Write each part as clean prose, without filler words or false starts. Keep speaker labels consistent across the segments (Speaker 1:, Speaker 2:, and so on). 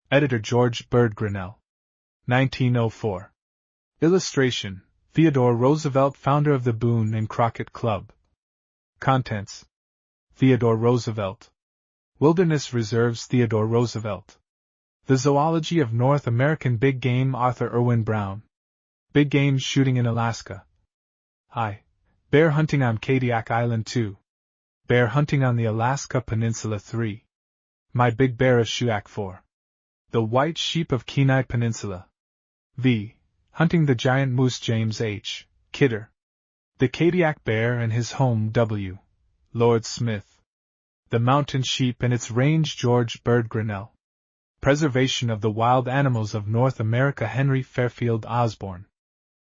Speaker 1: Editor George Bird Grinnell. 1904. Illustration, Theodore Roosevelt, founder of the Boone and Crockett Club. Contents: Theodore Roosevelt. Wilderness Reserves, Theodore Roosevelt. The Zoology of North American Big Game, Arthur Irwin Brown. Big Game Shooting in Alaska. I. Bear Hunting on Kadiak Island 2. Bear Hunting on the Alaska Peninsula 3. My Big Bear of Shuak 4. The White Sheep of Kenai Peninsula. V. Hunting the Giant Moose, James H. Kidder. The Kadiak Bear and His Home, W. Lord Smith. The Mountain Sheep and Its Range, George Bird Grinnell. Preservation of the Wild Animals of North America, Henry Fairfield Osborne.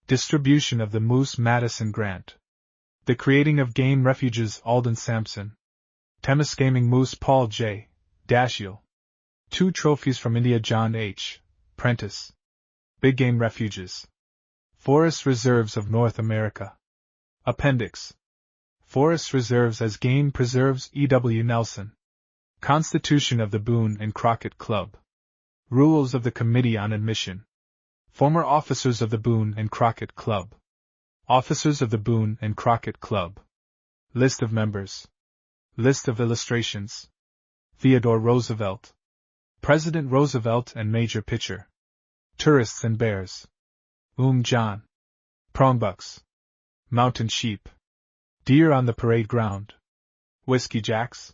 Speaker 1: Distribution of the Moose, Madison Grant. The Creating of Game Refuges, Alden Sampson. Temiskaming Moose, Paul J. Dashiell. 2 trophies from India, John H. Prentice. Big Game Refuges. Forest Reserves of North America. Appendix. Forest Reserves as Game Preserves, E. W. Nelson. Constitution of the Boone and Crockett Club. Rules of the Committee on Admission. Former Officers of the Boone and Crockett Club. Officers of the Boone and Crockett Club. List of members. List of illustrations. Theodore Roosevelt. President Roosevelt and Major Pitcher. Tourists and Bears. John. Prongbucks. Mountain Sheep. Deer on the Parade Ground. Whiskey Jacks.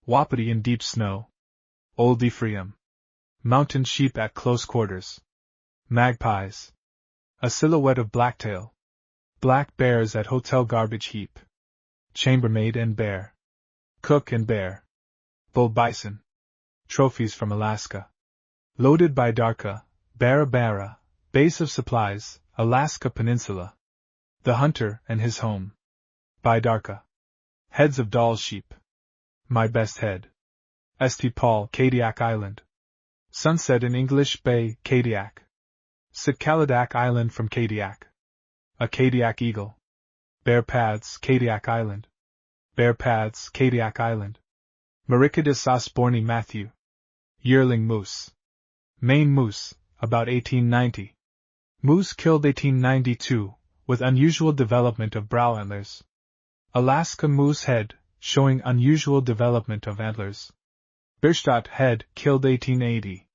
Speaker 1: Wapiti in Deep Snow. Old Ephraim. Mountain Sheep at Close Quarters. Magpies. A Silhouette of Blacktail. Black Bears at Hotel Garbage Heap. Chambermaid and Bear. Cook and Bear. Bull Bison. Trophies from Alaska. Loaded by Darka, Barra Barra, Base of Supplies, Alaska Peninsula. The Hunter and His Home. By Darka. Heads of Doll Sheep. My Best Head. St. Paul, Kadiak Island. Sunset in English Bay, Kadiak. Sitkalidak Island from Kadiak. A Kadiak Eagle. Bear Paths, Kadiak Island. Bear Paths, Kadiak Island. Maricidus osborni Matthew. Yearling Moose. Maine Moose, about 1890. Moose killed 1892, with unusual development of brow antlers. Alaska Moose Head, showing unusual development of antlers. Bierstadt Head, killed 1880.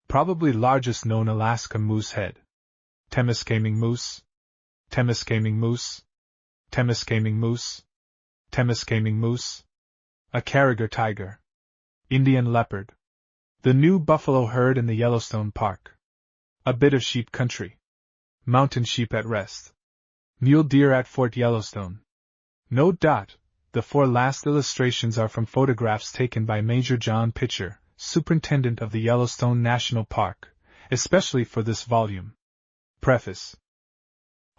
Speaker 1: Probably largest known Alaska Moose Head. Temiskaming Moose. Temiskaming Moose. Temiskaming Moose. Temiskaming Moose. A Carriger Tiger. Indian Leopard. The New Buffalo Herd in the Yellowstone Park. A Bit of Sheep Country. Mountain Sheep at Rest. Mule Deer at Fort Yellowstone. Note. The 4 last illustrations are from photographs taken by Major John Pitcher, Superintendent of the Yellowstone National Park, especially for this volume. Preface.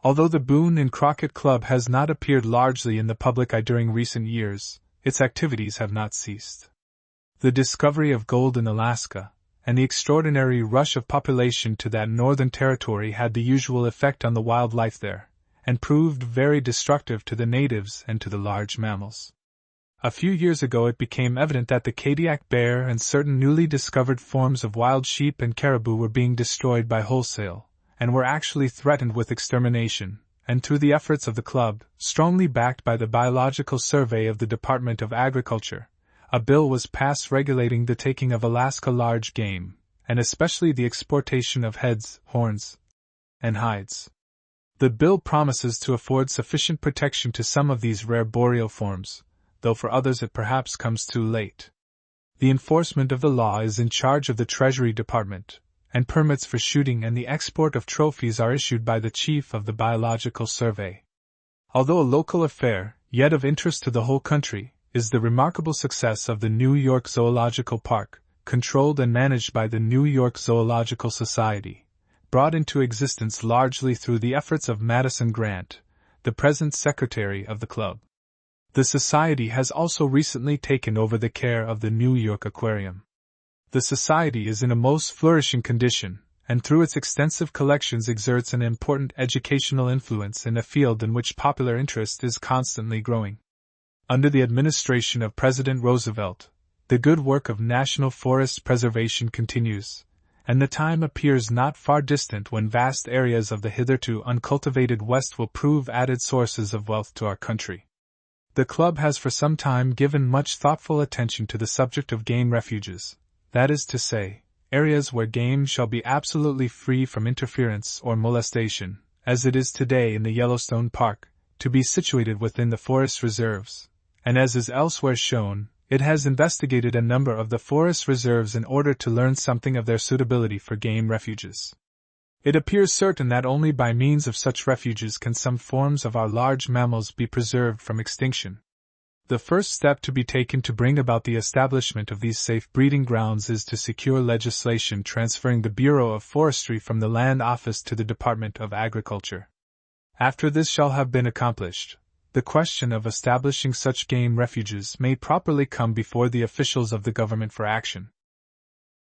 Speaker 1: Although the Boone and Crockett Club has not appeared largely in the public eye during recent years, its activities have not ceased. The discovery of gold in Alaska, and the extraordinary rush of population to that northern territory had the usual effect on the wildlife there, and proved very destructive to the natives and to the large mammals. A few years ago it became evident that the Kadiak bear and certain newly discovered forms of wild sheep and caribou were being destroyed by wholesale, and were actually threatened with extermination, and through the efforts of the club, strongly backed by the Biological Survey of the Department of Agriculture, a bill was passed regulating the taking of Alaska large game, and especially the exportation of heads, horns, and hides. The bill promises to afford sufficient protection to some of these rare boreal forms, though for others it perhaps comes too late. The enforcement of the law is in charge of the Treasury Department, and permits for shooting and the export of trophies are issued by the Chief of the Biological Survey. Although a local affair, yet of interest to the whole country, is the remarkable success of the New York Zoological Park, controlled and managed by the New York Zoological Society, brought into existence largely through the efforts of Madison Grant, the present secretary of the club. The society has also recently taken over the care of the New York Aquarium. The society is in a most flourishing condition, and through its extensive collections exerts an important educational influence in a field in which popular interest is constantly growing. Under the administration of President Roosevelt, the good work of national forest preservation continues, and the time appears not far distant when vast areas of the hitherto uncultivated West will prove added sources of wealth to our country. The club has for some time given much thoughtful attention to the subject of game refuges, that is to say, areas where game shall be absolutely free from interference or molestation, as it is today in the Yellowstone Park, to be situated within the forest reserves, and as is elsewhere shown, it has investigated a number of the forest reserves in order to learn something of their suitability for game refuges. It appears certain that only by means of such refuges can some forms of our large mammals be preserved from extinction. The first step to be taken to bring about the establishment of these safe breeding grounds is to secure legislation transferring the Bureau of Forestry from the Land Office to the Department of Agriculture. After this shall have been accomplished, the question of establishing such game refuges may properly come before the officials of the government for action.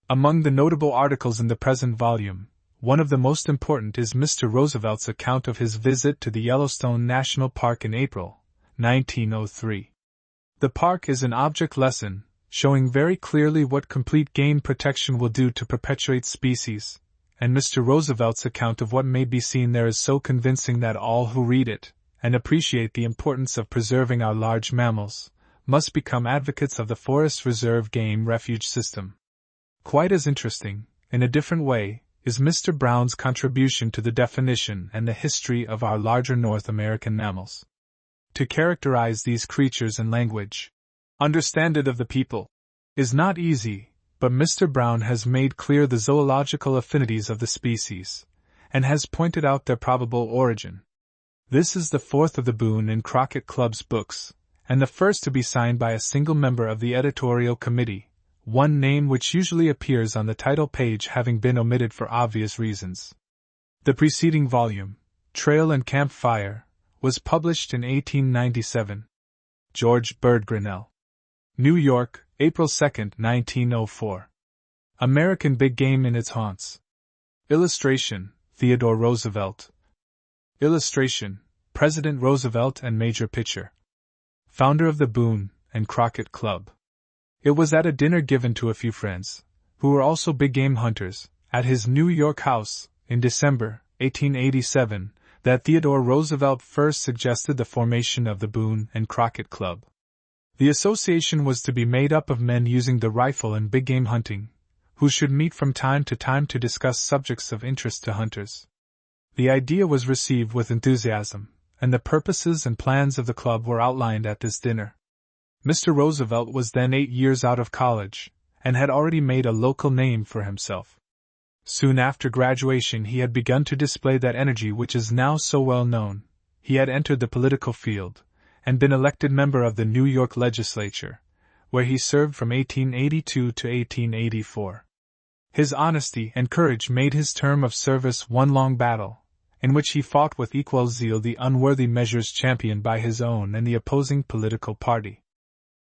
Speaker 1: Among the notable articles in the present volume, one of the most important is Mr. Roosevelt's account of his visit to the Yellowstone National Park in April, 1903. The park is an object lesson, showing very clearly what complete game protection will do to perpetuate species, and Mr. Roosevelt's account of what may be seen there is so convincing that all who read it, and appreciate the importance of preserving our large mammals, must become advocates of the Forest Reserve Game Refuge system. Quite as interesting, in a different way, is Mr. Brown's contribution to the definition and the history of our larger North American mammals. To characterize these creatures in language, understanded of the people, is not easy, but Mr. Brown has made clear the zoological affinities of the species, and has pointed out their probable origin. This is the fourth of the Boone and Crockett Club's books, and the first to be signed by a single member of the editorial committee, one name which usually appears on the title page having been omitted for obvious reasons. The preceding volume, Trail and Campfire, was published in 1897. George Bird Grinnell. New York, April 2, 1904. American Big Game in Its Haunts. Illustration, Theodore Roosevelt. Illustration, President Roosevelt and Major Pitcher, founder of the Boone and Crockett Club. It was at a dinner given to a few friends, who were also big game hunters, at his New York house, in December, 1887, that Theodore Roosevelt first suggested the formation of the Boone and Crockett Club. The association was to be made up of men using the rifle in big game hunting, who should meet from time to time to discuss subjects of interest to hunters. The idea was received with enthusiasm, and the purposes and plans of the club were outlined at this dinner. Mr. Roosevelt was then 8 years out of college, and had already made a local name for himself. Soon after graduation he had begun to display that energy which is now so well known. He had entered the political field, and been elected member of the New York legislature, where he served from 1882 to 1884. His honesty and courage made his term of service one long battle, in which he fought with equal zeal the unworthy measures championed by his own and the opposing political party.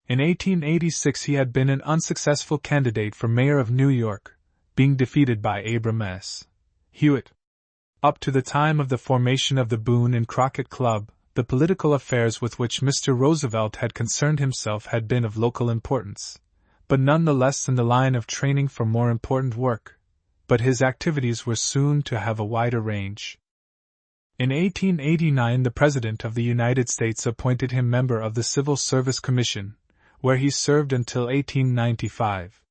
Speaker 1: In 1886 he had been an unsuccessful candidate for mayor of New York, being defeated by Abram S. Hewitt. Up to the time of the formation of the Boone and Crockett Club, the political affairs with which Mr. Roosevelt had concerned himself had been of local importance, but none the less in the line of training for more important work, but his activities were soon to have a wider range. In 1889 the President of the United States appointed him member of the Civil Service Commission, where he served until 1895.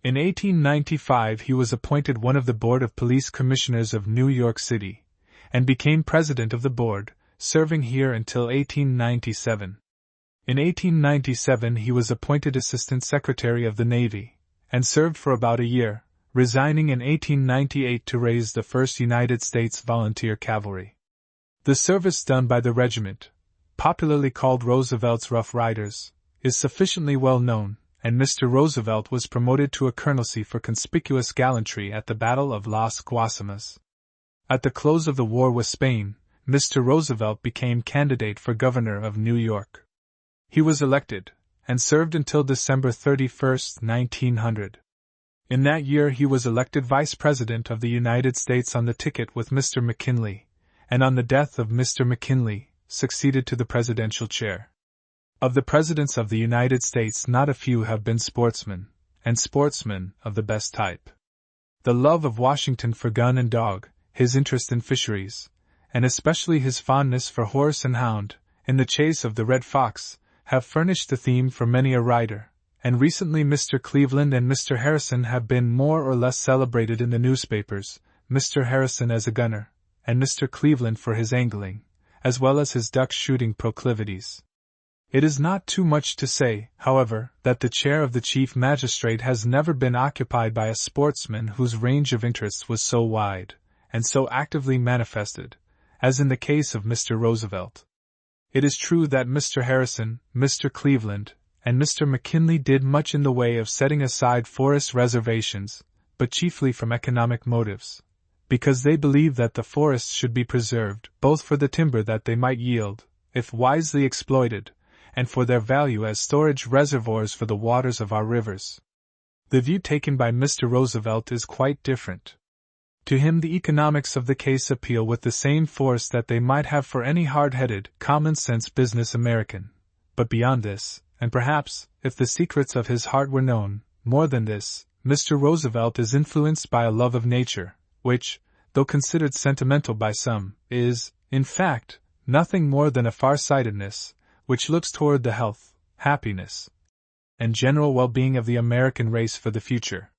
Speaker 1: In 1895 he was appointed one of the Board of Police Commissioners of New York City, and became President of the Board, serving here until 1897. In 1897 he was appointed Assistant Secretary of the Navy, and served for about a year, resigning in 1898 to raise the 1st United States Volunteer Cavalry. The service done by the regiment, popularly called Roosevelt's Rough Riders, is sufficiently well known, and Mr. Roosevelt was promoted to a colonelcy for conspicuous gallantry at the Battle of Las Guasimas. At the close of the war with Spain, Mr. Roosevelt became candidate for governor of New York. He was elected, and served until December 31, 1900. In that year he was elected Vice President of the United States on the ticket with Mr. McKinley, and on the death of Mr. McKinley, succeeded to the presidential chair. Of the presidents of the United States not a few have been sportsmen, and sportsmen of the best type. The love of Washington for gun and dog, his interest in fisheries, and especially his fondness for horse and hound, in the chase of the red fox, have furnished the theme for many a writer, and recently Mr. Cleveland and Mr. Harrison have been more or less celebrated in the newspapers, Mr. Harrison as a gunner, and Mr. Cleveland for his angling, as well as his duck-shooting proclivities. It is not too much to say, however, that the chair of the chief magistrate has never been occupied by a sportsman whose range of interests was so wide, and so actively manifested, as in the case of Mr. Roosevelt. It is true that Mr. Harrison, Mr. Cleveland, and Mr. McKinley did much in the way of setting aside forest reservations, but chiefly from economic motives, because they believed that the forests should be preserved, both for the timber that they might yield, if wisely exploited, and for their value as storage reservoirs for the waters of our rivers. The view taken by Mr. Roosevelt is quite different. To him the economics of the case appeal with the same force that they might have for any hard-headed, common-sense business American. But beyond this, and perhaps, if the secrets of his heart were known, more than this, Mr. Roosevelt is influenced by a love of nature, which, though considered sentimental by some, is, in fact, nothing more than a far-sightedness, which looks toward the health, happiness, and general well-being of the American race for the future.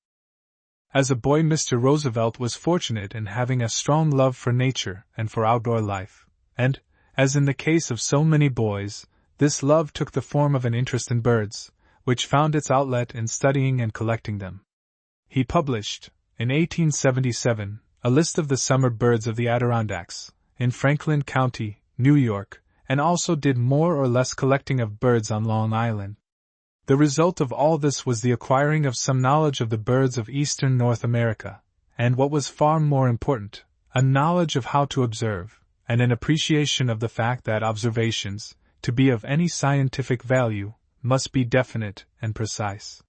Speaker 1: As a boy, Mr. Roosevelt was fortunate in having a strong love for nature and for outdoor life, and, as in the case of so many boys, this love took the form of an interest in birds, which found its outlet in studying and collecting them. He published, in 1877, a list of the summer birds of the Adirondacks, in Franklin County, New York, and also did more or less collecting of birds on Long Island. The result of all this was the acquiring of some knowledge of the birds of eastern North America, and what was far more important, a knowledge of how to observe, and an appreciation of the fact that observations, to be of any scientific value, must be definite and precise.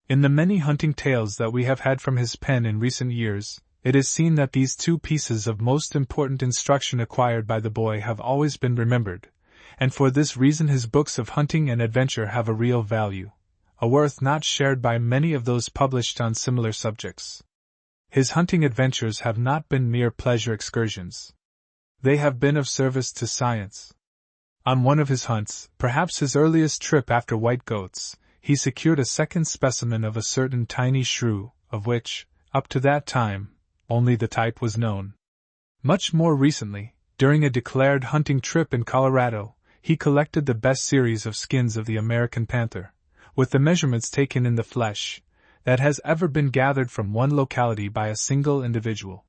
Speaker 1: In the many hunting tales that we have had from his pen in recent years, it is seen that these two pieces of most important instruction acquired by the boy have always been remembered, and for this reason his books of hunting and adventure have a real value, a worth not shared by many of those published on similar subjects. His hunting adventures have not been mere pleasure excursions. They have been of service to science. On one of his hunts, perhaps his earliest trip after white goats, he secured a second specimen of a certain tiny shrew, of which, up to that time, only the type was known. Much more recently, during a declared hunting trip in Colorado, he collected the best series of skins of the American panther, with the measurements taken in the flesh, that has ever been gathered from one locality by a single individual.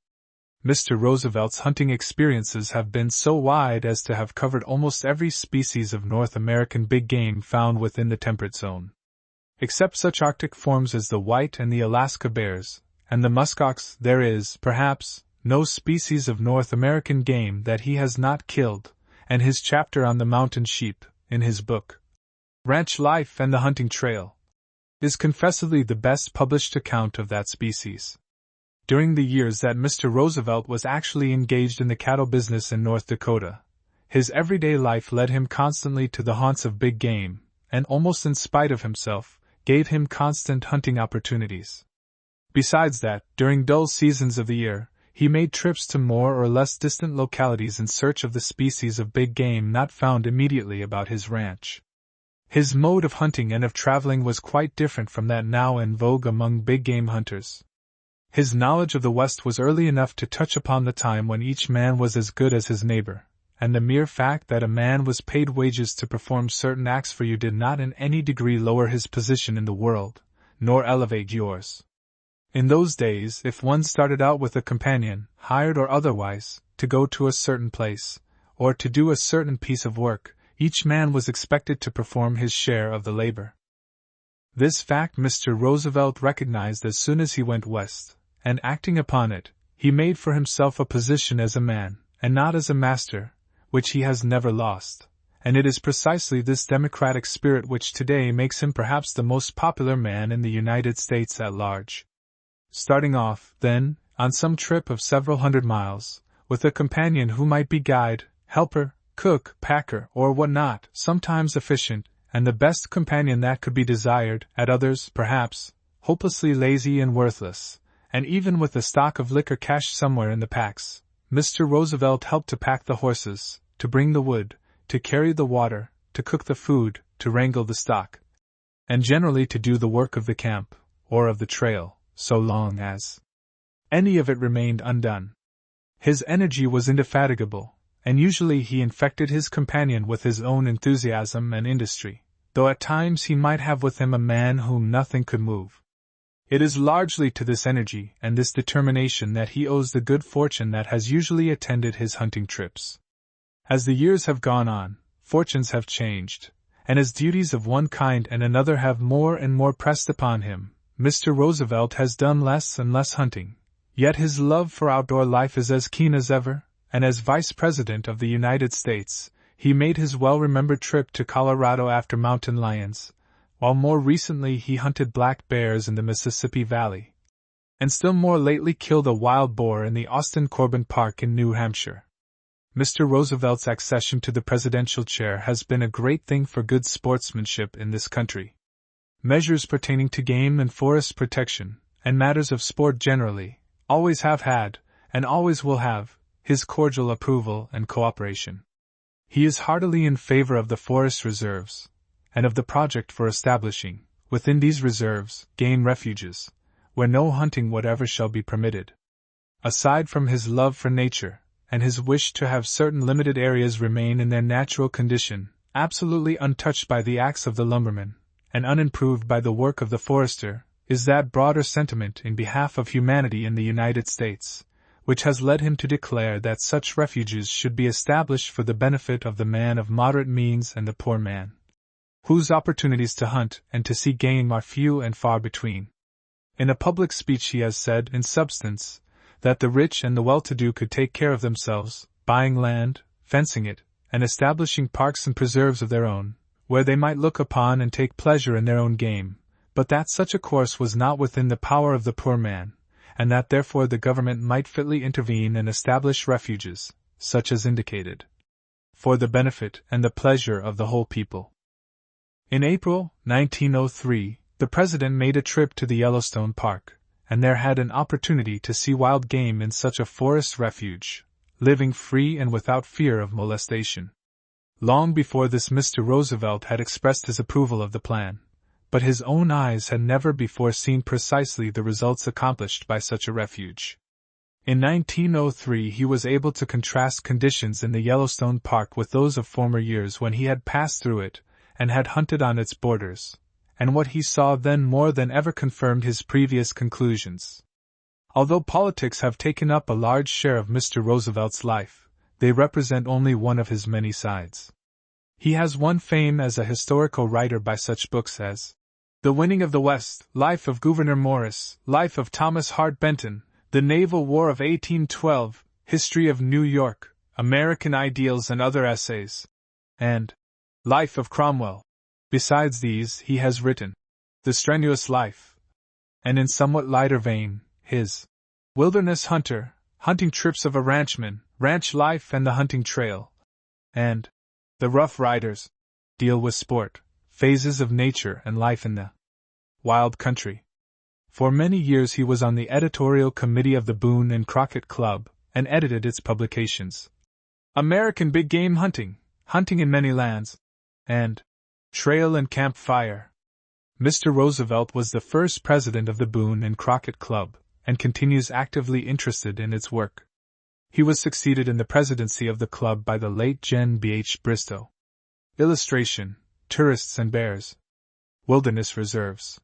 Speaker 1: Mr. Roosevelt's hunting experiences have been so wide as to have covered almost every species of North American big game found within the temperate zone. Except such Arctic forms as the white and the Alaska bears, and the muskox, there is, perhaps, no species of North American game that he has not killed, and his chapter on the mountain sheep, in his book, Ranch Life and the Hunting Trail, is confessedly the best published account of that species. During the years that Mr. Roosevelt was actually engaged in the cattle business in North Dakota, his everyday life led him constantly to the haunts of big game, and almost in spite of himself, gave him constant hunting opportunities. Besides that, during dull seasons of the year, he made trips to more or less distant localities in search of the species of big game not found immediately about his ranch. His mode of hunting and of traveling was quite different from that now in vogue among big game hunters. His knowledge of the West was early enough to touch upon the time when each man was as good as his neighbor, and the mere fact that a man was paid wages to perform certain acts for you did not in any degree lower his position in the world, nor elevate yours. In those days, if one started out with a companion, hired or otherwise, to go to a certain place, or to do a certain piece of work, each man was expected to perform his share of the labor. This fact Mr. Roosevelt recognized as soon as he went west, and acting upon it, he made for himself a position as a man, and not as a master, which he has never lost, and it is precisely this democratic spirit which today makes him perhaps the most popular man in the United States at large. Starting off, then, on some trip of several hundred miles, with a companion who might be guide, helper, cook, packer, or what not, sometimes efficient, and the best companion that could be desired, at others, perhaps, hopelessly lazy and worthless, and even with a stock of liquor cached somewhere in the packs, Mr. Roosevelt helped to pack the horses, to bring the wood, to carry the water, to cook the food, to wrangle the stock, and generally to do the work of the camp, or of the trail, so long as any of it remained undone. His energy was indefatigable, and usually he infected his companion with his own enthusiasm and industry, though at times he might have with him a man whom nothing could move. It is largely to this energy and this determination that he owes the good fortune that has usually attended his hunting trips. As the years have gone on, fortunes have changed, and as duties of one kind and another have more and more pressed upon him, Mr. Roosevelt has done less and less hunting, yet his love for outdoor life is as keen as ever, and as Vice President of the United States, he made his well-remembered trip to Colorado after mountain lions, while more recently he hunted black bears in the Mississippi Valley, and still more lately killed a wild boar in the Austin Corbin Park in New Hampshire. Mr. Roosevelt's accession to the presidential chair has been a great thing for good sportsmanship in this country. Measures pertaining to game and forest protection, and matters of sport generally, always have had, and always will have, his cordial approval and cooperation. He is heartily in favor of the forest reserves, and of the project for establishing, within these reserves, game refuges, where no hunting whatever shall be permitted. Aside from his love for nature, and his wish to have certain limited areas remain in their natural condition, absolutely untouched by the axe of the lumberman, and unimproved by the work of the forester, is that broader sentiment in behalf of humanity in the United States, which has led him to declare that such refuges should be established for the benefit of the man of moderate means and the poor man, whose opportunities to hunt and to see game are few and far between. In a public speech he has said, in substance, that the rich and the well-to-do could take care of themselves, buying land, fencing it, and establishing parks and preserves of their own, where they might look upon and take pleasure in their own game, but that such a course was not within the power of the poor man, and that therefore the government might fitly intervene and establish refuges, such as indicated, for the benefit and the pleasure of the whole people. In April 1903, the President made a trip to the Yellowstone Park, and there had an opportunity to see wild game in such a forest refuge, living free and without fear of molestation. Long before this Mr. Roosevelt had expressed his approval of the plan, but his own eyes had never before seen precisely the results accomplished by such a refuge. In 1903 he was able to contrast conditions in the Yellowstone Park with those of former years when he had passed through it, and had hunted on its borders, and what he saw then more than ever confirmed his previous conclusions. Although politics have taken up a large share of Mr. Roosevelt's life, they represent only one of his many sides. He has won fame as a historical writer by such books as The Winning of the West, Life of Gouverneur Morris, Life of Thomas Hart Benton, The Naval War of 1812, History of New York, American Ideals and Other Essays, and Life of Cromwell. Besides these, he has written The Strenuous Life, and in somewhat lighter vein, his Wilderness Hunter, Hunting Trips of a Ranchman, Ranch Life and the Hunting Trail, and The Rough Riders, deal with sport, phases of nature and life in the wild country. For many years he was on the editorial committee of the Boone and Crockett Club, and edited its publications. American Big Game Hunting, Hunting in Many Lands, and Trail and Camp Fire. Mr. Roosevelt was the first president of the Boone and Crockett Club, and continues actively interested in its work. He was succeeded in the presidency of the club by the late Gen. B. H. Bristow. Illustration: Tourists and Bears. Wilderness Reserves.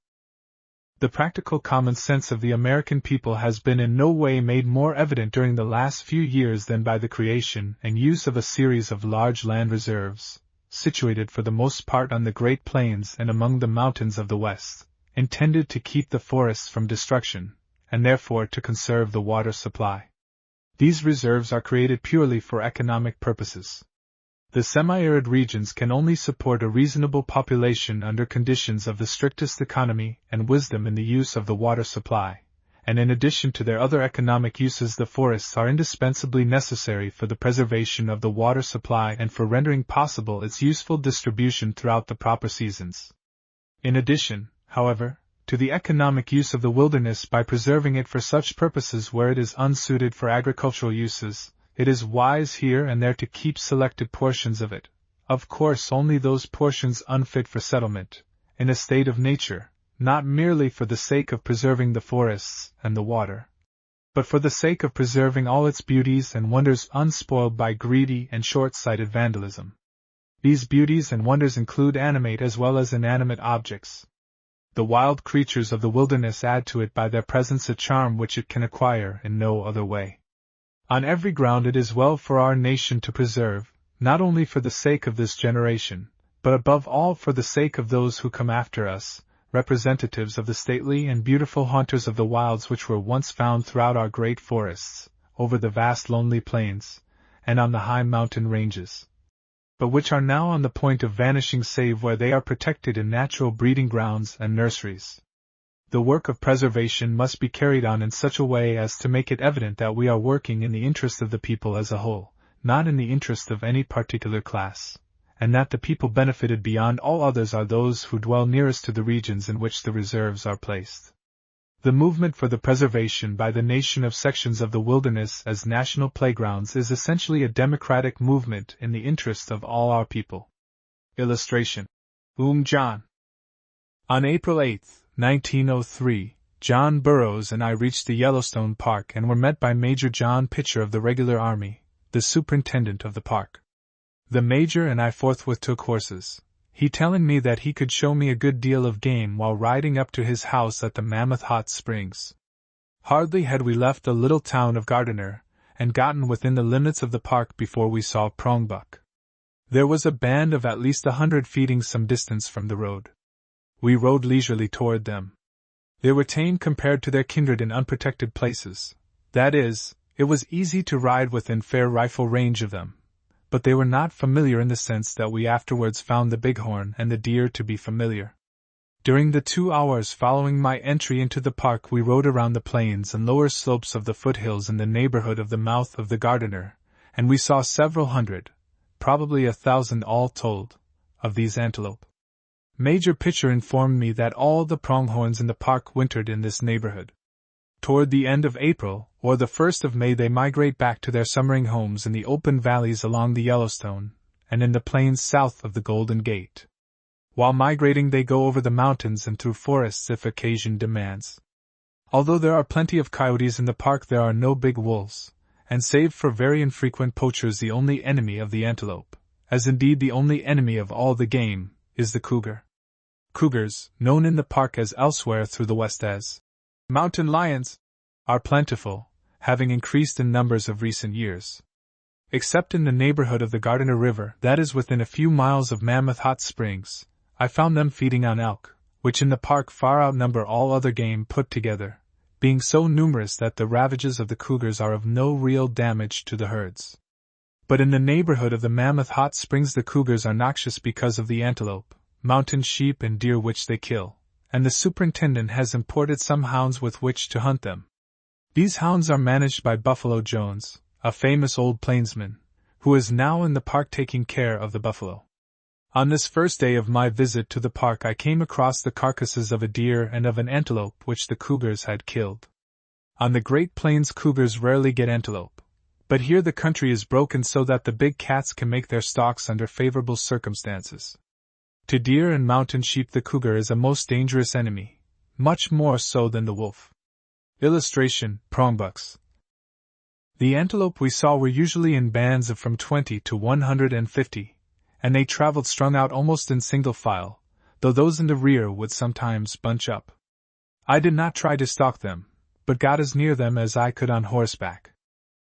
Speaker 1: The practical common sense of the American people has been in no way made more evident during the last few years than by the creation and use of a series of large land reserves, situated for the most part on the Great Plains and among the mountains of the West, intended to keep the forests from destruction, and therefore to conserve the water supply. These reserves are created purely for economic purposes. The semi-arid regions can only support a reasonable population under conditions of the strictest economy and wisdom in the use of the water supply, and in addition to their other economic uses, the forests are indispensably necessary for the preservation of the water supply and for rendering possible its useful distribution throughout the proper seasons. In addition, however, to the economic use of the wilderness by preserving it for such purposes where it is unsuited for agricultural uses, it is wise here and there to keep selected portions of it, of course only those portions unfit for settlement, in a state of nature, not merely for the sake of preserving the forests and the water, but for the sake of preserving all its beauties and wonders unspoiled by greedy and short-sighted vandalism. These beauties and wonders include animate as well as inanimate objects. The wild creatures of the wilderness add to it by their presence a charm which it can acquire in no other way. On every ground it is well for our nation to preserve, not only for the sake of this generation, but above all for the sake of those who come after us, representatives of the stately and beautiful haunters of the wilds which were once found throughout our great forests, over the vast lonely plains, and on the high mountain ranges, but which are now on the point of vanishing save where they are protected in natural breeding grounds and nurseries. The work of preservation must be carried on in such a way as to make it evident that we are working in the interest of the people as a whole, not in the interest of any particular class, and that the people benefited beyond all others are those who dwell nearest to the regions in which the reserves are placed. The movement for the preservation by the nation of sections of the wilderness as national playgrounds is essentially a democratic movement in the interest of all our people. Illustration. John. On April 8, 1903, John Burroughs and I reached the Yellowstone Park and were met by Major John Pitcher of the Regular Army, the superintendent of the park. The Major and I forthwith took horses, he telling me that he could show me a good deal of game while riding up to his house at the Mammoth Hot Springs. Hardly had we left the little town of Gardiner, and gotten within the limits of the park before we saw prongbuck. There was a band of at least 100 feeding some distance from the road. We rode leisurely toward them. They were tame compared to their kindred in unprotected places. That is, it was easy to ride within fair rifle range of them. But they were not familiar in the sense that we afterwards found the bighorn and the deer to be familiar. During the 2 hours following my entry into the park we rode around the plains and lower slopes of the foothills in the neighborhood of the mouth of the Gardiner, and we saw several hundred, probably 1,000 all told, of these antelope. Major Pitcher informed me that all the pronghorns in the park wintered in this neighborhood. Toward the end of April, or the 1st of May, they migrate back to their summering homes in the open valleys along the Yellowstone, and in the plains south of the Golden Gate. While migrating they go over the mountains and through forests if occasion demands. Although there are plenty of coyotes in the park there are no big wolves, and save for very infrequent poachers the only enemy of the antelope, as indeed the only enemy of all the game, is the cougar. Cougars, known in the park as elsewhere through the West as mountain lions, are plentiful, having increased in numbers of recent years. Except in the neighborhood of the Gardiner River, that is within a few miles of Mammoth Hot Springs, I found them feeding on elk, which in the park far outnumber all other game put together, being so numerous that the ravages of the cougars are of no real damage to the herds. But in the neighborhood of the Mammoth Hot Springs the cougars are noxious because of the antelope, mountain sheep and deer which they kill, and the superintendent has imported some hounds with which to hunt them. These hounds are managed by Buffalo Jones, a famous old plainsman, who is now in the park taking care of the buffalo. On this first day of my visit to the park I came across the carcasses of a deer and of an antelope which the cougars had killed. On the Great Plains cougars rarely get antelope, but here the country is broken so that the big cats can make their stalks under favorable circumstances. To deer and mountain sheep the cougar is a most dangerous enemy, much more so than the wolf. Illustration, prongbucks. The antelope we saw were usually in bands of from 20 to 150, and they traveled strung out almost in single file, though those in the rear would sometimes bunch up. I did not try to stalk them, but got as near them as I could on horseback.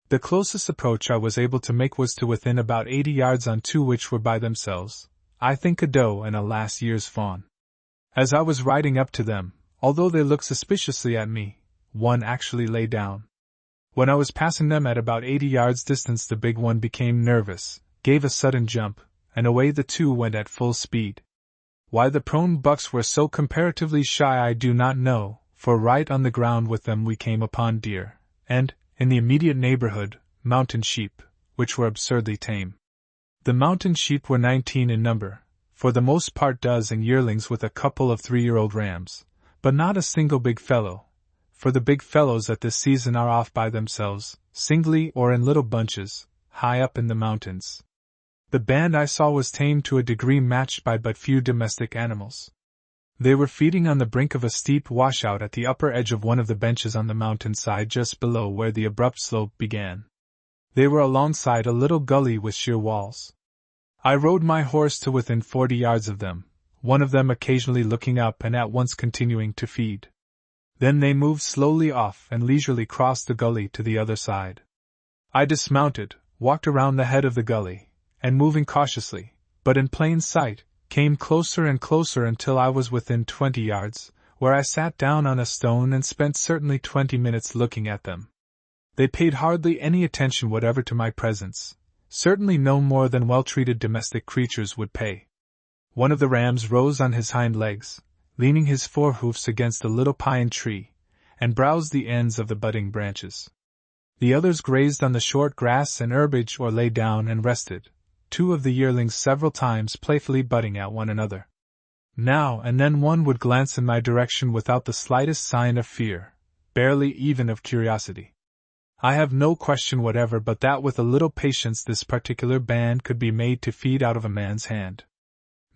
Speaker 1: The closest approach I was able to make was to within about 80 yards on two which were by themselves, I think a doe and a last year's fawn. As I was riding up to them, although they looked suspiciously at me, one actually lay down. When I was passing them at about 80 yards distance the big one became nervous, gave a sudden jump, and away the two went at full speed. Why the prone bucks were so comparatively shy I do not know, for right on the ground with them we came upon deer, and, in the immediate neighborhood, mountain sheep, which were absurdly tame. The mountain sheep were 19 in number, for the most part does and yearlings with a couple of 3-year-old rams, But not a single big fellow, for the big fellows at this season are off by themselves, singly or in little bunches, high up in the mountains. The band I saw was tame to a degree matched by but few domestic animals. They were feeding on the brink of a steep washout at the upper edge of one of the benches on the mountainside just below where the abrupt slope began. They were alongside a little gully with sheer walls. I rode my horse to within 40 yards of them, one of them occasionally looking up and at once continuing to feed. Then they moved slowly off and leisurely crossed the gully to the other side. I dismounted, walked around the head of the gully, and moving cautiously, but in plain sight, came closer and closer until I was within 20 yards, where I sat down on a stone and spent certainly 20 minutes looking at them. They paid hardly any attention whatever to my presence, certainly no more than well-treated domestic creatures would pay. One of the rams rose on his hind legs, leaning his forehoofs against a little pine tree, and browsed the ends of the budding branches. The others grazed on the short grass and herbage or lay down and rested, two of the yearlings several times playfully butting at one another. Now and then one would glance in my direction without the slightest sign of fear, barely even of curiosity. I have no question whatever but that with a little patience this particular band could be made to feed out of a man's hand.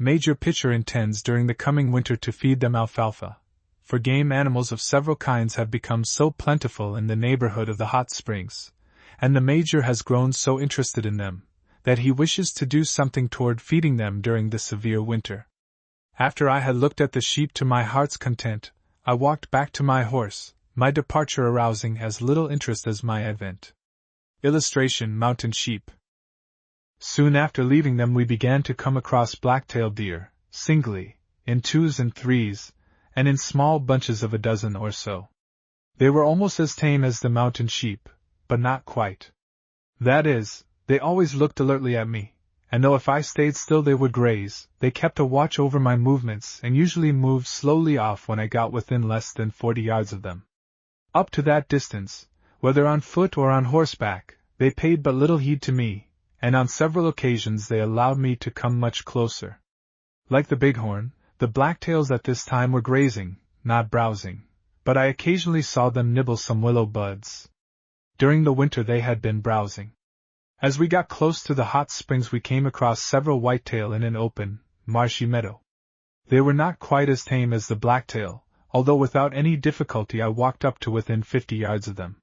Speaker 1: Major Pitcher intends during the coming winter to feed them alfalfa, for game animals of several kinds have become so plentiful in the neighborhood of the hot springs, and the Major has grown so interested in them, that he wishes to do something toward feeding them during the severe winter. After I had looked at the sheep to my heart's content, I walked back to my horse, my departure arousing as little interest as my advent. Illustration: Mountain sheep. Soon after leaving them we began to come across black-tailed deer, singly, in twos and threes, and in small bunches of a dozen or so. They were almost as tame as the mountain sheep, but not quite. That is, they always looked alertly at me, and though if I stayed still they would graze, they kept a watch over my movements and usually moved slowly off when I got within less than 40 yards of them. Up to that distance, whether on foot or on horseback, they paid but little heed to me, and on several occasions they allowed me to come much closer. Like the bighorn, the blacktails at this time were grazing, not browsing, but I occasionally saw them nibble some willow buds. During the winter they had been browsing. As we got close to the hot springs we came across several whitetail in an open, marshy meadow. They were not quite as tame as the blacktail, although without any difficulty I walked up to within 50 yards of them.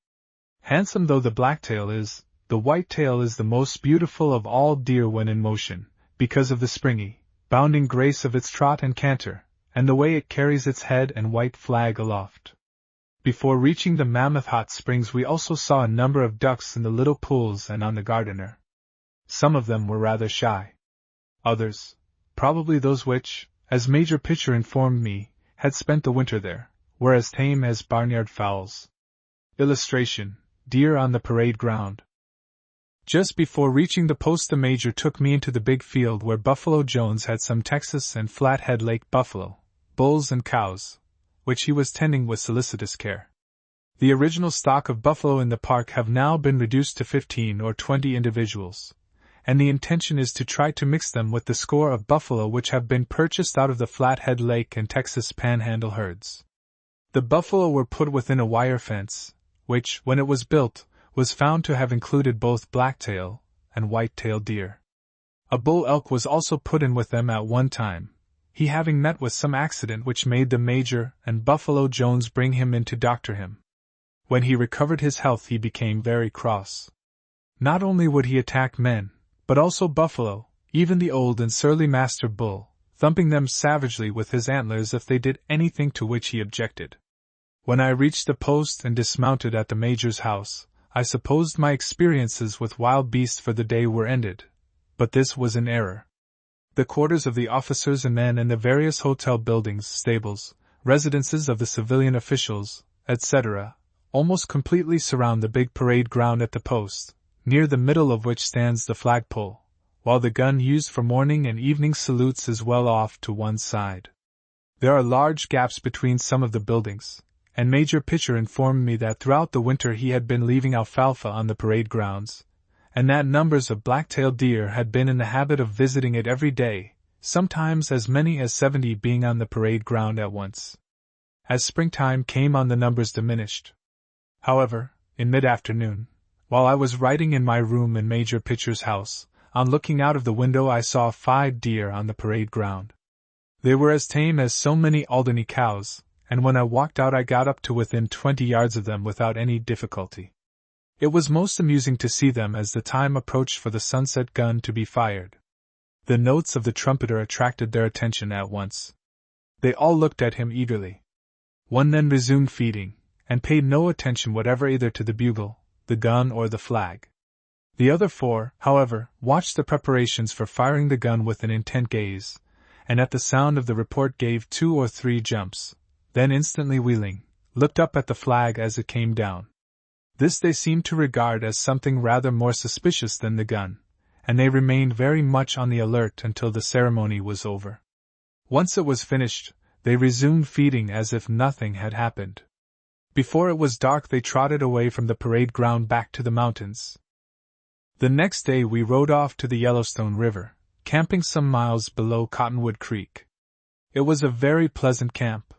Speaker 1: Handsome though the blacktail is, the whitetail is the most beautiful of all deer when in motion, because of the springy, bounding grace of its trot and canter, and the way it carries its head and white flag aloft. Before reaching the Mammoth Hot Springs we also saw a number of ducks in the little pools and on the Gardiner. Some of them were rather shy. Others, probably those which, as Major Pitcher informed me, had spent the winter there, were as tame as barnyard fowls. Illustration: Deer on the parade ground. Just before reaching the post the Major took me into the big field where Buffalo Jones had some Texas and Flathead Lake buffalo, bulls and cows, which he was tending with solicitous care. The original stock of buffalo in the park have now been reduced to 15 or 20 individuals, and the intention is to try to mix them with the score of buffalo which have been purchased out of the Flathead Lake and Texas Panhandle herds. The buffalo were put within a wire fence, which, when it was built, was found to have included both blacktail and white-tailed deer. A bull elk was also put in with them at one time, he having met with some accident which made the Major and Buffalo Jones bring him in to doctor him. When he recovered his health he became very cross. Not only would he attack men, but also buffalo, even the old and surly master bull, thumping them savagely with his antlers if they did anything to which he objected. When I reached the post and dismounted at the Major's house, I supposed my experiences with wild beasts for the day were ended, but this was an error. The quarters of the officers and men in the various hotel buildings, stables, residences of the civilian officials, etc., almost completely surround the big parade ground at the post, near the middle of which stands the flagpole, while the gun used for morning and evening salutes is well off to one side. There are large gaps between some of the buildings, and Major Pitcher informed me that throughout the winter he had been leaving alfalfa on the parade grounds, and that numbers of black-tailed deer had been in the habit of visiting it every day, sometimes as many as 70 being on the parade ground at once. As springtime came on, the numbers diminished. However, in mid-afternoon, while I was writing in my room in Major Pitcher's house, on looking out of the window I saw 5 deer on the parade ground. They were as tame as so many Alderney cows, and when I walked out I got up to within 20 yards of them without any difficulty. It was most amusing to see them as the time approached for the sunset gun to be fired. The notes of the trumpeter attracted their attention at once. They all looked at him eagerly. One then resumed feeding, and paid no attention whatever either to the bugle, the gun, or the flag. The other 4, however, watched the preparations for firing the gun with an intent gaze, and at the sound of the report gave 2 or 3 jumps, then instantly wheeling, looked up at the flag as it came down. This they seemed to regard as something rather more suspicious than the gun, and they remained very much on the alert until the ceremony was over. Once it was finished, they resumed feeding as if nothing had happened. Before it was dark they trotted away from the parade ground back to the mountains. The next day we rode off to the Yellowstone River, camping some miles below Cottonwood Creek. It was a very pleasant camp.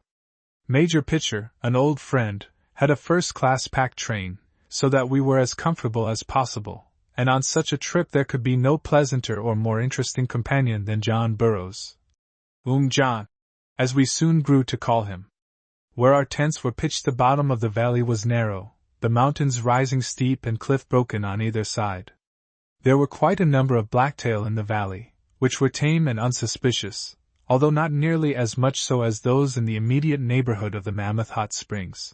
Speaker 1: Major Pitcher, an old friend, had a first-class pack train, so that we were as comfortable as possible, and on such a trip there could be no pleasanter or more interesting companion than John Burroughs. John, as we soon grew to call him. Where our tents were pitched the bottom of the valley was narrow, the mountains rising steep and cliff-broken on either side. There were quite a number of blacktail in the valley, which were tame and unsuspicious, although not nearly as much so as those in the immediate neighborhood of the Mammoth Hot Springs.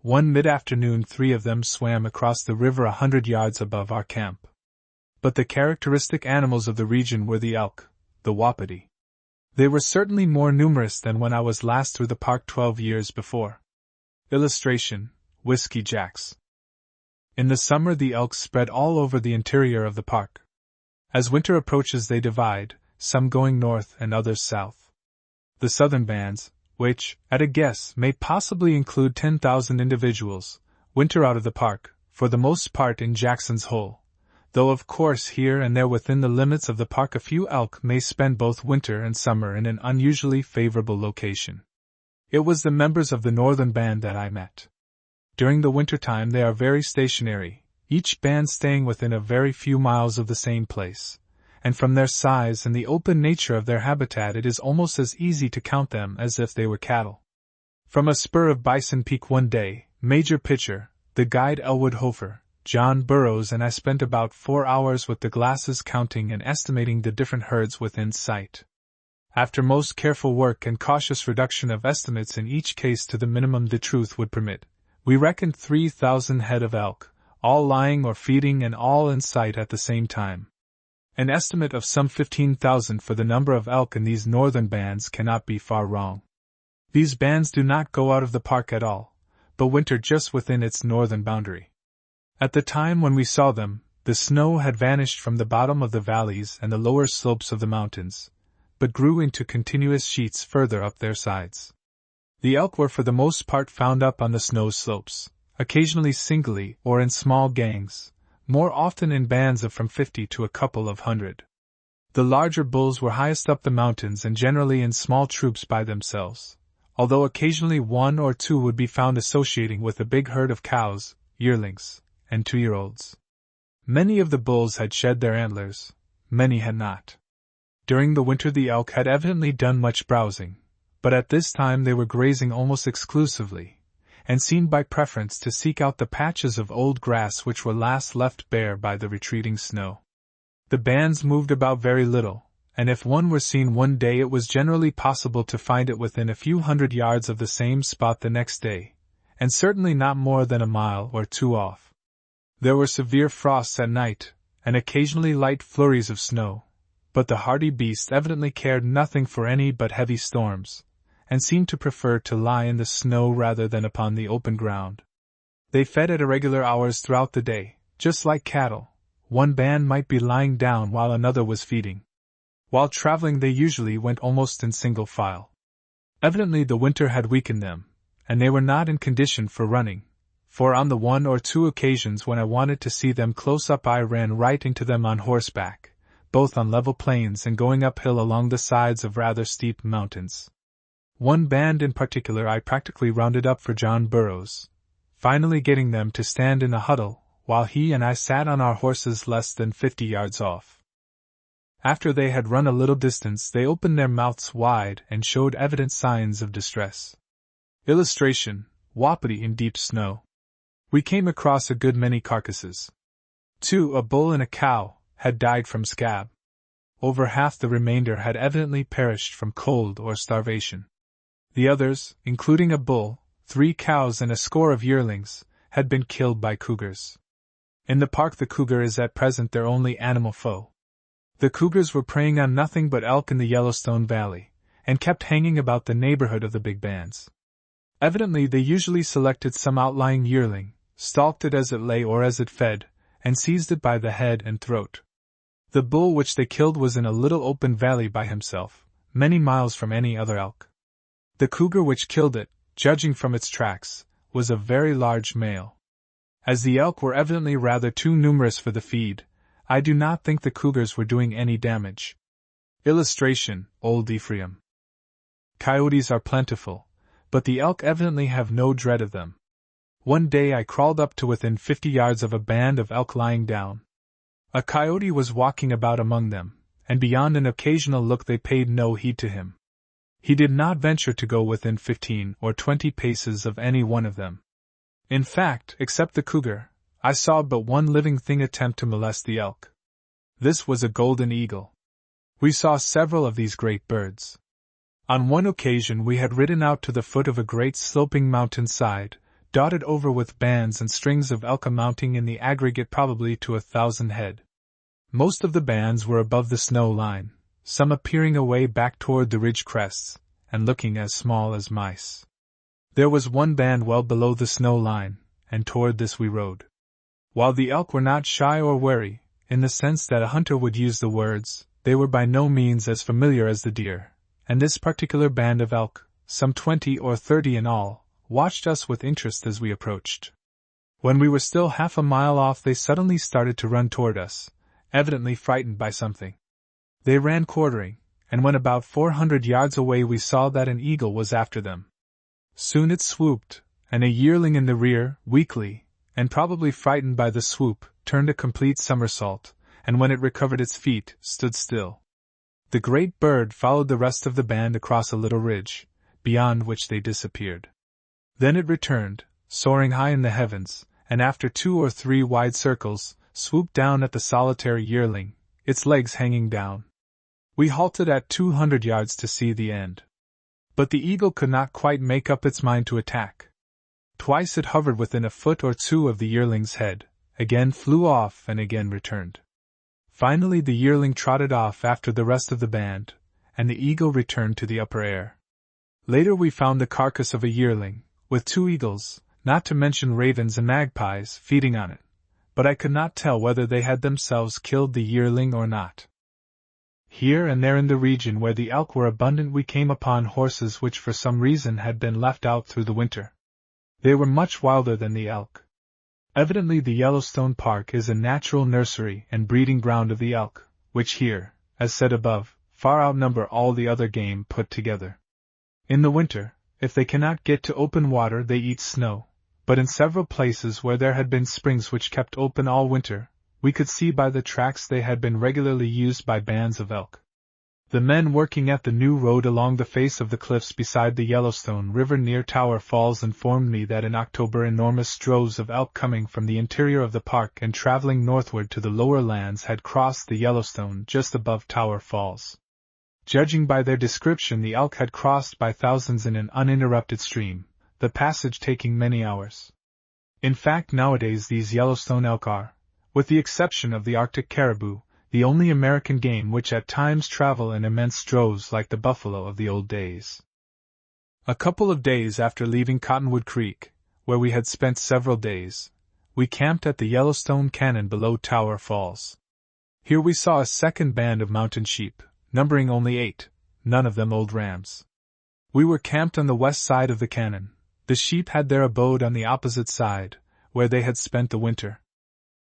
Speaker 1: One mid-afternoon 3 of them swam across the river 100 yards above our camp. But the characteristic animals of the region were the elk, the wapiti. They were certainly more numerous than when I was last through the park 12 years before. Illustration: Whiskey Jacks. In the summer the elk spread all over the interior of the park. As winter approaches they divide, some going north and others south. The southern bands, which, at a guess, may possibly include 10,000 individuals, winter out of the park, for the most part in Jackson's Hole, though of course here and there within the limits of the park a few elk may spend both winter and summer in an unusually favorable location. It was the members of the northern band that I met. During the winter time they are very stationary, each band staying within a very few miles of the same place, and from their size and the open nature of their habitat it is almost as easy to count them as if they were cattle. From a spur of Bison Peak one day, Major Pitcher, the guide Elwood Hofer, John Burroughs and I spent about 4 hours with the glasses counting and estimating the different herds within sight. After most careful work and cautious reduction of estimates in each case to the minimum the truth would permit, we reckoned 3,000 head of elk, all lying or feeding and all in sight at the same time. An estimate of some 15,000 for the number of elk in these northern bands cannot be far wrong. These bands do not go out of the park at all, but winter just within its northern boundary. At the time when we saw them, the snow had vanished from the bottom of the valleys and the lower slopes of the mountains, but grew into continuous sheets further up their sides. The elk were for the most part found up on the snow slopes, occasionally singly or in small gangs, more often in bands of from 50 to a couple of hundred. The larger bulls were highest up the mountains and generally in small troops by themselves, although occasionally 1 or 2 would be found associating with a big herd of cows, yearlings, and 2-year-olds. Many of the bulls had shed their antlers, many had not. During the winter the elk had evidently done much browsing, but at this time they were grazing almost exclusively, and seemed by preference to seek out the patches of old grass which were last left bare by the retreating snow. The bands moved about very little, and if one were seen one day it was generally possible to find it within a few hundred yards of the same spot the next day, and certainly not more than a mile or 2 off. There were severe frosts at night, and occasionally light flurries of snow, but the hardy beasts evidently cared nothing for any but heavy storms, and seemed to prefer to lie in the snow rather than upon the open ground. They fed at irregular hours throughout the day, just like cattle. One band might be lying down while another was feeding. While traveling they usually went almost in single file. Evidently the winter had weakened them, and they were not in condition for running, for on the 1 or 2 occasions when I wanted to see them close up I ran right into them on horseback, both on level plains and going uphill along the sides of rather steep mountains. One band in particular I practically rounded up for John Burroughs, finally getting them to stand in a huddle, while he and I sat on our horses less than 50 yards off. After they had run a little distance, they opened their mouths wide and showed evident signs of distress. Illustration: Wapiti in deep snow. We came across a good many carcasses. 2, a bull and a cow, had died from scab. Over half the remainder had evidently perished from cold or starvation. The others, including a bull, 3 cows and a score of yearlings, had been killed by cougars. In the park the cougar is at present their only animal foe. The cougars were preying on nothing but elk in the Yellowstone Valley, and kept hanging about the neighborhood of the big bands. Evidently they usually selected some outlying yearling, stalked it as it lay or as it fed, and seized it by the head and throat. The bull which they killed was in a little open valley by himself, many miles from any other elk. The cougar which killed it, judging from its tracks, was a very large male. As the elk were evidently rather too numerous for the feed, I do not think the cougars were doing any damage. Illustration: Old Ephraim. Coyotes are plentiful, but the elk evidently have no dread of them. One day I crawled up to within 50 yards of a band of elk lying down. A coyote was walking about among them, and beyond an occasional look they paid no heed to him. He did not venture to go within 15 or 20 paces of any one of them. In fact, except the cougar, I saw but one living thing attempt to molest the elk. This was a golden eagle. We saw several of these great birds. On one occasion we had ridden out to the foot of a great sloping mountainside, dotted over with bands and strings of elk amounting in the aggregate probably to 1,000 head. Most of the bands were above the snow line, some appearing away back toward the ridge crests, and looking as small as mice. There was one band well below the snow line, and toward this we rode. While the elk were not shy or wary, in the sense that a hunter would use the words, they were by no means as familiar as the deer, and this particular band of elk, some 20 or 30 in all, watched us with interest as we approached. When we were still half a mile off they suddenly started to run toward us, evidently frightened by something. They ran quartering, and when about 400 yards away we saw that an eagle was after them. Soon it swooped, and a yearling in the rear, weakly, and probably frightened by the swoop, turned a complete somersault, and when it recovered its feet, stood still. The great bird followed the rest of the band across a little ridge, beyond which they disappeared. Then it returned, soaring high in the heavens, and after 2 or 3 wide circles, swooped down at the solitary yearling, its legs hanging down. We halted at 200 yards to see the end. But the eagle could not quite make up its mind to attack. Twice it hovered within a foot or 2 of the yearling's head, again flew off and again returned. Finally the yearling trotted off after the rest of the band, and the eagle returned to the upper air. Later we found the carcass of a yearling, with 2 eagles, not to mention ravens and magpies, feeding on it, but I could not tell whether they had themselves killed the yearling or not. Here and there in the region where the elk were abundant we came upon horses which for some reason had been left out through the winter. They were much wilder than the elk. Evidently the Yellowstone Park is a natural nursery and breeding ground of the elk, which here, as said above, far outnumber all the other game put together. In the winter, if they cannot get to open water they eat snow, but in several places where there had been springs which kept open all winter, we could see by the tracks they had been regularly used by bands of elk. The men working at the new road along the face of the cliffs beside the Yellowstone River near Tower Falls informed me that in October enormous droves of elk coming from the interior of the park and traveling northward to the lower lands had crossed the Yellowstone just above Tower Falls. Judging by their description, the elk had crossed by thousands in an uninterrupted stream, the passage taking many hours. In fact, nowadays these Yellowstone elk are, with the exception of the Arctic caribou, the only American game which at times travel in immense droves like the buffalo of the old days. A couple of days after leaving Cottonwood Creek, where we had spent several days, we camped at the Yellowstone Canyon below Tower Falls. Here we saw a second band of mountain sheep, numbering only 8, none of them old rams. We were camped on the west side of the canyon. The sheep had their abode on the opposite side, where they had spent the winter.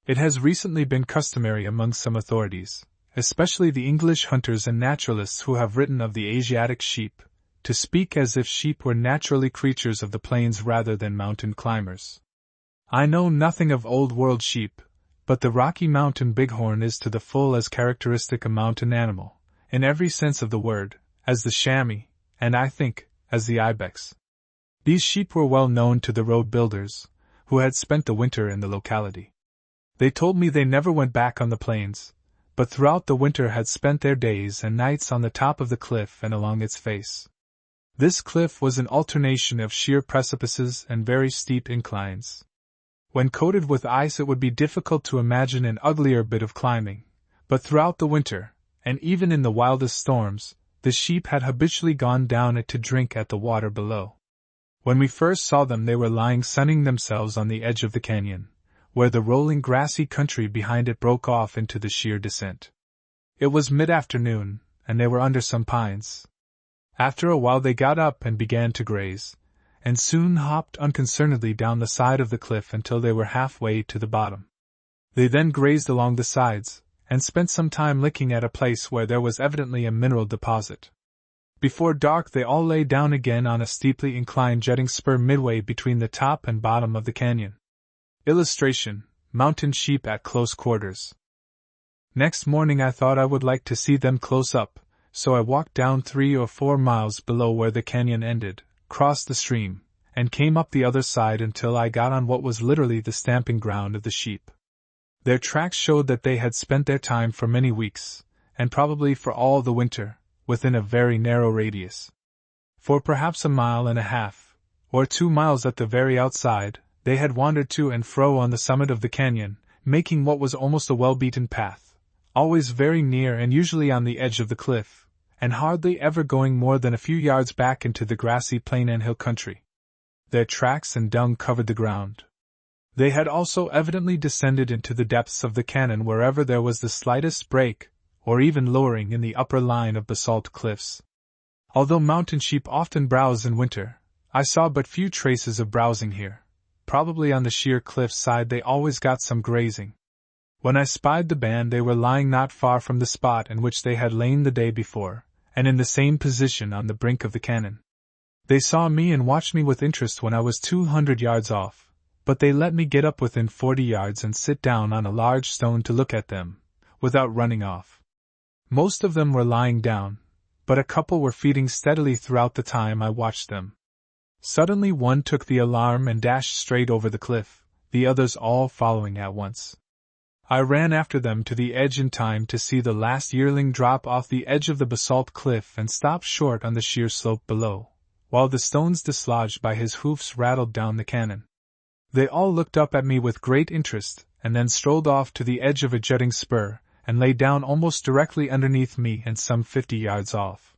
Speaker 1: It has recently been customary among some authorities, especially the English hunters and naturalists who have written of the Asiatic sheep, to speak as if sheep were naturally creatures of the plains rather than mountain climbers. I know nothing of old-world sheep, but the Rocky Mountain Bighorn is to the full as characteristic a mountain animal, in every sense of the word, as the chamois, and I think, as the ibex. These sheep were well known to the road builders, who had spent the winter in the locality. They told me they never went back on the plains, but throughout the winter had spent their days and nights on the top of the cliff and along its face. This cliff was an alternation of sheer precipices and very steep inclines. When coated with ice it would be difficult to imagine an uglier bit of climbing, but throughout the winter, and even in the wildest storms, the sheep had habitually gone down it to drink at the water below. When we first saw them they were lying sunning themselves on the edge of the canyon, where the rolling grassy country behind it broke off into the sheer descent. It was mid-afternoon, and they were under some pines. After a while they got up and began to graze, and soon hopped unconcernedly down the side of the cliff until they were halfway to the bottom. They then grazed along the sides, and spent some time licking at a place where there was evidently a mineral deposit. Before dark they all lay down again on a steeply inclined jutting spur midway between the top and bottom of the canyon. Illustration: Mountain sheep at close quarters. Next morning I thought I would like to see them close up, so I walked down 3 or 4 miles below where the canyon ended, crossed the stream, and came up the other side until I got on what was literally the stamping ground of the sheep. Their tracks showed that they had spent their time for many weeks, and probably for all the winter, within a very narrow radius. For perhaps 1.5 miles, or 2 miles at the very outside, they had wandered to and fro on the summit of the canyon, making what was almost a well-beaten path, always very near and usually on the edge of the cliff, and hardly ever going more than a few yards back into the grassy plain and hill country. Their tracks and dung covered the ground. They had also evidently descended into the depths of the canyon wherever there was the slightest break, or even lowering in the upper line of basalt cliffs. Although mountain sheep often browse in winter, I saw but few traces of browsing here. Probably on the sheer cliff side they always got some grazing. When I spied the band they were lying not far from the spot in which they had lain the day before, and in the same position on the brink of the canyon. They saw me and watched me with interest when I was 200 yards off, but they let me get up within 40 yards and sit down on a large stone to look at them, without running off. Most of them were lying down, but a couple were feeding steadily throughout the time I watched them. Suddenly one took the alarm and dashed straight over the cliff, the others all following at once. I ran after them to the edge in time to see the last yearling drop off the edge of the basalt cliff and stop short on the sheer slope below, while the stones dislodged by his hoofs rattled down the canyon. They all looked up at me with great interest, and then strolled off to the edge of a jutting spur, and lay down almost directly underneath me and some 50 yards off.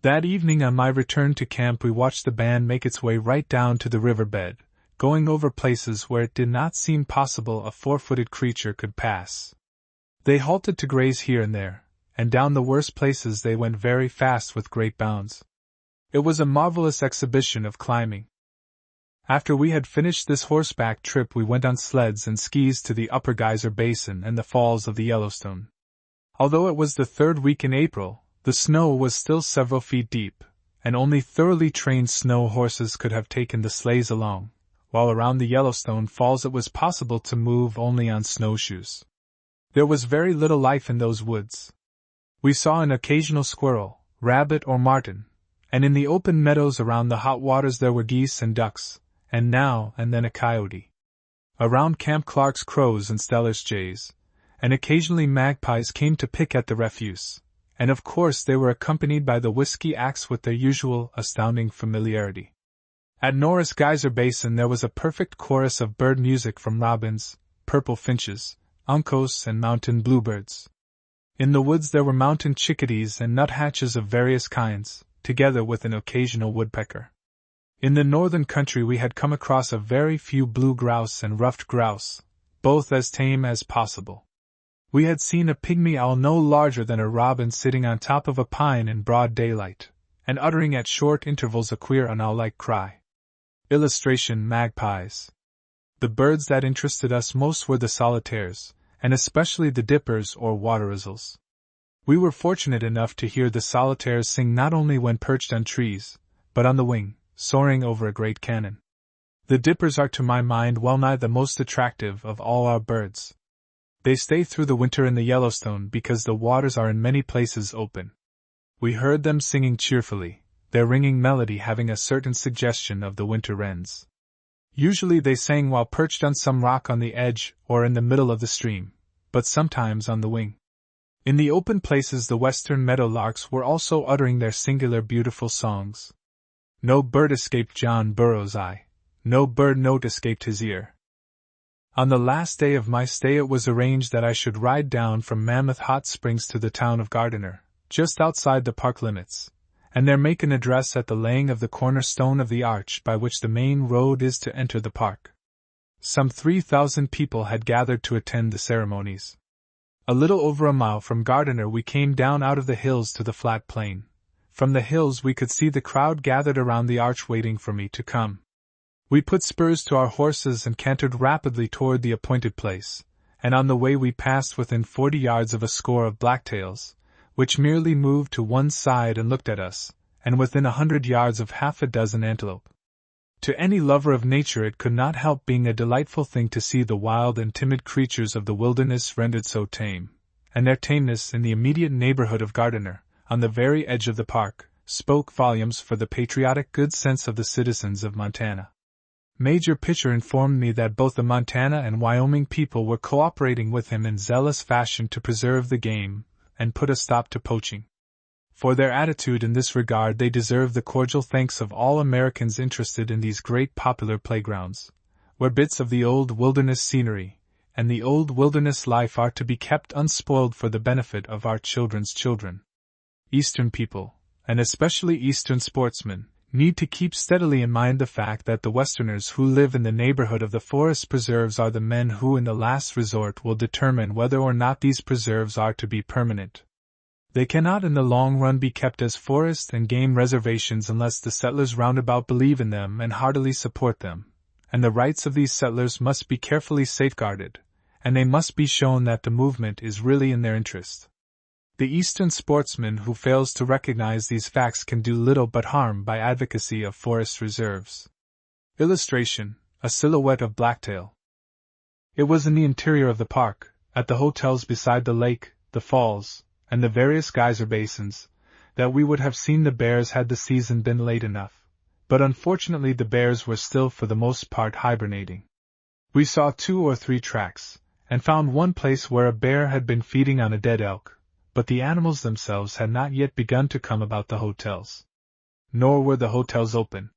Speaker 1: That evening on my return to camp we watched the band make its way right down to the river bed, going over places where it did not seem possible a 4-footed creature could pass. They halted to graze here and there, and down the worst places they went very fast with great bounds. It was a marvelous exhibition of climbing. After we had finished this horseback trip we went on sleds and skis to the upper geyser basin and the falls of the Yellowstone. Although it was the 3rd week in April, the snow was still several feet deep, and only thoroughly trained snow horses could have taken the sleighs along, while around the Yellowstone Falls it was possible to move only on snowshoes. There was very little life in those woods. We saw an occasional squirrel, rabbit or marten, and in the open meadows around the hot waters there were geese and ducks, and now and then a coyote. Around Camp Clark's crows and Steller's jays, and occasionally magpies came to pick at the refuse, and of course they were accompanied by the whiskey axe with their usual astounding familiarity. At Norris Geyser Basin there was a perfect chorus of bird music from robins, purple finches, uncos and mountain bluebirds. In the woods there were mountain chickadees and nuthatches of various kinds, together with an occasional woodpecker. In the northern country we had come across a very few blue grouse and ruffed grouse, both as tame as possible. We had seen a pygmy owl no larger than a robin sitting on top of a pine in broad daylight, and uttering at short intervals a queer unowl-like cry. Illustration: magpies. The birds that interested us most were the solitaires, and especially the dippers or water-ouzels. We were fortunate enough to hear the solitaires sing not only when perched on trees, but on the wing, soaring over a great cannon. The dippers are to my mind well-nigh the most attractive of all our birds. They stay through the winter in the Yellowstone because the waters are in many places open. We heard them singing cheerfully, their ringing melody having a certain suggestion of the winter wrens. Usually they sang while perched on some rock on the edge or in the middle of the stream, but sometimes on the wing. In the open places the western meadow larks were also uttering their singular beautiful songs. No bird escaped John Burroughs' eye, no bird note escaped his ear. On the last day of my stay it was arranged that I should ride down from Mammoth Hot Springs to the town of Gardiner, just outside the park limits, and there make an address at the laying of the cornerstone of the arch by which the main road is to enter the park. Some 3,000 people had gathered to attend the ceremonies. A little over a mile from Gardiner we came down out of the hills to the flat plain. From the hills we could see the crowd gathered around the arch waiting for me to come. We put spurs to our horses and cantered rapidly toward the appointed place, and on the way we passed within 40 yards of a score of blacktails, which merely moved to one side and looked at us, and within 100 yards of half a dozen antelope. To any lover of nature it could not help being a delightful thing to see the wild and timid creatures of the wilderness rendered so tame, and their tameness in the immediate neighborhood of Gardiner, on the very edge of the park, spoke volumes for the patriotic good sense of the citizens of Montana. Major Pitcher informed me that both the Montana and Wyoming people were cooperating with him in zealous fashion to preserve the game and put a stop to poaching. For their attitude in this regard they deserve the cordial thanks of all Americans interested in these great popular playgrounds, where bits of the old wilderness scenery and the old wilderness life are to be kept unspoiled for the benefit of our children's children. Eastern people, and especially Eastern sportsmen, need to keep steadily in mind the fact that the Westerners who live in the neighborhood of the forest preserves are the men who in the last resort will determine whether or not these preserves are to be permanent. They cannot in the long run be kept as forest and game reservations unless the settlers roundabout believe in them and heartily support them, and the rights of these settlers must be carefully safeguarded, and they must be shown that the movement is really in their interest. The Eastern sportsman who fails to recognize these facts can do little but harm by advocacy of forest reserves. Illustration: a silhouette of blacktail. It was in the interior of the park, at the hotels beside the lake, the falls, and the various geyser basins, that we would have seen the bears had the season been late enough, but unfortunately the bears were still for the most part hibernating. We saw 2 or 3 tracks, and found one place where a bear had been feeding on a dead elk, but the animals themselves had not yet begun to come about the hotels. Nor were the hotels open.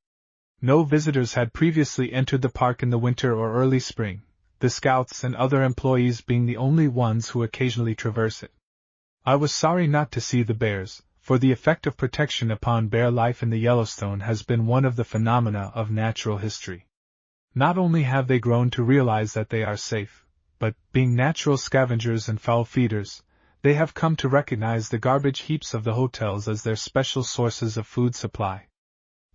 Speaker 1: No visitors had previously entered the park in the winter or early spring, the scouts and other employees being the only ones who occasionally traverse it. I was sorry not to see the bears, for the effect of protection upon bear life in the Yellowstone has been one of the phenomena of natural history. Not only have they grown to realize that they are safe, but, being natural scavengers and fowl feeders, they have come to recognize the garbage heaps of the hotels as their special sources of food supply.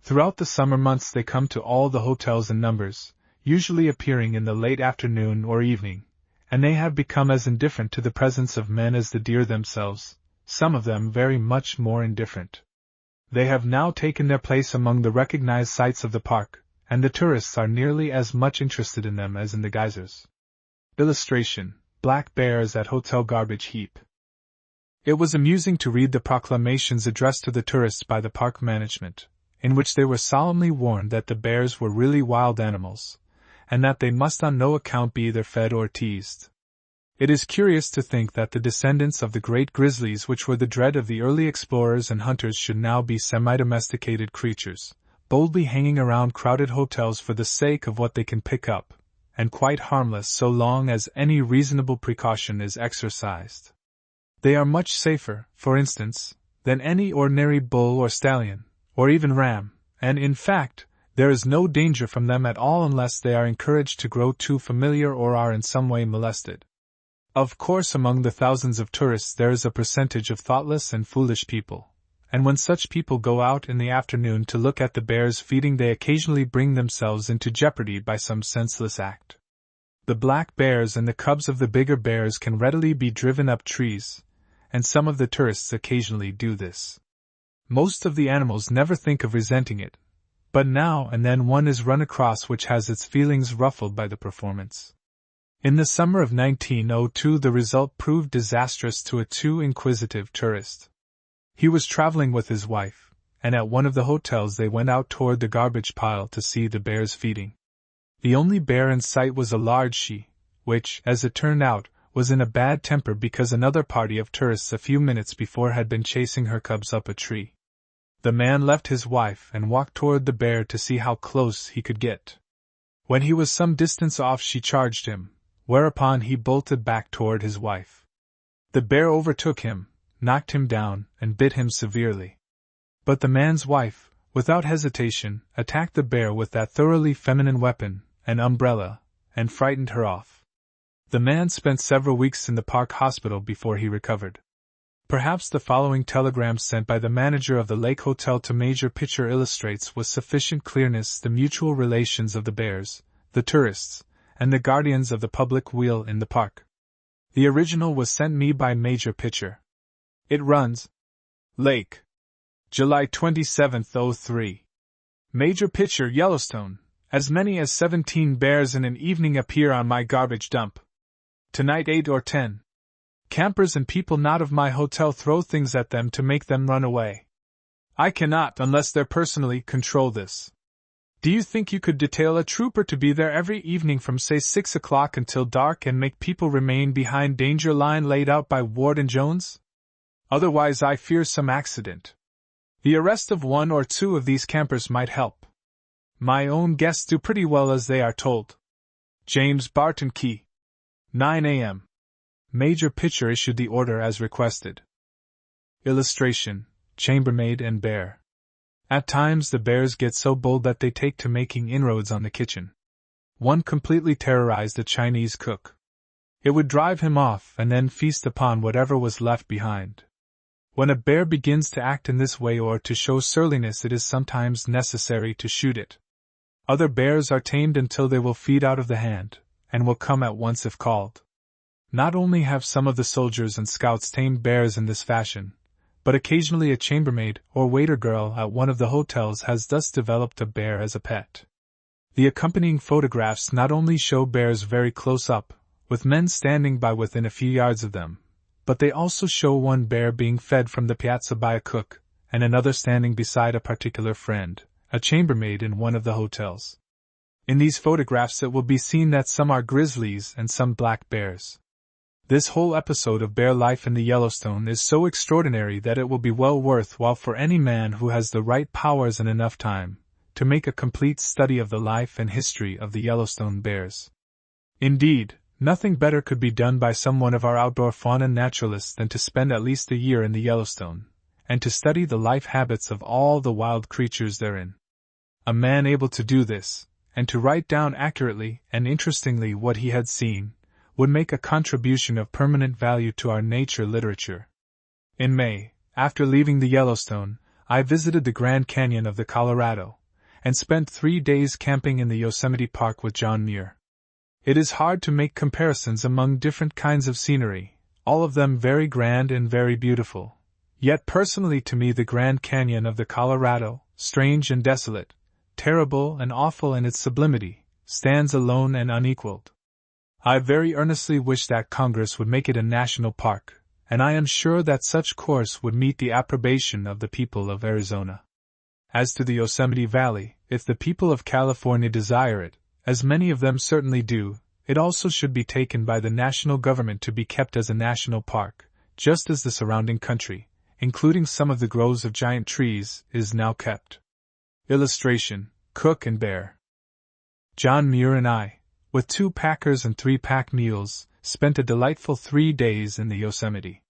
Speaker 1: Throughout the summer months they come to all the hotels in numbers, usually appearing in the late afternoon or evening, and they have become as indifferent to the presence of men as the deer themselves, some of them very much more indifferent. They have now taken their place among the recognized sights of the park, and the tourists are nearly as much interested in them as in the geysers. Illustration: black bears at hotel garbage heap. It was amusing to read the proclamations addressed to the tourists by the park management, in which they were solemnly warned that the bears were really wild animals, and that they must on no account be either fed or teased. It is curious to think that the descendants of the great grizzlies which were the dread of the early explorers and hunters should now be semi-domesticated creatures, boldly hanging around crowded hotels for the sake of what they can pick up, and quite harmless so long as any reasonable precaution is exercised. They are much safer, for instance, than any ordinary bull or stallion, or even ram, and in fact, there is no danger from them at all unless they are encouraged to grow too familiar or are in some way molested. Of course, among the thousands of tourists there is a percentage of thoughtless and foolish people, and when such people go out in the afternoon to look at the bears feeding they occasionally bring themselves into jeopardy by some senseless act. The black bears and the cubs of the bigger bears can readily be driven up trees, and some of the tourists occasionally do this. Most of the animals never think of resenting it, but now and then one is run across which has its feelings ruffled by the performance. In the summer of 1902 the result proved disastrous to a too inquisitive tourist. He was traveling with his wife, and at one of the hotels they went out toward the garbage pile to see the bears feeding. The only bear in sight was a large she, which, as it turned out, was in a bad temper because another party of tourists a few minutes before had been chasing her cubs up a tree. The man left his wife and walked toward the bear to see how close he could get. When he was some distance off she charged him, whereupon he bolted back toward his wife. The bear overtook him, knocked him down, and bit him severely. But the man's wife, without hesitation, attacked the bear with that thoroughly feminine weapon, an umbrella, and frightened her off. The man spent several weeks in the park hospital before he recovered. Perhaps the following telegram sent by the manager of the Lake Hotel to Major Pitcher illustrates with sufficient clearness the mutual relations of the bears, the tourists, and the guardians of the public weal in the park. The original was sent me by Major Pitcher. It runs: Lake, July 27, 03. Major Pitcher, Yellowstone. As many as 17 bears in an evening appear on my garbage dump. Tonight 8 or 10. Campers and people not of my hotel throw things at them to make them run away. I cannot, unless they're personally, control this. Do you think you could detail a trooper to be there every evening from say 6 o'clock until dark and make people remain behind danger line laid out by Ward and Jones? Otherwise I fear some accident. The arrest of 1 or 2 of these campers might help. My own guests do pretty well as they are told. James Barton Key. 9 a.m. Major Pitcher issued the order as requested. Illustration: Chambermaid and Bear. At times the bears get so bold that they take to making inroads on the kitchen. One completely terrorized a Chinese cook. It would drive him off and then feast upon whatever was left behind. When a bear begins to act in this way or to show surliness, it is sometimes necessary to shoot it. Other bears are tamed until they will feed out of the hand, and will come at once if called. Not only have some of the soldiers and scouts tamed bears in this fashion, but occasionally a chambermaid or waiter girl at one of the hotels has thus developed a bear as a pet. The accompanying photographs not only show bears very close up, with men standing by within a few yards of them, but they also show one bear being fed from the piazza by a cook, and another standing beside a particular friend, a chambermaid in one of the hotels. In these photographs it will be seen that some are grizzlies and some black bears. This whole episode of bear life in the Yellowstone is so extraordinary that it will be well worth while for any man who has the right powers and enough time to make a complete study of the life and history of the Yellowstone bears. Indeed, nothing better could be done by someone of our outdoor fauna naturalists than to spend at least a year in the Yellowstone, and to study the life habits of all the wild creatures therein. A man able to do this, and to write down accurately and interestingly what he had seen, would make a contribution of permanent value to our nature literature. In May, after leaving the Yellowstone, I visited the Grand Canyon of the Colorado, and spent 3 days camping in the Yosemite Park with John Muir. It is hard to make comparisons among different kinds of scenery, all of them very grand and very beautiful. Yet personally to me the Grand Canyon of the Colorado, strange and desolate, terrible and awful in its sublimity, stands alone and unequaled. I very earnestly wish that Congress would make it a national park, and I am sure that such course would meet the approbation of the people of Arizona. As to the Yosemite Valley, if the people of California desire it, as many of them certainly do, it also should be taken by the national government to be kept as a national park, just as the surrounding country, including some of the groves of giant trees, is now kept. Illustration: Cook and Bear. John Muir and I, with 2 packers and 3 pack mules, spent a delightful 3 days in the Yosemite.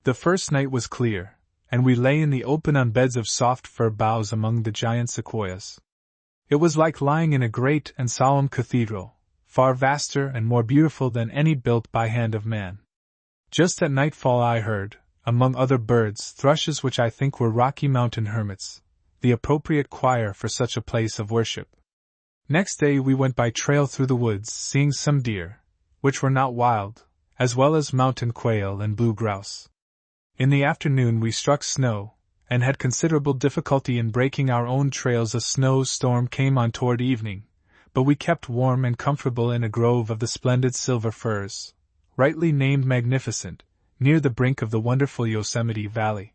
Speaker 1: The first night was clear, and we lay in the open on beds of soft fir boughs among the giant sequoias. It was like lying in a great and solemn cathedral, far vaster and more beautiful than any built by hand of man. Just at nightfall I heard, among other birds, thrushes which I think were Rocky Mountain hermits, the appropriate choir for such a place of worship. Next day we went by trail through the woods, seeing some deer, which were not wild, as well as mountain quail and blue grouse. In the afternoon we struck snow, and had considerable difficulty in breaking our own trails. A snow storm came on toward evening, but we kept warm and comfortable in a grove of the splendid silver firs, rightly named Magnificent, near the brink of the wonderful Yosemite Valley.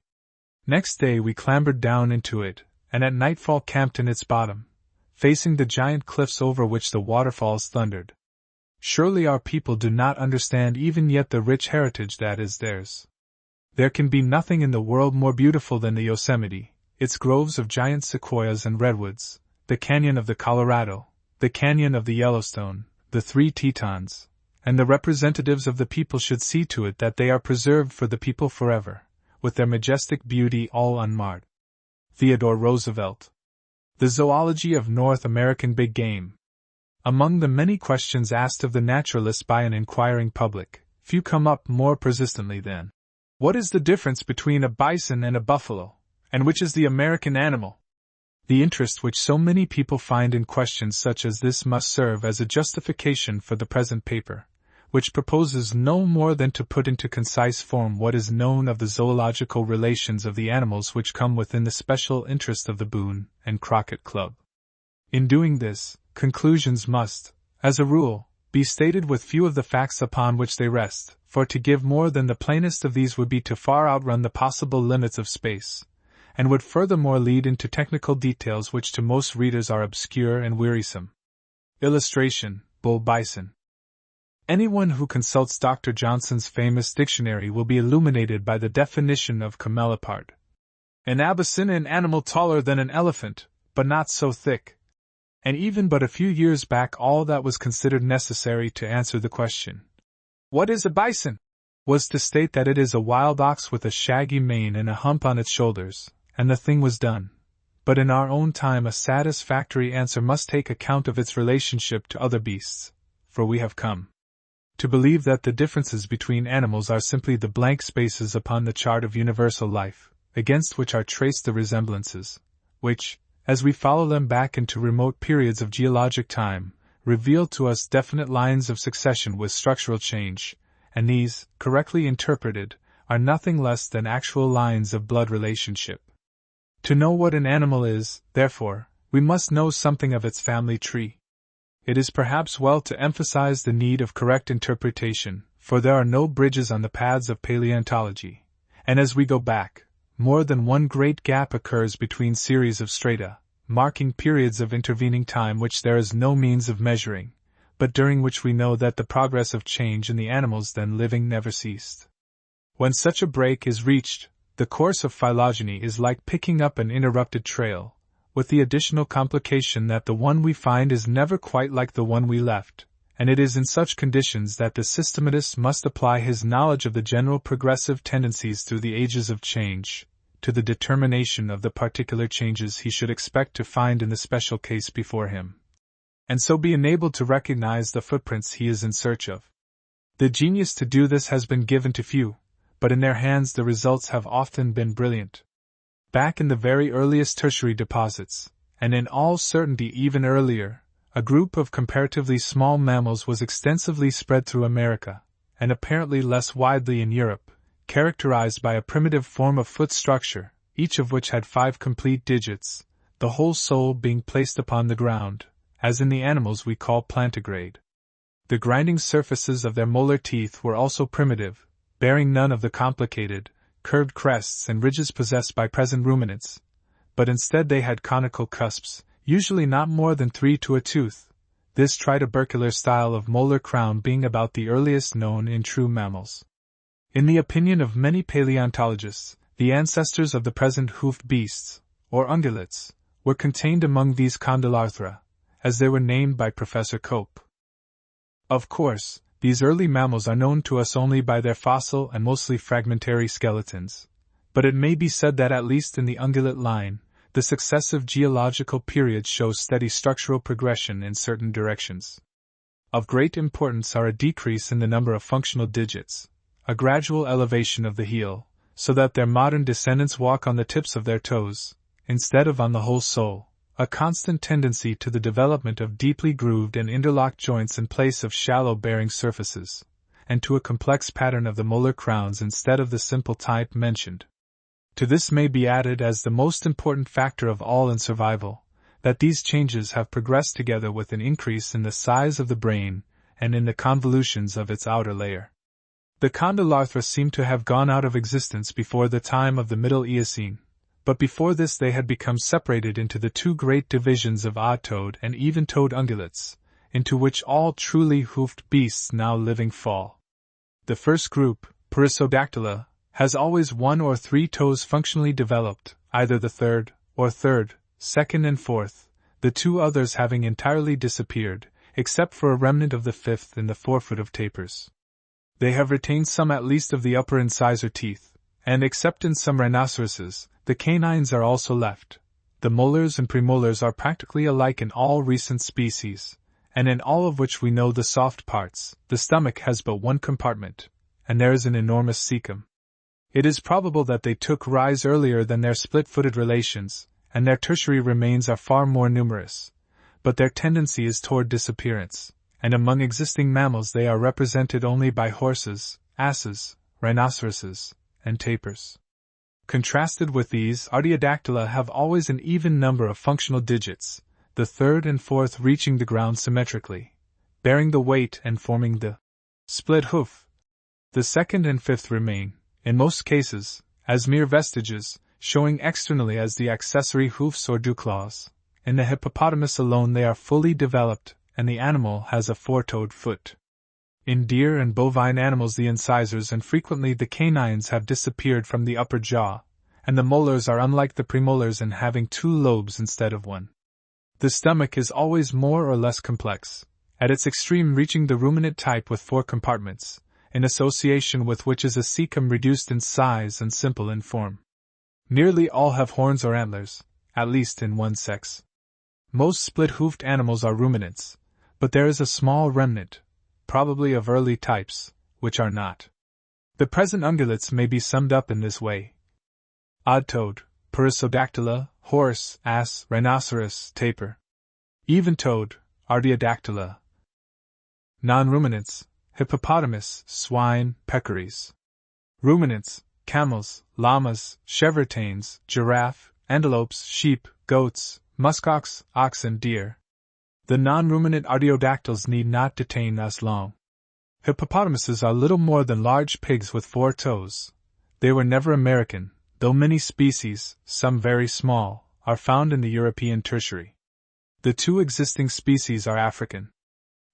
Speaker 1: Next day we clambered down into it, and at nightfall camped in its bottom, facing the giant cliffs over which the waterfalls thundered. Surely our people do not understand even yet the rich heritage that is theirs. There can be nothing in the world more beautiful than the Yosemite, its groves of giant sequoias and redwoods, the canyon of the Colorado, the canyon of the Yellowstone, the Three Tetons, and the representatives of the people should see to it that they are preserved for the people forever, with their majestic beauty all unmarred. Theodore Roosevelt. The Zoology of North American Big Game. Among the many questions asked of the naturalist by an inquiring public, few come up more persistently than, "What is the difference between a bison and a buffalo, and which is the American animal?" The interest which so many people find in questions such as this must serve as a justification for the present paper, which proposes no more than to put into concise form what is known of the zoological relations of the animals which come within the special interest of the Boone and Crockett Club. In doing this, conclusions must, as a rule, be stated with few of the facts upon which they rest, for to give more than the plainest of these would be to far outrun the possible limits of space, and would furthermore lead into technical details which to most readers are obscure and wearisome. Illustration: Bull Bison. Anyone who consults Dr. Johnson's famous dictionary will be illuminated by the definition of camelopard. An Abyssinian animal taller than an elephant, but not so thick. And even but a few years back all that was considered necessary to answer the question, "What is a bison?" was to state that it is a wild ox with a shaggy mane and a hump on its shoulders, and the thing was done. But in our own time a satisfactory answer must take account of its relationship to other beasts, for we have come to believe that the differences between animals are simply the blank spaces upon the chart of universal life, against which are traced the resemblances, which, as we follow them back into remote periods of geologic time, reveal to us definite lines of succession with structural change, and these, correctly interpreted, are nothing less than actual lines of blood relationship. To know what an animal is, therefore, we must know something of its family tree. It is perhaps well to emphasize the need of correct interpretation, for there are no bridges on the paths of paleontology, and as we go back, more than one great gap occurs between series of strata, marking periods of intervening time which there is no means of measuring, but during which we know that the progress of change in the animals then living never ceased. When such a break is reached, the course of phylogeny is like picking up an interrupted trail, with the additional complication that the one we find is never quite like the one we left, and it is in such conditions that the systematist must apply his knowledge of the general progressive tendencies through the ages of change, to the determination of the particular changes he should expect to find in the special case before him, and so be enabled to recognize the footprints he is in search of. The genius to do this has been given to few, but in their hands the results have often been brilliant. Back in the very earliest tertiary deposits, and in all certainty even earlier, a group of comparatively small mammals was extensively spread through America, and apparently less widely in Europe, characterized by a primitive form of foot structure, each of which had 5 complete digits, the whole sole being placed upon the ground, as in the animals we call plantigrade. The grinding surfaces of their molar teeth were also primitive, bearing none of the complicated, curved crests and ridges possessed by present ruminants, but instead they had conical cusps, usually not more than 3 to a tooth, this tritubercular style of molar crown being about the earliest known in true mammals. In the opinion of many paleontologists, the ancestors of the present hoofed beasts, or ungulates, were contained among these Condylarthra, as they were named by Professor Cope. Of course, these early mammals are known to us only by their fossil and mostly fragmentary skeletons, but it may be said that at least in the ungulate line, the successive geological periods show steady structural progression in certain directions. Of great importance are a decrease in the number of functional digits, a gradual elevation of the heel, so that their modern descendants walk on the tips of their toes, instead of on the whole sole, a constant tendency to the development of deeply grooved and interlocked joints in place of shallow bearing surfaces, and to a complex pattern of the molar crowns instead of the simple type mentioned. To this may be added, as the most important factor of all in survival, that these changes have progressed together with an increase in the size of the brain and in the convolutions of its outer layer. The Condylarthra seem to have gone out of existence before the time of the Middle Eocene, but before this they had become separated into the two great divisions of odd-toed and even-toed ungulates, into which all truly hoofed beasts now living fall. The first group, Perissodactyla, has always one or three toes functionally developed, either the third, second and fourth, the two others having entirely disappeared, except for a remnant of the fifth in the forefoot of tapers. They have retained some at least of the upper incisor teeth, and except in some rhinoceroses, the canines are also left. The molars and premolars are practically alike in all recent species, and in all of which we know the soft parts. The stomach has but one compartment, and there is an enormous cecum. It is probable that they took rise earlier than their split-footed relations, and their tertiary remains are far more numerous, but their tendency is toward disappearance, and among existing mammals they are represented only by horses, asses, rhinoceroses, and tapirs. Contrasted with these, Artiodactyla have always an even number of functional digits, the third and fourth reaching the ground symmetrically, bearing the weight and forming the split hoof. The second and fifth remain, in most cases, as mere vestiges, showing externally as the accessory hoofs or dewclaws. In the hippopotamus alone they are fully developed, and the animal has a four-toed foot. In deer and bovine animals the incisors and frequently the canines have disappeared from the upper jaw, and the molars are unlike the premolars in having two lobes instead of one. The stomach is always more or less complex, at its extreme reaching the ruminant type with four compartments, in association with which is a cecum reduced in size and simple in form. Nearly all have horns or antlers, at least in one sex. Most split-hoofed animals are ruminants, but there is a small remnant, probably of early types, which are not. The present ungulates may be summed up in this way: odd-toed, Perissodactyla, horse, ass, rhinoceros, tapir; even-toed, Artiodactyla; non-ruminants, hippopotamus, swine, peccaries; ruminants, camels, llamas, chevrotains, giraffe, antelopes, sheep, goats, muskox, oxen, deer. The non-ruminant artiodactyls need not detain us long. Hippopotamuses are little more than large pigs with four toes. They were never American, though many species, some very small, are found in the European tertiary. The two existing species are African.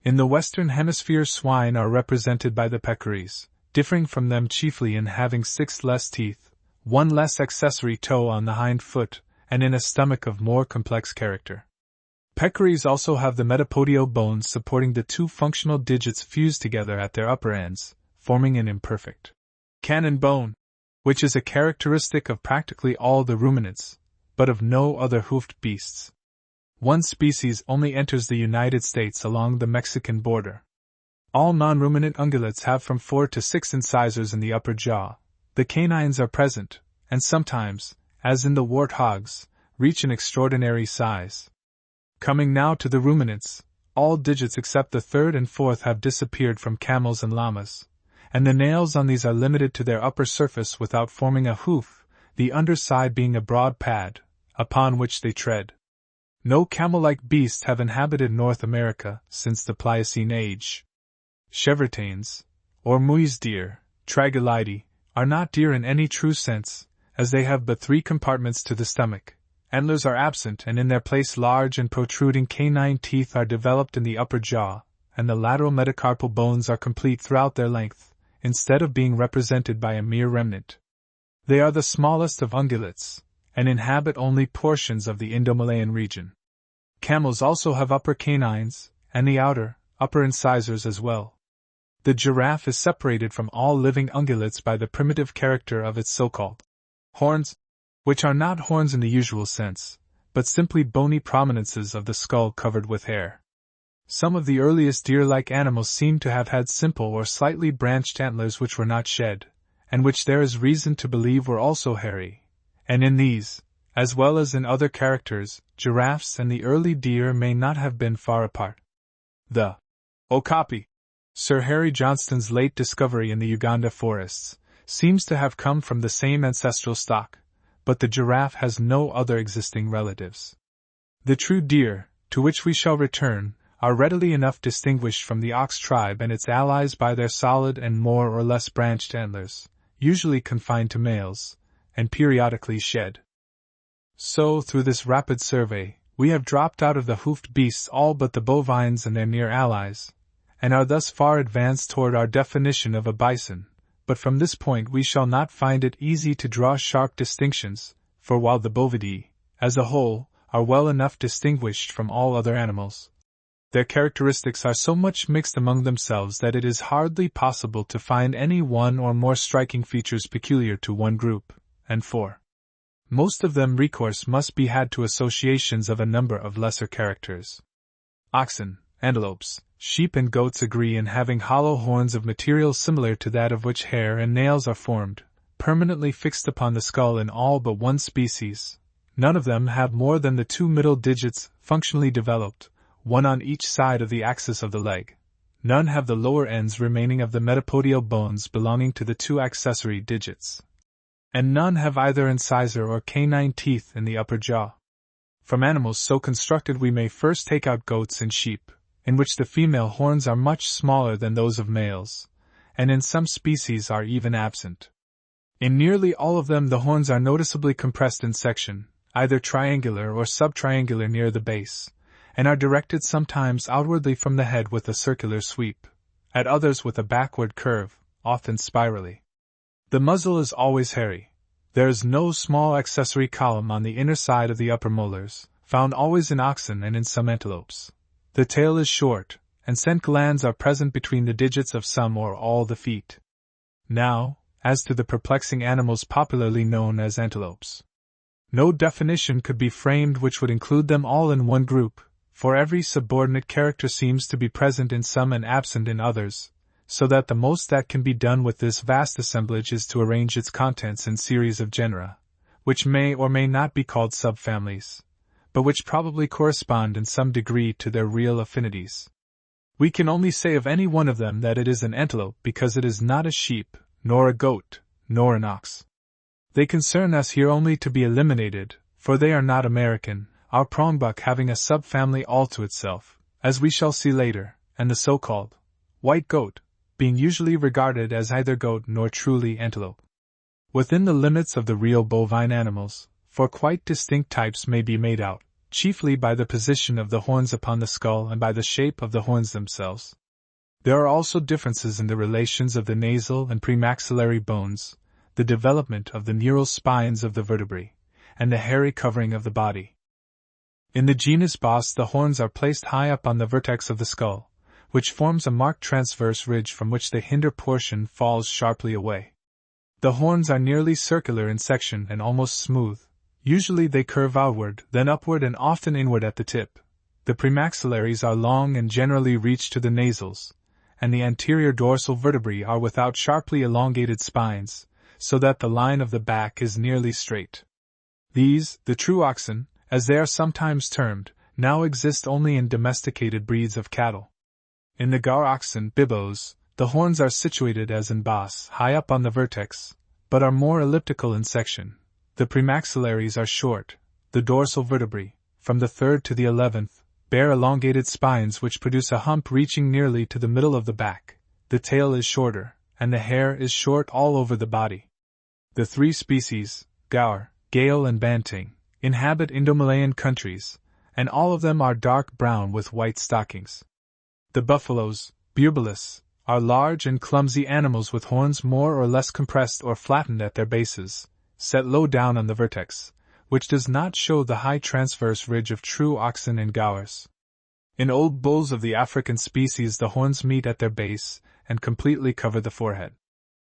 Speaker 1: In the Western Hemisphere swine are represented by the peccaries, differing from them chiefly in having 6 less teeth, 1 less accessory toe on the hind foot, and in a stomach of more complex character. Peccaries also have the metapodio bones supporting the 2 functional digits fused together at their upper ends, forming an imperfect cannon bone, which is a characteristic of practically all the ruminants, but of no other hoofed beasts. One species only enters the United States along the Mexican border. All non-ruminant ungulates have from 4 to 6 incisors in the upper jaw. The canines are present, and sometimes, as in the warthogs, reach an extraordinary size. Coming now to the ruminants, all digits except the 3rd and 4th have disappeared from camels and llamas, and the nails on these are limited to their upper surface without forming a hoof, the underside being a broad pad, upon which they tread. No camel-like beasts have inhabited North America since the Pliocene age. Chevrotains, or muise deer, Tragulidae, are not deer in any true sense, as they have but 3 compartments to the stomach. Antlers are absent, and in their place large and protruding canine teeth are developed in the upper jaw, and the lateral metacarpal bones are complete throughout their length, instead of being represented by a mere remnant. They are the smallest of ungulates, and inhabit only portions of the Indo-Malayan region. Camels also have upper canines, and the upper incisors as well. The giraffe is separated from all living ungulates by the primitive character of its so-called horns, which are not horns in the usual sense, but simply bony prominences of the skull covered with hair. Some of the earliest deer-like animals seem to have had simple or slightly branched antlers which were not shed, and which there is reason to believe were also hairy, and in these, as well as in other characters, giraffes and the early deer may not have been far apart. The okapi Sir Harry Johnston's late discovery in the Uganda forests seems to have come from the same ancestral stock, but the giraffe has no other existing relatives. The true deer, to which we shall return, are readily enough distinguished from the ox tribe and its allies by their solid and more or less branched antlers, usually confined to males, and periodically shed. So, through this rapid survey, we have dropped out of the hoofed beasts all but the bovines and their near allies, and are thus far advanced toward our definition of a bison, but from this point we shall not find it easy to draw sharp distinctions, for while the bovidae, as a whole, are well enough distinguished from all other animals, their characteristics are so much mixed among themselves that it is hardly possible to find any one or more striking features peculiar to one group, and for most of them recourse must be had to associations of a number of lesser characters. Oxen, antelopes, sheep and goats agree in having hollow horns of material similar to that of which hair and nails are formed, permanently fixed upon the skull in all but one species. None of them have more than the 2 middle digits functionally developed, one on each side of the axis of the leg. None have the lower ends remaining of the metapodial bones belonging to the 2 accessory digits. And none have either incisor or canine teeth in the upper jaw. From animals so constructed we may first take out goats and sheep, in which the female horns are much smaller than those of males, and in some species are even absent. In nearly all of them the horns are noticeably compressed in section, either triangular or subtriangular near the base, and are directed sometimes outwardly from the head with a circular sweep, at others with a backward curve, often spirally. The muzzle is always hairy. There is no small accessory column on the inner side of the upper molars, found always in oxen and in some antelopes. The tail is short, and scent glands are present between the digits of some or all the feet. Now, as to the perplexing animals popularly known as antelopes. No definition could be framed which would include them all in one group, for every subordinate character seems to be present in some and absent in others, so that the most that can be done with this vast assemblage is to arrange its contents in series of genera, which may or may not be called subfamilies, but which probably correspond in some degree to their real affinities. We can only say of any one of them that it is an antelope because it is not a sheep, nor a goat, nor an ox. They concern us here only to be eliminated, for they are not American, our prongbuck having a subfamily all to itself, as we shall see later, and the so-called white goat being usually regarded as either goat nor truly antelope. Within the limits of the real bovine animals, for quite distinct types may be made out, chiefly by the position of the horns upon the skull and by the shape of the horns themselves. There are also differences in the relations of the nasal and premaxillary bones, the development of the neural spines of the vertebrae, and the hairy covering of the body. In the genus Bos the horns are placed high up on the vertex of the skull, which forms a marked transverse ridge from which the hinder portion falls sharply away. The horns are nearly circular in section and almost smooth. Usually they curve outward, then upward and often inward at the tip. The premaxillaries are long and generally reach to the nasals, and the anterior dorsal vertebrae are without sharply elongated spines, so that the line of the back is nearly straight. These, the true oxen, as they are sometimes termed, now exist only in domesticated breeds of cattle. In the Gaur oxen, bibbos, the horns are situated as in Bos, high up on the vertex, but are more elliptical in section. The premaxillaries are short. The dorsal vertebrae, from the 3rd to the 11th, bear elongated spines which produce a hump reaching nearly to the middle of the back. The tail is shorter, and the hair is short all over the body. The 3 species, Gaur, Gael and Banting, inhabit Indo-Malayan countries, and all of them are dark brown with white stockings. The buffaloes, Burbulus, are large and clumsy animals with horns more or less compressed or flattened at their bases, set low down on the vertex, which does not show the high transverse ridge of true oxen and gaurs. In old bulls of the African species the horns meet at their base and completely cover the forehead.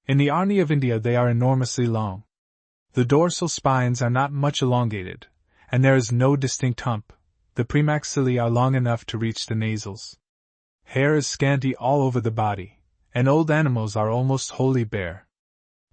Speaker 1: In the Arni of India they are enormously long. The dorsal spines are not much elongated, and there is no distinct hump. The premaxilli are long enough to reach the nasals. Hair is scanty all over the body, and old animals are almost wholly bare.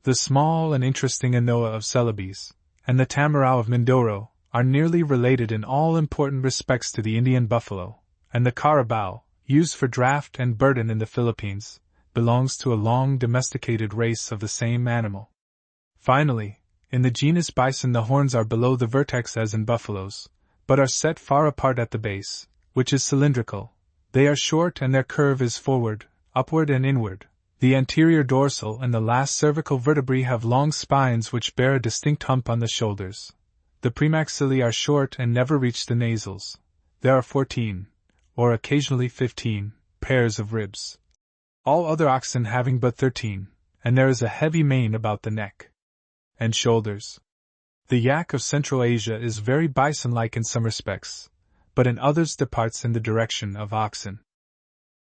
Speaker 1: The small and interesting Anoa of Celebes, and the Tamarau of Mindoro, are nearly related in all important respects to the Indian buffalo, and the Carabao, used for draft and burden in the Philippines, belongs to a long domesticated race of the same animal. Finally, in the genus bison the horns are below the vertex as in buffaloes, but are set far apart at the base, which is cylindrical. They are short and their curve is forward, upward and inward. The anterior dorsal and the last cervical vertebrae have long spines which bear a distinct hump on the shoulders. The premaxilla are short and never reach the nasals. There are 14, or occasionally 15, pairs of ribs. All other oxen having but 13, and there is a heavy mane about the neck and shoulders. The yak of Central Asia is very bison-like in some respects, but in others departs in the direction of oxen.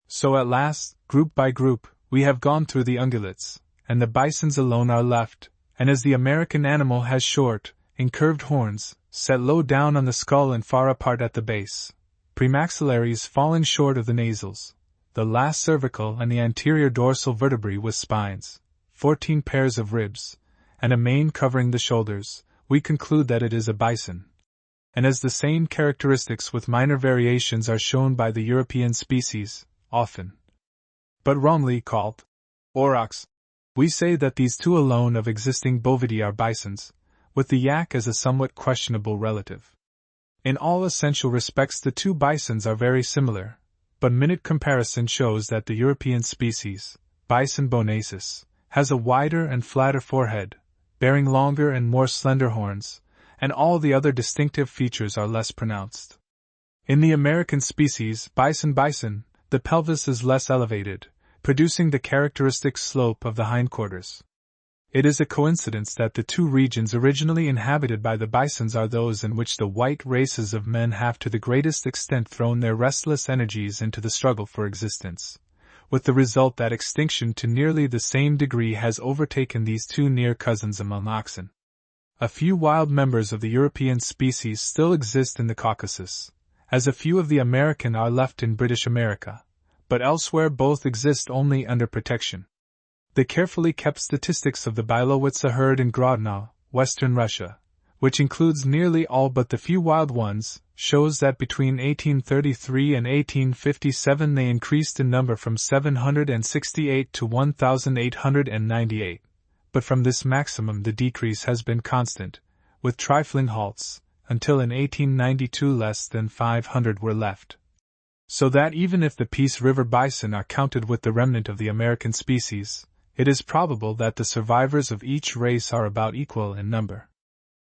Speaker 1: So at last, group by group, we have gone through the ungulates, and the bisons alone are left, and as the American animal has short, incurved horns, set low down on the skull and far apart at the base, premaxillaries falling short of the nasals, the last cervical and the anterior dorsal vertebrae with spines, 14 pairs of ribs, and a mane covering the shoulders, we conclude that it is a bison. And as the same characteristics with minor variations are shown by the European species, often, but wrongly called aurochs, we say that these two alone of existing bovidae are bisons, with the yak as a somewhat questionable relative. In all essential respects the two bisons are very similar, but minute comparison shows that the European species, Bison bonaesus, has a wider and flatter forehead, bearing longer and more slender horns, and all the other distinctive features are less pronounced. In the American species, bison, the pelvis is less elevated, producing the characteristic slope of the hindquarters. It is a coincidence that the two regions originally inhabited by the bisons are those in which the white races of men have to the greatest extent thrown their restless energies into the struggle for existence, with the result that extinction to nearly the same degree has overtaken these two near cousins among oxen. A few wild members of the European species still exist in the Caucasus, as a few of the American are left in British America, but elsewhere both exist only under protection. The carefully kept statistics of the Bilowitsa herd in Grodno, western Russia, which includes nearly all but the few wild ones, shows that between 1833 and 1857 they increased in number from 768 to 1,898, but from this maximum the decrease has been constant, with trifling halts, until in 1892 less than 500 were left. So that even if the Peace River bison are counted with the remnant of the American species, it is probable that the survivors of each race are about equal in number.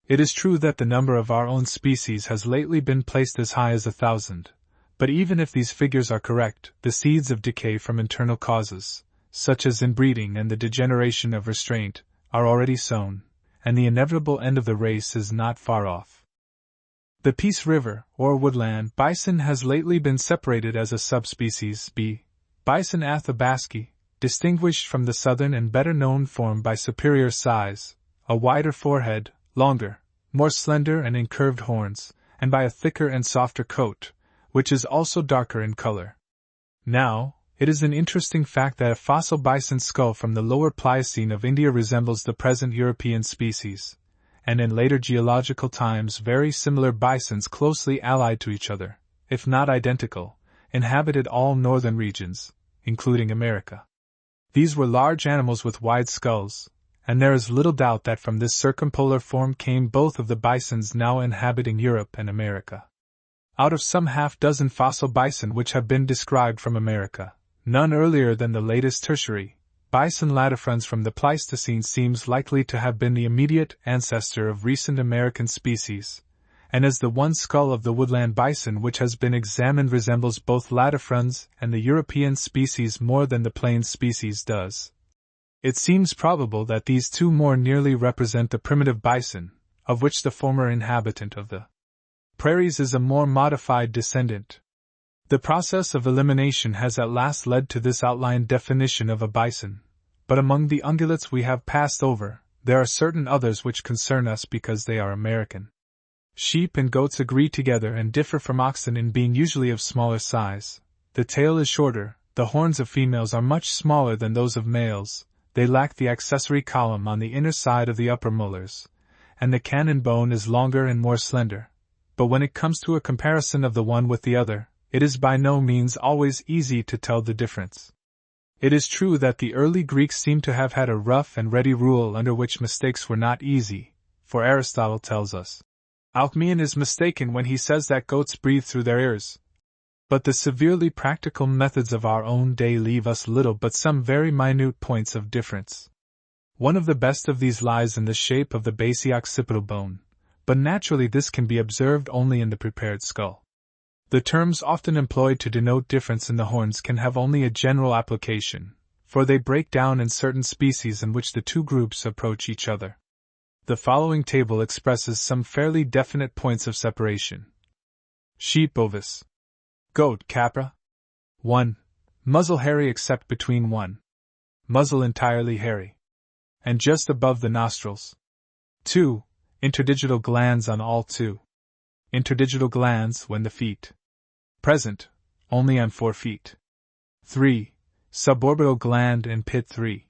Speaker 1: It is true that the number of our own species has lately been placed as high as 1,000, but even if these figures are correct, the seeds of decay from internal causes, such as inbreeding and the degeneration of restraint, are already sown, and the inevitable end of the race is not far off. The Peace River, or woodland, bison has lately been separated as a subspecies B. Bison athabasci, distinguished from the southern and better known form by superior size, a wider forehead, longer, more slender and incurved horns, and by a thicker and softer coat, which is also darker in color. Now, it is an interesting fact that a fossil bison skull from the lower Pliocene of India resembles the present European species, and in later geological times very similar bisons closely allied to each other, if not identical, inhabited all northern regions, including America. These were large animals with wide skulls, and there is little doubt that from this circumpolar form came both of the bisons now inhabiting Europe and America. Out of some half-dozen fossil bison which have been described from America, none earlier than the latest tertiary, bison latifrons from the Pleistocene seems likely to have been the immediate ancestor of recent American species, and as the one skull of the woodland bison which has been examined resembles both latifrons and the European species more than the plains species does, it seems probable that these two more nearly represent the primitive bison, of which the former inhabitant of the prairies is a more modified descendant. The process of elimination has at last led to this outline definition of a bison, but among the ungulates we have passed over, there are certain others which concern us because they are American. Sheep and goats agree together and differ from oxen in being usually of smaller size. The tail is shorter, the horns of females are much smaller than those of males, they lack the accessory column on the inner side of the upper molars, and the cannon bone is longer and more slender. But when it comes to a comparison of the one with the other, it is by no means always easy to tell the difference. It is true that the early Greeks seem to have had a rough and ready rule under which mistakes were not easy, for Aristotle tells us, Alcmaeon is mistaken when he says that goats breathe through their ears. But the severely practical methods of our own day leave us little but some very minute points of difference. One of the best of these lies in the shape of the basi-occipital bone, but naturally this can be observed only in the prepared skull. The terms often employed to denote difference in the horns can have only a general application, for they break down in certain species in which the two groups approach each other. The following table expresses some fairly definite points of separation. Sheep bovis. Goat capra. 1. Muzzle hairy except between 1. Muzzle entirely hairy, and just above the nostrils. 2. Interdigital glands on all 2. Interdigital glands when the feet. Present, only on 4 feet. 3. Suborbital gland and pit 3.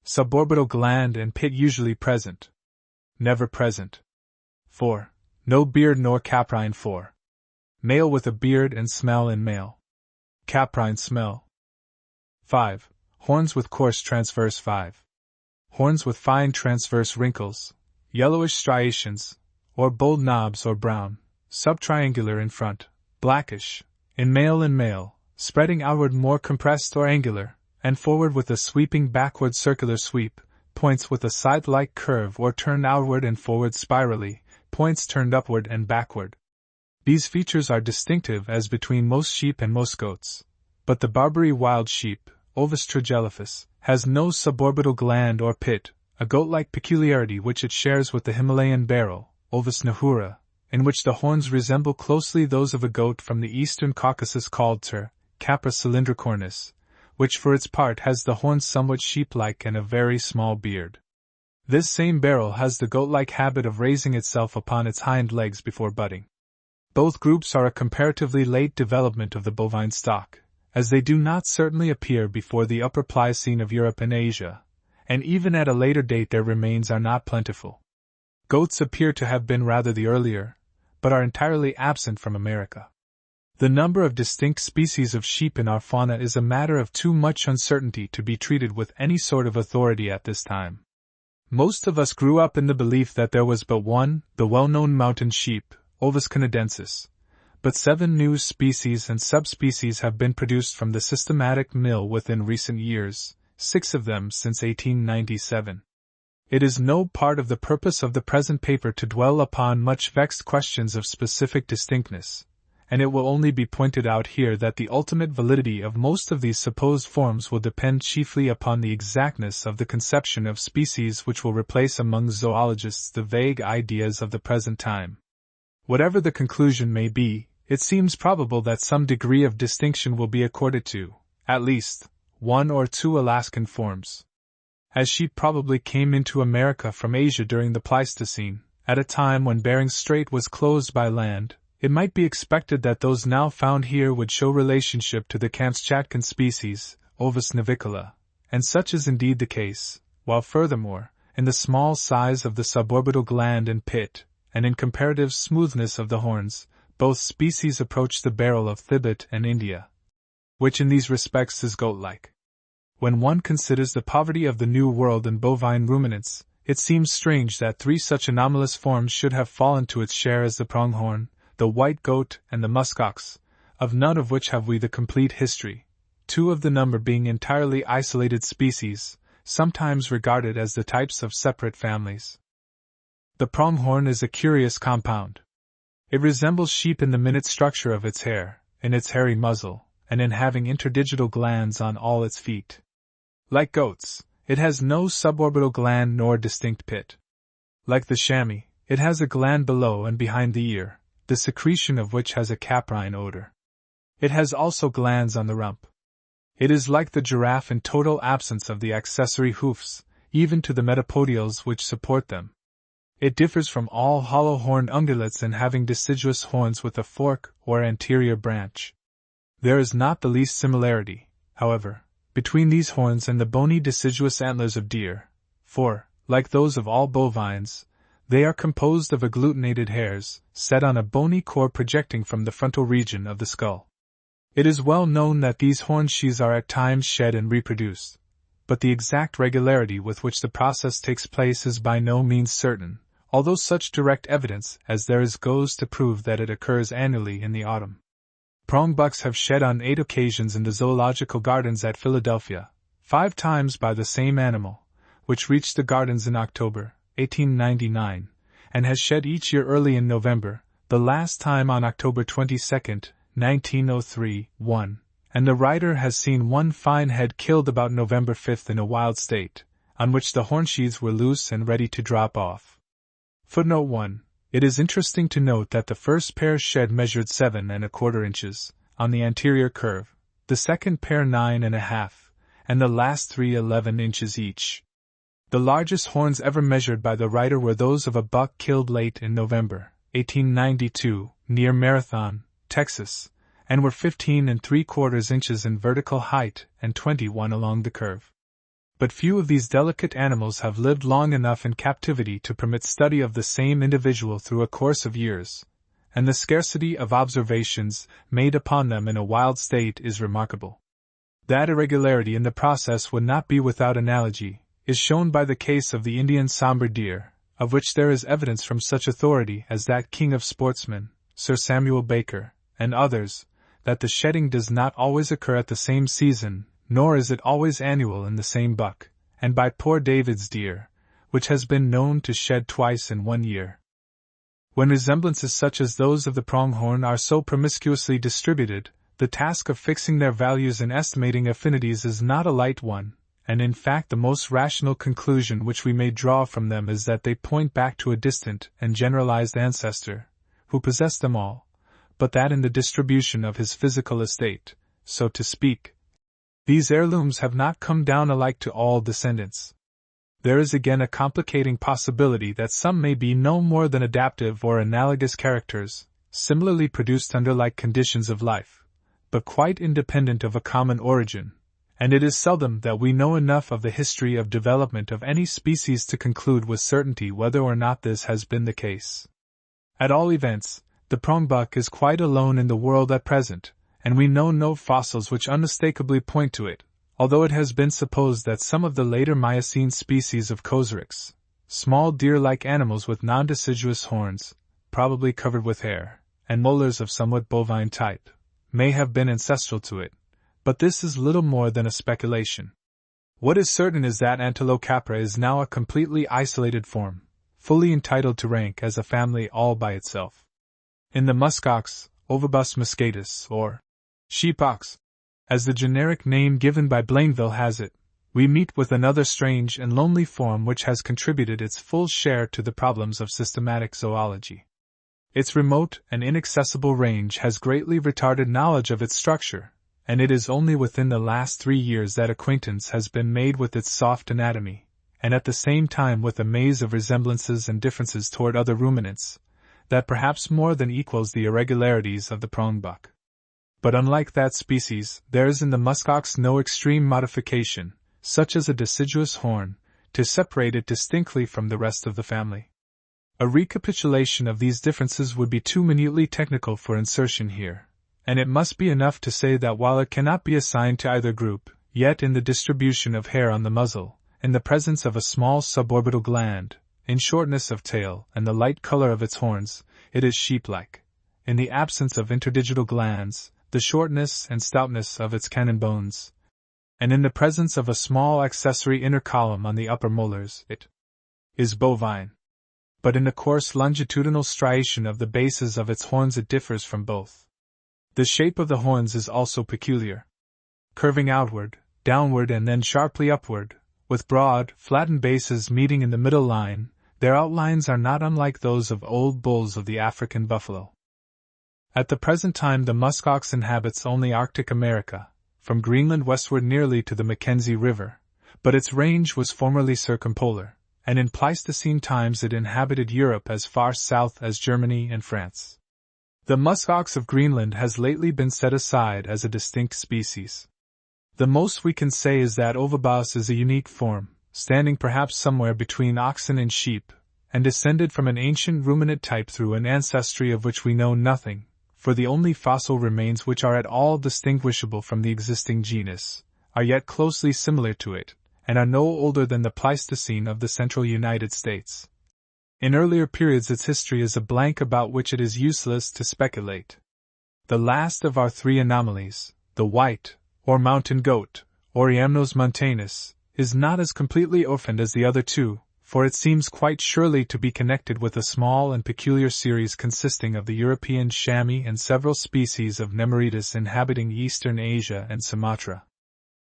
Speaker 1: Suborbital gland and pit usually present. Never present. 4. No beard nor caprine 4. Male with a beard and smell in male. Caprine smell. 5. Horns with coarse transverse 5. Horns with fine transverse wrinkles, yellowish striations, or bold knobs or brown, subtriangular in front, blackish, in male and male, spreading outward more compressed or angular, and forward with a sweeping backward circular sweep, points with a scythe-like curve or turned outward and forward spirally, points turned upward and backward. These features are distinctive as between most sheep and most goats, but the Barbary wild sheep, Ovis trigelaphus, has no suborbital gland or pit, a goat-like peculiarity which it shares with the Himalayan barrel, Ovis nahura, in which the horns resemble closely those of a goat from the eastern Caucasus called ter, Capra cylindricornis, which for its part has the horns somewhat sheep-like and a very small beard. This same barrel has the goat-like habit of raising itself upon its hind legs before butting. Both groups are a comparatively late development of the bovine stock, as they do not certainly appear before the Upper Pliocene of Europe and Asia, and even at a later date their remains are not plentiful. Goats appear to have been rather the earlier, but are entirely absent from America. The number of distinct species of sheep in our fauna is a matter of too much uncertainty to be treated with any sort of authority at this time. Most of us grew up in the belief that there was but one, the well-known mountain sheep, Ovis canadensis, but 7 new species and subspecies have been produced from the systematic mill within recent years, 6 of them since 1897. It is no part of the purpose of the present paper to dwell upon much vexed questions of specific distinctness, and it will only be pointed out here that the ultimate validity of most of these supposed forms will depend chiefly upon the exactness of the conception of species which will replace among zoologists the vague ideas of the present time. Whatever the conclusion may be, it seems probable that some degree of distinction will be accorded to, at least, 1 or 2 Alaskan forms. As sheep probably came into America from Asia during the Pleistocene, at a time when Bering Strait was closed by land, it might be expected that those now found here would show relationship to the Kamtschatkan species, Ovis navicola, and such is indeed the case, while furthermore, in the small size of the suborbital gland and pit, and in comparative smoothness of the horns, both species approach the barrel of Thibet and India, which in these respects is goat-like. When one considers the poverty of the New World in bovine ruminants, it seems strange that 3 such anomalous forms should have fallen to its share as the pronghorn, the white goat, and the muskox, of none of which have we the complete history, 2 of the number being entirely isolated species, sometimes regarded as the types of separate families. The pronghorn is a curious compound. It resembles sheep in the minute structure of its hair, in its hairy muzzle, and in having interdigital glands on all its feet. Like goats, it has no suborbital gland nor distinct pit. Like the chamois, it has a gland below and behind the ear, the secretion of which has a caprine odor. It has also glands on the rump. It is like the giraffe in total absence of the accessory hoofs, even to the metapodials which support them. It differs from all hollow-horned ungulates in having deciduous horns with a fork or anterior branch. There is not the least similarity, however, between these horns and the bony deciduous antlers of deer, for, like those of all bovines, they are composed of agglutinated hairs, set on a bony core projecting from the frontal region of the skull. It is well known that these horn sheaths are at times shed and reproduced, but the exact regularity with which the process takes place is by no means certain, although such direct evidence as there is goes to prove that it occurs annually in the autumn. Prongbucks have shed on 8 occasions in the Zoological Gardens at Philadelphia, 5 times by the same animal, which reached the gardens in October, 1899, and has shed each year early in November, the last time on October 22, 1903-1, and the writer has seen one fine head killed about November 5 in a wild state, on which the horn sheaths were loose and ready to drop off. Footnote 1. It is interesting to note that the first pair shed measured 7¼ inches on the anterior curve, the second pair 9½, and the last 3 11 inches each. The largest horns ever measured by the writer were those of a buck killed late in November, 1892, near Marathon, Texas, and were 15¾ inches in vertical height and 21 along the curve. But few of these delicate animals have lived long enough in captivity to permit study of the same individual through a course of years, and the scarcity of observations made upon them in a wild state is remarkable. That irregularity in the process would not be without analogy is shown by the case of the Indian sombre deer, of which there is evidence from such authority as that king of sportsmen, Sir Samuel Baker, and others, that the shedding does not always occur at the same season, nor is it always annual in the same buck, and by poor David's deer, which has been known to shed twice in 1 year. When resemblances such as those of the pronghorn are so promiscuously distributed, the task of fixing their values and estimating affinities is not a light one, and in fact the most rational conclusion which we may draw from them is that they point back to a distant and generalized ancestor, who possessed them all, but that in the distribution of his physical estate, so to speak, these heirlooms have not come down alike to all descendants. There is again a complicating possibility that some may be no more than adaptive or analogous characters, similarly produced under like conditions of life, but quite independent of a common origin, and it is seldom that we know enough of the history of development of any species to conclude with certainty whether or not this has been the case. At all events, the prongbuck is quite alone in the world at present, and we know no fossils which unmistakably point to it, although it has been supposed that some of the later Miocene species of Cosrix, small deer-like animals with non-deciduous horns, probably covered with hair, and molars of somewhat bovine type, may have been ancestral to it, but this is little more than a speculation. What is certain is that Antilocapra is now a completely isolated form, fully entitled to rank as a family all by itself. In the muskox, Ovibos moschatus, or sheepox, as the generic name given by Blainville has it, we meet with another strange and lonely form which has contributed its full share to the problems of systematic zoology. Its remote and inaccessible range has greatly retarded knowledge of its structure, and it is only within the last 3 years that acquaintance has been made with its soft anatomy, and at the same time with a maze of resemblances and differences toward other ruminants, that perhaps more than equals the irregularities of the prongbuck. But unlike that species, there is in the muskox no extreme modification, such as a deciduous horn, to separate it distinctly from the rest of the family. A recapitulation of these differences would be too minutely technical for insertion here, and it must be enough to say that while it cannot be assigned to either group, yet in the distribution of hair on the muzzle, in the presence of a small suborbital gland, in shortness of tail and the light color of its horns, it is sheep-like. In the absence of interdigital glands, the shortness and stoutness of its cannon bones, and in the presence of a small accessory inner column on the upper molars, it is bovine. But in the coarse longitudinal striation of the bases of its horns it differs from both. The shape of the horns is also peculiar. Curving outward, downward and then sharply upward, with broad, flattened bases meeting in the middle line, their outlines are not unlike those of old bulls of the African buffalo. At the present time the muskox inhabits only Arctic America, from Greenland westward nearly to the Mackenzie River, but its range was formerly circumpolar, and in Pleistocene times it inhabited Europe as far south as Germany and France. The muskox of Greenland has lately been set aside as a distinct species. The most we can say is that Ovibos is a unique form, standing perhaps somewhere between oxen and sheep, and descended from an ancient ruminant type through an ancestry of which we know nothing, for the only fossil remains which are at all distinguishable from the existing genus, are yet closely similar to it, and are no older than the Pleistocene of the central United States. In earlier periods its history is a blank about which it is useless to speculate. The last of our three anomalies, the white, or mountain goat, Oreamnos montanus, is not as completely orphaned as the other two, for it seems quite surely to be connected with a small and peculiar series consisting of the European chamois and several species of Nemoritis inhabiting eastern Asia and Sumatra.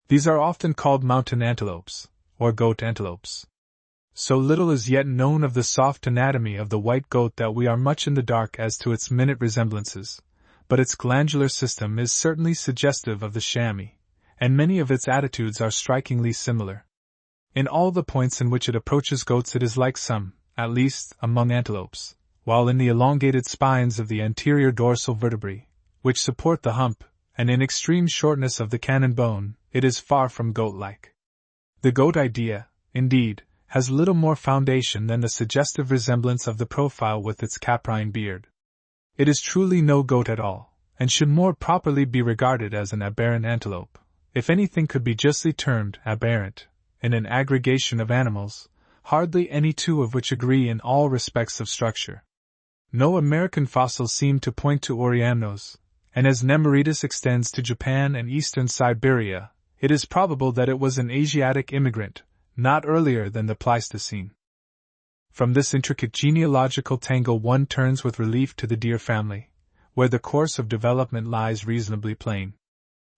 Speaker 1: These are often called mountain antelopes, or goat antelopes. So little is yet known of the soft anatomy of the white goat that we are much in the dark as to its minute resemblances, but its glandular system is certainly suggestive of the chamois, and many of its attitudes are strikingly similar. In all the points in which it approaches goats it is like some, at least, among antelopes, while in the elongated spines of the anterior dorsal vertebrae, which support the hump, and in extreme shortness of the cannon bone, it is far from goat-like. The goat idea, indeed, has little more foundation than the suggestive resemblance of the profile with its caprine beard. It is truly no goat at all, and should more properly be regarded as an aberrant antelope, if anything could be justly termed aberrant, in an aggregation of animals, hardly any two of which agree in all respects of structure. No American fossils seem to point to Oreamnos, and as Nemoritis extends to Japan and eastern Siberia, it is probable that it was an Asiatic immigrant, not earlier than the Pleistocene. From this intricate genealogical tangle one turns with relief to the deer family, where the course of development lies reasonably plain.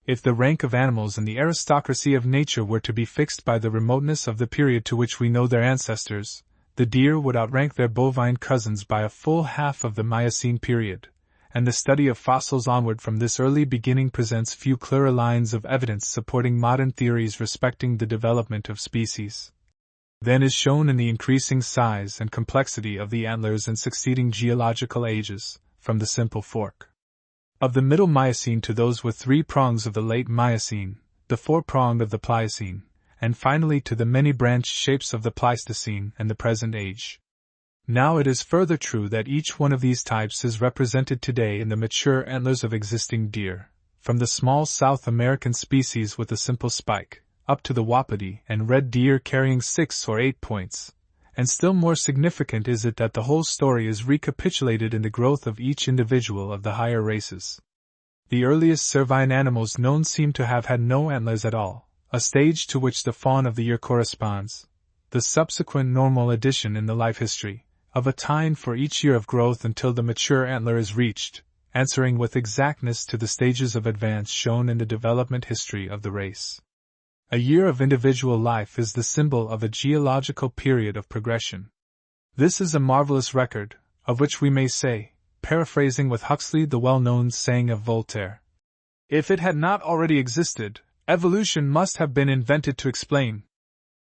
Speaker 1: If the rank of animals in the aristocracy of nature were to be fixed by the remoteness of the period to which we know their ancestors, the deer would outrank their bovine cousins by a full half of the Miocene period, and the study of fossils onward from this early beginning presents few clearer lines of evidence supporting modern theories respecting the development of species than is shown in the increasing size and complexity of the antlers in succeeding geological ages, from the simple fork of the Middle Miocene to those with 3 prongs of the Late Miocene, the 4-pronged of the Pliocene, and finally to the many branched shapes of the Pleistocene and the present age. Now it is further true that each one of these types is represented today in the mature antlers of existing deer, from the small South American species with a simple spike, up to the wapiti and red deer carrying 6 or 8 points. And still more significant is it that the whole story is recapitulated in the growth of each individual of the higher races. The earliest cervine animals known seem to have had no antlers at all, a stage to which the fawn of the year corresponds, the subsequent normal addition in the life history of a tine for each year of growth until the mature antler is reached, answering with exactness to the stages of advance shown in the development history of the race. A year of individual life is the symbol of a geological period of progression. This is a marvelous record, of which we may say, paraphrasing with Huxley the well-known saying of Voltaire, "If it had not already existed, evolution must have been invented to explain."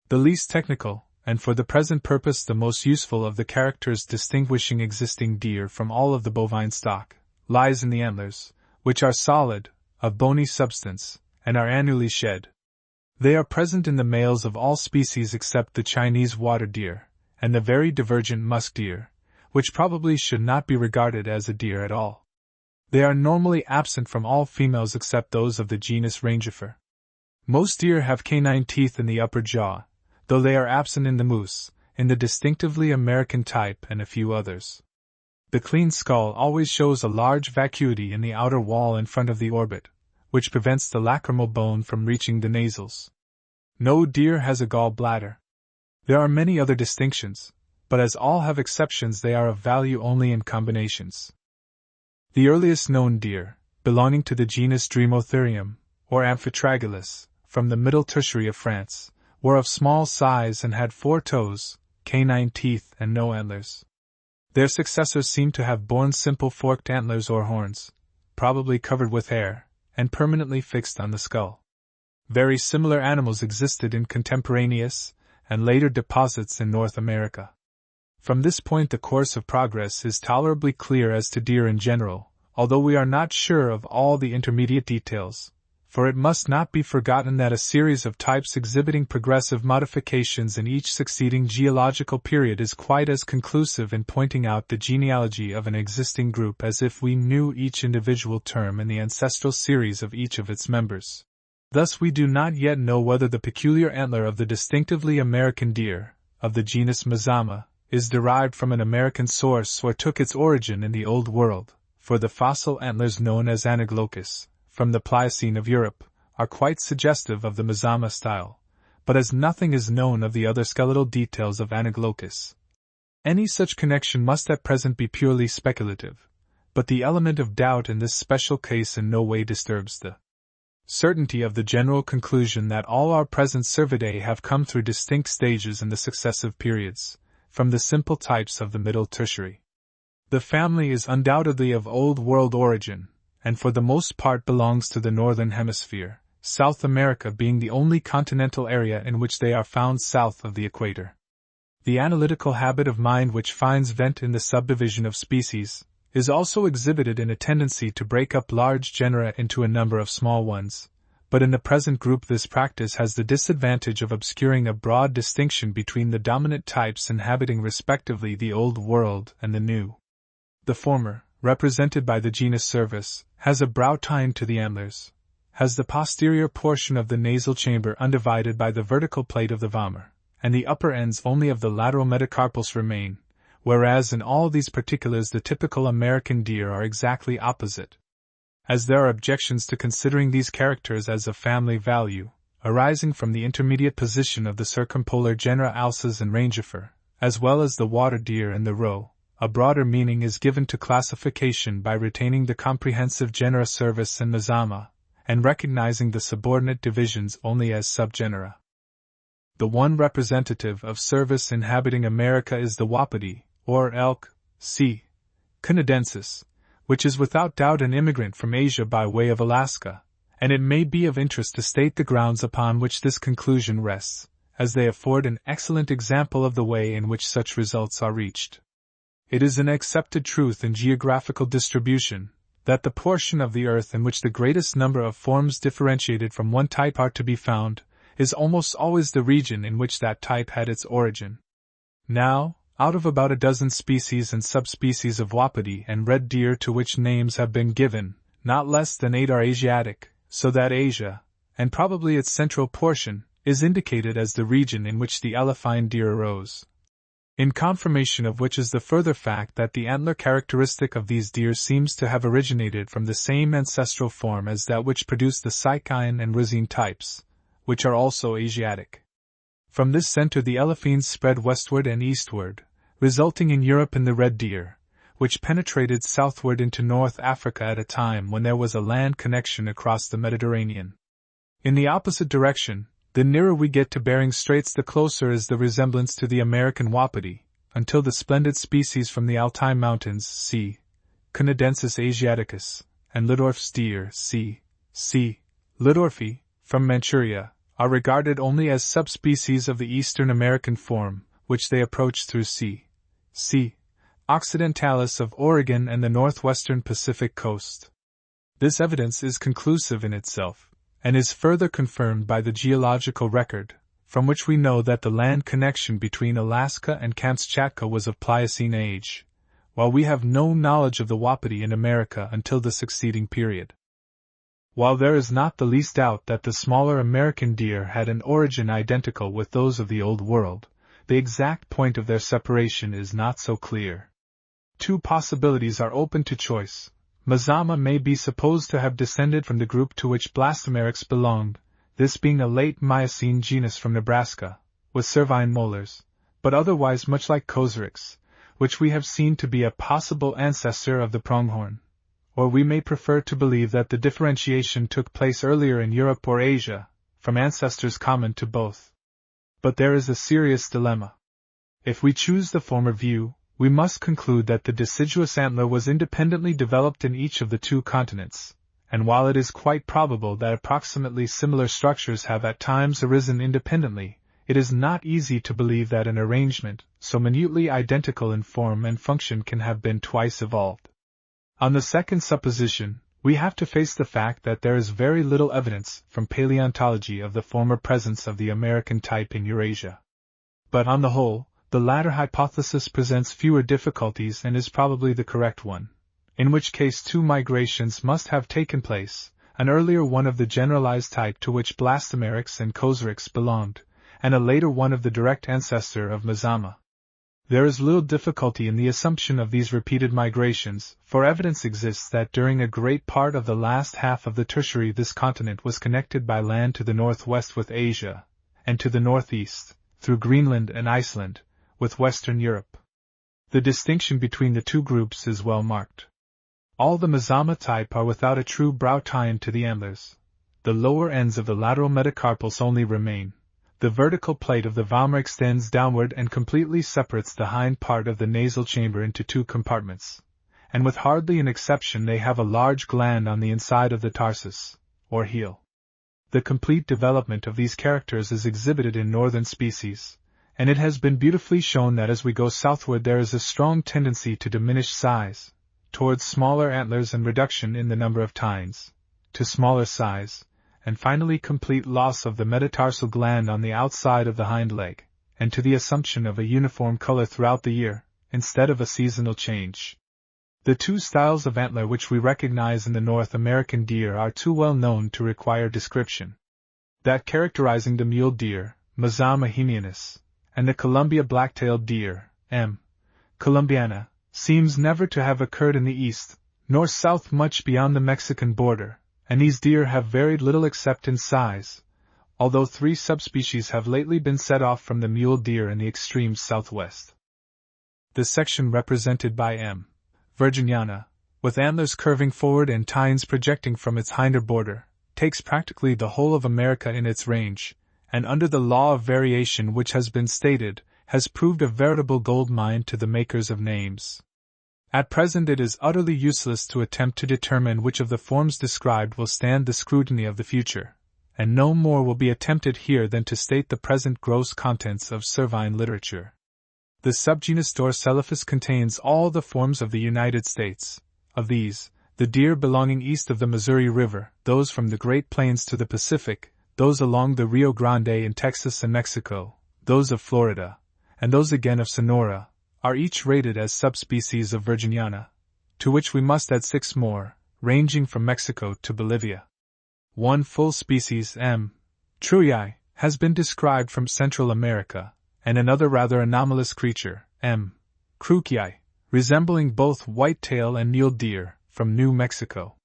Speaker 1: The least technical, and for the present purpose the most useful of the characters distinguishing existing deer from all of the bovine stock, lies in the antlers, which are solid, of bony substance, and are annually shed. They are present in the males of all species except the Chinese water deer, and the very divergent musk deer, which probably should not be regarded as a deer at all. They are normally absent from all females except those of the genus Rangifer. Most deer have canine teeth in the upper jaw, though they are absent in the moose, in the distinctively American type and a few others. The clean skull always shows a large vacuity in the outer wall in front of the orbit, which prevents the lacrimal bone from reaching the nasals. No deer has a gall bladder. There are many other distinctions, but as all have exceptions they are of value only in combinations. The earliest known deer, belonging to the genus Dremotherium, or Amphitragulus, from the Middle Tertiary of France, were of small size and had 4 toes, canine teeth and no antlers. Their successors seem to have borne simple forked antlers or horns, probably covered with hair, and permanently fixed on the skull. Very similar animals existed in contemporaneous and later deposits in North America. From this point the course of progress is tolerably clear as to deer in general, although we are not sure of all the intermediate details, for it must not be forgotten that a series of types exhibiting progressive modifications in each succeeding geological period is quite as conclusive in pointing out the genealogy of an existing group as if we knew each individual term in the ancestral series of each of its members. Thus we do not yet know whether the peculiar antler of the distinctively American deer, of the genus Mazama, is derived from an American source or took its origin in the Old World, for the fossil antlers known as Anaglochus, from the Pliocene of Europe, are quite suggestive of the Mazama style, but as nothing is known of the other skeletal details of Anaglochus, any such connection must at present be purely speculative, but the element of doubt in this special case in no way disturbs the certainty of the general conclusion that all our present Cervidae have come through distinct stages in the successive periods, from the simple types of the Middle Tertiary. The family is undoubtedly of Old World origin, and for the most part belongs to the Northern Hemisphere, South America being the only continental area in which they are found south of the equator. The analytical habit of mind which finds vent in the subdivision of species is also exhibited in a tendency to break up large genera into a number of small ones, but in the present group this practice has the disadvantage of obscuring a broad distinction between the dominant types inhabiting respectively the Old World and the New. The former, represented by the genus Cervus, has a brow tine to the antlers, has the posterior portion of the nasal chamber undivided by the vertical plate of the vomer, and the upper ends only of the lateral metacarpals remain, whereas in all these particulars the typical American deer are exactly opposite. As there are objections to considering these characters as of family value, arising from the intermediate position of the circumpolar genera Alces and Rangifer, as well as the water deer and the roe, a broader meaning is given to classification by retaining the comprehensive genera Cervus and Mazama, and recognizing the subordinate divisions only as subgenera. The one representative of Cervus inhabiting America is the wapiti, or elk, C. canadensis, which is without doubt an immigrant from Asia by way of Alaska, and it may be of interest to state the grounds upon which this conclusion rests, as they afford an excellent example of the way in which such results are reached. It is an accepted truth in geographical distribution that the portion of the earth in which the greatest number of forms differentiated from one type are to be found is almost always the region in which that type had its origin. Now, out of about a dozen species and subspecies of wapiti and red deer to which names have been given, not less than 8 are Asiatic, so that Asia, and probably its central portion, is indicated as the region in which the elephine deer arose. In confirmation of which is the further fact that the antler characteristic of these deer seems to have originated from the same ancestral form as that which produced the Sycian and Rhizine types, which are also Asiatic. From this center the elephines spread westward and eastward, resulting in Europe in the red deer, which penetrated southward into North Africa at a time when there was a land connection across the Mediterranean. In the opposite direction, the nearer we get to Bering Straits the closer is the resemblance to the American wapiti, until the splendid species from the Altai Mountains, C. canadensis asiaticus, and Lidorf's deer, C. lidorfi, from Manchuria, are regarded only as subspecies of the Eastern American form, which they approach through C. occidentalis of Oregon and the northwestern Pacific coast. This evidence is conclusive in itself, and is further confirmed by the geological record, from which we know that the land connection between Alaska and Kamchatka was of Pliocene age, while we have no knowledge of the wapiti in America until the succeeding period. While there is not the least doubt that the smaller American deer had an origin identical with those of the Old World, the exact point of their separation is not so clear. 2 possibilities are open to choice. Mazama may be supposed to have descended from the group to which Blastomeryx belonged, this being a late Miocene genus from Nebraska, with cervine molars, but otherwise much like Cosyryx, which we have seen to be a possible ancestor of the pronghorn. Or we may prefer to believe that the differentiation took place earlier in Europe or Asia, from ancestors common to both. But there is a serious dilemma. If we choose the former view, we must conclude that the deciduous antler was independently developed in each of the 2 continents, and while it is quite probable that approximately similar structures have at times arisen independently, it is not easy to believe that an arrangement, so minutely identical in form and function, can have been twice evolved. On the second supposition, we have to face the fact that there is very little evidence from paleontology of the former presence of the American type in Eurasia. But on the whole, the latter hypothesis presents fewer difficulties and is probably the correct one, in which case two migrations must have taken place, an earlier one of the generalized type to which Blastomeryx and Kozerix belonged, and a later one of the direct ancestor of Mazama. There is little difficulty in the assumption of these repeated migrations, for evidence exists that during a great part of the last half of the Tertiary this continent was connected by land to the northwest with Asia, and to the northeast, through Greenland and Iceland, with Western Europe. The distinction between the two groups is well marked. All the Mazama type are without a true brow tine to the antlers. The lower ends of the lateral metacarpals only remain. The vertical plate of the vomer extends downward and completely separates the hind part of the nasal chamber into two compartments, and with hardly an exception they have a large gland on the inside of the tarsus, or heel. The complete development of these characters is exhibited in northern species, and it has been beautifully shown that as we go southward there is a strong tendency to diminish size, towards smaller antlers and reduction in the number of tines, to smaller size, and finally complete loss of the metatarsal gland on the outside of the hind leg, and to the assumption of a uniform color throughout the year, instead of a seasonal change. The two styles of antler which we recognize in the North American deer are too well known to require description. That characterizing the mule deer, Mazama hemianus, and the Columbia black-tailed deer, M. columbiana, seems never to have occurred in the east, nor south much beyond the Mexican border, and these deer have varied little except in size, although 3 subspecies have lately been set off from the mule deer in the extreme southwest. The section represented by M. virginiana, with antlers curving forward and tines projecting from its hinder border, takes practically the whole of America in its range, and under the law of variation which has been stated, has proved a veritable gold mine to the makers of names. At present it is utterly useless to attempt to determine which of the forms described will stand the scrutiny of the future, and no more will be attempted here than to state the present gross contents of cervine literature. The subgenus Dorcelaphus contains all the forms of the United States. Of these, the deer belonging east of the Missouri River, those from the Great Plains to the Pacific, those along the Rio Grande in Texas and Mexico, those of Florida, and those again of Sonora, are each rated as subspecies of Virginiana, to which we must add 6 more, ranging from Mexico to Bolivia. One full species, M. truei, has been described from Central America, and another rather anomalous creature, M. crukei, resembling both white-tail and mule deer, from New Mexico.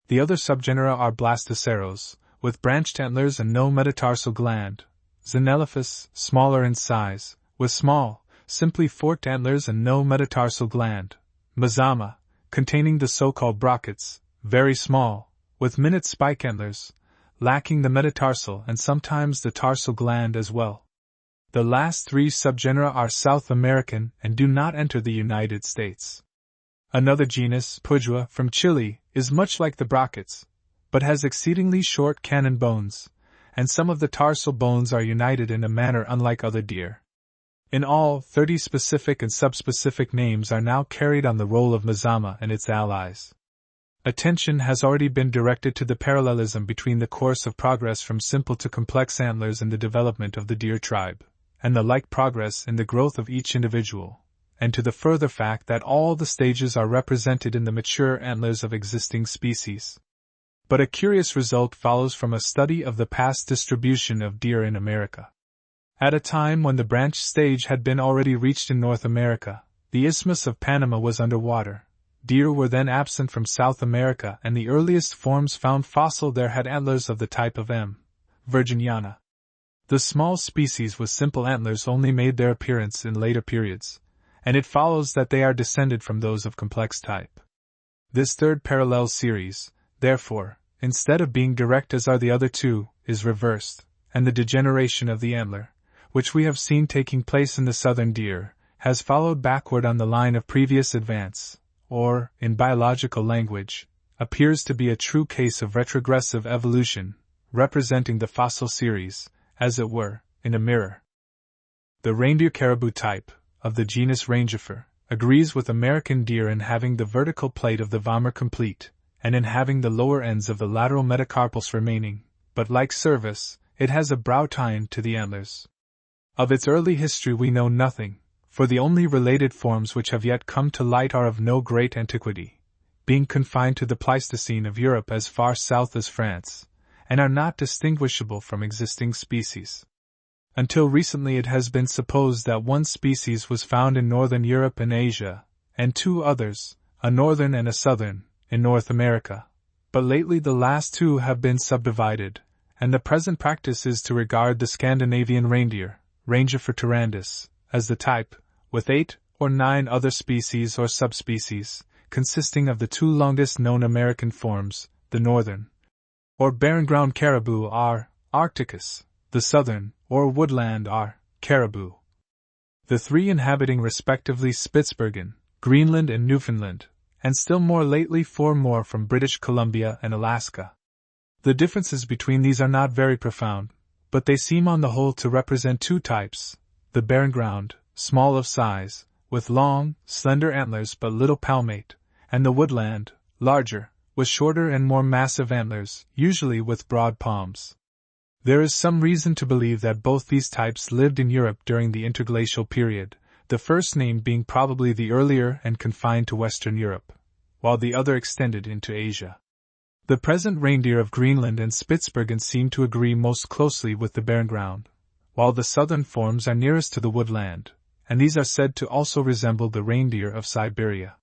Speaker 1: The other subgenera are Blastoceros, with branched antlers and no metatarsal gland, Xenelaphus, smaller in size, with small, simply forked antlers and no metatarsal gland, Mazama, containing the so-called brockets, very small, with minute spike antlers, lacking the metatarsal and sometimes the tarsal gland as well. The last 3 subgenera are South American and do not enter the United States. Another genus, Pujua, from Chile, is much like the brockets, but has exceedingly short cannon bones, and some of the tarsal bones are united in a manner unlike other deer. In all, 30 specific and subspecific names are now carried on the roll of Mazama and its allies. Attention has already been directed to the parallelism between the course of progress from simple to complex antlers in the development of the deer tribe, and the like progress in the growth of each individual, and to the further fact that all the stages are represented in the mature antlers of existing species. But a curious result follows from a study of the past distribution of deer in America. At a time when the branch stage had been already reached in North America, the Isthmus of Panama was under water. Deer were then absent from South America, and the earliest forms found fossil there had antlers of the type of M. virginiana. The small species with simple antlers only made their appearance in later periods, and it follows that they are descended from those of complex type. This third parallel series, therefore, instead of being direct as are the other 2, is reversed, and the degeneration of the antler, which we have seen taking place in the southern deer, has followed backward on the line of previous advance, or, in biological language, appears to be a true case of retrogressive evolution, representing the fossil series, as it were, in a mirror. The reindeer caribou type, of the genus Rangifer, agrees with American deer in having the vertical plate of the vomer complete, and in having the lower ends of the lateral metacarpals remaining, but like cervus, it has a brow tine to the antlers. Of its early history we know nothing, for the only related forms which have yet come to light are of no great antiquity, being confined to the Pleistocene of Europe as far south as France, and are not distinguishable from existing species. Until recently it has been supposed that one species was found in northern Europe and Asia, and two others, a northern and a southern, in North America, but lately the last two have been subdivided, and the present practice is to regard the Scandinavian reindeer, Reindeer ferturandus, as the type, with 8 or 9 other species or subspecies, consisting of the two longest known American forms, the northern, or barren-ground caribou R. arcticus, the southern, or woodland R. caribou. The three inhabiting respectively Spitzbergen, Greenland and Newfoundland, and still more lately 4 more from British Columbia and Alaska. The differences between these are not very profound, but they seem on the whole to represent two types: the barren ground, small of size, with long, slender antlers but little palmate, and the woodland, larger, with shorter and more massive antlers, usually with broad palms. There is some reason to believe that both these types lived in Europe during the interglacial period, the first named being probably the earlier and confined to Western Europe, while the other extended into Asia. The present reindeer of Greenland and Spitzbergen seem to agree most closely with the barren ground, while the southern forms are nearest to the woodland, and these are said to also resemble the reindeer of Siberia.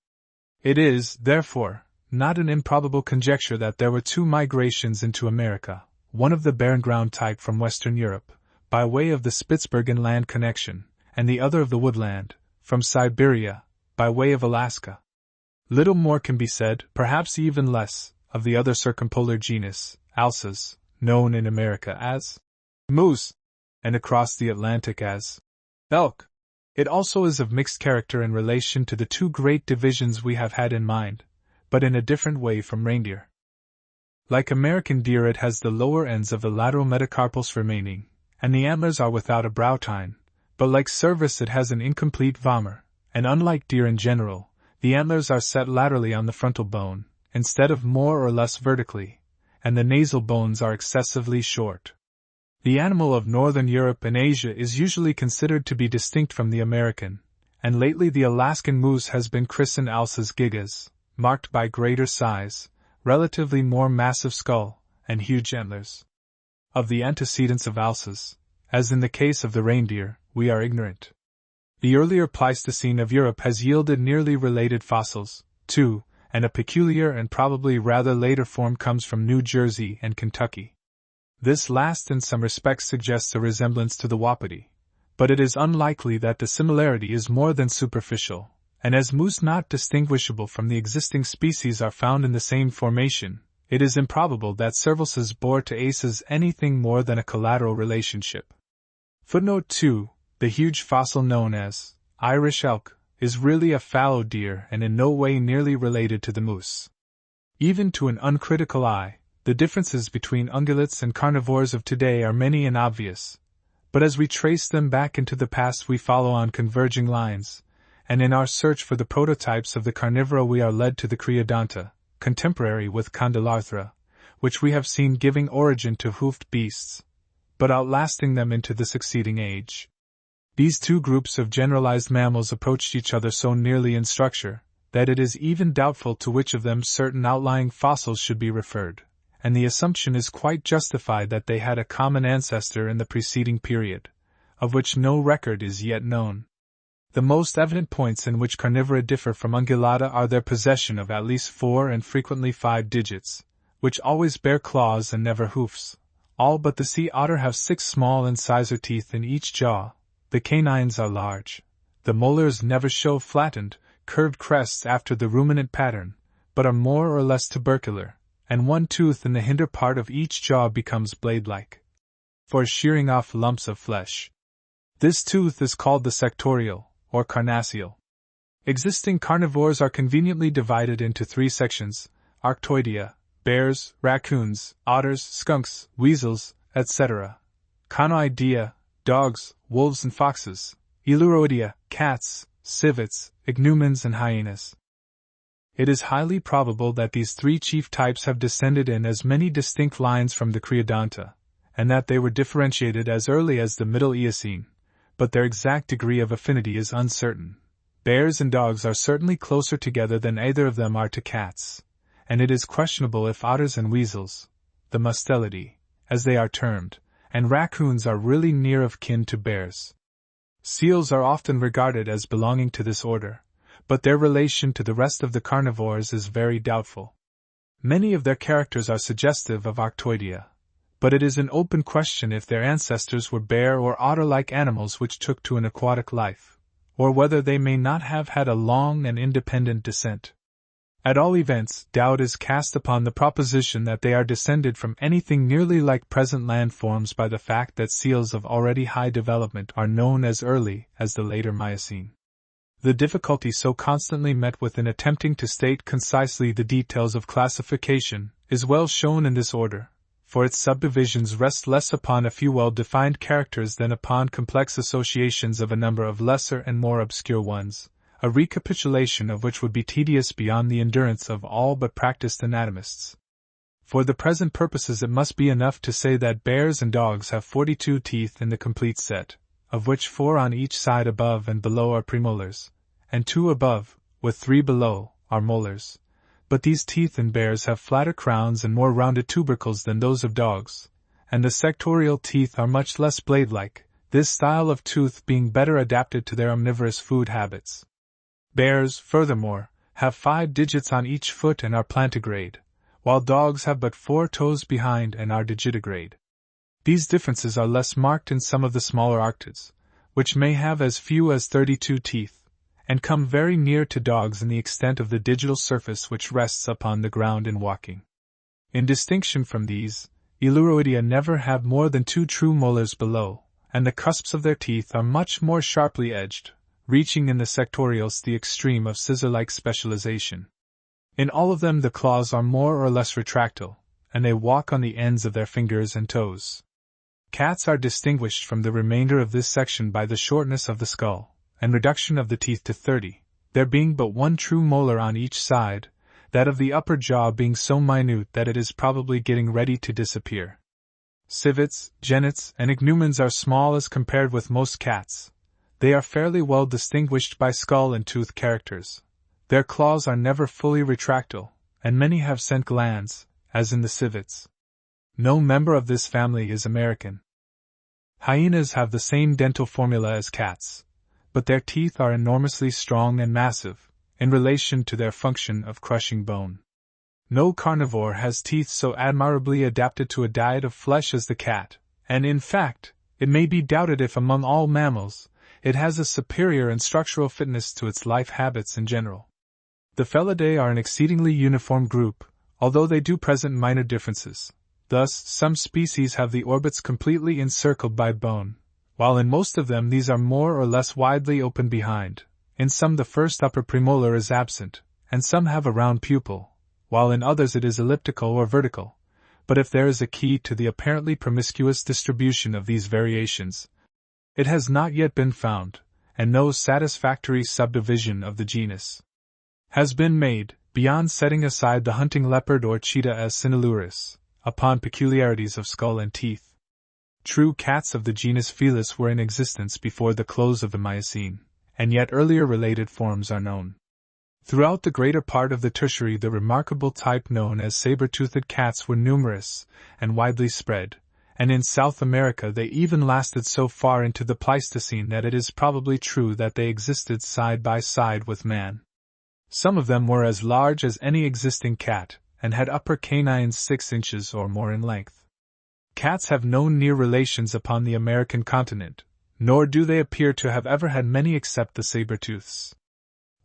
Speaker 1: It is, therefore, not an improbable conjecture that there were 2 migrations into America, one of the barren ground type from Western Europe, by way of the Spitzbergen land connection, and the other of the woodland, from Siberia, by way of Alaska. Little more can be said, perhaps even less, of the other circumpolar genus, Alces, known in America as moose, and across the Atlantic as elk. It also is of mixed character in relation to the 2 great divisions we have had in mind, but in a different way from reindeer. Like American deer, it has the lower ends of the lateral metacarpals remaining, and the antlers are without a brow tine, but like cervus it has an incomplete vomor, and unlike deer in general, the antlers are set laterally on the frontal bone, instead of more or less vertically, and the nasal bones are excessively short. The animal of northern Europe and Asia is usually considered to be distinct from the American, and lately the Alaskan moose has been christened Alces gigas, marked by greater size, relatively more massive skull, and huge antlers. Of the antecedents of Alces, as in the case of the reindeer, we are ignorant. The earlier Pleistocene of Europe has yielded nearly related fossils, too, and a peculiar and probably rather later form comes from New Jersey and Kentucky. This last in some respects suggests a resemblance to the wapiti, but it is unlikely that the similarity is more than superficial, and as moose not distinguishable from the existing species are found in the same formation, it is improbable that cervuses bore to aces anything more than a collateral relationship. Footnote 2. The huge fossil known as Irish elk is really a fallow deer and in no way nearly related to the moose. Even to an uncritical eye, the differences between ungulates and carnivores of today are many and obvious, but as we trace them back into the past we follow on converging lines, and in our search for the prototypes of the carnivora we are led to the Creodonta, contemporary with Condylarthra, which we have seen giving origin to hoofed beasts, but outlasting them into the succeeding age. These 2 groups of generalized mammals approached each other so nearly in structure that it is even doubtful to which of them certain outlying fossils should be referred, and the assumption is quite justified that they had a common ancestor in the preceding period, of which no record is yet known. The most evident points in which carnivora differ from ungulata are their possession of at least 4 and frequently 5 digits, which always bear claws and never hoofs. All but the sea otter have 6 small incisor teeth in each jaw. The canines are large. The molars never show flattened, curved crests after the ruminant pattern, but are more or less tubercular, and one tooth in the hinder part of each jaw becomes blade-like, for shearing off lumps of flesh. This tooth is called the sectorial, or carnassial. Existing carnivores are conveniently divided into 3 sections: Arctoidea, bears, raccoons, otters, skunks, weasels, etc. Conoidea, dogs, wolves and foxes; Eluroidea, cats, civets, ichneumons and hyenas. It is highly probable that these three chief types have descended in as many distinct lines from the Creodonta, and that they were differentiated as early as the Middle Eocene, but their exact degree of affinity is uncertain. Bears and dogs are certainly closer together than either of them are to cats, and it is questionable if otters and weasels, the Mustelidae, as they are termed, and raccoons are really near of kin to bears. Seals are often regarded as belonging to this order, but their relation to the rest of the carnivores is very doubtful. Many of their characters are suggestive of Arctoidea, but it is an open question if their ancestors were bear or otter-like animals which took to an aquatic life, or whether they may not have had a long and independent descent. At all events, doubt is cast upon the proposition that they are descended from anything nearly like present landforms by the fact that seals of already high development are known as early as the later Miocene. The difficulty so constantly met with in attempting to state concisely the details of classification is well shown in this order, for its subdivisions rest less upon a few well-defined characters than upon complex associations of a number of lesser and more obscure ones, a recapitulation of which would be tedious beyond the endurance of all but practiced anatomists. For the present purposes it must be enough to say that bears and dogs have 42 teeth in the complete set, of which 4 on each side above and below are premolars, and 2 above, with 3 below, are molars. But these teeth in bears have flatter crowns and more rounded tubercles than those of dogs, and the sectorial teeth are much less blade-like, this style of tooth being better adapted to their omnivorous food habits. Bears, furthermore, have 5 digits on each foot and are plantigrade, while dogs have but 4 toes behind and are digitigrade. These differences are less marked in some of the smaller arctids, which may have as few as 32 teeth, and come very near to dogs in the extent of the digital surface which rests upon the ground in walking. In distinction from these, Eluroidea never have more than 2 true molars below, and the cusps of their teeth are much more sharply edged, reaching in the sectorials the extreme of scissor-like specialization. In all of them the claws are more or less retractile, and they walk on the ends of their fingers and toes. Cats are distinguished from the remainder of this section by the shortness of the skull, and reduction of the teeth to 30, there being but 1 true molar on each side, that of the upper jaw being so minute that it is probably getting ready to disappear. Civets, genets, and ichneumons are small as compared with most cats. They are fairly well distinguished by skull and tooth characters. Their claws are never fully retractile, and many have scent glands, as in the civets. No member of this family is American. Hyenas have the same dental formula as cats, but their teeth are enormously strong and massive, in relation to their function of crushing bone. No carnivore has teeth so admirably adapted to a diet of flesh as the cat, and in fact, it may be doubted if among all mammals, it has a superior and structural fitness to its life habits in general. The Felidae are an exceedingly uniform group, although they do present minor differences. Thus, some species have the orbits completely encircled by bone, while in most of them these are more or less widely open behind. In some the first upper premolar is absent, and some have a round pupil, while in others it is elliptical or vertical. But if there is a key to the apparently promiscuous distribution of these variations, it has not yet been found, and no satisfactory subdivision of the genus has been made, beyond setting aside the hunting leopard or cheetah as Cynaelurus, upon peculiarities of skull and teeth. True cats of the genus Felis were in existence before the close of the Miocene, and yet earlier related forms are known. Throughout the greater part of the Tertiary the remarkable type known as saber-toothed cats were numerous and widely spread, and in South America they even lasted so far into the Pleistocene that it is probably true that they existed side by side with man. Some of them were as large as any existing cat, and had upper canines 6 inches or more in length. Cats have no near relations upon the American continent, nor do they appear to have ever had many except the saber-tooths.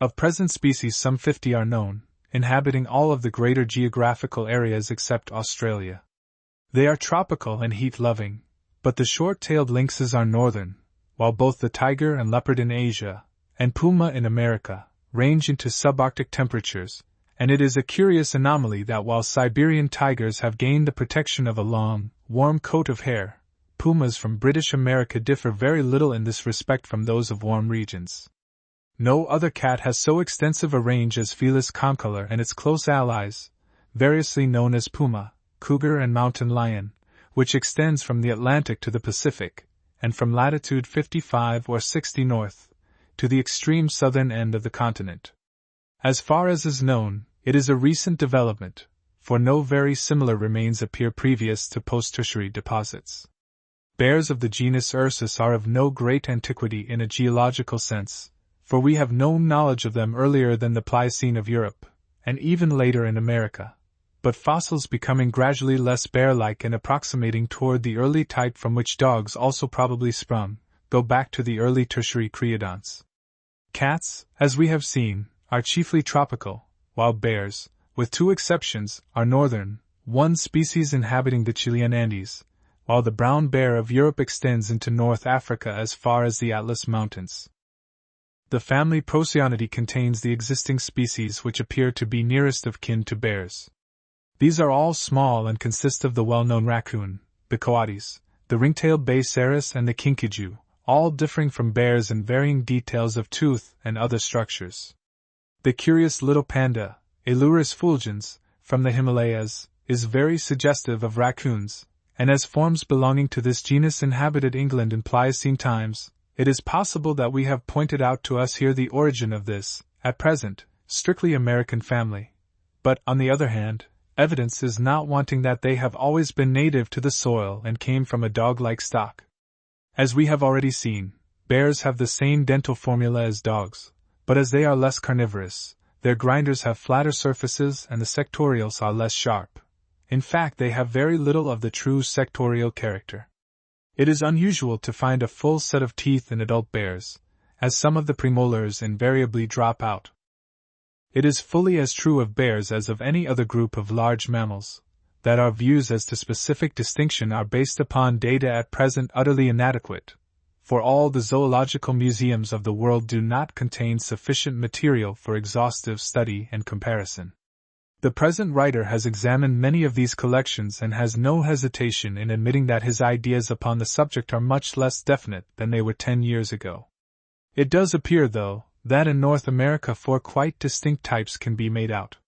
Speaker 1: Of present species some 50 are known, inhabiting all of the greater geographical areas except Australia. They are tropical and heat-loving, but the short-tailed lynxes are northern, while both the tiger and leopard in Asia, and puma in America, range into subarctic temperatures, and it is a curious anomaly that while Siberian tigers have gained the protection of a long, warm coat of hair, pumas from British America differ very little in this respect from those of warm regions. No other cat has so extensive a range as Felis concolor and its close allies, variously known as puma, cougar and mountain lion, which extends from the Atlantic to the Pacific, and from latitude 55 or 60 north, to the extreme southern end of the continent. As far as is known, it is a recent development, for no very similar remains appear previous to post-tertiary deposits. Bears of the genus Ursus are of no great antiquity in a geological sense, for we have no knowledge of them earlier than the Pliocene of Europe, and even later in America, but fossils becoming gradually less bear-like and approximating toward the early type from which dogs also probably sprung, go back to the early tertiary creodonts. Cats, as we have seen, are chiefly tropical, while bears, with two exceptions, are northern, one species inhabiting the Chilean Andes, while the brown bear of Europe extends into North Africa as far as the Atlas Mountains. The family Procyon contains the existing species which appear to be nearest of kin to bears. These are all small and consist of the well-known raccoon, the coatis, the ring-tailed bay cerus and the kinkajou, all differing from bears in varying details of tooth and other structures. The curious little panda, Elurus fulgens, from the Himalayas, is very suggestive of raccoons, and as forms belonging to this genus inhabited England in Pliocene times, it is possible that we have pointed out to us here the origin of this, at present, strictly American family. But, on the other hand, evidence is not wanting that they have always been native to the soil and came from a dog-like stock. As we have already seen, bears have the same dental formula as dogs, but as they are less carnivorous, their grinders have flatter surfaces and the sectorials are less sharp. In fact, they have very little of the true sectorial character. It is unusual to find a full set of teeth in adult bears, as some of the premolars invariably drop out. It is fully as true of bears as of any other group of large mammals, that our views as to specific distinction are based upon data at present utterly inadequate, for all the zoological museums of the world do not contain sufficient material for exhaustive study and comparison. The present writer has examined many of these collections and has no hesitation in admitting that his ideas upon the subject are much less definite than they were 10 years ago. It does appear, though, that in North America 4 quite distinct types can be made out.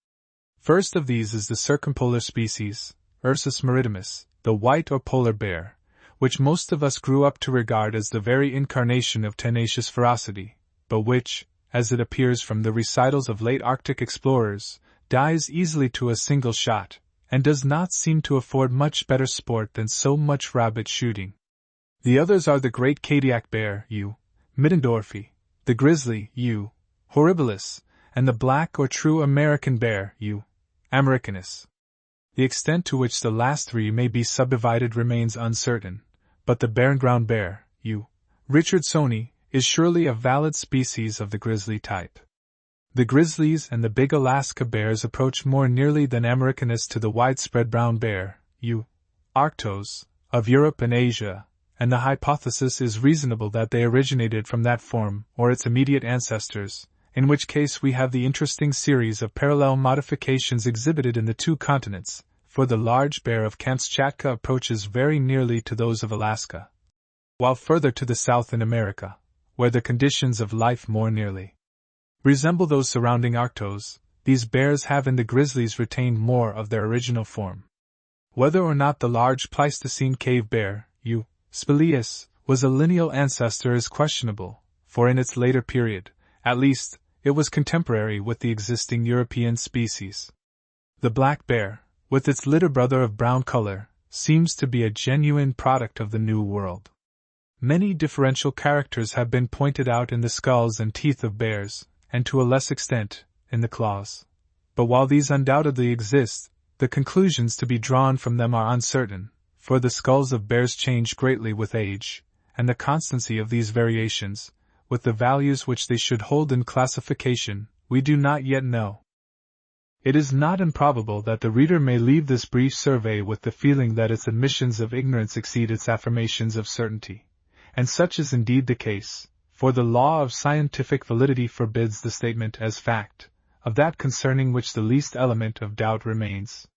Speaker 1: First of these is the circumpolar species, Ursus maritimus, the white or polar bear, which most of us grew up to regard as the very incarnation of tenacious ferocity, but which, as it appears from the recitals of late Arctic explorers, dies easily to a single shot, and does not seem to afford much better sport than so much rabbit shooting. The others are the great Kadiak bear, U. Middendorfi, the grizzly, U. horribilis, and the black or true American bear, U. americanus. The extent to which the last 3 may be subdivided remains uncertain, but the barren-ground bear, U. richardsoni, is surely a valid species of the grizzly type. The grizzlies and the big Alaska bears approach more nearly than Americanus to the widespread brown bear, U. arctos, of Europe and Asia, and the hypothesis is reasonable that they originated from that form or its immediate ancestors, in which case we have the interesting series of parallel modifications exhibited in the 2 continents, for the large bear of Kamchatka approaches very nearly to those of Alaska, while further to the south in America, where the conditions of life more nearly resemble those surrounding Arctos, these bears have in the grizzlies retained more of their original form. Whether or not the large Pleistocene cave bear, U. spilius, was a lineal ancestor is questionable, for in its later period, at least, it was contemporary with the existing European species. The black bear, with its litter brother of brown color, seems to be a genuine product of the New World. Many differential characters have been pointed out in the skulls and teeth of bears, and to a less extent, in the claws. But while these undoubtedly exist, the conclusions to be drawn from them are uncertain, for the skulls of bears change greatly with age, and the constancy of these variations, with the values which they should hold in classification, we do not yet know. It is not improbable that the reader may leave this brief survey with the feeling that its admissions of ignorance exceed its affirmations of certainty, and such is indeed the case, for the law of scientific validity forbids the statement as fact, of that concerning which the least element of doubt remains.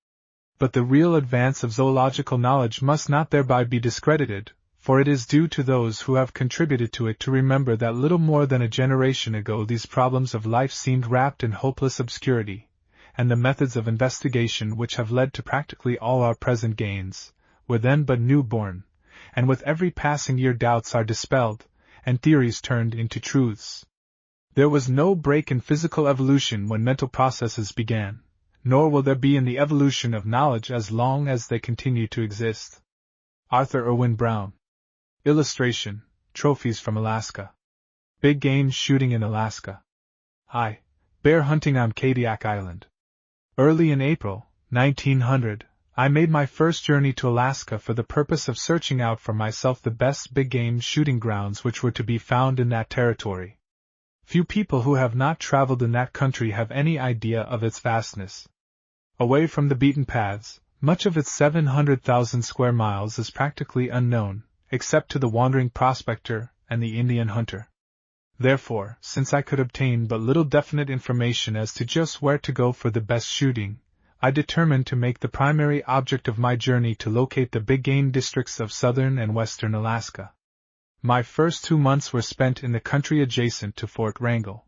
Speaker 1: But the real advance of zoological knowledge must not thereby be discredited, for it is due to those who have contributed to it to remember that little more than a generation ago these problems of life seemed wrapped in hopeless obscurity, and the methods of investigation which have led to practically all our present gains were then but newborn, and with every passing year doubts are dispelled, and theories turned into truths. There was no break in physical evolution when mental processes began, nor will there be in the evolution of knowledge as long as they continue to exist. Arthur Irwin Brown. Illustration, Trophies from Alaska. Big game shooting in Alaska. Bear hunting on Kadiak Island. Early in April, 1900, I made my first journey to Alaska for the purpose of searching out for myself the best big game shooting grounds which were to be found in that territory. Few people who have not traveled in that country have any idea of its vastness. Away from the beaten paths, much of its 700,000 square miles is practically unknown, except to the wandering prospector and the Indian hunter. Therefore, since I could obtain but little definite information as to just where to go for the best shooting, I determined to make the primary object of my journey to locate the big game districts of southern and western Alaska. My first 2 months were spent in the country adjacent to Fort Wrangell.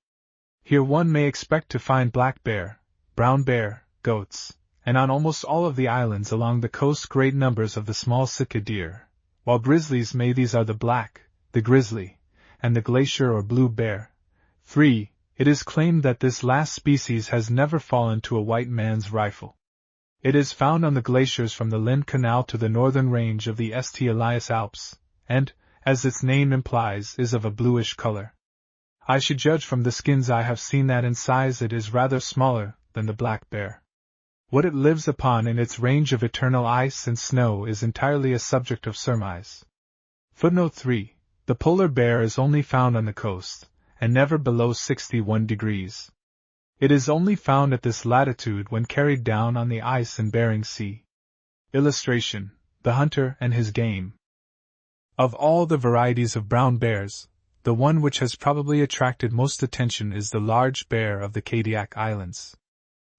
Speaker 1: Here one may expect to find black bear, brown bear, goats, and on almost all of the islands along the coast great numbers of the small Sitka deer, while grizzlies these are the black, the grizzly, and the glacier or blue bear. 3. It is claimed that this last species has never fallen to a white man's rifle. It is found on the glaciers from the Lynn Canal to the northern range of the St. Elias Alps, and, as its name implies, is of a bluish color. I should judge from the skins I have seen that in size it is rather smaller than the black bear. What it lives upon in its range of eternal ice and snow is entirely a subject of surmise. Footnote 3. The polar bear is only found on the coast, and never below 61 degrees. It is only found at this latitude when carried down on the ice in Bering Sea. Illustration, The Hunter and His Game. Of all the varieties of brown bears, the one which has probably attracted most attention is the large bear of the Kadiak Islands.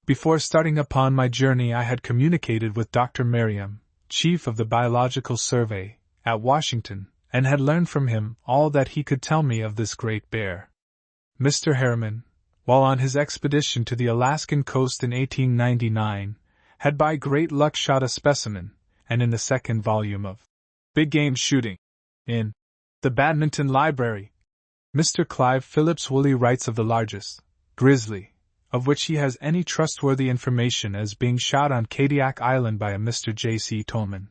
Speaker 1: Before starting upon my journey I had communicated with Dr. Merriam, chief of the Biological Survey, at Washington, and had learned from him all that he could tell me of this great bear. Mr. Harriman, while on his expedition to the Alaskan coast in 1899, had by great luck shot a specimen, and in the second volume of Big Game Shooting, in the Badminton Library, Mr. Clive Phillips Woolley writes of the largest grizzly of which he has any trustworthy information as being shot on Kadiak Island by a Mr. J.C. Tolman.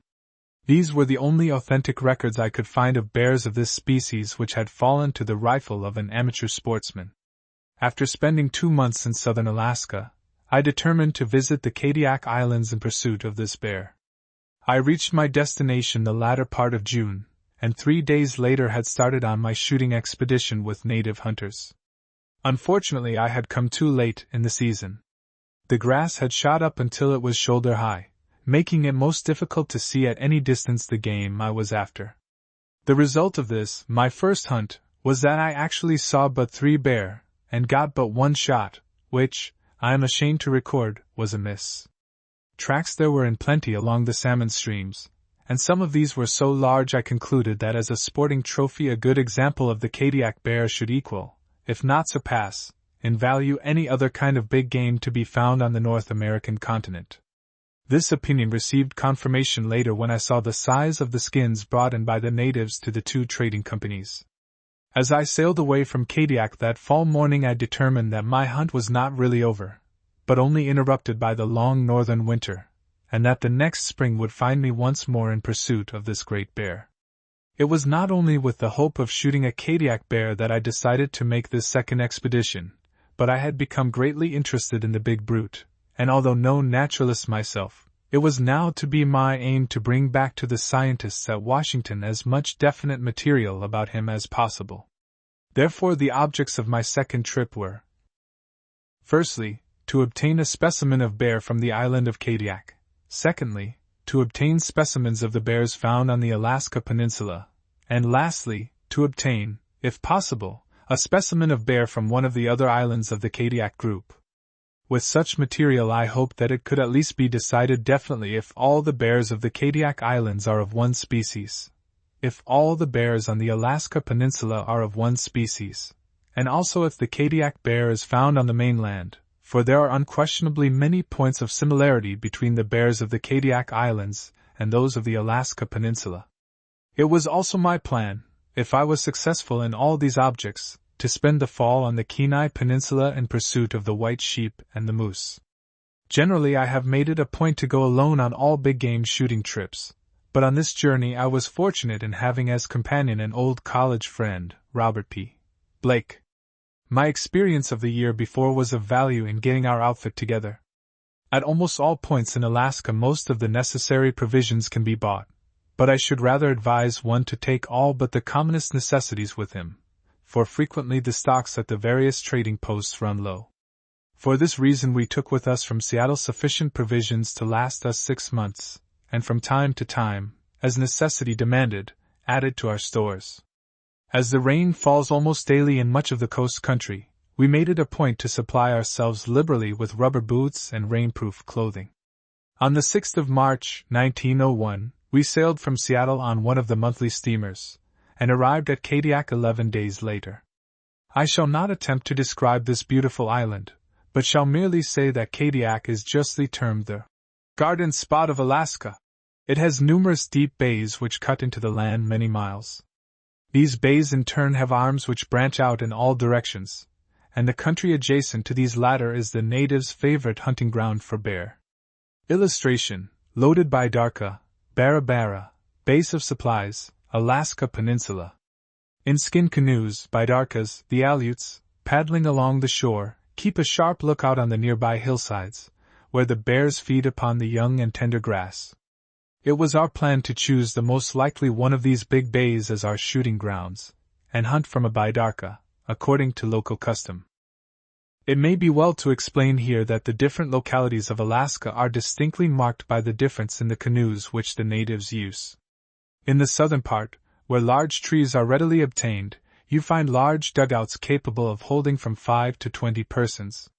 Speaker 1: These were the only authentic records I could find of bears of this species which had fallen to the rifle of an amateur sportsman. After spending 2 months in southern Alaska, I determined to visit the Kadiak Islands in pursuit of this bear. I reached my destination the latter part of June, and 3 days later had started on my shooting expedition with native hunters. Unfortunately, I had come too late in the season. The grass had shot up until it was shoulder high, making it most difficult to see at any distance the game I was after. The result of this, my first hunt, was that I actually saw but 3 bear, and got but 1 shot, which, I am ashamed to record, was a miss. Tracks there were in plenty along the salmon streams, and some of these were so large I concluded that as a sporting trophy a good example of the Kadiak bear should equal, if not surpass, in value any other kind of big game to be found on the North American continent. This opinion received confirmation later when I saw the size of the skins brought in by the natives to the 2 trading companies. As I sailed away from Kadiak that fall morning I determined that my hunt was not really over, but only interrupted by the long northern winter, and that the next spring would find me once more in pursuit of this great bear. It was not only with the hope of shooting a Kadiak bear that I decided to make this second expedition, but I had become greatly interested in the big brute, and although no naturalist myself, it was now to be my aim to bring back to the scientists at Washington as much definite material about him as possible. Therefore the objects of my second trip were: firstly, to obtain a specimen of bear from the island of Kadiak; secondly, to obtain specimens of the bears found on the Alaska Peninsula; and lastly, to obtain, if possible, a specimen of bear from one of the other islands of the Kadiak group. With such material I hoped that it could at least be decided definitely if all the bears of the Kadiak Islands are of one species. if all the bears on the Alaska Peninsula are of one species, and also if the Kodiak bear is found on the mainland, for there are unquestionably many points of similarity between the bears of the Kodiak Islands and those of the Alaska Peninsula. It was also my plan, if I was successful in all these objects, to spend the fall on the Kenai Peninsula in pursuit of the white sheep and the moose. Generally I have made it a point to go alone on all big game shooting trips, but on this journey I was fortunate in having as companion an old college friend, Robert P. Blake. My experience of the year before was of value in getting our outfit together. At almost all points in Alaska most of the necessary provisions can be bought, but I should rather advise one to take all but the commonest necessities with him, for frequently the stocks at the various trading posts run low. For this reason we took with us from Seattle sufficient provisions to last us 6 months, and from time to time, as necessity demanded, added to our stores. As the rain falls almost daily in much of the coast country, we made it a point to supply ourselves liberally with rubber boots and rainproof clothing. On the 6th of March, 1901, we sailed from Seattle on one of the monthly steamers, and arrived at Kodiak 11 days later. I shall not attempt to describe this beautiful island, but shall merely say that Kodiak is justly termed the Garden Spot of Alaska. It has numerous deep bays which cut into the land many miles. These bays in turn have arms which branch out in all directions, and the country adjacent to these latter is the natives' favorite hunting ground for bear. Illustration: loaded by Darka, Bara Bara, base of supplies, Alaska Peninsula. In skin canoes, by Darkas, the Aleuts, paddling along the shore, keep a sharp lookout on the nearby hillsides, where the bears feed upon the young and tender grass. It was our plan to choose the most likely one of these big bays as our shooting grounds, and hunt from a baidarka, according to local custom. It may be well to explain here that the different localities of Alaska are distinctly marked by the difference in the canoes which the natives use. In the southern part, where large trees are readily obtained, you find large dugouts capable of holding from 5 to 20 persons.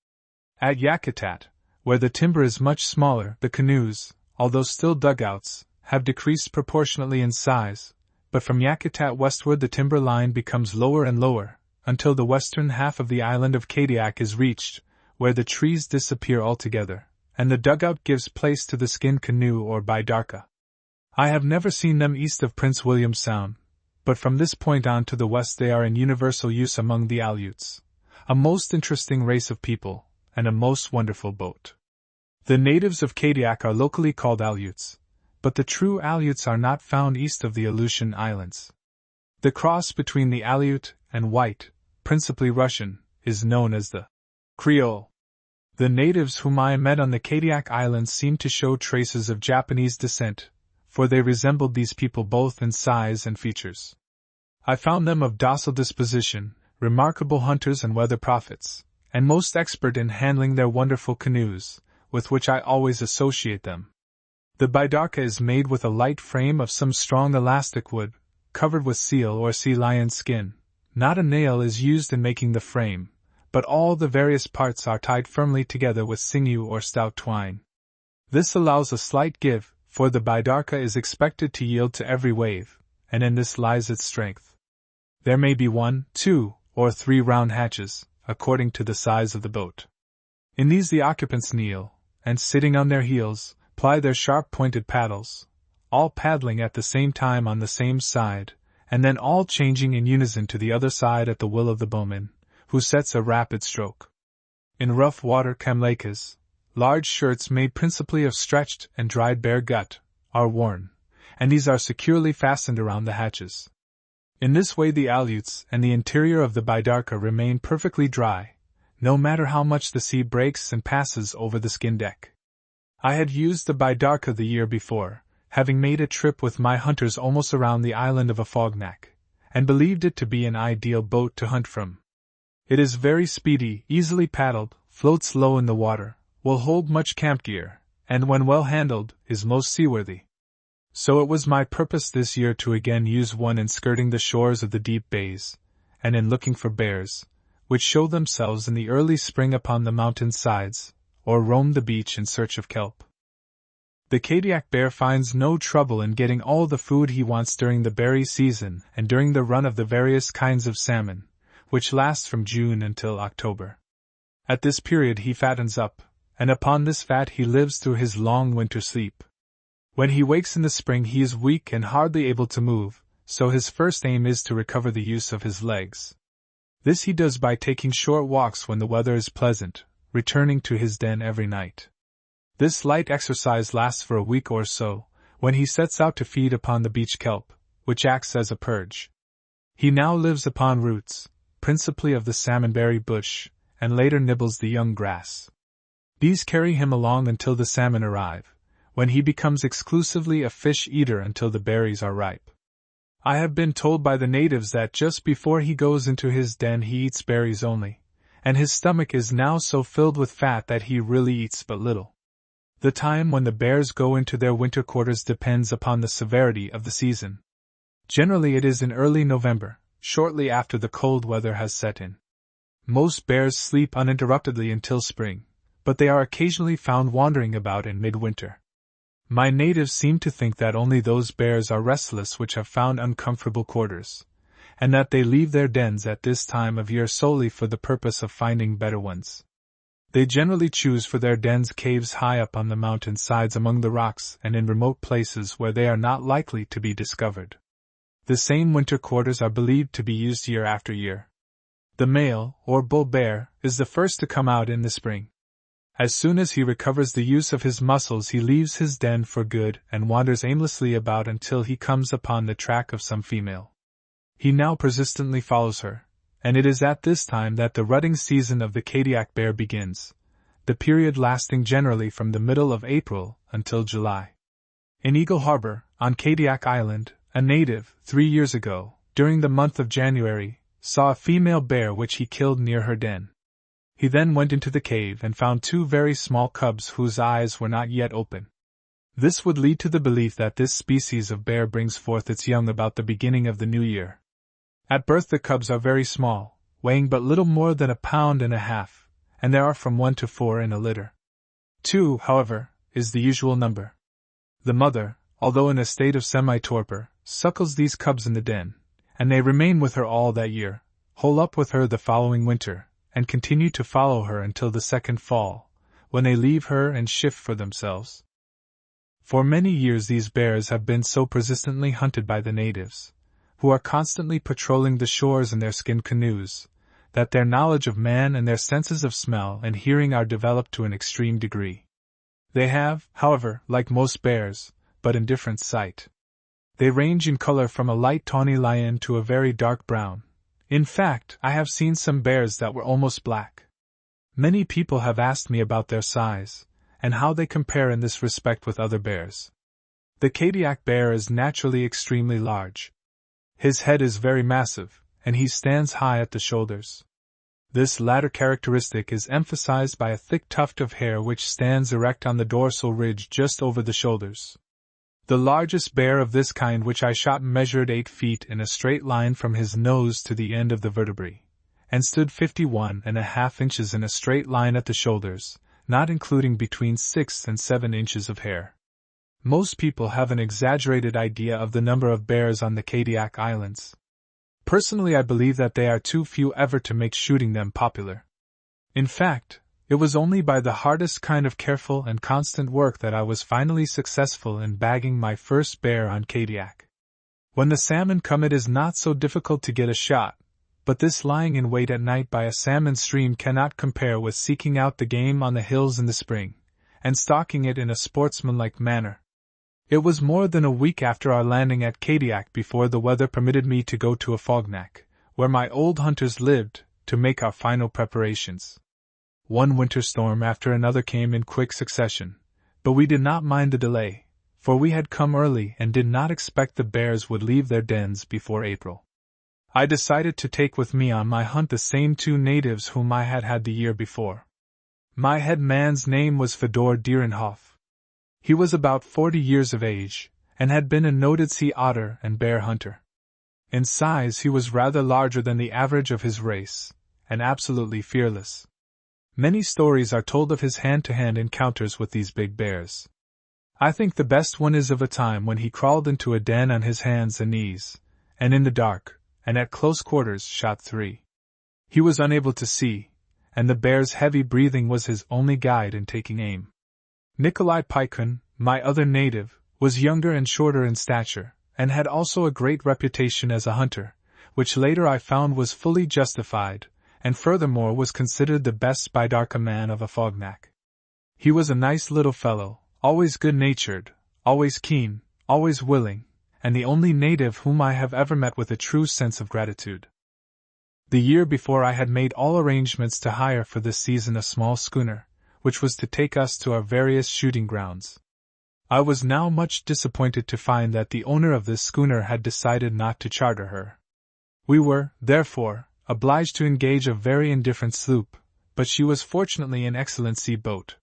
Speaker 1: At Yakutat, where the timber is much smaller, the canoes, although still dugouts, have decreased proportionately in size, but from Yakutat westward the timber line becomes lower and lower, until the western half of the island of Kodiak is reached, where the trees disappear altogether, and the dugout gives place to the skin canoe or baidarka. I have never seen them east of Prince William Sound, but from this point on to the west they are in universal use among the Aleuts, a most interesting race of people, and a most wonderful boat. The natives of Kodiak are locally called Aleuts, but the true Aleuts are not found east of the Aleutian Islands. The cross between the Aleut and white, principally Russian, is known as the Creole. The natives whom I met on the Kodiak Islands seemed to show traces of Japanese descent, for they resembled these people both in size and features. I found them of docile disposition, remarkable hunters and weather prophets, and most expert in handling their wonderful canoes, with which I always associate them. The baidarka is made with a light frame of some strong elastic wood, covered with seal or sea lion skin. Not a nail is used in making the frame, but all the various parts are tied firmly together with sinew or stout twine. This allows a slight give, for the baidarka is expected to yield to every wave, and in this lies its strength. There may be 1, 2, or 3 round hatches, according to the size of the boat. In these the occupants kneel, and sitting on their heels, ply their sharp-pointed paddles, all paddling at the same time on the same side, and then all changing in unison to the other side at the will of the bowman, who sets a rapid stroke. In rough water kamlekas, large shirts made principally of stretched and dried bear gut are worn, and these are securely fastened around the hatches. In this way the Aleuts and the interior of the baidarka remain perfectly dry, no matter how much the sea breaks and passes over the skin deck. I had used the baidarka the year before, having made a trip with my hunters almost around the island of Afognak, and believed it to be an ideal boat to hunt from. It is very speedy, easily paddled, floats low in the water, will hold much camp gear, and when well handled, is most seaworthy. So it was my purpose this year to again use one in skirting the shores of the deep bays, and in looking for bears, which show themselves in the early spring upon the mountain sides, or roam the beach in search of kelp. The Kodiak bear finds no trouble in getting all the food he wants during the berry season and during the run of the various kinds of salmon, which lasts from June until October. At this period he fattens up, and upon this fat he lives through his long winter sleep. When he wakes in the spring he is weak and hardly able to move, so his first aim is to recover the use of his legs. This he does by taking short walks when the weather is pleasant, returning to his den every night. This light exercise lasts for a week or so, when he sets out to feed upon the beach kelp, which acts as a purge. He now lives upon roots, principally of the salmonberry bush, and later nibbles the young grass. These carry him along until the salmon arrive, when he becomes exclusively a fish eater until the berries are ripe. I have been told by the natives that just before he goes into his den he eats berries only, and his stomach is now so filled with fat that he really eats but little. The time when the bears go into their winter quarters depends upon the severity of the season. Generally it is in early November, shortly after the cold weather has set in. Most bears sleep uninterruptedly until spring, but they are occasionally found wandering about in midwinter. My natives seem to think that only those bears are restless which have found uncomfortable quarters, and that they leave their dens at this time of year solely for the purpose of finding better ones. They generally choose for their dens caves high up on the mountain sides among the rocks and in remote places where they are not likely to be discovered. The same winter quarters are believed to be used year after year. The male, or bull bear, is the first to come out in the spring. As soon as he recovers the use of his muscles he leaves his den for good and wanders aimlessly about until he comes upon the track of some female. He now persistently follows her, and it is at this time that the rutting season of the Kodiak bear begins, the period lasting generally from the middle of April until July. In Eagle Harbor, on Kodiak Island, a native, 3 years ago, during the month of January, saw a female bear which he killed near her den. He then went into the cave and found 2 very small cubs whose eyes were not yet open. This would lead to the belief that this species of bear brings forth its young about the beginning of the new year. At birth the cubs are very small, weighing but little more than 1.5 pounds, and there are from 1 to 4 in a litter. 2, however, is the usual number. The mother, although in a state of semi-torpor, suckles these cubs in the den, and they remain with her all that year, hole up with her the following winter, and continue to follow her until the second fall, when they leave her and shift for themselves. For many years these bears have been so persistently hunted by the natives, who are constantly patrolling the shores in their skin canoes, that their knowledge of man and their senses of smell and hearing are developed to an extreme degree. They have, however, like most bears, but in different sight. They range in color from a light tawny lion to a very dark brown. In fact, I have seen some bears that were almost black. Many people have asked me about their size, and how they compare in this respect with other bears. The Kodiak bear is naturally extremely large. His head is very massive, and he stands high at the shoulders. This latter characteristic is emphasized by a thick tuft of hair which stands erect on the dorsal ridge just over the shoulders. The largest bear of this kind which I shot measured 8 feet in a straight line from his nose to the end of the vertebrae, and stood 51.5 inches in a straight line at the shoulders, not including between 6 and 7 inches of hair. Most people have an exaggerated idea of the number of bears on the Kodiak Islands. Personally, I believe that they are too few ever to make shooting them popular. In fact, it was only by the hardest kind of careful and constant work that I was finally successful in bagging my first bear on Kodiak. When the salmon come it is not so difficult to get a shot, but this lying in wait at night by a salmon stream cannot compare with seeking out the game on the hills in the spring, and stalking it in a sportsmanlike manner. It was more than a week after our landing at Kodiak before the weather permitted me to go to a fognac, where my old hunters lived, to make our final preparations. One winter storm after another came in quick succession, but we did not mind the delay, for we had come early and did not expect the bears would leave their dens before April. I decided to take with me on my hunt the same 2 natives whom I had had the year before. My head man's name was Fedor Dierenhoff. He was about 40 years of age, and had been a noted sea otter and bear hunter. In size he was rather larger than the average of his race, and absolutely fearless. Many stories are told of his hand-to-hand encounters with these big bears. I think the best one is of a time when he crawled into a den on his hands and knees, and in the dark, and at close quarters shot 3. He was unable to see, and the bear's heavy breathing was his only guide in taking aim. Nikolai Paikun, my other native, was younger and shorter in stature, and had also a great reputation as a hunter, which later I found was fully justified, and furthermore was considered the best Baidarka man of Afognak. He was a nice little fellow, always good-natured, always keen, always willing, and the only native whom I have ever met with a true sense of gratitude. The year before I had made all arrangements to hire for this season a small schooner, which was to take us to our various shooting grounds. I was now much disappointed to find that the owner of this schooner had decided not to charter her. We were, therefore, obliged to engage a very indifferent sloop, but she was fortunately an excellent sea boat.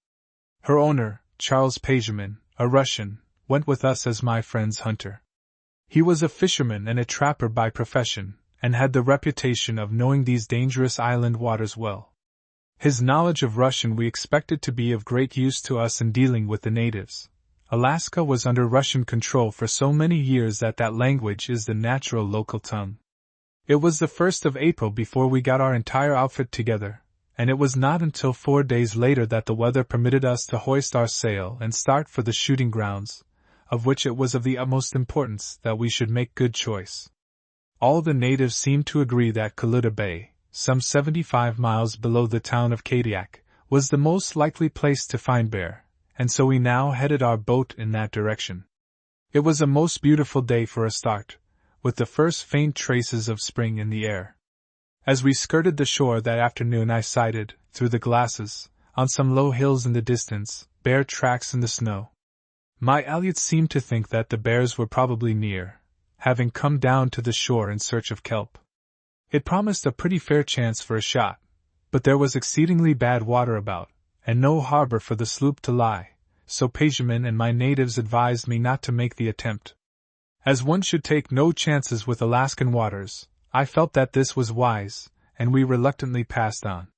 Speaker 1: Her owner, Charles Pageman, a Russian, went with us as my friend's hunter. He was a fisherman and a trapper by profession, and had the reputation of knowing these dangerous island waters well. His knowledge of Russian we expected to be of great use to us in dealing with the natives. Alaska was under Russian control for so many years that language is the natural local tongue. It was the 1st of April before we got our entire outfit together, and it was not until 4 days later that the weather permitted us to hoist our sail and start for the shooting grounds, of which it was of the utmost importance that we should make good choice. All the natives seemed to agree that Kaluta Bay, some 75 miles below the town of Kadiak, was the most likely place to find bear, and so we now headed our boat in that direction. It was a most beautiful day for a start, with the first faint traces of spring in the air. As we skirted the shore that afternoon I sighted, through the glasses, on some low hills in the distance, bear tracks in the snow. My Aleuts seemed to think that the bears were probably near, having come down to the shore in search of kelp. It promised a pretty fair chance for a shot, but there was exceedingly bad water about, and no harbor for the sloop to lie, so Pageman and my natives advised me not to make the attempt. As one should take no chances with Alaskan waters, I felt that this was wise, and we reluctantly passed on.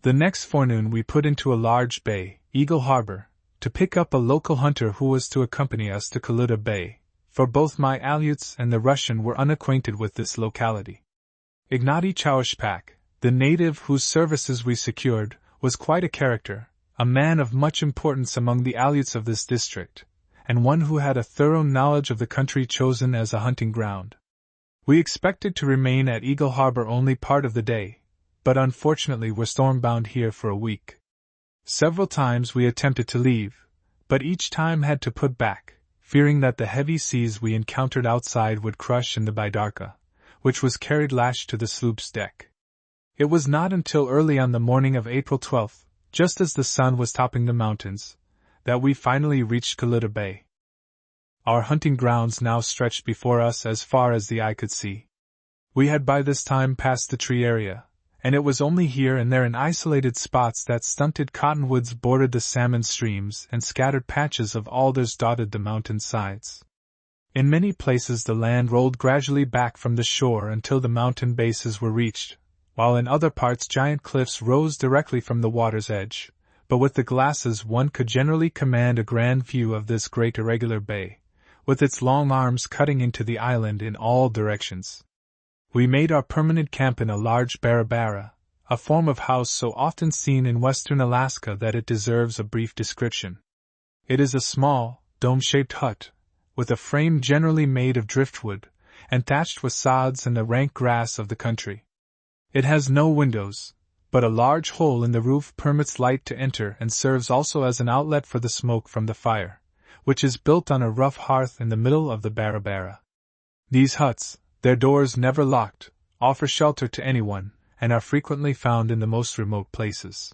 Speaker 1: The next forenoon we put into a large bay, Eagle Harbor, to pick up a local hunter who was to accompany us to Kaluta Bay, for both my Aleuts and the Russian were unacquainted with this locality. Ignati Chaushpak, the native whose services we secured, was quite a character, a man of much importance among the Aleuts of this district, and one who had a thorough knowledge of the country chosen as a hunting ground. We expected to remain at Eagle Harbor only part of the day, but unfortunately were stormbound here for a week. Several times we attempted to leave, but each time had to put back, fearing that the heavy seas we encountered outside would crush in the Baidarka, which was carried lashed to the sloop's deck. It was not until early on the morning of April 12th, just as the sun was topping the mountains, that we finally reached Kaluta Bay. Our hunting grounds now stretched before us as far as the eye could see. We had by this time passed the tree area, and it was only here and there in isolated spots that stunted cottonwoods bordered the salmon streams and scattered patches of alders dotted the mountain sides. In many places the land rolled gradually back from the shore until the mountain bases were reached, while in other parts giant cliffs rose directly from the water's edge, but with the glasses one could generally command a grand view of this great irregular bay, with its long arms cutting into the island in all directions. We made our permanent camp in a large barabara, a form of house so often seen in western Alaska that it deserves a brief description. It is a small, dome-shaped hut, with a frame generally made of driftwood, and thatched with sods and the rank grass of the country. It has no windows, but a large hole in the roof permits light to enter and serves also as an outlet for the smoke from the fire, which is built on a rough hearth in the middle of the barabara. These huts, their doors never locked, offer shelter to anyone, and are frequently found in the most remote places.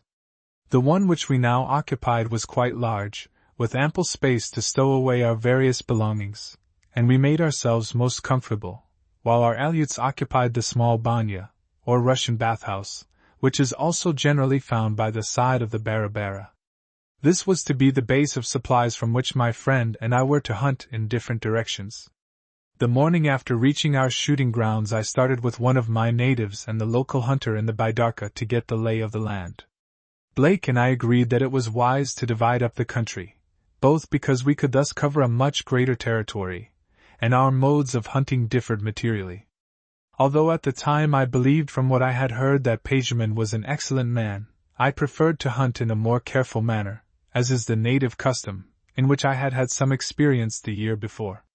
Speaker 1: The one which we now occupied was quite large, with ample space to stow away our various belongings, and we made ourselves most comfortable, while our Aleuts occupied the small banya, or Russian bathhouse, which is also generally found by the side of the barabara. This was to be the base of supplies from which my friend and I were to hunt in different directions. The morning after reaching our shooting grounds I started with one of my natives and the local hunter in the Baidarka to get the lay of the land. Blake and I agreed that it was wise to divide up the country, both because we could thus cover a much greater territory, and our modes of hunting differed materially. Although at the time I believed from what I had heard that Pageman was an excellent man, I preferred to hunt in a more careful manner, as is the native custom, in which I had had some experience the year before.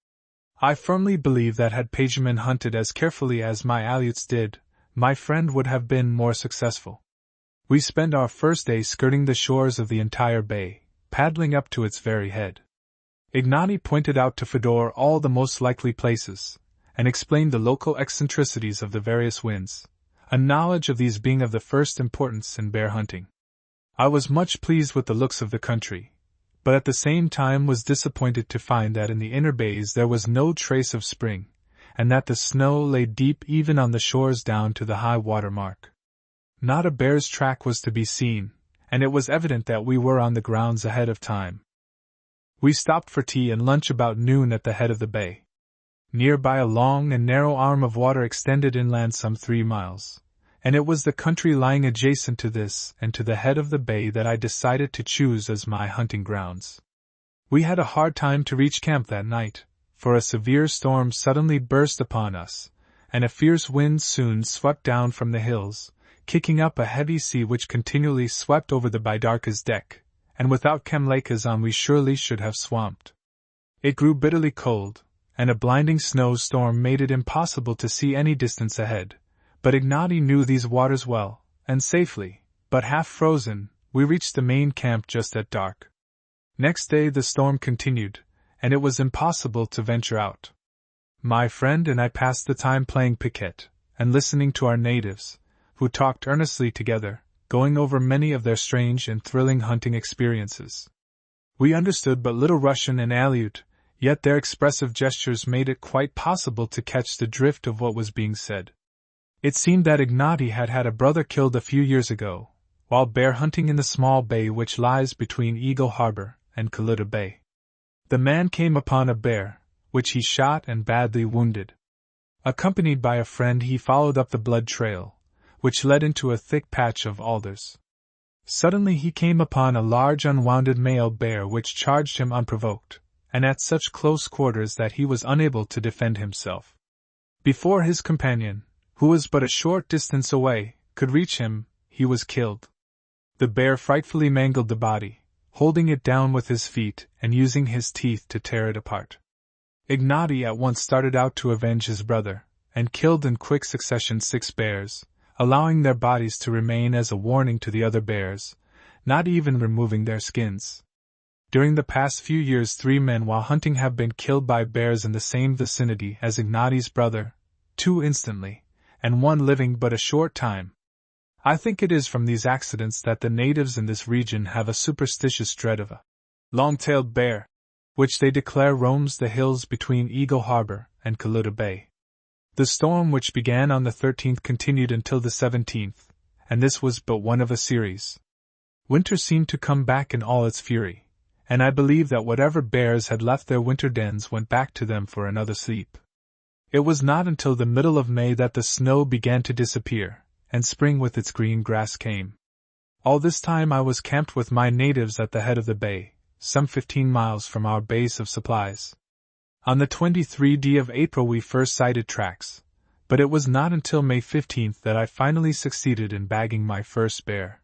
Speaker 1: I firmly believe that had Pageman hunted as carefully as my Aleuts did, my friend would have been more successful. We spent our first day skirting the shores of the entire bay, paddling up to its very head. Ignati pointed out to Fedor all the most likely places, and explained the local eccentricities of the various winds, a knowledge of these being of the first importance in bear hunting. I was much pleased with the looks of the country, but at the same time was disappointed to find that in the inner bays there was no trace of spring, and that the snow lay deep even on the shores down to the high water mark. Not a bear's track was to be seen, and it was evident that we were on the grounds ahead of time. We stopped for tea and lunch about noon at the head of the bay. Nearby a long and narrow arm of water extended inland some 3 miles, and it was the country lying adjacent to this and to the head of the bay that I decided to choose as my hunting grounds. We had a hard time to reach camp that night, for a severe storm suddenly burst upon us, and a fierce wind soon swept down from the hills, kicking up a heavy sea which continually swept over the Bidarka's deck, and without Kamlaka's on we surely should have swamped. It grew bitterly cold, and a blinding snowstorm made it impossible to see any distance ahead, but Ignati knew these waters well, and safely, but half frozen, we reached the main camp just at dark. Next day the storm continued, and it was impossible to venture out. My friend and I passed the time playing piquet, and listening to our natives, who talked earnestly together, going over many of their strange and thrilling hunting experiences. We understood but little Russian and Aleut, yet their expressive gestures made it quite possible to catch the drift of what was being said. It seemed that Ignati had had a brother killed a few years ago, while bear hunting in the small bay which lies between Eagle Harbor and Kaluta Bay. The man came upon a bear, which he shot and badly wounded. Accompanied by a friend he followed up the blood trail, which led into a thick patch of alders. Suddenly he came upon a large unwounded male bear which charged him unprovoked, and at such close quarters that he was unable to defend himself. Before his companion, who was but a short distance away, could reach him, he was killed. The bear frightfully mangled the body, holding it down with his feet and using his teeth to tear it apart. Ignati at once started out to avenge his brother, and killed in quick succession 6 bears, allowing their bodies to remain as a warning to the other bears, not even removing their skins. During the past few years 3 men while hunting have been killed by bears in the same vicinity as Ignati's brother, 2 instantly, and 1 living but a short time. I think it is from these accidents that the natives in this region have a superstitious dread of a long-tailed bear, which they declare roams the hills between Eagle Harbor and Kaluta Bay. The storm which began on the 13th continued until the 17th, and this was but one of a series. Winter seemed to come back in all its fury, and I believe that whatever bears had left their winter dens went back to them for another sleep. It was not until the middle of May that the snow began to disappear, and spring with its green grass came. All this time I was camped with my natives at the head of the bay, some 15 miles from our base of supplies. On the 23rd of April we first sighted tracks, but it was not until May 15th that I finally succeeded in bagging my first bear.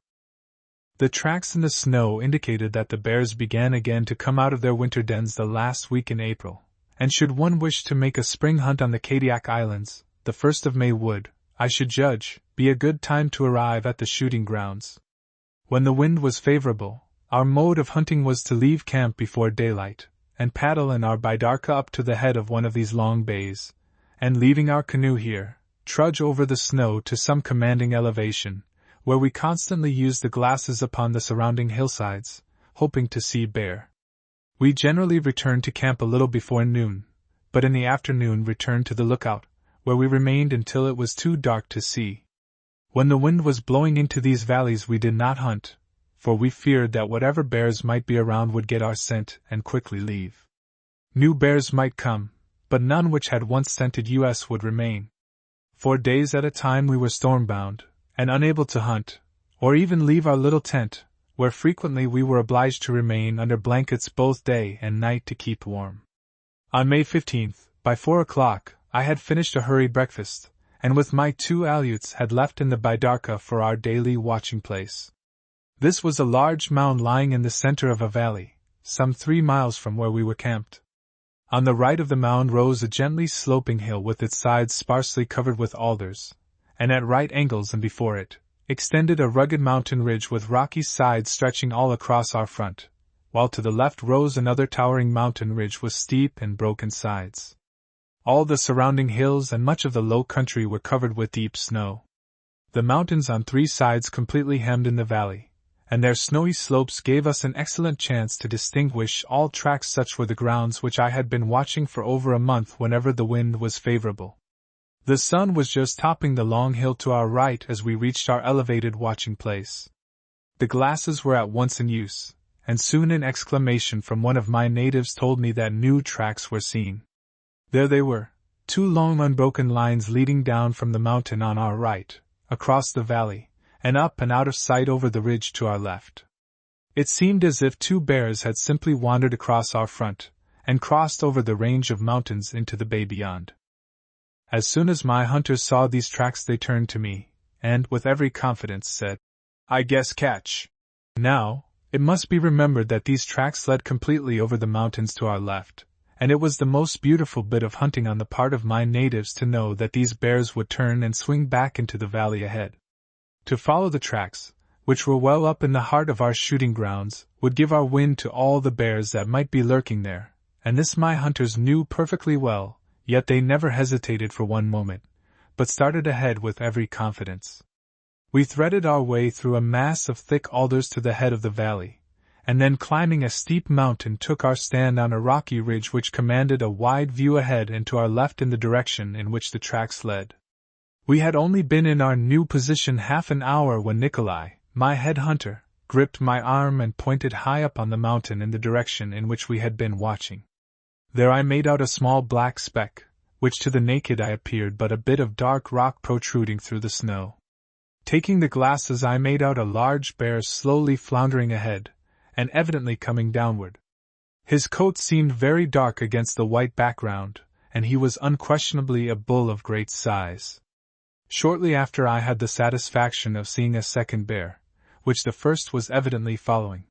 Speaker 1: The tracks in the snow indicated that the bears began again to come out of their winter dens the last week in April, and should one wish to make a spring hunt on the Kadiak Islands, the 1st of May would, I should judge, be a good time to arrive at the shooting grounds. When the wind was favorable, our mode of hunting was to leave camp before daylight, and paddle in our bidarka up to the head of one of these long bays, and leaving our canoe here, trudge over the snow to some commanding elevation, where we constantly used the glasses upon the surrounding hillsides, hoping to see bear. We generally returned to camp a little before noon, but in the afternoon returned to the lookout, where we remained until it was too dark to see. When the wind was blowing into these valleys we did not hunt, for we feared that whatever bears might be around would get our scent and quickly leave. New bears might come, but none which had once scented us would remain. For days at a time we were stormbound, and unable to hunt, or even leave our little tent, where frequently we were obliged to remain under blankets both day and night to keep warm. On May 15th, by 4 o'clock, I had finished a hurried breakfast, and with my 2 Aleuts had left in the bidarka for our daily watching place. This was a large mound lying in the center of a valley, some 3 miles from where we were camped. On the right of the mound rose a gently sloping hill with its sides sparsely covered with alders, and at right angles and before it, extended a rugged mountain ridge with rocky sides stretching all across our front, while to the left rose another towering mountain ridge with steep and broken sides. All the surrounding hills and much of the low country were covered with deep snow. The mountains on 3 sides completely hemmed in the valley, and their snowy slopes gave us an excellent chance to distinguish all tracks. Such were the grounds which I had been watching for over a month whenever the wind was favorable. The sun was just topping the long hill to our right as we reached our elevated watching place. The glasses were at once in use, and soon an exclamation from one of my natives told me that new tracks were seen. There they were, 2 long unbroken lines leading down from the mountain on our right, across the valley, and up and out of sight over the ridge to our left. It seemed as if 2 bears had simply wandered across our front, and crossed over the range of mountains into the bay beyond. As soon as my hunters saw these tracks they turned to me, and, with every confidence, said, "I guess catch." Now, it must be remembered that these tracks led completely over the mountains to our left, and it was the most beautiful bit of hunting on the part of my natives to know that these bears would turn and swing back into the valley ahead. To follow the tracks, which were well up in the heart of our shooting grounds, would give our wind to all the bears that might be lurking there, and this my hunters knew perfectly well. Yet they never hesitated for one moment, but started ahead with every confidence. We threaded our way through a mass of thick alders to the head of the valley, and then climbing a steep mountain took our stand on a rocky ridge which commanded a wide view ahead and to our left in the direction in which the tracks led. We had only been in our new position half an hour when Nikolai, my head hunter, gripped my arm and pointed high up on the mountain in the direction in which we had been watching. There I made out a small black speck, which to the naked eye appeared but a bit of dark rock protruding through the snow. Taking the glasses I made out a large bear slowly floundering ahead, and evidently coming downward. His coat seemed very dark against the white background, and he was unquestionably a bull of great size. Shortly after I had the satisfaction of seeing a second bear, which the first was evidently following.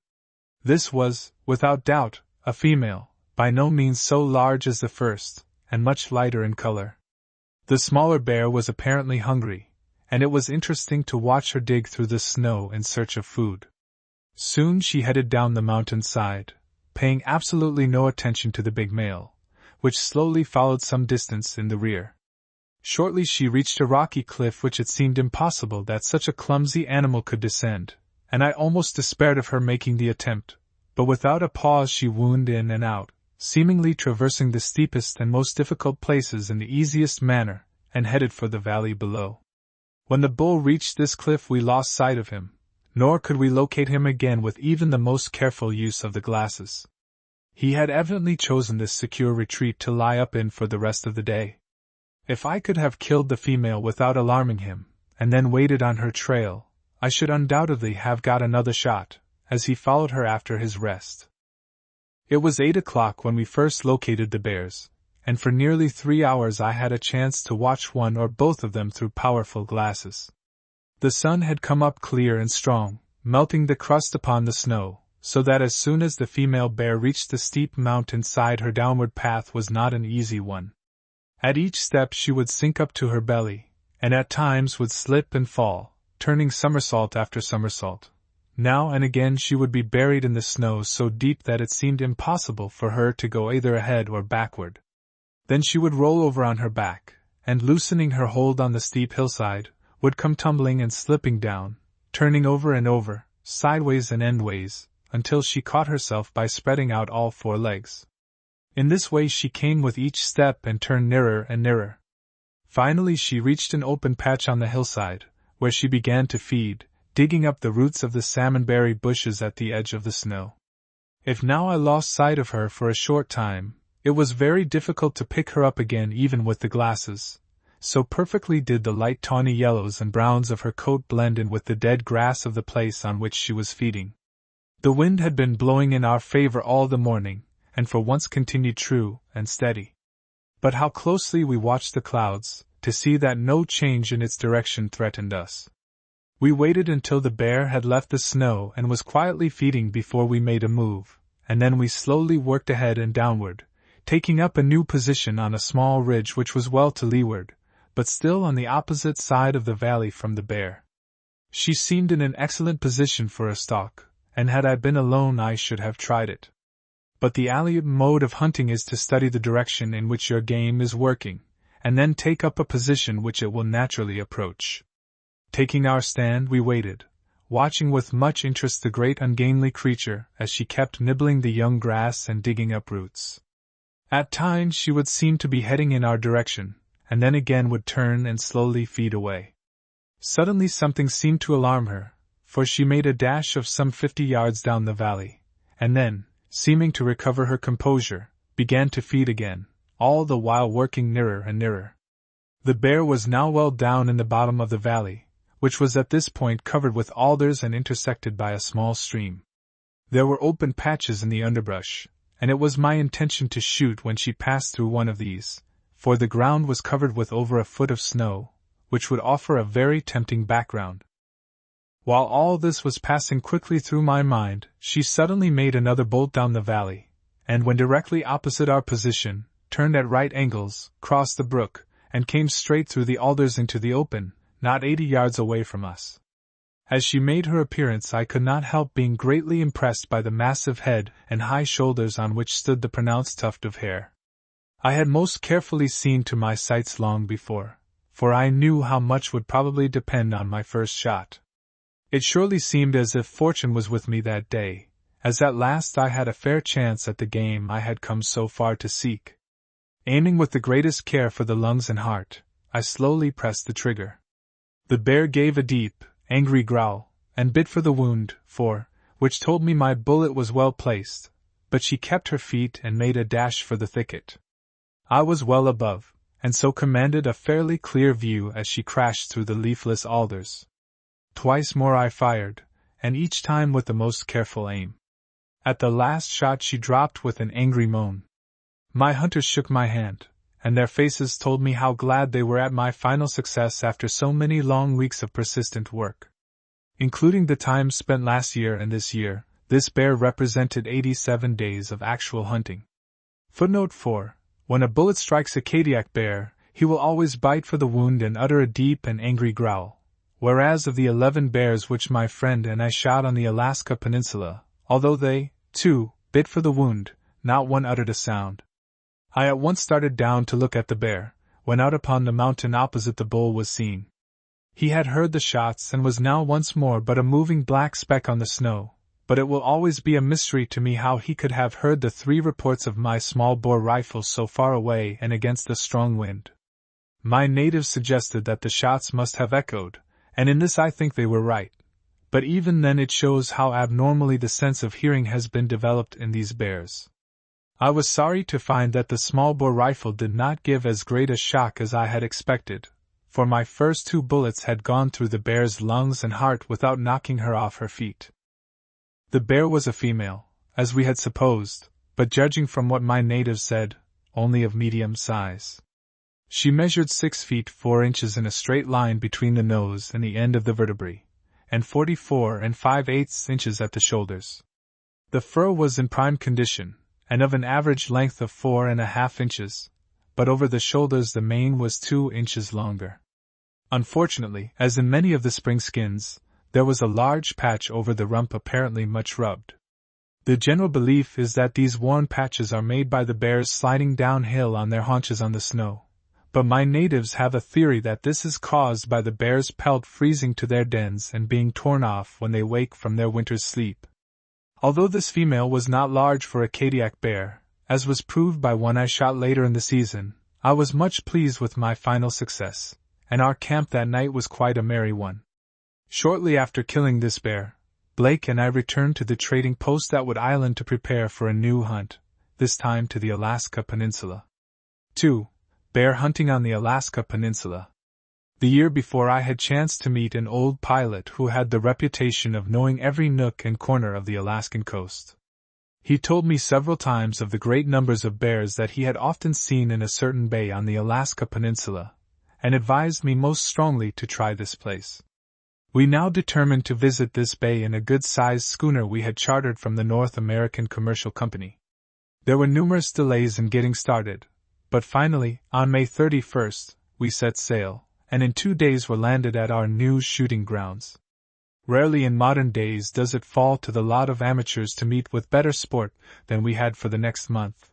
Speaker 1: This was, without doubt, a female, by no means so large as the first, and much lighter in color. The smaller bear was apparently hungry, and it was interesting to watch her dig through the snow in search of food. Soon she headed down the mountain side, paying absolutely no attention to the big male, which slowly followed some distance in the rear. Shortly she reached a rocky cliff which it seemed impossible that such a clumsy animal could descend, and I almost despaired of her making the attempt, but without a pause she wound in and out, seemingly traversing the steepest and most difficult places in the easiest manner, and headed for the valley below. When the bull reached this cliff we lost sight of him, nor could we locate him again with even the most careful use of the glasses. He had evidently chosen this secure retreat to lie up in for the rest of the day. If I could have killed the female without alarming him, and then waited on her trail, I should undoubtedly have got another shot, as he followed her after his rest. It was 8 o'clock when we first located the bears, and for nearly 3 hours I had a chance to watch one or both of them through powerful glasses. The sun had come up clear and strong, melting the crust upon the snow, so that as soon as the female bear reached the steep mountain side her downward path was not an easy one. At each step she would sink up to her belly, and at times would slip and fall, turning somersault after somersault. Now and again she would be buried in the snow so deep that it seemed impossible for her to go either ahead or backward. Then she would roll over on her back, and loosening her hold on the steep hillside, would come tumbling and slipping down, turning over and over, sideways and endways, until she caught herself by spreading out all 4 legs. In this way she came with each step and turned nearer and nearer. Finally she reached an open patch on the hillside, where she began to feed, digging up the roots of the salmonberry bushes at the edge of the snow. If now I lost sight of her for a short time, it was very difficult to pick her up again even with the glasses, so perfectly did the light tawny yellows and browns of her coat blend in with the dead grass of the place on which she was feeding. The wind had been blowing in our favor all the morning, and for once continued true and steady. But how closely we watched the clouds, to see that no change in its direction threatened us. We waited until the bear had left the snow and was quietly feeding before we made a move, and then we slowly worked ahead and downward, taking up a new position on a small ridge which was well to leeward, but still on the opposite side of the valley from the bear. She seemed in an excellent position for a stalk, and had I been alone I should have tried it. But the alley mode of hunting is to study the direction in which your game is working, and then take up a position which it will naturally approach. Taking our stand, we waited, watching with much interest the great ungainly creature as she kept nibbling the young grass and digging up roots. At times she would seem to be heading in our direction, and then again would turn and slowly feed away. Suddenly something seemed to alarm her, for she made a dash of some 50 yards down the valley, and then, seeming to recover her composure, began to feed again, all the while working nearer and nearer. The bear was now well down in the bottom of the valley, which was at this point covered with alders and intersected by a small stream. There were open patches in the underbrush, and it was my intention to shoot when she passed through one of these, for the ground was covered with over a foot of snow, which would offer a very tempting background. While all this was passing quickly through my mind, she suddenly made another bolt down the valley, and when directly opposite our position, turned at right angles, crossed the brook, and came straight through the alders into the open, not 80 yards away from us. As she made her appearance I could not help being greatly impressed by the massive head and high shoulders on which stood the pronounced tuft of hair. I had most carefully seen to my sights long before, for I knew how much would probably depend on my first shot. It surely seemed as if fortune was with me that day, as at last I had a fair chance at the game I had come so far to seek. Aiming with the greatest care for the lungs and heart, I slowly pressed the trigger. The bear gave a deep, angry growl, and bit for the wound, which told me my bullet was well placed, but she kept her feet and made a dash for the thicket. I was well above, and so commanded a fairly clear view as she crashed through the leafless alders. Twice more I fired, and each time with the most careful aim. At the last shot she dropped with an angry moan. My hunters shook my hand, and their faces told me how glad they were at my final success after so many long weeks of persistent work. Including the time spent last year and this year, this bear represented 87 days of actual hunting. Footnote 4. When a bullet strikes a Kodiak bear, he will always bite for the wound and utter a deep and angry growl, whereas of the 11 bears which my friend and I shot on the Alaska Peninsula, although they, too, bit for the wound, not one uttered a sound. I at once started down to look at the bear, when out upon the mountain opposite the bull was seen. He had heard the shots and was now once more but a moving black speck on the snow, but it will always be a mystery to me how he could have heard the 3 reports of my small-bore rifle so far away and against a strong wind. My natives suggested that the shots must have echoed, and in this I think they were right, but even then it shows how abnormally the sense of hearing has been developed in these bears. I was sorry to find that the small-bore rifle did not give as great a shock as I had expected, for my first 2 bullets had gone through the bear's lungs and heart without knocking her off her feet. The bear was a female, as we had supposed, but judging from what my natives said, only of medium size. She measured 6 feet 4 inches in a straight line between the nose and the end of the vertebrae, and 44 5/8 inches at the shoulders. The fur was in prime condition, and of an average length of 4.5 inches, but over the shoulders the mane was 2 inches longer. Unfortunately, as in many of the spring skins, there was a large patch over the rump apparently much rubbed. The general belief is that these worn patches are made by the bears sliding downhill on their haunches on the snow, but my natives have a theory that this is caused by the bear's pelt freezing to their dens and being torn off when they wake from their winter's sleep. Although this female was not large for a Kodiak bear, as was proved by one I shot later in the season, I was much pleased with my final success, and our camp that night was quite a merry one. Shortly after killing this bear, Blake and I returned to the trading post at Wood Island to prepare for a new hunt, this time to the Alaska Peninsula. 2. Bear hunting on the Alaska Peninsula. The year before I had chanced to meet an old pilot who had the reputation of knowing every nook and corner of the Alaskan coast. He told me several times of the great numbers of bears that he had often seen in a certain bay on the Alaska Peninsula, and advised me most strongly to try this place. We now determined to visit this bay in a good-sized schooner we had chartered from the North American Commercial Company. There were numerous delays in getting started, but finally, on May 31st, we set sail, and in 2 days were landed at our new shooting grounds. Rarely in modern days does it fall to the lot of amateurs to meet with better sport than we had for the next month.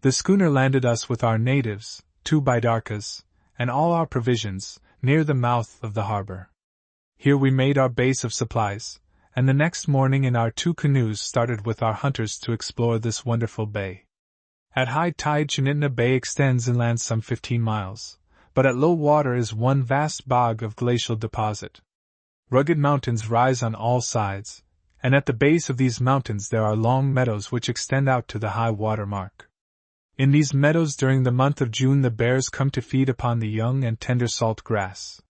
Speaker 1: The schooner landed us with our natives, 2 bidarkas, and all our provisions, near the mouth of the harbor. Here we made our base of supplies, and the next morning in our 2 canoes started with our hunters to explore this wonderful bay. At high tide Chinitna Bay extends inland some 15 miles, but at low water is one vast bog of glacial deposit. Rugged mountains rise on all sides, and at the base of these mountains there are long meadows which extend out to the high water mark. In these meadows during the month of June the bears come to feed upon the young and tender salt grass.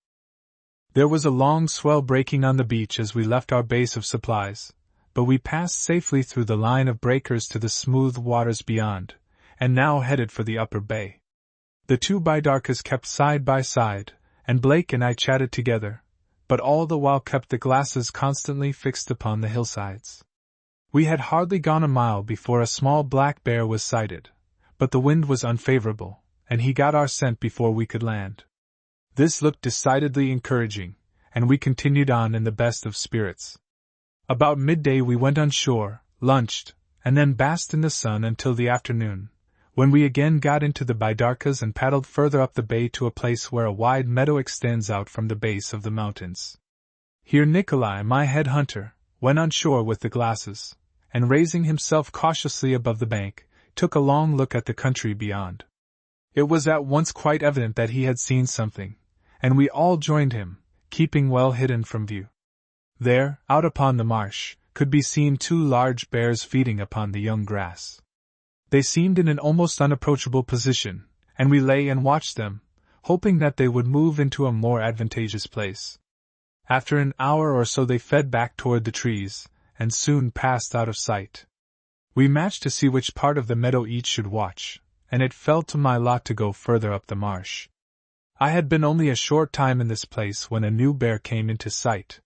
Speaker 1: There was a long swell breaking on the beach as we left our base of supplies, but we passed safely through the line of breakers to the smooth waters beyond, and now headed for the upper bay. The 2 bidarkas kept side by side, and Blake and I chatted together, but all the while kept the glasses constantly fixed upon the hillsides. We had hardly gone a mile before a small black bear was sighted, but the wind was unfavorable, and he got our scent before we could land. This looked decidedly encouraging, and we continued on in the best of spirits. About midday we went on shore, lunched, and then basked in the sun until the afternoon, when we again got into the bidarkas and paddled further up the bay to a place where a wide meadow extends out from the base of the mountains. Here Nikolai, my head hunter, went on shore with the glasses, and raising himself cautiously above the bank, took a long look at the country beyond. It was at once quite evident that he had seen something, and we all joined him, keeping well hidden from view. There, out upon the marsh, could be seen 2 large bears feeding upon the young grass. They seemed in an almost unapproachable position, and we lay and watched them, hoping that they would move into a more advantageous place. After an hour or so they fed back toward the trees, and soon passed out of sight. We matched to see which part of the meadow each should watch, and it fell to my lot to go further up the marsh. I had been only a short time in this place when a new bear came into sight.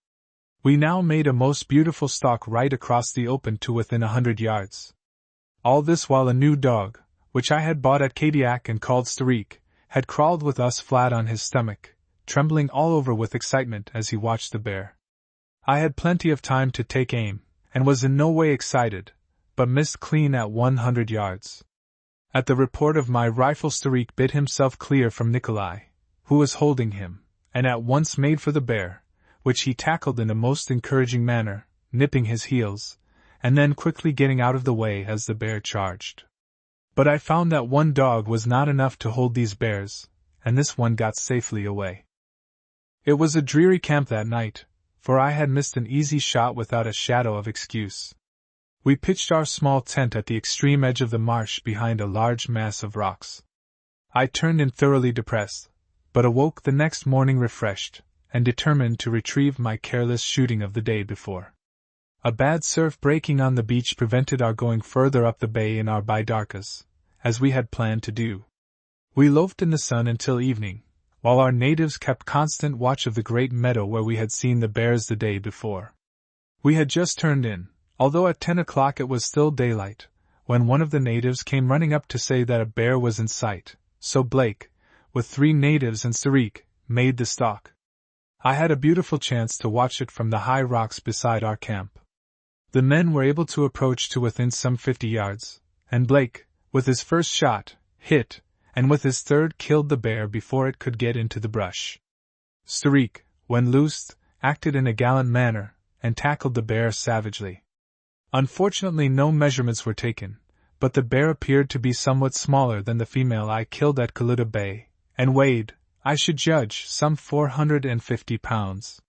Speaker 1: We now made a most beautiful stalk right across the open to within 100 yards. All this while a new dog, which I had bought at Kadiak and called Starik, had crawled with us flat on his stomach, trembling all over with excitement as he watched the bear. I had plenty of time to take aim, and was in no way excited, but missed clean at 100 yards. At the report of my rifle Starik bit himself clear from Nikolai, who was holding him, and at once made for the bear, which he tackled in a most encouraging manner, nipping his heels, and then quickly getting out of the way as the bear charged. But I found that one dog was not enough to hold these bears, and this one got safely away. It was a dreary camp that night, for I had missed an easy shot without a shadow of excuse. We pitched our small tent at the extreme edge of the marsh behind a large mass of rocks. I turned in thoroughly depressed, but awoke the next morning refreshed, and determined to retrieve my careless shooting of the day before. A bad surf breaking on the beach prevented our going further up the bay in our bidarkas, as we had planned to do. We loafed in the sun until evening, while our natives kept constant watch of the great meadow where we had seen the bears the day before. We had just turned in, although at 10 o'clock it was still daylight, when one of the natives came running up to say that a bear was in sight, so Blake, with 3 natives and Starik, made the stalk. I had a beautiful chance to watch it from the high rocks beside our camp. The men were able to approach to within some 50 yards, and Blake, with his first shot, hit, and with his third killed the bear before it could get into the brush. Starik, when loosed, acted in a gallant manner, and tackled the bear savagely. Unfortunately no measurements were taken, but the bear appeared to be somewhat smaller than the female I killed at Kalita Bay, and weighed, I should judge, some 450 pounds.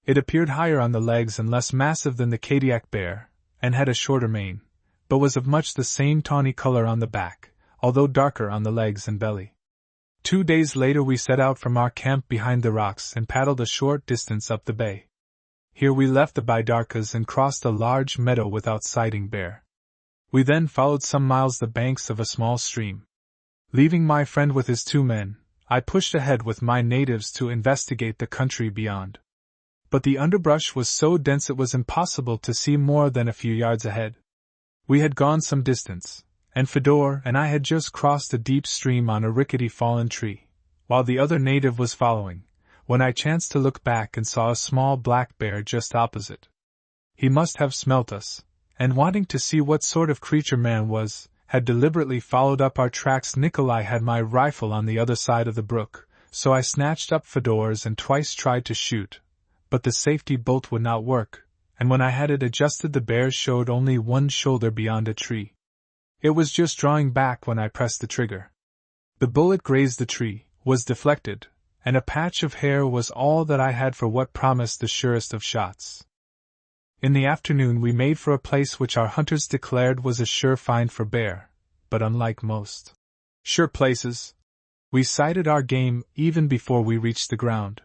Speaker 1: It appeared higher on the legs and less massive than the Kadiak bear, and had a shorter mane, but was of much the same tawny color on the back, although darker on the legs and belly. 2 days later we set out from our camp behind the rocks and paddled a short distance up the bay. Here we left the bidarkas and crossed a large meadow without sighting bear. We then followed some miles the banks of a small stream. Leaving my friend with his 2 men, I pushed ahead with my natives to investigate the country beyond. But the underbrush was so dense it was impossible to see more than a few yards ahead. We had gone some distance, and Fedor and I had just crossed a deep stream on a rickety fallen tree, while the other native was following, when I chanced to look back and saw a small black bear just opposite. He must have smelt us, and wanting to see what sort of creature man was, had deliberately followed up our tracks. Nikolai had my rifle on the other side of the brook, so I snatched up Fedor's and twice tried to shoot, but the safety bolt would not work, and when I had it adjusted the bear showed only one shoulder beyond a tree. It was just drawing back when I pressed the trigger. The bullet grazed the tree, was deflected, and a patch of hair was all that I had for what promised the surest of shots. In the afternoon we made for a place which our hunters declared was a sure find for bear, but unlike most sure places, we sighted our game even before we reached the ground.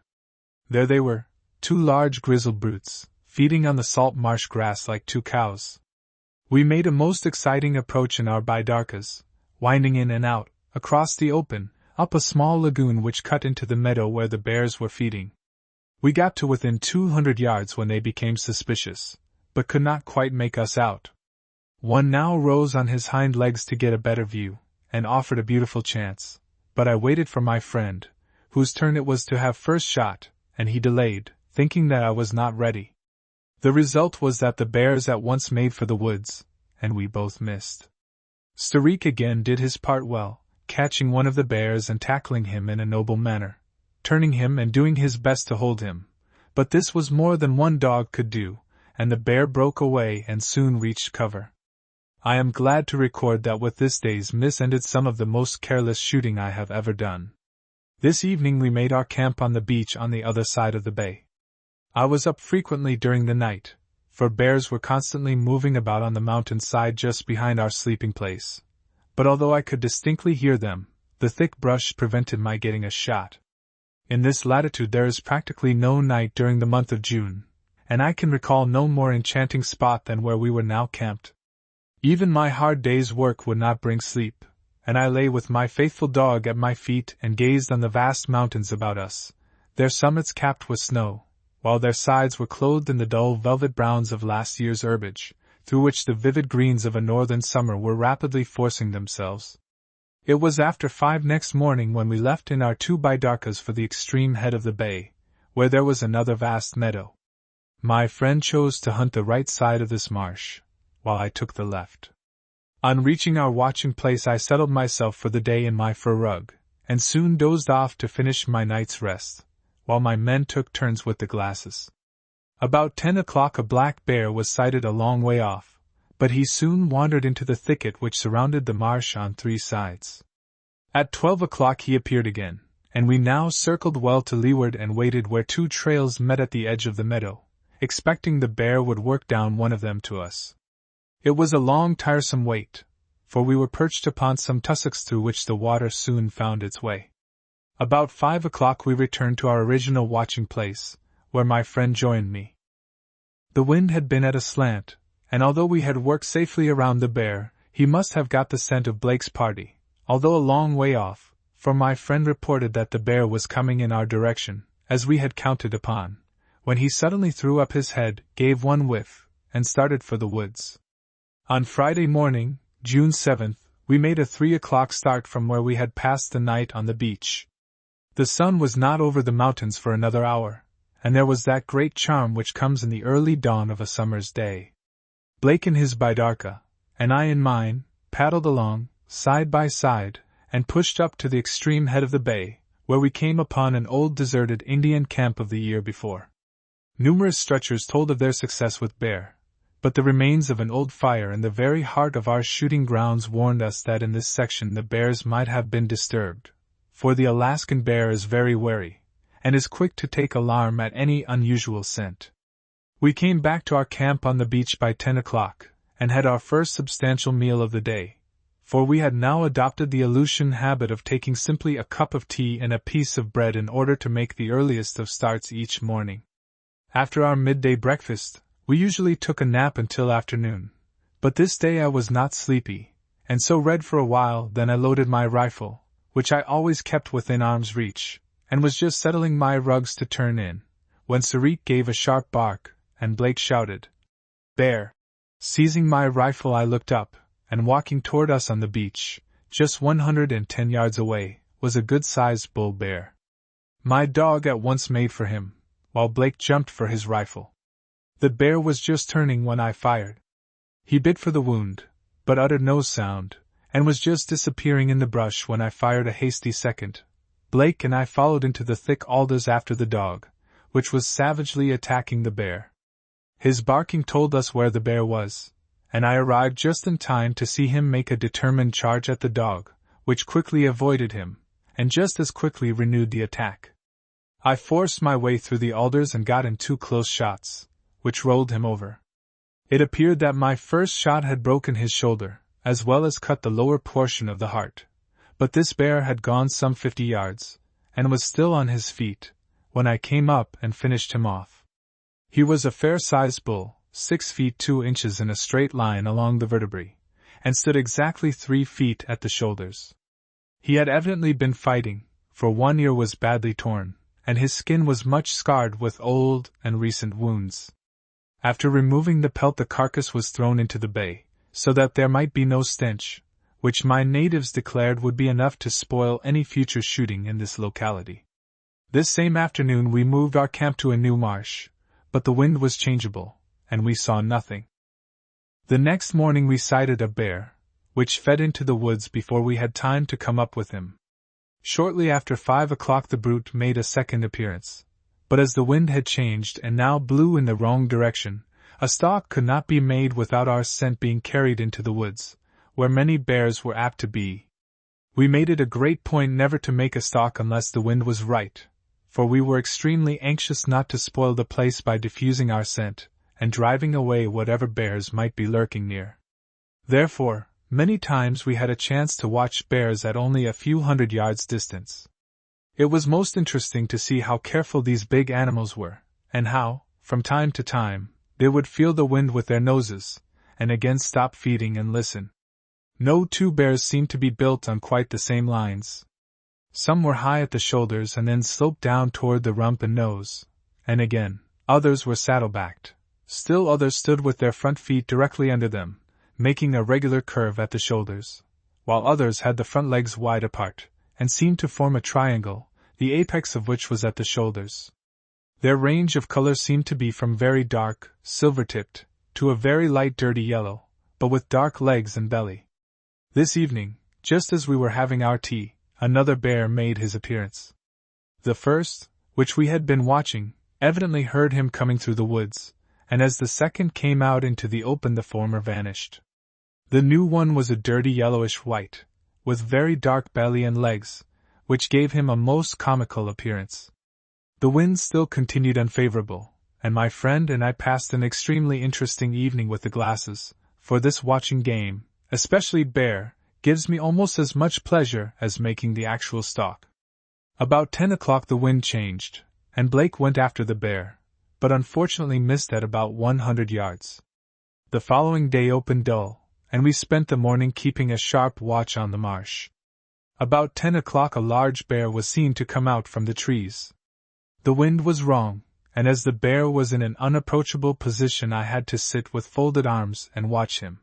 Speaker 1: There they were, 2 large grizzled brutes, feeding on the salt marsh grass like 2 cows. We made a most exciting approach in our bidarkas, winding in and out, across the open, up a small lagoon which cut into the meadow where the bears were feeding. We got to within 200 yards when they became suspicious, but could not quite make us out. One now rose on his hind legs to get a better view, and offered a beautiful chance, but I waited for my friend, whose turn it was to have first shot, and he delayed, thinking that I was not ready. The result was that the bears at once made for the woods, and we both missed. Starik again did his part well, catching one of the bears and tackling him in a noble manner, turning him and doing his best to hold him, but this was more than one dog could do, and the bear broke away and soon reached cover. I am glad to record that with this day's miss ended some of the most careless shooting I have ever done. This evening we made our camp on the beach on the other side of the bay. I was up frequently during the night, for bears were constantly moving about on the mountain side just behind our sleeping place, but although I could distinctly hear them, the thick brush prevented my getting a shot. In this latitude there is practically no night during the month of June, and I can recall no more enchanting spot than where we were now camped. Even my hard day's work would not bring sleep, and I lay with my faithful dog at my feet and gazed on the vast mountains about us, their summits capped with snow, while their sides were clothed in the dull velvet browns of last year's herbage, through which the vivid greens of a northern summer were rapidly forcing themselves. It was after 5 next morning when we left in our 2 bidarkas for the extreme head of the bay, where there was another vast meadow. My friend chose to hunt the right side of this marsh, while I took the left. On reaching our watching place I settled myself for the day in my fur rug, and soon dozed off to finish my night's rest, while my men took turns with the glasses. About 10 o'clock a black bear was sighted a long way off, but he soon wandered into the thicket which surrounded the marsh on 3 sides. At 12 o'clock he appeared again, and we now circled well to leeward and waited where 2 trails met at the edge of the meadow, expecting the bear would work down one of them to us. It was a long tiresome wait, for we were perched upon some tussocks through which the water soon found its way. About 5 o'clock we returned to our original watching place, where my friend joined me. The wind had been at a slant, and although we had worked safely around the bear, he must have got the scent of Blake's party, although a long way off, for my friend reported that the bear was coming in our direction, as we had counted upon, when he suddenly threw up his head, gave one whiff, and started for the woods. On Friday morning, June 7th, we made a 3 o'clock start from where we had passed the night on the beach. The sun was not over the mountains for another hour, and there was that great charm which comes in the early dawn of a summer's day. Blake in his bidarka, and I in mine, paddled along, side by side, and pushed up to the extreme head of the bay, where we came upon an old deserted Indian camp of the year before. Numerous structures told of their success with bear, but the remains of an old fire in the very heart of our shooting grounds warned us that in this section the bears might have been disturbed, for the Alaskan bear is very wary, and is quick to take alarm at any unusual scent. We came back to our camp on the beach by 10 o'clock, and had our first substantial meal of the day, for we had now adopted the Aleutian habit of taking simply a cup of tea and a piece of bread in order to make the earliest of starts each morning. After our midday breakfast, we usually took a nap until afternoon, but this day I was not sleepy, and so read for a while. Then I loaded my rifle, which I always kept within arm's reach, and was just settling my rugs to turn in, when Sarik gave a sharp bark, and Blake shouted, "Bear!" Seizing my rifle I looked up, and walking toward us on the beach, just 110 yards away, was a good-sized bull bear. My dog at once made for him, while Blake jumped for his rifle. The bear was just turning when I fired. He bit for the wound, but uttered no sound, and was just disappearing in the brush when I fired a hasty second. Blake and I followed into the thick alders after the dog, which was savagely attacking the bear. His barking told us where the bear was, and I arrived just in time to see him make a determined charge at the dog, which quickly avoided him, and just as quickly renewed the attack. I forced my way through the alders and got in 2 close shots, which rolled him over. It appeared that my first shot had broken his shoulder, as well as cut the lower portion of the heart, but this bear had gone some 50 yards, and was still on his feet, when I came up and finished him off. He was a fair-sized bull, 6 feet 2 inches in a straight line along the vertebrae, and stood exactly 3 feet at the shoulders. He had evidently been fighting, for one ear was badly torn, and his skin was much scarred with old and recent wounds. After removing the pelt, the carcass was thrown into the bay, so that there might be no stench, which my natives declared would be enough to spoil any future shooting in this locality. This same afternoon we moved our camp to a new marsh, but the wind was changeable, and we saw nothing. The next morning we sighted a bear, which fed into the woods before we had time to come up with him. Shortly after 5 o'clock the brute made a second appearance, but as the wind had changed and now blew in the wrong direction, a stalk could not be made without our scent being carried into the woods, where many bears were apt to be. We made it a great point never to make a stalk unless the wind was right, for we were extremely anxious not to spoil the place by diffusing our scent, and driving away whatever bears might be lurking near. Therefore, many times we had a chance to watch bears at only a few hundred yards distance. It was most interesting to see how careful these big animals were, and how, from time to time, they would feel the wind with their noses, and again stop feeding and listen. No 2 bears seemed to be built on quite the same lines. Some were high at the shoulders and then sloped down toward the rump and nose, and again, others were saddle-backed. Still others stood with their front feet directly under them, making a regular curve at the shoulders, while others had the front legs wide apart, and seemed to form a triangle, the apex of which was at the shoulders. Their range of color seemed to be from very dark, silver-tipped, to a very light dirty yellow, but with dark legs and belly. This evening, just as we were having our tea, another bear made his appearance. The first, which we had been watching, evidently heard him coming through the woods, and as the second came out into the open the former vanished. The new one was a dirty yellowish-white, with very dark belly and legs, which gave him a most comical appearance. The wind still continued unfavorable, and my friend and I passed an extremely interesting evening with the glasses, for this watching game, especially bear, gives me almost as much pleasure as making the actual stalk. About 10 o'clock the wind changed, and Blake went after the bear, but unfortunately missed at about 100 yards. The following day opened dull, and we spent the morning keeping a sharp watch on the marsh. About 10 o'clock a large bear was seen to come out from the trees. The wind was wrong, and as the bear was in an unapproachable position I had to sit with folded arms and watch him.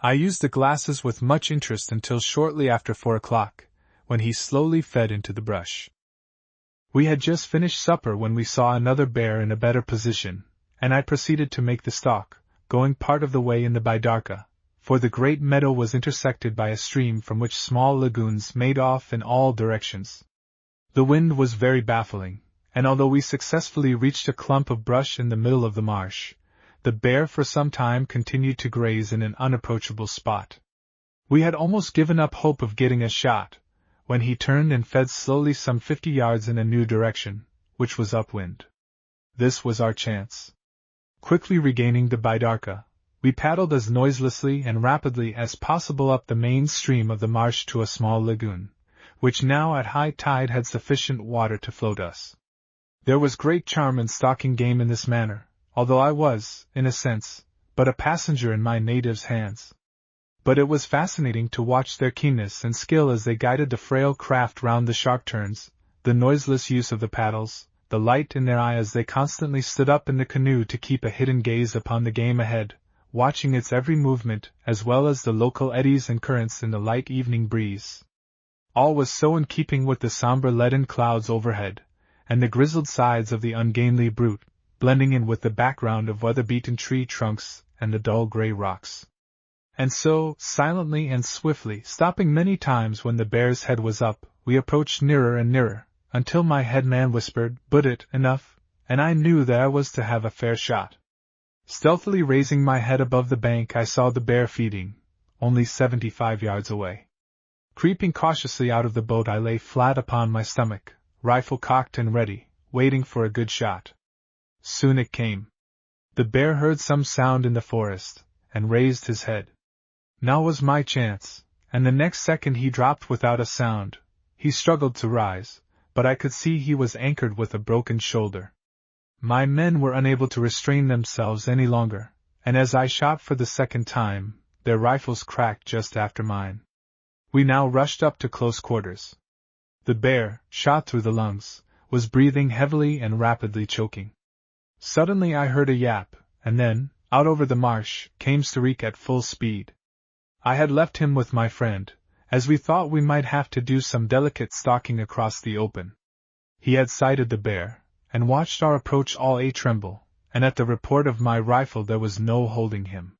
Speaker 1: I used the glasses with much interest until shortly after 4 o'clock, when he slowly fed into the brush. We had just finished supper when we saw another bear in a better position, and I proceeded to make the stalk, going part of the way in the bidarka, for the great meadow was intersected by a stream from which small lagoons made off in all directions. The wind was very baffling, and although we successfully reached a clump of brush in the middle of the marsh, the bear for some time continued to graze in an unapproachable spot. We had almost given up hope of getting a shot, when he turned and fed slowly some 50 yards in a new direction, which was upwind. This was our chance. Quickly regaining the bidarka, We paddled as noiselessly and rapidly as possible up the main stream of the marsh to a small lagoon, which now at high tide had sufficient water to float us. There was great charm in stalking game in this manner, although I was, in a sense, but a passenger in my natives' hands. But it was fascinating to watch their keenness and skill as they guided the frail craft round the sharp turns, the noiseless use of the paddles, the light in their eye as they constantly stood up in the canoe to keep a hidden gaze upon the game ahead, watching its every movement as well as the local eddies and currents in the light evening breeze. All was so in keeping with the somber leaden clouds overhead, and the grizzled sides of the ungainly brute, blending in with the background of weather-beaten tree trunks and the dull gray rocks. And so, silently and swiftly, stopping many times when the bear's head was up, we approached nearer and nearer, until my headman whispered, "But it, enough," and I knew that I was to have a fair shot. Stealthily raising my head above the bank, I saw the bear feeding, only 75 yards away. Creeping cautiously out of the boat, I lay flat upon my stomach, rifle cocked and ready, waiting for a good shot. Soon it came. The bear heard some sound in the forest, and raised his head. Now was my chance, and the next second he dropped without a sound. He struggled to rise, but I could see he was anchored with a broken shoulder. My men were unable to restrain themselves any longer, and as I shot for the second time, their rifles cracked just after mine. We now rushed up to close quarters. The bear, shot through the lungs, was breathing heavily and rapidly choking. Suddenly I heard a yap, and then, out over the marsh, came Starik at full speed. I had left him with my friend, as we thought we might have to do some delicate stalking across the open. He had sighted the bear, and watched our approach all a tremble, and at the report of my rifle there was no holding him.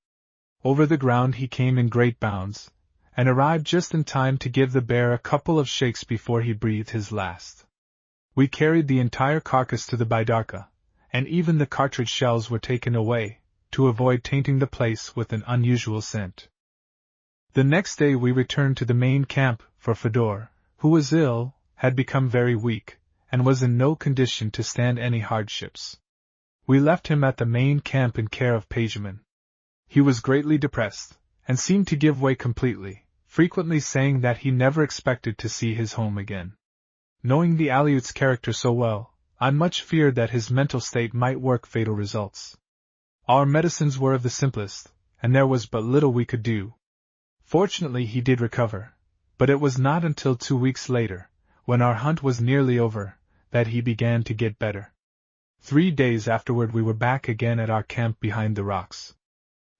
Speaker 1: Over the ground he came in great bounds, and arrived just in time to give the bear a couple of shakes before he breathed his last. We carried the entire carcass to the bidarka, and even the cartridge shells were taken away, to avoid tainting the place with an unusual scent. The next day we returned to the main camp, for Fedor, who was ill, had become very weak, and was in no condition to stand any hardships. We left him at the main camp in care of Pageman. He was greatly depressed, and seemed to give way completely, frequently saying that he never expected to see his home again. Knowing the Aleut's character so well, I much feared that his mental state might work fatal results. Our medicines were of the simplest, and there was but little we could do. Fortunately he did recover, but it was not until 2 weeks later, when our hunt was nearly over, that he began to get better. 3 days afterward we were back again at our camp behind the rocks.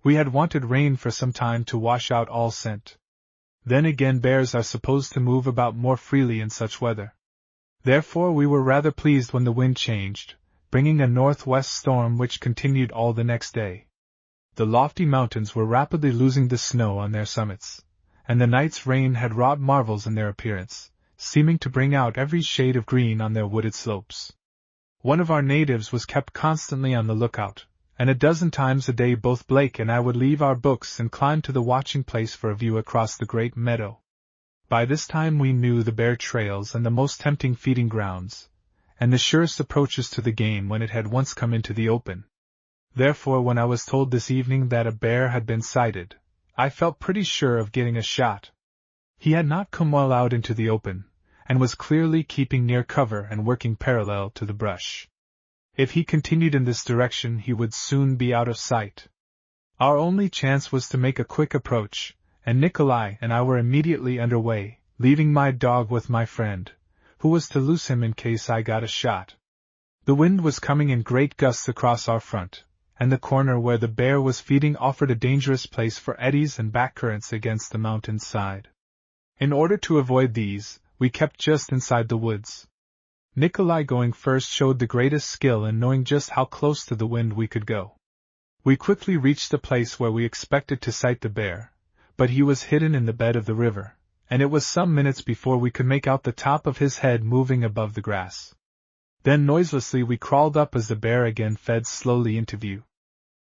Speaker 1: We had wanted rain for some time to wash out all scent. Then again bears are supposed to move about more freely in such weather. Therefore we were rather pleased when the wind changed, bringing a northwest storm which continued all the next day. The lofty mountains were rapidly losing the snow on their summits, and the night's rain had wrought marvels in their appearance, seeming to bring out every shade of green on their wooded slopes. One of our natives was kept constantly on the lookout, and a dozen times a day both Blake and I would leave our books and climb to the watching place for a view across the great meadow. By this time we knew the bear trails and the most tempting feeding grounds, and the surest approaches to the game when it had once come into the open. Therefore when I was told this evening that a bear had been sighted, I felt pretty sure of getting a shot. He had not come well out into the open, and was clearly keeping near cover and working parallel to the brush. If he continued in this direction he would soon be out of sight. Our only chance was to make a quick approach, and Nikolai and I were immediately under way, leaving my dog with my friend, who was to loose him in case I got a shot. The wind was coming in great gusts across our front, and the corner where the bear was feeding offered a dangerous place for eddies and backcurrents against the mountain's side. In order to avoid these, we kept just inside the woods. Nikolai going first showed the greatest skill in knowing just how close to the wind we could go. We quickly reached the place where we expected to sight the bear, but he was hidden in the bed of the river, and it was some minutes before we could make out the top of his head moving above the grass. Then noiselessly we crawled up as the bear again fed slowly into view.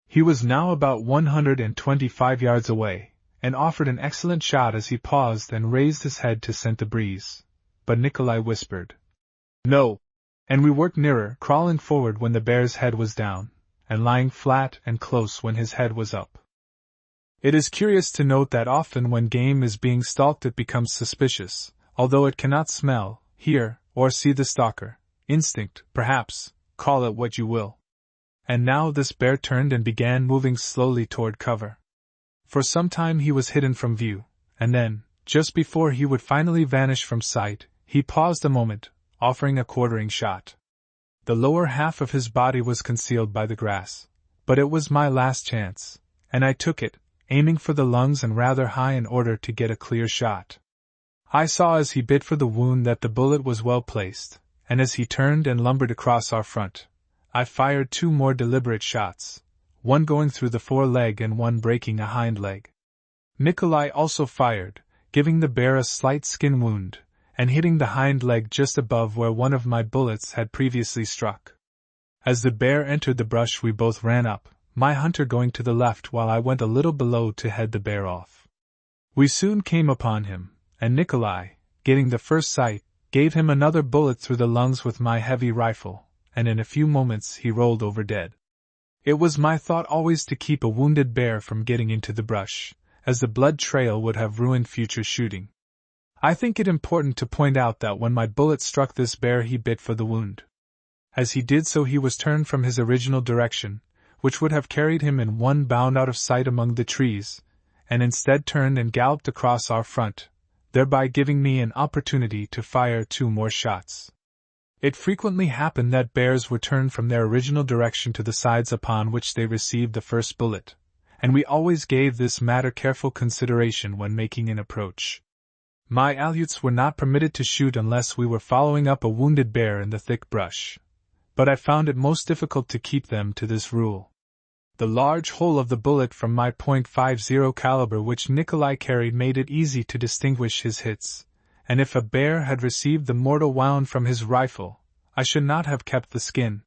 Speaker 1: He was now about 125 yards away, and offered an excellent shot as he paused and raised his head to scent the breeze. But Nikolai whispered, "No," and we worked nearer, crawling forward when the bear's head was down, and lying flat and close when his head was up. It is curious to note that often when game is being stalked it becomes suspicious, although it cannot smell, hear, or see the stalker. Instinct, perhaps, call it what you will. And now this bear turned and began moving slowly toward cover. For some time he was hidden from view, and then, just before he would finally vanish from sight, he paused a moment, offering a quartering shot. The lower half of his body was concealed by the grass, but it was my last chance, and I took it, aiming for the lungs and rather high in order to get a clear shot. I saw as he bit for the wound that the bullet was well placed, and as he turned and lumbered across our front, I fired 2 more deliberate shots, one going through the foreleg and one breaking a hind leg. Nikolai also fired, giving the bear a slight skin wound, and hitting the hind leg just above where one of my bullets had previously struck. As the bear entered the brush we both ran up, my hunter going to the left while I went a little below to head the bear off. We soon came upon him, and Nikolai, getting the first sight, gave him another bullet through the lungs with my heavy rifle, and in a few moments he rolled over dead. It was my thought always to keep a wounded bear from getting into the brush, as the blood trail would have ruined future shooting. I think it important to point out that when my bullet struck this bear he bit for the wound. As he did so he was turned from his original direction, which would have carried him in one bound out of sight among the trees, and instead turned and galloped across our front, thereby giving me an opportunity to fire 2 more shots. It frequently happened that bears were turned from their original direction to the sides upon which they received the first bullet, and we always gave this matter careful consideration when making an approach. My Aleuts were not permitted to shoot unless we were following up a wounded bear in the thick brush, but I found it most difficult to keep them to this rule. The large hole of the bullet from my .50 caliber which Nikolai carried made it easy to distinguish his hits, and if a bear had received the mortal wound from his rifle, I should not have kept the skin.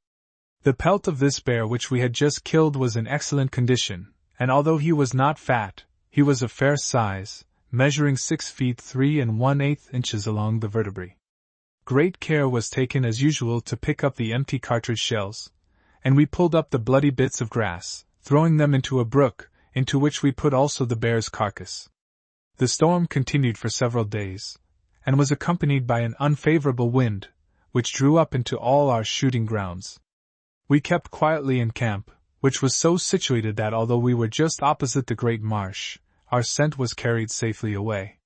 Speaker 1: The pelt of this bear which we had just killed was in excellent condition, and although he was not fat, he was of fair size, measuring 6 feet 3 1/8 inches along the vertebrae. Great care was taken as usual to pick up the empty cartridge shells, and we pulled up the bloody bits of grass, throwing them into a brook, into which we put also the bear's carcass. The storm continued for several days, and was accompanied by an unfavorable wind, which drew up into all our shooting grounds. We kept quietly in camp, which was so situated that although we were just opposite the great marsh, our scent was carried safely away.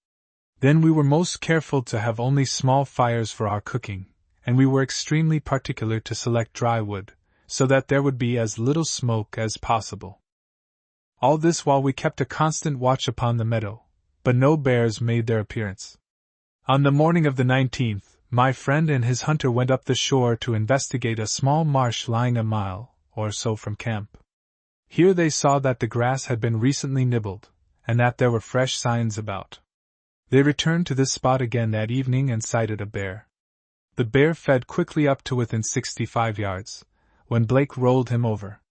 Speaker 1: Then we were most careful to have only small fires for our cooking, and we were extremely particular to select dry wood, so that there would be as little smoke as possible. All this while we kept a constant watch upon the meadow, but no bears made their appearance. On the morning of the 19th, my friend and his hunter went up the shore to investigate a small marsh lying a mile or so from camp. Here they saw that the grass had been recently nibbled, and that there were fresh signs about. They returned to this spot again that evening and sighted a bear. The bear fed quickly up to within 65 yards, when Blake rolled him over.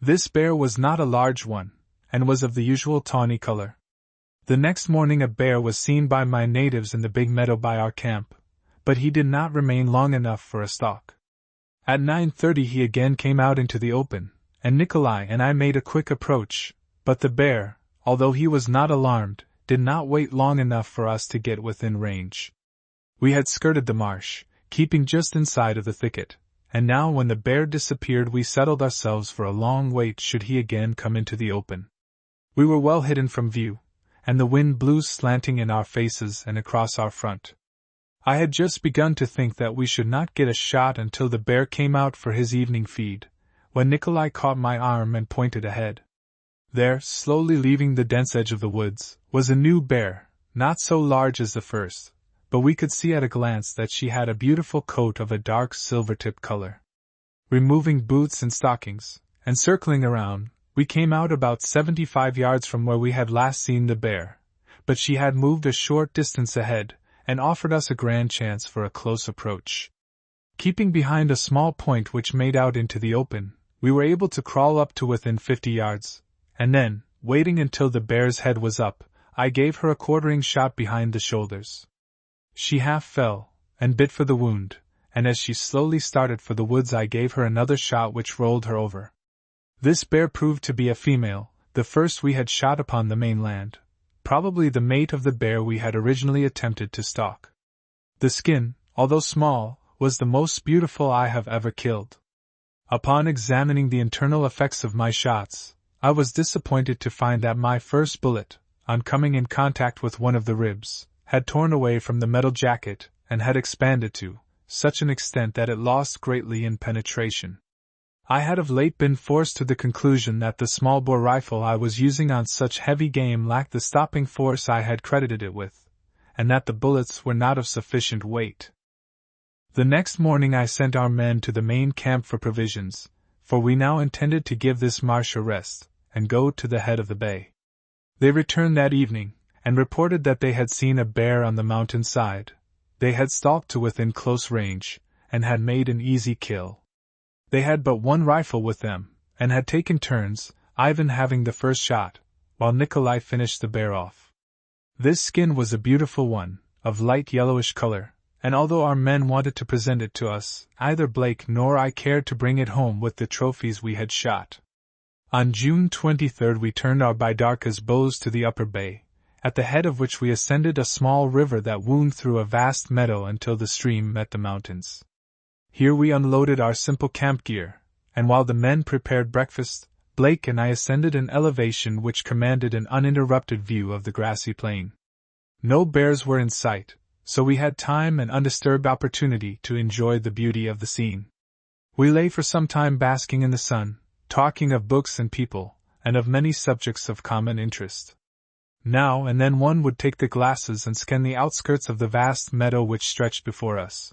Speaker 1: This bear was not a large one, and was of the usual tawny color. The next morning a bear was seen by my natives in the big meadow by our camp, but he did not remain long enough for a stalk. At 9:30 he again came out into the open, and Nikolai and I made a quick approach, but the bear, although he was not alarmed, did not wait long enough for us to get within range. We had skirted the marsh, keeping just inside of the thicket, and now when the bear disappeared we settled ourselves for a long wait should he again come into the open. We were well hidden from view, and the wind blew slanting in our faces and across our front. I had just begun to think that we should not get a shot until the bear came out for his evening feed, when Nikolai caught my arm and pointed ahead. There, slowly leaving the dense edge of the woods, was a new bear, not so large as the first, but we could see at a glance that she had a beautiful coat of a dark silver-tipped color. Removing boots and stockings, and circling around, we came out about 75 yards from where we had last seen the bear, but she had moved a short distance ahead, and offered us a grand chance for a close approach. Keeping behind a small point which made out into the open, we were able to crawl up to within 50 yards, and then, waiting until the bear's head was up, I gave her a quartering shot behind the shoulders. She half fell, and bit for the wound, and as she slowly started for the woods I gave her another shot which rolled her over. This bear proved to be a female, the first we had shot upon the mainland, probably the mate of the bear we had originally attempted to stalk. The skin, although small, was the most beautiful I have ever killed. Upon examining the internal effects of my shots, I was disappointed to find that my first bullet, on coming in contact with one of the ribs, had torn away from the metal jacket and had expanded to such an extent that it lost greatly in penetration. I had of late been forced to the conclusion that the small-bore rifle I was using on such heavy game lacked the stopping force I had credited it with, and that the bullets were not of sufficient weight. The next morning I sent our men to the main camp for provisions, for we now intended to give this marsh a rest, and go to the head of the bay. They returned that evening, and reported that they had seen a bear on the mountain side. They had stalked to within close range, and had made an easy kill. They had but one rifle with them, and had taken turns, Ivan having the first shot, while Nikolai finished the bear off. This skin was a beautiful one, of light yellowish color, and although our men wanted to present it to us, either Blake nor I cared to bring it home with the trophies we had shot. On June 23 we turned our bidarka's bows to the upper bay, at the head of which we ascended a small river that wound through a vast meadow until the stream met the mountains. Here we unloaded our simple camp gear, and while the men prepared breakfast, Blake and I ascended an elevation which commanded an uninterrupted view of the grassy plain. No bears were in sight, so we had time and undisturbed opportunity to enjoy the beauty of the scene. We lay for some time basking in the sun, talking of books and people, and of many subjects of common interest. Now and then one would take the glasses and scan the outskirts of the vast meadow which stretched before us.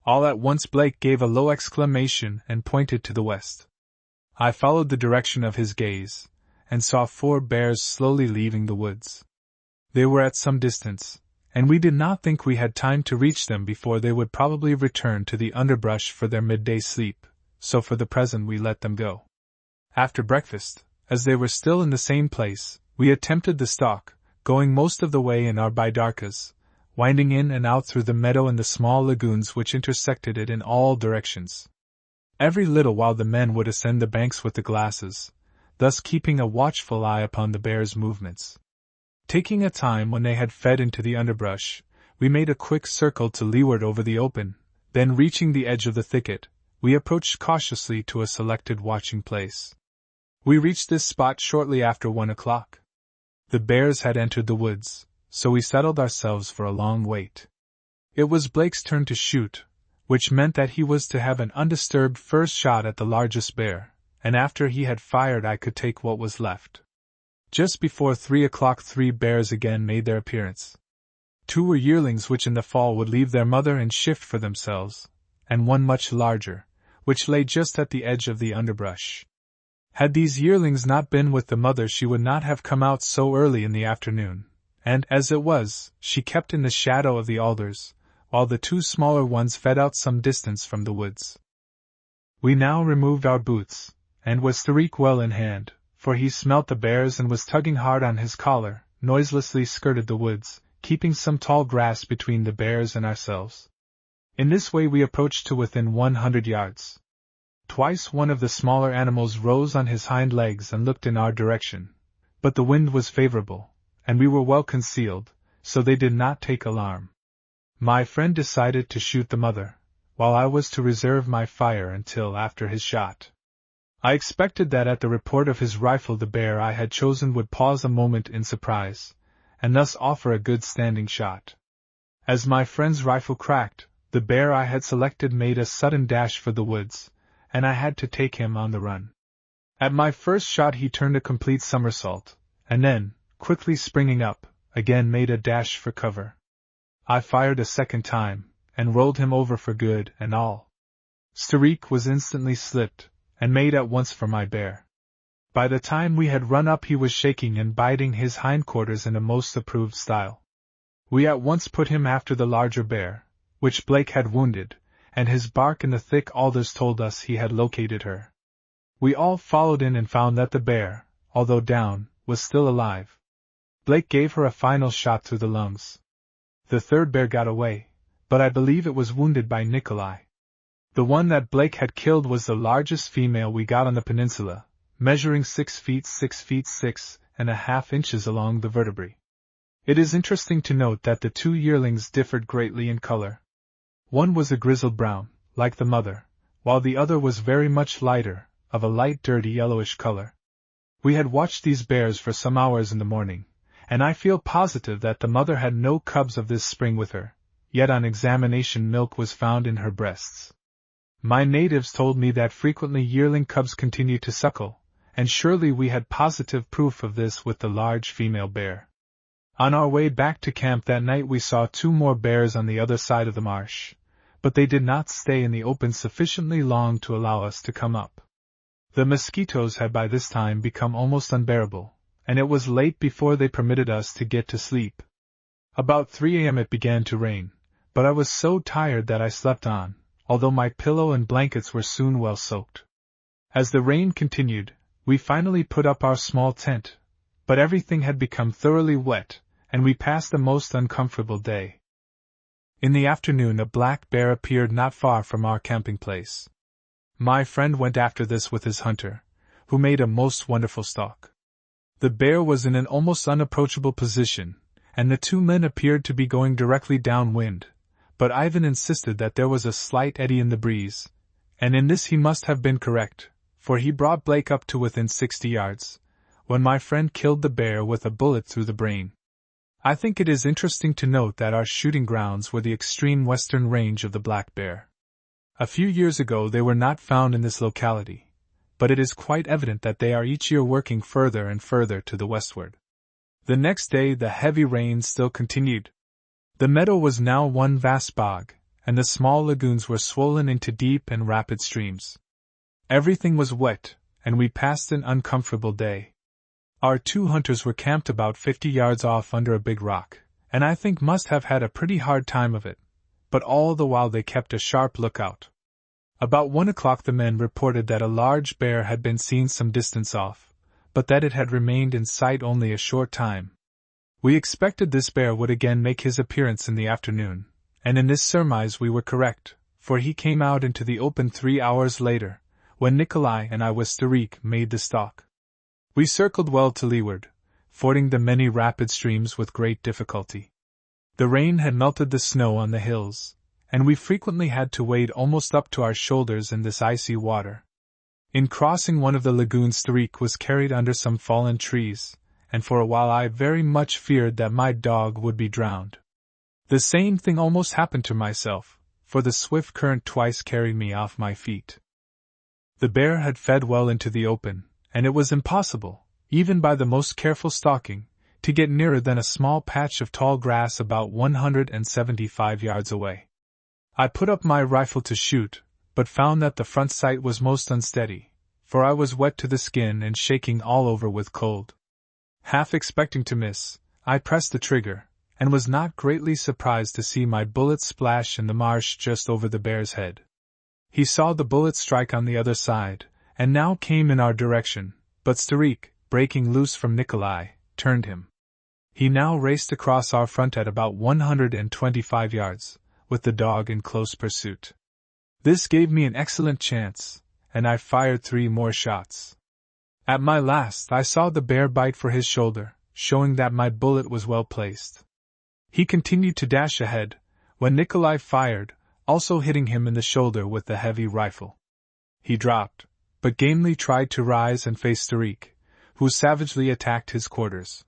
Speaker 1: All at once Blake gave a low exclamation and pointed to the west. I followed the direction of his gaze, and saw 4 bears slowly leaving the woods. They were at some distance, and we did not think we had time to reach them before they would probably return to the underbrush for their midday sleep, so for the present we let them go. After breakfast, as they were still in the same place, we attempted the stalk, going most of the way in our bidarkas, winding in and out through the meadow and the small lagoons which intersected it in all directions. Every little while the men would ascend the banks with the glasses, thus keeping a watchful eye upon the bears' movements. Taking a time when they had fed into the underbrush, we made a quick circle to leeward over the open, then reaching the edge of the thicket, we approached cautiously to a selected watching place. We reached this spot shortly after 1 o'clock. The bears had entered the woods, so we settled ourselves for a long wait. It was Blake's turn to shoot, which meant that he was to have an undisturbed first shot at the largest bear, and after he had fired I could take what was left. Just before 3 o'clock 3 bears again made their appearance. 2 were yearlings which in the fall would leave their mother and shift for themselves, and 1 much larger, which lay just at the edge of the underbrush. Had these yearlings not been with the mother she would not have come out so early in the afternoon, and, as it was, she kept in the shadow of the alders, while the 2 smaller ones fed out some distance from the woods. We now removed our boots, and with Starik well in hand, for he smelt the bears and was tugging hard on his collar, noiselessly skirted the woods, keeping some tall grass between the bears and ourselves. In this way we approached to within 100 yards. Twice one of the smaller animals rose on his hind legs and looked in our direction, but the wind was favorable, and we were well concealed, so they did not take alarm. My friend decided to shoot the mother, while I was to reserve my fire until after his shot. I expected that at the report of his rifle the bear I had chosen would pause a moment in surprise, and thus offer a good standing shot. As my friend's rifle cracked, the bear I had selected made a sudden dash for the woods, and I had to take him on the run. At my first shot he turned a complete somersault, and then, quickly springing up, again made a dash for cover. I fired a second time, and rolled him over for good and all. Starik was instantly slipped, and made at once for my bear. By the time we had run up he was shaking and biting his hindquarters in a most approved style. We at once put him after the larger bear, which Blake had wounded, and his bark in the thick alders told us he had located her. We all followed in and found that the bear, although down, was still alive. Blake gave her a final shot through the lungs. The 3rd bear got away, but I believe it was wounded by Nikolai. The one that Blake had killed was the largest female we got on the peninsula, measuring 6 feet 6.5 inches along the vertebrae. It is interesting to note that the two yearlings differed greatly in color. One was a grizzled brown, like the mother, while the other was very much lighter, of a light dirty yellowish color. We had watched these bears for some hours in the morning, and I feel positive that the mother had no cubs of this spring with her, yet on examination milk was found in her breasts. My natives told me that frequently yearling cubs continue to suckle, and surely we had positive proof of this with the large female bear. On our way back to camp that night we saw 2 more bears on the other side of the marsh, but they did not stay in the open sufficiently long to allow us to come up. The mosquitoes had by this time become almost unbearable, and it was late before they permitted us to get to sleep. About 3 a.m. it began to rain, but I was so tired that I slept on, although my pillow and blankets were soon well soaked. As the rain continued, we finally put up our small tent, but everything had become thoroughly wet, and we passed a most uncomfortable day. In the afternoon a black bear appeared not far from our camping place. My friend went after this with his hunter, who made a most wonderful stalk. The bear was in an almost unapproachable position, and the 2 men appeared to be going directly downwind, but Ivan insisted that there was a slight eddy in the breeze, and in this he must have been correct, for he brought Blake up to within 60 yards, when my friend killed the bear with a bullet through the brain. I think it is interesting to note that our shooting grounds were the extreme western range of the black bear. A few years ago they were not found in this locality, but it is quite evident that they are each year working further and further to the westward. The next day the heavy rain still continued. The meadow was now one vast bog, and the small lagoons were swollen into deep and rapid streams. Everything was wet, and we passed an uncomfortable day. Our 2 hunters were camped about 50 yards off under a big rock, and I think must have had a pretty hard time of it, but all the while they kept a sharp lookout. About 1 o'clock the men reported that a large bear had been seen some distance off, but that it had remained in sight only a short time. We expected this bear would again make his appearance in the afternoon, and in this surmise we were correct, for he came out into the open 3 hours later, when Nikolai and I with Starik made the stalk. We circled well to leeward, fording the many rapid streams with great difficulty. The rain had melted the snow on the hills, and we frequently had to wade almost up to our shoulders in this icy water. In crossing one of the lagoons Starik was carried under some fallen trees, and for a while I very much feared that my dog would be drowned. The same thing almost happened to myself, for the swift current twice carried me off my feet. The bear had fed well into the open, and it was impossible, even by the most careful stalking, to get nearer than a small patch of tall grass about 175 yards away. I put up my rifle to shoot, but found that the front sight was most unsteady, for I was wet to the skin and shaking all over with cold. Half expecting to miss, I pressed the trigger, and was not greatly surprised to see my bullet splash in the marsh just over the bear's head. He saw the bullet strike on the other side, and now came in our direction, but Starik, breaking loose from Nikolai, turned him. He now raced across our front at about 125 yards, with the dog in close pursuit. This gave me an excellent chance, and I fired 3 more shots. At my last I saw the bear bite for his shoulder, showing that my bullet was well placed. He continued to dash ahead, when Nikolai fired, also hitting him in the shoulder with the heavy rifle. He dropped, but gamely tried to rise and face Starik, who savagely attacked his quarters.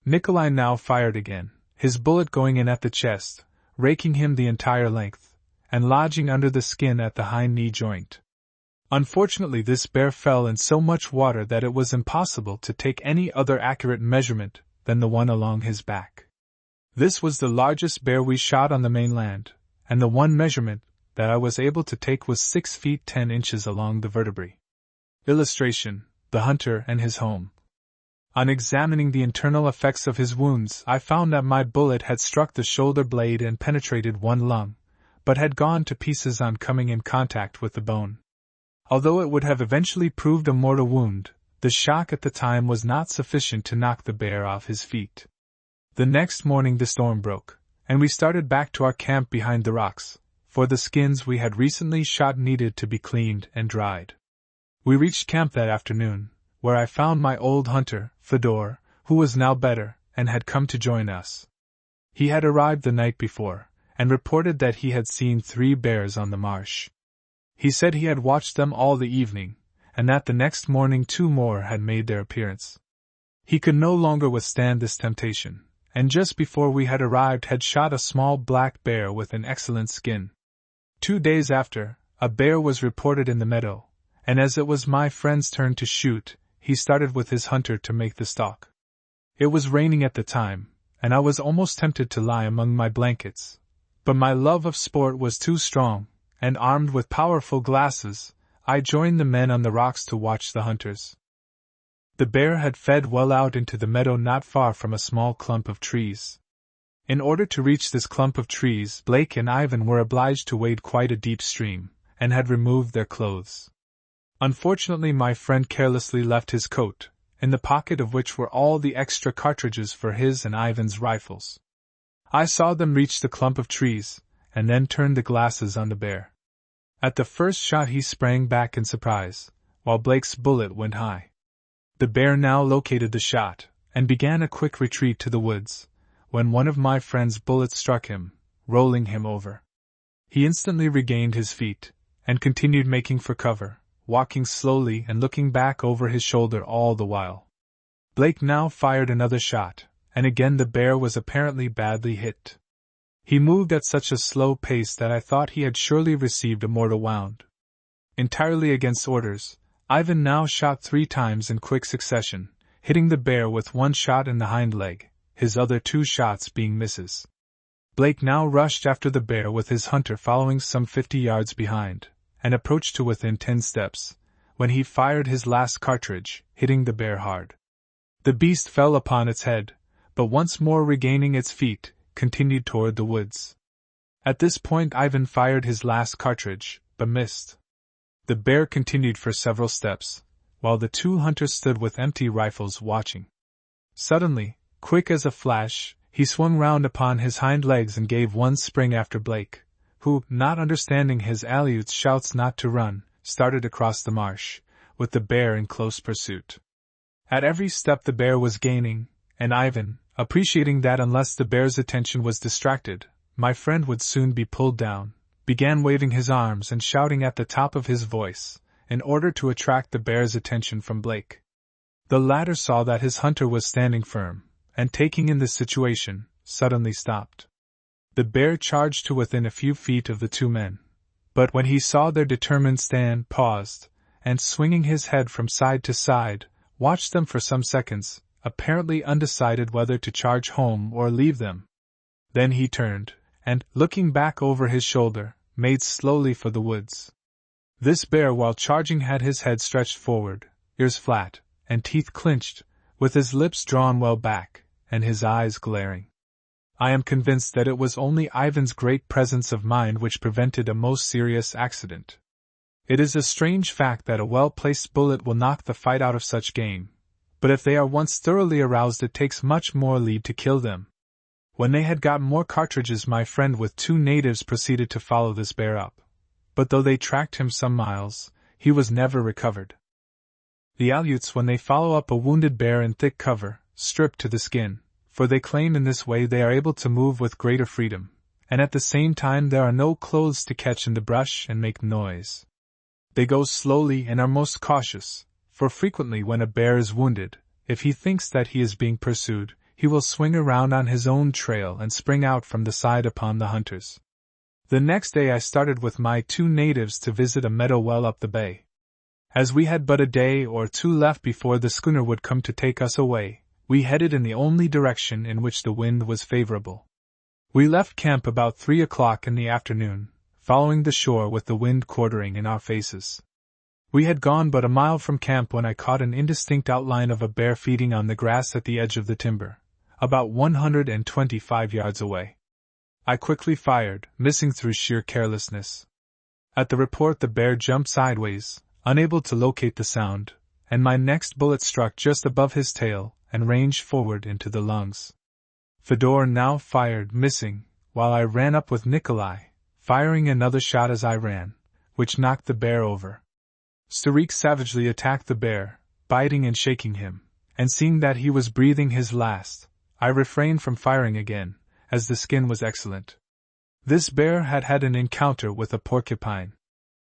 Speaker 1: Nikolai now fired again, his bullet going in at the chest, raking him the entire length, and lodging under the skin at the hind knee joint. Unfortunately this bear fell in so much water that it was impossible to take any other accurate measurement than the one along his back. This was the largest bear we shot on the mainland, and the one measurement that I was able to take was 6 feet 10 inches along the vertebrae. Illustration: The Hunter and His Home. On examining the internal effects of his wounds, I found that my bullet had struck the shoulder blade and penetrated one lung, but had gone to pieces on coming in contact with the bone. Although it would have eventually proved a mortal wound, the shock at the time was not sufficient to knock the bear off his feet. The next morning the storm broke, and we started back to our camp behind the rocks, for the skins we had recently shot needed to be cleaned and dried. We reached camp that afternoon, where I found my old hunter, Fedor, who was now better, and had come to join us. He had arrived the night before, and reported that he had seen 3 bears on the marsh. He said he had watched them all the evening, and that the next morning 2 more had made their appearance. He could no longer withstand this temptation, and just before we had arrived had shot a small black bear with an excellent skin. 2 days after, a bear was reported in the meadow, and as it was my friend's turn to shoot, he started with his hunter to make the stalk. It was raining at the time, and I was almost tempted to lie among my blankets, but my love of sport was too strong, and armed with powerful glasses, I joined the men on the rocks to watch the hunters. The bear had fed well out into the meadow not far from a small clump of trees. In order to reach this clump of trees, Blake and Ivan were obliged to wade quite a deep stream, and had removed their clothes. Unfortunately, my friend carelessly left his coat, in the pocket of which were all the extra cartridges for his and Ivan's rifles. I saw them reach the clump of trees, and then turned the glasses on the bear. At the first shot he sprang back in surprise, while Blake's bullet went high. The bear now located the shot, and began a quick retreat to the woods, when one of my friend's bullets struck him, rolling him over. He instantly regained his feet, and continued making for cover, walking slowly and looking back over his shoulder all the while. Blake now fired another shot, and again the bear was apparently badly hit. He moved at such a slow pace that I thought he had surely received a mortal wound. Entirely against orders, Ivan now shot 3 times in quick succession, hitting the bear with 1 shot in the hind leg, his other 2 shots being misses. Blake now rushed after the bear with his hunter following some 50 yards behind, and approached to within 10 steps, when he fired his last cartridge, hitting the bear hard. The beast fell upon its head, but once more regaining its feet, continued toward the woods. At this point Ivan fired his last cartridge, but missed. The bear continued for several steps, while the 2 hunters stood with empty rifles watching. Suddenly, quick as a flash, he swung round upon his hind legs and gave 1 spring after Blake, who, not understanding his Aleut's shouts not to run, started across the marsh, with the bear in close pursuit. At every step the bear was gaining, and Ivan, appreciating that unless the bear's attention was distracted, my friend would soon be pulled down, began waving his arms and shouting at the top of his voice, in order to attract the bear's attention from Blake. The latter saw that his hunter was standing firm, and taking in the situation, suddenly stopped. The bear charged to within a few feet of the 2 men, but when he saw their determined stand, paused, and swinging his head from side to side, watched them for some seconds, apparently undecided whether to charge home or leave them. Then he turned, and, looking back over his shoulder, made slowly for the woods. This bear, while charging, had his head stretched forward, ears flat, and teeth clenched, with his lips drawn well back, and his eyes glaring. I am convinced that it was only Ivan's great presence of mind which prevented a most serious accident. It is a strange fact that a well-placed bullet will knock the fight out of such game, but if they are once thoroughly aroused it takes much more lead to kill them. When they had got more cartridges, my friend with 2 natives proceeded to follow this bear up, but though they tracked him some miles, he was never recovered. The Aleuts, when they follow up a wounded bear in thick cover, strip to the skin, for they claim in this way they are able to move with greater freedom, and at the same time there are no clothes to catch in the brush and make noise. They go slowly and are most cautious, for frequently when a bear is wounded, if he thinks that he is being pursued, he will swing around on his own trail and spring out from the side upon the hunters. The next day I started with my 2 natives to visit a meadow well up the bay. As we had but a day or 2 left before the schooner would come to take us away, we headed in the only direction in which the wind was favorable. We left camp about 3 o'clock in the afternoon, following the shore with the wind quartering in our faces. We had gone but a mile from camp when I caught an indistinct outline of a bear feeding on the grass at the edge of the timber, about 125 yards away. I quickly fired, missing through sheer carelessness. At the report the bear jumped sideways, unable to locate the sound, and my next bullet struck just above his tail and ranged forward into the lungs. Fedor now fired, missing, while I ran up with Nikolai, firing another shot as I ran, which knocked the bear over. Starik savagely attacked the bear, biting and shaking him, and seeing that he was breathing his last, I refrained from firing again, as the skin was excellent. This bear had had an encounter with a porcupine.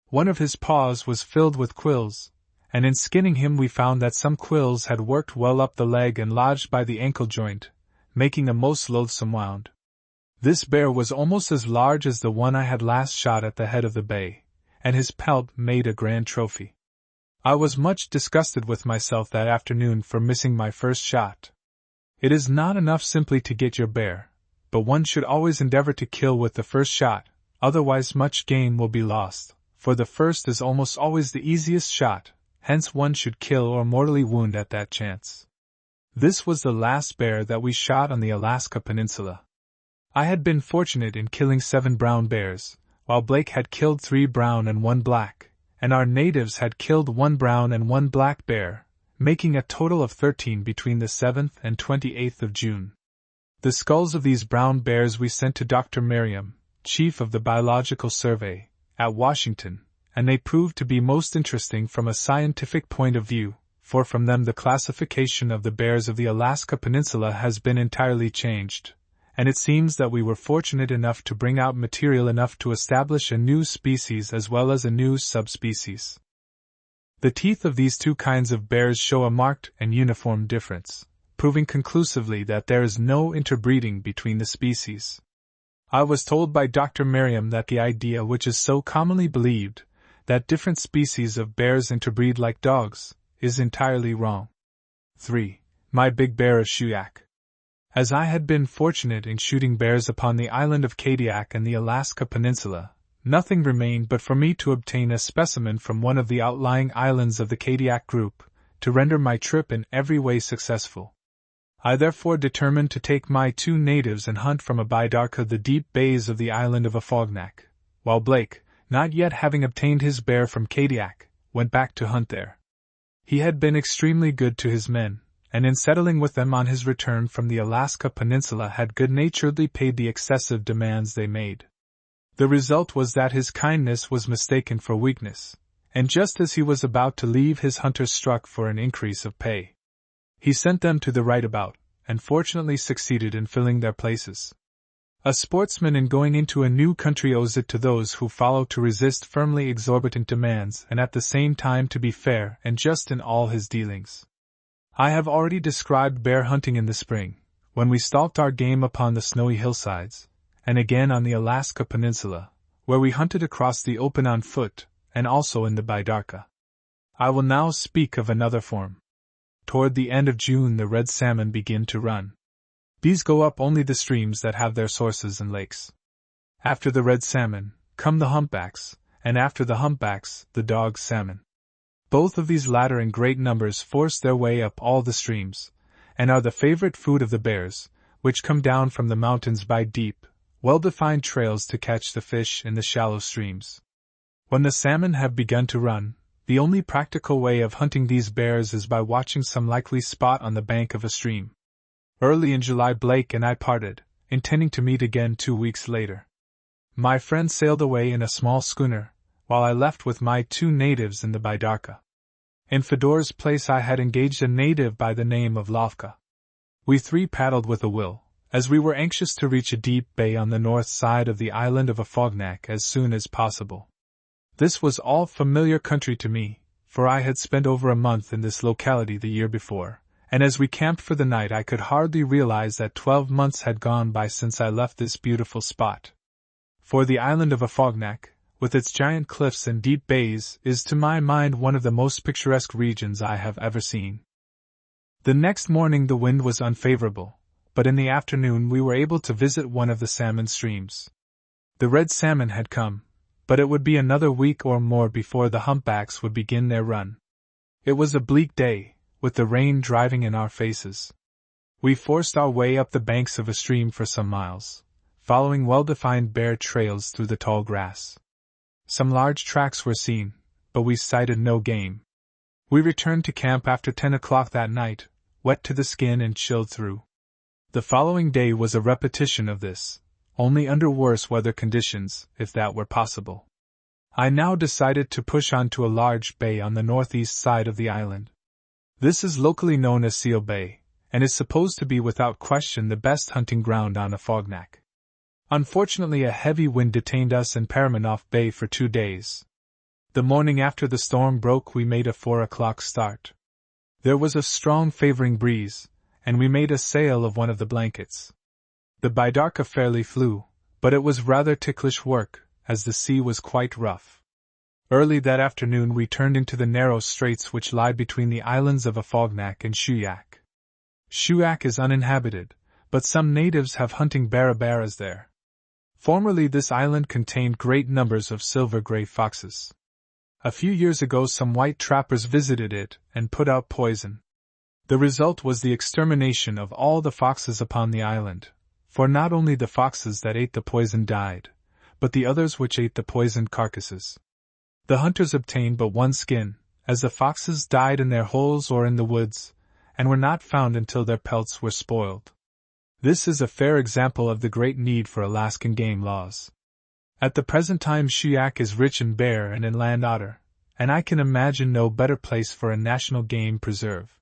Speaker 1: One of his paws was filled with quills, and in skinning him we found that some quills had worked well up the leg and lodged by the ankle joint, making a most loathsome wound. This bear was almost as large as the one I had last shot at the head of the bay, and his pelt made a grand trophy. I was much disgusted with myself that afternoon for missing my first shot. It is not enough simply to get your bear, but one should always endeavor to kill with the first shot, otherwise much game will be lost, for the first is almost always the easiest shot, hence one should kill or mortally wound at that chance. This was the last bear that we shot on the Alaska Peninsula. I had been fortunate in killing 7 brown bears, while Blake had killed 3 brown and 1 black, and our natives had killed 1 brown and 1 black bear, making a total of 13 between the 7th and 28th of June. The skulls of these brown bears we sent to Dr. Merriam, Chief of the Biological Survey, at Washington, and they proved to be most interesting from a scientific point of view, for from them the classification of the bears of the Alaska Peninsula has been entirely changed, and it seems that we were fortunate enough to bring out material enough to establish a new species as well as a new subspecies. The teeth of these 2 kinds of bears show a marked and uniform difference, proving conclusively that there is no interbreeding between the species. I was told by Dr. Merriam that the idea which is so commonly believed, that different species of bears interbreed like dogs, is entirely wrong. 3. My big bear of Shuyak. As I had been fortunate in shooting bears upon the island of Kadiak and the Alaska Peninsula, nothing remained but for me to obtain a specimen from one of the outlying islands of the Kadiak group, to render my trip in every way successful. I therefore determined to take my 2 natives and hunt from a bidarka the deep bays of the island of Afognak, while Blake, not yet having obtained his bear from Kadiak, went back to hunt there. He had been extremely good to his men, and in settling with them on his return from the Alaska Peninsula had good-naturedly paid the excessive demands they made. The result was that his kindness was mistaken for weakness, and just as he was about to leave his hunters struck for an increase of pay. He sent them to the right about, and fortunately succeeded in filling their places. A sportsman in going into a new country owes it to those who follow to resist firmly exorbitant demands and at the same time to be fair and just in all his dealings. I have already described bear hunting in the spring, when we stalked our game upon the snowy hillsides, and again on the Alaska Peninsula, where we hunted across the open on foot, and also in the bidarka. I will now speak of another form. Toward the end of June the red salmon begin to run. These go up only the streams that have their sources in lakes. After the red salmon, come the humpbacks, and after the humpbacks, the dog salmon. Both of these latter in great numbers force their way up all the streams, and are the favorite food of the bears, which come down from the mountains by deep, well-defined trails to catch the fish in the shallow streams. When the salmon have begun to run, the only practical way of hunting these bears is by watching some likely spot on the bank of a stream. Early in July Blake and I parted, intending to meet again 2 weeks later. My friend sailed away in a small schooner, while I left with my 2 natives in the bidarka. In Fedor's place I had engaged a native by the name of Lavka. We 3 paddled with a will, as we were anxious to reach a deep bay on the north side of the island of Afognak as soon as possible. This was all familiar country to me, for I had spent over a month in this locality the year before, and as we camped for the night I could hardly realize that 12 months had gone by since I left this beautiful spot. For the island of Afognak, with its giant cliffs and deep bays, is to my mind one of the most picturesque regions I have ever seen. The next morning the wind was unfavorable, but in the afternoon we were able to visit one of the salmon streams. The red salmon had come, but it would be another week or more before the humpbacks would begin their run. It was a bleak day, with the rain driving in our faces. We forced our way up the banks of a stream for some miles, following well-defined bare trails through the tall grass. Some large tracks were seen, but we sighted no game. We returned to camp after 10 o'clock that night, wet to the skin and chilled through. The following day was a repetition of this, only under worse weather conditions, if that were possible. I now decided to push on to a large bay on the northeast side of the island. This is locally known as Seal Bay, and is supposed to be without question the best hunting ground on Afognak. Unfortunately, a heavy wind detained us in Paramanoff Bay for 2 days. The morning after the storm broke, we made a 4 o'clock start. There was a strong favoring breeze, and we made a sail of one of the blankets. The bidarka fairly flew, but it was rather ticklish work, as the sea was quite rough. Early that afternoon we turned into the narrow straits which lie between the islands of Afognak and Shuyak. Shuyak is uninhabited, but some natives have hunting barabaras there. Formerly this island contained great numbers of silver-gray foxes. A few years ago some white trappers visited it and put out poison. The result was the extermination of all the foxes upon the island, for not only the foxes that ate the poison died, but the others which ate the poisoned carcasses. The hunters obtained but one skin, as the foxes died in their holes or in the woods, and were not found until their pelts were spoiled. This is a fair example of the great need for Alaskan game laws. At the present time Shuyak is rich in bear and in land otter, and I can imagine no better place for a national game preserve.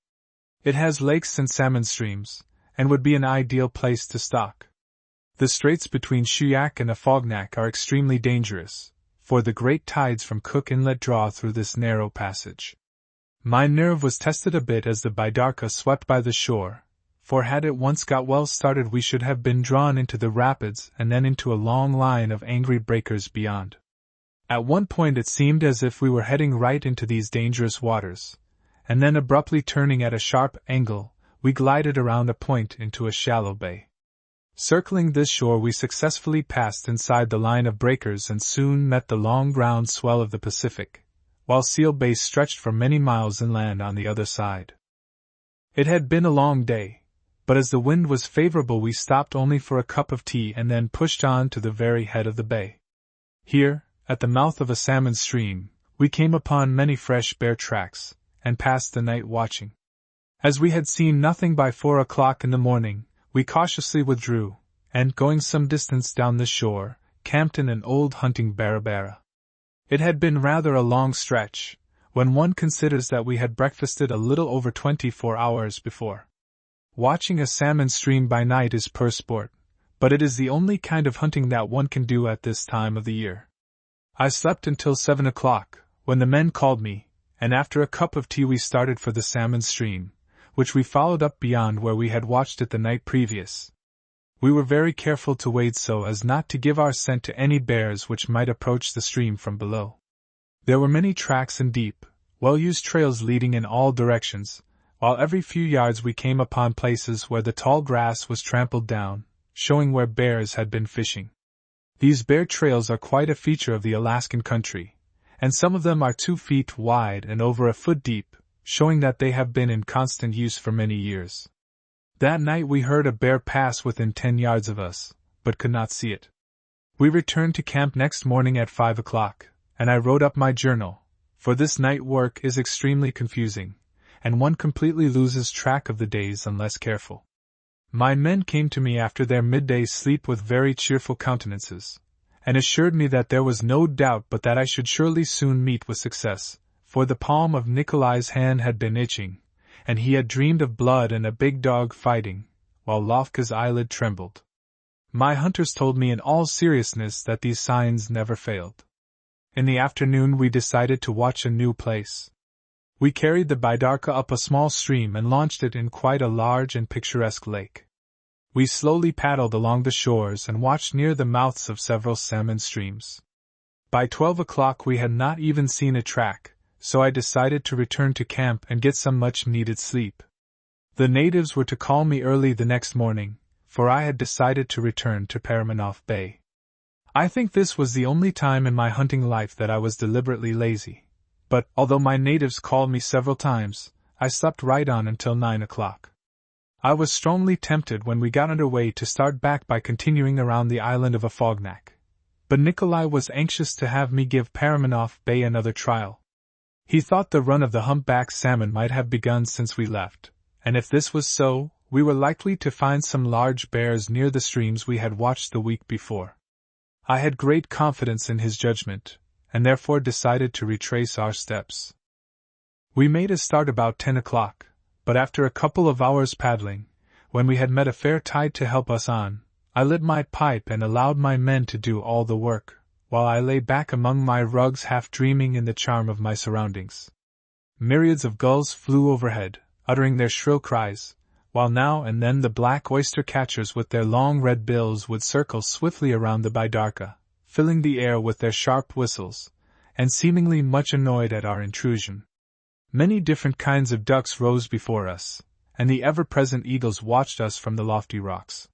Speaker 1: It has lakes and salmon streams, and would be an ideal place to stock. The straits between Shuyak and Afognak are extremely dangerous, for the great tides from Cook Inlet draw through this narrow passage. My nerve was tested a bit as the bidarka swept by the shore, for had it once got well started we should have been drawn into the rapids and then into a long line of angry breakers beyond. At one point it seemed as if we were heading right into these dangerous waters, and then abruptly turning at a sharp angle, we glided around a point into a shallow bay. Circling this shore we successfully passed inside the line of breakers and soon met the long ground swell of the Pacific, while Seal Bay stretched for many miles inland on the other side. It had been a long day, but as the wind was favorable we stopped only for a cup of tea and then pushed on to the very head of the bay. Here, at the mouth of a salmon stream, we came upon many fresh bear tracks, and passed the night watching. As we had seen nothing by 4 o'clock in the morning, we cautiously withdrew, and, going some distance down the shore, camped in an old hunting barabara. It had been rather a long stretch, when one considers that we had breakfasted a little over 24 hours before. Watching a salmon stream by night is pure sport, but it is the only kind of hunting that one can do at this time of the year. I slept until 7 o'clock, when the men called me, and after a cup of tea we started for the salmon stream, which we followed up beyond where we had watched it the night previous. We were very careful to wade so as not to give our scent to any bears which might approach the stream from below. There were many tracks and deep, well-used trails leading in all directions, while every few yards we came upon places where the tall grass was trampled down, showing where bears had been fishing. These bear trails are quite a feature of the Alaskan country, and some of them are 2 feet wide and over a foot deep, showing that they have been in constant use for many years. That night we heard a bear pass within 10 yards of us, but could not see it. We returned to camp next morning at 5 o'clock, and I wrote up my journal, for this night work is extremely confusing, and one completely loses track of the days unless careful. My men came to me after their midday sleep with very cheerful countenances, and assured me that there was no doubt but that I should surely soon meet with success, for the palm of Nikolai's hand had been itching, and he had dreamed of blood and a big dog fighting, while Lofka's eyelid trembled. My hunters told me in all seriousness that these signs never failed. In the afternoon we decided to watch a new place. We carried the bidarka up a small stream and launched it in quite a large and picturesque lake. We slowly paddled along the shores and watched near the mouths of several salmon streams. By 12 o'clock we had not even seen a track, so I decided to return to camp and get some much-needed sleep. The natives were to call me early the next morning, for I had decided to return to Paramanoff Bay. I think this was the only time in my hunting life that I was deliberately lazy, but, although my natives called me several times, I slept right on until 9 o'clock. I was strongly tempted when we got under way to start back by continuing around the island of Afognak, but Nikolai was anxious to have me give Paramanoff Bay another trial. He thought the run of the humpback salmon might have begun since we left, and if this was so, we were likely to find some large bears near the streams we had watched the week before. I had great confidence in his judgment, and therefore decided to retrace our steps. We made a start about 10 o'clock, but after a couple of hours paddling, when we had met a fair tide to help us on, I lit my pipe and allowed my men to do all the work, while I lay back among my rugs half dreaming in the charm of my surroundings. Myriads of gulls flew overhead, uttering their shrill cries, while now and then the black oyster-catchers with their long red bills would circle swiftly around the bidarka, filling the air with their sharp whistles, and seemingly much annoyed at our intrusion. Many different kinds of ducks rose before us, and the ever-present eagles watched us from the lofty rocks.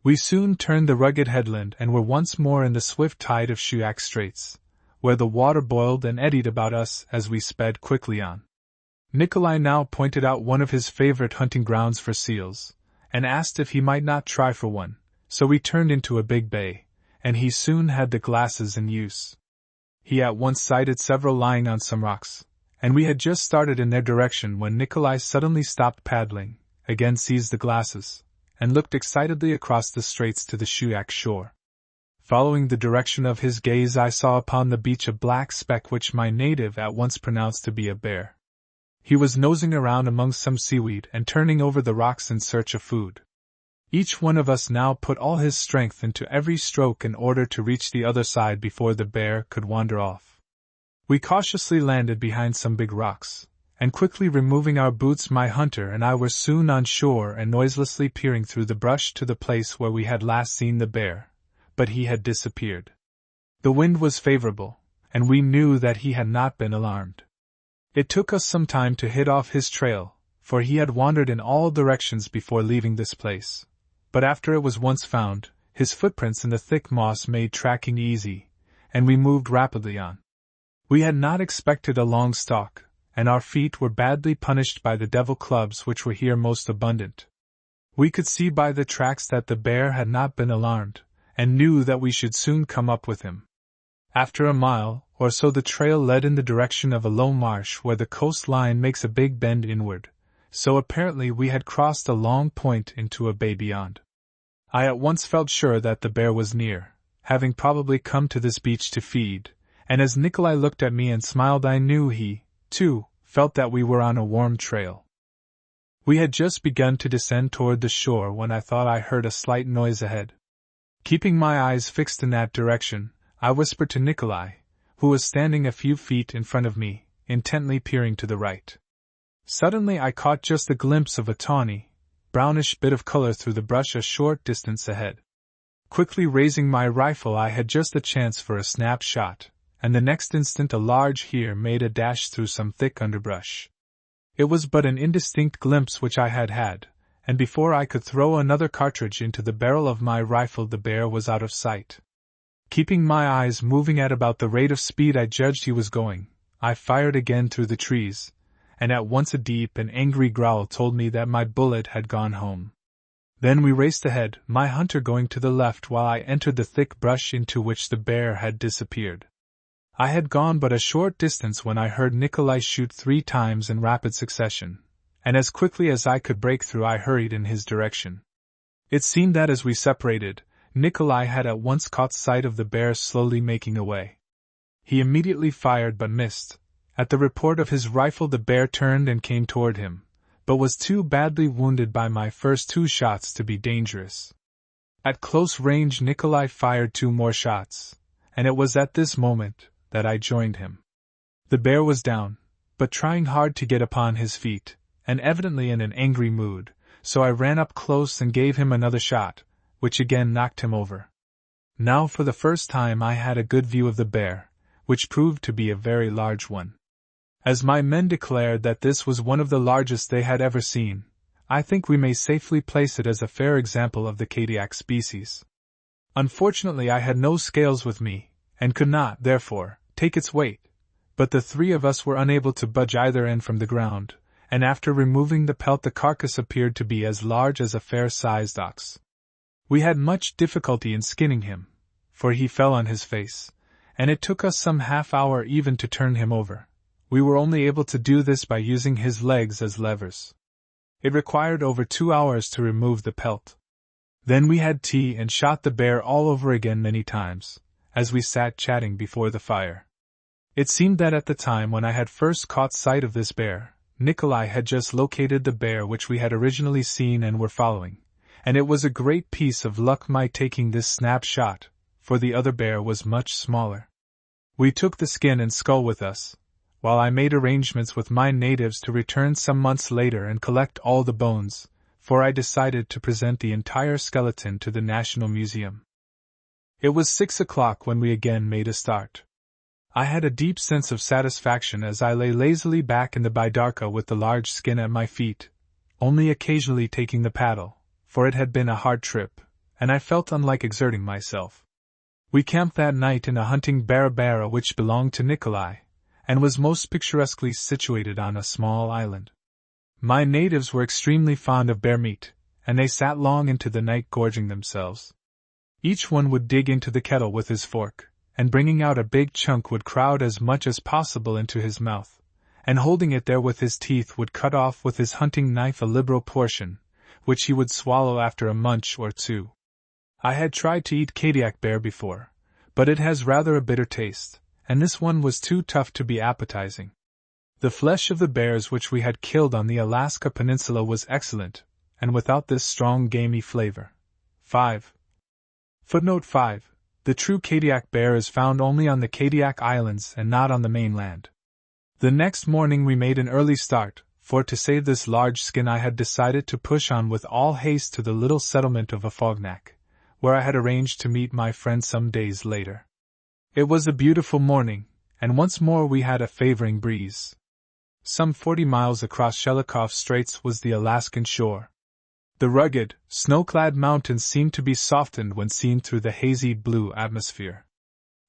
Speaker 1: We soon turned the rugged headland and were once more in the swift tide of Shuak Straits, where the water boiled and eddied about us as we sped quickly on. Nikolai now pointed out one of his favorite hunting grounds for seals, and asked if he might not try for one, so we turned into a big bay, and he soon had the glasses in use. He at once sighted several lying on some rocks, and we had just started in their direction when Nikolai suddenly stopped paddling, again seized the glasses, and looked excitedly across the straits to the Shuak shore. Following the direction of his gaze, I saw upon the beach a black speck which my native at once pronounced to be a bear. He was nosing around among some seaweed and turning over the rocks in search of food. Each one of us now put all his strength into every stroke in order to reach the other side before the bear could wander off. We cautiously landed behind some big rocks, and quickly removing our boots, my hunter and I were soon on shore and noiselessly peering through the brush to the place where we had last seen the bear, but he had disappeared. The wind was favorable, and we knew that he had not been alarmed. It took us some time to hit off his trail, for he had wandered in all directions before leaving this place, but after it was once found, his footprints in the thick moss made tracking easy, and we moved rapidly on. We had not expected a long stalk, and our feet were badly punished by the devil clubs which were here most abundant. We could see by the tracks that the bear had not been alarmed, and knew that we should soon come up with him. After a mile or so the trail led in the direction of a low marsh where the coastline makes a big bend inward, so apparently we had crossed a long point into a bay beyond. I at once felt sure that the bear was near, having probably come to this beach to feed, and as Nikolai looked at me and smiled I knew he, too, felt that we were on a warm trail. We had just begun to descend toward the shore when I thought I heard a slight noise ahead. Keeping my eyes fixed in that direction, I whispered to Nikolai, who was standing a few feet in front of me, intently peering to the right. Suddenly I caught just a glimpse of a tawny, brownish bit of color through the brush a short distance ahead. Quickly raising my rifle I had just a chance for a snap shot, and the next instant a large hare made a dash through some thick underbrush. It was but an indistinct glimpse which I had had, and before I could throw another cartridge into the barrel of my rifle the bear was out of sight. Keeping my eyes moving at about the rate of speed I judged he was going, I fired again through the trees, and at once a deep and angry growl told me that my bullet had gone home. Then we raced ahead, my hunter going to the left while I entered the thick brush into which the bear had disappeared. I had gone but a short distance when I heard Nikolai shoot 3 times in rapid succession, and as quickly as I could break through I hurried in his direction. It seemed that as we separated, Nikolai had at once caught sight of the bear slowly making away. He immediately fired but missed. At the report of his rifle the bear turned and came toward him, but was too badly wounded by my first 2 shots to be dangerous. At close range Nikolai fired 2 more shots, and it was at this moment that I joined him. The bear was down, but trying hard to get upon his feet, and evidently in an angry mood, so I ran up close and gave him another shot, which again knocked him over. Now for the first time I had a good view of the bear, which proved to be a very large one. As my men declared that this was one of the largest they had ever seen, I think we may safely place it as a fair example of the Kadiak species. Unfortunately I had no scales with me, and could not, therefore, take its weight, but the 3 of us were unable to budge either end from the ground, and after removing the pelt the carcass appeared to be as large as a fair-sized ox. We had much difficulty in skinning him, for he fell on his face, and it took us some half-hour even to turn him over. We were only able to do this by using his legs as levers. It required over 2 hours to remove the pelt. Then we had tea and shot the bear all over again many times, as we sat chatting before the fire. It seemed that at the time when I had first caught sight of this bear, Nikolai had just located the bear which we had originally seen and were following, and it was a great piece of luck my taking this snapshot, for the other bear was much smaller. We took the skin and skull with us, while I made arrangements with my natives to return some months later and collect all the bones, for I decided to present the entire skeleton to the National Museum. It was 6 o'clock when we again made a start. I had a deep sense of satisfaction as I lay lazily back in the bidarka with the large skin at my feet, only occasionally taking the paddle, for it had been a hard trip, and I felt unlike exerting myself. We camped that night in a hunting barabara which belonged to Nikolai, and was most picturesquely situated on a small island. My natives were extremely fond of bear meat, and they sat long into the night gorging themselves. Each one would dig into the kettle with his fork, and bringing out a big chunk would crowd as much as possible into his mouth, and holding it there with his teeth would cut off with his hunting knife a liberal portion, which he would swallow after a munch or two. I had tried to eat Kadiak bear before, but it has rather a bitter taste, and this one was too tough to be appetizing. The flesh of the bears which we had killed on the Alaska Peninsula was excellent, and without this strong gamey flavor. 5. Footnote 5. The true Kadiak bear is found only on the Kadiak Islands and not on the mainland. The next morning we made an early start, for to save this large skin I had decided to push on with all haste to the little settlement of Afognak, where I had arranged to meet my friend some days later. It was a beautiful morning, and once more we had a favoring breeze. Some 40 miles across Shelikof Straits was the Alaskan shore. The rugged, snow-clad mountains seemed to be softened when seen through the hazy blue atmosphere.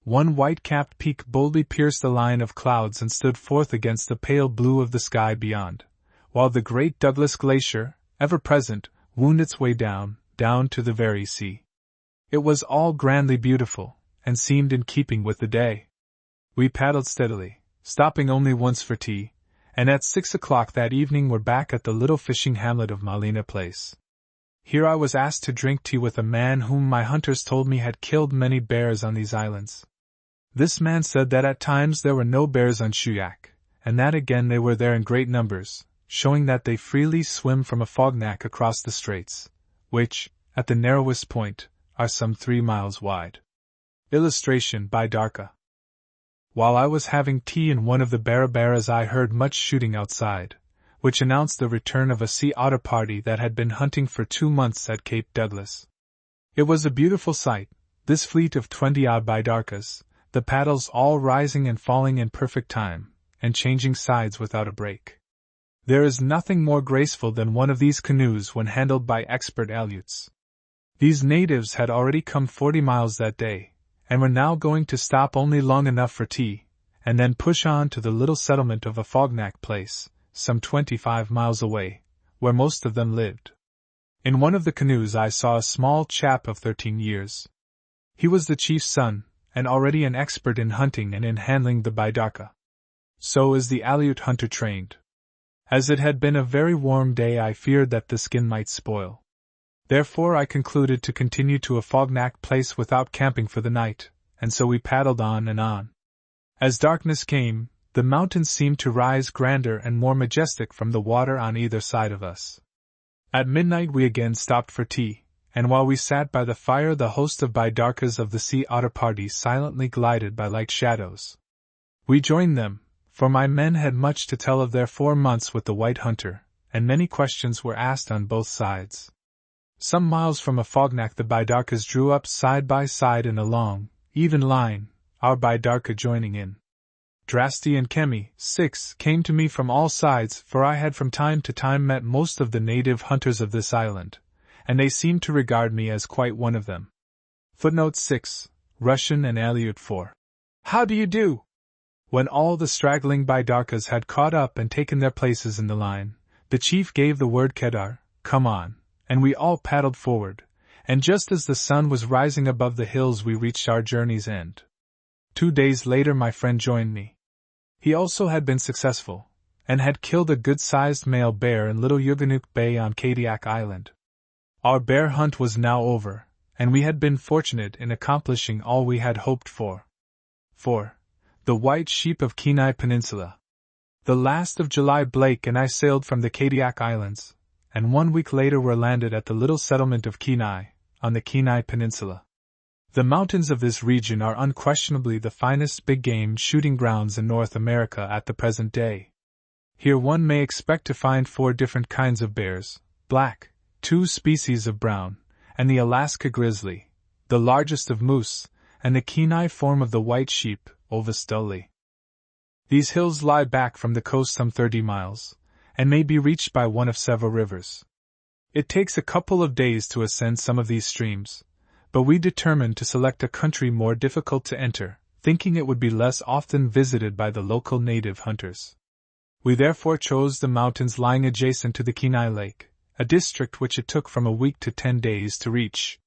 Speaker 1: One white-capped peak boldly pierced the line of clouds and stood forth against the pale blue of the sky beyond, while the great Douglas Glacier, ever present, wound its way down to the very sea. It was all grandly beautiful, and seemed in keeping with the day. We paddled steadily, stopping only once for tea, and at 6 o'clock that evening were back at the little fishing hamlet of Malina Place. Here I was asked to drink tea with a man whom my hunters told me had killed many bears on these islands. This man said that at times there were no bears on Shuyak, and that again they were there in great numbers, showing that they freely swim from Afognak across the straits, which, at the narrowest point, are some 3 miles wide. Illustration by Darka. While I was having tea in one of the barabaras I heard much shooting outside, which announced the return of a sea otter party that had been hunting for 2 months at Cape Douglas. It was a beautiful sight, this fleet of 20-odd bidarkas, the paddles all rising and falling in perfect time, and changing sides without a break. There is nothing more graceful than one of these canoes when handled by expert Aleuts. These natives had already come 40 miles that day, and were now going to stop only long enough for tea, and then push on to the little settlement of Afognak Place, some 25 miles away, where most of them lived. In one of the canoes I saw a small chap of 13 years. He was the chief's son, and already an expert in hunting and in handling the bidarka. So is the Aleut hunter trained. As it had been a very warm day, I feared that the skin might spoil. Therefore I concluded to continue to Afognak Place without camping for the night, and so we paddled on and on. As darkness came, the mountains seemed to rise grander and more majestic from the water on either side of us. At midnight we again stopped for tea, and while we sat by the fire the host of bidarkas of the sea otter party silently glided by like shadows. We joined them, for my men had much to tell of their 4 months with the white hunter, and many questions were asked on both sides. Some miles from Afognak the bidarkas drew up side by side in a long, even line, our bidarka joining in. Drasti and Kemi, 6, came to me from all sides, for I had from time to time met most of the native hunters of this island, and they seemed to regard me as quite one of them. Footnote 6, Russian and Aleut 4. How do you do? When all the straggling bidarkas had caught up and taken their places in the line, the chief gave the word Kedar, come on, and we all paddled forward, and just as the sun was rising above the hills we reached our journey's end. 2 days later my friend joined me. He also had been successful, and had killed a good-sized male bear in Little Yuganuk Bay on Kadiak Island. Our bear hunt was now over, and we had been fortunate in accomplishing all we had hoped for. 4. The White Sheep of Kenai Peninsula. The last of July Blake and I sailed from the Kadiak Islands, and 1 week later were landed at the little settlement of Kenai, on the Kenai Peninsula. The mountains of this region are unquestionably the finest big game shooting grounds in North America at the present day. Here one may expect to find 4 different kinds of bears, black, 2 species of brown, and the Alaska grizzly, the largest of moose, and the Kenai form of the white sheep, Ovis dulli. These hills lie back from the coast some 30 miles, and may be reached by one of several rivers. It takes a couple of days to ascend some of these streams, but we determined to select a country more difficult to enter, thinking it would be less often visited by the local native hunters. We therefore chose the mountains lying adjacent to the Kenai Lake, a district which it took from a week to 10 days to reach.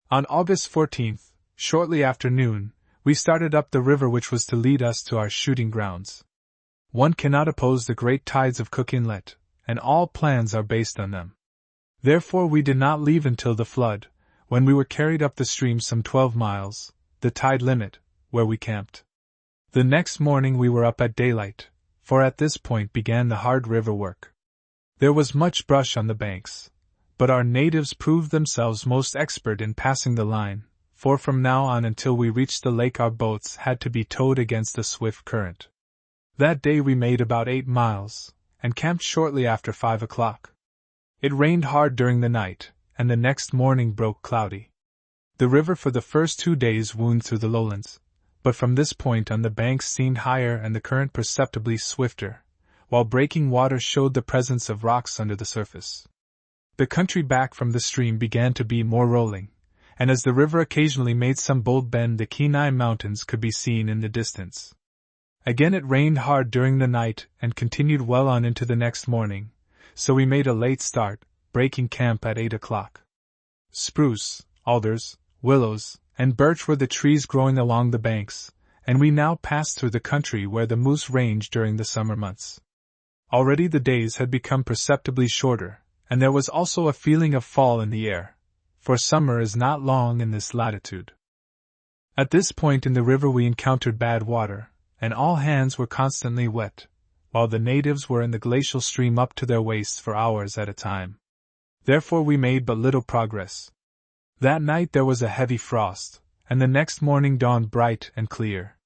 Speaker 1: On August 14th, shortly after noon, we started up the river which was to lead us to our shooting grounds. One cannot oppose the great tides of Cook Inlet, and all plans are based on them. Therefore we did not leave until the flood, when we were carried up the stream some 12 miles, the tide limit, where we camped. The next morning we were up at daylight, for at this point began the hard river work. There was much brush on the banks, but our natives proved themselves most expert in passing the line, for from now on until we reached the lake our boats had to be towed against a swift current. That day we made about 8 miles, and camped shortly after 5 o'clock. It rained hard during the night, and the next morning broke cloudy. The river for the first 2 days wound through the lowlands, but from this point on the banks seemed higher and the current perceptibly swifter, while breaking water showed the presence of rocks under the surface. The country back from the stream began to be more rolling, and as the river occasionally made some bold bend, the Kenai Mountains could be seen in the distance. Again it rained hard during the night and continued well on into the next morning, so we made a late start, breaking camp at 8 o'clock. Spruce, alders, willows, and birch were the trees growing along the banks, and we now passed through the country where the moose range during the summer months. Already the days had become perceptibly shorter, and there was also a feeling of fall in the air, for summer is not long in this latitude. At this point in the river we encountered bad water, and all hands were constantly wet, while the natives were in the glacial stream up to their waists for hours at a time. Therefore we made but little progress. That night there was a heavy frost, and the next morning dawned bright and clear.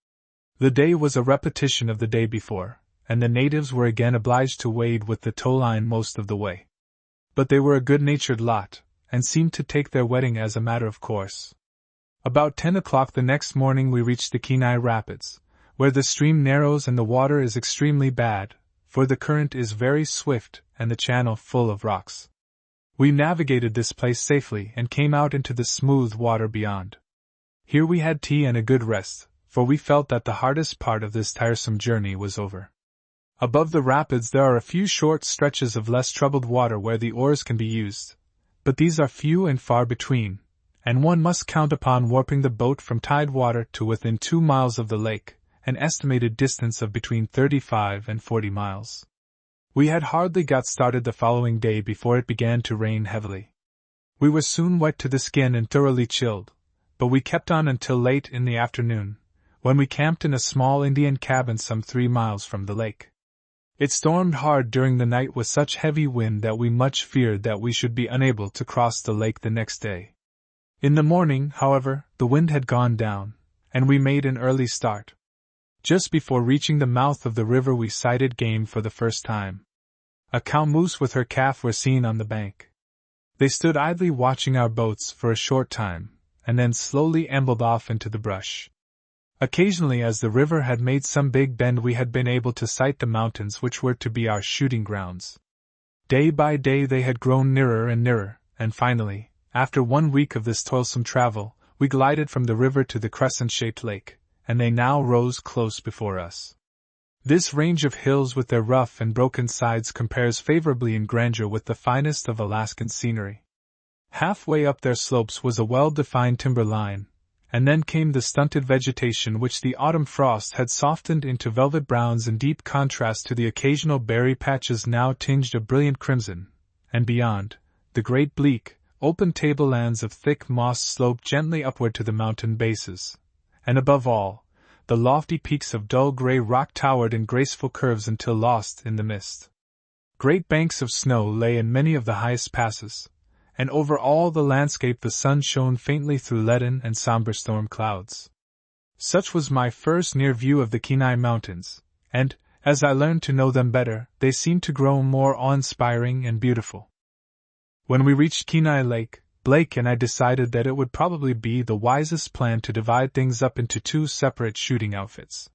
Speaker 1: The day was a repetition of the day before, and the natives were again obliged to wade with the tow line most of the way. But they were a good-natured lot, and seemed to take their wetting as a matter of course. About 10 o'clock the next morning we reached the Kenai Rapids, where the stream narrows and the water is extremely bad, for the current is very swift and the channel full of rocks. We navigated this place safely and came out into the smooth water beyond. Here we had tea and a good rest, for we felt that the hardest part of this tiresome journey was over. Above the rapids there are a few short stretches of less troubled water where the oars can be used, but these are few and far between, and one must count upon warping the boat from tide water to within 2 miles of the lake, an estimated distance of between 35 and 40 miles. We had hardly got started the following day before it began to rain heavily. We were soon wet to the skin and thoroughly chilled, but we kept on until late in the afternoon, when we camped in a small Indian cabin some 3 miles from the lake. It stormed hard during the night with such heavy wind that we much feared that we should be unable to cross the lake the next day. In the morning, however, the wind had gone down, and we made an early start. Just before reaching the mouth of the river we sighted game for the first time. A cow moose with her calf were seen on the bank. They stood idly watching our boats for a short time, and then slowly ambled off into the brush. Occasionally, as the river had made some big bend, we had been able to sight the mountains which were to be our shooting grounds. Day by day they had grown nearer and nearer, and finally, after 1 week of this toilsome travel, we glided from the river to the crescent-shaped lake, and they now rose close before us. This range of hills with their rough and broken sides compares favorably in grandeur with the finest of Alaskan scenery. Halfway up their slopes was a well-defined timber line, and then came the stunted vegetation which the autumn frost had softened into velvet browns in deep contrast to the occasional berry patches now tinged a brilliant crimson, and beyond, the great bleak, open tablelands of thick moss sloped gently upward to the mountain bases, and above all, the lofty peaks of dull gray rock towered in graceful curves until lost in the mist. Great banks of snow lay in many of the highest passes, and over all the landscape the sun shone faintly through leaden and somber storm clouds. Such was my first near view of the Kenai Mountains, and, as I learned to know them better, they seemed to grow more awe-inspiring and beautiful. When we reached Kenai Lake, Blake and I decided that it would probably be the wisest plan to divide things up into 2 separate shooting outfits.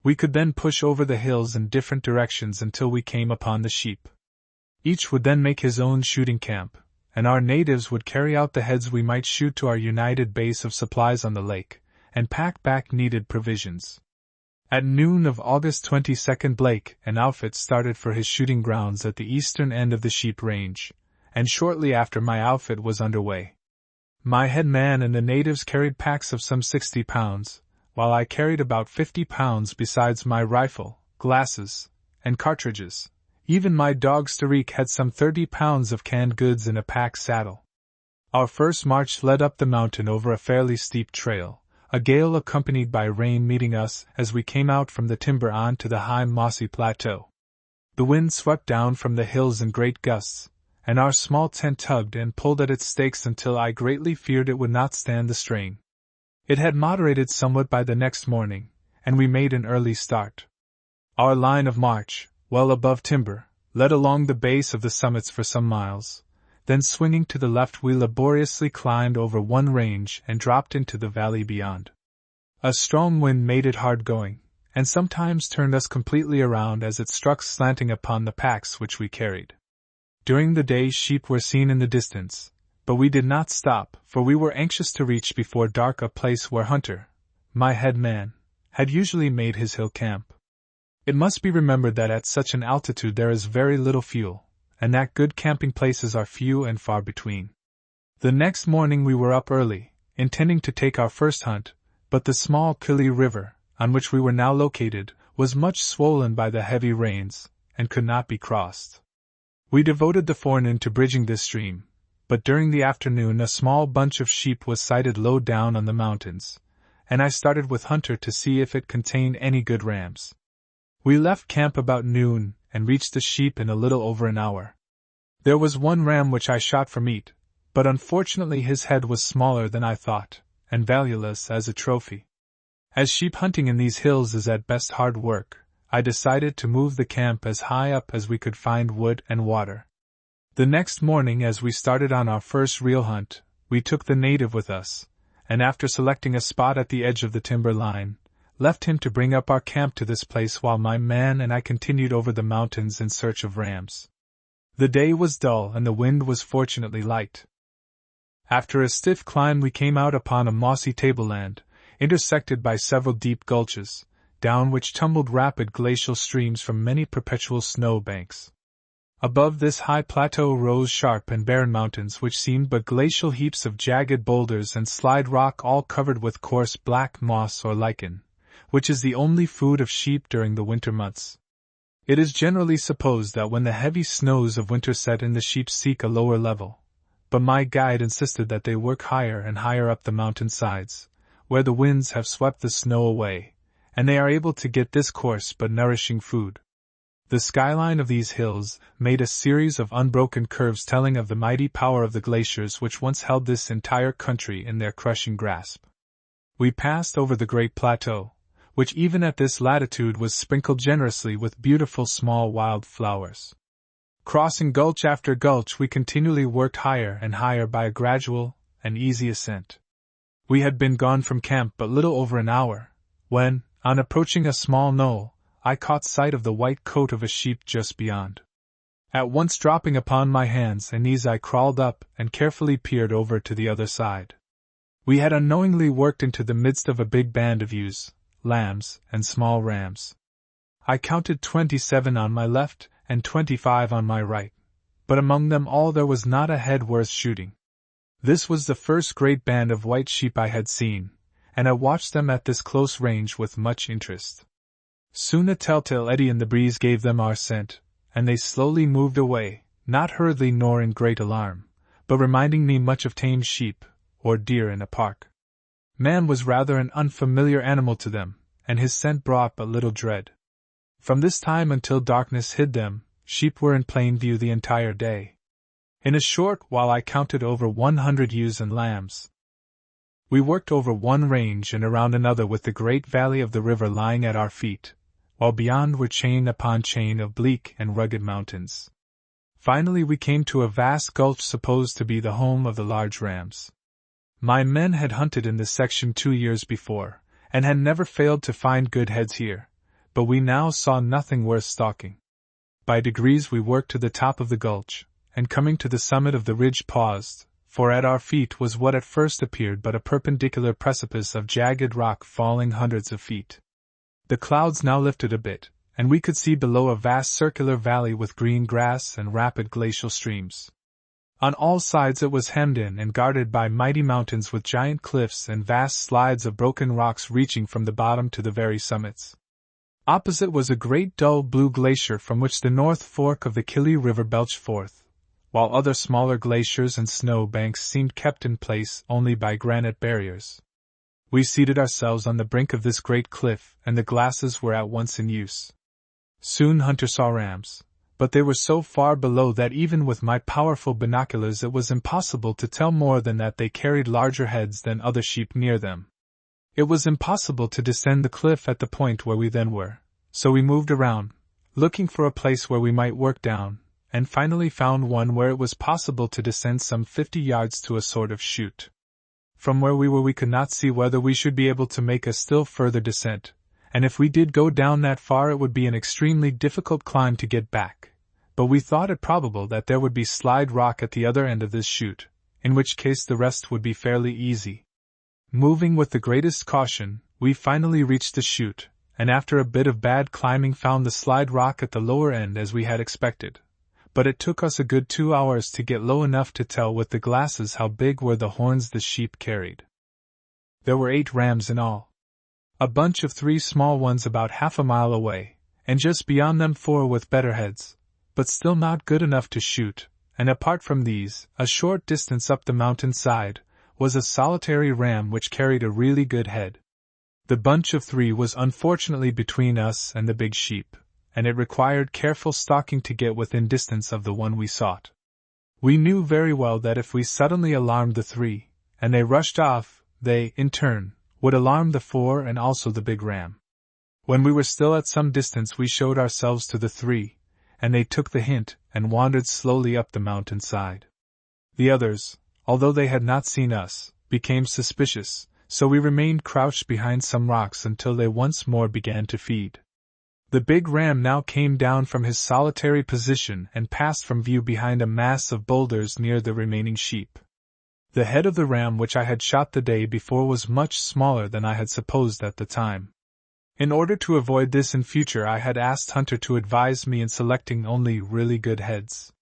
Speaker 1: We could then push over the hills in different directions until we came upon the sheep. Each would then make his own shooting camp, and our natives would carry out the heads we might shoot to our united base of supplies on the lake, and pack back needed provisions. At noon of August 22, Blake and outfit started for his shooting grounds at the eastern end of the sheep range, and shortly after my outfit was underway. My head man and the natives carried packs of some 60 pounds, while I carried about 50 pounds besides my rifle, glasses, and cartridges. Even my dog Starik had some 30 pounds of canned goods in a pack saddle. Our first march led up the mountain over a fairly steep trail, a gale accompanied by rain meeting us as we came out from the timber on to the high mossy plateau. The wind swept down from the hills in great gusts, and our small tent tugged and pulled at its stakes until I greatly feared it would not stand the strain. It had moderated somewhat by the next morning, and we made an early start. Our line of march, well above timber, led along the base of the summits for some miles, then swinging to the left we laboriously climbed over one range and dropped into the valley beyond. A strong wind made it hard going, and sometimes turned us completely around as it struck slanting upon the packs which we carried. During the day sheep were seen in the distance, but we did not stop, for we were anxious to reach before dark a place where Hunter, my head man, had usually made his hill camp. It must be remembered that at such an altitude there is very little fuel, and that good camping places are few and far between. The next morning we were up early, intending to take our first hunt, but the small Kili River, on which we were now located, was much swollen by the heavy rains, and could not be crossed. We devoted the forenoon to bridging this stream, but during the afternoon a small bunch of sheep was sighted low down on the mountains, and I started with Hunter to see if it contained any good rams. We left camp about noon and reached the sheep in a little over an hour. There was one ram which I shot for meat, but unfortunately his head was smaller than I thought, and valueless as a trophy. As sheep hunting in these hills is at best hard work, I decided to move the camp as high up as we could find wood and water. The next morning as we started on our first real hunt, we took the native with us, and after selecting a spot at the edge of the timber line, left him to bring up our camp to this place while my man and I continued over the mountains in search of rams. The day was dull and the wind was fortunately light. After a stiff climb we came out upon a mossy tableland, intersected by several deep gulches, down which tumbled rapid glacial streams from many perpetual snow banks. Above this high plateau rose sharp and barren mountains which seemed but glacial heaps of jagged boulders and slide rock all covered with coarse black moss or lichen, which is the only food of sheep during the winter months. It is generally supposed that when the heavy snows of winter set in the sheep seek a lower level, but my guide insisted that they work higher and higher up the mountain sides, where the winds have swept the snow away, and they are able to get this coarse but nourishing food. The skyline of these hills made a series of unbroken curves telling of the mighty power of the glaciers which once held this entire country in their crushing grasp. We passed over the great plateau, which even at this latitude was sprinkled generously with beautiful small wild flowers. Crossing gulch after gulch we continually worked higher and higher by a gradual and easy ascent. We had been gone from camp but little over an hour, when, on approaching a small knoll, I caught sight of the white coat of a sheep just beyond. At once dropping upon my hands and knees I crawled up and carefully peered over to the other side. We had unknowingly worked into the midst of a big band of ewes, lambs, and small rams. I counted 27 on my left and 25 on my right, but among them all there was not a head worth shooting. This was the first great band of white sheep I had seen, and I watched them at this close range with much interest. Soon a telltale eddy in the breeze gave them our scent, and they slowly moved away, not hurriedly nor in great alarm, but reminding me much of tame sheep, or deer in a park. Man was rather an unfamiliar animal to them, and his scent brought but little dread. From this time until darkness hid them, sheep were in plain view the entire day. In a short while I counted over 100 ewes and lambs. We worked over one range and around another with the great valley of the river lying at our feet, while beyond were chain upon chain of bleak and rugged mountains. Finally we came to a vast gulch supposed to be the home of the large rams. My men had hunted in this section 2 years before, and had never failed to find good heads here, but we now saw nothing worth stalking. By degrees we worked to the top of the gulch, and coming to the summit of the ridge paused, for at our feet was what at first appeared but a perpendicular precipice of jagged rock falling hundreds of feet. The clouds now lifted a bit, and we could see below a vast circular valley with green grass and rapid glacial streams. On all sides it was hemmed in and guarded by mighty mountains with giant cliffs and vast slides of broken rocks reaching from the bottom to the very summits. Opposite was a great dull blue glacier from which the north fork of the Kili River belched forth, while other smaller glaciers and snow banks seemed kept in place only by granite barriers. We seated ourselves on the brink of this great cliff, and the glasses were at once in use. Soon Hunter saw rams, but they were so far below that even with my powerful binoculars it was impossible to tell more than that they carried larger heads than other sheep near them. It was impossible to descend the cliff at the point where we then were, so we moved around, looking for a place where we might work down, and finally found one where it was possible to descend some 50 yards to a sort of chute. From where we were we could not see whether we should be able to make a still further descent, and if we did go down that far it would be an extremely difficult climb to get back, but we thought it probable that there would be slide rock at the other end of this chute, in which case the rest would be fairly easy. Moving with the greatest caution, we finally reached the chute, and after a bit of bad climbing found the slide rock at the lower end as we had expected. But it took us a good 2 hours to get low enough to tell with the glasses how big were the horns the sheep carried. There were 8 rams in all. A bunch of 3 small ones about half a mile away, and just beyond them 4 with better heads, but still not good enough to shoot, and apart from these, a short distance up the mountain side, was a solitary ram which carried a really good head. The bunch of 3 was unfortunately between us and the big sheep, and it required careful stalking to get within distance of the one we sought. We knew very well that if we suddenly alarmed the 3, and they rushed off, they, in turn, would alarm the 4 and also the big ram. When we were still at some distance we showed ourselves to the 3, and they took the hint and wandered slowly up the mountain side. The others, although they had not seen us, became suspicious, so we remained crouched behind some rocks until they once more began to feed. The big ram now came down from his solitary position and passed from view behind a mass of boulders near the remaining sheep. The head of the ram which I had shot the day before was much smaller than I had supposed at the time. In order to avoid this in future I had asked Hunter to advise me in selecting only really good heads.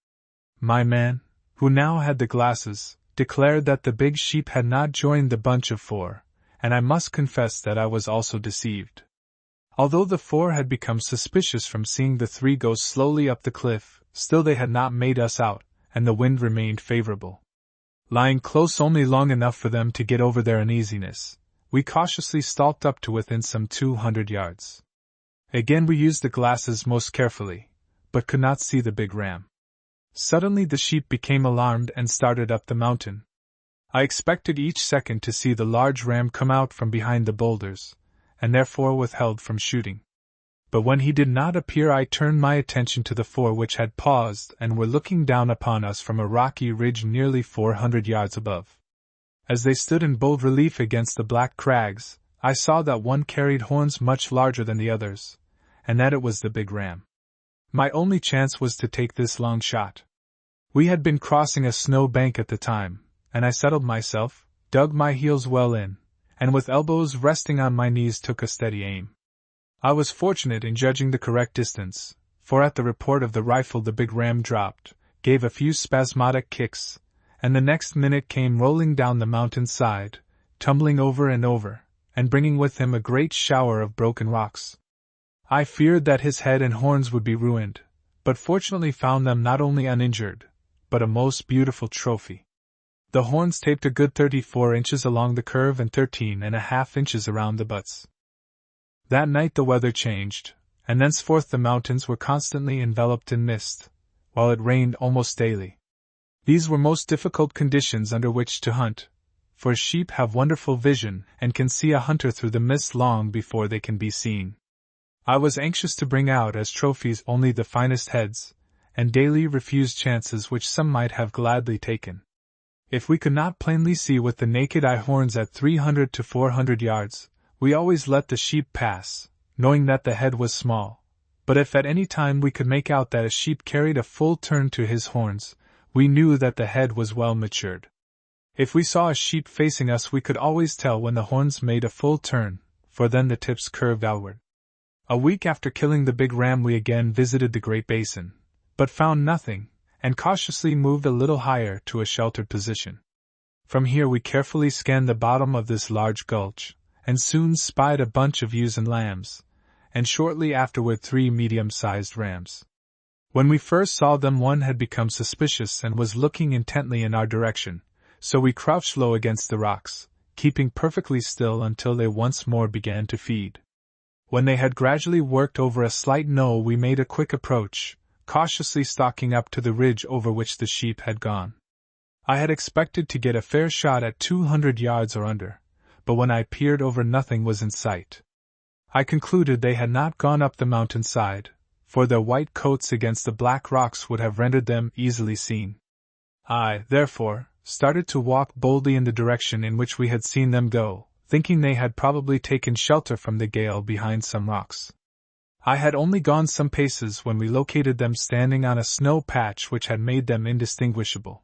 Speaker 1: My man, who now had the glasses, declared that the big sheep had not joined the bunch of 4, and I must confess that I was also deceived. Although the 4 had become suspicious from seeing the 3 go slowly up the cliff, still they had not made us out, and the wind remained favorable. Lying close only long enough for them to get over their uneasiness, we cautiously stalked up to within some 200 yards. Again we used the glasses most carefully, but could not see the big ram. Suddenly the sheep became alarmed and started up the mountain. I expected each second to see the large ram come out from behind the boulders, and therefore withheld from shooting. But when he did not appear I turned my attention to the 4 which had paused and were looking down upon us from a rocky ridge nearly 400 yards above. As they stood in bold relief against the black crags, I saw that one carried horns much larger than the others, and that it was the big ram. My only chance was to take this long shot. We had been crossing a snow bank at the time, and I settled myself, dug my heels well in, and with elbows resting on my knees took a steady aim. I was fortunate in judging the correct distance, for at the report of the rifle the big ram dropped, gave a few spasmodic kicks, and the next minute came rolling down the mountain side, tumbling over, and bringing with him a great shower of broken rocks. I feared that his head and horns would be ruined, but fortunately found them not only uninjured, but a most beautiful trophy. The horns taped a good 34 inches along the curve and 13.5 inches around the butts. That night the weather changed, and thenceforth the mountains were constantly enveloped in mist, while it rained almost daily. These were most difficult conditions under which to hunt, for sheep have wonderful vision and can see a hunter through the mist long before they can be seen. I was anxious to bring out as trophies only the finest heads, and daily refused chances which some might have gladly taken. If we could not plainly see with the naked eye horns at 300 to 400 yards, we always let the sheep pass, knowing that the head was small, but if at any time we could make out that a sheep carried a full turn to his horns, we knew that the head was well matured. If we saw a sheep facing us we could always tell when the horns made a full turn, for then the tips curved outward. A week after killing the big ram we again visited the Great Basin, but found nothing, and cautiously moved a little higher to a sheltered position. From here we carefully scanned the bottom of this large gulch, and soon spied a bunch of ewes and lambs, and shortly afterward 3 medium-sized rams. When we first saw them one had become suspicious and was looking intently in our direction, so we crouched low against the rocks, keeping perfectly still until they once more began to feed. When they had gradually worked over a slight knoll we made a quick approach, cautiously stalking up to the ridge over which the sheep had gone. I had expected to get a fair shot at 200 yards or under, but when I peered over nothing was in sight. I concluded they had not gone up the mountainside, for their white coats against the black rocks would have rendered them easily seen. I, therefore, started to walk boldly in the direction in which we had seen them go, thinking they had probably taken shelter from the gale behind some rocks. I had only gone some paces when we located them standing on a snow patch which had made them indistinguishable.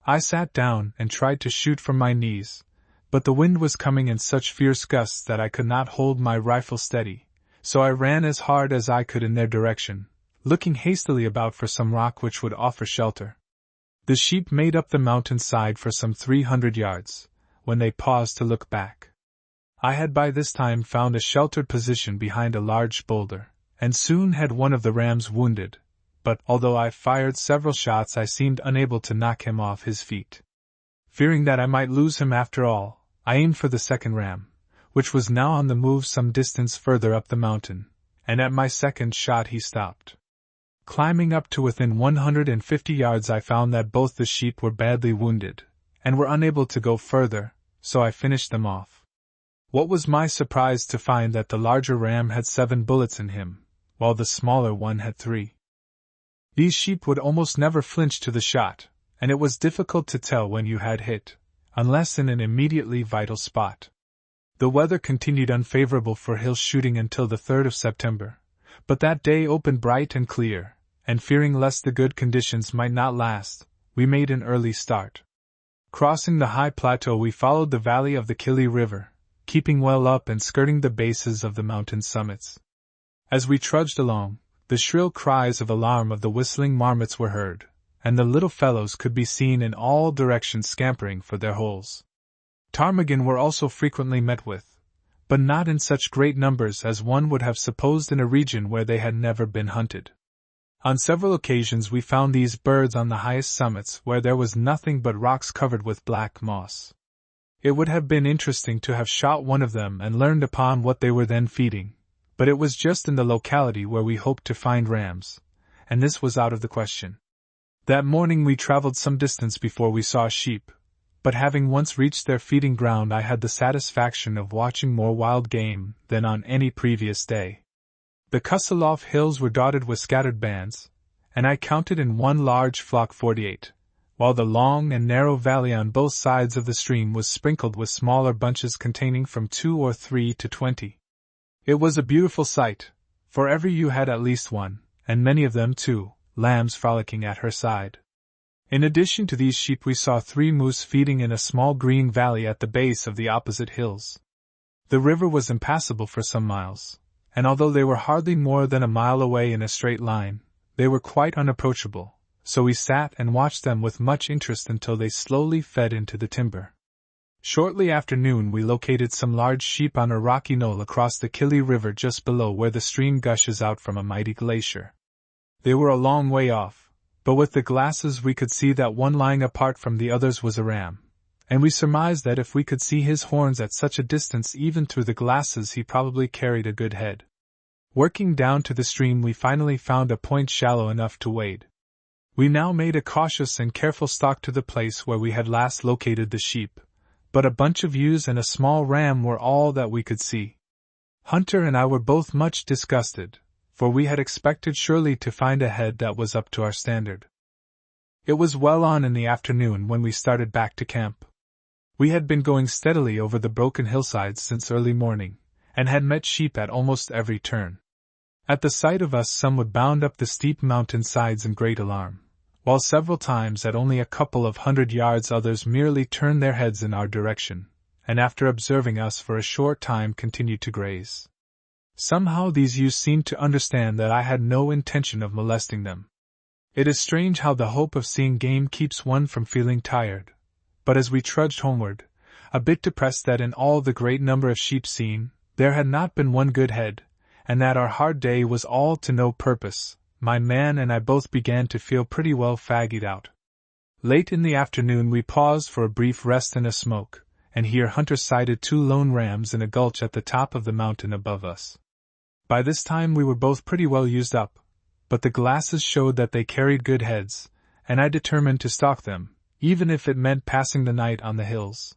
Speaker 1: I sat down and tried to shoot from my knees, but the wind was coming in such fierce gusts that I could not hold my rifle steady, so I ran as hard as I could in their direction, looking hastily about for some rock which would offer shelter. The sheep made up the mountain side for some 300 yards, when they paused to look back. I had by this time found a sheltered position behind a large boulder, and soon had one of the rams wounded, but although I fired several shots I seemed unable to knock him off his feet. Fearing that I might lose him after all, I aimed for the second ram, which was now on the move some distance further up the mountain, and at my second shot he stopped. Climbing up to within 150 yards I found that both the sheep were badly wounded, and were unable to go further, so I finished them off. What was my surprise to find that the larger ram had 7 bullets in him, while the smaller one had 3. These sheep would almost never flinch to the shot, and it was difficult to tell when you had hit, unless in an immediately vital spot. The weather continued unfavorable for hill shooting until the 3rd of September, but that day opened bright and clear, and fearing lest the good conditions might not last, we made an early start. Crossing the high plateau we followed the valley of the Kili River, keeping well up and skirting the bases of the mountain summits. As we trudged along, the shrill cries of alarm of the whistling marmots were heard, and the little fellows could be seen in all directions scampering for their holes. Ptarmigan were also frequently met with, but not in such great numbers as one would have supposed in a region where they had never been hunted. On several occasions we found these birds on the highest summits where there was nothing but rocks covered with black moss. It would have been interesting to have shot one of them and learned upon what they were then feeding, but it was just in the locality where we hoped to find rams, and this was out of the question. That morning we traveled some distance before we saw sheep, but having once reached their feeding ground I had the satisfaction of watching more wild game than on any previous day. The Kusalov hills were dotted with scattered bands, and I counted in one large flock 48, while the long and narrow valley on both sides of the stream was sprinkled with smaller bunches containing from 2 or 3 to 20. It was a beautiful sight, for every ewe had at least one, and many of them, too, lambs frolicking at her side. In addition to these sheep we saw 3 moose feeding in a small green valley at the base of the opposite hills. The river was impassable for some miles, and although they were hardly more than a mile away in a straight line, they were quite unapproachable, so we sat and watched them with much interest until they slowly fed into the timber. Shortly after noon we located some large sheep on a rocky knoll across the Kili River just below where the stream gushes out from a mighty glacier. They were a long way off, but with the glasses we could see that one lying apart from the others was a ram, and we surmised that if we could see his horns at such a distance even through the glasses he probably carried a good head. Working down to the stream we finally found a point shallow enough to wade. We now made a cautious and careful stalk to the place where we had last located the sheep, but a bunch of ewes and a small ram were all that we could see. Hunter and I were both much disgusted, for we had expected surely to find a head that was up to our standard. It was well on in the afternoon when we started back to camp. We had been going steadily over the broken hillsides since early morning, and had met sheep at almost every turn. At the sight of us some would bound up the steep mountain sides in great alarm, while several times at only a couple of 100 yards others merely turned their heads in our direction, and after observing us for a short time continued to graze. Somehow these ewes seemed to understand that I had no intention of molesting them. It is strange how the hope of seeing game keeps one from feeling tired, but as we trudged homeward, a bit depressed that in all the great number of sheep seen, there had not been one good head, and that our hard day was all to no purpose, my man and I both began to feel pretty well faggied out. Late in the afternoon we paused for a brief rest and a smoke, and here Hunter sighted 2 lone rams in a gulch at the top of the mountain above us. By this time we were both pretty well used up, but the glasses showed that they carried good heads, and I determined to stalk them, even if it meant passing the night on the hills.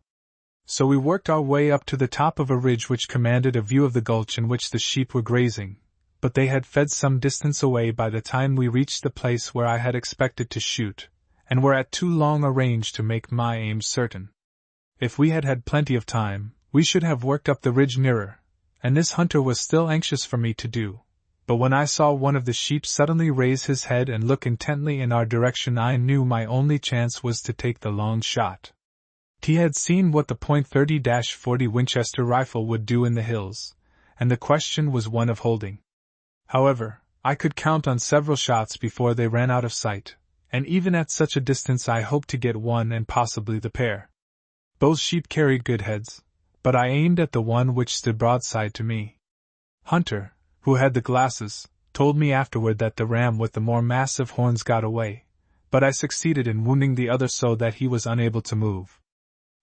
Speaker 1: So we worked our way up to the top of a ridge which commanded a view of the gulch in which the sheep were grazing, but they had fed some distance away by the time we reached the place where I had expected to shoot, and were at too long a range to make my aim certain. If we had had plenty of time, we should have worked up the ridge nearer, and this Hunter was still anxious for me to do. But when I saw one of the sheep suddenly raise his head and look intently in our direction I knew my only chance was to take the long shot. He had seen what the .30-40 Winchester rifle would do in the hills, and the question was one of holding. However, I could count on several shots before they ran out of sight, and even at such a distance I hoped to get one and possibly the pair. Both sheep carried good heads, but I aimed at the one which stood broadside to me. Hunter, who had the glasses, told me afterward that the ram with the more massive horns got away, but I succeeded in wounding the other so that he was unable to move.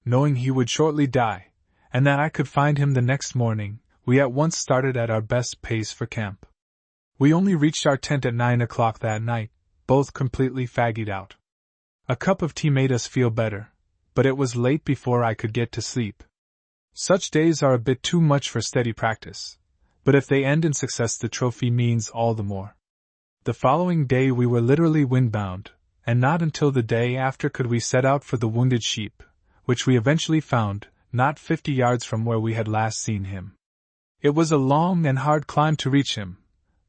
Speaker 1: Knowing he would shortly die, and that I could find him the next morning, we at once started at our best pace for camp. We only reached our tent at 9 o'clock that night, both completely faggied out. A cup of tea made us feel better, but it was late before I could get to sleep. Such days are a bit too much for steady practice, but if they end in success the trophy means all the more. The following day we were literally windbound, and not until the day after could we set out for the wounded sheep, which we eventually found, not 50 yards from where we had last seen him. It was a long and hard climb to reach him,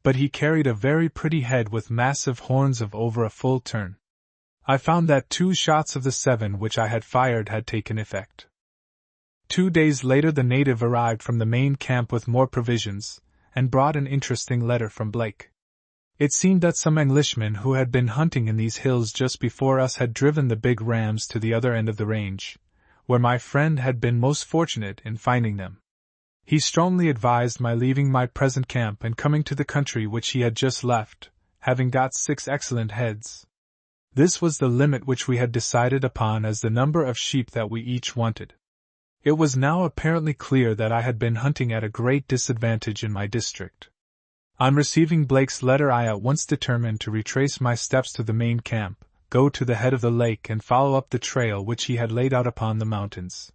Speaker 1: but he carried a very pretty head with massive horns of over a full turn. I found that 2 shots of the 7 which I had fired had taken effect. 2 days later the native arrived from the main camp with more provisions, and brought an interesting letter from Blake. It seemed that some Englishmen who had been hunting in these hills just before us had driven the big rams to the other end of the range, where my friend had been most fortunate in finding them. He strongly advised my leaving my present camp and coming to the country which he had just left, having got 6 excellent heads. This was the limit which we had decided upon as the number of sheep that we each wanted. It was now apparently clear that I had been hunting at a great disadvantage in my district. On receiving Blake's letter I at once determined to retrace my steps to the main camp, go to the head of the lake and follow up the trail which he had laid out upon the mountains.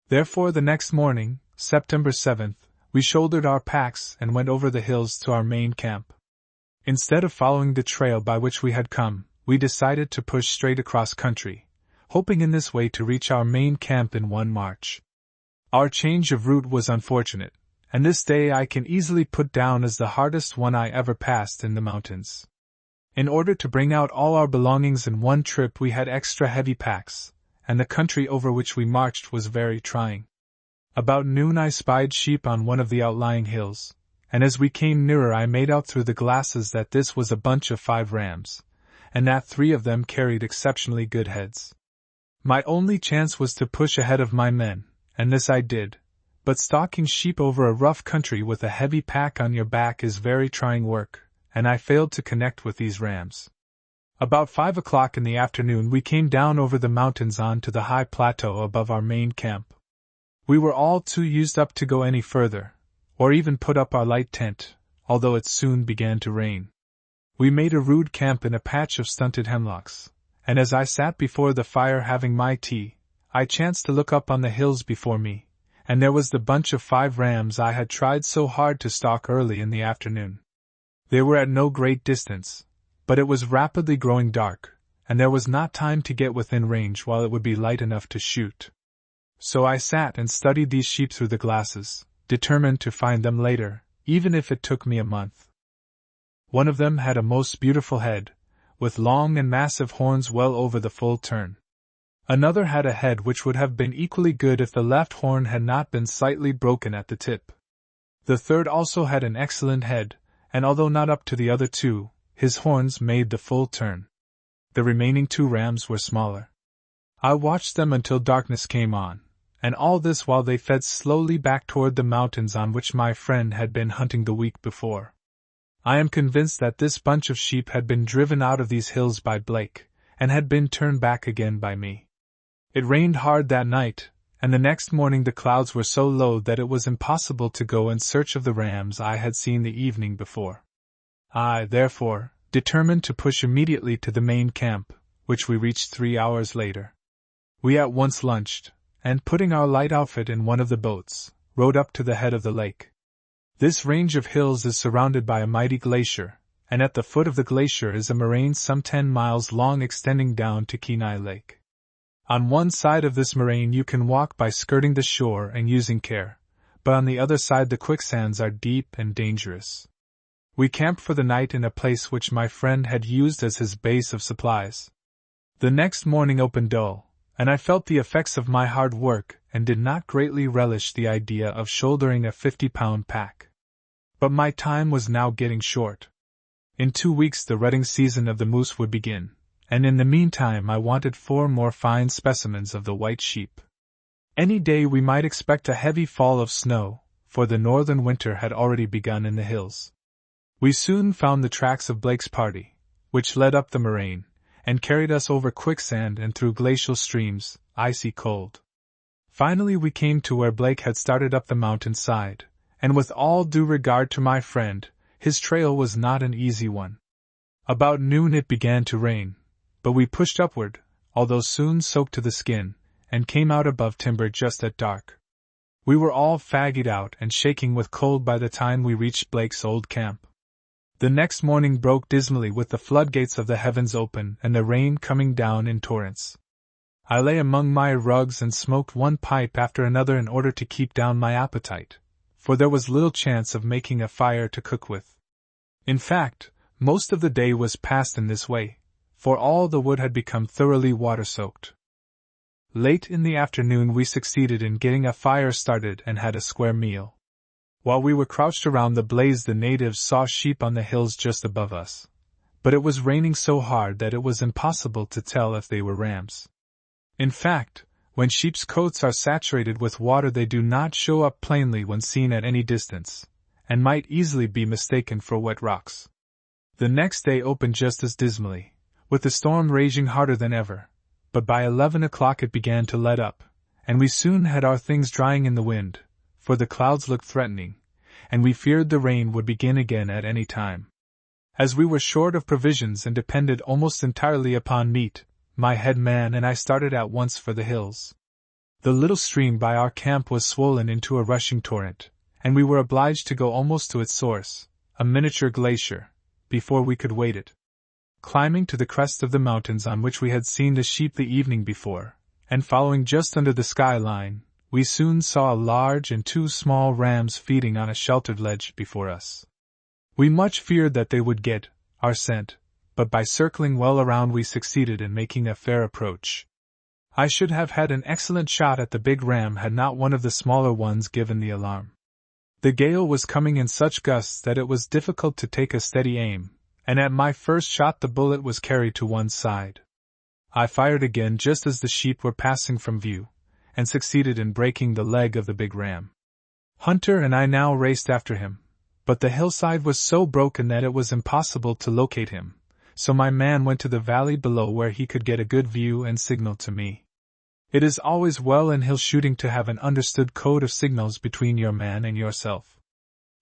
Speaker 1: Therefore the next morning, September 7th, we shouldered our packs and went over the hills to our main camp. Instead of following the trail by which we had come, we decided to push straight across country, hoping in this way to reach our main camp in one march. Our change of route was unfortunate, and this day I can easily put down as the hardest one I ever passed in the mountains. In order to bring out all our belongings in one trip we had extra heavy packs, and the country over which we marched was very trying. About noon I spied sheep on one of the outlying hills, and as we came nearer I made out through the glasses that this was a bunch of 5 rams, and that 3 of them carried exceptionally good heads. My only chance was to push ahead of my men, and this I did, but stalking sheep over a rough country with a heavy pack on your back is very trying work, and I failed to connect with these rams. About 5 o'clock in the afternoon we came down over the mountains on to the high plateau above our main camp. We were all too used up to go any further, or even put up our light tent, although it soon began to rain. We made a rude camp in a patch of stunted hemlocks, and as I sat before the fire having my tea, I chanced to look up on the hills before me, and there was the bunch of 5 rams I had tried so hard to stalk early in the afternoon. They were at no great distance, but it was rapidly growing dark, and there was not time to get within range while it would be light enough to shoot. So I sat and studied these sheep through the glasses, determined to find them later, even if it took me a month. One of them had a most beautiful head, with long and massive horns well over the full turn. Another had a head which would have been equally good if the left horn had not been slightly broken at the tip. The third also had an excellent head, and although not up to the other 2, his horns made the full turn. The remaining 2 rams were smaller. I watched them until darkness came on, and all this while they fed slowly back toward the mountains on which my friend had been hunting the week before. I am convinced that this bunch of sheep had been driven out of these hills by Blake, and had been turned back again by me. It rained hard that night, and the next morning the clouds were so low that it was impossible to go in search of the rams I had seen the evening before. I, therefore, determined to push immediately to the main camp, which we reached 3 hours later. We at once lunched, and putting our light outfit in one of the boats, rowed up to the head of the lake. This range of hills is surrounded by a mighty glacier, and at the foot of the glacier is a moraine some 10 miles long extending down to Kenai Lake. On one side of this moraine you can walk by skirting the shore and using care, but on the other side the quicksands are deep and dangerous. We camped for the night in a place which my friend had used as his base of supplies. The next morning opened dull, and I felt the effects of my hard work and did not greatly relish the idea of shouldering a 50-pound pack. But my time was now getting short. In 2 weeks the rutting season of the moose would begin, and in the meantime I wanted 4 more fine specimens of the white sheep. Any day we might expect a heavy fall of snow, for the northern winter had already begun in the hills. We soon found the tracks of Blake's party, which led up the moraine, and carried us over quicksand and through glacial streams, icy cold. Finally we came to where Blake had started up the mountain side, and with all due regard to my friend, his trail was not an easy one. About noon it began to rain, but we pushed upward, although soon soaked to the skin, and came out above timber just at dark. We were all fagged out and shaking with cold by the time we reached Blake's old camp. The next morning broke dismally with the floodgates of the heavens open and the rain coming down in torrents. I lay among my rugs and smoked one pipe after another in order to keep down my appetite, for there was little chance of making a fire to cook with. In fact, most of the day was passed in this way, for all the wood had become thoroughly water-soaked. Late in the afternoon we succeeded in getting a fire started and had a square meal. While we were crouched around the blaze the natives saw sheep on the hills just above us, but it was raining so hard that it was impossible to tell if they were rams. In fact, when sheep's coats are saturated with water they do not show up plainly when seen at any distance, and might easily be mistaken for wet rocks. The next day opened just as dismally, with the storm raging harder than ever, but by 11 o'clock it began to let up, and we soon had our things drying in the wind, for the clouds looked threatening, and we feared the rain would begin again at any time. As we were short of provisions and depended almost entirely upon meat, my head man and I started at once for the hills. The little stream by our camp was swollen into a rushing torrent, and we were obliged to go almost to its source, a miniature glacier, before we could wade it. Climbing to the crest of the mountains on which we had seen the sheep the evening before, and following just under the skyline, we soon saw a large and 2 small rams feeding on a sheltered ledge before us. We much feared that they would get our scent, but by circling well around we succeeded in making a fair approach. I should have had an excellent shot at the big ram had not one of the smaller ones given the alarm. The gale was coming in such gusts that it was difficult to take a steady aim, and at my first shot the bullet was carried to one side. I fired again just as the sheep were passing from view, and succeeded in breaking the leg of the big ram. Hunter and I now raced after him, but the hillside was so broken that it was impossible to locate him, so my man went to the valley below where he could get a good view and signal to me. It is always well in hill shooting to have an understood code of signals between your man and yourself.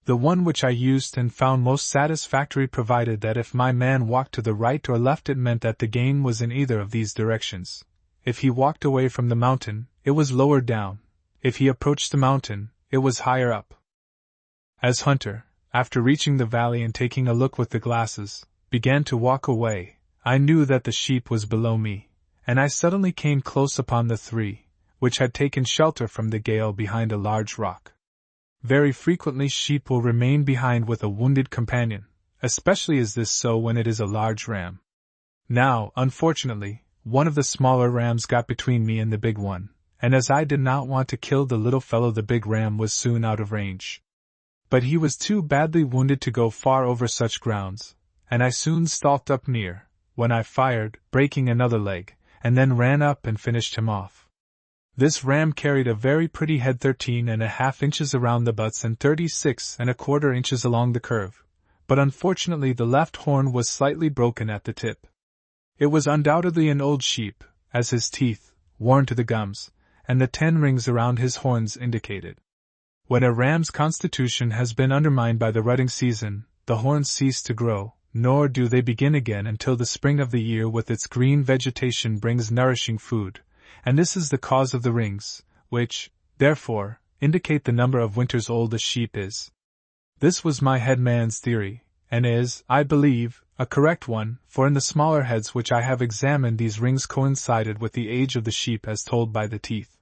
Speaker 1: The one which I used and found most satisfactory provided that if my man walked to the right or left it meant that the game was in either of these directions. If he walked away from the mountain, it was lower down. If he approached the mountain, it was higher up. As Hunter, after reaching the valley and taking a look with the glasses, began to walk away, I knew that the sheep was below me, and I suddenly came close upon the three, which had taken shelter from the gale behind a large rock. Very frequently sheep will remain behind with a wounded companion, especially is this so when it is a large ram. Now, unfortunately, one of the smaller rams got between me and the big one, and as I did not want to kill the little fellow, the big ram was soon out of range. But he was too badly wounded to go far over such grounds, and I soon stalked up near, when I fired, breaking another leg, and then ran up and finished him off. This ram carried a very pretty head, 13.5 inches around the butts and 36.25 inches along the curve, but unfortunately the left horn was slightly broken at the tip. It was undoubtedly an old sheep, as his teeth, worn to the gums, and the 10 rings around his horns indicated. When a ram's constitution has been undermined by the rutting season, the horns cease to grow, nor do they begin again until the spring of the year with its green vegetation brings nourishing food, and this is the cause of the rings, which, therefore, indicate the number of winters old a sheep is. This was my headman's theory, and is, I believe, a correct one, for in the smaller heads which I have examined these rings coincided with the age of the sheep as told by the teeth.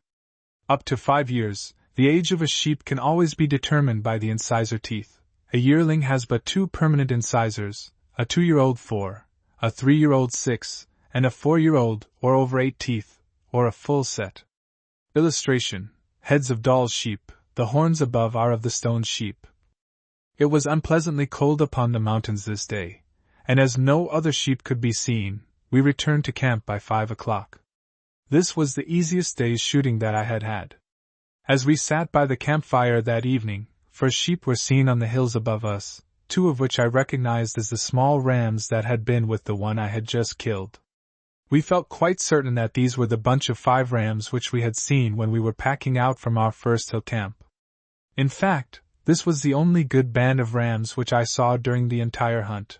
Speaker 1: Up to 5 years, the age of a sheep can always be determined by the incisor teeth. A yearling has but 2 permanent incisors, a 2-year-old 4, a 3-year-old 6, and a 4-year-old, or over 8 teeth, or a full set. Illustration: heads of Dall's sheep, the horns above are of the stone sheep. It was unpleasantly cold upon the mountains this day, and as no other sheep could be seen, we returned to camp by 5 o'clock. This was the easiest day's shooting that I had had. As we sat by the campfire that evening, 4 sheep were seen on the hills above us, 2 of which I recognized as the small rams that had been with the one I had just killed. We felt quite certain that these were the bunch of 5 rams which we had seen when we were packing out from our first hill camp. In fact, this was the only good band of rams which I saw during the entire hunt.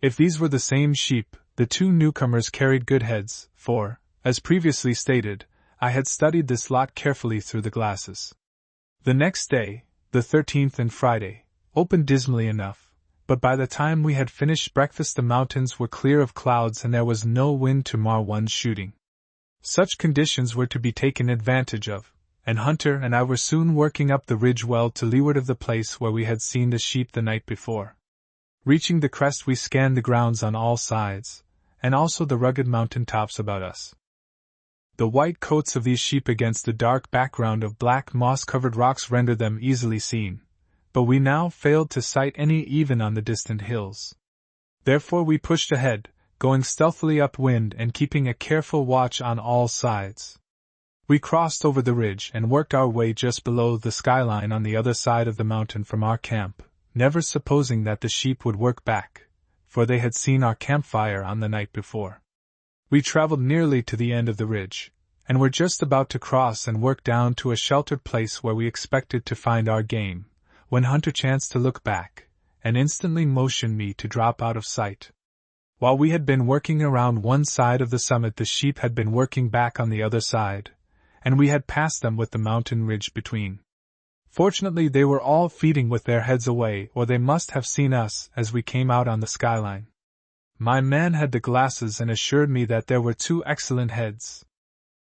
Speaker 1: If these were the same sheep, the 2 newcomers carried good heads, for, as previously stated, I had studied this lot carefully through the glasses. The next day, the 13th and Friday, opened dismally enough, but by the time we had finished breakfast the mountains were clear of clouds and there was no wind to mar one's shooting. Such conditions were to be taken advantage of, and Hunter and I were soon working up the ridge well to leeward of the place where we had seen the sheep the night before. Reaching the crest we scanned the grounds on all sides, and also the rugged mountain tops about us. The white coats of these sheep against the dark background of black moss-covered rocks rendered them easily seen, but we now failed to sight any even on the distant hills. Therefore we pushed ahead, going stealthily upwind and keeping a careful watch on all sides. We crossed over the ridge and worked our way just below the skyline on the other side of the mountain from our camp, never supposing that the sheep would work back, for they had seen our campfire on the night before. We traveled nearly to the end of the ridge, and were just about to cross and work down to a sheltered place where we expected to find our game, when Hunter chanced to look back, and instantly motioned me to drop out of sight. While we had been working around one side of the summit, the sheep had been working back on the other side, and we had passed them with the mountain ridge between. Fortunately they were all feeding with their heads away, or they must have seen us as we came out on the skyline. My man had the glasses and assured me that there were 2 excellent heads.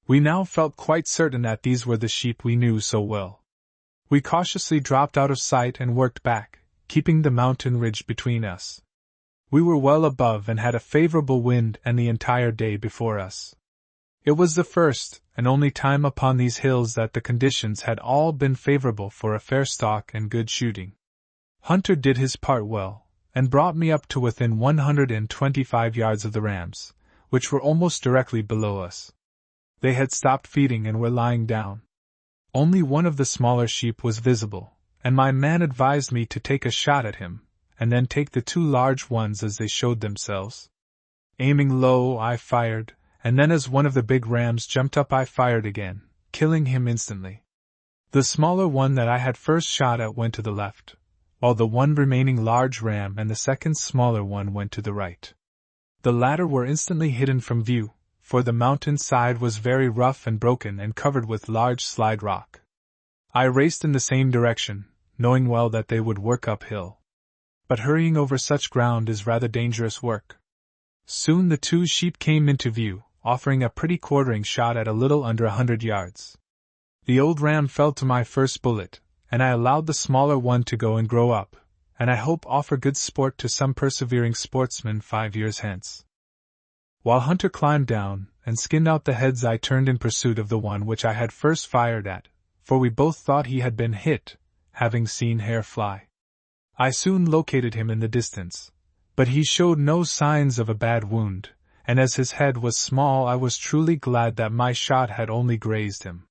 Speaker 1: We now felt quite certain that these were the sheep we knew so well. We cautiously dropped out of sight and worked back, keeping the mountain ridge between us. We were well above and had a favorable wind and the entire day before us. It was the first and only time upon these hills that the conditions had all been favorable for a fair stalk and good shooting. Hunter did his part well, and brought me up to within 125 yards of the rams, which were almost directly below us. They had stopped feeding and were lying down. Only one of the smaller sheep was visible, and my man advised me to take a shot at him, and then take the 2 large ones as they showed themselves. Aiming low, I fired, and then as one of the big rams jumped up I fired again, killing him instantly. The smaller one that I had first shot at went to the left, while the one remaining large ram and the second smaller one went to the right. The latter were instantly hidden from view, for the mountain side was very rough and broken and covered with large slide rock. I raced in the same direction, knowing well that they would work uphill. But hurrying over such ground is rather dangerous work. Soon the two sheep came into view, offering a pretty quartering shot at a little under 100 yards. The old ram fell to my first bullet, and I allowed the smaller one to go and grow up, and I hope offer good sport to some persevering sportsman 5 years hence. While Hunter climbed down and skinned out the heads, I turned in pursuit of the one which I had first fired at, for we both thought he had been hit, having seen hair fly. I soon located him in the distance, but he showed no signs of a bad wound, and as his head was small I was truly glad that my shot had only grazed him.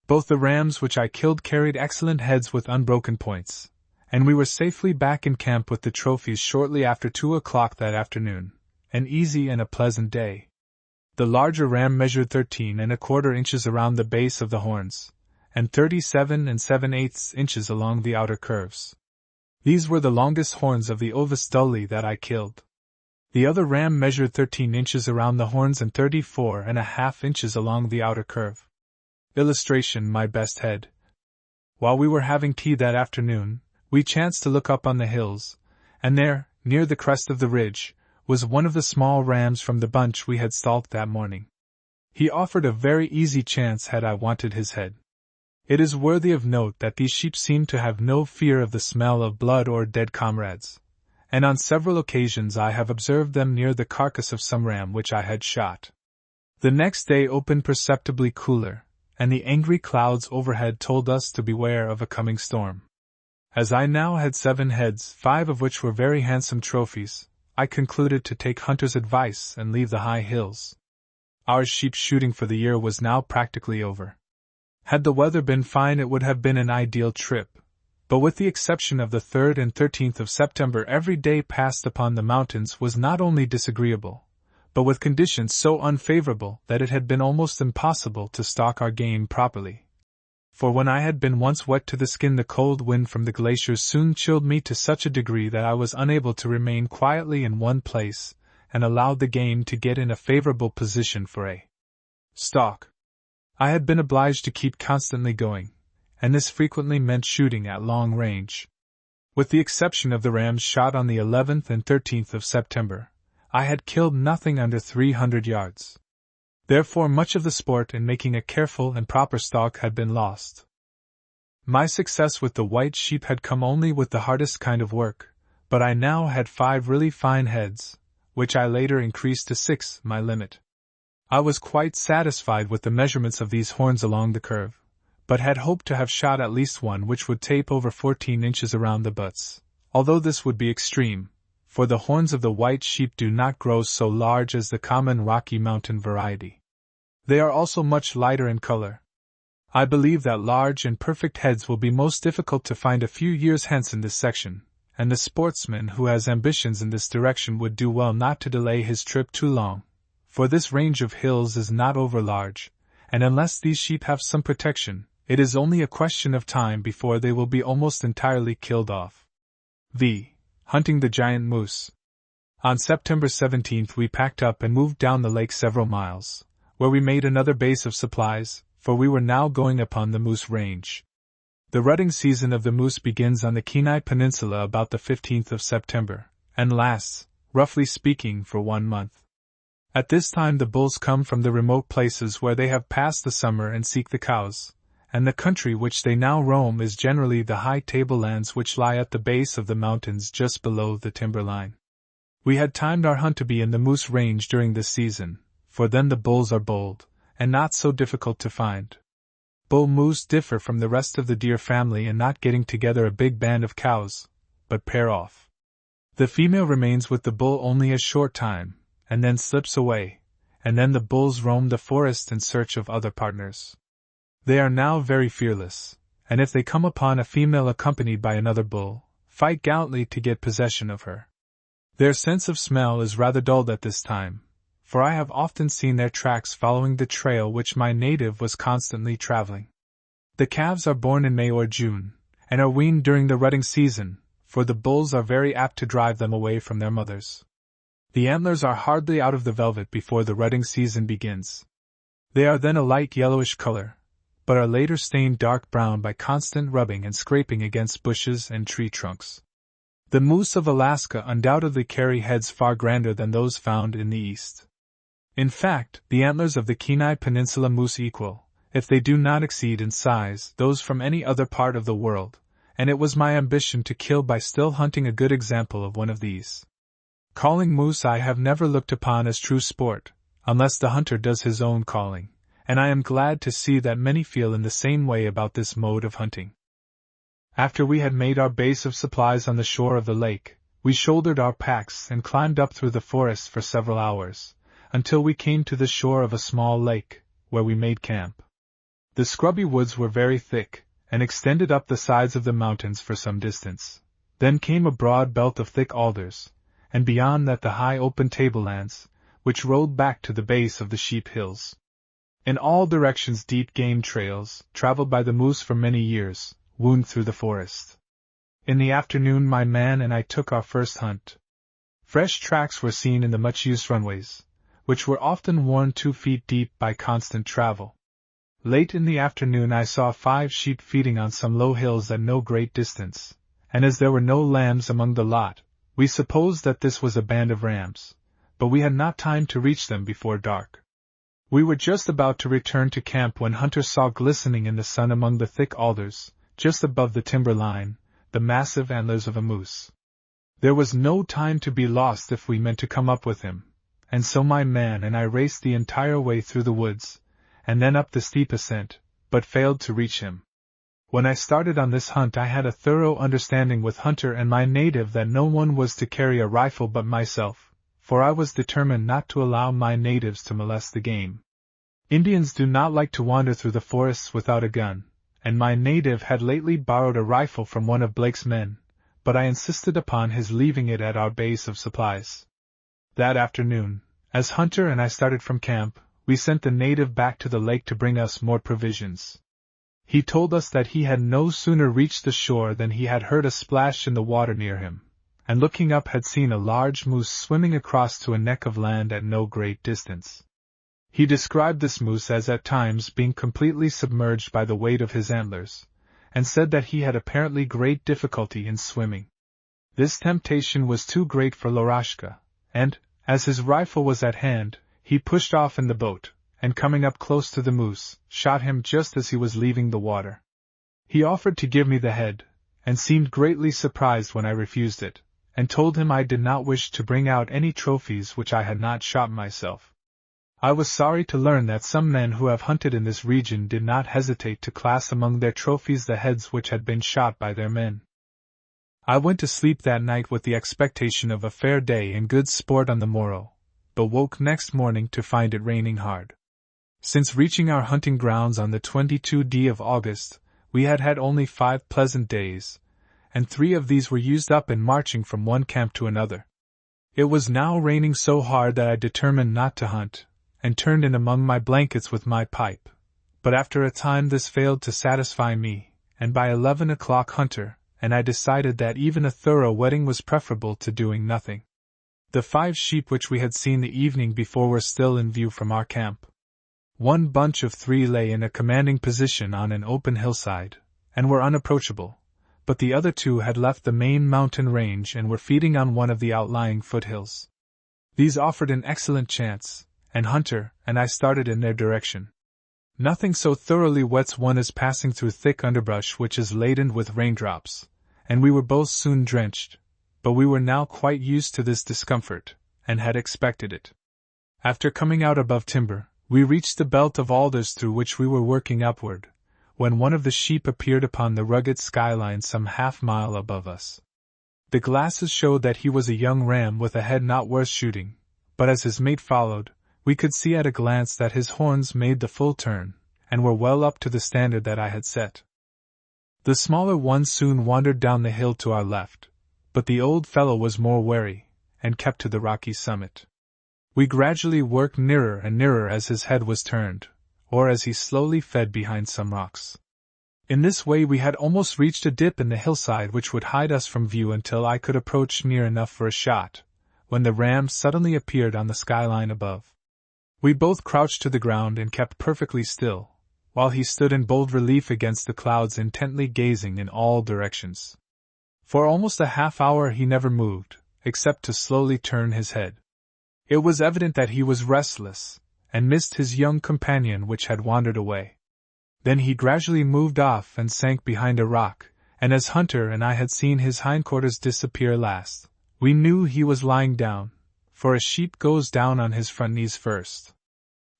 Speaker 1: Both the rams which I killed carried excellent heads with unbroken points, and we were safely back in camp with the trophies shortly after 2 o'clock that afternoon, an easy and a pleasant day. The larger ram measured 13¼ inches around the base of the horns, and 37 7/8 inches along the outer curves. These were the longest horns of the Ovis dully that I killed. The other ram measured 13 inches around the horns and 34½ inches along the outer curve. Illustration: my best head. While we were having tea that afternoon, we chanced to look up on the hills, and there, near the crest of the ridge, was one of the small rams from the bunch we had stalked that morning. He offered a very easy chance had I wanted his head. It is worthy of note that these sheep seemed to have no fear of the smell of blood or dead comrades, and on several occasions I have observed them near the carcass of some ram which I had shot. The next day opened perceptibly cooler, and the angry clouds overhead told us to beware of a coming storm. As I now had 7 heads, 5 of which were very handsome trophies, I concluded to take Hunter's advice and leave the high hills. Our sheep shooting for the year was now practically over. Had the weather been fine it would have been an ideal trip, but with the exception of the 3rd and 13th of September every day passed upon the mountains was not only disagreeable, but with conditions so unfavorable that it had been almost impossible to stalk our game properly. For when I had been once wet to the skin the cold wind from the glaciers soon chilled me to such a degree that I was unable to remain quietly in one place, and allowed the game to get in a favorable position for a stalk. I had been obliged to keep constantly going, and this frequently meant shooting at long range. With the exception of the rams shot on the 11th and 13th of September, I had killed nothing under 300 yards. Therefore much of the sport in making a careful and proper stalk had been lost. My success with the white sheep had come only with the hardest kind of work, but I now had 5 really fine heads, which I later increased to 6, my limit. I was quite satisfied with the measurements of these horns along the curve, but had hoped to have shot at least one which would tape over 14 inches around the butts, although this would be extreme, for the horns of the white sheep do not grow so large as the common Rocky Mountain variety. They are also much lighter in color. I believe that large and perfect heads will be most difficult to find a few years hence in this section, and the sportsman who has ambitions in this direction would do well not to delay his trip too long, for this range of hills is not over large, and unless these sheep have some protection, it is only a question of time before they will be almost entirely killed off. Hunting the giant moose. On September 17th we packed up and moved down the lake several miles, where we made another base of supplies, for we were now going upon the moose range. The rutting season of the moose begins on the Kenai Peninsula about the 15th of September, and lasts, roughly speaking, for 1 month. At this time the bulls come from the remote places where they have passed the summer and seek the cows, and the country which they now roam is generally the high tablelands which lie at the base of the mountains just below the timberline. We had timed our hunt to be in the moose range during this season, for then the bulls are bold, and not so difficult to find. Bull moose differ from the rest of the deer family in not getting together a big band of cows, but pair off. The female remains with the bull only a short time, and then slips away, and then the bulls roam the forest in search of other partners. They are now very fearless, and if they come upon a female accompanied by another bull, fight gallantly to get possession of her. Their sense of smell is rather dulled at this time, for I have often seen their tracks following the trail which my native was constantly traveling. The calves are born in May or June, and are weaned during the rutting season, for the bulls are very apt to drive them away from their mothers. The antlers are hardly out of the velvet before the rutting season begins. They are then a light yellowish color, but are later stained dark brown by constant rubbing and scraping against bushes and tree trunks. The moose of Alaska undoubtedly carry heads far grander than those found in the East. In fact, the antlers of the Kenai Peninsula moose equal, if they do not exceed in size, those from any other part of the world, and it was my ambition to kill by still hunting a good example of one of these. Calling moose I have never looked upon as true sport, unless the hunter does his own calling, and I am glad to see that many feel in the same way about this mode of hunting. After we had made our base of supplies on the shore of the lake, we shouldered our packs and climbed up through the forest for several hours, until we came to the shore of a small lake, where we made camp. The scrubby woods were very thick, and extended up the sides of the mountains for some distance. Then came a broad belt of thick alders, and beyond that the high open tablelands, which rolled back to the base of the Sheep Hills. In all directions deep game trails, traveled by the moose for many years, wound through the forest. In the afternoon my man and I took our first hunt. Fresh tracks were seen in the much-used runways, which were often worn 2 feet deep by constant travel. Late in the afternoon I saw 5 sheep feeding on some low hills at no great distance, and as there were no lambs among the lot, we supposed that this was a band of rams, but we had not time to reach them before dark. We were just about to return to camp when Hunter saw glistening in the sun among the thick alders, just above the timber line, the massive antlers of a moose. There was no time to be lost if we meant to come up with him, and so my man and I raced the entire way through the woods, and then up the steep ascent, but failed to reach him. When I started on this hunt I had a thorough understanding with Hunter and my native that no one was to carry a rifle but myself, for I was determined not to allow my natives to molest the game. Indians do not like to wander through the forests without a gun, and my native had lately borrowed a rifle from one of Blake's men, but I insisted upon his leaving it at our base of supplies. That afternoon, as Hunter and I started from camp, we sent the native back to the lake to bring us more provisions. He told us that he had no sooner reached the shore than he had heard a splash in the water near him, and looking up had seen a large moose swimming across to a neck of land at no great distance. He described this moose as at times being completely submerged by the weight of his antlers, and said that he had apparently great difficulty in swimming. This temptation was too great for Lorashka, and, as his rifle was at hand, he pushed off in the boat, and coming up close to the moose, shot him just as he was leaving the water. He offered to give me the head, and seemed greatly surprised when I refused it, and told him I did not wish to bring out any trophies which I had not shot myself. I was sorry to learn that some men who have hunted in this region did not hesitate to class among their trophies the heads which had been shot by their men. I went to sleep that night with the expectation of a fair day and good sport on the morrow, but woke next morning to find it raining hard. Since reaching our hunting grounds on the 22d of August, we had had only 5 pleasant days, and 3 of these were used up in marching from one camp to another. It was now raining so hard that I determined not to hunt, and turned in among my blankets with my pipe, but after a time this failed to satisfy me, and by 11 o'clock Hunter and I decided that even a thorough wetting was preferable to doing nothing. The 5 sheep which we had seen the evening before were still in view from our camp. One bunch of 3 lay in a commanding position on an open hillside, and were unapproachable, but the other 2 had left the main mountain range and were feeding on one of the outlying foothills. These offered an excellent chance, and Hunter and I started in their direction. Nothing so thoroughly wets one as passing through thick underbrush which is laden with raindrops, and we were both soon drenched, but we were now quite used to this discomfort, and had expected it. After coming out above timber, we reached the belt of alders through which we were working upward, when one of the sheep appeared upon the rugged skyline some half-mile above us. The glasses showed that he was a young ram with a head not worth shooting, but as his mate followed, we could see at a glance that his horns made the full turn, and were well up to the standard that I had set. The smaller one soon wandered down the hill to our left, but the old fellow was more wary, and kept to the rocky summit. We gradually worked nearer and nearer as his head was turned, or as he slowly fed behind some rocks. In this way we had almost reached a dip in the hillside which would hide us from view until I could approach near enough for a shot, when the ram suddenly appeared on the skyline above. We both crouched to the ground and kept perfectly still, while he stood in bold relief against the clouds intently gazing in all directions. For almost a half-hour he never moved, except to slowly turn his head. It was evident that he was restless, and missed his young companion which had wandered away. Then he gradually moved off and sank behind a rock, and as Hunter and I had seen his hindquarters disappear last, we knew he was lying down, for a sheep goes down on his front knees first.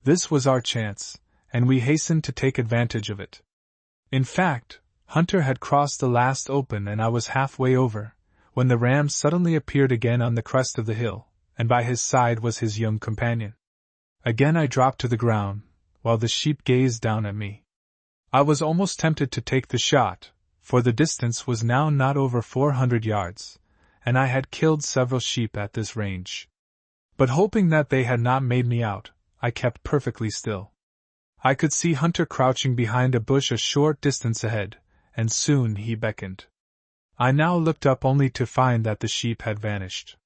Speaker 1: This was our chance, and we hastened to take advantage of it. In fact, Hunter had crossed the last open and I was halfway over, when the ram suddenly appeared again on the crest of the hill, and by his side was his young companion. Again I dropped to the ground, while the sheep gazed down at me. I was almost tempted to take the shot, for the distance was now not over 400 yards, and I had killed several sheep at this range. But hoping that they had not made me out, I kept perfectly still. I could see Hunter crouching behind a bush a short distance ahead, and soon he beckoned. I now looked up only to find that the sheep had vanished.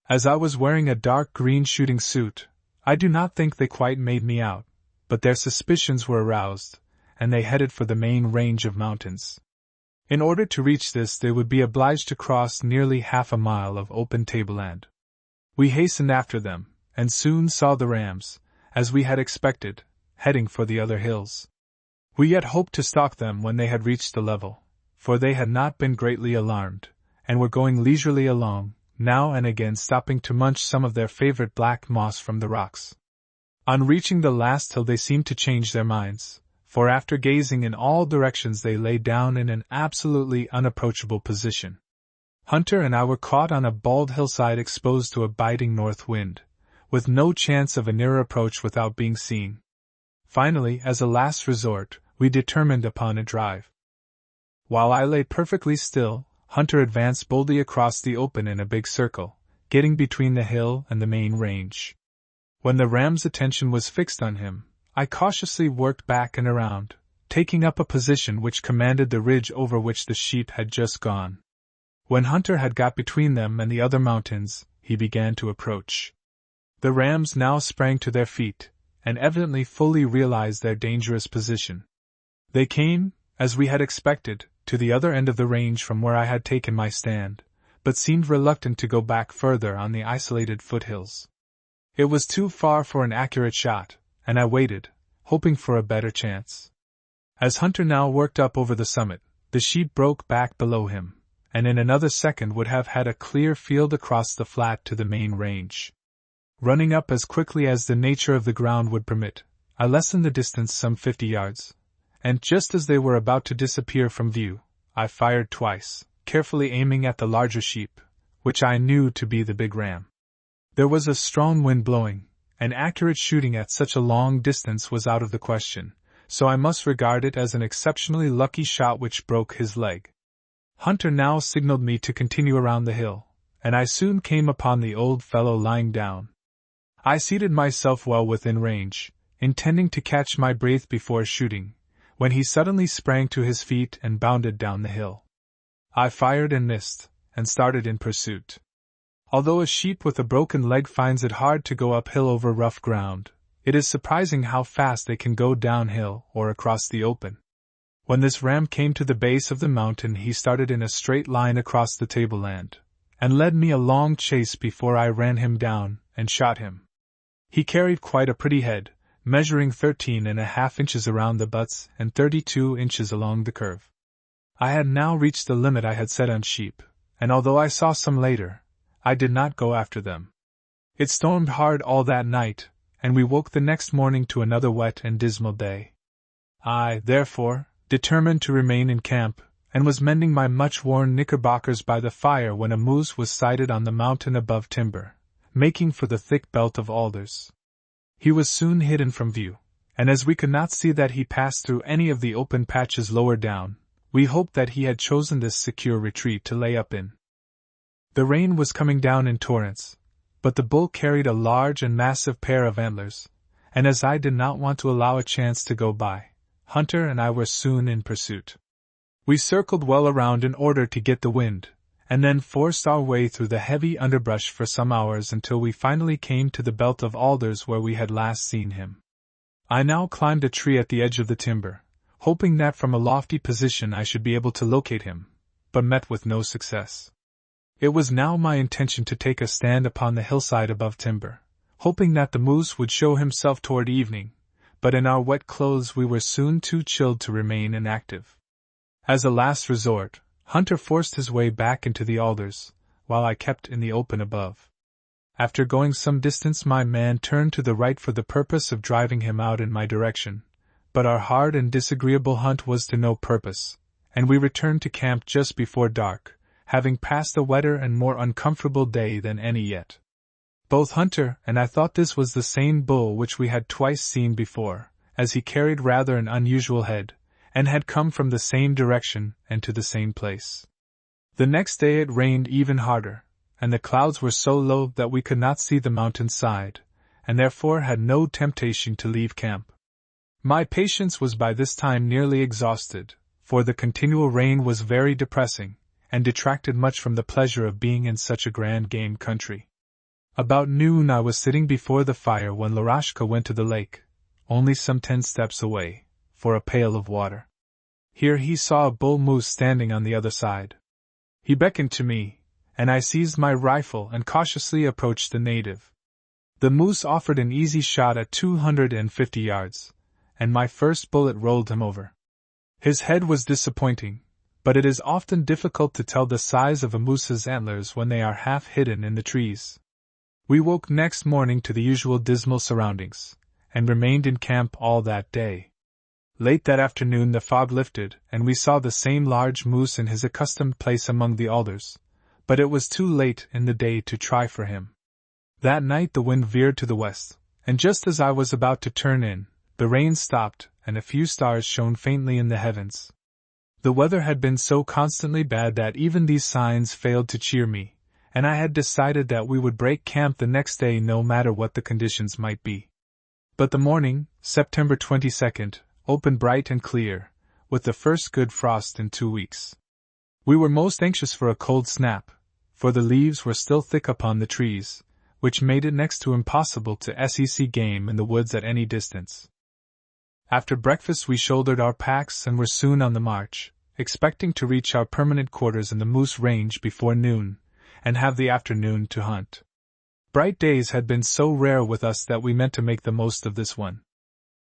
Speaker 1: As I was wearing a dark green shooting suit, I do not think they quite made me out, but their suspicions were aroused, and they headed for the main range of mountains. In order to reach this they would be obliged to cross nearly half a mile of open tableland. We hastened after them, and soon saw the rams, as we had expected, heading for the other hills. We yet hoped to stalk them when they had reached the level, for they had not been greatly alarmed, and were going leisurely along, now and again stopping to munch some of their favorite black moss from the rocks. On reaching the last hill they seemed to change their minds, for after gazing in all directions they lay down in an absolutely unapproachable position. Hunter and I were caught on a bald hillside exposed to a biting north wind, with no chance of a nearer approach without being seen. Finally, as a last resort, we determined upon a drive. While I lay perfectly still, Hunter advanced boldly across the open in a big circle, getting between the hill and the main range. When the ram's attention was fixed on him, I cautiously worked back and around, taking up a position which commanded the ridge over which the sheep had just gone. When Hunter had got between them and the other mountains, he began to approach. The rams now sprang to their feet, and evidently fully realized their dangerous position. They came, as we had expected, to the other end of the range from where I had taken my stand, but seemed reluctant to go back further on the isolated foothills. It was too far for an accurate shot, and I waited, hoping for a better chance. As Hunter now worked up over the summit, the sheep broke back below him, and in another second would have had a clear field across the flat to the main range. Running up as quickly as the nature of the ground would permit, I lessened the distance some 50 yards, and just as they were about to disappear from view, I fired twice, carefully aiming at the larger sheep, which I knew to be the big ram. There was a strong wind blowing, and accurate shooting at such a long distance was out of the question, so I must regard it as an exceptionally lucky shot which broke his leg. Hunter now signaled me to continue around the hill, and I soon came upon the old fellow lying down. I seated myself well within range, intending to catch my breath before shooting, when he suddenly sprang to his feet and bounded down the hill. I fired and missed, and started in pursuit. Although a sheep with a broken leg finds it hard to go uphill over rough ground, it is surprising how fast they can go downhill or across the open. When this ram came to the base of the mountain he started in a straight line across the tableland, and led me a long chase before I ran him down and shot him. He carried quite a pretty head, measuring 13.5 inches around the butts and 32 inches along the curve. I had now reached the limit I had set on sheep, and although I saw some later, I did not go after them. It stormed hard all that night, and we woke the next morning to another wet and dismal day. I, therefore, determined to remain in camp, and was mending my much-worn knickerbockers by the fire when a moose was sighted on the mountain above timber, making for the thick belt of alders. He was soon hidden from view, and as we could not see that he passed through any of the open patches lower down, we hoped that he had chosen this secure retreat to lay up in. The rain was coming down in torrents, but the bull carried a large and massive pair of antlers, and as I did not want to allow a chance to go by, Hunter and I were soon in pursuit. We circled well around in order to get the wind, and then forced our way through the heavy underbrush for some hours until we finally came to the belt of alders where we had last seen him. I now climbed a tree at the edge of the timber, hoping that from a lofty position I should be able to locate him, but met with no success. It was now my intention to take a stand upon the hillside above timber, hoping that the moose would show himself toward evening, but in our wet clothes we were soon too chilled to remain inactive. As a last resort, Hunter forced his way back into the alders, while I kept in the open above. After going some distance my man turned to the right for the purpose of driving him out in my direction, but our hard and disagreeable hunt was to no purpose, and we returned to camp just before dark, having passed a wetter and more uncomfortable day than any yet. Both Hunter and I thought this was the same bull which we had twice seen before, as he carried rather an unusual head, and had come from the same direction and to the same place. The next day it rained even harder, and the clouds were so low that we could not see the mountain side, and therefore had no temptation to leave camp. My patience was by this time nearly exhausted, for the continual rain was very depressing, and detracted much from the pleasure of being in such a grand game country. About noon I was sitting before the fire when Lorashka went to the lake, only some 10 steps away, for a pail of water. Here he saw a bull moose standing on the other side. He beckoned to me, and I seized my rifle and cautiously approached the native. The moose offered an easy shot at 250 yards, and my first bullet rolled him over. His head was disappointing, but it is often difficult to tell the size of a moose's antlers when they are half hidden in the trees. We woke next morning to the usual dismal surroundings, and remained in camp all that day. Late that afternoon the fog lifted, and we saw the same large moose in his accustomed place among the alders, but it was too late in the day to try for him. That night the wind veered to the west, and just as I was about to turn in, the rain stopped, and a few stars shone faintly in the heavens. The weather had been so constantly bad that even these signs failed to cheer me, and I had decided that we would break camp the next day no matter what the conditions might be. But the morning, September 22nd, opened bright and clear, with the first good frost in 2 weeks. We were most anxious for a cold snap, for the leaves were still thick upon the trees, which made it next to impossible to see game in the woods at any distance. After breakfast we shouldered our packs and were soon on the march, expecting to reach our permanent quarters in the Moose Range before noon, and have the afternoon to hunt. Bright days had been so rare with us that we meant to make the most of this one.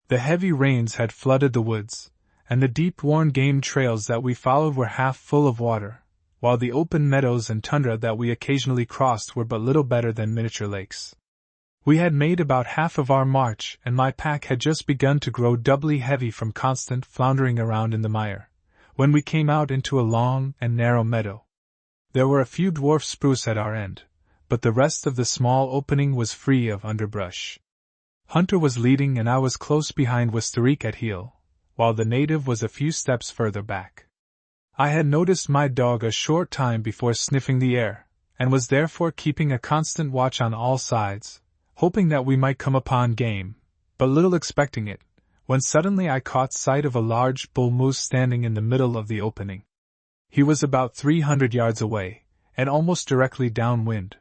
Speaker 1: The heavy rains had flooded the woods, and the deep worn game trails that we followed were half full of water, while the open meadows and tundra that we occasionally crossed were but little better than miniature lakes. We had made about half of our march, and my pack had just begun to grow doubly heavy from constant floundering around in the mire, when we came out into a long and narrow meadow. There were a few dwarf spruce at our end, but the rest of the small opening was free of underbrush. Hunter was leading and I was close behind with Starik at heel, while the native was a few steps further back. I had noticed my dog a short time before sniffing the air, and was therefore keeping a constant watch on all sides, hoping that we might come upon game, but little expecting it, when suddenly I caught sight of a large bull moose standing in the middle of the opening. He was about 300 yards away, and almost directly downwind.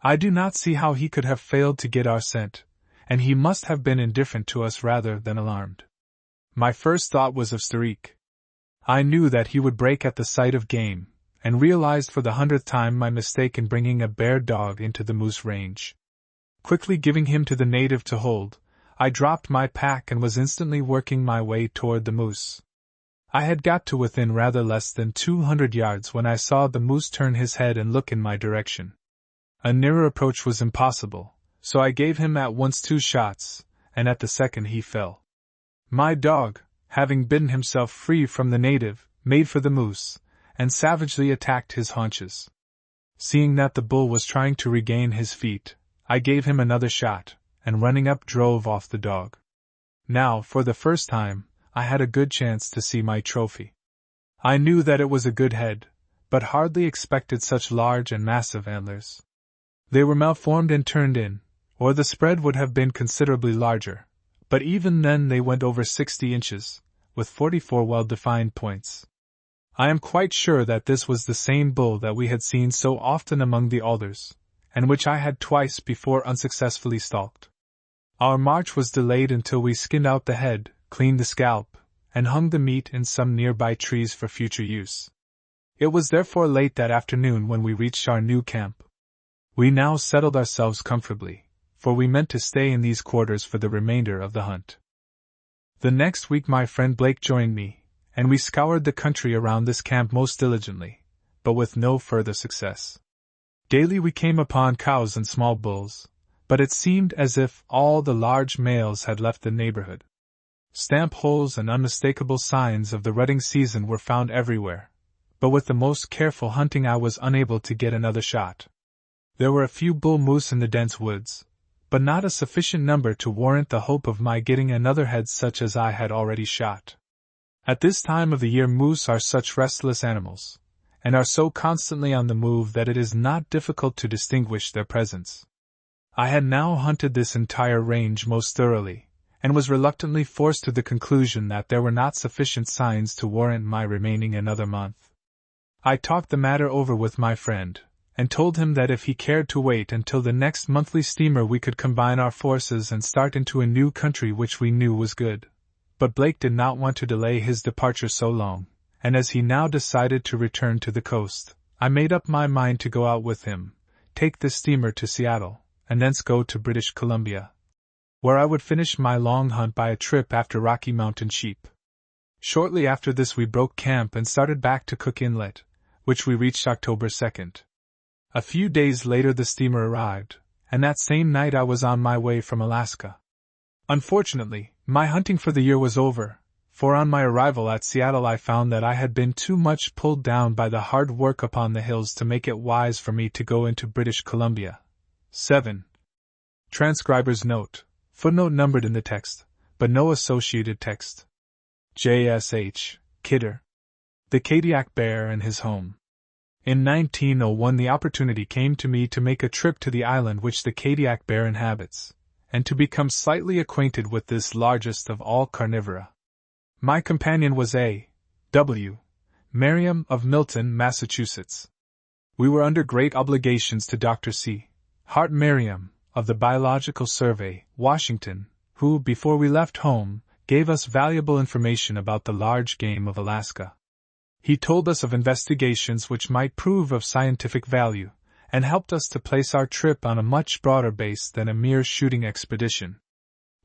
Speaker 1: I do not see how he could have failed to get our scent, and he must have been indifferent to us rather than alarmed. My first thought was of Starik. I knew that he would break at the sight of game, and realized for the 100th time my mistake in bringing a bear dog into the Moose Range. Quickly giving him to the native to hold, I dropped my pack and was instantly working my way toward the moose. I had got to within rather less than 200 yards when I saw the moose turn his head and look in my direction. A nearer approach was impossible, so I gave him at once 2 shots, and at the second he fell. My dog, having bitten himself free from the native, made for the moose, and savagely attacked his haunches. Seeing that the bull was trying to regain his feet, I gave him another shot, and running up drove off the dog. Now, for the first time, I had a good chance to see my trophy. I knew that it was a good head, but hardly expected such large and massive antlers. They were malformed and turned in, or the spread would have been considerably larger, but even then they went over 60 inches, with 44 well-defined points. I am quite sure that this was the same bull that we had seen so often among the alders, and which I had twice before unsuccessfully stalked. Our march was delayed until we skinned out the head, cleaned the scalp, and hung the meat in some nearby trees for future use. It was therefore late that afternoon when we reached our new camp. We now settled ourselves comfortably, for we meant to stay in these quarters for the remainder of the hunt. The next week my friend Blake joined me, and we scoured the country around this camp most diligently, but with no further success. Daily we came upon cows and small bulls, but it seemed as if all the large males had left the neighborhood. Stamp holes and unmistakable signs of the rutting season were found everywhere, but with the most careful hunting I was unable to get another shot. There were a few bull moose in the dense woods, but not a sufficient number to warrant the hope of my getting another head such as I had already shot. At this time of the year moose are such restless animals, and are so constantly on the move that it is not difficult to distinguish their presence. I had now hunted this entire range most thoroughly, and was reluctantly forced to the conclusion that there were not sufficient signs to warrant my remaining another month. I talked the matter over with my friend, and told him that if he cared to wait until the next monthly steamer we could combine our forces and start into a new country which we knew was good. But Blake did not want to delay his departure so long, and as he now decided to return to the coast, I made up my mind to go out with him, take the steamer to Seattle, and thence go to British Columbia, where I would finish my long hunt by a trip after Rocky Mountain sheep. Shortly after this we broke camp and started back to Cook Inlet, which we reached October 2nd. A few days later the steamer arrived, and that same night I was on my way from Alaska. Unfortunately, my hunting for the year was over, for on my arrival at Seattle I found that I had been too much pulled down by the hard work upon the hills to make it wise for me to go into British Columbia. 7. Transcriber's note, footnote numbered in the text, but no associated text. J.S.H. Kidder. The Kadiak Bear and His Home. In 1901 the opportunity came to me to make a trip to the island which the Kadiak Bear inhabits, and to become slightly acquainted with this largest of all carnivora. My companion was A. W. Merriam of Milton, Massachusetts. We were under great obligations to Dr. C. Hart Merriam, of the Biological Survey, Washington, who, before we left home, gave us valuable information about the large game of Alaska. He told us of investigations which might prove of scientific value, and helped us to place our trip on a much broader base than a mere shooting expedition.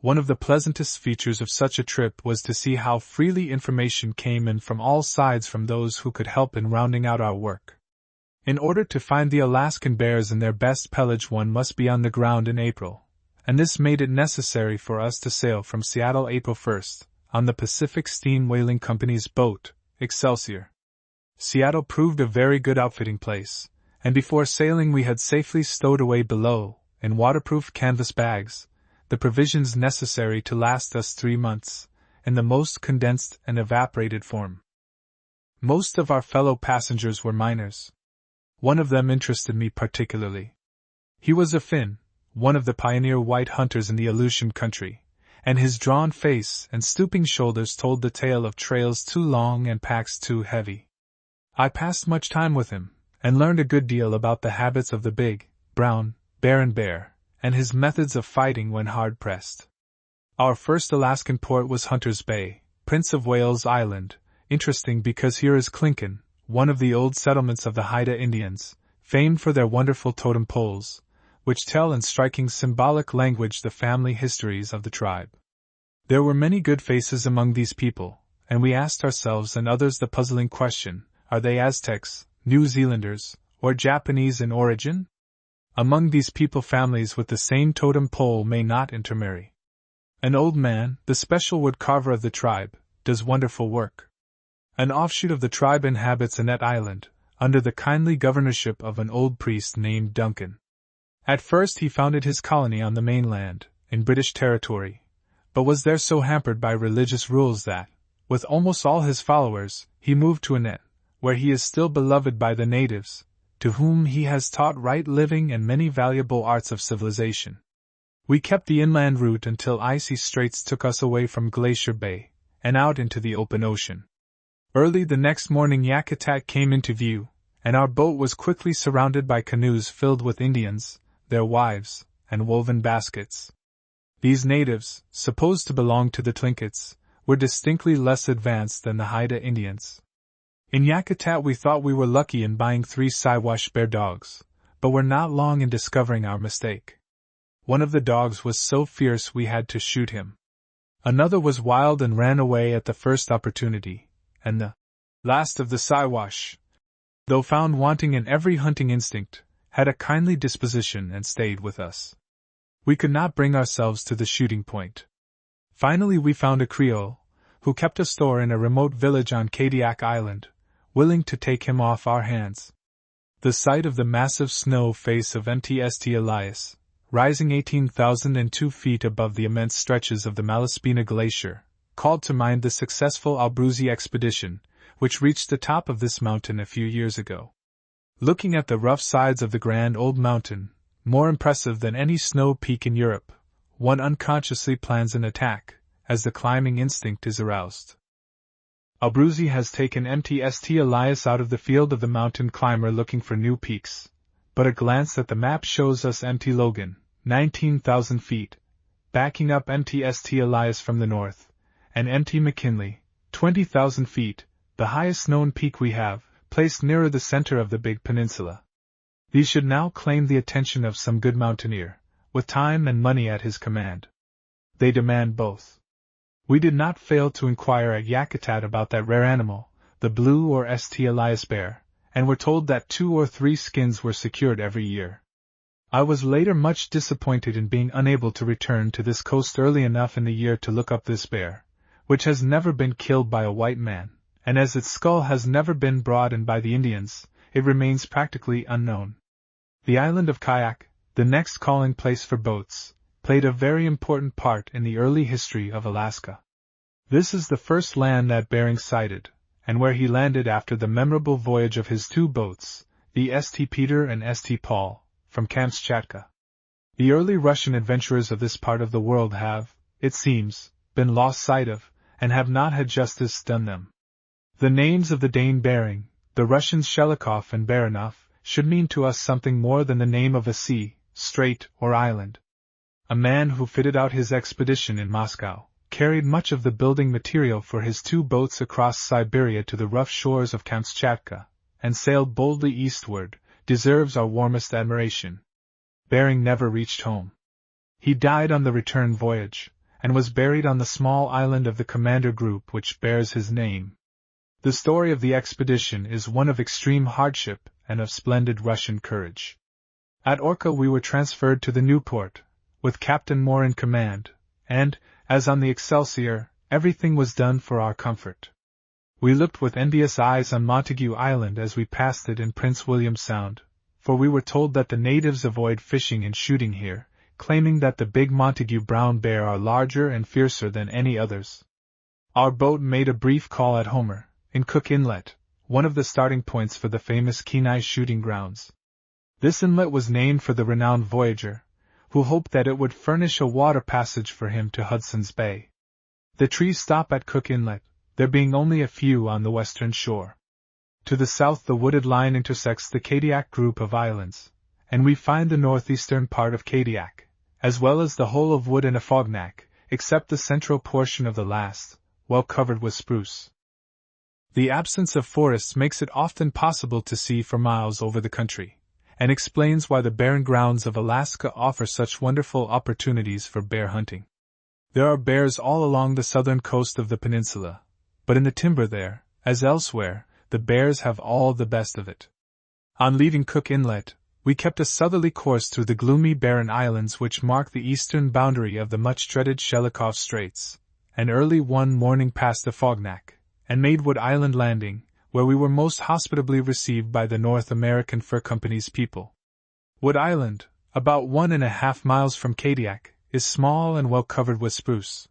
Speaker 1: One of the pleasantest features of such a trip was to see how freely information came in from all sides from those who could help in rounding out our work. In order to find the Alaskan bears in their best pelage one must be on the ground in April, and this made it necessary for us to sail from Seattle April 1st, on the Pacific Steam Whaling Company's boat, Excelsior. Seattle proved a very good outfitting place, and before sailing we had safely stowed away below, in waterproof canvas bags, the provisions necessary to last us 3 months, in the most condensed and evaporated form. Most of our fellow passengers were miners. One of them interested me particularly. He was a Finn, one of the pioneer white hunters in the Aleutian country, and his drawn face and stooping shoulders told the tale of trails too long and packs too heavy. I passed much time with him, and learned a good deal about the habits of the big, brown, barren bear, and his methods of fighting when hard-pressed. Our first Alaskan port was Hunter's Bay, Prince of Wales Island, interesting because here is Klinkin, one of the old settlements of the Haida Indians, famed for their wonderful totem poles, which tell in striking symbolic language the family histories of the tribe. There were many good faces among these people, and we asked ourselves and others the puzzling question, are they Aztecs, New Zealanders, or Japanese in origin? Among these people families with the same totem pole may not intermarry. An old man, the special wood carver of the tribe, does wonderful work. An offshoot of the tribe inhabits Annette Island, under the kindly governorship of an old priest named Duncan. At first he founded his colony on the mainland, in British territory, but was there so hampered by religious rules that, with almost all his followers, he moved to Annette, where he is still beloved by the natives, to whom he has taught right living and many valuable arts of civilization. We kept the inland route until icy straits took us away from Glacier Bay, and out into the open ocean. Early the next morning Yakutat came into view, and our boat was quickly surrounded by canoes filled with Indians, their wives, and woven baskets. These natives, supposed to belong to the Tlinkits, were distinctly less advanced than the Haida Indians. In Yakutat we thought we were lucky in buying 3 Siwash bear dogs, but were not long in discovering our mistake. One of the dogs was so fierce we had to shoot him. Another was wild and ran away at the first opportunity, and the last of the Siwash, though found wanting in every hunting instinct, had a kindly disposition and stayed with us. We could not bring ourselves to the shooting point. Finally we found a Creole, who kept a store in a remote village on Kadiak Island, willing to take him off our hands. The sight of the massive snow face of Mtst Elias, rising 18,002 feet above the immense stretches of the Malaspina Glacier, called to mind the successful Abruzzi expedition, which reached the top of this mountain a few years ago. Looking at the rough sides of the grand old mountain, more impressive than any snow peak in Europe, one unconsciously plans an attack, as the climbing instinct is aroused. Abruzzi has taken Mtst Elias out of the field of the mountain climber looking for new peaks, but a glance at the map shows us Mt. Logan, 19,000 feet, backing up Mtst Elias from the north, and Mt. McKinley, 20,000 feet, the highest known peak we have, placed nearer the center of the big peninsula. These should now claim the attention of some good mountaineer, with time and money at his command. They demand both. We did not fail to inquire at Yakutat about that rare animal, the blue or St. Elias bear, and were told that 2 or 3 skins were secured every year. I was later much disappointed in being unable to return to this coast early enough in the year to look up this bear, which has never been killed by a white man, and as its skull has never been brought in by the Indians, it remains practically unknown. The island of Kayak, the next calling place for boats, played a very important part in the early history of Alaska. This is the first land that Bering sighted, and where he landed after the memorable voyage of his 2 boats, the St. Peter and St. Paul, from Kamchatka. The early Russian adventurers of this part of the world have, it seems, been lost sight of, and have not had justice done them. The names of the Dane Bering, the Russians Shelikov and Baranov, should mean to us something more than the name of a sea, strait, or island. A man who fitted out his expedition in Moscow, carried much of the building material for his 2 boats across Siberia to the rough shores of Kamchatka, and sailed boldly eastward, deserves our warmest admiration. Bering never reached home. He died on the return voyage, and was buried on the small island of the Commander Group which bears his name. The story of the expedition is one of extreme hardship and of splendid Russian courage. At Orca we were transferred to the Newport, with Captain Moore in command, and, as on the Excelsior, everything was done for our comfort. We looked with envious eyes on Montague Island as we passed it in Prince William Sound, for we were told that the natives avoid fishing and shooting here, claiming that the big Montague brown bear are larger and fiercer than any others. Our boat made a brief call at Homer, in Cook Inlet, one of the starting points for the famous Kenai shooting grounds. This inlet was named for the renowned voyager, who hoped that it would furnish a water passage for him to Hudson's Bay. The trees stop at Cook Inlet, there being only a few on the western shore. To the south the wooded line intersects the Kadiak group of islands, and we find the northeastern part of Kadiak, as well as the whole of Wood and Afognak, except the central portion of the last, well covered with spruce. The absence of forests makes it often possible to see for miles over the country, and explains why the barren grounds of Alaska offer such wonderful opportunities for bear hunting. There are bears all along the southern coast of the peninsula, but in the timber there, as elsewhere, the bears have all the best of it. On leaving Cook Inlet, we kept a southerly course through the gloomy barren islands which mark the eastern boundary of the much-dreaded Shelikov Straits, and early one morning passed Afognak, and made Wood Island Landing, where we were most hospitably received by the North American Fur Company's people. Wood Island, about 1.5 miles from Kadiak, is small and well covered with spruce.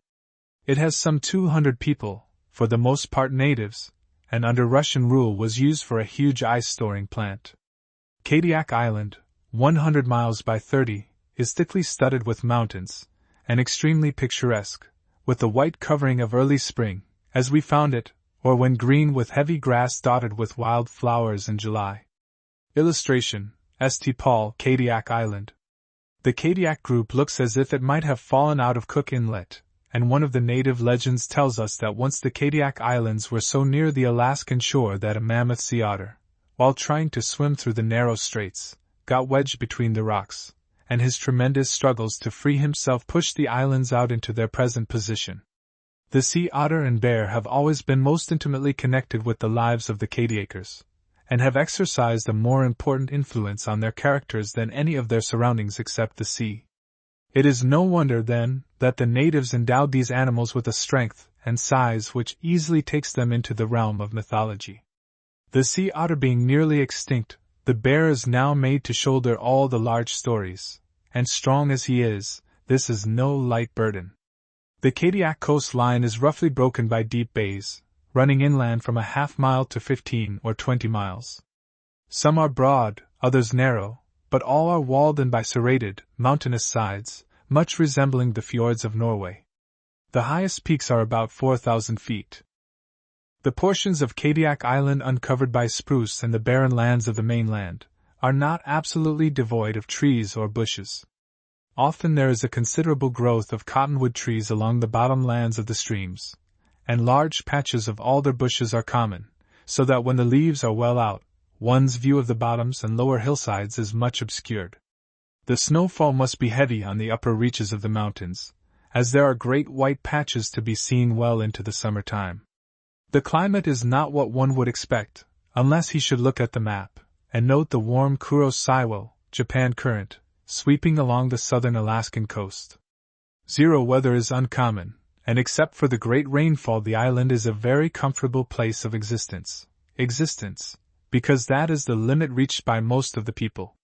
Speaker 1: It has some 200 people, for the most part natives, and under Russian rule was used for a huge ice-storing plant. Kadiak Island, 100 miles by 30, is thickly studded with mountains, and extremely picturesque, with the white covering of early spring, as we found it, or when green with heavy grass dotted with wild flowers in July. Illustration: St. Paul, Kadiak Island. The Kadiak group looks as if it might have fallen out of Cook Inlet, and one of the native legends tells us that once the Kadiak Islands were so near the Alaskan shore that a mammoth sea otter, while trying to swim through the narrow straits, got wedged between the rocks, and his tremendous struggles to free himself pushed the islands out into their present position. The sea otter and bear have always been most intimately connected with the lives of the Kadiakers, and have exercised a more important influence on their characters than any of their surroundings except the sea. It is no wonder, then, that the natives endowed these animals with a strength and size which easily takes them into the realm of mythology. The sea otter being nearly extinct, the bear is now made to shoulder all the large stories, and strong as he is, this is no light burden. The Kadiak coastline is roughly broken by deep bays, running inland from a half-mile to 15 or 20 miles. Some are broad, others narrow, but all are walled in by serrated, mountainous sides, much resembling the fjords of Norway. The highest peaks are about 4,000 feet. The portions of Kadiak Island uncovered by spruce and the barren lands of the mainland are not absolutely devoid of trees or bushes. Often there is a considerable growth of cottonwood trees along the bottom lands of the streams, and large patches of alder bushes are common, so that when the leaves are well out, one's view of the bottoms and lower hillsides is much obscured. The snowfall must be heavy on the upper reaches of the mountains, as there are great white patches to be seen well into the summer time. The climate is not what one would expect, unless he should look at the map, and note the warm Kurosawa, Japan current, sweeping along the southern Alaskan coast. Zero weather is uncommon, and except for the great rainfall the island is a very comfortable place of existence, because that is the limit reached by most of the people.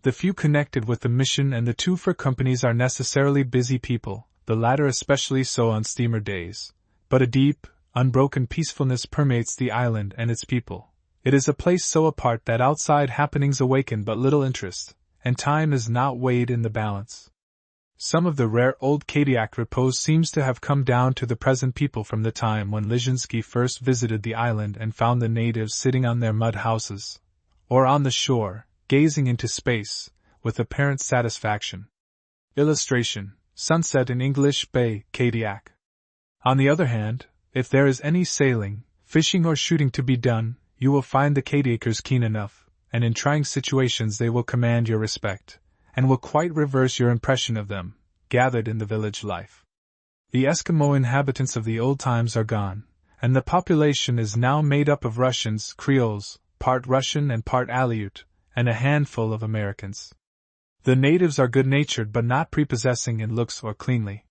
Speaker 1: The few connected with the mission and the two fur companies are necessarily busy people, the latter especially so on steamer days, but a deep, unbroken peacefulness permeates the island and its people. It is a place so apart that outside happenings awaken but little interest, and time is not weighed in the balance. Some of the rare old Kadiak repose seems to have come down to the present people from the time when Lizinski first visited the island and found the natives sitting on their mud houses, or on the shore, gazing into space, with apparent satisfaction. Illustration: Sunset in English Bay, Kadiak. On the other hand, if there is any sailing, fishing or shooting to be done, you will find the Kadiakers keen enough, and in trying situations they will command your respect, and will quite reverse your impression of them, gathered in the village life. The Eskimo inhabitants of the old times are gone, and the population is now made up of Russians, Creoles, part Russian and part Aleut, and a handful of Americans. The natives are good-natured but not prepossessing in looks or cleanly.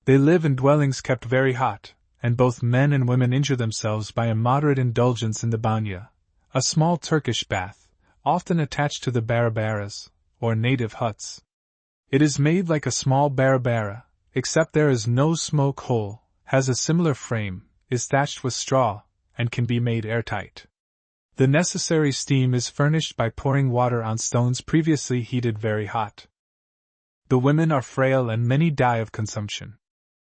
Speaker 1: They live in dwellings kept very hot, and both men and women injure themselves by a moderate indulgence in the banya, a small Turkish bath, often attached to the barabaras, or native huts. It is made like a small barabara, except there is no smoke hole, has a similar frame, is thatched with straw, and can be made airtight. The necessary steam is furnished by pouring water on stones previously heated very hot. The women are frail and many die of consumption.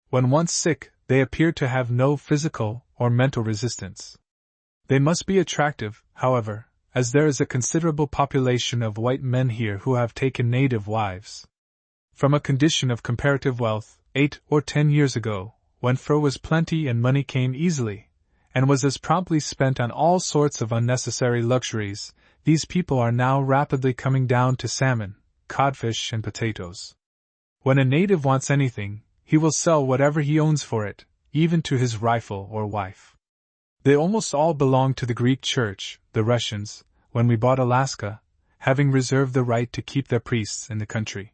Speaker 1: When once sick, they appear to have no physical or mental resistance. They must be attractive, however, as there is a considerable population of white men here who have taken native wives. From a condition of comparative wealth, 8 or 10 years ago, when fur was plenty and money came easily, and was as promptly spent on all sorts of unnecessary luxuries, these people are now rapidly coming down to salmon, codfish and potatoes. When a native wants anything, he will sell whatever he owns for it, even to his rifle or wife. They almost all belong to the Greek Church, the Russians, when we bought Alaska, having reserved the right to keep their priests in the country.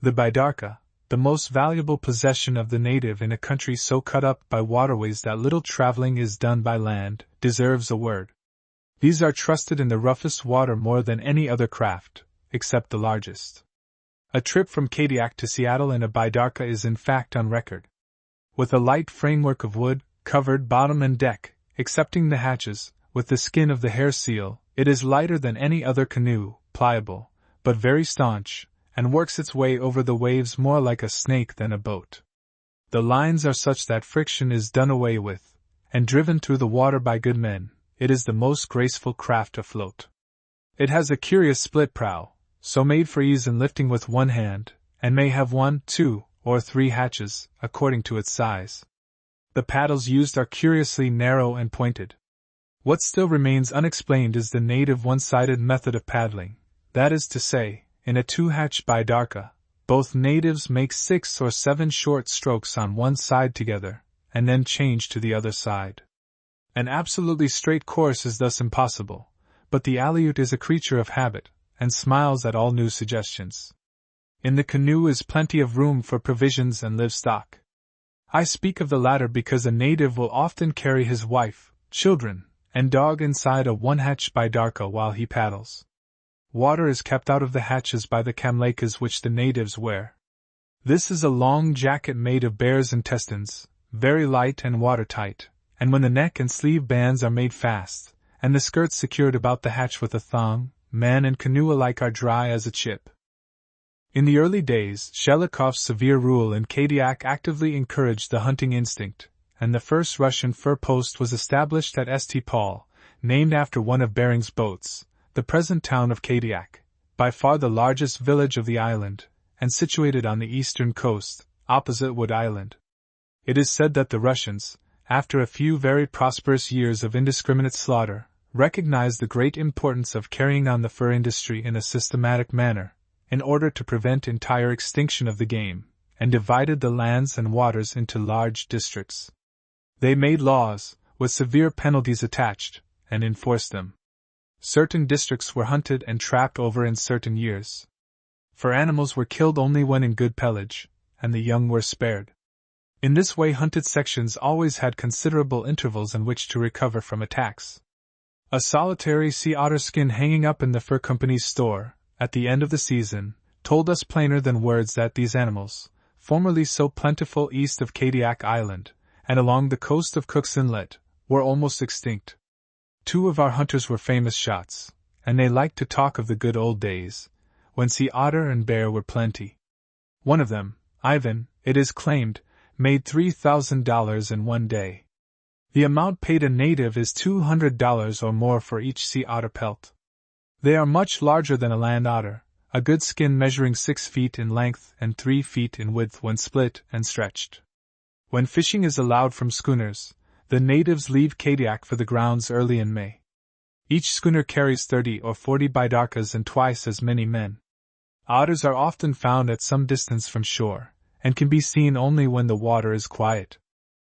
Speaker 1: The bidarka, the most valuable possession of the native in a country so cut up by waterways that little traveling is done by land, deserves a word. These are trusted in the roughest water more than any other craft, except the largest. A trip from Kadiak to Seattle in a bidarka is in fact on record. With a light framework of wood, covered bottom and deck, excepting the hatches, with the skin of the hair seal. It is lighter than any other canoe, pliable, but very staunch, and works its way over the waves more like a snake than a boat. The lines are such that friction is done away with, and driven through the water by good men. It is the most graceful craft afloat. It has a curious split prow, so made for ease in lifting with one hand, and may have 1, 2, or 3 hatches, according to its size. The paddles used are curiously narrow and pointed. What still remains unexplained is the native one-sided method of paddling, that is to say, in a 2-hatch bidarka, both natives make 6 or 7 short strokes on one side together, and then change to the other side. An absolutely straight course is thus impossible, but the Aleut is a creature of habit, and smiles at all new suggestions. In the canoe is plenty of room for provisions and livestock. I speak of the latter because a native will often carry his wife, children, and dog inside a 1-hatch bidarka while he paddles. Water is kept out of the hatches by the kamlekas which the natives wear. This is a long jacket made of bear's intestines, very light and watertight, and when the neck and sleeve bands are made fast, and the skirts secured about the hatch with a thong, man and canoe alike are dry as a chip. In the early days, Shelikoff's severe rule in Kadiak actively encouraged the hunting instinct, and the first Russian fur post was established at St. Paul, named after one of Bering's boats, the present town of Kadiak, by far the largest village of the island, and situated on the eastern coast, opposite Wood Island. It is said that the Russians, after a few very prosperous years of indiscriminate slaughter, recognized the great importance of carrying on the fur industry in a systematic manner, in order to prevent entire extinction of the game, and divided the lands and waters into large districts. They made laws, with severe penalties attached, and enforced them. Certain districts were hunted and trapped over in certain years. For animals were killed only when in good pelage, and the young were spared. In this way hunted sections always had considerable intervals in which to recover from attacks. A solitary sea otter skin hanging up in the fur company's store, at the end of the season, told us plainer than words that these animals, formerly so plentiful east of Kadiak Island, and along the coast of Cook's Inlet, were almost extinct. 2 of our hunters were famous shots, and they liked to talk of the good old days, when sea otter and bear were plenty. One of them, Ivan, it is claimed, made $3,000 in one day. The amount paid a native is $200 or more for each sea otter pelt. They are much larger than a land otter, a good skin measuring 6 feet in length and 3 feet in width when split and stretched. When fishing is allowed from schooners, the natives leave Kadiak for the grounds early in May. Each schooner carries 30 or 40 bidarkas and twice as many men. Otters are often found at some distance from shore, and can be seen only when the water is quiet.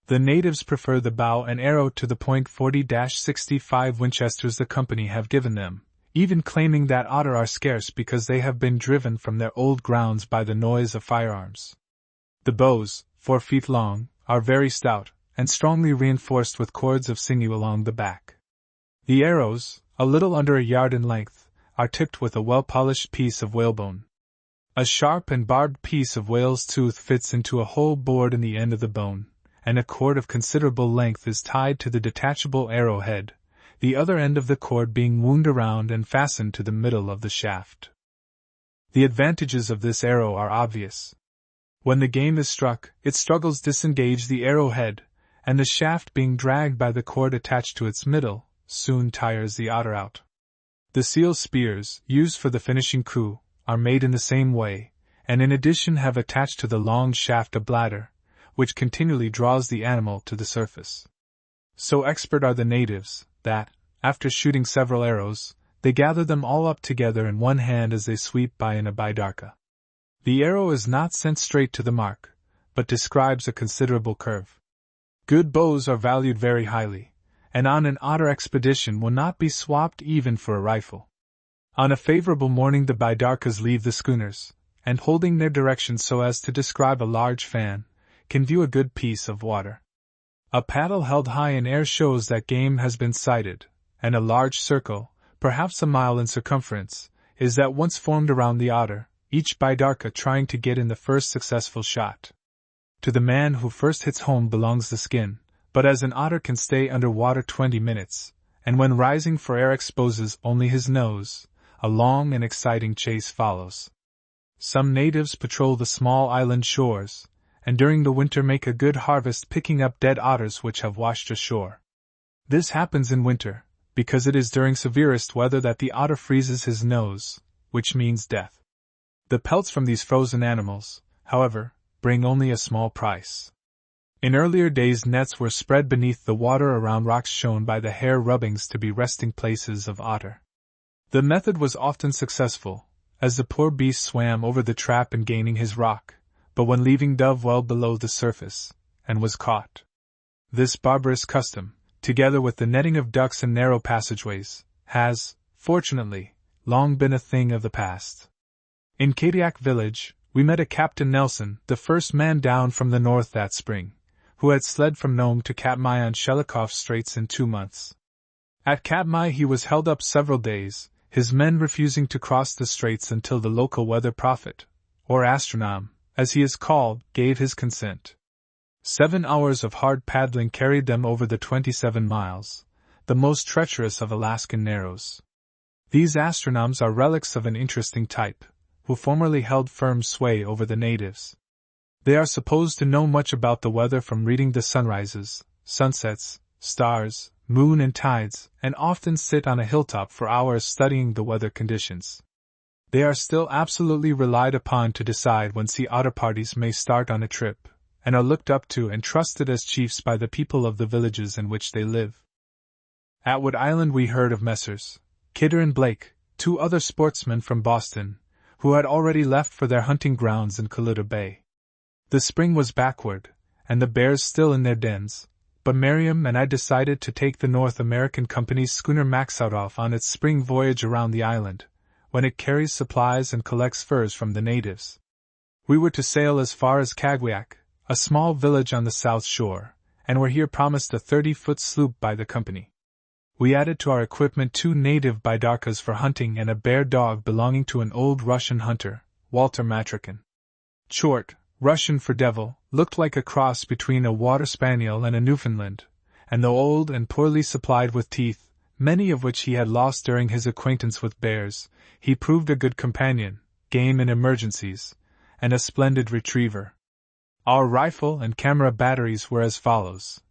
Speaker 1: The natives prefer the bow and arrow to the .40-65 Winchesters the company have given them, even claiming that otter are scarce because they have been driven from their old grounds by the noise of firearms. The bows, 4 feet long, are very stout, and strongly reinforced with cords of sinew along the back. The arrows, a little under a yard in length, are tipped with a well-polished piece of whalebone. A sharp and barbed piece of whale's tooth fits into a hole bored in the end of the bone, and a cord of considerable length is tied to the detachable arrowhead, the other end of the cord being wound around and fastened to the middle of the shaft. The advantages of this arrow are obvious. When the game is struck, its struggles disengage the arrowhead, and the shaft being dragged by the cord attached to its middle, soon tires the otter out. The seal spears, used for the finishing coup, are made in the same way, and in addition have attached to the long shaft a bladder, which continually draws the animal to the surface. So expert are the natives, that, after shooting several arrows, they gather them all up together in one hand as they sweep by in a bidarka. The arrow is not sent straight to the mark, but describes a considerable curve. Good bows are valued very highly, and on an otter expedition will not be swapped even for a rifle. On a favorable morning the bidarkas leave the schooners, and holding their direction so as to describe a large fan, can view a good piece of water. A paddle held high in air shows that game has been sighted, and a large circle, perhaps a mile in circumference, is at once formed around the otter, each bidarka trying to get in the first successful shot. To the man who first hits home belongs the skin, but as an otter can stay under water 20 minutes, and when rising for air exposes only his nose, a long and exciting chase follows. Some natives patrol the small island shores, and during the winter make a good harvest picking up dead otters which have washed ashore. This happens in winter, because it is during severest weather that the otter freezes his nose, which means death. The pelts from these frozen animals, however, bring only a small price. In earlier days nets were spread beneath the water around rocks shown by the hair rubbings to be resting places of otter. The method was often successful, as the poor beast swam over the trap in gaining his rock, but when leaving dove well below the surface, and was caught. This barbarous custom, together with the netting of ducks in narrow passageways, has, fortunately, long been a thing of the past. In Kadiak village, we met a Captain Nelson, the first man down from the north that spring, who had sled from Nome to Katmai on Shelikof Straits in 2 months. At Katmai he was held up several days, his men refusing to cross the straits until the local weather prophet, or astronome, as he is called, gave his consent. 7 hours of hard paddling carried them over the 27 miles, the most treacherous of Alaskan narrows. These astronomes are relics of an interesting type, who formerly held firm sway over the natives. They are supposed to know much about the weather from reading the sunrises, sunsets, stars, moon and tides, and often sit on a hilltop for hours studying the weather conditions. They are still absolutely relied upon to decide when sea otter parties may start on a trip, and are looked up to and trusted as chiefs by the people of the villages in which they live. At Wood Island we heard of Messrs. Kidder and Blake, 2 other sportsmen from Boston, who had already left for their hunting grounds in Kaluta Bay. The spring was backward, and the bears still in their dens, but Miriam and I decided to take the North American Company's schooner Maxoutoff on its spring voyage around the island, when it carries supplies and collects furs from the natives. We were to sail as far as Kagwiak, a small village on the south shore, and were here promised a 30-foot sloop by the company. We added to our equipment 2 native bidarkas for hunting and a bear dog belonging to an old Russian hunter, Walter Matrikin. Short, Russian for devil, looked like a cross between a water spaniel and a Newfoundland, and though old and poorly supplied with teeth, many of which he had lost during his acquaintance with bears, he proved a good companion, game in emergencies, and a splendid retriever. Our rifle and camera batteries were as follows.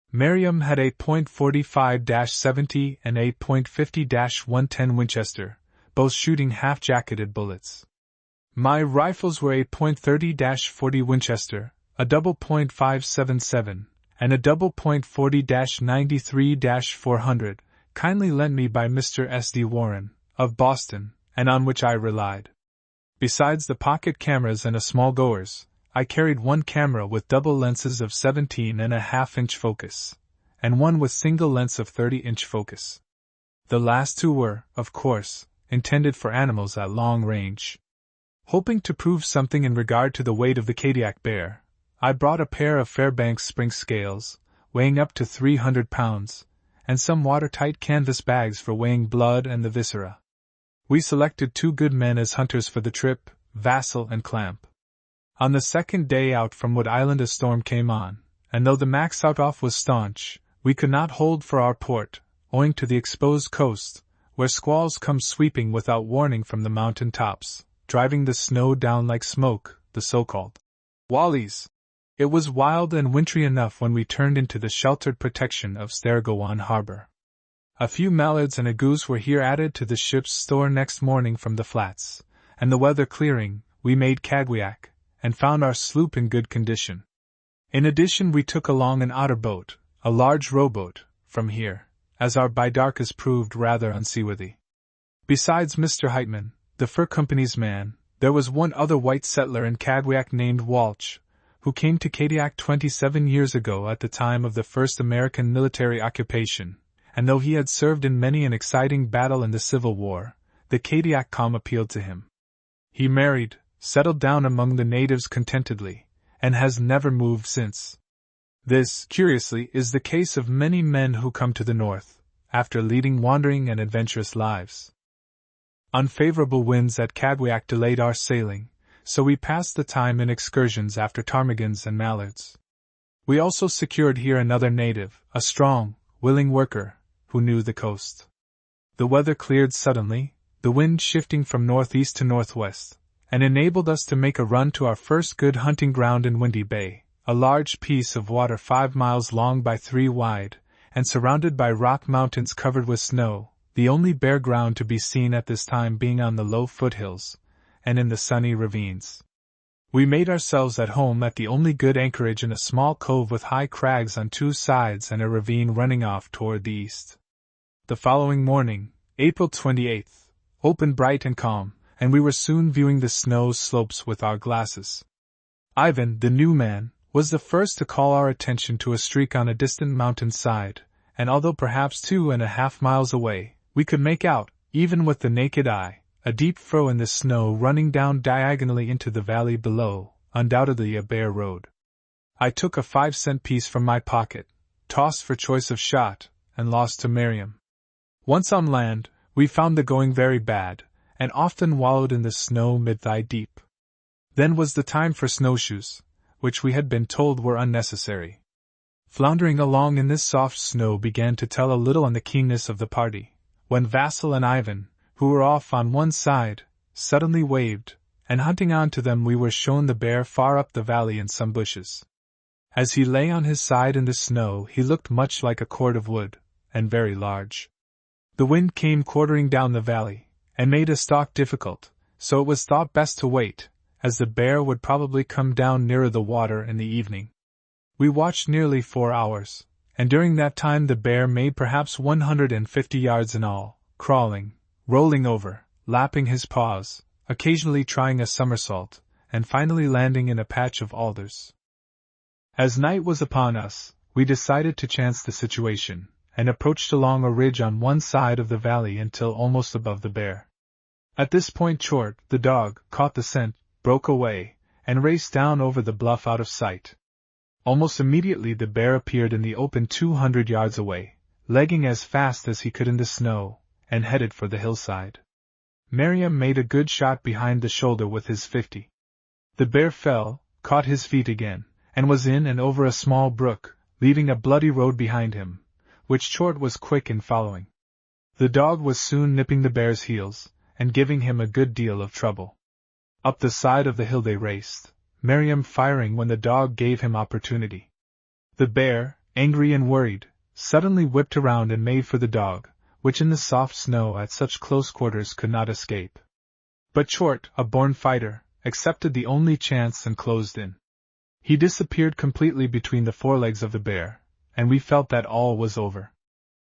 Speaker 1: Miriam had 8.45-70 and 8.50-110 Winchester, both shooting half-jacketed bullets. My rifles were 8.30-40 Winchester, a double .577, and a double .40-93-400, kindly lent me by Mr. S.D. Warren, of Boston, and on which I relied. Besides the pocket cameras and a small goers, I carried 1 camera with double lenses of 17.5-inch focus, and 1 with single lens of 30-inch focus. The last 2 were, of course, intended for animals at long range. Hoping to prove something in regard to the weight of the Kadiak bear, I brought a pair of Fairbanks spring scales, weighing up to 300 pounds, and some watertight canvas bags for weighing blood and the viscera. We selected 2 good men as hunters for the trip, Vassal and Clamp. On the second day out from Wood Island a storm came on, and though the Maxoutoff was staunch, we could not hold for our port, owing to the exposed coast, where squalls come sweeping without warning from the mountain tops, driving the snow down like smoke, the so-called wallies. It was wild and wintry enough when we turned into the sheltered protection of Stergowan Harbor. A few mallards and a goose were here added to the ship's store next morning from the flats, and the weather clearing, we made Kagwiak, and found our sloop in good condition. In addition we took along an otter boat, a large rowboat, from here, as our bidarkas proved rather unseaworthy. Besides Mr. Heitman, the fur company's man, there was 1 other white settler in Kagwiak named Walsh, who came to Kadiak 27 years ago at the time of the first American military occupation, and though he had served in many an exciting battle in the Civil War, the Kadiak calm appealed to him. He married, settled down among the natives contentedly, and has never moved since. This, curiously, is the case of many men who come to the north, after leading wandering and adventurous lives. Unfavorable winds at Kagwiak delayed our sailing, so we passed the time in excursions after ptarmigans and mallards. We also secured here another native, a strong, willing worker, who knew the coast. The weather cleared suddenly, the wind shifting from northeast to northwest, and enabled us to make a run to our first good hunting ground in Windy Bay, a large piece of water 5 miles long by 3 wide, and surrounded by rock mountains covered with snow, the only bare ground to be seen at this time being on the low foothills, and in the sunny ravines. We made ourselves at home at the only good anchorage in a small cove with high crags on 2 sides and a ravine running off toward the east. The following morning, April 28th, opened bright and calm, and we were soon viewing the snow slopes with our glasses. Ivan, the new man, was the first to call our attention to a streak on a distant mountain side, and although perhaps 2.5 miles away, we could make out, even with the naked eye, a deep furrow in the snow running down diagonally into the valley below, undoubtedly a bear road. I took a 5-cent piece from my pocket, tossed for choice of shot, and lost to Miriam. Once on land, we found the going very bad, and often wallowed in the snow mid-thigh deep. Then was the time for snowshoes, which we had been told were unnecessary. Floundering along in this soft snow began to tell a little on the keenness of the party, when Vassal and Ivan, who were off on one side, suddenly waved, and hunting on to them we were shown the bear far up the valley in some bushes. As he lay on his side in the snow he looked much like a cord of wood, and very large. The wind came quartering down the valley, and made a stalk difficult, so it was thought best to wait, as the bear would probably come down nearer the water in the evening. We watched nearly 4 hours, and during that time the bear made perhaps 150 yards in all, crawling, rolling over, lapping his paws, occasionally trying a somersault, and finally landing in a patch of alders. As night was upon us, we decided to chance the situation, and approached along a ridge on one side of the valley until almost above the bear. At this point Chort, the dog, caught the scent, broke away, and raced down over the bluff out of sight. Almost immediately the bear appeared in the open 200 yards away, legging as fast as he could in the snow, and headed for the hillside. Miriam made a good shot behind the shoulder with his .50. The bear fell, caught his feet again, and was in and over a small brook, leaving a bloody road behind him, which Chort was quick in following. The dog was soon nipping the bear's heels, and giving him a good deal of trouble. Up the side of the hill they raced, Miriam firing when the dog gave him opportunity. The bear, angry and worried, suddenly whipped around and made for the dog, which in the soft snow at such close quarters could not escape. But Chort, a born fighter, accepted the only chance and closed in. He disappeared completely between the forelegs of the bear, and we felt that all was over.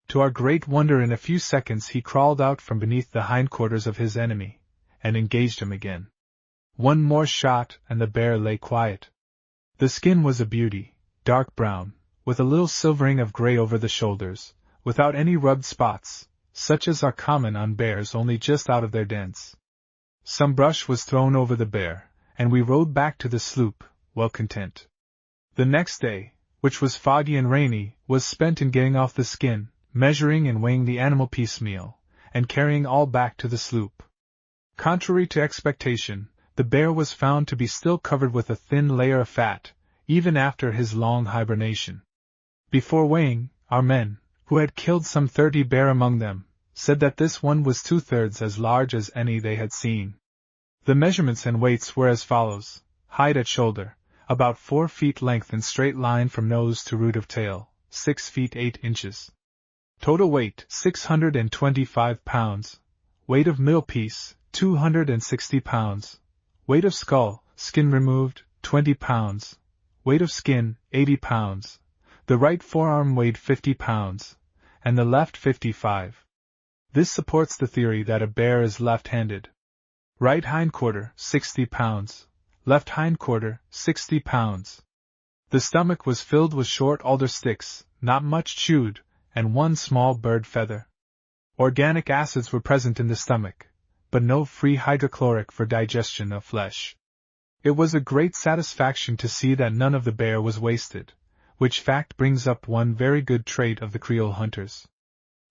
Speaker 1: To our great wonder in a few seconds he crawled out from beneath the hindquarters of his enemy, and engaged him again. One more shot and the bear lay quiet. The skin was a beauty, dark brown, with a little silvering of gray over the shoulders, without any rubbed spots, such as are common on bears only just out of their dens. Some brush was thrown over the bear, and we rowed back to the sloop, well content. The next day, which was foggy and rainy, was spent in getting off the skin, measuring and weighing the animal piecemeal, and carrying all back to the sloop. Contrary to expectation, the bear was found to be still covered with a thin layer of fat, even after his long hibernation. Before weighing, our men, who had killed some 30 bear among them, said that this one was 2/3 as large as any they had seen. The measurements and weights were as follows: height at shoulder, about 4 feet length in straight line from nose to root of tail, 6 feet 8 inches. Total weight, 625 pounds. Weight of middle piece, 260 pounds. Weight of skull, skin removed, 20 pounds. Weight of skin, 80 pounds. The right forearm weighed 50 pounds, and the left 55. This supports the theory that a bear is left-handed. Right hindquarter, 60 pounds. Left hindquarter, 60 pounds. The stomach was filled with short alder sticks, not much chewed, and one small bird feather. Organic acids were present in the stomach, but no free hydrochloric for digestion of flesh. It was a great satisfaction to see that none of the bear was wasted, which fact brings up one very good trait of the Creole hunters.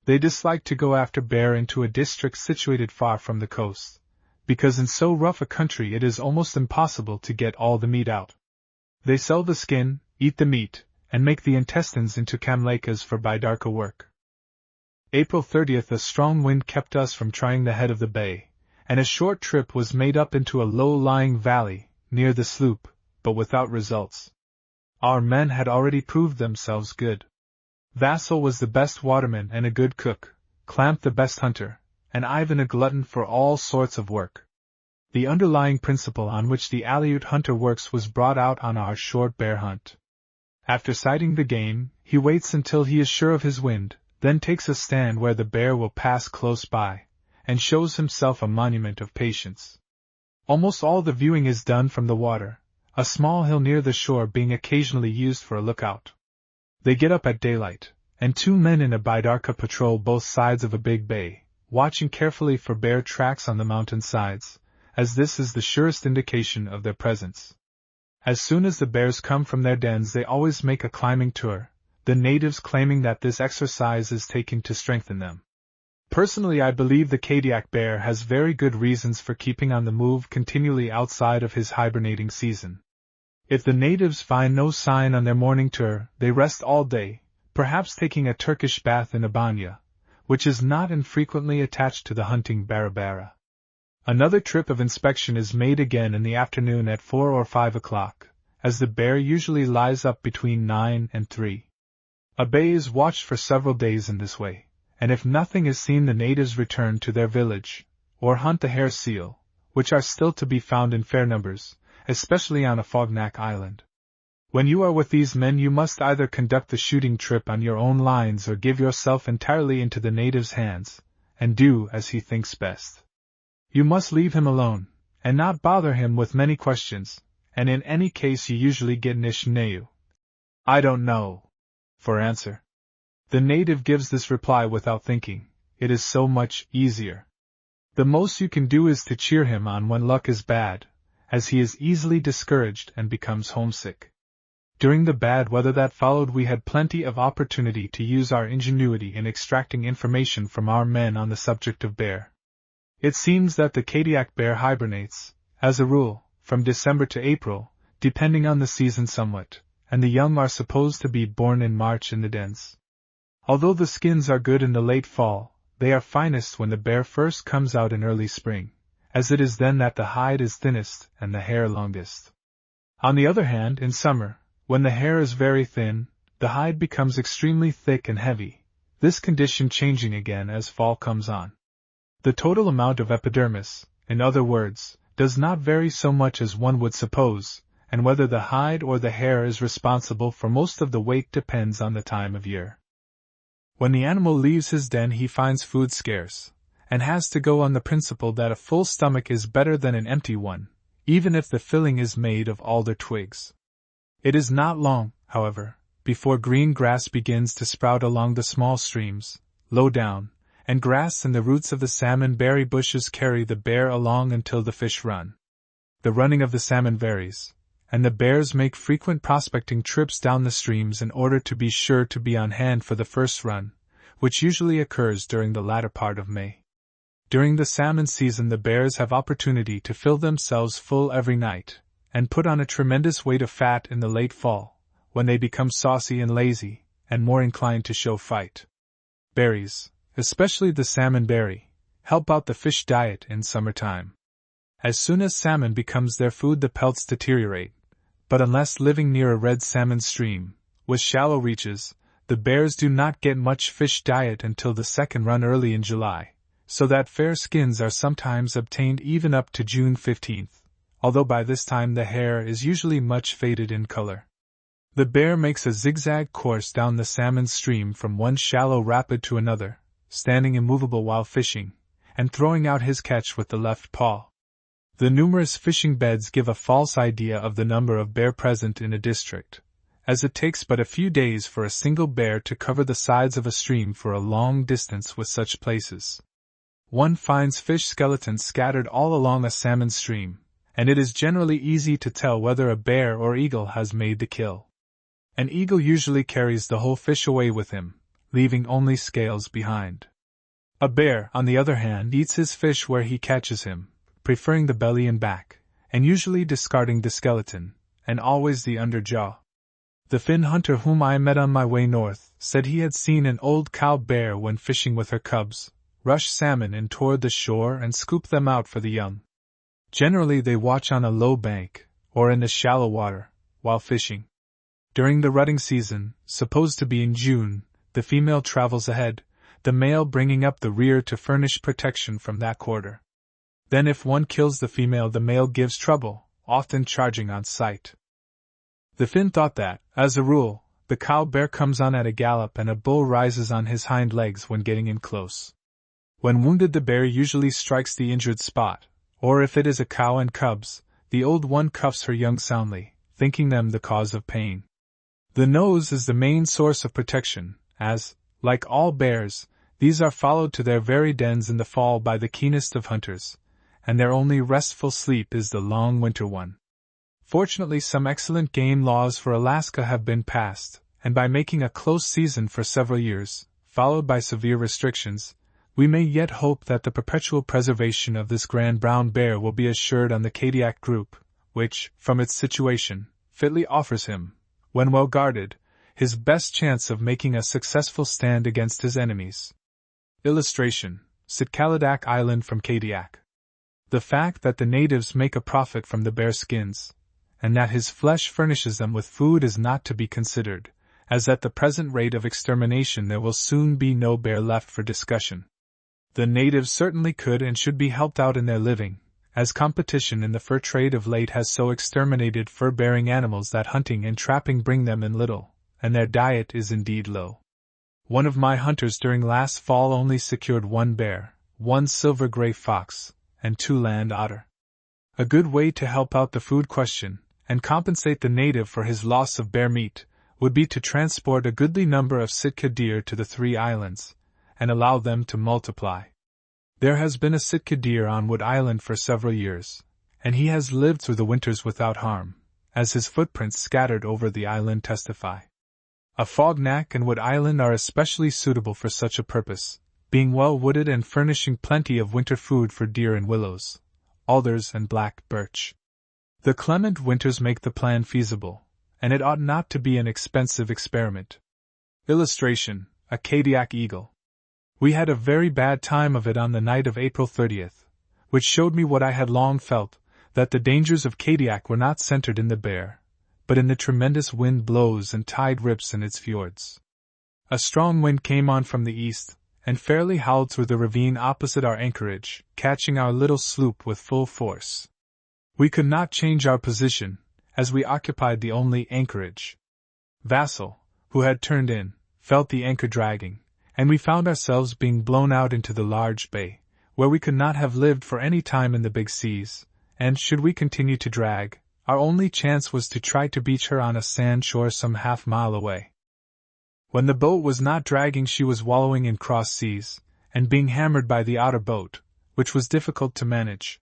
Speaker 1: They dislike to go after bear into a district situated far from the coast, because in so rough a country it is almost impossible to get all the meat out. They sell the skin, eat the meat, and make the intestines into kamlakas for bidarka work. April 30th, a strong wind kept us from trying the head of the bay, and a short trip was made up into a low-lying valley, near the sloop, but without results. Our men had already proved themselves good. Vassal was the best waterman and a good cook, Clamp the best hunter, and Ivan a glutton for all sorts of work. The underlying principle on which the Aleut hunter works was brought out on our short bear hunt. After sighting the game, he waits until he is sure of his wind, then takes a stand where the bear will pass close by, and shows himself a monument of patience. Almost all the viewing is done from the water, a small hill near the shore being occasionally used for a lookout. They get up at daylight, and 2 men in a bidarka patrol both sides of a big bay, watching carefully for bear tracks on the mountain sides, as this is the surest indication of their presence. As soon as the bears come from their dens they always make a climbing tour, the natives claiming that this exercise is taken to strengthen them. Personally, I believe the Kadiak bear has very good reasons for keeping on the move continually outside of his hibernating season. If the natives find no sign on their morning tour, they rest all day, perhaps taking a Turkish bath in a banya, which is not infrequently attached to the hunting barabara. Another trip of inspection is made again in the afternoon at 4 or 5 o'clock, as the bear usually lies up between 9 and 3. A bay is watched for several days in this way, and if nothing is seen the natives return to their village, or hunt the hair seal, which are still to be found in fair numbers, especially on Afognak Island. When you are with these men you must either conduct the shooting trip on your own lines or give yourself entirely into the native's hands, and do as he thinks best. You must leave him alone, and not bother him with many questions, and in any case you usually get Nishneu, "I don't know," for answer. The native gives this reply without thinking, it is so much easier. The most you can do is to cheer him on when luck is bad, as he is easily discouraged and becomes homesick. During the bad weather that followed we had plenty of opportunity to use our ingenuity in extracting information from our men on the subject of bear. It seems that the Kadiak bear hibernates, as a rule, from December to April, depending on the season somewhat, and the young are supposed to be born in March in the dens. Although the skins are good in the late fall, they are finest when the bear first comes out in early spring, as it is then that the hide is thinnest and the hair longest. On the other hand, in summer, when the hair is very thin, the hide becomes extremely thick and heavy, this condition changing again as fall comes on. The total amount of epidermis, in other words, does not vary so much as one would suppose, and whether the hide or the hair is responsible for most of the weight depends on the time of year. When the animal leaves his den he finds food scarce, and has to go on the principle that a full stomach is better than an empty one, even if the filling is made of alder twigs. It is not long, however, before green grass begins to sprout along the small streams, low down, and grass and the roots of the salmon berry bushes carry the bear along until the fish run. The running of the salmon varies, and the bears make frequent prospecting trips down the streams in order to be sure to be on hand for the first run, which usually occurs during the latter part of May. During the salmon season the bears have opportunity to fill themselves full every night, and put on a tremendous weight of fat in the late fall, when they become saucy and lazy, and more inclined to show fight. Berries, especially the salmon berry, help out the fish diet in summertime. As soon as salmon becomes their food the pelts deteriorate, but unless living near a red salmon stream, with shallow reaches, the bears do not get much fish diet until the second run early in July, so that fair skins are sometimes obtained even up to June 15th, although by this time the hair is usually much faded in color. The bear makes a zigzag course down the salmon stream from one shallow rapid to another, standing immovable while fishing, and throwing out his catch with the left paw. The numerous fishing beds give a false idea of the number of bear present in a district, as it takes but a few days for a single bear to cover the sides of a stream for a long distance with such places. One finds fish skeletons scattered all along a salmon stream, and it is generally easy to tell whether a bear or eagle has made the kill. An eagle usually carries the whole fish away with him, leaving only scales behind. A bear, on the other hand, eats his fish where he catches him, preferring the belly and back, and usually discarding the skeleton, and always the under jaw. The Finn hunter whom I met on my way north said he had seen an old cow bear when fishing with her cubs, rush salmon in toward the shore and scoop them out for the young. Generally they watch on a low bank, or in the shallow water, while fishing. During the rutting season, supposed to be in June, the female travels ahead, the male bringing up the rear to furnish protection from that quarter. Then if one kills the female, the male gives trouble, often charging on sight. The Finn thought that, as a rule, the cow bear comes on at a gallop and a bull rises on his hind legs when getting in close. When wounded, the bear usually strikes the injured spot, or if it is a cow and cubs, the old one cuffs her young soundly, thinking them the cause of pain. The nose is the main source of protection, as, like all bears, these are followed to their very dens in the fall by the keenest of hunters, and their only restful sleep is the long winter one. Fortunately, some excellent game laws for Alaska have been passed, and by making a close season for several years, followed by severe restrictions, we may yet hope that the perpetual preservation of this grand brown bear will be assured on the Kadiak group, which, from its situation, fitly offers him, when well guarded, his best chance of making a successful stand against his enemies. Illustration: Sitkalidak Island from Kadiak. The fact that the natives make a profit from the bear skins, and that his flesh furnishes them with food, is not to be considered, as at the present rate of extermination there will soon be no bear left for discussion. The natives certainly could and should be helped out in their living, as competition in the fur trade of late has so exterminated fur-bearing animals that hunting and trapping bring them in little, and their diet is indeed low. One of my hunters during last fall only secured 1 bear, 1 silver-gray fox, and 2 land otter. A good way to help out the food question, and compensate the native for his loss of bear meat, would be to transport a goodly number of Sitka deer to the 3 islands, and allow them to multiply. There has been a Sitka deer on Wood Island for several years, and he has lived through the winters without harm, as his footprints scattered over the island testify. A Fognak and Wood Island are especially suitable for such a purpose, being well wooded and furnishing plenty of winter food for deer and willows, alders and black birch. The clement winters make the plan feasible, and it ought not to be an expensive experiment. Illustration: a Kadiak eagle. We had a very bad time of it on the night of April 30th, which showed me what I had long felt, that the dangers of Kadiak were not centered in the bear, but in the tremendous wind blows and tide rips in its fjords. A strong wind came on from the east, and fairly howled through the ravine opposite our anchorage, catching our little sloop with full force. We could not change our position, as we occupied the only anchorage. Vassal, who had turned in, felt the anchor dragging, and we found ourselves being blown out into the large bay, where we could not have lived for any time in the big seas, and should we continue to drag, our only chance was to try to beach her on a sand shore some half-mile away. When the boat was not dragging, she was wallowing in cross seas, and being hammered by the outer boat, which was difficult to manage.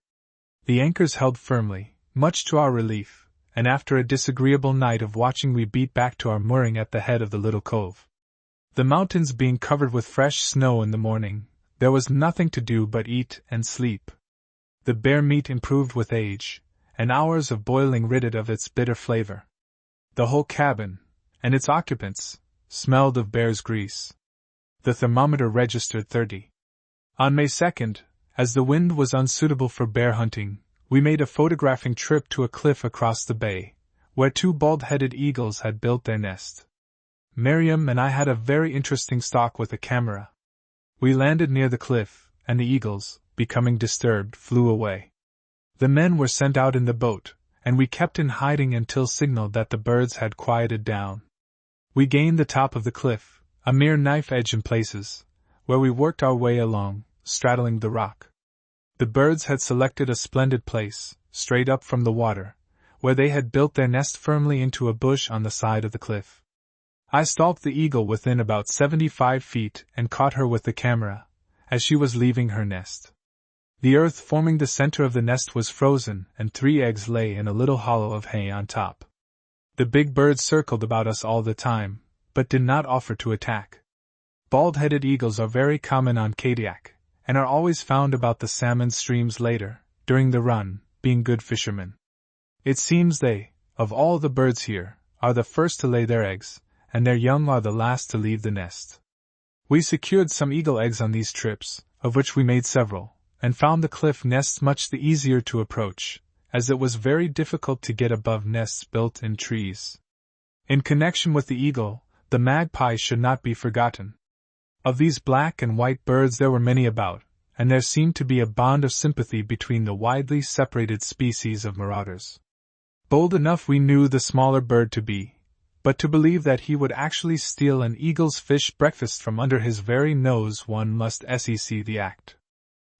Speaker 1: The anchors held firmly, much to our relief, and after a disagreeable night of watching we beat back to our mooring at the head of the little cove. The mountains being covered with fresh snow in the morning, there was nothing to do but eat and sleep. The bear meat improved with age, and hours of boiling rid it of its bitter flavor. The whole cabin, and its occupants, smelled of bear's grease. The thermometer registered 30. On May 2nd, as the wind was unsuitable for bear hunting, we made a photographing trip to a cliff across the bay, where 2 bald-headed eagles had built their nest. Miriam and I had a very interesting stalk with a camera. We landed near the cliff, and the eagles, becoming disturbed, flew away. The men were sent out in the boat, and we kept in hiding until signaled that the birds had quieted down. We gained the top of the cliff, a mere knife edge in places, where we worked our way along, straddling the rock. The birds had selected a splendid place, straight up from the water, where they had built their nest firmly into a bush on the side of the cliff. I stalked the eagle within about 75 feet and caught her with the camera, as she was leaving her nest. The earth forming the center of the nest was frozen, and 3 eggs lay in a little hollow of hay on top. The big birds circled about us all the time, but did not offer to attack. Bald-headed eagles are very common on Kadiak, and are always found about the salmon streams later, during the run, being good fishermen. It seems they, of all the birds here, are the first to lay their eggs, and their young are the last to leave the nest. We secured some eagle eggs on these trips, of which we made several, and found the cliff nests much the easier to approach, as it was very difficult to get above nests built in trees. In connection with the eagle, the magpie should not be forgotten. Of these black and white birds there were many about, and there seemed to be a bond of sympathy between the widely separated species of marauders. Bold enough we knew the smaller bird to be, but to believe that he would actually steal an eagle's fish breakfast from under his very nose one must see the act.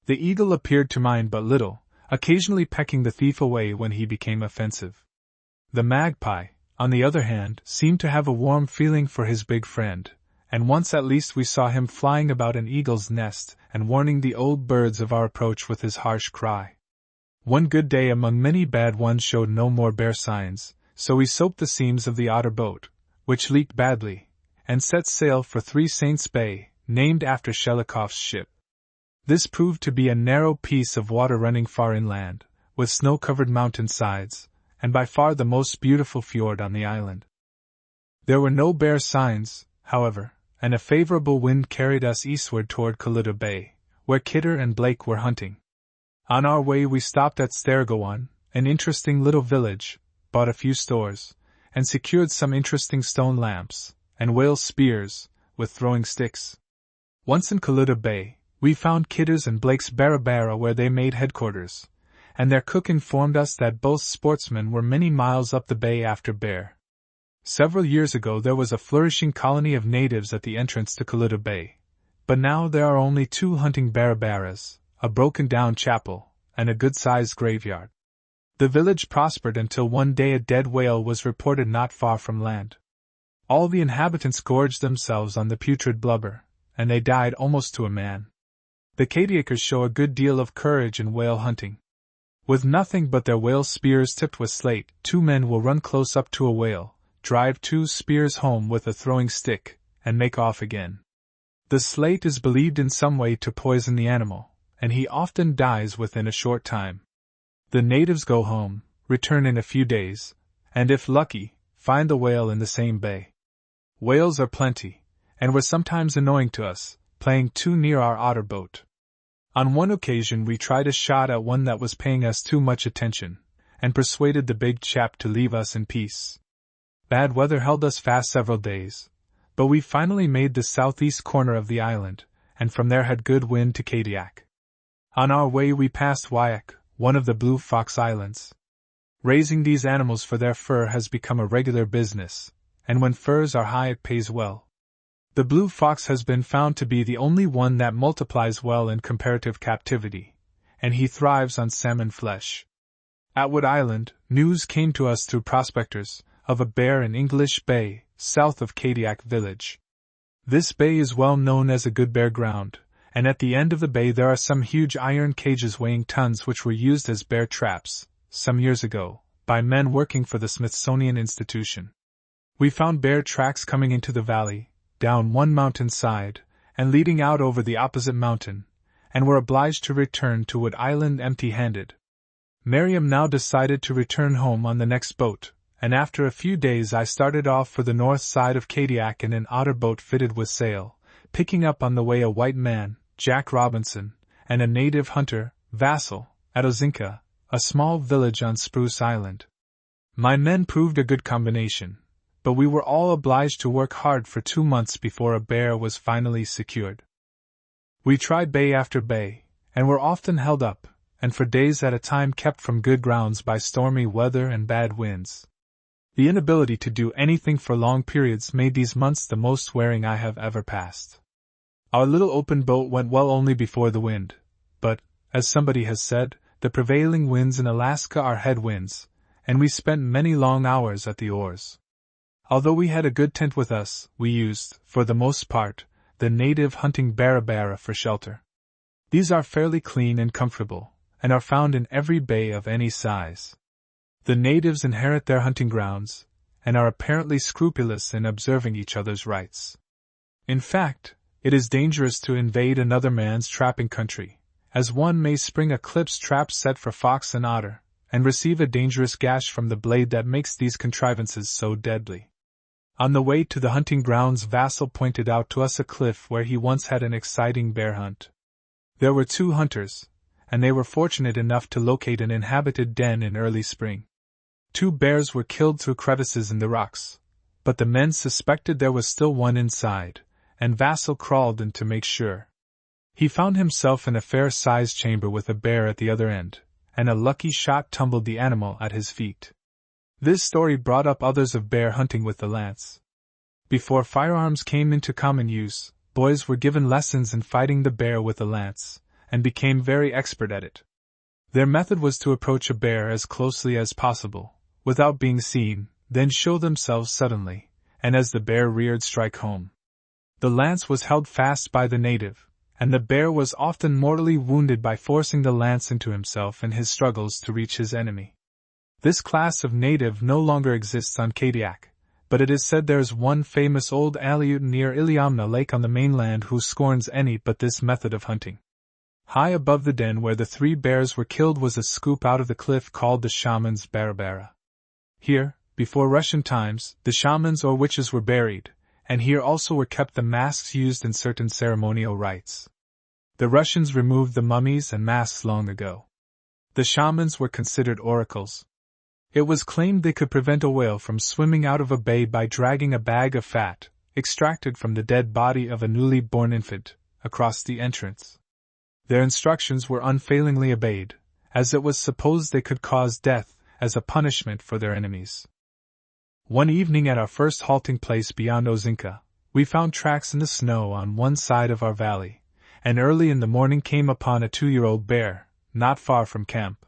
Speaker 1: The eagle appeared to mind but little, occasionally pecking the thief away when he became offensive. The magpie, on the other hand, seemed to have a warm feeling for his big friend, and once at least we saw him flying about an eagle's nest and warning the old birds of our approach with his harsh cry. One good day among many bad ones showed no more bare signs, so we soaped the seams of the otter boat, which leaked badly, and set sail for Three Saints Bay, named after Shelikoff's ship. This proved to be a narrow piece of water running far inland, with snow-covered mountain sides, and by far the most beautiful fjord on the island. There were no bare signs, however, and a favorable wind carried us eastward toward Kalutta Bay, where Kidder and Blake were hunting. On our way we stopped at Stergowan, an interesting little village, bought a few stores, and secured some interesting stone lamps, and whale spears, with throwing sticks. Once in Kalutta Bay, we found Kidder's and Blake's Barabara where they made headquarters, and their cook informed us that both sportsmen were many miles up the bay after bear. Several years ago there was a flourishing colony of natives at the entrance to Kalutta Bay, but now there are only 2 hunting Barabaras, a broken-down chapel, and a good-sized graveyard. The village prospered until one day a dead whale was reported not far from land. All the inhabitants gorged themselves on the putrid blubber, and they died almost to a man. The Kadiakers show a good deal of courage in whale hunting. With nothing but their whale spears tipped with slate, 2 men will run close up to a whale, drive 2 spears home with a throwing stick, and make off again. The slate is believed in some way to poison the animal, and he often dies within a short time. The natives go home, return in a few days, and if lucky, find the whale in the same bay. Whales are plenty, and were sometimes annoying to us, playing too near our otter boat. On one occasion we tried a shot at one that was paying us too much attention, and persuaded the big chap to leave us in peace. Bad weather held us fast several days, but we finally made the southeast corner of the island, and from there had good wind to Kadiak. On our way we passed Wyack, one of the Blue Fox Islands. Raising these animals for their fur has become a regular business, and when furs are high it pays well. The blue fox has been found to be the only one that multiplies well in comparative captivity, and he thrives on salmon flesh. At Wood Island, news came to us through prospectors of a bear in English Bay, south of Kadiak village. This bay is well known as a good bear ground, and at the end of the bay there are some huge iron cages weighing tons which were used as bear traps, some years ago, by men working for the Smithsonian Institution. We found bear tracks coming into the valley, down one mountain side, and leading out over the opposite mountain, and were obliged to return to Wood Island empty-handed. Miriam now decided to return home on the next boat, and after a few days I started off for the north side of Kadiak in an otter boat fitted with sail, picking up on the way a white man, Jack Robinson, and a native hunter, Vassal, at Ozinka, a small village on Spruce Island. My men proved a good combination, but we were all obliged to work hard for 2 months before a bear was finally secured. We tried bay after bay, and were often held up, and for days at a time kept from good grounds by stormy weather and bad winds. The inability to do anything for long periods made these months the most wearing I have ever passed. Our little open boat went well only before the wind, but, as somebody has said, the prevailing winds in Alaska are headwinds, and we spent many long hours at the oars. Although we had a good tent with us, we used, for the most part, the native hunting Barabara for shelter. These are fairly clean and comfortable, and are found in every bay of any size. The natives inherit their hunting grounds, and are apparently scrupulous in observing each other's rights. In fact, it is dangerous to invade another man's trapping country, as one may spring a clip's trap set for fox and otter, and receive a dangerous gash from the blade that makes these contrivances so deadly. On the way to the hunting grounds, Vassal pointed out to us a cliff where he once had an exciting bear hunt. There were 2 hunters, and they were fortunate enough to locate an inhabited den in early spring. 2 bears were killed through crevices in the rocks, but the men suspected there was still one inside, and Vassal crawled in to make sure. He found himself in a fair-sized chamber with a bear at the other end, and a lucky shot tumbled the animal at his feet. This story brought up others of bear hunting with the lance. Before firearms came into common use, boys were given lessons in fighting the bear with a lance, and became very expert at it. Their method was to approach a bear as closely as possible, without being seen, then show themselves suddenly, and as the bear reared, strike home. The lance was held fast by the native, and the bear was often mortally wounded by forcing the lance into himself in his struggles to reach his enemy. This class of native no longer exists on Kadiak, but it is said there is one famous old Aleut near Iliamna Lake on the mainland who scorns any but this method of hunting. High above the den where the 3 bears were killed was a scoop out of the cliff called the shaman's barabara. Here, before Russian times, the shamans or witches were buried, and here also were kept the masks used in certain ceremonial rites. The Russians removed the mummies and masks long ago. The shamans were considered oracles. It was claimed they could prevent a whale from swimming out of a bay by dragging a bag of fat, extracted from the dead body of a newly born infant, across the entrance. Their instructions were unfailingly obeyed, as it was supposed they could cause death as a punishment for their enemies. One evening at our first halting place beyond Ozinka, we found tracks in the snow on one side of our valley, and early in the morning came upon a 2-year-old bear, not far from camp.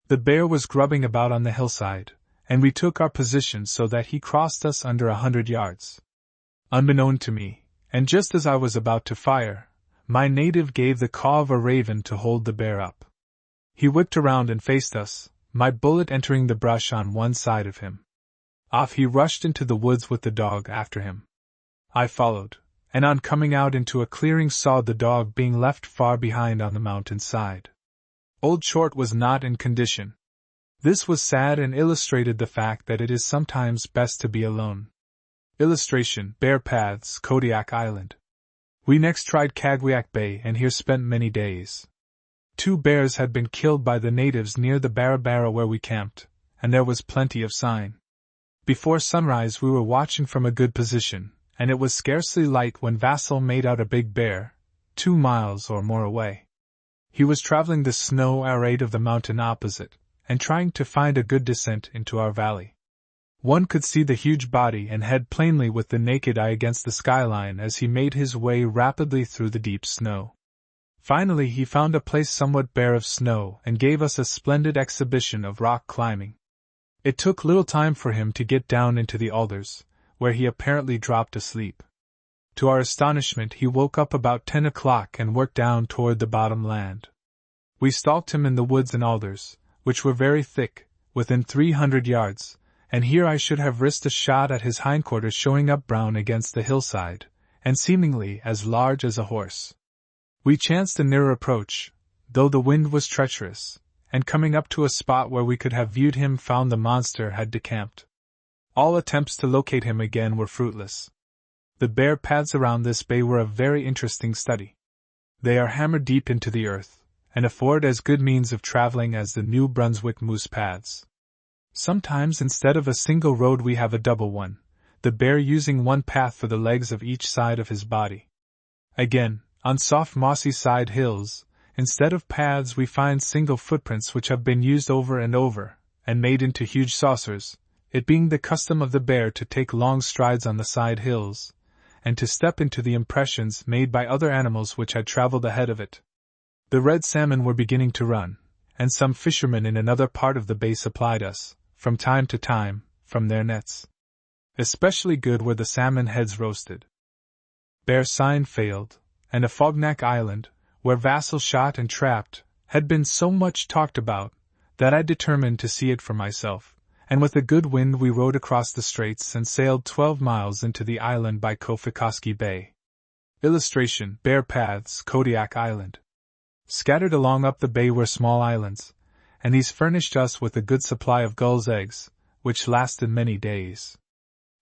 Speaker 1: The bear was grubbing about on the hillside, and we took our position so that he crossed us under 100 yards. Unbeknown to me, and just as I was about to fire, my native gave the caw of a raven to hold the bear up. He whipped around and faced us, my bullet entering the brush on one side of him. Off he rushed into the woods with the dog after him. I followed, and on coming out into a clearing saw the dog being left far behind on the mountain side. Old Short was not in condition. This was sad and illustrated the fact that it is sometimes best to be alone. Illustration: Bear Paths, Kodiak Island. We next tried Kagwiak Bay and here spent many days. 2 bears had been killed by the natives near the Barabara where we camped, and there was plenty of sign. Before sunrise we were watching from a good position, and it was scarcely light when Vassal made out a big bear, 2 miles or more away. He was traveling the snow arade of the mountain opposite, and trying to find a good descent into our valley. One could see the huge body and head plainly with the naked eye against the skyline as he made his way rapidly through the deep snow. Finally he found a place somewhat bare of snow and gave us a splendid exhibition of rock climbing. It took little time for him to get down into the alders, where he apparently dropped asleep. To our astonishment he woke up about 10 o'clock and worked down toward the bottom land. We stalked him in the woods and alders, which were very thick, within 300 yards, and here I should have risked a shot at his hindquarters showing up brown against the hillside, and seemingly as large as a horse. We chanced a nearer approach, though the wind was treacherous, and coming up to a spot where we could have viewed him found the monster had decamped. All attempts to locate him again were fruitless. The bear paths around this bay were a very interesting study. They are hammered deep into the earth, and afford as good means of traveling as the New Brunswick moose paths. Sometimes instead of a single road we have a double one, the bear using one path for the legs of each side of his body. Again, on soft mossy side hills, instead of paths we find single footprints which have been used over and over, and made into huge saucers, it being the custom of the bear to take long strides on the side hills, and to step into the impressions made by other animals which had traveled ahead of it. The red salmon were beginning to run, and some fishermen in another part of the bay supplied us, from time to time, from their nets. Especially good were the salmon heads roasted. Bear sign failed, and Afognak Island, where Vassal shot and trapped, had been so much talked about, that I determined to see it for myself, and with a good wind we rowed across the straits and sailed 12 miles into the island by Kofikoski Bay. Illustration: Bear Paths, Kodiak Island. Scattered along up the bay were small islands, and these furnished us with a good supply of gulls' eggs, which lasted many days.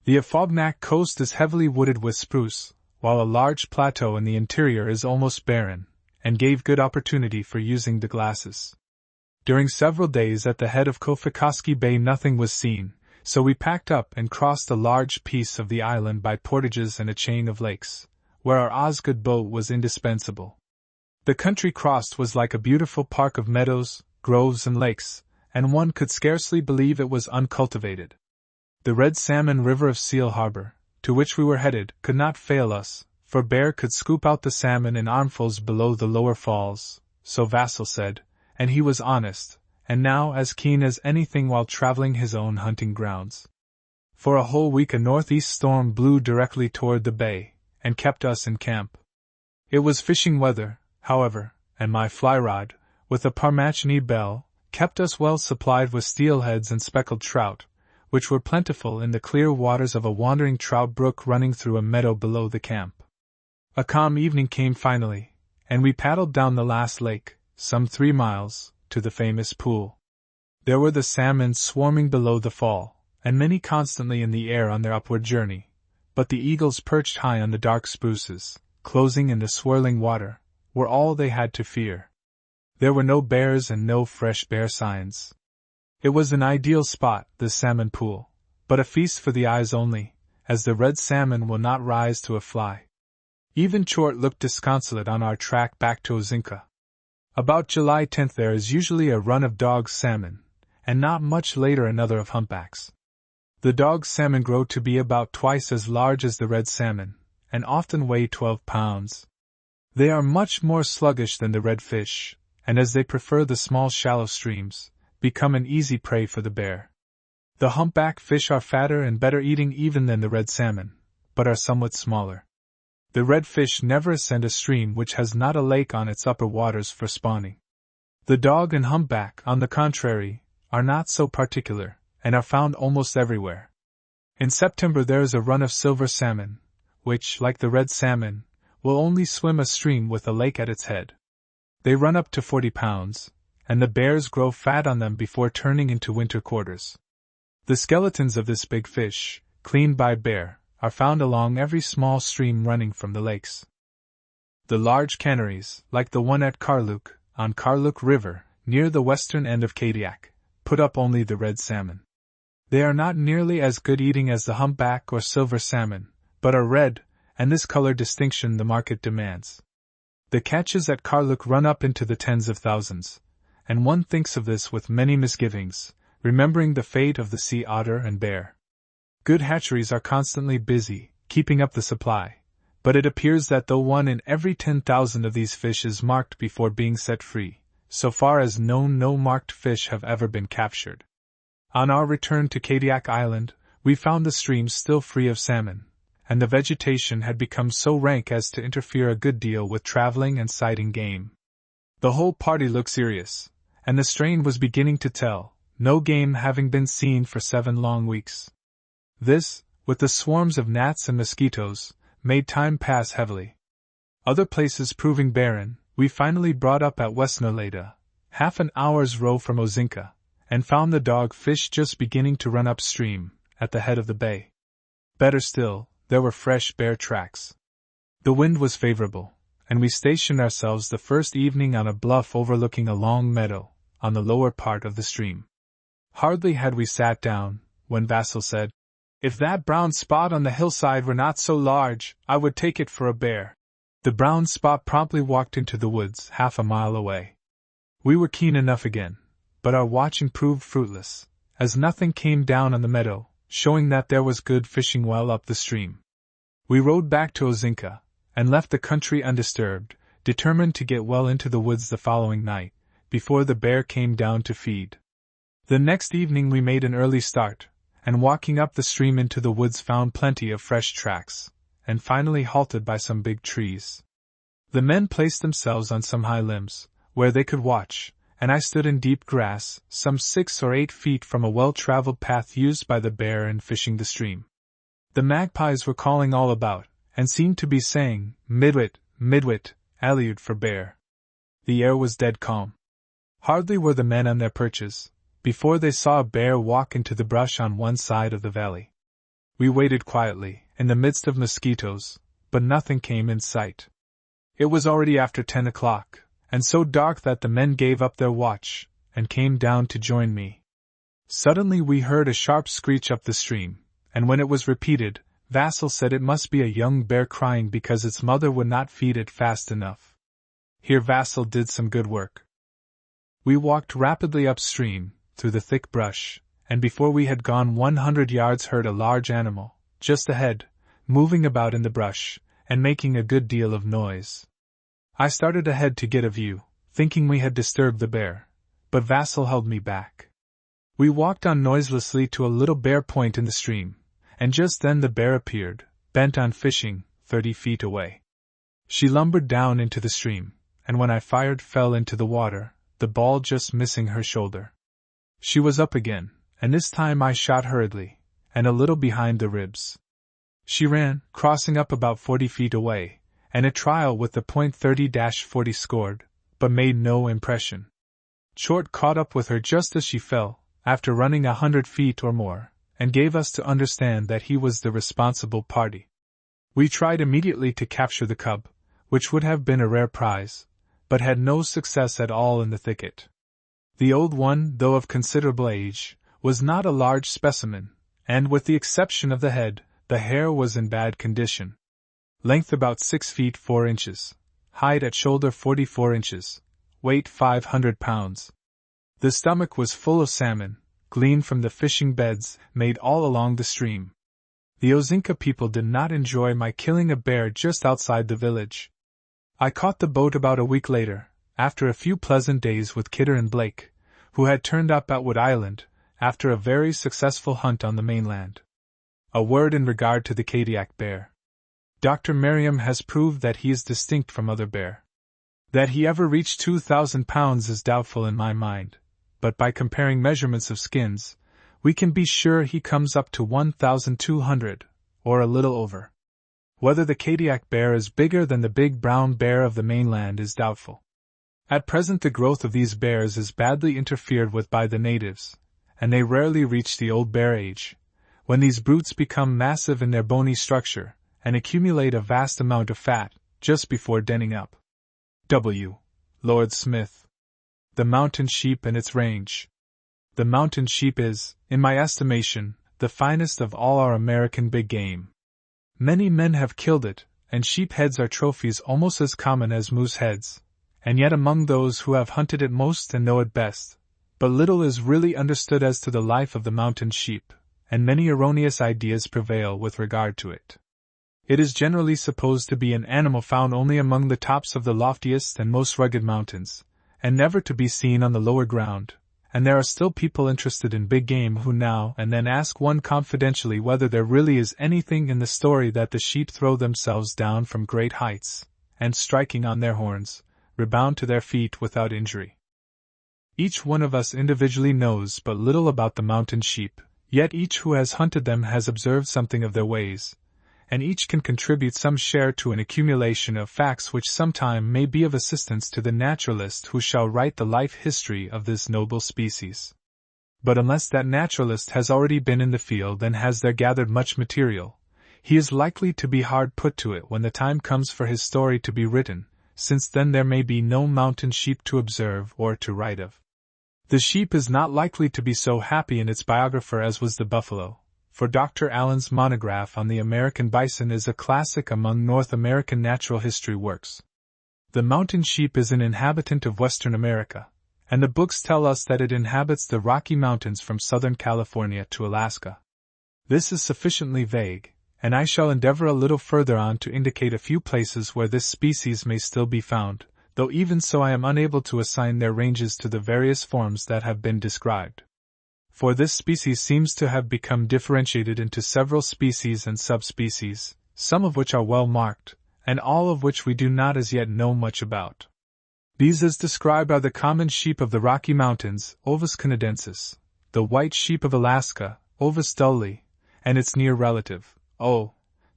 Speaker 1: The Afognak coast is heavily wooded with spruce, while a large plateau in the interior is almost barren, and gave good opportunity for using the glasses. During several days at the head of Kofikoski Bay nothing was seen, so we packed up and crossed a large piece of the island by portages and a chain of lakes, where our Osgood boat was indispensable. The country crossed was like a beautiful park of meadows, groves and lakes, and one could scarcely believe it was uncultivated. The Red Salmon River of Seal Harbor, to which we were headed, could not fail us, for Bear could scoop out the salmon in armfuls below the lower falls, so Vassal said, and he was honest, and now as keen as anything while traveling his own hunting grounds. For a whole week a northeast storm blew directly toward the bay, and kept us in camp. It was fishing weather, however, and my fly rod, with a Parmachene bell, kept us well supplied with steelheads and speckled trout, which were plentiful in the clear waters of a wandering trout brook running through a meadow below the camp. A calm evening came finally, and we paddled down the last lake, some 3 miles, to the famous pool. There were the salmon swarming below the fall, and many constantly in the air on their upward journey, but the eagles perched high on the dark spruces, closing in the swirling water, were all they had to fear. There were no bears and no fresh bear signs. It was an ideal spot, this salmon pool, but a feast for the eyes only, as the red salmon will not rise to a fly. Even Chort looked disconsolate on our track back to Ozinka. About July 10th there is usually a run of dog salmon, and not much later another of humpbacks. The dog salmon grow to be about twice as large as the red salmon, and often weigh 12 pounds. They are much more sluggish than the redfish, and as they prefer the small shallow streams, become an easy prey for the bear. The humpback fish are fatter and better eating even than the red salmon, but are somewhat smaller. The redfish never ascend a stream which has not a lake on its upper waters for spawning. The dog and humpback, on the contrary, are not so particular, and are found almost everywhere. In September there is a run of silver salmon, which, like the red salmon, will only swim a stream with a lake at its head. They run up to 40 pounds, and the bears grow fat on them before turning into winter quarters. The skeletons of this big fish, cleaned by Bear, are found along every small stream running from the lakes. The large canneries, like the one at Karluk, on Karluk River, near the western end of Kadiak, put up only the red salmon. They are not nearly as good eating as the humpback or silver salmon, but are red, and this color distinction the market demands. The catches at Karluk run up into the tens of thousands, and one thinks of this with many misgivings, remembering the fate of the sea otter and bear. Good hatcheries are constantly busy, keeping up the supply, but it appears that though 1 in every 10,000 of these fish is marked before being set free, so far as known no marked fish have ever been captured. On our return to Kadiak Island, we found the streams still free of salmon, and the vegetation had become so rank as to interfere a good deal with traveling and sighting game. The whole party looked serious, and the strain was beginning to tell, no game having been seen for 7 long weeks. This, with the swarms of gnats and mosquitoes, made time pass heavily. Other places proving barren, we finally brought up at Westnoleda, half an hour's row from Ozinka, and found the dog fish just beginning to run upstream, at the head of the bay. Better still, there were fresh bear tracks. The wind was favorable, and we stationed ourselves the first evening on a bluff overlooking a long meadow, on the lower part of the stream. Hardly had we sat down, when Vassal said, "If that brown spot on the hillside were not so large, I would take it for a bear." The brown spot promptly walked into the woods half a mile away. We were keen enough again, but our watching proved fruitless, as nothing came down on the meadow, showing that there was good fishing well up the stream. We rode back to Ozinka, and left the country undisturbed, determined to get well into the woods the following night, before the bear came down to feed. The next evening we made an early start, and walking up the stream into the woods found plenty of fresh tracks, and finally halted by some big trees. The men placed themselves on some high limbs, where they could watch, and I stood in deep grass, some 6 or 8 feet from a well-traveled path used by the bear in fishing the stream. The magpies were calling all about, and seemed to be saying, "Midwit, midwit," Aleut for bear. The air was dead calm. Hardly were the men on their perches, before they saw a bear walk into the brush on one side of the valley. We waited quietly, in the midst of mosquitoes, but nothing came in sight. It was already after 10 o'clock, and so dark that the men gave up their watch, and came down to join me. Suddenly we heard a sharp screech up the stream, and when it was repeated, Vassal said it must be a young bear crying because its mother would not feed it fast enough. Here Vassal did some good work. We walked rapidly upstream, through the thick brush, and before we had gone 100 yards heard a large animal, just ahead, moving about in the brush, and making a good deal of noise. I started ahead to get a view, thinking we had disturbed the bear, but Vassal held me back. We walked on noiselessly to a little bare point in the stream, and just then the bear appeared, bent on fishing, 30 feet away. She lumbered down into the stream, and when I fired fell into the water, the ball just missing her shoulder. She was up again, and this time I shot hurriedly, and a little behind the ribs. She ran, crossing up about 40 feet away, and a trial with the .30-40 scored, but made no impression. Short caught up with her just as she fell, after running 100 feet or more, and gave us to understand that he was the responsible party. We tried immediately to capture the cub, which would have been a rare prize, but had no success at all in the thicket. The old one, though of considerable age, was not a large specimen, and with the exception of the head, the hair was in bad condition. Length about 6 feet 4 inches, height at shoulder 44 inches, weight 500 pounds. The stomach was full of salmon, gleaned from the fishing beds made all along the stream. The Ozinka people did not enjoy my killing a bear just outside the village. I caught the boat about a week later, after a few pleasant days with Kidder and Blake, who had turned up at Wood Island, after a very successful hunt on the mainland. A word in regard to the Kadiak bear. Dr. Merriam has proved that he is distinct from other bear. That he ever reached 2,000 pounds is doubtful in my mind, but by comparing measurements of skins, we can be sure he comes up to 1,200, or a little over. Whether the Kadiak bear is bigger than the big brown bear of the mainland is doubtful. At present the growth of these bears is badly interfered with by the natives, and they rarely reach the old bear age, when these brutes become massive in their bony structure, and accumulate a vast amount of fat, just before denning up. W. Lord Smith. The mountain sheep and its range. The mountain sheep is, in my estimation, the finest of all our American big game. Many men have killed it, and sheep heads are trophies almost as common as moose heads, and yet among those who have hunted it most and know it best, but little is really understood as to the life of the mountain sheep, and many erroneous ideas prevail with regard to it. It is generally supposed to be an animal found only among the tops of the loftiest and most rugged mountains, and never to be seen on the lower ground, and there are still people interested in big game who now and then ask one confidentially whether there really is anything in the story that the sheep throw themselves down from great heights, and striking on their horns, rebound to their feet without injury. Each one of us individually knows but little about the mountain sheep, yet each who has hunted them has observed something of their ways, and each can contribute some share to an accumulation of facts which sometime may be of assistance to the naturalist who shall write the life history of this noble species. But unless that naturalist has already been in the field and has there gathered much material, he is likely to be hard put to it when the time comes for his story to be written, since then there may be no mountain sheep to observe or to write of. The sheep is not likely to be so happy in its biographer as was the buffalo, for Dr. Allen's monograph on the American bison is a classic among North American natural history works. The mountain sheep is an inhabitant of Western America, and the books tell us that it inhabits the Rocky Mountains from Southern California to Alaska. This is sufficiently vague, and I shall endeavor a little further on to indicate a few places where this species may still be found, though even so I am unable to assign their ranges to the various forms that have been described. For this species seems to have become differentiated into several species and subspecies, some of which are well marked, and all of which we do not as yet know much about. These as described are the common sheep of the Rocky Mountains, Ovis canadensis, the white sheep of Alaska, Ovis dulli, and its near relative, O.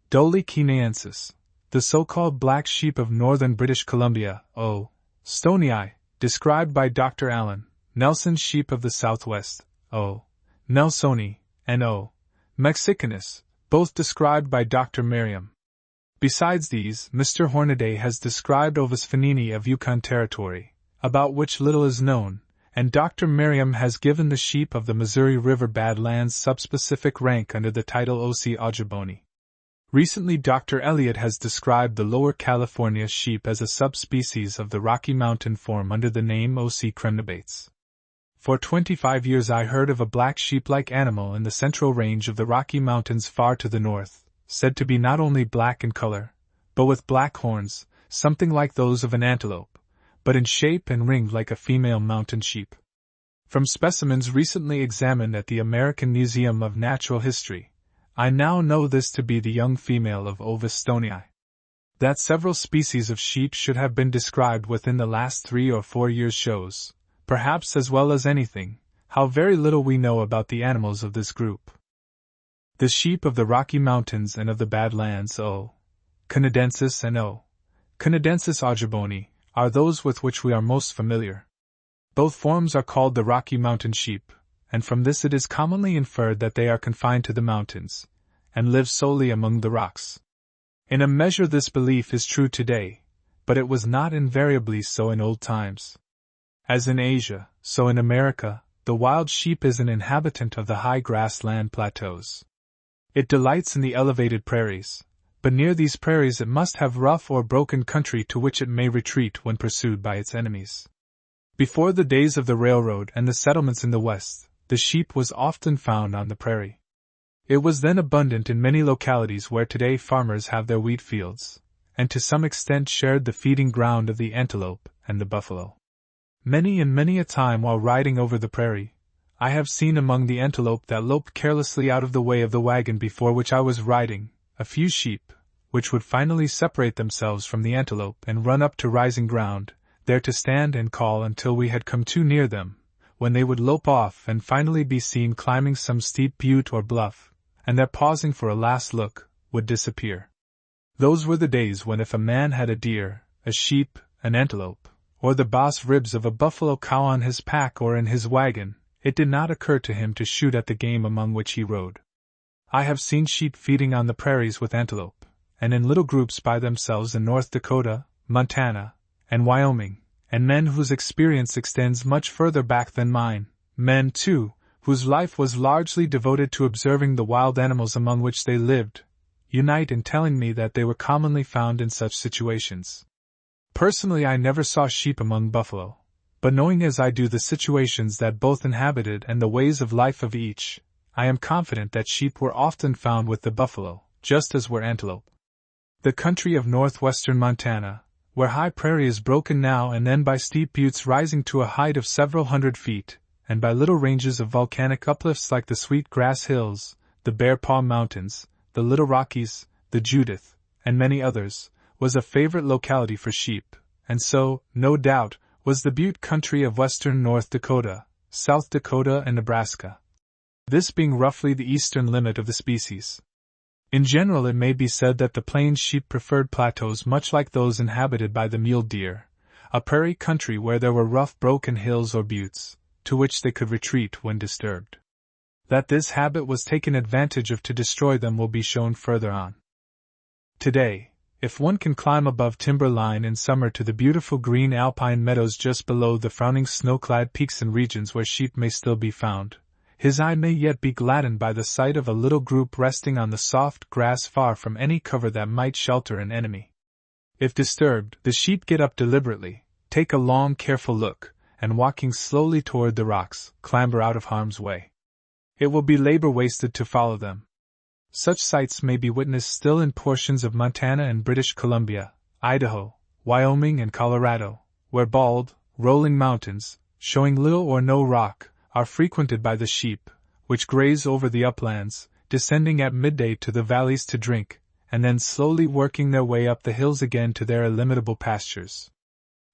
Speaker 1: dulli keniensis, the so-called black sheep of northern British Columbia, O. stonii, described by Dr. Allen, Nelson's sheep of the Southwest, O. nelsoni, and O. mexicanus, both described by Dr. Merriam. Besides these, Mr. Hornaday has described Ovis phanini of Yukon Territory, about which little is known, and Dr. Merriam has given the sheep of the Missouri River Badlands subspecific rank under the title O.C. ojiboni. Recently Dr. Elliott has described the Lower California sheep as a subspecies of the Rocky Mountain form under the name O.C. cremnibates. For 25 years I heard of a black sheep-like animal in the central range of the Rocky Mountains far to the north, said to be not only black in color, but with black horns, something like those of an antelope, but in shape and ringed like a female mountain sheep. From specimens recently examined at the American Museum of Natural History, I now know this to be the young female of Ovis stonii. That several species of sheep should have been described within the last 3 or 4 years shows, perhaps as well as anything, how very little we know about the animals of this group. The sheep of the Rocky Mountains and of the Badlands O. canadensis and O. canadensis ojiboni are those with which we are most familiar. Both forms are called the Rocky Mountain sheep, and from this it is commonly inferred that they are confined to the mountains, and live solely among the rocks. In a measure this belief is true today, but it was not invariably so in old times. As in Asia, so in America, the wild sheep is an inhabitant of the high grassland plateaus. It delights in the elevated prairies, but near these prairies it must have rough or broken country to which it may retreat when pursued by its enemies. Before the days of the railroad and the settlements in the West, the sheep was often found on the prairie. It was then abundant in many localities where today farmers have their wheat fields, and to some extent shared the feeding ground of the antelope and the buffalo. Many and many a time while riding over the prairie, I have seen among the antelope that loped carelessly out of the way of the wagon before which I was riding, a few sheep, which would finally separate themselves from the antelope and run up to rising ground, there to stand and call until we had come too near them, when they would lope off and finally be seen climbing some steep butte or bluff, and that pausing for a last look, would disappear. Those were the days when if a man had a deer, a sheep, an antelope, or the boss ribs of a buffalo cow on his pack or in his wagon, it did not occur to him to shoot at the game among which he rode. I have seen sheep feeding on the prairies with antelope, and in little groups by themselves in North Dakota, Montana, and Wyoming, and men whose experience extends much further back than mine, men, too, whose life was largely devoted to observing the wild animals among which they lived, unite in telling me that they were commonly found in such situations. Personally, I never saw sheep among buffalo, but knowing as I do the situations that both inhabited and the ways of life of each, I am confident that sheep were often found with the buffalo, just as were antelope. The country of northwestern Montana, where high prairie is broken now and then by steep buttes rising to a height of several hundred feet, and by little ranges of volcanic uplifts like the Sweet Grass Hills, the Bear Paw Mountains, the Little Rockies, the Judith, and many others, was a favorite locality for sheep, and so, no doubt, was the butte country of western North Dakota, South Dakota, and Nebraska. This being roughly the eastern limit of the species. In general, it may be said that the plains sheep preferred plateaus much like those inhabited by the mule deer, a prairie country where there were rough broken hills or buttes, to which they could retreat when disturbed. That this habit was taken advantage of to destroy them will be shown further on. Today, if one can climb above timber line in summer to the beautiful green alpine meadows just below the frowning snow-clad peaks in regions where sheep may still be found, his eye may yet be gladdened by the sight of a little group resting on the soft grass far from any cover that might shelter an enemy. If disturbed, the sheep get up deliberately, take a long, careful look, and walking slowly toward the rocks, clamber out of harm's way. It will be labor wasted to follow them. Such sights may be witnessed still in portions of Montana and British Columbia, Idaho, Wyoming, and Colorado, where bald, rolling mountains, showing little or no rock, are frequented by the sheep, which graze over the uplands, descending at midday to the valleys to drink, and then slowly working their way up the hills again to their illimitable pastures.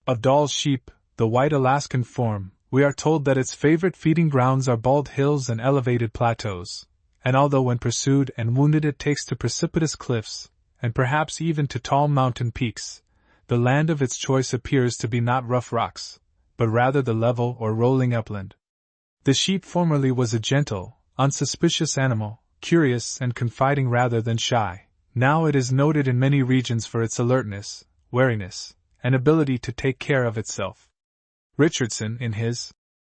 Speaker 1: Of Dall's sheep, the white Alaskan form, we are told that its favorite feeding grounds are bald hills and elevated plateaus, and although when pursued and wounded it takes to precipitous cliffs, and perhaps even to tall mountain peaks, the land of its choice appears to be not rough rocks, but rather the level or rolling upland. The sheep formerly was a gentle, unsuspicious animal, curious and confiding rather than shy. Now it is noted in many regions for its alertness, wariness, and ability to take care of itself. Richardson, in his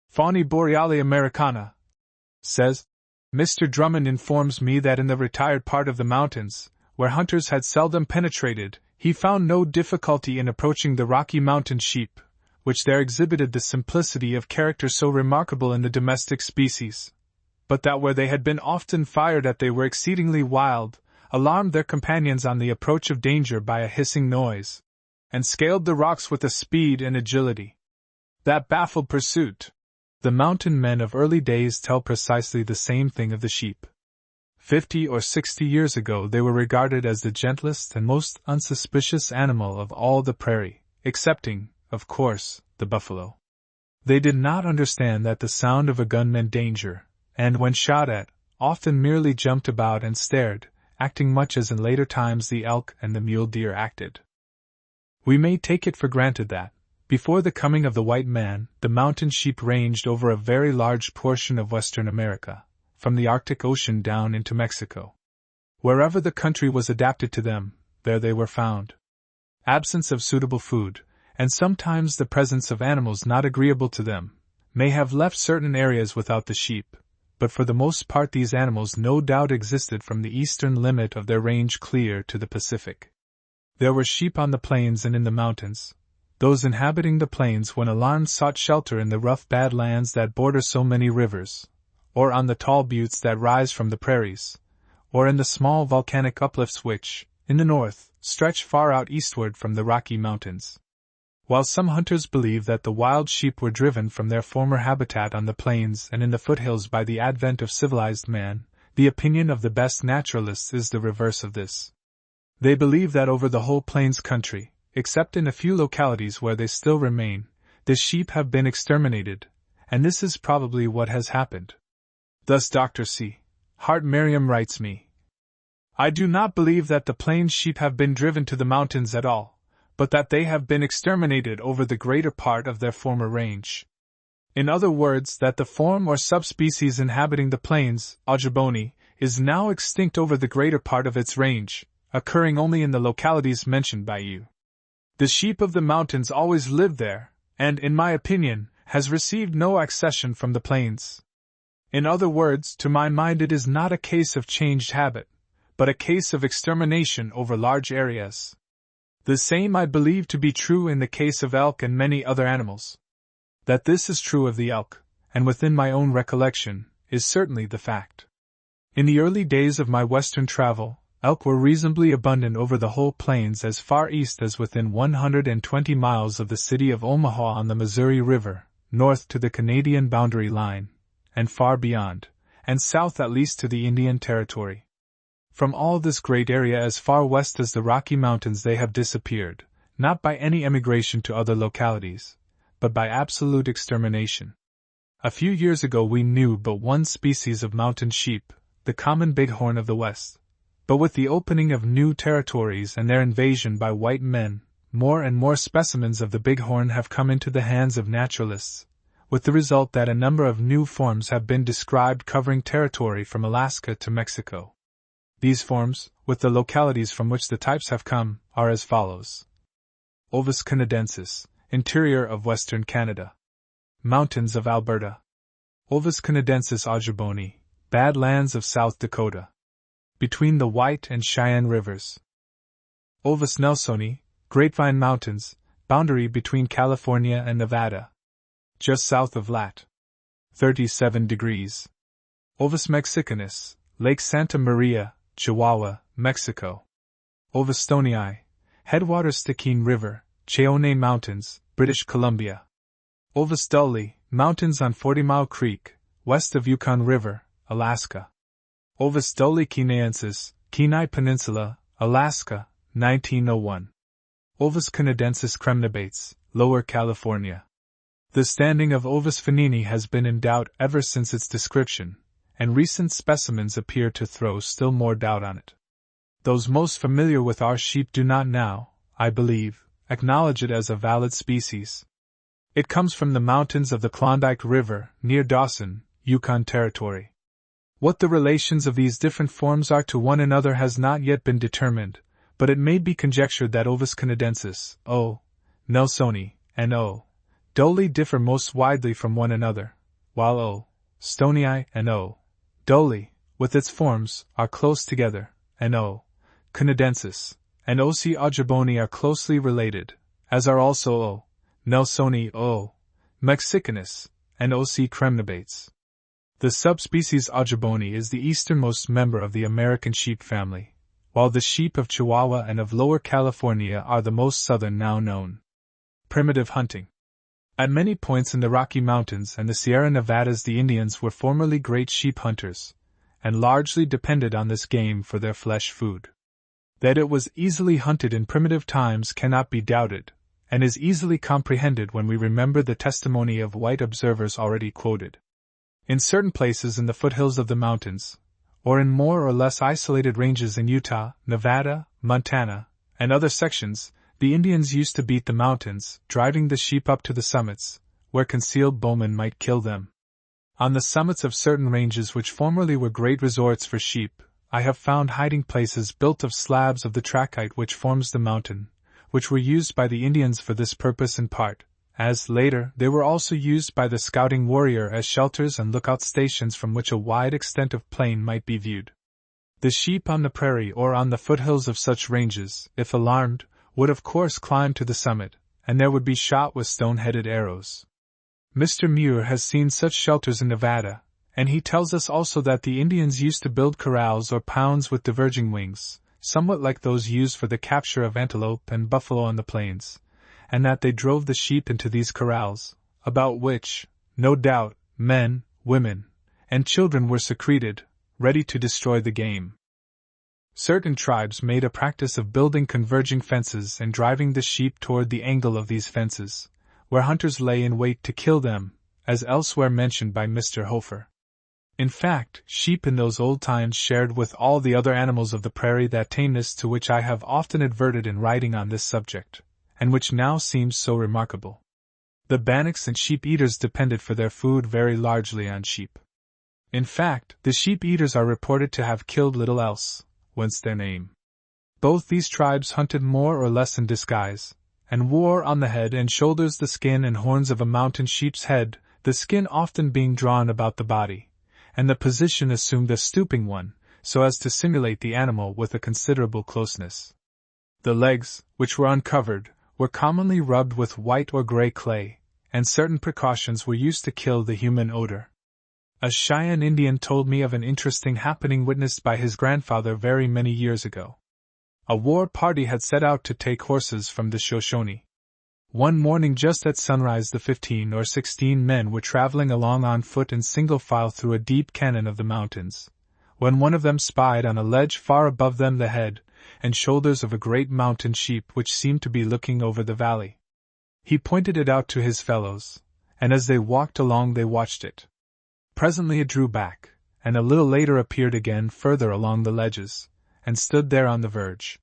Speaker 1: Fauna Boreale Americana, says, Mr. Drummond informs me that in the retired part of the mountains, where hunters had seldom penetrated, he found no difficulty in approaching the Rocky Mountain sheep, which there exhibited the simplicity of character so remarkable in the domestic species, but that where they had been often fired at they were exceedingly wild, alarmed their companions on the approach of danger by a hissing noise, and scaled the rocks with a speed and agility that baffled pursuit. The mountain men of early days tell precisely the same thing of the sheep. 50 or 60 years ago they were regarded as the gentlest and most unsuspicious animal of all the prairie, excepting, of course, the buffalo. They did not understand that the sound of a gun meant danger, and when shot at, often merely jumped about and stared, acting much as in later times the elk and the mule deer acted. We may take it for granted that, before the coming of the white man, the mountain sheep ranged over a very large portion of western America, from the Arctic Ocean down into Mexico. Wherever the country was adapted to them, there they were found. Absence of suitable food, and sometimes the presence of animals not agreeable to them, may have left certain areas without the sheep, but for the most part these animals no doubt existed from the eastern limit of their range clear to the Pacific. There were sheep on the plains and in the mountains. Those inhabiting the plains when alarmed sought shelter in the rough bad lands that border so many rivers, or on the tall buttes that rise from the prairies, or in the small volcanic uplifts which, in the north, stretch far out eastward from the Rocky Mountains. While some hunters believe that the wild sheep were driven from their former habitat on the plains and in the foothills by the advent of civilized man, the opinion of the best naturalists is the reverse of this. They believe that over the whole plains country, except in a few localities where they still remain, the sheep have been exterminated, and this is probably what has happened. Thus Dr. C. Hart Merriam writes me, I do not believe that the plains sheep have been driven to the mountains at all, but that they have been exterminated over the greater part of their former range. In other words, that the form or subspecies inhabiting the plains, Audiobook, is now extinct over the greater part of its range, occurring only in the localities mentioned by you. The sheep of the mountains always lived there, and, in my opinion, has received no accession from the plains. In other words, to my mind it is not a case of changed habit, but a case of extermination over large areas. The same I believe to be true in the case of elk and many other animals. That this is true of the elk, and within my own recollection, is certainly the fact. In the early days of my western travel, elk were reasonably abundant over the whole plains as far east as within 120 miles of the city of Omaha on the Missouri River, north to the Canadian boundary line, and far beyond, and south at least to the Indian Territory. From all this great area as far west as the Rocky Mountains they have disappeared, not by any emigration to other localities, but by absolute extermination. A few years ago we knew but one species of mountain sheep, the common bighorn of the West. But with the opening of new territories and their invasion by white men, more and more specimens of the bighorn have come into the hands of naturalists, with the result that a number of new forms have been described covering territory from Alaska to Mexico. These forms, with the localities from which the types have come, are as follows. Ovis canadensis, interior of western Canada. Mountains of Alberta. Ovis canadensis Audiobook, Badlands of South Dakota. Between the White and Cheyenne Rivers. Ovis nelsoni, Grapevine Mountains, boundary between California and Nevada. Just south of lat. 37 degrees. Ovis mexicanus, Lake Santa Maria, Chihuahua, Mexico. Ovis stonii, headwaters Stickeen River, Cheone Mountains, British Columbia. Ovis dulli, mountains on 40 Mile Creek, west of Yukon River, Alaska. Ovis dulli kenaiensis, Kenai Peninsula, Alaska, 1901. Ovis canadensis cremnibates, Lower California. The standing of Ovis fanini has been in doubt ever since its description, and recent specimens appear to throw still more doubt on it. Those most familiar with our sheep do not now, I believe, acknowledge it as a valid species. It comes from the mountains of the Klondike River, near Dawson, Yukon Territory. What the relations of these different forms are to one another has not yet been determined, but it may be conjectured that Ovis canadensis, O. nelsoni, and O. doli differ most widely from one another, while O. stonii and O. doli, with its forms, are close together, and O. canadensis and O. c. auduboni are closely related, as are also O. nelsoni, O. mexicanus, and O. c. cremnibates. The subspecies auduboni is the easternmost member of the American sheep family, while the sheep of Chihuahua and of Lower California are the most southern now known. Primitive hunting. At many points in the Rocky Mountains and the Sierra Nevadas, the Indians were formerly great sheep hunters, and largely depended on this game for their flesh food. That it was easily hunted in primitive times cannot be doubted, and is easily comprehended when we remember the testimony of white observers already quoted. In certain places in the foothills of the mountains, or in more or less isolated ranges in Utah, Nevada, Montana, and other sections, the Indians used to beat the mountains, driving the sheep up to the summits, where concealed bowmen might kill them. On the summits of certain ranges which formerly were great resorts for sheep, I have found hiding places built of slabs of the trachyte which forms the mountain, which were used by the Indians for this purpose in part, as, later, they were also used by the scouting warrior as shelters and lookout stations from which a wide extent of plain might be viewed. The sheep on the prairie or on the foothills of such ranges, if alarmed, would of course climb to the summit, and there would be shot with stone-headed arrows. Mr. Muir has seen such shelters in Nevada, and he tells us also that the Indians used to build corrals or pounds with diverging wings, somewhat like those used for the capture of antelope and buffalo on the plains, and that they drove the sheep into these corrals, about which, no doubt, men, women, and children were secreted, ready to destroy the game. Certain tribes made a practice of building converging fences and driving the sheep toward the angle of these fences, where hunters lay in wait to kill them, as elsewhere mentioned by Mr. Hofer. In fact, sheep in those old times shared with all the other animals of the prairie that tameness to which I have often adverted in writing on this subject, and which now seems so remarkable. The Bannocks and sheep-eaters depended for their food very largely on sheep. In fact, the sheep-eaters are reported to have killed little else, whence their name. Both these tribes hunted more or less in disguise, and wore on the head and shoulders the skin and horns of a mountain sheep's head, the skin often being drawn about the body, and the position assumed a stooping one, so as to simulate the animal with a considerable closeness. The legs, which were uncovered, were commonly rubbed with white or gray clay, and certain precautions were used to kill the human odor. A Cheyenne Indian told me of an interesting happening witnessed by his grandfather very many years ago. A war party had set out to take horses from the Shoshone. One morning just at sunrise the 15 or 16 men were traveling along on foot in single file through a deep cañon of the mountains, when one of them spied on a ledge far above them the head and shoulders of a great mountain sheep which seemed to be looking over the valley. He pointed it out to his fellows, and as they walked along they watched it. Presently it drew back, and a little later appeared again further along the ledges, and stood there on the verge.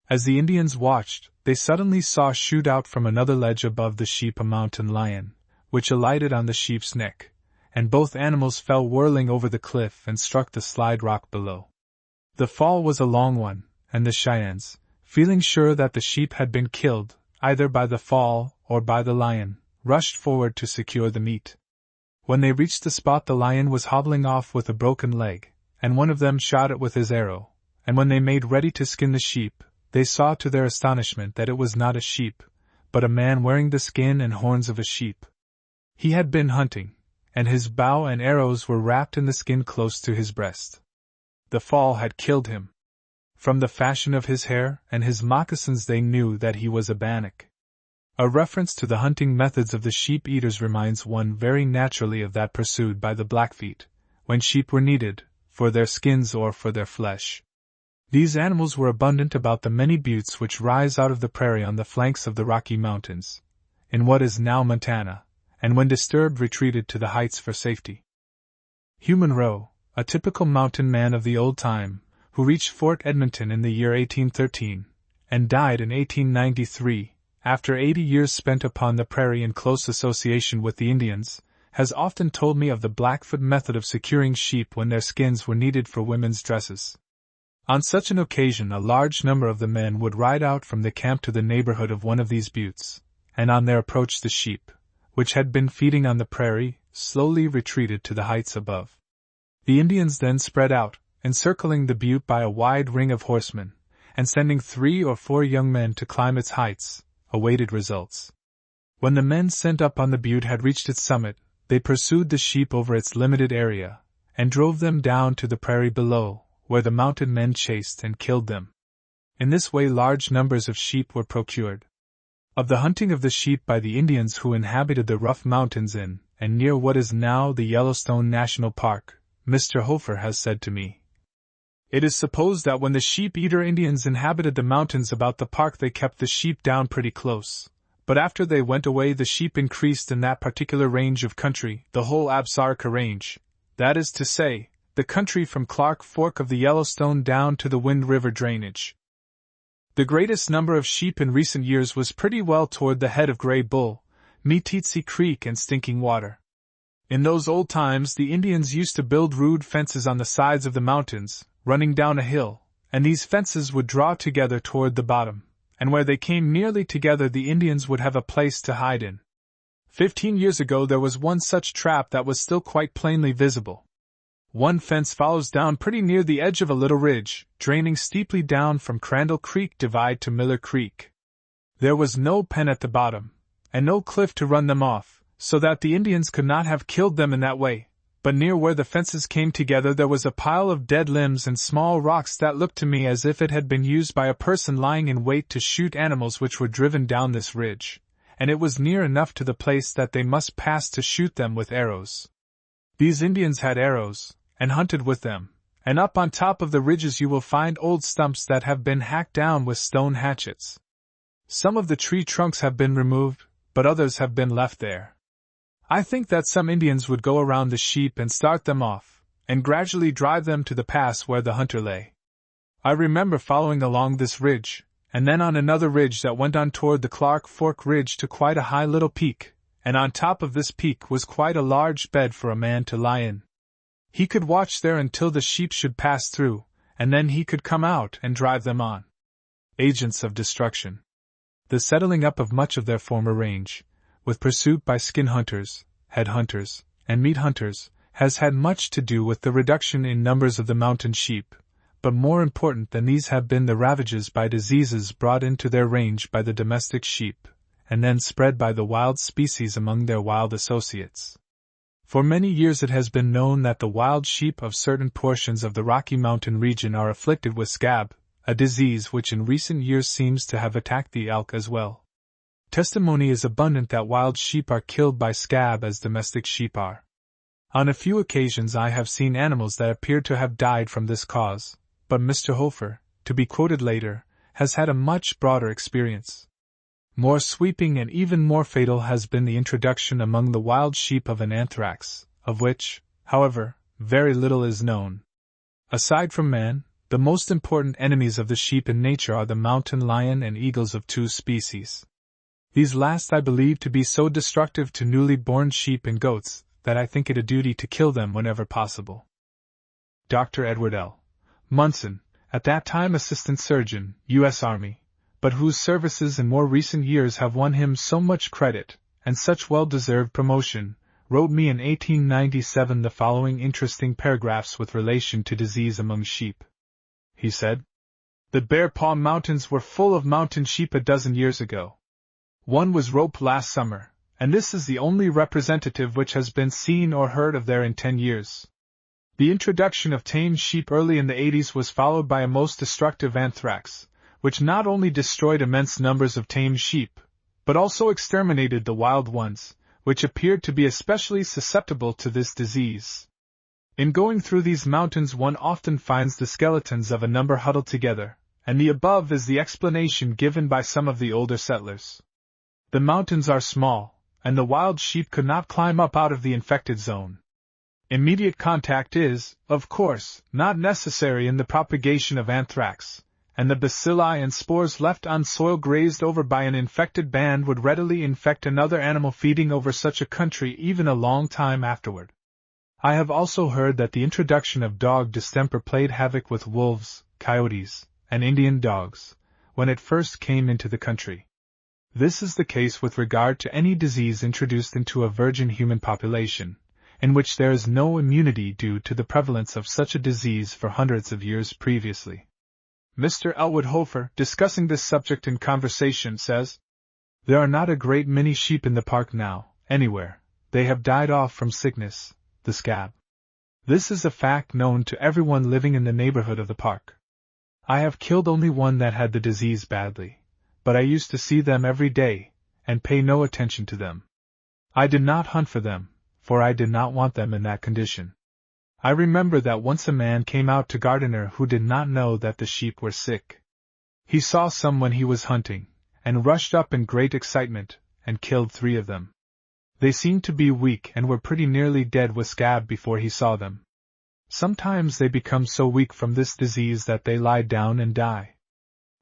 Speaker 1: As the Indians watched, they suddenly saw shoot out from another ledge above the sheep a mountain lion, which alighted on the sheep's neck, and both animals fell whirling over the cliff and struck the slide rock below. The fall was a long one, and the Cheyennes, feeling sure that the sheep had been killed, either by the fall or by the lion, rushed forward to secure the meat. When they reached the spot, the lion was hobbling off with a broken leg, and one of them shot it with his arrow, and when they made ready to skin the sheep, they saw to their astonishment that it was not a sheep, but a man wearing the skin and horns of a sheep. He had been hunting, and his bow and arrows were wrapped in the skin close to his breast. The fall had killed him. From the fashion of his hair and his moccasins they knew that he was a Bannock. A reference to the hunting methods of the sheep-eaters reminds one very naturally of that pursued by the Blackfeet, when sheep were needed, for their skins or for their flesh. These animals were abundant about the many buttes which rise out of the prairie on the flanks of the Rocky Mountains, in what is now Montana, and when disturbed retreated to the heights for safety. Hugh Monroe, a typical mountain man of the old time, who reached Fort Edmonton in the year 1813, and died in 1893, after 80 years spent upon the prairie in close association with the Indians, has often told me of the Blackfoot method of securing sheep when their skins were needed for women's dresses. On such an occasion a large number of the men would ride out from the camp to the neighborhood of one of these buttes, and on their approach the sheep, which had been feeding on the prairie, slowly retreated to the heights above. The Indians then spread out, encircling the butte by a wide ring of horsemen, and sending 3 or 4 young men to climb its heights, awaited results. When the men sent up on the butte had reached its summit, they pursued the sheep over its limited area, and drove them down to the prairie below, where the mounted men chased and killed them. In this way large numbers of sheep were procured. Of the hunting of the sheep by the Indians who inhabited the rough mountains in and near what is now the Yellowstone National Park, Mr. Hofer has said to me, "It is supposed that when the sheep-eater Indians inhabited the mountains about the park they kept the sheep down pretty close, but after they went away the sheep increased in that particular range of country, the whole Absaroka Range, that is to say, the country from Clark Fork of the Yellowstone down to the Wind River drainage. The greatest number of sheep in recent years was pretty well toward the head of Gray Bull, Meeteetse Creek and Stinking Water. In those old times the Indians used to build rude fences on the sides of the mountains, running down a hill, and these fences would draw together toward the bottom, and where they came nearly together the Indians would have a place to hide in. 15 years ago there was one such trap that was still quite plainly visible. One fence follows down pretty near the edge of a little ridge, draining steeply down from Crandall Creek divide to Miller Creek. There was no pen at the bottom, and no cliff to run them off, so that the Indians could not have killed them in that way, but near where the fences came together there was a pile of dead limbs and small rocks that looked to me as if it had been used by a person lying in wait to shoot animals which were driven down this ridge, and it was near enough to the place that they must pass to shoot them with arrows. These Indians had arrows, and hunted with them, and up on top of the ridges you will find old stumps that have been hacked down with stone hatchets. Some of the tree trunks have been removed, but others have been left there. I think that some Indians would go around the sheep and start them off, and gradually drive them to the pass where the hunter lay. I remember following along this ridge, and then on another ridge that went on toward the Clark Fork Ridge to quite a high little peak, and on top of this peak was quite a large bed for a man to lie in. He could watch there until the sheep should pass through, and then he could come out and drive them on. Agents of destruction. The settling up of much of their former range, with pursuit by skin hunters, head hunters, and meat hunters, has had much to do with the reduction in numbers of the mountain sheep, but more important than these have been the ravages by diseases brought into their range by the domestic sheep, and then spread by the wild species among their wild associates. For many years it has been known that the wild sheep of certain portions of the Rocky Mountain region are afflicted with scab, a disease which in recent years seems to have attacked the elk as well. Testimony is abundant that wild sheep are killed by scab as domestic sheep are. On a few occasions I have seen animals that appear to have died from this cause, but Mr. Hofer, to be quoted later, has had a much broader experience. More sweeping and even more fatal has been the introduction among the wild sheep of an anthrax, of which, however, very little is known. Aside from man, the most important enemies of the sheep in nature are the mountain lion and eagles of 2 species. These last I believe to be so destructive to newly born sheep and goats that I think it a duty to kill them whenever possible. Dr. Edward L. Munson, at that time Assistant Surgeon, U.S. Army, but whose services in more recent years have won him so much credit and such well-deserved promotion, wrote me in 1897 the following interesting paragraphs with relation to disease among sheep. He said, "The Bear Paw Mountains were full of mountain sheep a dozen years ago. One was roped last summer, and this is the only representative which has been seen or heard of there in 10 years. The introduction of tame sheep early in the 80s was followed by a most destructive anthrax, which not only destroyed immense numbers of tame sheep, but also exterminated the wild ones, which appeared to be especially susceptible to this disease. In going through these mountains one often finds the skeletons of a number huddled together, and the above is the explanation given by some of the older settlers. The mountains are small, and the wild sheep could not climb up out of the infected zone. Immediate contact is, of course, not necessary in the propagation of anthrax, and the bacilli and spores left on soil grazed over by an infected band would readily infect another animal feeding over such a country even a long time afterward. I have also heard that the introduction of dog distemper played havoc with wolves, coyotes, and Indian dogs, when it first came into the country. This is the case with regard to any disease introduced into a virgin human population, in which there is no immunity due to the prevalence of such a disease for hundreds of years previously. Mr. Elwood Hofer, discussing this subject in conversation, says, "There are not a great many sheep in the park now, anywhere. They have died off from sickness, the scab. This is a fact known to everyone living in the neighborhood of the park. I have killed only one that had the disease badly, but I used to see them every day, and pay no attention to them. I did not hunt for them, for I did not want them in that condition. I remember that once a man came out to gardener who did not know that the sheep were sick. He saw some when he was hunting, and rushed up in great excitement, and killed 3 of them. They seemed to be weak and were pretty nearly dead with scab before he saw them. Sometimes they become so weak from this disease that they lie down and die.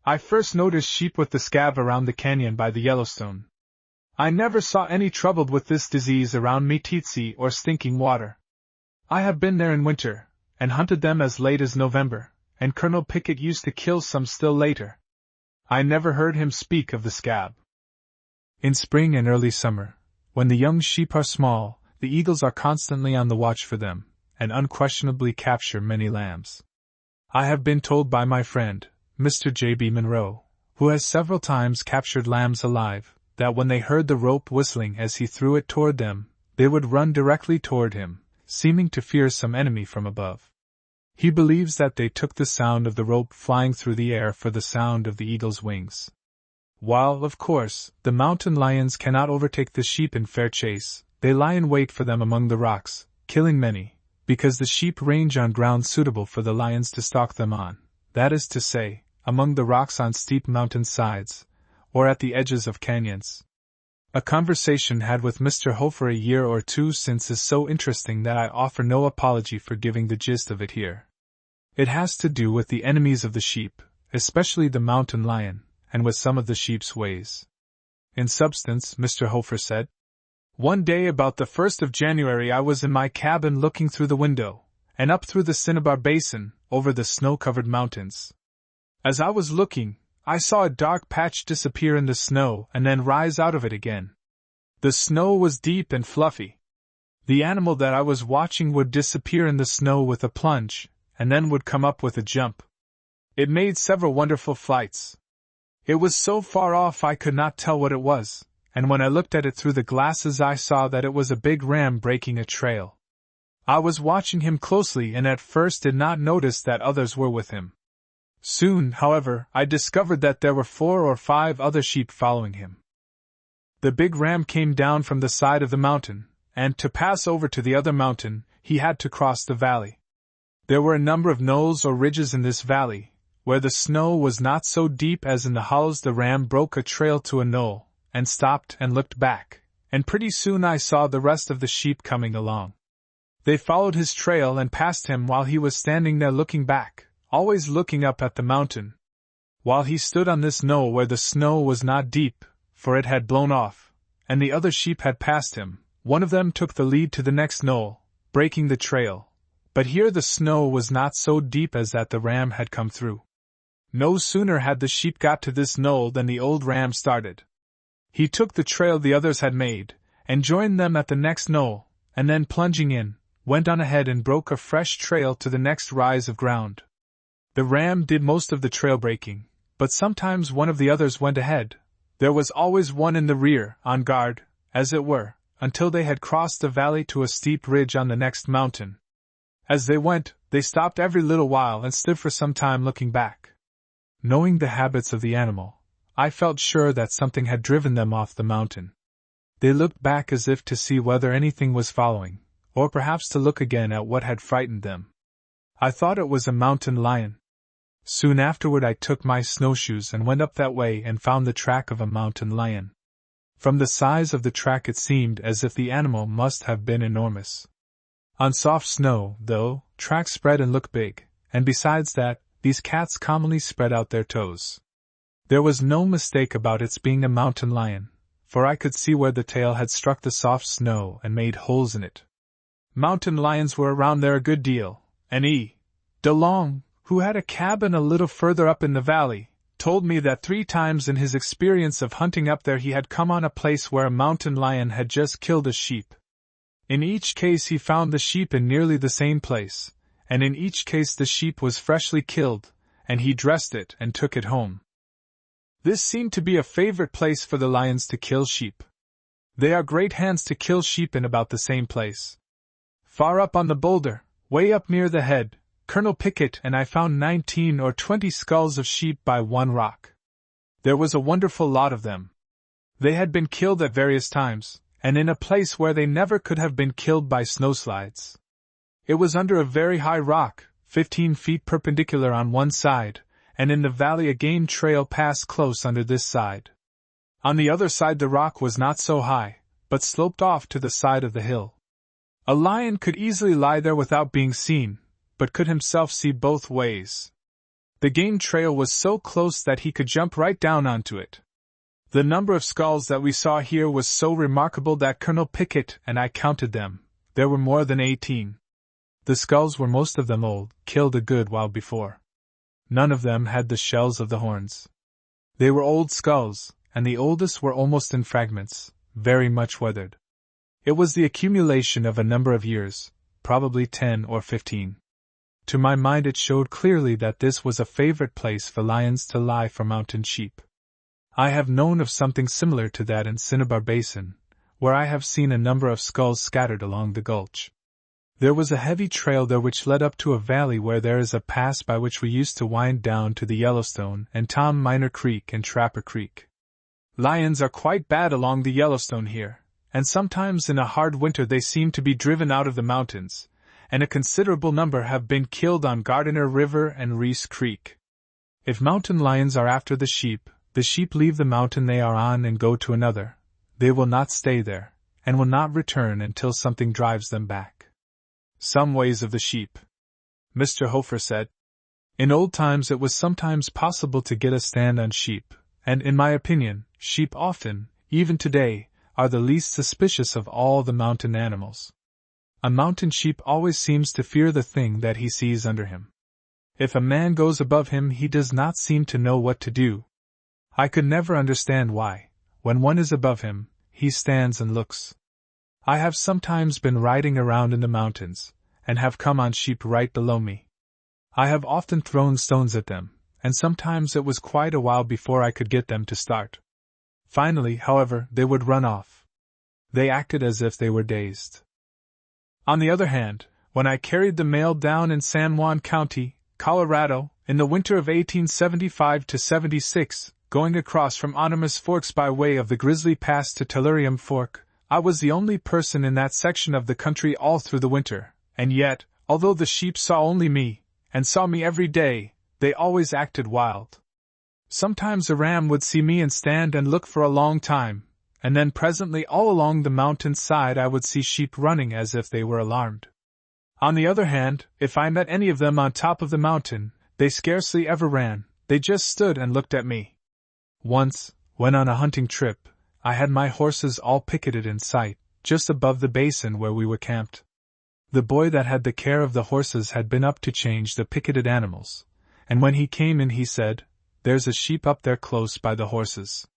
Speaker 1: I first noticed sheep with the scab around the canyon by the Yellowstone. I never saw any troubled with this disease around Meeteetse or Stinking Water. I have been there in winter, and hunted them as late as November, and Colonel Pickett used to kill some still later. I never heard him speak of the scab. In spring and early summer, when the young sheep are small, the eagles are constantly on the watch for them, and unquestionably capture many lambs. I have been told by my friend, Mr. J.B. Monroe, who has several times captured lambs alive, that when they heard the rope whistling as he threw it toward them, they would run directly toward him, seeming to fear some enemy from above. He believes that they took the sound of the rope flying through the air for the sound of the eagle's wings. While, of course, the mountain lions cannot overtake the sheep in fair chase, they lie in wait for them among the rocks, killing many, because the sheep range on ground suitable for the lions to stalk them on, that is to say, among the rocks on steep mountain sides, or at the edges of canyons. A conversation had with Mr. Hofer a year or 2 since is so interesting that I offer no apology for giving the gist of it here. It has to do with the enemies of the sheep, especially the mountain lion, and with some of the sheep's ways. In substance, Mr. Hofer said, "One day about the 1st of January I was in my cabin looking through the window, and up through the Cinnabar Basin, over the snow-covered mountains. As I was looking, I saw a dark patch disappear in the snow and then rise out of it again. The snow was deep and fluffy. The animal that I was watching would disappear in the snow with a plunge, and then would come up with a jump. It made several wonderful flights. It was so far off I could not tell what it was, and when I looked at it through the glasses I saw that it was a big ram breaking a trail. I was watching him closely and at first did not notice that others were with him. Soon, however, I discovered that there were 4 or 5 other sheep following him. The big ram came down from the side of the mountain, and to pass over to the other mountain, he had to cross the valley. There were a number of knolls or ridges in this valley, where the snow was not so deep as in the hollows. The ram broke a trail to a knoll, and stopped and looked back, and pretty soon I saw the rest of the sheep coming along. They followed his trail and passed him while he was standing there looking back, always looking up at the mountain. While he stood on this knoll where the snow was not deep, for it had blown off, and the other sheep had passed him, one of them took the lead to the next knoll, breaking the trail, but here the snow was not so deep as that the ram had come through. No sooner had the sheep got to this knoll than the old ram started. He took the trail the others had made, and joined them at the next knoll, and then plunging in, went on ahead and broke a fresh trail to the next rise of ground. The ram did most of the trail breaking, but sometimes one of the others went ahead. There was always one in the rear, on guard, as it were, until they had crossed the valley to a steep ridge on the next mountain. As they went, they stopped every little while and stood for some time looking back. Knowing the habits of the animal, I felt sure that something had driven them off the mountain. They looked back as if to see whether anything was following, or perhaps to look again at what had frightened them. I thought it was a mountain lion. Soon afterward I took my snowshoes and went up that way and found the track of a mountain lion. From the size of the track it seemed as if the animal must have been enormous. On soft snow, though, tracks spread and look big, and besides that, these cats commonly spread out their toes. There was no mistake about its being a mountain lion, for I could see where the tail had struck the soft snow and made holes in it. Mountain lions were around there a good deal, and DeLong, who had a cabin a little further up in the valley, told me that 3 times in his experience of hunting up there he had come on a place where a mountain lion had just killed a sheep. In each case he found the sheep in nearly the same place, and in each case the sheep was freshly killed, and he dressed it and took it home. This seemed to be a favorite place for the lions to kill sheep. They are great hands to kill sheep in about the same place. Far up on the boulder, way up near the head, Colonel Pickett and I found 19 or 20 skulls of sheep by one rock. There was a wonderful lot of them. They had been killed at various times, and in a place where they never could have been killed by snowslides. It was under a very high rock, 15 feet perpendicular on one side, and in the valley a game trail passed close under this side. On the other side the rock was not so high, but sloped off to the side of the hill. A lion could easily lie there without being seen, but could himself see both ways. The game trail was so close that he could jump right down onto it. The number of skulls that we saw here was so remarkable that Colonel Pickett and I counted them. There were more than 18. The skulls were most of them old, killed a good while before. None of them had the shells of the horns. They were old skulls, and the oldest were almost in fragments, very much weathered. It was the accumulation of a number of years, probably 10 or 15. To my mind it showed clearly that this was a favorite place for lions to lie for mountain sheep. I have known of something similar to that in Cinnabar Basin, where I have seen a number of skulls scattered along the gulch. There was a heavy trail there which led up to a valley where there is a pass by which we used to wind down to the Yellowstone and Tom Miner Creek and Trapper Creek. Lions are quite bad along the Yellowstone here, and sometimes in a hard winter they seem to be driven out of the mountains, and a considerable number have been killed on Gardiner River and Reese Creek. If mountain lions are after the sheep leave the mountain they are on and go to another. They will not stay there, and will not return until something drives them back. Some ways of the sheep. Mr. Hofer said. In old times it was sometimes possible to get a stand on sheep, and in my opinion, sheep often, even today, are the least suspicious of all the mountain animals. A mountain sheep always seems to fear the thing that he sees under him. If a man goes above him he does not seem to know what to do. I could never understand why, when one is above him, he stands and looks. I have sometimes been riding around in the mountains, and have come on sheep right below me. I have often thrown stones at them, and sometimes it was quite a while before I could get them to start. Finally, however, they would run off. They acted as if they were dazed. On the other hand, when I carried the mail down in San Juan County, Colorado, in the winter of 1875-76, going across from Animas Forks by way of the Grizzly Pass to Tellurium Fork, I was the only person in that section of the country all through the winter, and yet, although the sheep saw only me, and saw me every day, they always acted wild. Sometimes a ram would see me and stand and look for a long time, and then presently all along the mountain side I would see sheep running as if they were alarmed. On the other hand, if I met any of them on top of the mountain, they scarcely ever ran, they just stood and looked at me. Once, when on a hunting trip, I had my horses all picketed in sight, just above the basin where we were camped. The boy that had the care of the horses had been up to change the picketed animals, and when he came in he said, "There's a sheep up there close by the horses."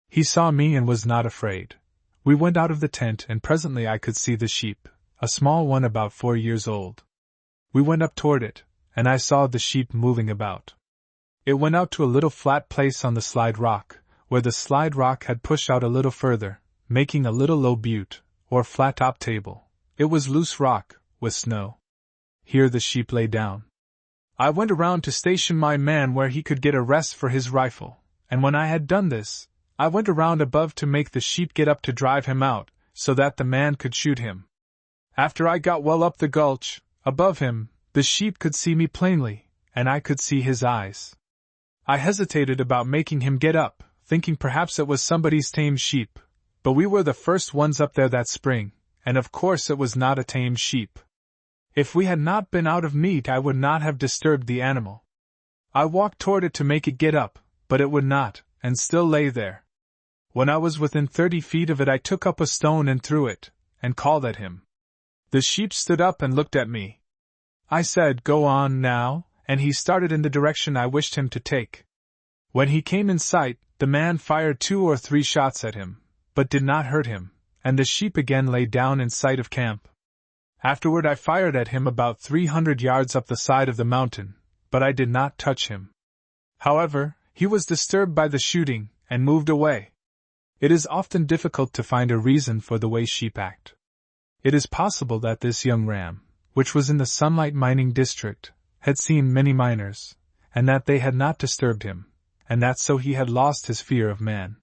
Speaker 1: He saw me and was not afraid. We went out of the tent and presently I could see the sheep, a small one about 4 years old. We went up toward it, and I saw the sheep moving about. It went out to a little flat place on the slide rock, where the slide rock had pushed out a little further, making a little low butte, or flat-top table. It was loose rock, with snow. Here the sheep lay down. I went around to station my man where he could get a rest for his rifle, and when I had done this, I went around above to make the sheep get up to drive him out, so that the man could shoot him. After I got well up the gulch, above him, the sheep could see me plainly, and I could see his eyes. I hesitated about making him get up, thinking perhaps it was somebody's tamed sheep, but we were the first ones up there that spring, and of course it was not a tamed sheep. If we had not been out of meat I would not have disturbed the animal. I walked toward it to make it get up, but it would not, and still lay there. When I was within 30 feet of it, I took up a stone and threw it, and called at him. The sheep stood up and looked at me. I said, "Go on now," and he started in the direction I wished him to take. When he came in sight, the man fired 2 or 3 shots at him, but did not hurt him, and the sheep again lay down in sight of camp. Afterward I fired at him about 300 yards up the side of the mountain, but I did not touch him. However, he was disturbed by the shooting, and moved away. It is often difficult to find a reason for the way sheep act. It is possible that this young ram, which was in the Sunlight mining district, had seen many miners, and that they had not disturbed him, and that so he had lost his fear of man.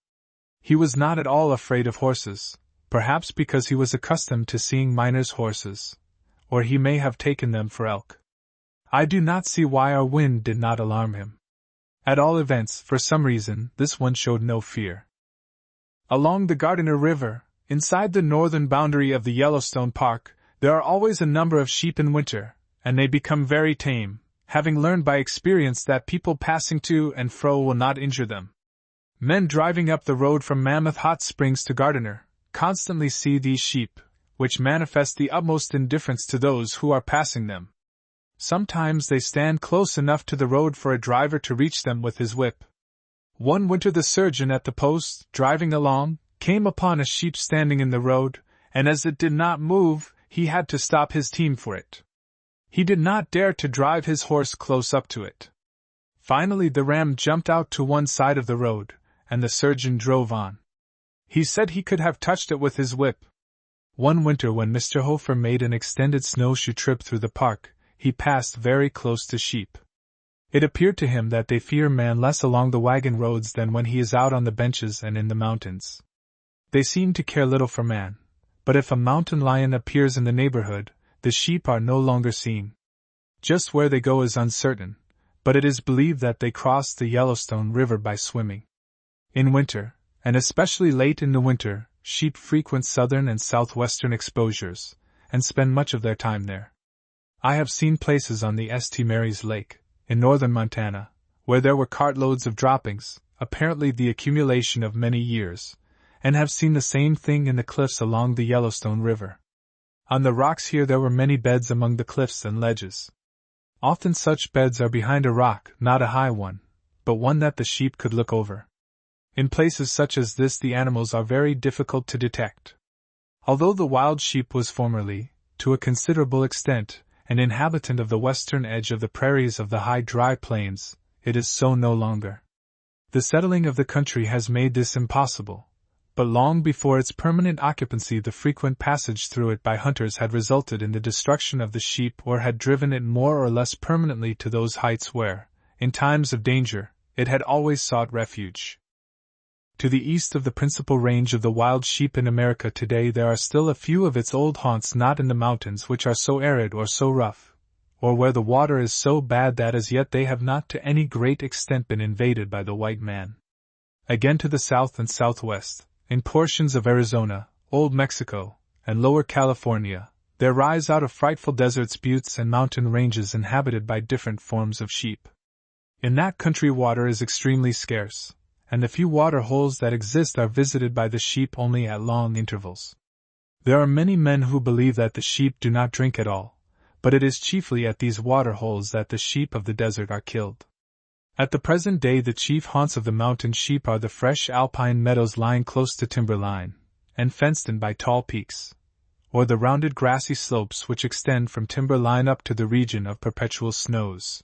Speaker 1: He was not at all afraid of horses, perhaps because he was accustomed to seeing miners' horses, or he may have taken them for elk. I do not see why our wind did not alarm him. At all events, for some reason, this one showed no fear. Along the Gardiner River, inside the northern boundary of the Yellowstone Park, there are always a number of sheep in winter, and they become very tame, having learned by experience that people passing to and fro will not injure them. Men driving up the road from Mammoth Hot Springs to Gardiner constantly see these sheep, which manifest the utmost indifference to those who are passing them. Sometimes they stand close enough to the road for a driver to reach them with his whip. One winter the surgeon at the post, driving along, came upon a sheep standing in the road, and as it did not move, he had to stop his team for it. He did not dare to drive his horse close up to it. Finally the ram jumped out to one side of the road, and the surgeon drove on. He said he could have touched it with his whip. One winter when Mr. Hofer made an extended snowshoe trip through the park, he passed very close to sheep. It appeared to him that they fear man less along the wagon roads than when he is out on the benches and in the mountains. They seem to care little for man, but if a mountain lion appears in the neighborhood, the sheep are no longer seen. Just where they go is uncertain, but it is believed that they cross the Yellowstone River by swimming. In winter, and especially late in the winter, sheep frequent southern and southwestern exposures, and spend much of their time there. I have seen places on the St. Mary's Lake, in northern Montana, where there were cartloads of droppings, apparently the accumulation of many years, and have seen the same thing in the cliffs along the Yellowstone River. On the rocks here there were many beds among the cliffs and ledges. Often such beds are behind a rock, not a high one, but one that the sheep could look over. In places such as this the animals are very difficult to detect. Although the wild sheep was formerly, to a considerable extent, an inhabitant of the western edge of the prairies of the high dry plains, it is so no longer. The settling of the country has made this impossible, but long before its permanent occupancy the frequent passage through it by hunters had resulted in the destruction of the sheep or had driven it more or less permanently to those heights where, in times of danger, it had always sought refuge. To the east of the principal range of the wild sheep in America today there are still a few of its old haunts not in the mountains which are so arid or so rough, or where the water is so bad that as yet they have not to any great extent been invaded by the white man. Again to the south and southwest, in portions of Arizona, Old Mexico, and Lower California, there rise out of frightful deserts buttes and mountain ranges inhabited by different forms of sheep. In that country water is extremely scarce, and the few water holes that exist are visited by the sheep only at long intervals. There are many men who believe that the sheep do not drink at all, but it is chiefly at these water holes that the sheep of the desert are killed. At the present day the chief haunts of the mountain sheep are the fresh alpine meadows lying close to timberline, and fenced in by tall peaks, or the rounded grassy slopes which extend from timberline up to the region of perpetual snows.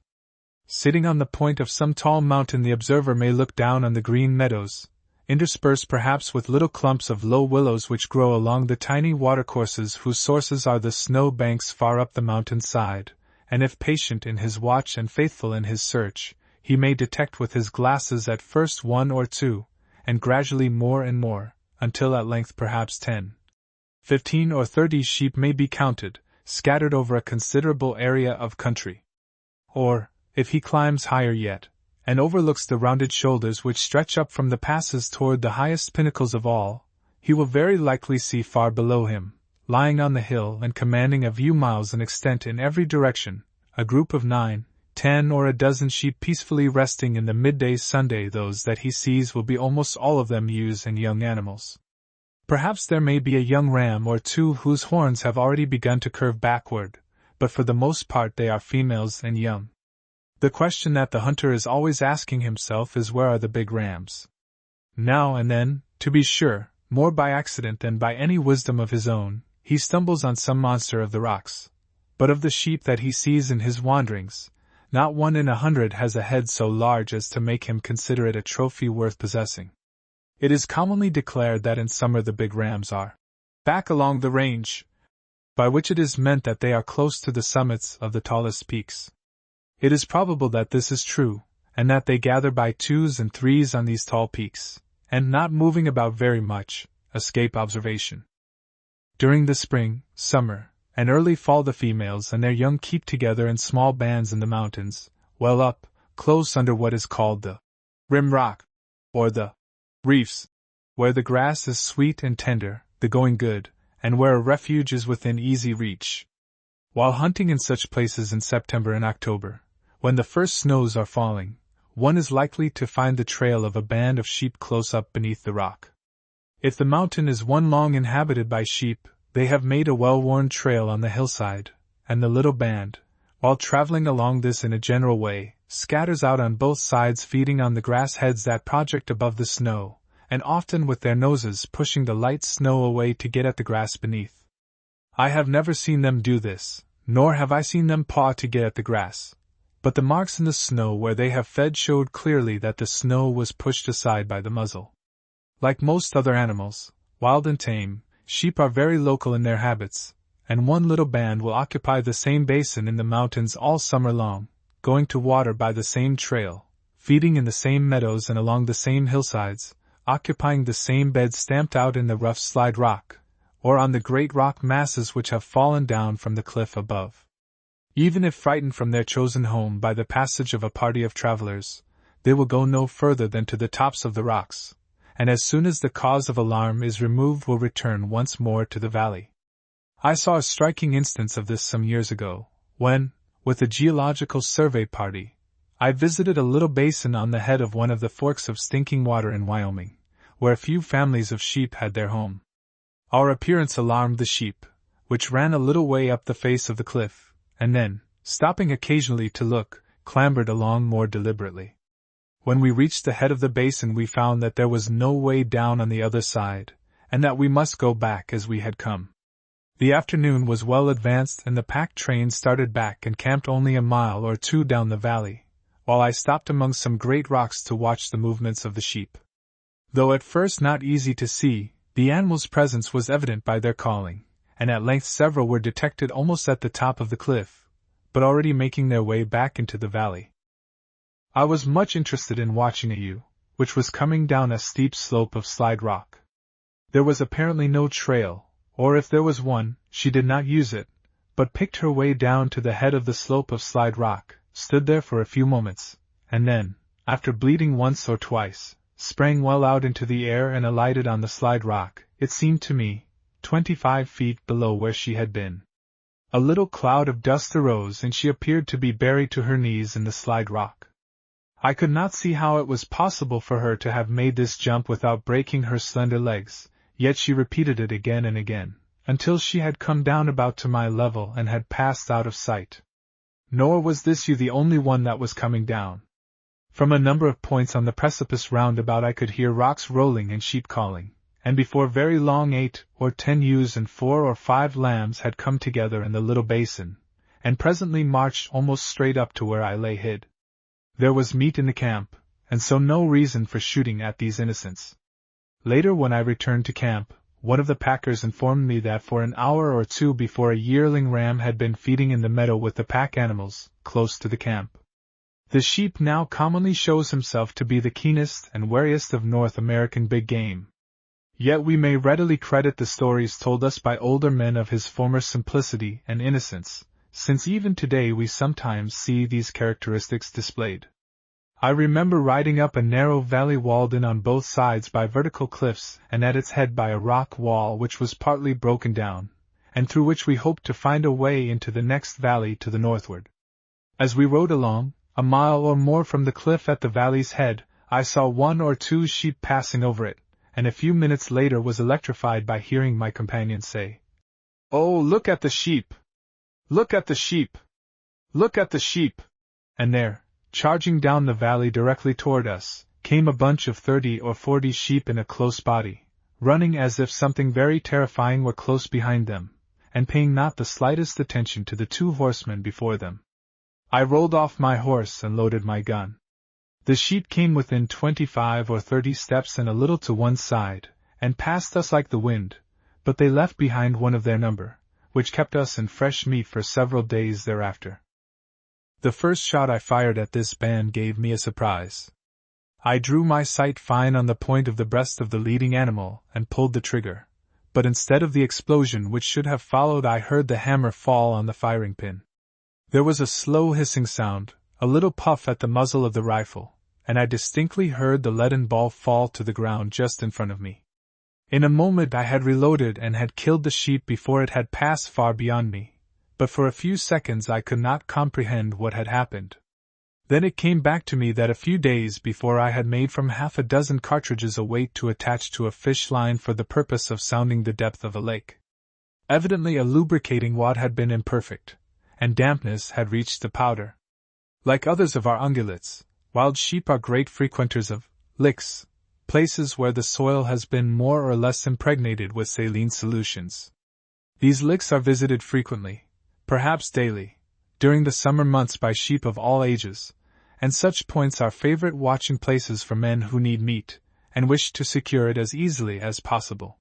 Speaker 1: Sitting on the point of some tall mountain the observer may look down on the green meadows, interspersed perhaps with little clumps of low willows which grow along the tiny watercourses whose sources are the snow banks far up the mountain side, and if patient in his watch and faithful in his search, he may detect with his glasses at first 1 or 2, and gradually more and more, until at length perhaps 10, 15 or 30 sheep may be counted, scattered over a considerable area of country. Or, if he climbs higher yet, and overlooks the rounded shoulders which stretch up from the passes toward the highest pinnacles of all, he will very likely see far below him, lying on the hill and commanding a view miles in extent in every direction, a group of 9, 10 or a dozen sheep peacefully resting in the midday Sunday. Those that he sees will be almost all of them ewes and young animals. Perhaps there may be a young ram or two whose horns have already begun to curve backward, but for the most part they are females and young. The question that the hunter is always asking himself is, where are the big rams? Now and then, to be sure, more by accident than by any wisdom of his own, he stumbles on some monster of the rocks. But of the sheep that he sees in his wanderings, not one in 100 has a head so large as to make him consider it a trophy worth possessing. It is commonly declared that in summer the big rams are back along the range, by which it is meant that they are close to the summits of the tallest peaks. It is probable that this is true, and that they gather by twos and threes on these tall peaks, and not moving about very much, escape observation. During the spring, summer, and early fall the females and their young keep together in small bands in the mountains, well up, close under what is called the rim rock, or the reefs, where the grass is sweet and tender, the going good, and where a refuge is within easy reach. While hunting in such places in September and October, when the first snows are falling, one is likely to find the trail of a band of sheep close up beneath the rock. If the mountain is one long inhabited by sheep, they have made a well-worn trail on the hillside, and the little band, while traveling along this in a general way, scatters out on both sides, feeding on the grass heads that project above the snow, and often with their noses pushing the light snow away to get at the grass beneath. I have never seen them do this, nor have I seen them paw to get at the grass, but the marks in the snow where they have fed showed clearly that the snow was pushed aside by the muzzle. Like most other animals, wild and tame, sheep are very local in their habits, and one little band will occupy the same basin in the mountains all summer long, going to water by the same trail, feeding in the same meadows and along the same hillsides, occupying the same beds stamped out in the rough slide rock, or on the great rock masses which have fallen down from the cliff above. Even if frightened from their chosen home by the passage of a party of travelers, they will go no further than to the tops of the rocks, and as soon as the cause of alarm is removed will return once more to the valley. I saw a striking instance of this some years ago, when, with a geological survey party, I visited a little basin on the head of one of the forks of Stinking Water in Wyoming, where a few families of sheep had their home. Our appearance alarmed the sheep, which ran a little way up the face of the cliff, and then, stopping occasionally to look, clambered along more deliberately. When we reached the head of the basin we found that there was no way down on the other side, and that we must go back as we had come. The afternoon was well advanced and the pack train started back and camped only a mile or two down the valley, while I stopped among some great rocks to watch the movements of the sheep. Though at first not easy to see, the animals' presence was evident by their calling, and at length several were detected almost at the top of the cliff, but already making their way back into the valley. I was much interested in watching a ewe, which was coming down a steep slope of slide rock. There was apparently no trail, or if there was one, she did not use it, but picked her way down to the head of the slope of slide rock, stood there for a few moments, and then, after bleating once or twice, sprang well out into the air and alighted on the slide rock, it seemed to me, 25 feet below where she had been. A little cloud of dust arose and she appeared to be buried to her knees in the slide rock. I could not see how it was possible for her to have made this jump without breaking her slender legs, yet she repeated it again and again, until she had come down about to my level and had passed out of sight. Nor was this ewe the only one that was coming down. From a number of points on the precipice round about I could hear rocks rolling and sheep calling, and before very long 8 or 10 ewes and 4 or 5 lambs had come together in the little basin, and presently marched almost straight up to where I lay hid. There was meat in the camp, and so no reason for shooting at these innocents. Later, when I returned to camp, one of the packers informed me that for an hour or two before a yearling ram had been feeding in the meadow with the pack animals, close to the camp. The sheep now commonly shows himself to be the keenest and wariest of North American big game. Yet we may readily credit the stories told us by older men of his former simplicity and innocence, since even today we sometimes see these characteristics displayed. I remember riding up a narrow valley walled in on both sides by vertical cliffs and at its head by a rock wall which was partly broken down, and through which we hoped to find a way into the next valley to the northward. As we rode along, a mile or more from the cliff at the valley's head, I saw 1 or 2 sheep passing over it, and a few minutes later was electrified by hearing my companion say, "Oh, look at the sheep! Look at the sheep! Look at the sheep!" And there, charging down the valley directly toward us, came a bunch of 30 or 40 sheep in a close body, running as if something very terrifying were close behind them, and paying not the slightest attention to the 2 horsemen before them. I rolled off my horse and loaded my gun. The sheep came within 25 or 30 steps and a little to one side, and passed us like the wind, but they left behind one of their number, which kept us in fresh meat for several days thereafter. The first shot I fired at this band gave me a surprise. I drew my sight fine on the point of the breast of the leading animal and pulled the trigger, but instead of the explosion which should have followed, I heard the hammer fall on the firing pin. There was a slow hissing sound, a little puff at the muzzle of the rifle, and I distinctly heard the leaden ball fall to the ground just in front of me. In a moment I had reloaded and had killed the sheep before it had passed far beyond me, but for a few seconds I could not comprehend what had happened. Then it came back to me that a few days before I had made from half a dozen cartridges a weight to attach to a fish line for the purpose of sounding the depth of a lake. Evidently a lubricating wad had been imperfect, and dampness had reached the powder. Like others of our ungulates, wild sheep are great frequenters of licks, places where the soil has been more or less impregnated with saline solutions. These licks are visited frequently, perhaps daily, during the summer months by sheep of all ages, and such points are favorite watching places for men who need meat, and wish to secure it as easily as possible.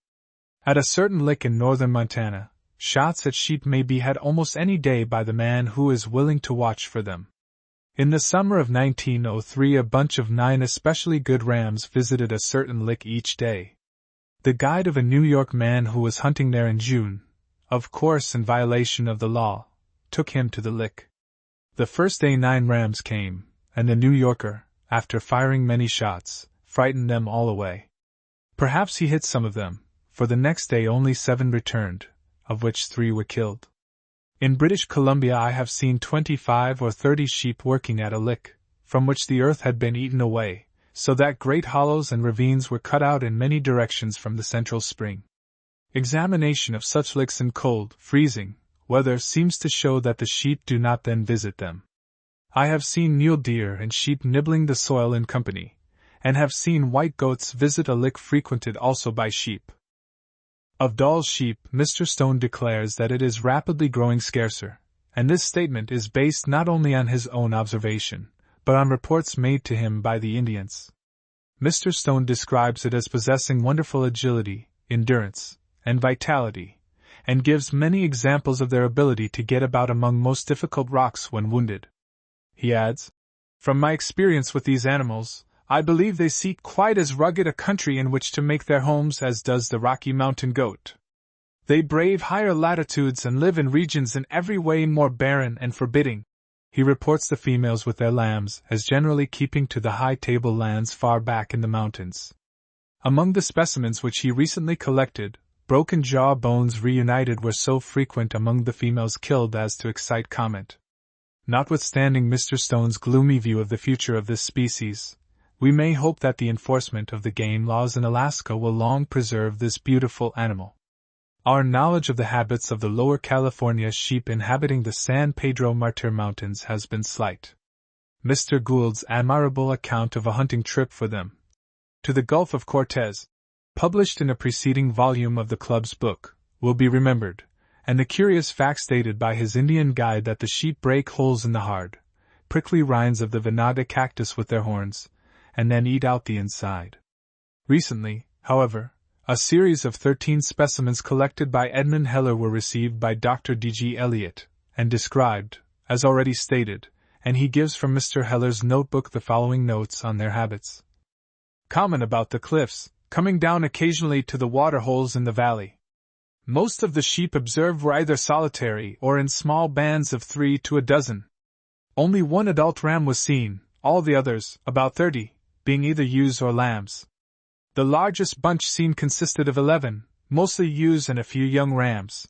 Speaker 1: At a certain lick in northern Montana, shots at sheep may be had almost any day by the man who is willing to watch for them. In the summer of 1903 a bunch of 9 especially good rams visited a certain lick each day. The guide of a New York man who was hunting there in June, of course in violation of the law, took him to the lick. The first day 9 rams came, and the New Yorker, after firing many shots, frightened them all away. Perhaps he hit some of them, for the next day only 7 returned, of which 3 were killed. In British Columbia I have seen 25 or 30 sheep working at a lick, from which the earth had been eaten away, so that great hollows and ravines were cut out in many directions from the central spring. Examination of such licks in cold, freezing weather seems to show that the sheep do not then visit them. I have seen mule deer and sheep nibbling the soil in company, and have seen white goats visit a lick frequented also by sheep. Of Dall's sheep, Mr. Stone declares that it is rapidly growing scarcer, and this statement is based not only on his own observation, but on reports made to him by the Indians. Mr. Stone describes it as possessing wonderful agility, endurance, and vitality, and gives many examples of their ability to get about among most difficult rocks when wounded. He adds, "From my experience with these animals, I believe they seek quite as rugged a country in which to make their homes as does the Rocky Mountain goat. They brave higher latitudes and live in regions in every way more barren and forbidding." He reports the females with their lambs as generally keeping to the high table lands far back in the mountains. Among the specimens which he recently collected, broken jaw bones reunited were so frequent among the females killed as to excite comment. Notwithstanding Mr. Stone's gloomy view of the future of this species, we may hope that the enforcement of the game laws in Alaska will long preserve this beautiful animal. Our knowledge of the habits of the lower California sheep inhabiting the San Pedro Martir Mountains has been slight. Mr. Gould's admirable account of a hunting trip for them to the Gulf of Cortez, published in a preceding volume of the club's book, will be remembered, and the curious fact stated by his Indian guide that the sheep break holes in the hard, prickly rinds of the venada cactus with their horns, and then eat out the inside. Recently, however, a series of 13 specimens collected by Edmund Heller were received by Dr. D.G. Elliott, and described, as already stated, and he gives from Mr. Heller's notebook the following notes on their habits. Common about the cliffs, coming down occasionally to the water holes in the valley. Most of the sheep observed were either solitary or in small bands of 3 to a dozen. Only 1 adult ram was seen, all the others, about 30, being either ewes or lambs. The largest bunch seen consisted of 11, mostly ewes and a few young rams.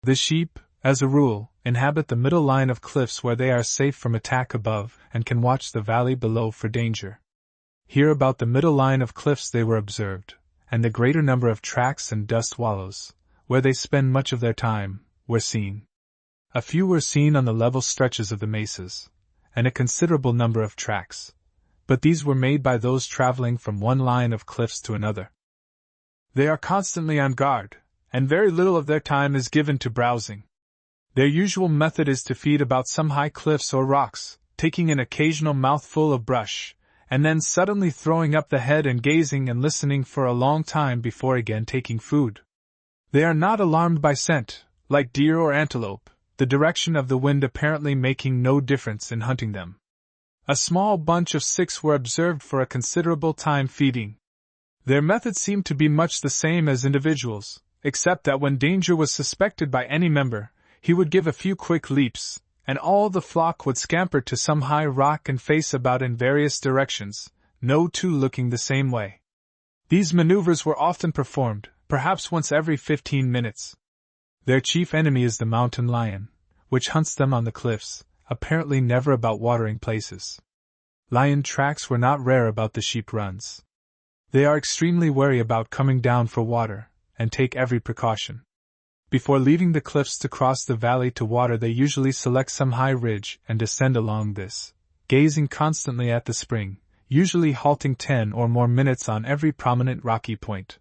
Speaker 1: The sheep, as a rule, inhabit the middle line of cliffs where they are safe from attack above and can watch the valley below for danger. Here about the middle line of cliffs they were observed, and the greater number of tracks and dust wallows, where they spend much of their time, were seen. A few were seen on the level stretches of the mesas, and a considerable number of tracks, but these were made by those traveling from one line of cliffs to another. They are constantly on guard, and very little of their time is given to browsing. Their usual method is to feed about some high cliffs or rocks, taking an occasional mouthful of brush, and then suddenly throwing up the head and gazing and listening for a long time before again taking food. They are not alarmed by scent, like deer or antelope, the direction of the wind apparently making no difference in hunting them. A small bunch of 6 were observed for a considerable time feeding. Their method seemed to be much the same as individuals, except that when danger was suspected by any member, he would give a few quick leaps, and all the flock would scamper to some high rock and face about in various directions, no two looking the same way. These maneuvers were often performed, perhaps once every 15 minutes. Their chief enemy is the mountain lion, which hunts them on the cliffs, apparently never about watering places. Lion tracks were not rare about the sheep runs. They are extremely wary about coming down for water, and take every precaution. Before leaving the cliffs to cross the valley to water, they usually select some high ridge and descend along this, gazing constantly at the spring, usually halting 10 or more minutes on every prominent rocky point.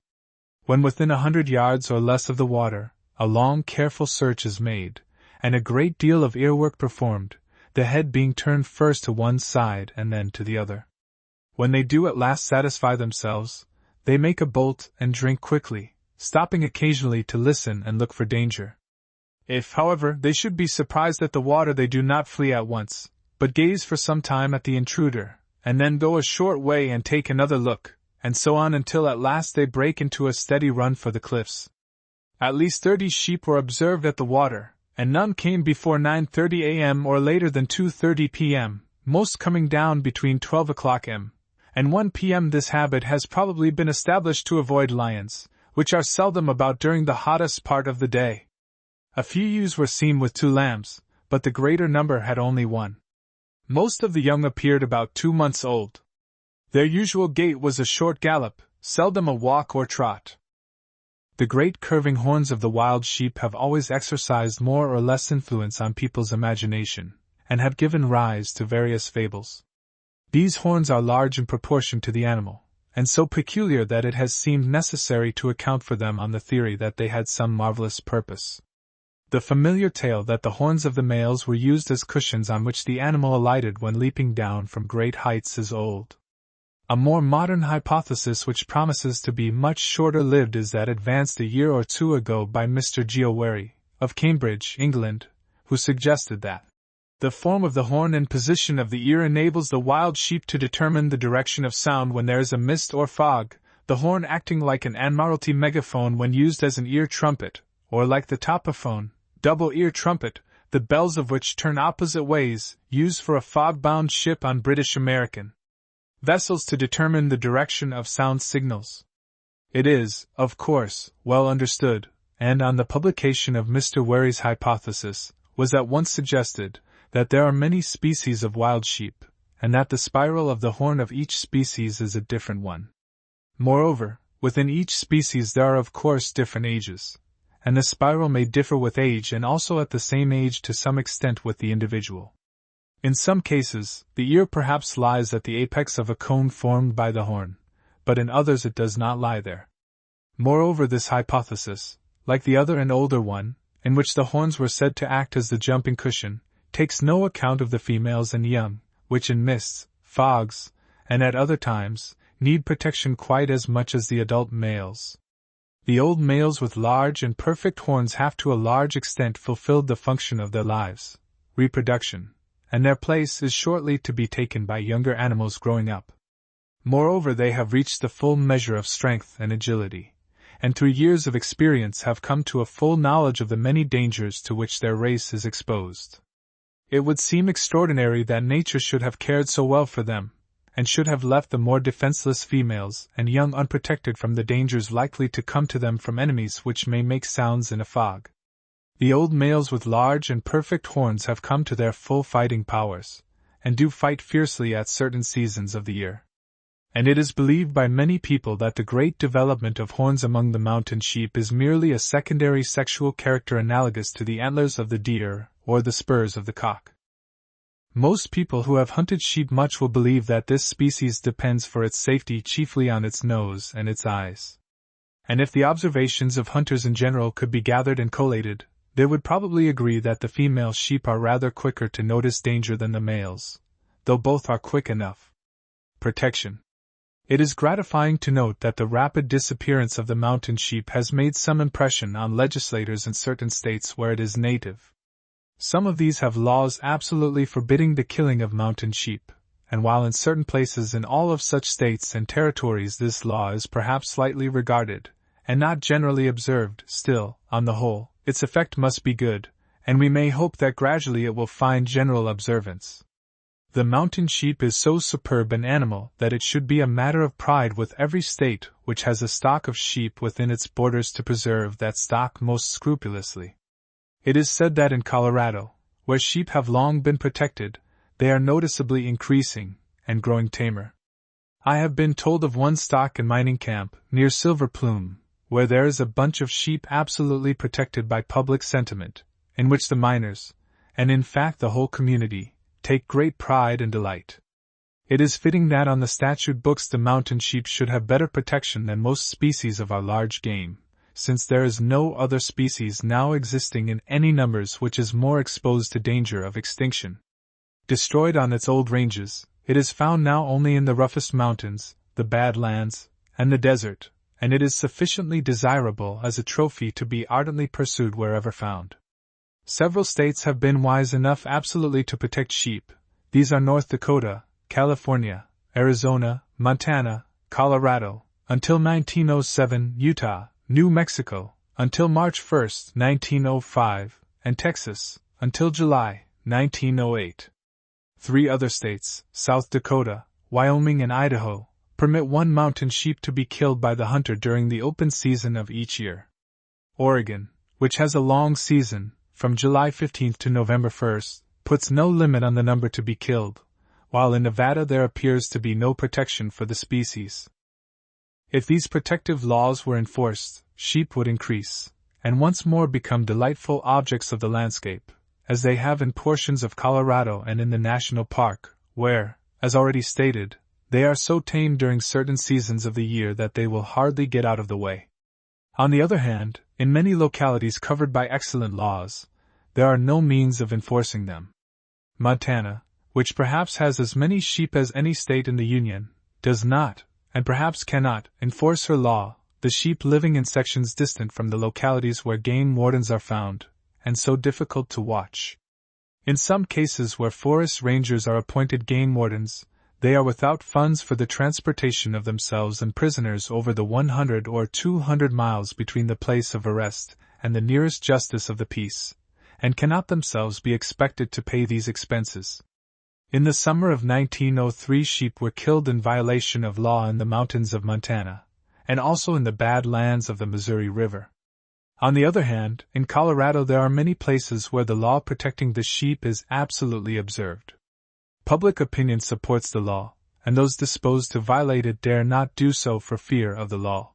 Speaker 1: When within 100 yards or less of the water, a long, careful search is made, and a great deal of earwork performed, the head being turned first to one side and then to the other. When they do at last satisfy themselves, they make a bolt and drink quickly, stopping occasionally to listen and look for danger. If, however, they should be surprised at the water, they do not flee at once, but gaze for some time at the intruder, and then go a short way and take another look, and so on until at last they break into a steady run for the cliffs. At least 30 sheep were observed at the water, and none came before 9:30 a.m. or later than 2:30 p.m., most coming down between 12 o'clock m. and 1 p.m. This habit has probably been established to avoid lions, which are seldom about during the hottest part of the day. A few ewes were seen with 2 lambs, but the greater number had only 1. Most of the young appeared about 2 months old. Their usual gait was a short gallop, seldom a walk or trot. The great curving horns of the wild sheep have always exercised more or less influence on people's imagination, and have given rise to various fables. These horns are large in proportion to the animal, and so peculiar that it has seemed necessary to account for them on the theory that they had some marvelous purpose. The familiar tale that the horns of the males were used as cushions on which the animal alighted when leaping down from great heights is old. A more modern hypothesis which promises to be much shorter lived is that advanced a year or 2 ago by Mr. Geowary, of Cambridge, England, who suggested that the form of the horn and position of the ear enables the wild sheep to determine the direction of sound when there is a mist or fog, the horn acting like an Admiralty megaphone when used as an ear trumpet, or like the topophone, double-ear trumpet, the bells of which turn opposite ways, used for a fog-bound ship on British-American vessels to determine the direction of sound signals. It is, of course, well understood, and on the publication of Mr. Wary's hypothesis, was at once suggested, that there are many species of wild sheep, and that the spiral of the horn of each species is a different one. Moreover, within each species there are of course different ages, and the spiral may differ with age and also at the same age to some extent with the individual. In some cases, the ear perhaps lies at the apex of a cone formed by the horn, but in others it does not lie there. Moreover, this hypothesis, like the other and older one, in which the horns were said to act as the jumping cushion, takes no account of the females and young, which in mists, fogs, and at other times, need protection quite as much as the adult males. The old males with large and perfect horns have to a large extent fulfilled the function of their lives, reproduction, and their place is shortly to be taken by younger animals growing up. Moreover, they have reached the full measure of strength and agility, and through years of experience have come to a full knowledge of the many dangers to which their race is exposed. It would seem extraordinary that nature should have cared so well for them, and should have left the more defenseless females and young unprotected from the dangers likely to come to them from enemies which may make sounds in a fog. The old males with large and perfect horns have come to their full fighting powers, and do fight fiercely at certain seasons of the year. And it is believed by many people that the great development of horns among the mountain sheep is merely a secondary sexual character analogous to the antlers of the deer or the spurs of the cock. Most people who have hunted sheep much will believe that this species depends for its safety chiefly on its nose and its eyes. And if the observations of hunters in general could be gathered and collated, they would probably agree that the female sheep are rather quicker to notice danger than the males, though both are quick enough. Protection. It is gratifying to note that the rapid disappearance of the mountain sheep has made some impression on legislators in certain states where it is native. Some of these have laws absolutely forbidding the killing of mountain sheep, and while in certain places in all of such states and territories this law is perhaps slightly regarded, and not generally observed, still, on the whole, its effect must be good, and we may hope that gradually it will find general observance. The mountain sheep is so superb an animal that it should be a matter of pride with every state which has a stock of sheep within its borders to preserve that stock most scrupulously. It is said that in Colorado, where sheep have long been protected, they are noticeably increasing and growing tamer. I have been told of one stock in mining camp near Silver Plume, where there is a bunch of sheep absolutely protected by public sentiment, in which the miners, and in fact the whole community, take great pride and delight. It is fitting that on the statute books the mountain sheep should have better protection than most species of our large game, since there is no other species now existing in any numbers which is more exposed to danger of extinction. Destroyed on its old ranges, it is found now only in the roughest mountains, the bad lands, and the desert, and it is sufficiently desirable as a trophy to be ardently pursued wherever found. Several states have been wise enough absolutely to protect sheep. These are North Dakota, California, Arizona, Montana, Colorado, until 1907, Utah, New Mexico, until March 1, 1905, and Texas, until July, 1908. 3 other states, South Dakota, Wyoming and Idaho, permit one mountain sheep to be killed by the hunter during the open season of each year. Oregon, which has a long season, from July 15 to November 1, puts no limit on the number to be killed, while in Nevada there appears to be no protection for the species. If these protective laws were enforced, sheep would increase, and once more become delightful objects of the landscape, as they have in portions of Colorado and in the National Park, where, as already stated, they are so tame during certain seasons of the year that they will hardly get out of the way. On the other hand, in many localities covered by excellent laws, there are no means of enforcing them. Montana, which perhaps has as many sheep as any state in the Union, does not, and perhaps cannot, enforce her law, the sheep living in sections distant from the localities where game wardens are found, and so difficult to watch. In some cases where forest rangers are appointed game wardens, they are without funds for the transportation of themselves and prisoners over the 100 or 200 miles between the place of arrest and the nearest justice of the peace, and cannot themselves be expected to pay these expenses. In the summer of 1903 sheep were killed in violation of law in the mountains of Montana, and also in the bad lands of the Missouri River. On the other hand, in Colorado there are many places where the law protecting the sheep is absolutely observed. Public opinion supports the law, and those disposed to violate it dare not do so for fear of the law.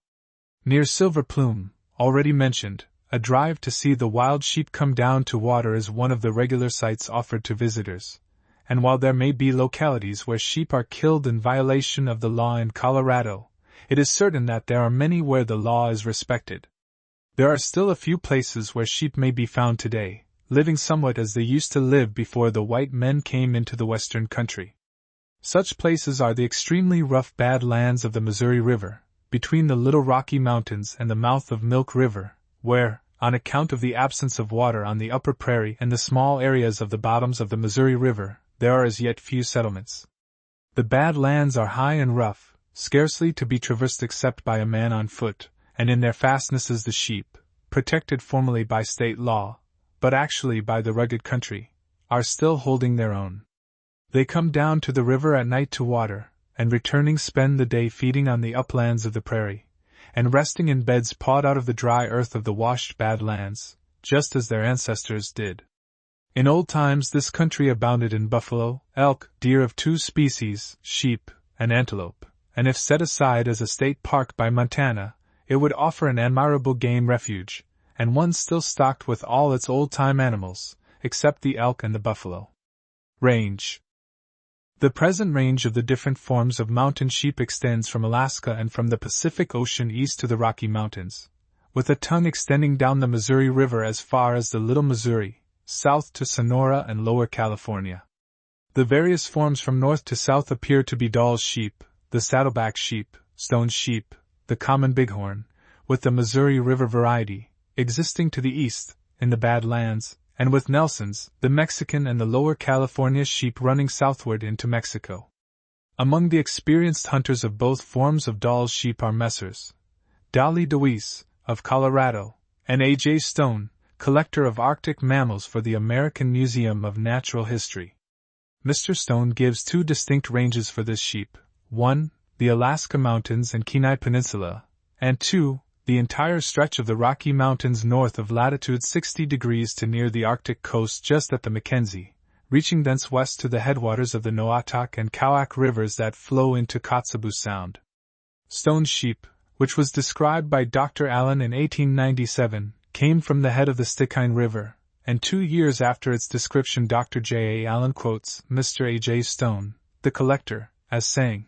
Speaker 1: Near Silver Plume, already mentioned, a drive to see the wild sheep come down to water is one of the regular sights offered to visitors, and while there may be localities where sheep are killed in violation of the law in Colorado, it is certain that there are many where the law is respected. There are still a few places where sheep may be found today, living somewhat as they used to live before the white men came into the western country. Such places are the extremely rough bad lands of the Missouri River, between the Little Rocky Mountains and the mouth of Milk River, where, on account of the absence of water on the upper prairie and the small areas of the bottoms of the Missouri River, there are as yet few settlements. The bad lands are high and rough, scarcely to be traversed except by a man on foot, and in their fastnesses the sheep, protected formally by state law, but actually by the rugged country, are still holding their own. They come down to the river at night to water, and returning spend the day feeding on the uplands of the prairie, and resting in beds pawed out of the dry earth of the washed bad lands, just as their ancestors did. In old times this country abounded in buffalo, elk, deer of two species, sheep, and antelope, and if set aside as a state park by Montana, it would offer an admirable game refuge, and one still stocked with all its old-time animals, except the elk and the buffalo. Range. The present range of the different forms of mountain sheep extends from Alaska and from the Pacific Ocean east to the Rocky Mountains, with a tongue extending down the Missouri River as far as the Little Missouri, south to Sonora and Lower California. The various forms from north to south appear to be Dall's sheep, the saddleback sheep, stone sheep, the common bighorn, with the Missouri River variety, existing to the east, in the Badlands, and with Nelson's, the Mexican and the Lower California sheep running southward into Mexico. Among the experienced hunters of both forms of Dall's sheep are Messrs. Dolly DeWeese, of Colorado, and A.J. Stone, collector of Arctic mammals for the American Museum of Natural History. Mr. Stone gives two distinct ranges for this sheep: 1, the Alaska Mountains and Kenai Peninsula, and 2, the entire stretch of the Rocky Mountains north of latitude 60 degrees to near the Arctic coast just at the Mackenzie, reaching thence west to the headwaters of the Noatak and Cowak rivers that flow into Kotzebue Sound. Stone's sheep, which was described by Dr. Allen in 1897, came from the head of the Stikine River, and 2 years after its description Dr. J. A. Allen quotes Mr. A. J. Stone, the collector, as saying,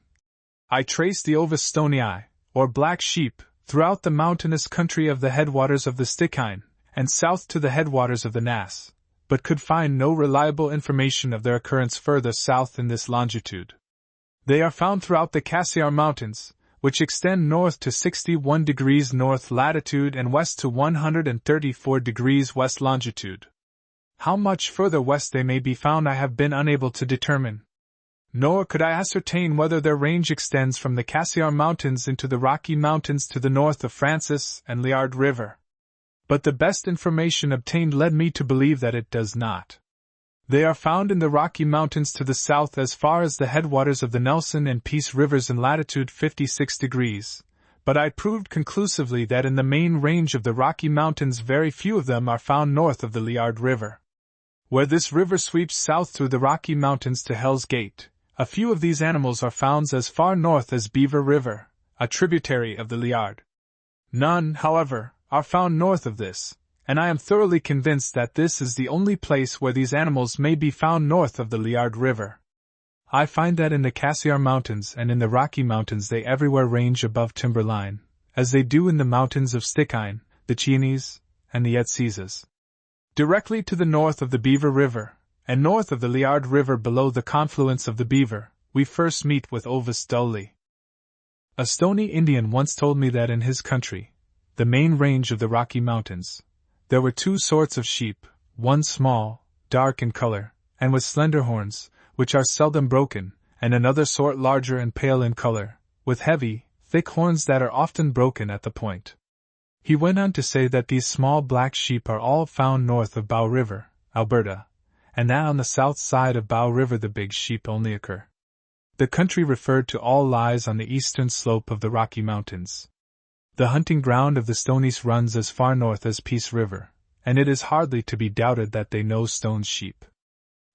Speaker 1: "I traced the Ovis stonii, or black sheep, throughout the mountainous country of the headwaters of the Stikine, and south to the headwaters of the Nass, but could find no reliable information of their occurrence further south in this longitude. They are found throughout the Cassiar Mountains, which extend north to 61 degrees north latitude and west to 134 degrees west longitude. How much further west they may be found I have been unable to determine. Nor could I ascertain whether their range extends from the Cassiar Mountains into the Rocky Mountains to the north of Francis and Liard River. But the best information obtained led me to believe that it does not. They are found in the Rocky Mountains to the south as far as the headwaters of the Nelson and Peace Rivers in latitude 56 degrees, but I proved conclusively that in the main range of the Rocky Mountains very few of them are found north of the Liard River. Where this river sweeps south through the Rocky Mountains to Hell's Gate, a few of these animals are found as far north as Beaver River, a tributary of the Liard. None, however, are found north of this, and I am thoroughly convinced that this is the only place where these animals may be found north of the Liard River. I find that in the Cassiar Mountains and in the Rocky Mountains they everywhere range above timberline, as they do in the mountains of Stikine, the Cheenes, and the Etsizas. Directly to the north of the Beaver River, and north of the Liard River below the confluence of the Beaver, we first meet with Ovis dulli. A Stony Indian once told me that in his country, the main range of the Rocky Mountains, there were two sorts of sheep, one small, dark in color, and with slender horns, which are seldom broken, and another sort larger and pale in color, with heavy, thick horns that are often broken at the point. He went on to say that these small black sheep are all found north of Bow River, Alberta, and that on the south side of Bow River the big sheep only occur. The country referred to all lies on the eastern slope of the Rocky Mountains. The hunting ground of the Stonies runs as far north as Peace River, and it is hardly to be doubted that they know Stone's sheep.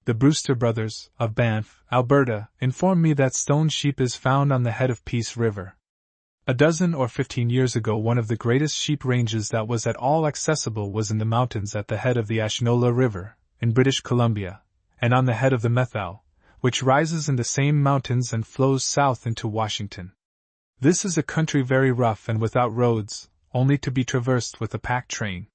Speaker 1: The Brewster brothers, of Banff, Alberta, inform me that Stone's sheep is found on the head of Peace River. A dozen or 15 years ago one of the greatest sheep ranges that was at all accessible was in the mountains at the head of the Ashnola River, in British Columbia, and on the head of the Methal, which rises in the same mountains and flows south into Washington. This is a country very rough and without roads, only to be traversed with a pack train.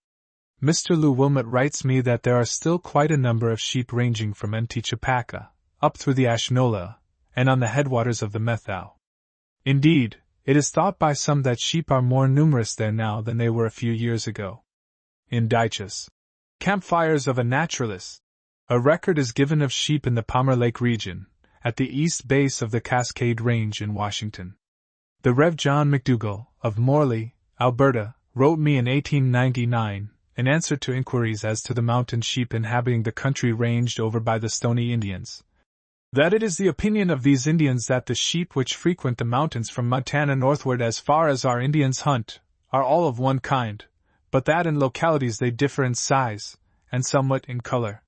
Speaker 1: Mr. Lou Wilmot writes me that there are still quite a number of sheep ranging from Ntichapaka, up through the Ashnola, and on the headwaters of the Methal. Indeed, it is thought by some that sheep are more numerous there now than they were a few years ago. In Dyches Campfires of a Naturalist, a record is given of sheep in the Palmer Lake region, at the east base of the Cascade Range in Washington. The Rev. John McDougall, of Morley, Alberta, wrote me in 1899, in answer to inquiries as to the mountain sheep inhabiting the country ranged over by the Stony Indians, that it is the opinion of these Indians that the sheep which frequent the mountains from Montana northward as far as our Indians hunt, are all of one kind, but that in localities they differ in size, and somewhat in color.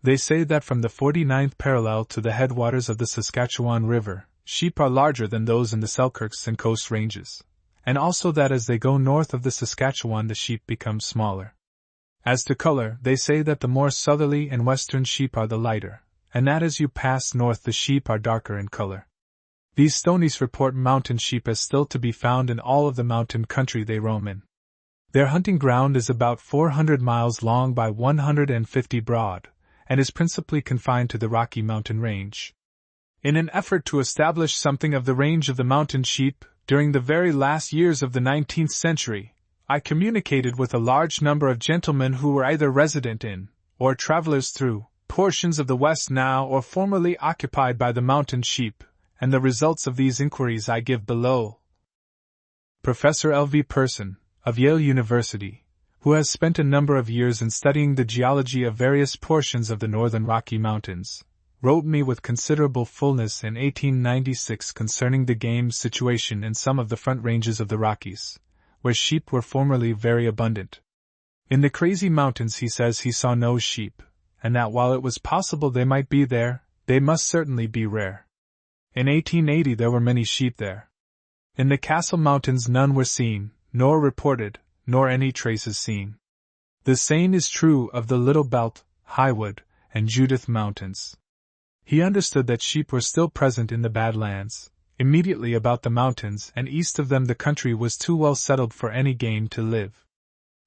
Speaker 1: They say that from the 49th parallel to the headwaters of the Saskatchewan River, sheep are larger than those in the Selkirks and Coast Ranges, and also that as they go north of the Saskatchewan the sheep become smaller. As to color, they say that the more southerly and western sheep are the lighter, and that as you pass north the sheep are darker in color. These Stonies report mountain sheep as still to be found in all of the mountain country they roam in. Their hunting ground is about 400 miles long by 150 broad, and is principally confined to the Rocky Mountain Range. In an effort to establish something of the range of the mountain sheep, during the very last years of the 19th century, I communicated with a large number of gentlemen who were either resident in, or travelers through, portions of the West now or formerly occupied by the mountain sheep, and the results of these inquiries I give below. Professor L.V. Person, of Yale University, who has spent a number of years in studying the geology of various portions of the northern Rocky Mountains, wrote me with considerable fullness in 1896 concerning the game situation in some of the front ranges of the Rockies, where sheep were formerly very abundant. In the Crazy Mountains he says he saw no sheep, and that while it was possible they might be there, they must certainly be rare. In 1880 there were many sheep there. In the Castle Mountains none were seen, nor reported, nor any traces seen. The same is true of the Little Belt, Highwood, and Judith Mountains. He understood that sheep were still present in the Badlands, immediately about the mountains, and east of them the country was too well settled for any game to live.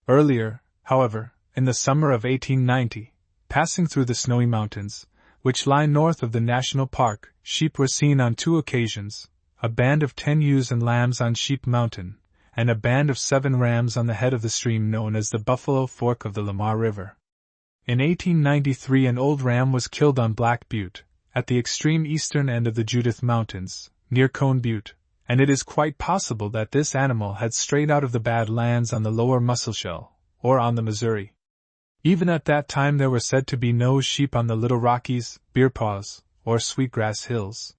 Speaker 1: Earlier, however, in the summer of 1890, passing through the Snowy Mountains, which lie north of the National Park, sheep were seen on 2 occasions, a band of 10 ewes and lambs on Sheep Mountain, and a band of 7 rams on the head of the stream known as the Buffalo Fork of the Lamar River. In 1893 an old ram was killed on Black Butte, at the extreme eastern end of the Judith Mountains, near Cone Butte, and it is quite possible that this animal had strayed out of the Bad Lands on the lower Musselshell, or on the Missouri. Even at that time there were said to be no sheep on the Little Rockies, Bearpaws, or Sweetgrass Hills.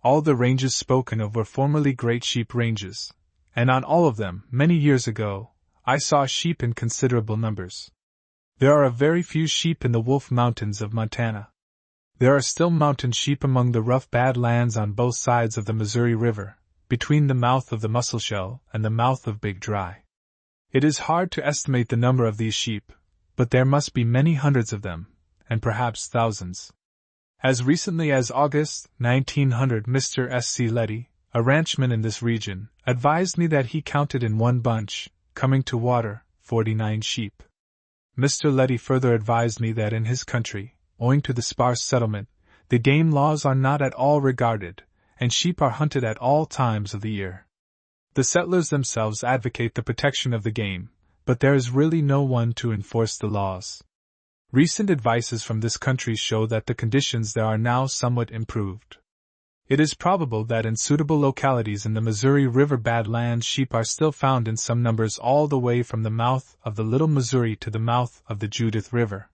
Speaker 1: All the ranges spoken of were formerly great sheep ranges, and on all of them, many years ago, I saw sheep in considerable numbers. There are a very few sheep in the Wolf Mountains of Montana. There are still mountain sheep among the rough Bad Lands on both sides of the Missouri River, between the mouth of the Musselshell and the mouth of Big Dry. It is hard to estimate the number of these sheep, but there must be many hundreds of them, and perhaps thousands. As recently as August, 1900, Mr. S. C. Letty, a ranchman in this region, advised me that he counted in one bunch, coming to water, 49 sheep. Mr. Letty further advised me that in his country, owing to the sparse settlement, the game laws are not at all regarded, and sheep are hunted at all times of the year. The settlers themselves advocate the protection of the game, but there is really no one to enforce the laws. Recent advices from this country show that the conditions there are now somewhat improved. It is probable that in suitable localities in the Missouri River Badlands sheep are still found in some numbers all the way from the mouth of the Little Missouri to the mouth of the Judith River.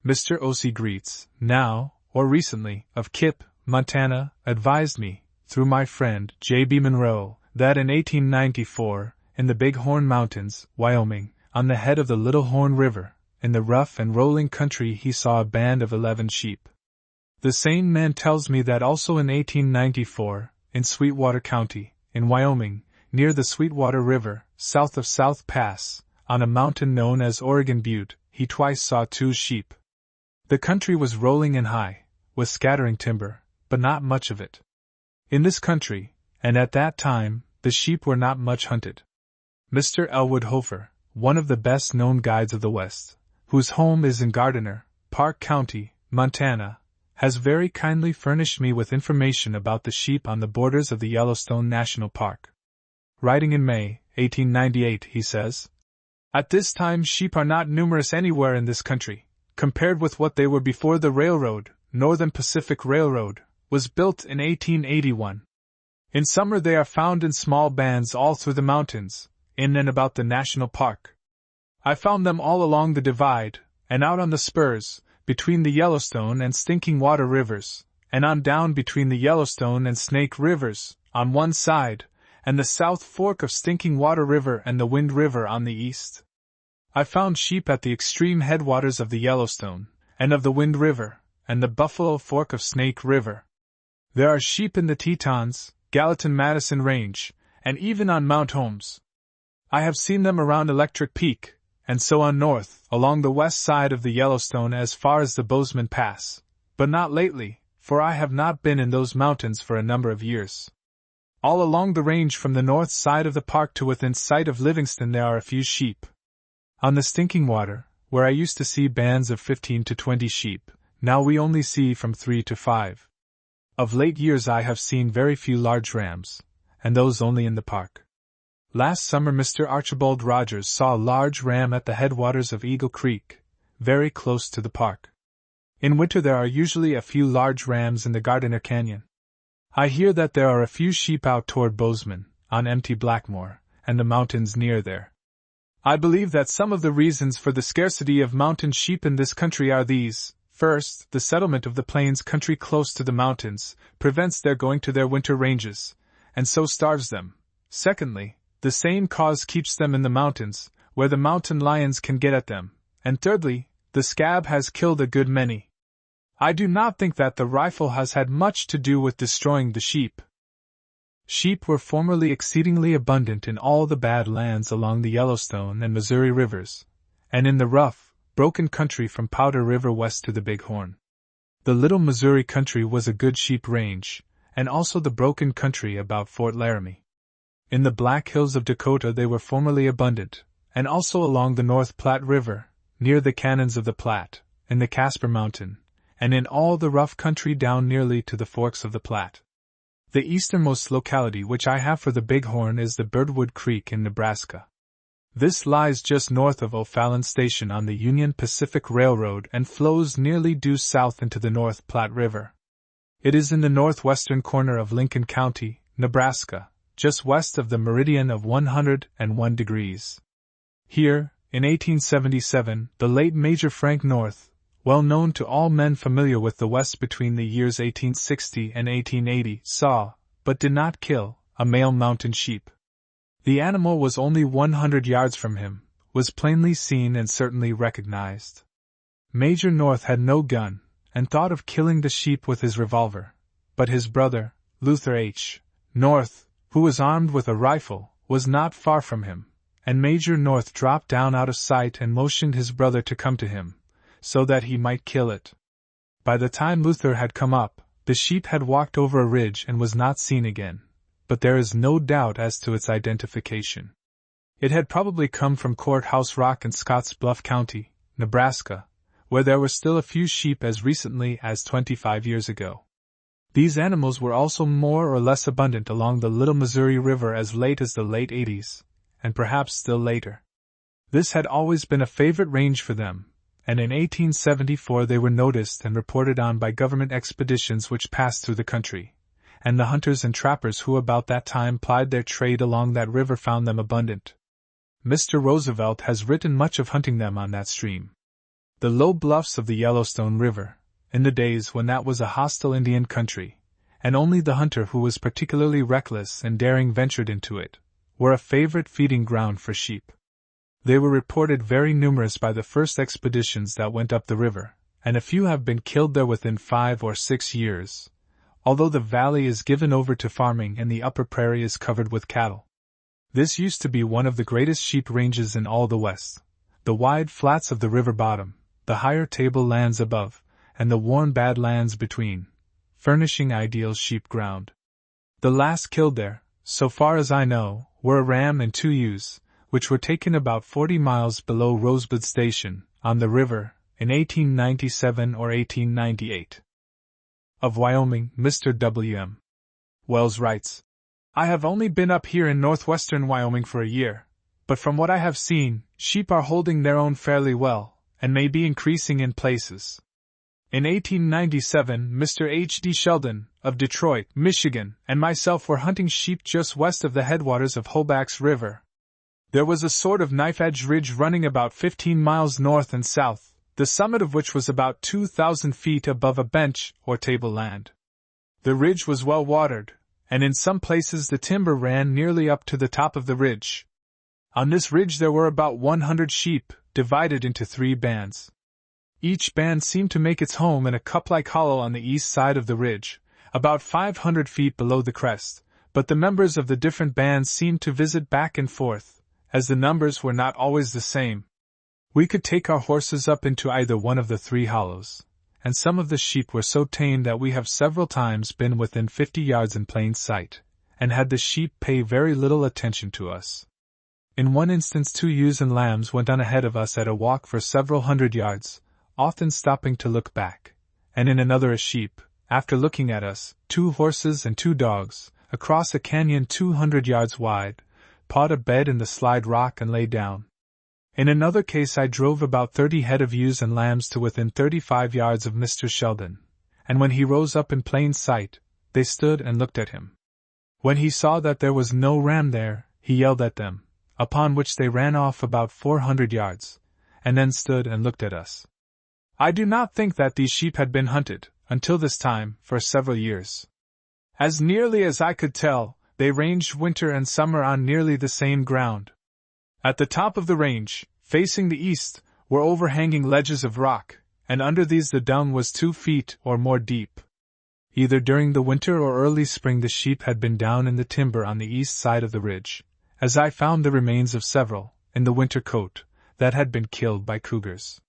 Speaker 1: Mr. O.C. Greets, now, or recently, of Kip, Montana, advised me, through my friend J.B. Monroe, that in 1894, in the Big Horn Mountains, Wyoming, on the head of the Little Horn River, in the rough and rolling country he saw a band of 11 sheep. The same man tells me that also in 1894, in Sweetwater County, in Wyoming, near the Sweetwater River, south of South Pass, on a mountain known as Oregon Butte, he twice saw 2 sheep. The country was rolling and high, with scattering timber, but not much of it. In this country, and at that time, the sheep were not much hunted. Mr. Elwood Hofer, one of the best-known guides of the West, whose home is in Gardiner, Park County, Montana, has very kindly furnished me with information about the sheep on the borders of the Yellowstone National Park. Writing in May, 1898, he says, "At this time sheep are not numerous anywhere in this country, compared with what they were before the railroad, Northern Pacific Railroad, was built in 1881. In summer they are found in small bands all through the mountains, in and about the National Park. I found them all along the Divide, and out on the spurs, between the Yellowstone and Stinking Water rivers, and on down between the Yellowstone and Snake rivers, on one side, and the South Fork of Stinking Water River and the Wind River on the east. I found sheep at the extreme headwaters of the Yellowstone, and of the Wind River, and the Buffalo Fork of Snake River. There are sheep in the Tetons, Gallatin-Madison Range, and even on Mount Holmes. I have seen them around Electric Peak, and so on north, along the west side of the Yellowstone as far as the Bozeman Pass, but not lately, for I have not been in those mountains for a number of years. All along the range from the north side of the park to within sight of Livingston there are a few sheep. On the Stinking Water, where I used to see bands of 15 to 20 sheep, now we only see from 3 to 5. Of late years I have seen very few large rams, and those only in the park. Last summer Mr. Archibald Rogers saw a large ram at the headwaters of Eagle Creek, very close to the park. In winter there are usually a few large rams in the Gardiner Canyon. I hear that there are a few sheep out toward Bozeman, on empty Blackmore, and the mountains near there. I believe that some of the reasons for the scarcity of mountain sheep in this country are these. First, the settlement of the plains country close to the mountains prevents their going to their winter ranges, and so starves them. Secondly, the same cause keeps them in the mountains, where the mountain lions can get at them. And thirdly, the scab has killed a good many. I do not think that the rifle has had much to do with destroying the sheep. Sheep were formerly exceedingly abundant in all the bad lands along the Yellowstone and Missouri rivers, and in the rough, broken country from Powder River west to the Big Horn. The Little Missouri country was a good sheep range, and also the broken country about Fort Laramie. In the Black Hills of Dakota they were formerly abundant, and also along the North Platte River, near the canyons of the Platte, in the Casper Mountain, and in all the rough country down nearly to the forks of the Platte. The easternmost locality which I have for the Big Horn is the Birdwood Creek in Nebraska. This lies just north of O'Fallon Station on the Union Pacific Railroad and flows nearly due south into the North Platte River. It is in the northwestern corner of Lincoln County, Nebraska, just west of the meridian of 101 degrees. Here, in 1877, the late Major Frank North, well known to all men familiar with the West between the years 1860 and 1880, saw, but did not kill, a male mountain sheep. The animal was only 100 yards from him, was plainly seen and certainly recognized. Major North had no gun, and thought of killing the sheep with his revolver, but his brother, Luther H. North, who was armed with a rifle, was not far from him, and Major North dropped down out of sight and motioned his brother to come to him, so that he might kill it. By the time Luther had come up, the sheep had walked over a ridge and was not seen again, but there is no doubt as to its identification. It had probably come from Courthouse Rock in Scotts Bluff County, Nebraska, where there were still a few sheep as recently as 25 years ago. These animals were also more or less abundant along the Little Missouri River as late as the late 80s, and perhaps still later. This had always been a favorite range for them, and in 1874 they were noticed and reported on by government expeditions which passed through the country, and the hunters and trappers who about that time plied their trade along that river found them abundant. Mr. Roosevelt has written much of hunting them on that stream. The low bluffs of the Yellowstone River, in the days when that was a hostile Indian country, and only the hunter who was particularly reckless and daring ventured into it, were a favorite feeding ground for sheep. They were reported very numerous by the first expeditions that went up the river, and a few have been killed there within 5 or 6 years, although the valley is given over to farming and the upper prairie is covered with cattle. This used to be one of the greatest sheep ranges in all the West. The wide flats of the river bottom, the higher table lands above, and the warm bad lands between, furnishing ideal sheep ground. The last killed there, so far as I know, were a ram and 2 ewes, which were taken about 40 miles below Rosebud Station, on the river, in 1897 or 1898. Of Wyoming, Mr. W.M. Wells writes, I have only been up here in northwestern Wyoming for a year, but from what I have seen, sheep are holding their own fairly well, and may be increasing in places. In 1897, Mr. H. D. Sheldon, of Detroit, Michigan, and myself were hunting sheep just west of the headwaters of Hoback's River. There was a sort of knife-edge ridge running about 15 miles north and south, the summit of which was about 2,000 feet above a bench or tableland. The ridge was well watered, and in some places the timber ran nearly up to the top of the ridge. On this ridge there were about 100 sheep, divided into 3 bands. Each band seemed to make its home in a cup-like hollow on the east side of the ridge, about 500 feet below the crest, but the members of the different bands seemed to visit back and forth, as the numbers were not always the same. We could take our horses up into either one of the 3 hollows, and some of the sheep were so tame that we have several times been within 50 yards in plain sight, and had the sheep pay very little attention to us. In one instance 2 ewes and lambs went on ahead of us at a walk for several hundred yards, often stopping to look back, and in another a sheep, after looking at us, 2 horses and 2 dogs, across a canyon 200 yards wide, pawed a bed in the slide rock and lay down. In another case I drove about 30 head of ewes and lambs to within 35 yards of Mr. Sheldon, and when he rose up in plain sight, they stood and looked at him. When he saw that there was no ram there, he yelled at them, upon which they ran off about 400 yards, and then stood and looked at us. I do not think that these sheep had been hunted, until this time, for several years. As nearly as I could tell, they ranged winter and summer on nearly the same ground. At the top of the range, facing the east, were overhanging ledges of rock, and under these the dung was 2 feet or more deep. Either during the winter or early spring the sheep had been down in the timber on the east side of the ridge, as I found the remains of several, in the winter coat, that had been killed by cougars.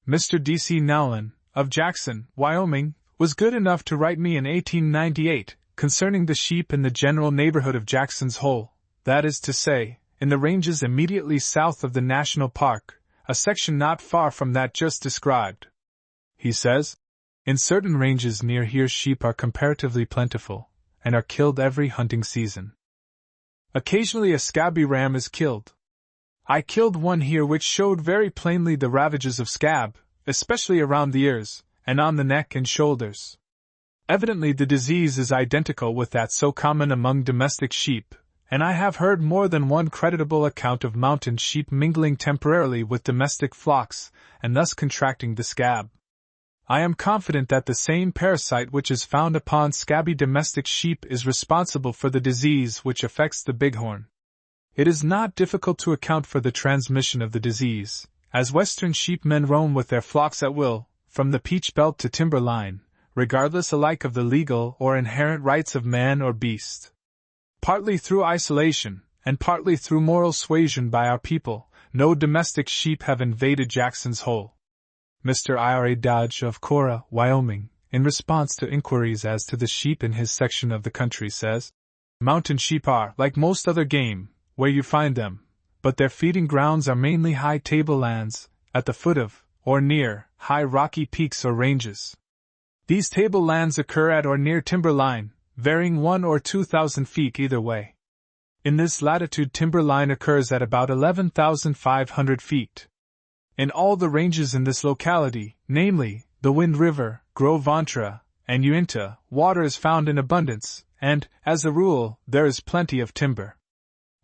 Speaker 1: Mr. D.C. Nowlin, of Jackson, Wyoming, was good enough to write me in 1898 concerning the sheep in the general neighborhood of Jackson's Hole, that is to say, in the ranges immediately south of the National Park, a section not far from that just described. He says, "In certain ranges near here sheep are comparatively plentiful, and are killed every hunting season. Occasionally a scabby ram is killed. I killed one here which showed very plainly the ravages of scab, especially around the ears, and on the neck and shoulders. Evidently the disease is identical with that so common among domestic sheep, and I have heard more than one creditable account of mountain sheep mingling temporarily with domestic flocks, and thus contracting the scab. I am confident that the same parasite which is found upon scabby domestic sheep is responsible for the disease which affects the bighorn. It is not difficult to account for the transmission of the disease, as western sheepmen roam with their flocks at will, from the Peach Belt to timberline, regardless alike of the legal or inherent rights of man or beast. Partly through isolation, and partly through moral suasion by our people, no domestic sheep have invaded Jackson's Hole." Mr. Ira Dodge of Cora, Wyoming, in response to inquiries as to the sheep in his section of the country says, "Mountain sheep are, like most other game, where you find them, but their feeding grounds are mainly high tablelands, at the foot of, or near, high rocky peaks or ranges. These tablelands occur at or near timberline, varying 1 or 2,000 feet either way. In this latitude timberline occurs at about 11,500 feet. In all the ranges in this locality, namely, the Wind River, Gros Ventre, and Uinta, water is found in abundance, and, as a rule, there is plenty of timber.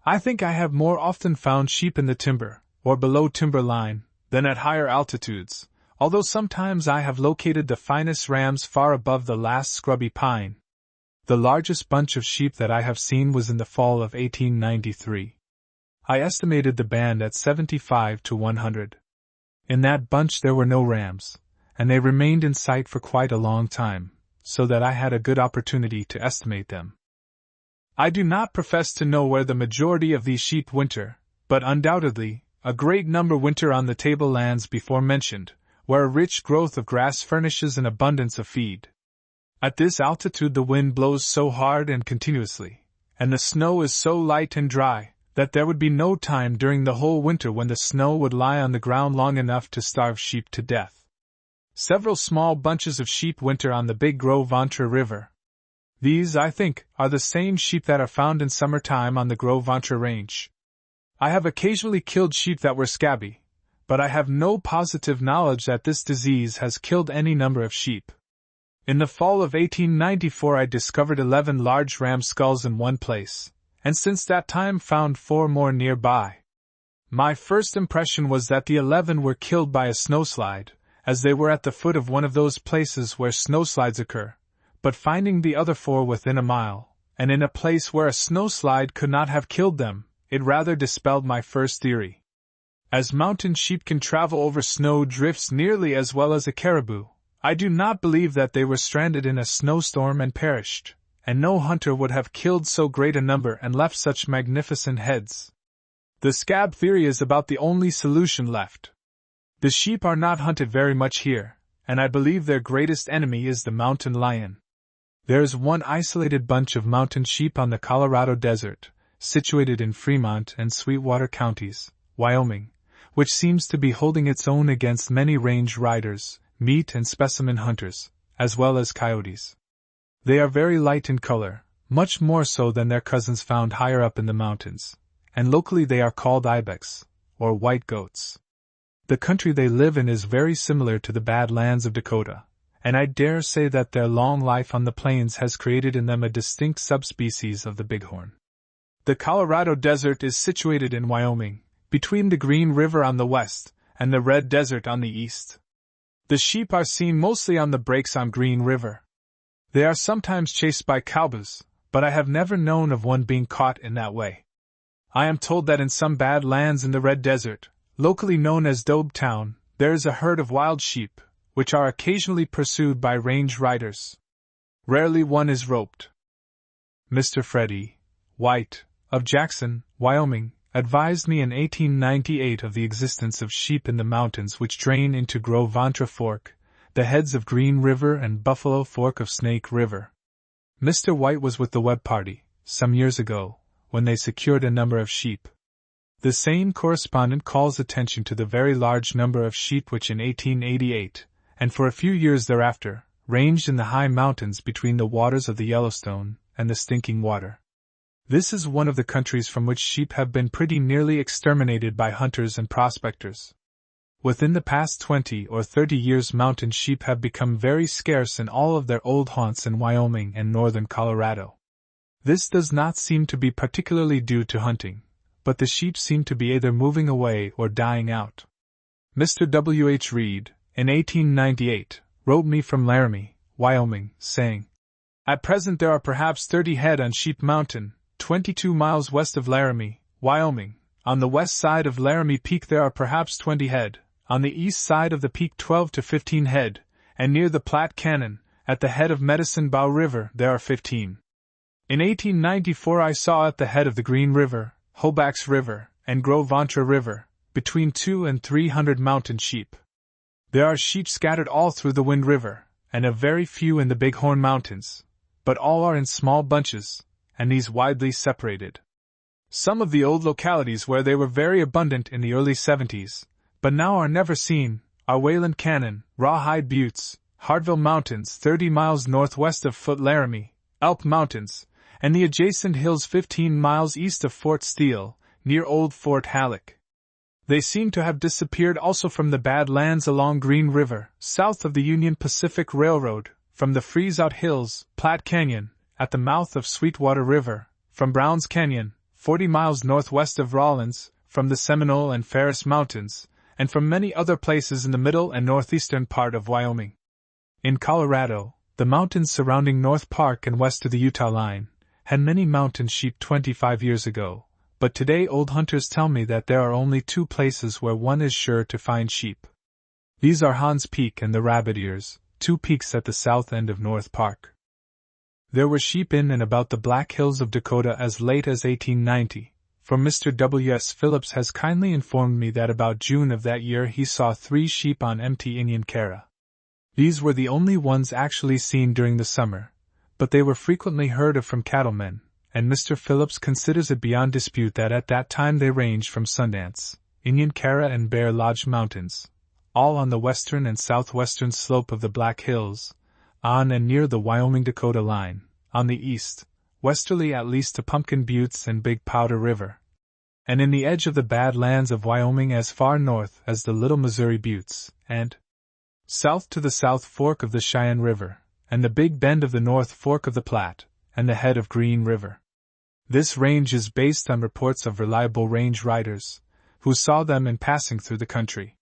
Speaker 1: I think I have more often found sheep in the timber, or below timberline, than at higher altitudes, although sometimes I have located the finest rams far above the last scrubby pine. The largest bunch of sheep that I have seen was in the fall of 1893. I estimated the band at 75 to 100. In that bunch there were no rams, and they remained in sight for quite a long time, so that I had a good opportunity to estimate them. I do not profess to know where the majority of these sheep winter, but undoubtedly, a great number winter on the tablelands before mentioned, where a rich growth of grass furnishes an abundance of feed. At this altitude the wind blows so hard and continuously, and the snow is so light and dry, that there would be no time during the whole winter when the snow would lie on the ground long enough to starve sheep to death. Several small bunches of sheep winter on the Big Gros Ventre River. These, I think, are the same sheep that are found in summertime on the Gros Ventre Range. I have occasionally killed sheep that were scabby, but I have no positive knowledge that this disease has killed any number of sheep. In the fall of 1894 I discovered 11 large ram skulls in one place, and since that time found 4 more nearby. My first impression was that the 11 were killed by a snowslide, as they were at the foot of one of those places where snowslides occur, but finding the other 4 within a mile, and in a place where a snowslide could not have killed them, it rather dispelled my first theory. As mountain sheep can travel over snow drifts nearly as well as a caribou, I do not believe that they were stranded in a snowstorm and perished, and no hunter would have killed so great a number and left such magnificent heads. The scab theory is about the only solution left. The sheep are not hunted very much here, and I believe their greatest enemy is the mountain lion. There is one isolated bunch of mountain sheep on the Colorado Desert, situated in Fremont and Sweetwater counties, Wyoming, which seems to be holding its own against many range riders, meat and specimen hunters, as well as coyotes. They are very light in color, much more so than their cousins found higher up in the mountains, and locally they are called ibex, or white goats. The country they live in is very similar to the Badlands of Dakota, and I dare say that their long life on the plains has created in them a distinct subspecies of the bighorn. The Colorado Desert is situated in Wyoming, between the Green River on the west and the Red Desert on the east. The sheep are seen mostly on the breaks on Green River. They are sometimes chased by cowboys, but I have never known of one being caught in that way. I am told that in some bad lands in the Red Desert, locally known as Dobetown, there is a herd of wild sheep, which are occasionally pursued by range riders. Rarely one is roped. Mr. Freddie White, of Jackson, Wyoming, advised me in 1898 of the existence of sheep in the mountains which drain into Gros Ventre Fork, the heads of Green River and Buffalo Fork of Snake River. Mr. White was with the Webb party, some years ago, when they secured a number of sheep. The same correspondent calls attention to the very large number of sheep which in 1888, and for a few years thereafter, ranged in the high mountains between the waters of the Yellowstone and the Stinking Water. This is one of the countries from which sheep have been pretty nearly exterminated by hunters and prospectors. Within the past 20 or 30 years, mountain sheep have become very scarce in all of their old haunts in Wyoming and northern Colorado. This does not seem to be particularly due to hunting, but the sheep seem to be either moving away or dying out. Mr. W. H. Reed, in 1898, wrote me from Laramie, Wyoming, saying, "At present there are perhaps 30 head on Sheep Mountain, 22 miles west of Laramie, Wyoming. On the west side of Laramie Peak there are perhaps 20 head, on the east side of the peak 12 to 15 head, and near the Platte Canyon, at the head of Medicine Bow River, there are 15. In 1894 I saw at the head of the Green River, Hobax River, and Gros Ventre River, between 200 and 300 mountain sheep. There are sheep scattered all through the Wind River, and a very few in the Bighorn Mountains, but all are in small bunches, and these widely separated. Some of the old localities where they were very abundant in the early 70s, but now are never seen, are Wayland Canyon, Rawhide Buttes, Hartville Mountains 30 miles northwest of Foote Laramie, Elk Mountains, and the adjacent hills 15 miles east of Fort Steele, near Old Fort Halleck. They seem to have disappeared also from the bad lands along Green River, south of the Union Pacific Railroad, from the Freeze-Out Hills, Platte Canyon, at the mouth of Sweetwater River, from Browns Canyon, 40 miles northwest of Rawlins, from the Seminole and Ferris Mountains, and from many other places in the middle and northeastern part of Wyoming. In Colorado, the mountains surrounding North Park and west of the Utah line had many mountain sheep 25 years ago, but today old hunters tell me that there are only 2 places where one is sure to find sheep. These are Hans Peak and the Rabbit Ears, 2 peaks at the south end of North Park. There were sheep in and about the Black Hills of Dakota as late as 1890, for Mr. W. S. Phillips has kindly informed me that about June of that year he saw 3 sheep on empty Indian Cara. These were the only ones actually seen during the summer, but they were frequently heard of from cattlemen, and Mr. Phillips considers it beyond dispute that at that time they ranged from Sundance, Indian Cara and Bear Lodge Mountains, all on the western and southwestern slope of the Black Hills, on and near the Wyoming-Dakota line, on the east, westerly at least to Pumpkin Buttes and Big Powder River, and in the edge of the bad lands of Wyoming as far north as the Little Missouri Buttes, and south to the South Fork of the Cheyenne River, and the Big Bend of the North Fork of the Platte, and the head of Green River. This range is based on reports of reliable range riders, who saw them in passing through the country.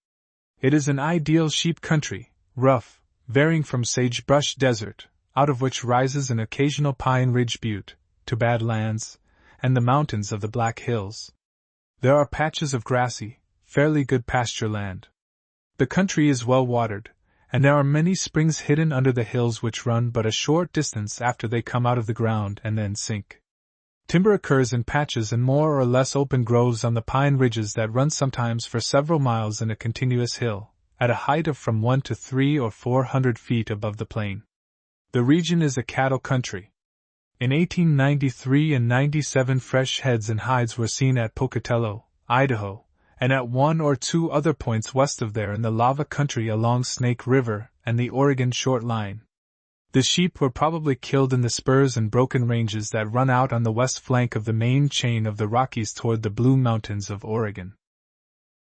Speaker 1: It is an ideal sheep country, rough, varying from sagebrush desert, out of which rises an occasional pine ridge butte, to Badlands, and the mountains of the Black Hills. There are patches of grassy, fairly good pasture land. The country is well watered, and there are many springs hidden under the hills which run but a short distance after they come out of the ground and then sink. Timber occurs in patches and more or less open groves on the pine ridges that run sometimes for several miles in a continuous hill, at a height of from 1 to 300 or 400 feet above the plain. The region is a cattle country. In 1893 and 97 fresh heads and hides were seen at Pocatello, Idaho, and at one or two other points west of there in the lava country along Snake River and the Oregon Short Line. The sheep were probably killed in the spurs and broken ranges that run out on the west flank of the main chain of the Rockies toward the Blue Mountains of Oregon.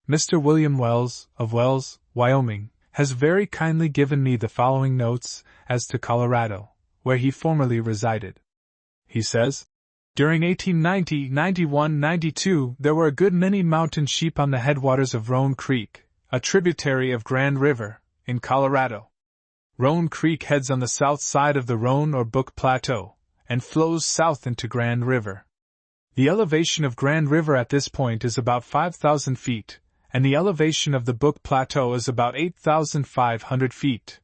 Speaker 1: Mr. William Wells, of Wells, Wyoming, has very kindly given me the following notes as to Colorado, where he formerly resided. He says, during 1890, 91, 92, there were a good many mountain sheep on the headwaters of Roan Creek, a tributary of Grand River, in Colorado. Roan Creek heads on the south side of the Roan or Book Plateau, and flows south into Grand River. The elevation of Grand River at this point is about 5,000 feet, and the elevation of the Book Plateau is about 8,500 feet.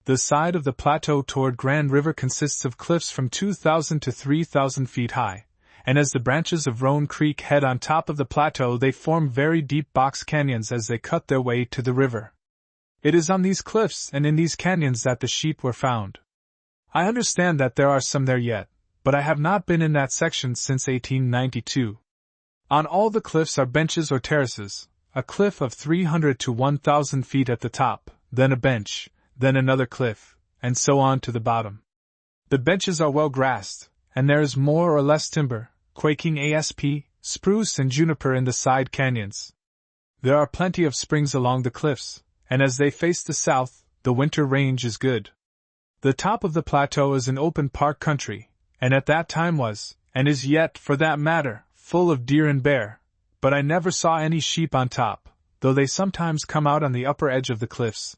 Speaker 1: The side of the plateau toward Grand River consists of cliffs from 2,000 to 3,000 feet high, and as the branches of Roan Creek head on top of the plateau they form very deep box canyons as they cut their way to the river. It is on these cliffs and in these canyons that the sheep were found. I understand that there are some there yet, but I have not been in that section since 1892. On all the cliffs are benches or terraces, a cliff of 300 to 1,000 feet at the top, then a bench, then another cliff, and so on to the bottom. The benches are well grassed, and there is more or less timber, quaking asp, spruce and juniper in the side canyons. There are plenty of springs along the cliffs, and as they face the south, the winter range is good. The top of the plateau is an open park country, and at that time was, and is yet, for that matter, full of deer and bear, but I never saw any sheep on top, though they sometimes come out on the upper edge of the cliffs.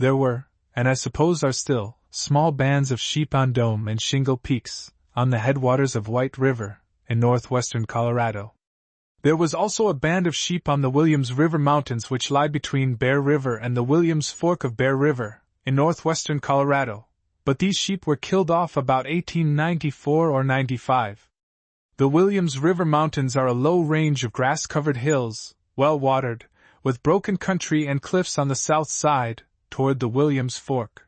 Speaker 1: There were, and I suppose are still, small bands of sheep on Dome and Shingle Peaks, on the headwaters of White River, in northwestern Colorado. There was also a band of sheep on the Williams River Mountains which lie between Bear River and the Williams Fork of Bear River, in northwestern Colorado, but these sheep were killed off about 1894 or 95. The Williams River Mountains are a low range of grass-covered hills, well watered, with broken country and cliffs on the south side, toward the Williams Fork.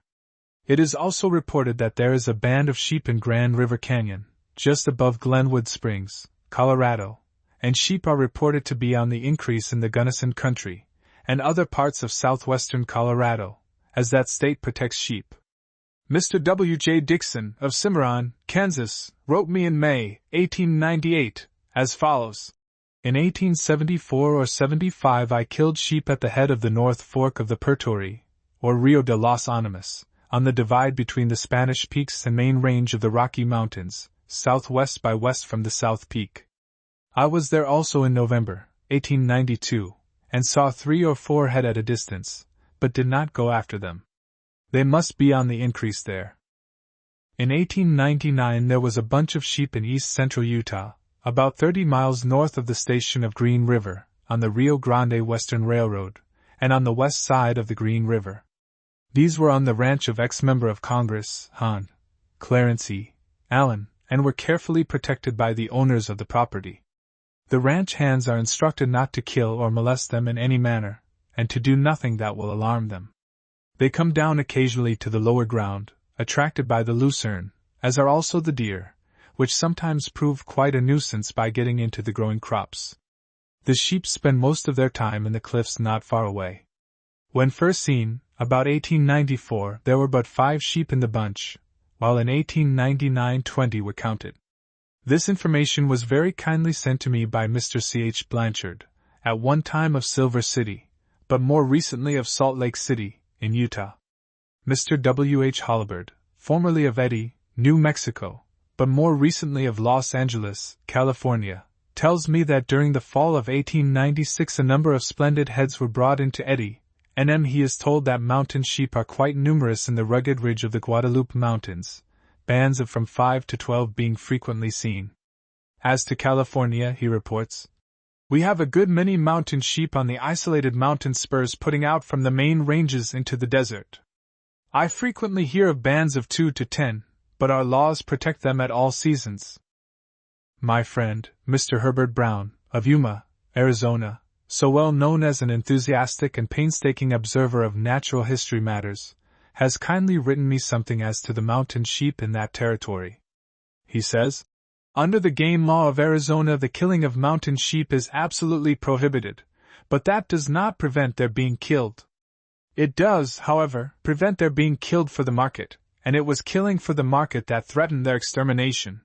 Speaker 1: It is also reported that there is a band of sheep in Grand River Canyon, just above Glenwood Springs, Colorado, and sheep are reported to be on the increase in the Gunnison country, and other parts of southwestern Colorado, as that state protects sheep. Mr. W. J. Dixon, of Cimarron, Kansas, wrote me in May, 1898, as follows. In 1874 or 75 I killed sheep at the head of the North Fork of the Pertori, or Rio de los Animas, on the divide between the Spanish Peaks and main range of the Rocky Mountains, southwest by west from the South Peak. I was there also in November, 1892, and saw 3 or 4 head at a distance, but did not go after them. They must be on the increase there. In 1899 there was a bunch of sheep in east-central Utah, about 30 miles north of the station of Green River, on the Rio Grande Western Railroad, and on the west side of the Green River. These were on the ranch of ex-member of Congress, Hon. Clarence E. Allen, and were carefully protected by the owners of the property. The ranch hands are instructed not to kill or molest them in any manner, and to do nothing that will alarm them. They come down occasionally to the lower ground, attracted by the lucerne, as are also the deer, which sometimes prove quite a nuisance by getting into the growing crops. The sheep spend most of their time in the cliffs not far away. When first seen, about 1894, there were but 5 sheep in the bunch, while in 1899 20 were counted. This information was very kindly sent to me by Mr. C. H. Blanchard, at one time of Silver City, but more recently of Salt Lake City, in Utah. Mr. W. H. Hollibird, formerly of Eddy, New Mexico, but more recently of Los Angeles, California, tells me that during the fall of 1896 a number of splendid heads were brought into Eddy, and he is told that mountain sheep are quite numerous in the rugged ridge of the Guadalupe Mountains, bands of from 5 to 12 being frequently seen. As to California, he reports, we have a good many mountain sheep on the isolated mountain spurs putting out from the main ranges into the desert. I frequently hear of bands of 2 to 10, but our laws protect them at all seasons. My friend, Mr. Herbert Brown, of Yuma, Arizona, so well known as an enthusiastic and painstaking observer of natural history matters, has kindly written me something as to the mountain sheep in that territory. He says, under the game law of Arizona, the killing of mountain sheep is absolutely prohibited, but that does not prevent their being killed. It does, however, prevent their being killed for the market, and it was killing for the market that threatened their extermination.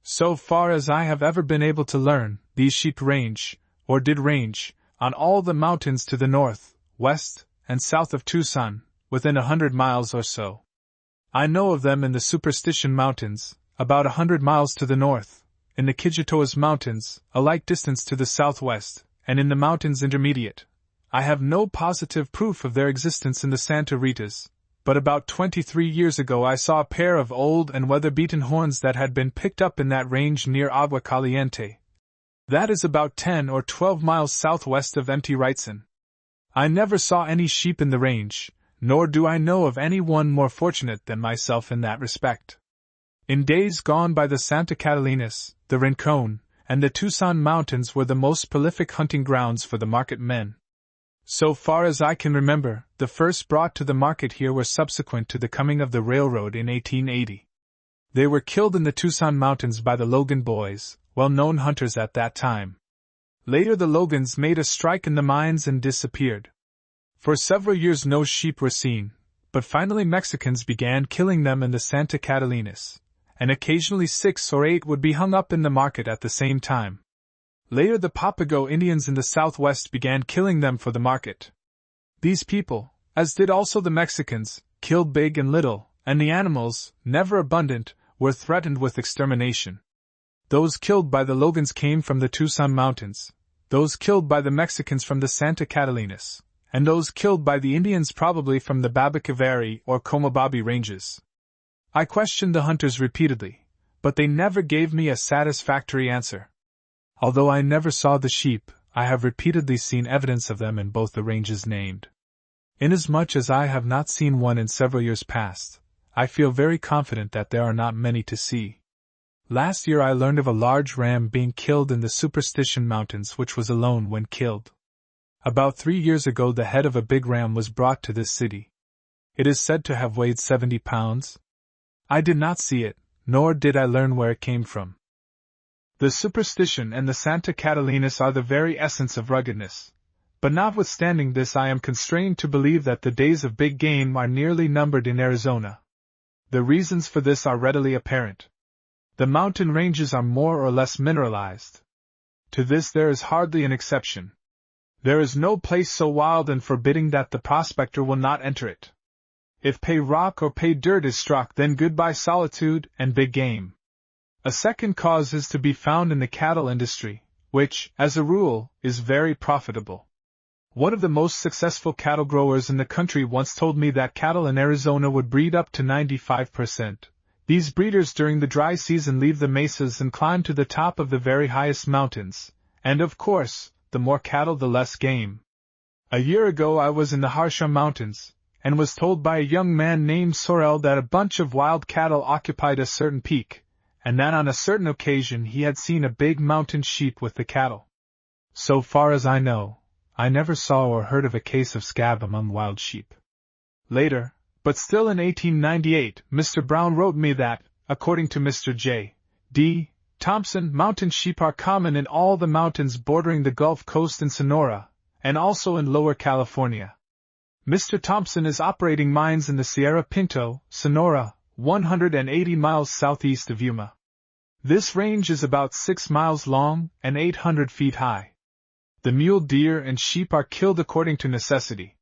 Speaker 1: So far as I have ever been able to learn, these sheep range, or did range, on all the mountains to the north, west, and south of Tucson, within 100 miles or so. I know of them in the Superstition Mountains, about 100 miles to the north, in the Quijitoas Mountains, a like distance to the southwest, and in the mountains intermediate. I have no positive proof of their existence in the Santa Ritas, but about 23 years ago I saw a pair of old and weather-beaten horns that had been picked up in that range near Agua Caliente. That is about 10 or 12 miles southwest of Mt. Wrightson. I never saw any sheep in the range, nor do I know of any one more fortunate than myself in that respect. In days gone by, the Santa Catalinas, the Rincon, and the Tucson Mountains were the most prolific hunting grounds for the market men. So far as I can remember, the first brought to the market here were subsequent to the coming of the railroad in 1880. They were killed in the Tucson Mountains by the Logan boys, well-known hunters at that time. Later the Logans made a strike in the mines and disappeared. For several years no sheep were seen, but finally Mexicans began killing them in the Santa Catalinas, and occasionally 6 or 8 would be hung up in the market at the same time. Later the Papago Indians in the southwest began killing them for the market. These people, as did also the Mexicans, killed big and little, and the animals, never abundant, were threatened with extermination. Those killed by the Logans came from the Tucson Mountains, those killed by the Mexicans from the Santa Catalinas, and those killed by the Indians probably from the Babacavari or Comobabi ranges. I questioned the hunters repeatedly, but they never gave me a satisfactory answer. Although I never saw the sheep, I have repeatedly seen evidence of them in both the ranges named. Inasmuch as I have not seen one in several years past, I feel very confident that there are not many to see. Last year I learned of a large ram being killed in the Superstition Mountains, which was alone when killed. About 3 years ago the head of a big ram was brought to this city. It is said to have weighed 70 pounds. I did not see it, nor did I learn where it came from. The Superstition and the Santa Catalinas are the very essence of ruggedness, but notwithstanding this I am constrained to believe that the days of big game are nearly numbered in Arizona. The reasons for this are readily apparent. The mountain ranges are more or less mineralized. To this there is hardly an exception. There is no place so wild and forbidding that the prospector will not enter it. If pay rock or pay dirt is struck, then goodbye solitude and big game. A second cause is to be found in the cattle industry, which, as a rule, is very profitable. One of the most successful cattle growers in the country once told me that cattle in Arizona would breed up to 95%. These breeders during the dry season leave the mesas and climb to the top of the very highest mountains, and of course, the more cattle the less game. A year ago I was in the Harsha Mountains, and was told by a young man named Sorel that a bunch of wild cattle occupied a certain peak, and that on a certain occasion he had seen a big mountain sheep with the cattle. So far as I know, I never saw or heard of a case of scab among wild sheep. Later, but still in 1898, Mr. Brown wrote me that, according to Mr. J. D. Thompson, mountain sheep are common in all the mountains bordering the Gulf Coast in Sonora, and also in Lower California. Mr. Thompson is operating mines in the Sierra Pinto, Sonora, 180 miles southeast of Yuma. This range is about 6 miles long and 800 feet high. The mule deer and sheep are killed according to necessity.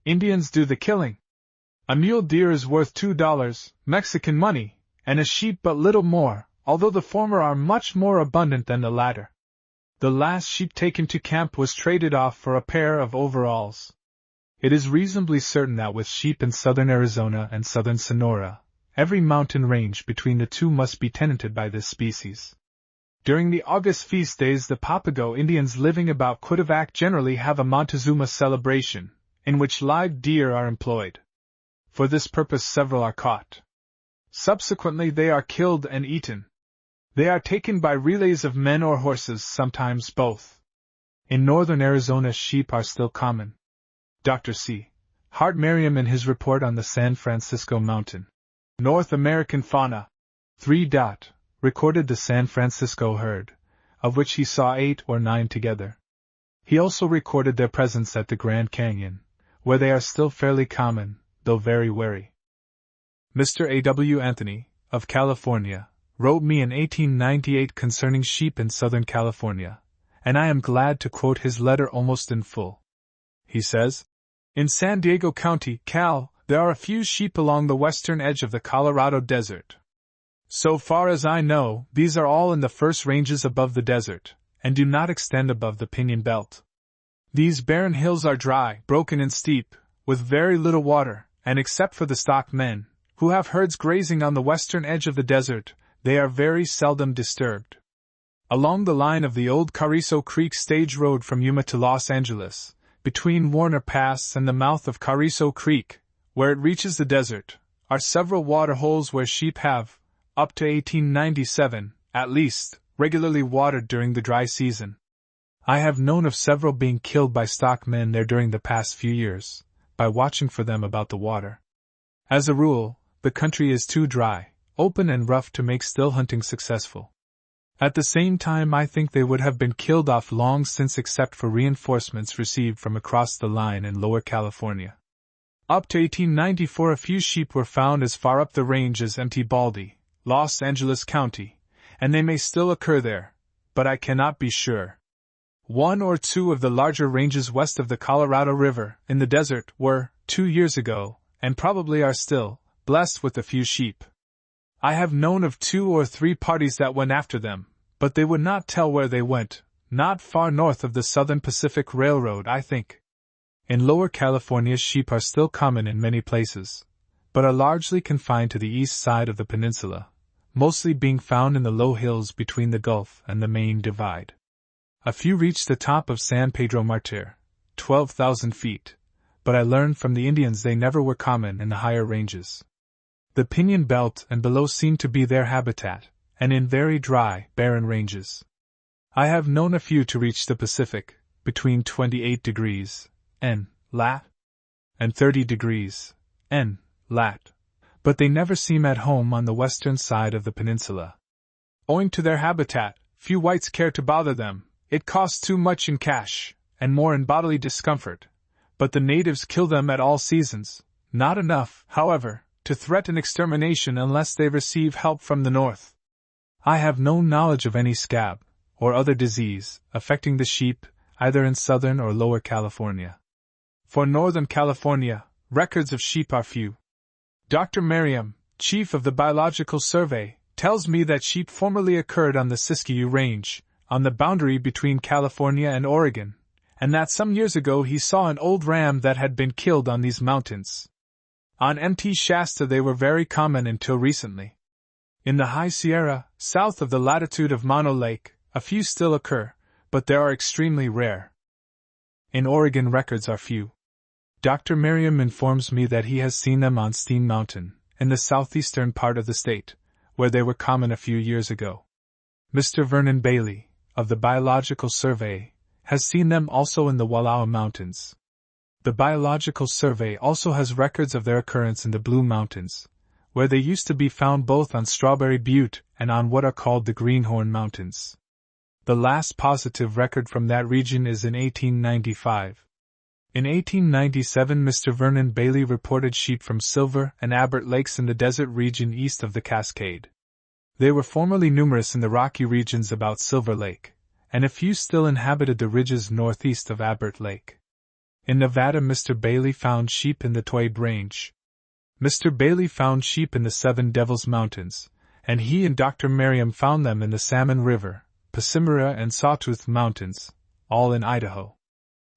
Speaker 1: Indians do the killing. A mule deer is worth $2, Mexican money, and a sheep but little more, although the former are much more abundant than the latter. The last sheep taken to camp was traded off for a pair of overalls. It is reasonably certain that with sheep in southern Arizona and southern Sonora, Every mountain range between the two must be tenanted by this species. During the August feast days, the Papago Indians living about Cuitavac generally have a Montezuma celebration, in which live deer are employed. For this purpose several are caught. Subsequently they are killed and eaten. They are taken by relays of men or horses, sometimes both. In northern Arizona sheep are still common. Dr. C. Hart Merriam, in his report on the San Francisco Mountain North American fauna, 3. Recorded the San Francisco herd, of which he saw 8 or 9 together. He also recorded their presence at the Grand Canyon, where they are still fairly common, though very wary. Mr. A. W. Anthony, of California, wrote me in 1898 concerning sheep in Southern California, and I am glad to quote his letter almost in full. He says, "In San Diego County, Cal, there are a few sheep along the western edge of the Colorado Desert. So far as I know, these are all in the first ranges above the desert, and do not extend above the Pinyon Belt. These barren hills are dry, broken and steep, with very little water, and except for the stock men, who have herds grazing on the western edge of the desert, they are very seldom disturbed. Along the line of the old Carrizo Creek stage road from Yuma to Los Angeles, between Warner Pass and the mouth of Carrizo Creek, where it reaches the desert, are several water holes where sheep have, up to 1897, at least, regularly watered during the dry season. I have known of several being killed by stock men there during the past few years, by watching for them about the water. As a rule, the country is too dry, open and rough to make still hunting successful. At the same time, I think they would have been killed off long since except for reinforcements received from across the line in Lower California. Up to 1894 a few sheep were found as far up the range as Mt. Baldy, Los Angeles County, and they may still occur there, but I cannot be sure. 1 or 2 of the larger ranges west of the Colorado River, in the desert, were, 2 years ago, and probably are still, blessed with a few sheep. I have known of 2 or 3 parties that went after them, but they would not tell where they went, not far north of the Southern Pacific Railroad, I think. In Lower California sheep are still common in many places, but are largely confined to the east side of the peninsula, mostly being found in the low hills between the Gulf and the main divide. A few reach the top of San Pedro Martir, 12,000 feet, but I learned from the Indians they never were common in the higher ranges. The Pinyon Belt and below seem to be their habitat, and in very dry, barren ranges. I have known a few to reach the Pacific, between 28 degrees N. lat. and 30 degrees N. lat. But they never seem at home on the western side of the peninsula. Owing to their habitat, few whites care to bother them. It costs too much in cash, and more in bodily discomfort, but the natives kill them at all seasons, not enough, however, to threaten extermination unless they receive help from the north. I have no knowledge of any scab, or other disease, affecting the sheep, either in southern or lower California. For northern California, records of sheep are few. Dr. Merriam, chief of the Biological Survey, tells me that sheep formerly occurred on the Siskiyou Range, on the boundary between California and Oregon, and that some years ago he saw an old ram that had been killed on these mountains. On Mt. Shasta they were very common until recently. In the High Sierra, south of the latitude of Mono Lake, a few still occur, but they are extremely rare. In Oregon records are few. Dr. Merriam informs me that he has seen them on Steam Mountain, in the southeastern part of the state, where they were common a few years ago. Mr. Vernon Bailey, of the Biological Survey, has seen them also in the Wallowa Mountains. The Biological Survey also has records of their occurrence in the Blue Mountains, where they used to be found both on Strawberry Butte and on what are called the Greenhorn Mountains. The last positive record from that region is in 1895. In 1897 Mr. Vernon Bailey reported sheep from Silver and Abbott Lakes in the desert region east of the Cascade. They were formerly numerous in the rocky regions about Silver Lake, and a few still inhabited the ridges northeast of Abbott Lake. In Nevada Mr. Bailey found sheep in the Toad Range. Mr. Bailey found sheep in the Seven Devils Mountains, and he and Dr. Merriam found them in the Salmon River, Pacimaria and Sawtooth Mountains, all in Idaho.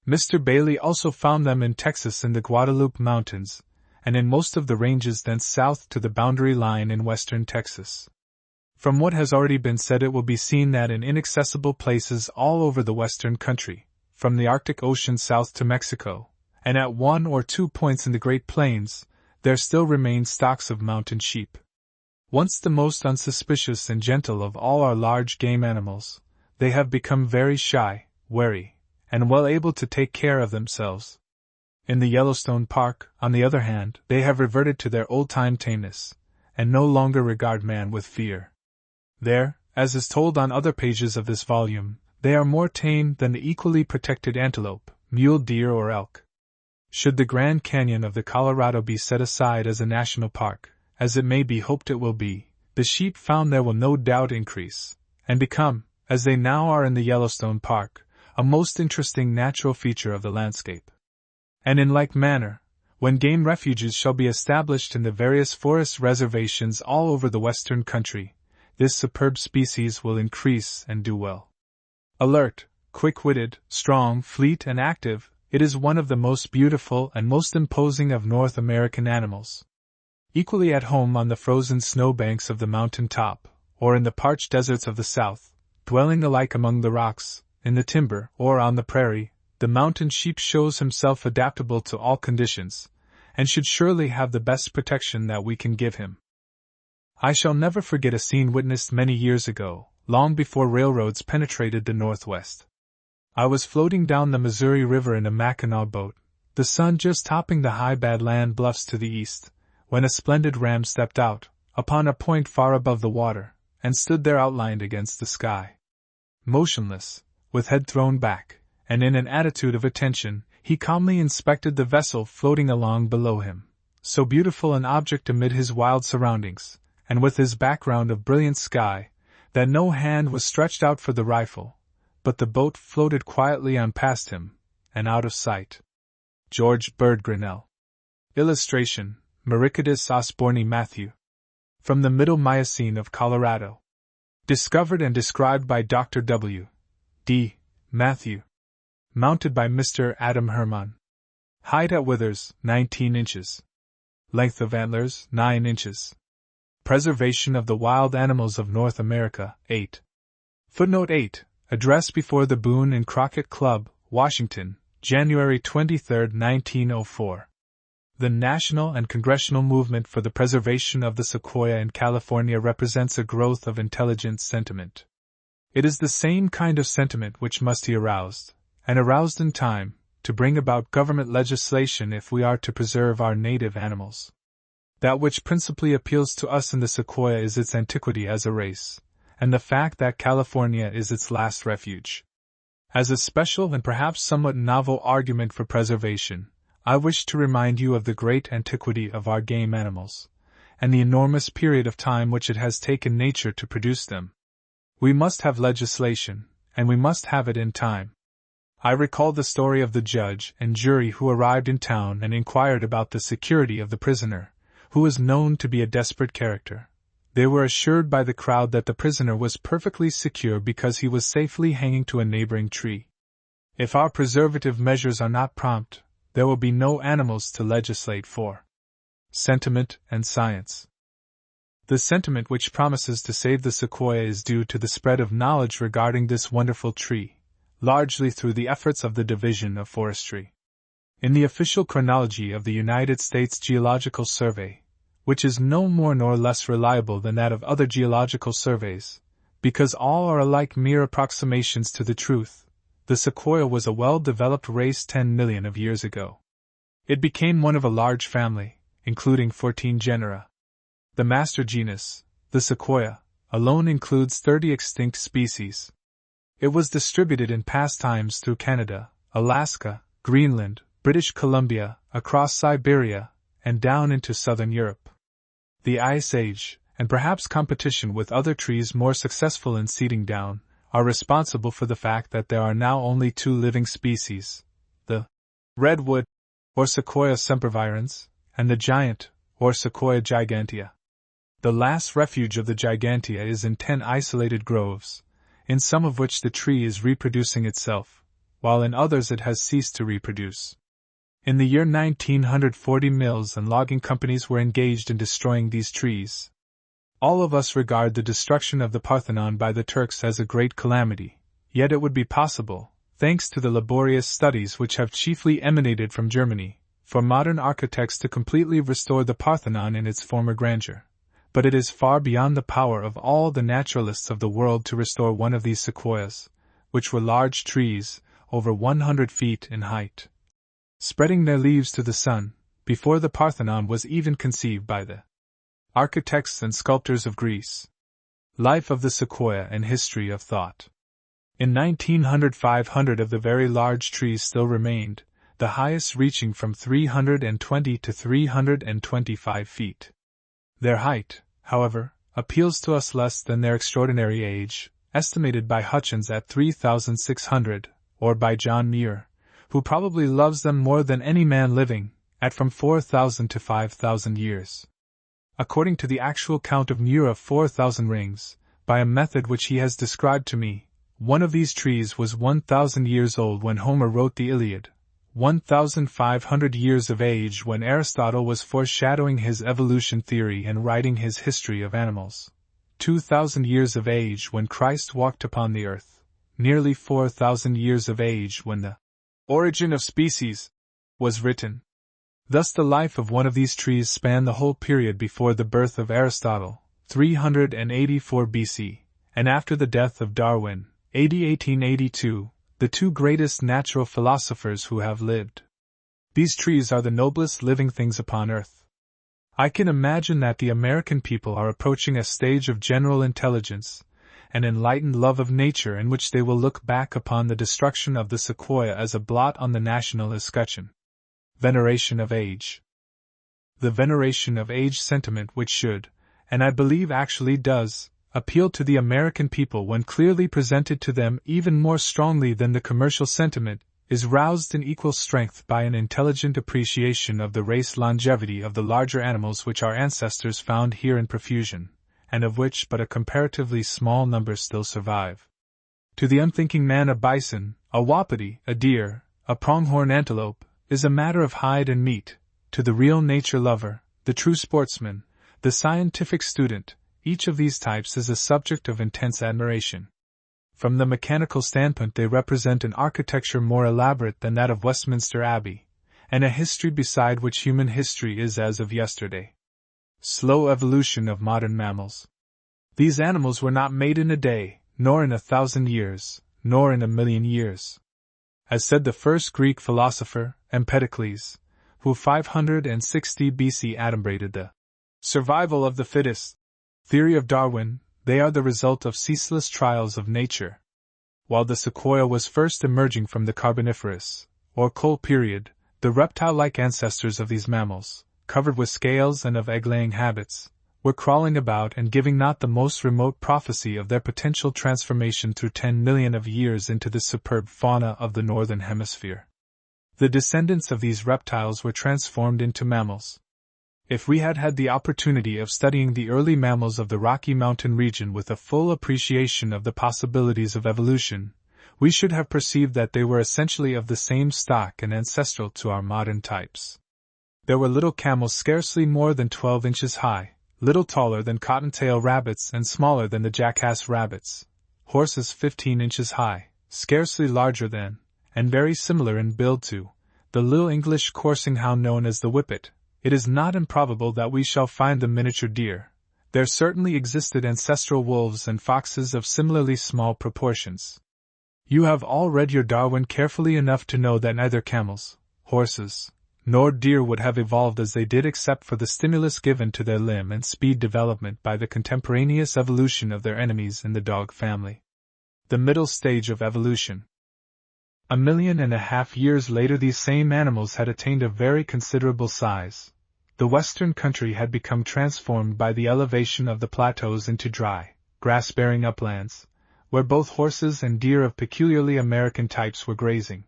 Speaker 1: Mr. Bailey also found them in Texas in the Guadalupe Mountains, and in most of the ranges thence south to the boundary line in western Texas. From what has already been said, it will be seen that in inaccessible places all over the western country, from the Arctic Ocean south to Mexico, and at 1 or 2 points in the Great Plains, there still remain stocks of mountain sheep. Once the most unsuspicious and gentle of all our large game animals, they have become very shy, wary, and well able to take care of themselves. In the Yellowstone Park, on the other hand, they have reverted to their old-time tameness, and no longer regard man with fear. There, as is told on other pages of this volume, they are more tame than the equally protected antelope, mule deer or elk. Should the Grand Canyon of the Colorado be set aside as a national park, as it may be hoped it will be, the sheep found there will no doubt increase, and become, as they now are in the Yellowstone Park, a most interesting natural feature of the landscape. And in like manner, when game refuges shall be established in the various forest reservations all over the western country, this superb species will increase and do well. Alert, quick-witted, strong, fleet, and active, it is one of the most beautiful and most imposing of North American animals. Equally at home on the frozen snowbanks of the mountain top, or in the parched deserts of the south, dwelling alike among the rocks, in the timber, or on the prairie, the mountain sheep shows himself adaptable to all conditions, and should surely have the best protection that we can give him. I shall never forget a scene witnessed many years ago, long before railroads penetrated the Northwest. I was floating down the Missouri River in a Mackinaw boat, the sun just topping the high Badland bluffs to the east, when a splendid ram stepped out, upon a point far above the water, and stood there outlined against the sky. Motionless, with head thrown back, and in an attitude of attention, he calmly inspected the vessel floating along below him, so beautiful an object amid his wild surroundings, and with his background of brilliant sky, that no hand was stretched out for the rifle, but the boat floated quietly on past him, and out of sight. George Bird Grinnell. Illustration, Mericidus osborni Matthew. From the Middle Miocene of Colorado. Discovered and described by Dr. W. D. Matthew. Mounted by Mr. Adam Hermann. Height at withers, 19 inches. Length of antlers, 9 inches. Preservation of the Wild Animals of North America, 8. Footnote 8. Address before the Boone and Crockett Club, Washington, January 23, 1904. The national and congressional movement for the preservation of the sequoia in California represents a growth of intelligent sentiment. It is the same kind of sentiment which must be aroused, and aroused in time, to bring about government legislation if we are to preserve our native animals. That which principally appeals to us in the sequoia is its antiquity as a race, and the fact that California is its last refuge. As a special and perhaps somewhat novel argument for preservation, I wish to remind you of the great antiquity of our game animals, and the enormous period of time which it has taken nature to produce them. We must have legislation, and we must have it in time. I recall the story of the judge and jury who arrived in town and inquired about the security of the prisoner, who was known to be a desperate character. They were assured by the crowd that the prisoner was perfectly secure because he was safely hanging to a neighboring tree. If our preservative measures are not prompt, there will be no animals to legislate for. Sentiment and Science. The sentiment which promises to save the sequoia is due to the spread of knowledge regarding this wonderful tree, largely through the efforts of the Division of Forestry. In the official chronology of the United States Geological Survey, which is no more nor less reliable than that of other geological surveys, because all are alike mere approximations to the truth, the sequoia was a well-developed race 10 million of years ago. It became one of a large family, including 14 genera. The master genus, the sequoia, alone includes 30 extinct species. It was distributed in past times through Canada, Alaska, Greenland, British Columbia, across Siberia, and down into southern Europe. The Ice Age, and perhaps competition with other trees more successful in seeding down, are responsible for the fact that there are now only 2 living species, the redwood, or Sequoia sempervirens, and the giant, or Sequoia gigantea. The last refuge of the gigantea is in 10 isolated groves, in some of which the tree is reproducing itself, while in others it has ceased to reproduce. In the year 1940, mills and logging companies were engaged in destroying these trees. All of us regard the destruction of the Parthenon by the Turks as a great calamity, yet it would be possible, thanks to the laborious studies which have chiefly emanated from Germany, for modern architects to completely restore the Parthenon in its former grandeur. But it is far beyond the power of all the naturalists of the world to restore one of these sequoias, which were large trees, over 100 feet in height, spreading their leaves to the sun, before the Parthenon was even conceived by the architects and sculptors of Greece. Life of the Sequoia and History of Thought. In 1900, 500 of the very large trees still remained, the highest reaching from 320 to 325 feet. Their height, however, appeals to us less than their extraordinary age, estimated by Hutchins at 3,600, or by John Muir, who probably loves them more than any man living, at from 4,000 to 5,000 years. According to the actual count of Muir of 4,000 rings, by a method which he has described to me, one of these trees was 1,000 years old when Homer wrote the Iliad, 1,500 years of age when Aristotle was foreshadowing his evolution theory and writing his history of animals, 2,000 years of age when Christ walked upon the earth, nearly 4,000 years of age when the Origin of Species was written. Thus the life of one of these trees spanned the whole period before the birth of Aristotle, 384 BC, and after the death of Darwin, AD 1882, the two greatest natural philosophers who have lived. These trees are the noblest living things upon earth. I can imagine that the American people are approaching a stage of general intelligence, an enlightened love of nature in which they will look back upon the destruction of the sequoia as a blot on the national escutcheon. Veneration of age. The veneration of age sentiment which should, and I believe actually does, appeal to the American people when clearly presented to them even more strongly than the commercial sentiment, is roused in equal strength by an intelligent appreciation of the race longevity of the larger animals which our ancestors found here in profusion, and of which but a comparatively small number still survive. To the unthinking man, a bison, a wapiti, a deer, a pronghorn antelope, is a matter of hide and meat. To the real nature lover, the true sportsman, the scientific student, each of these types is a subject of intense admiration. From the mechanical standpoint, they represent an architecture more elaborate than that of Westminster Abbey, and a history beside which human history is as of yesterday. Slow evolution of modern mammals. These animals were not made in a day, nor in 1,000 years, nor in 1,000,000 years. As said the first Greek philosopher, Empedocles, who 560 BC adumbrated the survival of the fittest theory of Darwin, they are the result of ceaseless trials of nature. While the sequoia was first emerging from the Carboniferous, or Coal period, the reptile-like ancestors of these mammals, covered with scales and of egg-laying habits, were crawling about and giving not the most remote prophecy of their potential transformation through 10 million of years into the superb fauna of the northern hemisphere. The descendants of these reptiles were transformed into mammals. If we had had the opportunity of studying the early mammals of the Rocky Mountain region with a full appreciation of the possibilities of evolution, we should have perceived that they were essentially of the same stock and ancestral to our modern types. There were little camels scarcely more than 12 inches high, little taller than cottontail rabbits and smaller than the jackass rabbits, horses 15 inches high, scarcely larger than, and very similar in build to, the little English coursing hound known as the whippet. It is not improbable that we shall find the miniature deer. There certainly existed ancestral wolves and foxes of similarly small proportions. You have all read your Darwin carefully enough to know that neither camels, horses, nor deer would have evolved as they did except for the stimulus given to their limb and speed development by the contemporaneous evolution of their enemies in the dog family. The middle stage of evolution. 1.5 million years later, these same animals had attained a very considerable size. The western country had become transformed by the elevation of the plateaus into dry, grass-bearing uplands, where both horses and deer of peculiarly American types were grazing.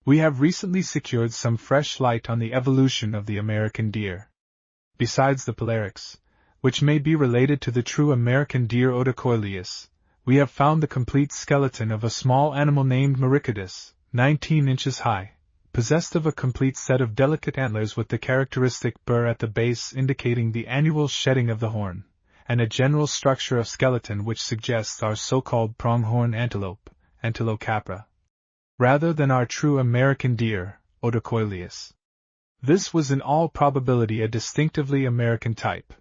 Speaker 1: We have recently secured some fresh light on the evolution of the American deer. Besides the Polaris, which may be related to the true American deer Odocoileus, we have found the complete skeleton of a small animal named Mericidus, 19 inches high, possessed of a complete set of delicate antlers with the characteristic burr at the base indicating the annual shedding of the horn, and a general structure of skeleton which suggests our so-called pronghorn antelope, Antelope capra, rather than our true American deer, Odocoileus. This was in all probability a distinctively American type.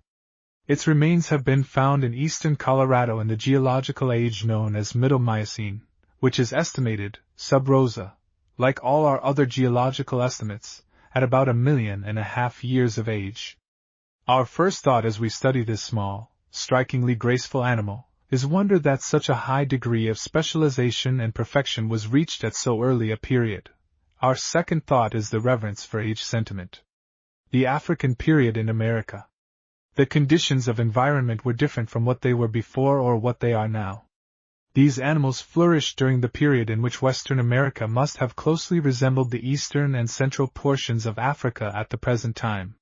Speaker 1: Its remains have been found in eastern Colorado in the geological age known as Middle Miocene, which is estimated, sub rosa, like all our other geological estimates, at about 1.5 million years of age. Our first thought as we study this small, strikingly graceful animal, is wonder that such a high degree of specialization and perfection was reached at so early a period. Our second thought is the reverence for age sentiment. The African period in America. The conditions of environment were different from what they were before or what they are now. These animals flourished during the period in which Western America must have closely resembled the eastern and central portions of Africa at the present time.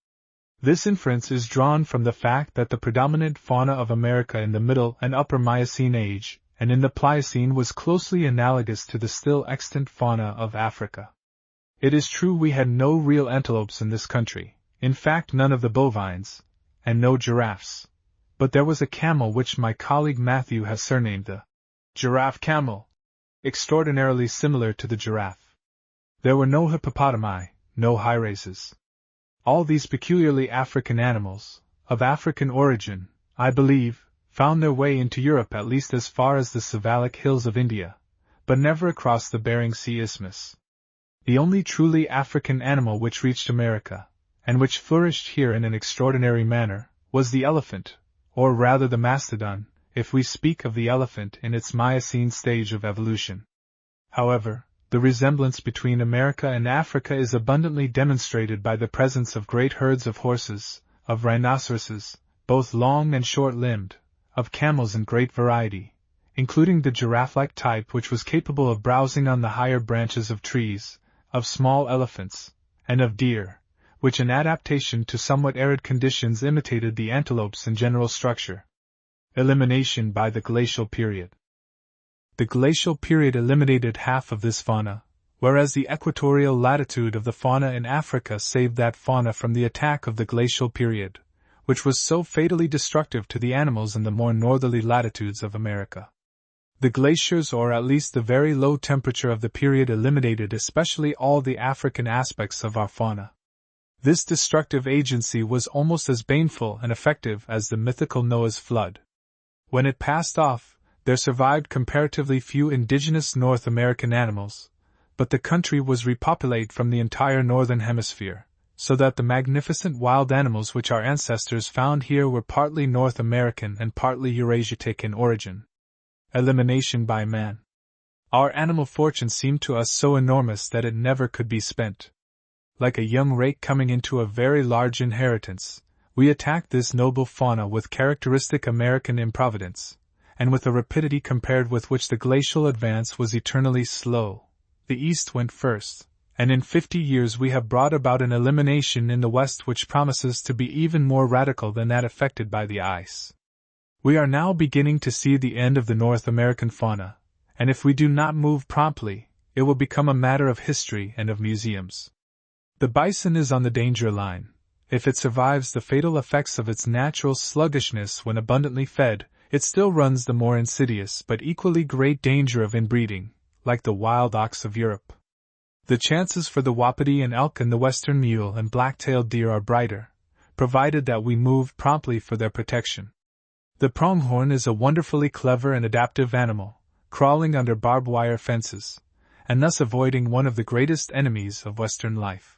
Speaker 1: This inference is drawn from the fact that the predominant fauna of America in the Middle and Upper Miocene age, and in the Pliocene was closely analogous to the still extant fauna of Africa. It is true we had no real antelopes in this country, in fact none of the bovines, and no giraffes, but there was a camel which my colleague Matthew has surnamed the giraffe camel, extraordinarily similar to the giraffe. There were no hippopotami, no hyraces. All these peculiarly African animals, of African origin, I believe, found their way into Europe at least as far as the Savalik hills of India, but never across the Bering Sea Isthmus. The only truly African animal which reached America, and which flourished here in an extraordinary manner, was the elephant, or rather the mastodon, if we speak of the elephant in its Miocene stage of evolution. However, the resemblance between America and Africa is abundantly demonstrated by the presence of great herds of horses, of rhinoceroses, both long and short-limbed, of camels in great variety, including the giraffe-like type which was capable of browsing on the higher branches of trees, of small elephants, and of deer, which in adaptation to somewhat arid conditions imitated the antelopes in general structure. Elimination by the glacial period. The glacial period eliminated half of this fauna, whereas the equatorial latitude of the fauna in Africa saved that fauna from the attack of the glacial period, which was so fatally destructive to the animals in the more northerly latitudes of America. The glaciers, or at least the very low temperature of the period, eliminated especially all the African aspects of our fauna. This destructive agency was almost as baneful and effective as the mythical Noah's flood. When it passed off, there survived comparatively few indigenous North American animals, but the country was repopulated from the entire northern hemisphere, so that the magnificent wild animals which our ancestors found here were partly North American and partly Eurasiatic in origin. Elimination by man. Our animal fortune seemed to us so enormous that it never could be spent. Like a young rake coming into a very large inheritance, we attacked this noble fauna with characteristic American improvidence, and with a rapidity compared with which the glacial advance was eternally slow. The East went first, and in 50 years we have brought about an elimination in the West which promises to be even more radical than that effected by the ice. We are now beginning to see the end of the North American fauna, and if we do not move promptly, it will become a matter of history and of museums. The bison is on the danger line. If it survives the fatal effects of its natural sluggishness when abundantly fed, it still runs the more insidious but equally great danger of inbreeding, like the wild ox of Europe. The chances for the wapiti and elk and the western mule and black-tailed deer are brighter, provided that we move promptly for their protection. The pronghorn is a wonderfully clever and adaptive animal, crawling under barbed wire fences, and thus avoiding one of the greatest enemies of western life.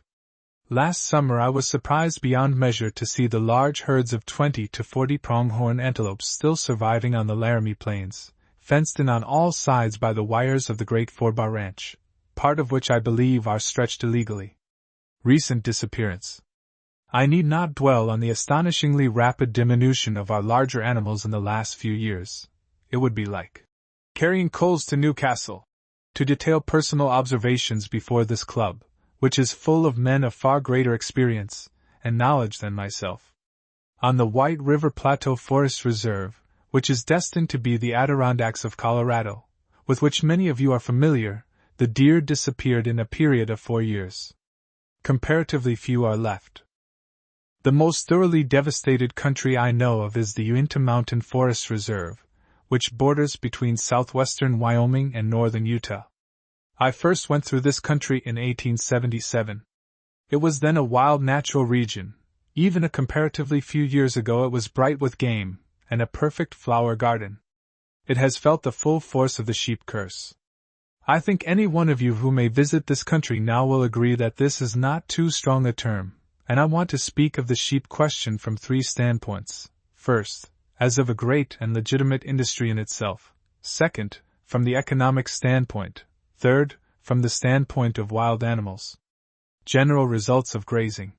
Speaker 1: Last summer I was surprised beyond measure to see the large herds of 20 to 40 pronghorn antelopes still surviving on the Laramie Plains, fenced in on all sides by the wires of the Great Four-Bar Ranch, part of which I believe are stretched illegally. Recent disappearance. I need not dwell on the astonishingly rapid diminution of our larger animals in the last few years. It would be like carrying coals to Newcastle to detail personal observations before this club, which is full of men of far greater experience and knowledge than myself. On the White River Plateau Forest Reserve, which is destined to be the Adirondacks of Colorado, with which many of you are familiar, The deer disappeared in a period of 4 years. Comparatively few are left. The most thoroughly devastated country I know of is the Uinta Mountain Forest Reserve, which borders between southwestern Wyoming and northern Utah. I first went through this country in 1877. It was then a wild natural region. Even a comparatively few years ago it was bright with game, and a perfect flower garden. It has felt the full force of the sheep curse. I think any one of you who may visit this country now will agree that this is not too strong a term, and I want to speak of the sheep question from 3 standpoints. First, as of a great and legitimate industry in itself. Second, from the economic standpoint. Third, from the standpoint of wild animals. General results of grazing.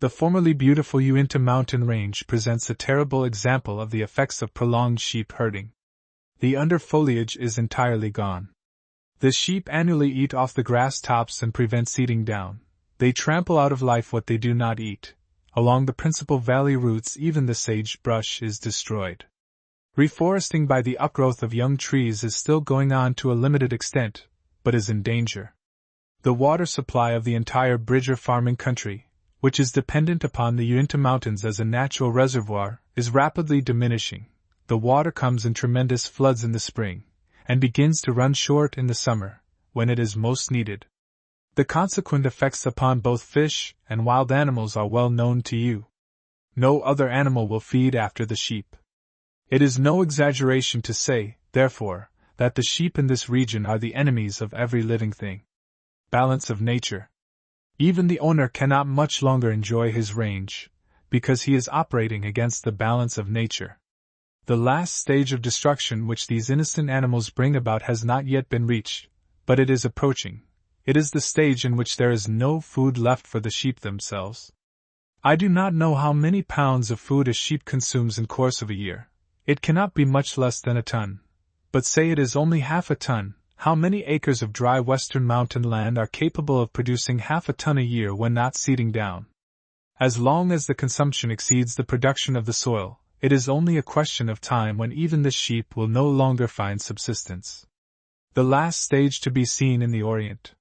Speaker 1: The formerly beautiful Uinta mountain range presents a terrible example of the effects of prolonged sheep herding. The underfoliage is entirely gone. The sheep annually eat off the grass tops and prevent seeding down. They trample out of life what they do not eat. Along the principal valley routes even the sagebrush is destroyed. Reforesting by the upgrowth of young trees is still going on to a limited extent, but is in danger. The water supply of the entire Bridger farming country, which is dependent upon the Uinta Mountains as a natural reservoir, is rapidly diminishing. The water comes in tremendous floods in the spring, and begins to run short in the summer, when it is most needed. The consequent effects upon both fish and wild animals are well known to you. No other animal will feed after the sheep. It is no exaggeration to say, therefore, that the sheep in this region are the enemies of every living thing. Balance of nature. Even the owner cannot much longer enjoy his range, because he is operating against the balance of nature. The last stage of destruction which these innocent animals bring about has not yet been reached, but it is approaching. It is the stage in which there is no food left for the sheep themselves. I do not know how many pounds of food a sheep consumes in course of a year. It cannot be much less than a ton. But say it is only half a ton, how many acres of dry western mountain land are capable of producing half a ton a year when not seeding down? As long as the consumption exceeds the production of the soil, it is only a question of time when even the sheep will no longer find subsistence. The last stage to be seen in the Orient.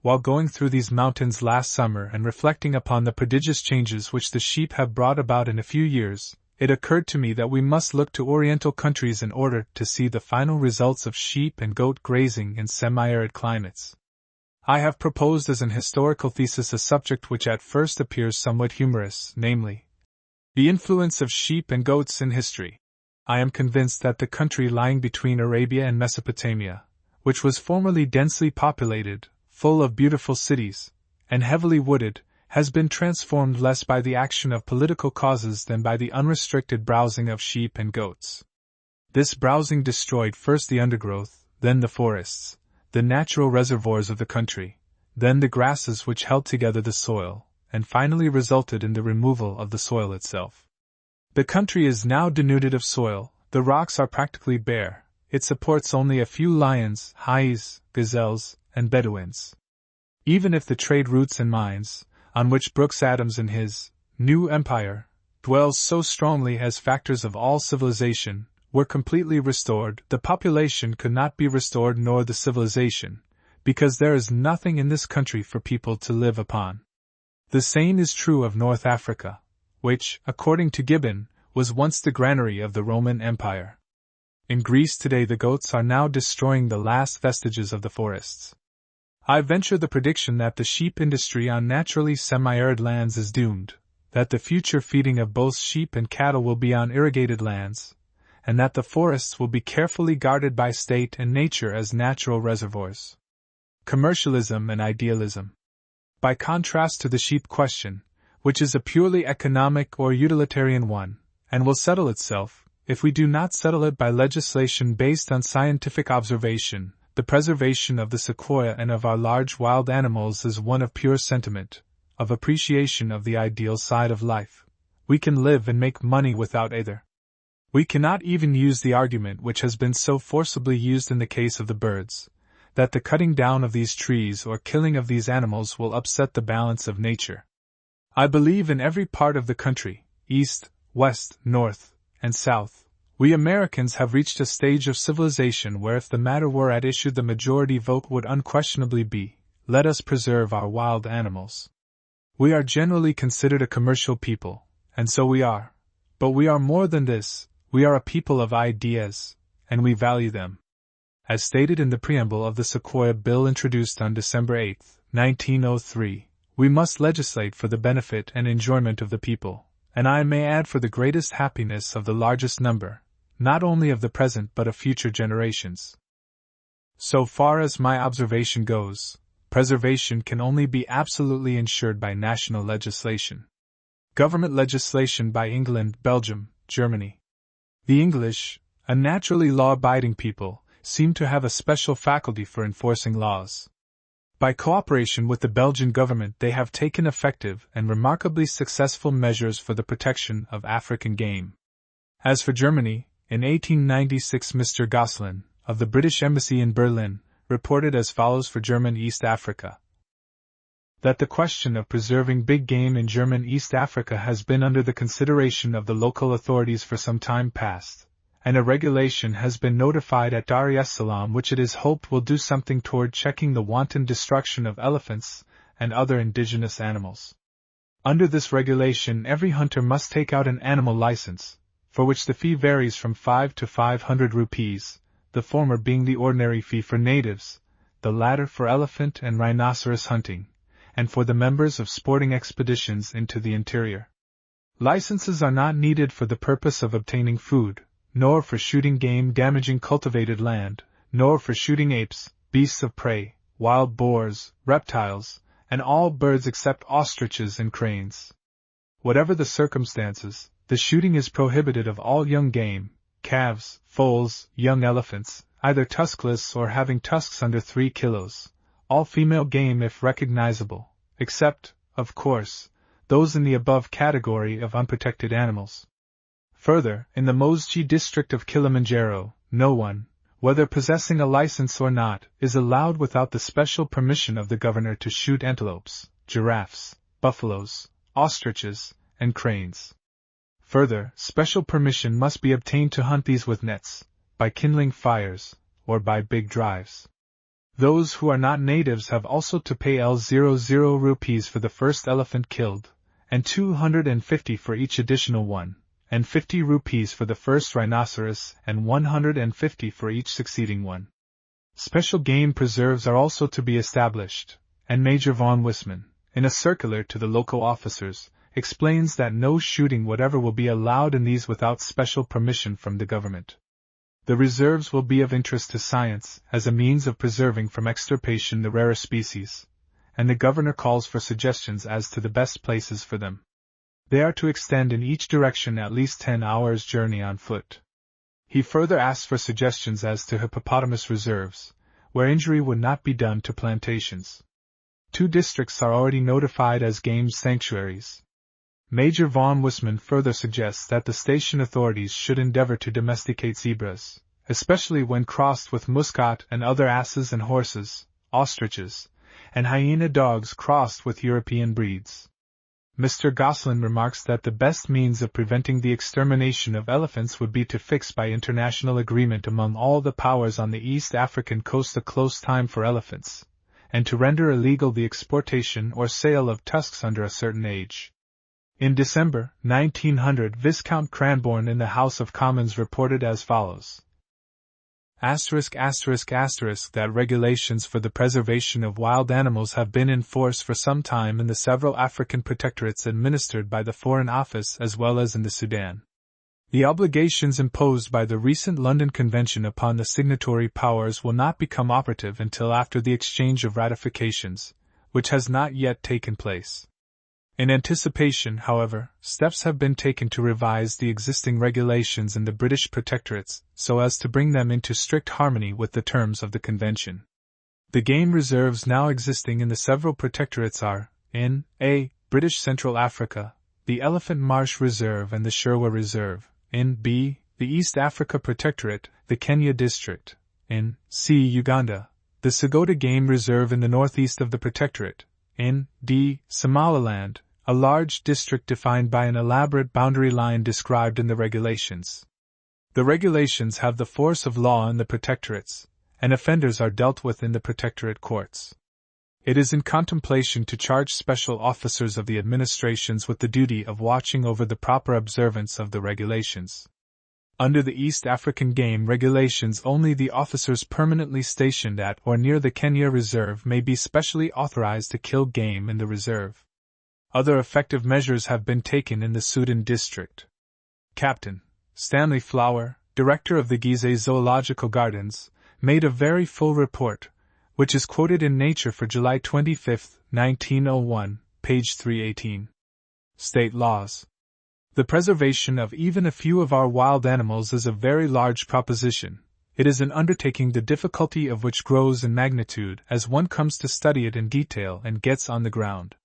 Speaker 1: While going through these mountains last summer and reflecting upon the prodigious changes which the sheep have brought about in a few years, it occurred to me that we must look to Oriental countries in order to see the final results of sheep and goat grazing in semi-arid climates. I have proposed as an historical thesis a subject which at first appears somewhat humorous, namely, the influence of sheep and goats in history. I am convinced that the country lying between Arabia and Mesopotamia, which was formerly densely populated, full of beautiful cities, and heavily wooded, has been transformed less by the action of political causes than by the unrestricted browsing of sheep and goats. This browsing destroyed first the undergrowth, then the forests, the natural reservoirs of the country, then the grasses which held together the soil, and finally resulted in the removal of the soil itself. The country is now denuded of soil, the rocks are practically bare, it supports only a few lions, hyenas, gazelles, and Bedouins. Even if the trade routes and mines, on which Brooks Adams in his New Empire dwells so strongly as factors of all civilization, were completely restored, the population could not be restored nor the civilization, because there is nothing in this country for people to live upon. The same is true of North Africa, which, according to Gibbon, was once the granary of the Roman Empire. In Greece today the goats are now destroying the last vestiges of the forests. I venture the prediction that the sheep industry on naturally semi-arid lands is doomed, that the future feeding of both sheep and cattle will be on irrigated lands, and that the forests will be carefully guarded by state and nature as natural reservoirs. Commercialism and idealism. By contrast to the sheep question, which is a purely economic or utilitarian one, and will settle itself, if we do not settle it by legislation based on scientific observation, the preservation of the sequoia and of our large wild animals is one of pure sentiment, of appreciation of the ideal side of life. We can live and make money without either. We cannot even use the argument which has been so forcibly used in the case of the birds, that the cutting down of these trees or killing of these animals will upset the balance of nature. I believe in every part of the country, east, west, north, and south, We Americans have reached a stage of civilization where if the matter were at issue the majority vote would unquestionably be, let us preserve our wild animals. We are generally considered a commercial people, and so we are. But we are more than this, we are a people of ideas, and we value them. As stated in the preamble of the Sequoia Bill introduced on December 8, 1903, we must legislate for the benefit and enjoyment of the people, and I may add for the greatest happiness of the largest number, not only of the present but of future generations. So far as my observation goes, preservation can only be absolutely ensured by national legislation. Government legislation by England, Belgium, Germany. The English, a naturally law-abiding people, seem to have a special faculty for enforcing laws. By cooperation with the Belgian government they have taken effective and remarkably successful measures for the protection of African game. As for Germany, in 1896 Mr. Gosselin, of the British Embassy in Berlin, reported as follows for German East Africa. That the question of preserving big game in German East Africa has been under the consideration of the local authorities for some time past, and a regulation has been notified at Dar es Salaam which it is hoped will do something toward checking the wanton destruction of elephants and other indigenous animals. Under this regulation every hunter must take out an animal license, for which the fee varies from 5 to 500 rupees, the former being the ordinary fee for natives, the latter for elephant and rhinoceros hunting, and for the members of sporting expeditions into the interior. Licenses are not needed for the purpose of obtaining food, nor for shooting game damaging cultivated land, nor for shooting apes, beasts of prey, wild boars, reptiles, and all birds except ostriches and cranes. Whatever the circumstances, the shooting is prohibited of all young game, calves, foals, young elephants, either tuskless or having tusks under 3 kilos, all female game if recognizable, except, of course, those in the above category of unprotected animals. Further, in the Mosji district of Kilimanjaro, no one, whether possessing a license or not, is allowed without the special permission of the governor to shoot antelopes, giraffes, buffaloes, ostriches, and cranes. Further, special permission must be obtained to hunt these with nets, by kindling fires, or by big drives. Those who are not natives have also to pay L00 rupees for the first elephant killed, and 250 for each additional one, and 50 rupees for the first rhinoceros and 150 for each succeeding one. Special game preserves are also to be established, and Major von Wissmann, in a circular to the local officers, explains that no shooting whatever will be allowed in these without special permission from the government. The reserves will be of interest to science as a means of preserving from extirpation the rarer species, and the governor calls for suggestions as to the best places for them. They are to extend in each direction at least 10 hours' journey on foot. He further asks for suggestions as to hippopotamus reserves, where injury would not be done to plantations. 2 districts are already notified as game sanctuaries. Major von Wissmann further suggests that the station authorities should endeavor to domesticate zebras, especially when crossed with muscat and other asses and horses, ostriches, and hyena dogs crossed with European breeds. Mr. Gosselin remarks that the best means of preventing the extermination of elephants would be to fix by international agreement among all the powers on the East African coast a close time for elephants, and to render illegal the exportation or sale of tusks under a certain age. In December 1900, Viscount Cranborne in the House of Commons reported as follows. That regulations for the preservation of wild animals have been in force for some time in the several African protectorates administered by the Foreign Office as well as in the Sudan. The obligations imposed by the recent London Convention upon the signatory powers will not become operative until after the exchange of ratifications, which has not yet taken place. In anticipation, however, steps have been taken to revise the existing regulations in the British protectorates so as to bring them into strict harmony with the terms of the Convention. The game reserves now existing in the several protectorates are, in A. British Central Africa, the Elephant Marsh Reserve and the Sherwa Reserve, in B. the East Africa Protectorate, the Kenya District, in C. Uganda, the Segota Game Reserve in the northeast of the Protectorate, in D. Somaliland, a large district defined by an elaborate boundary line described in the regulations. The regulations have the force of law in the protectorates, and offenders are dealt with in the protectorate courts. It is in contemplation to charge special officers of the administrations with the duty of watching over the proper observance of the regulations. Under the East African game regulations, only the officers permanently stationed at or near the Kenya Reserve may be specially authorized to kill game in the reserve. Other effective measures have been taken in the Sudan district. Captain Stanley Flower, director of the Gizeh Zoological Gardens, made a very full report, which is quoted in Nature for July 25, 1901, page 318. State laws. The preservation of even a few of our wild animals is a very large proposition. It is an undertaking the difficulty of which grows in magnitude as one comes to study it in detail and gets on the ground.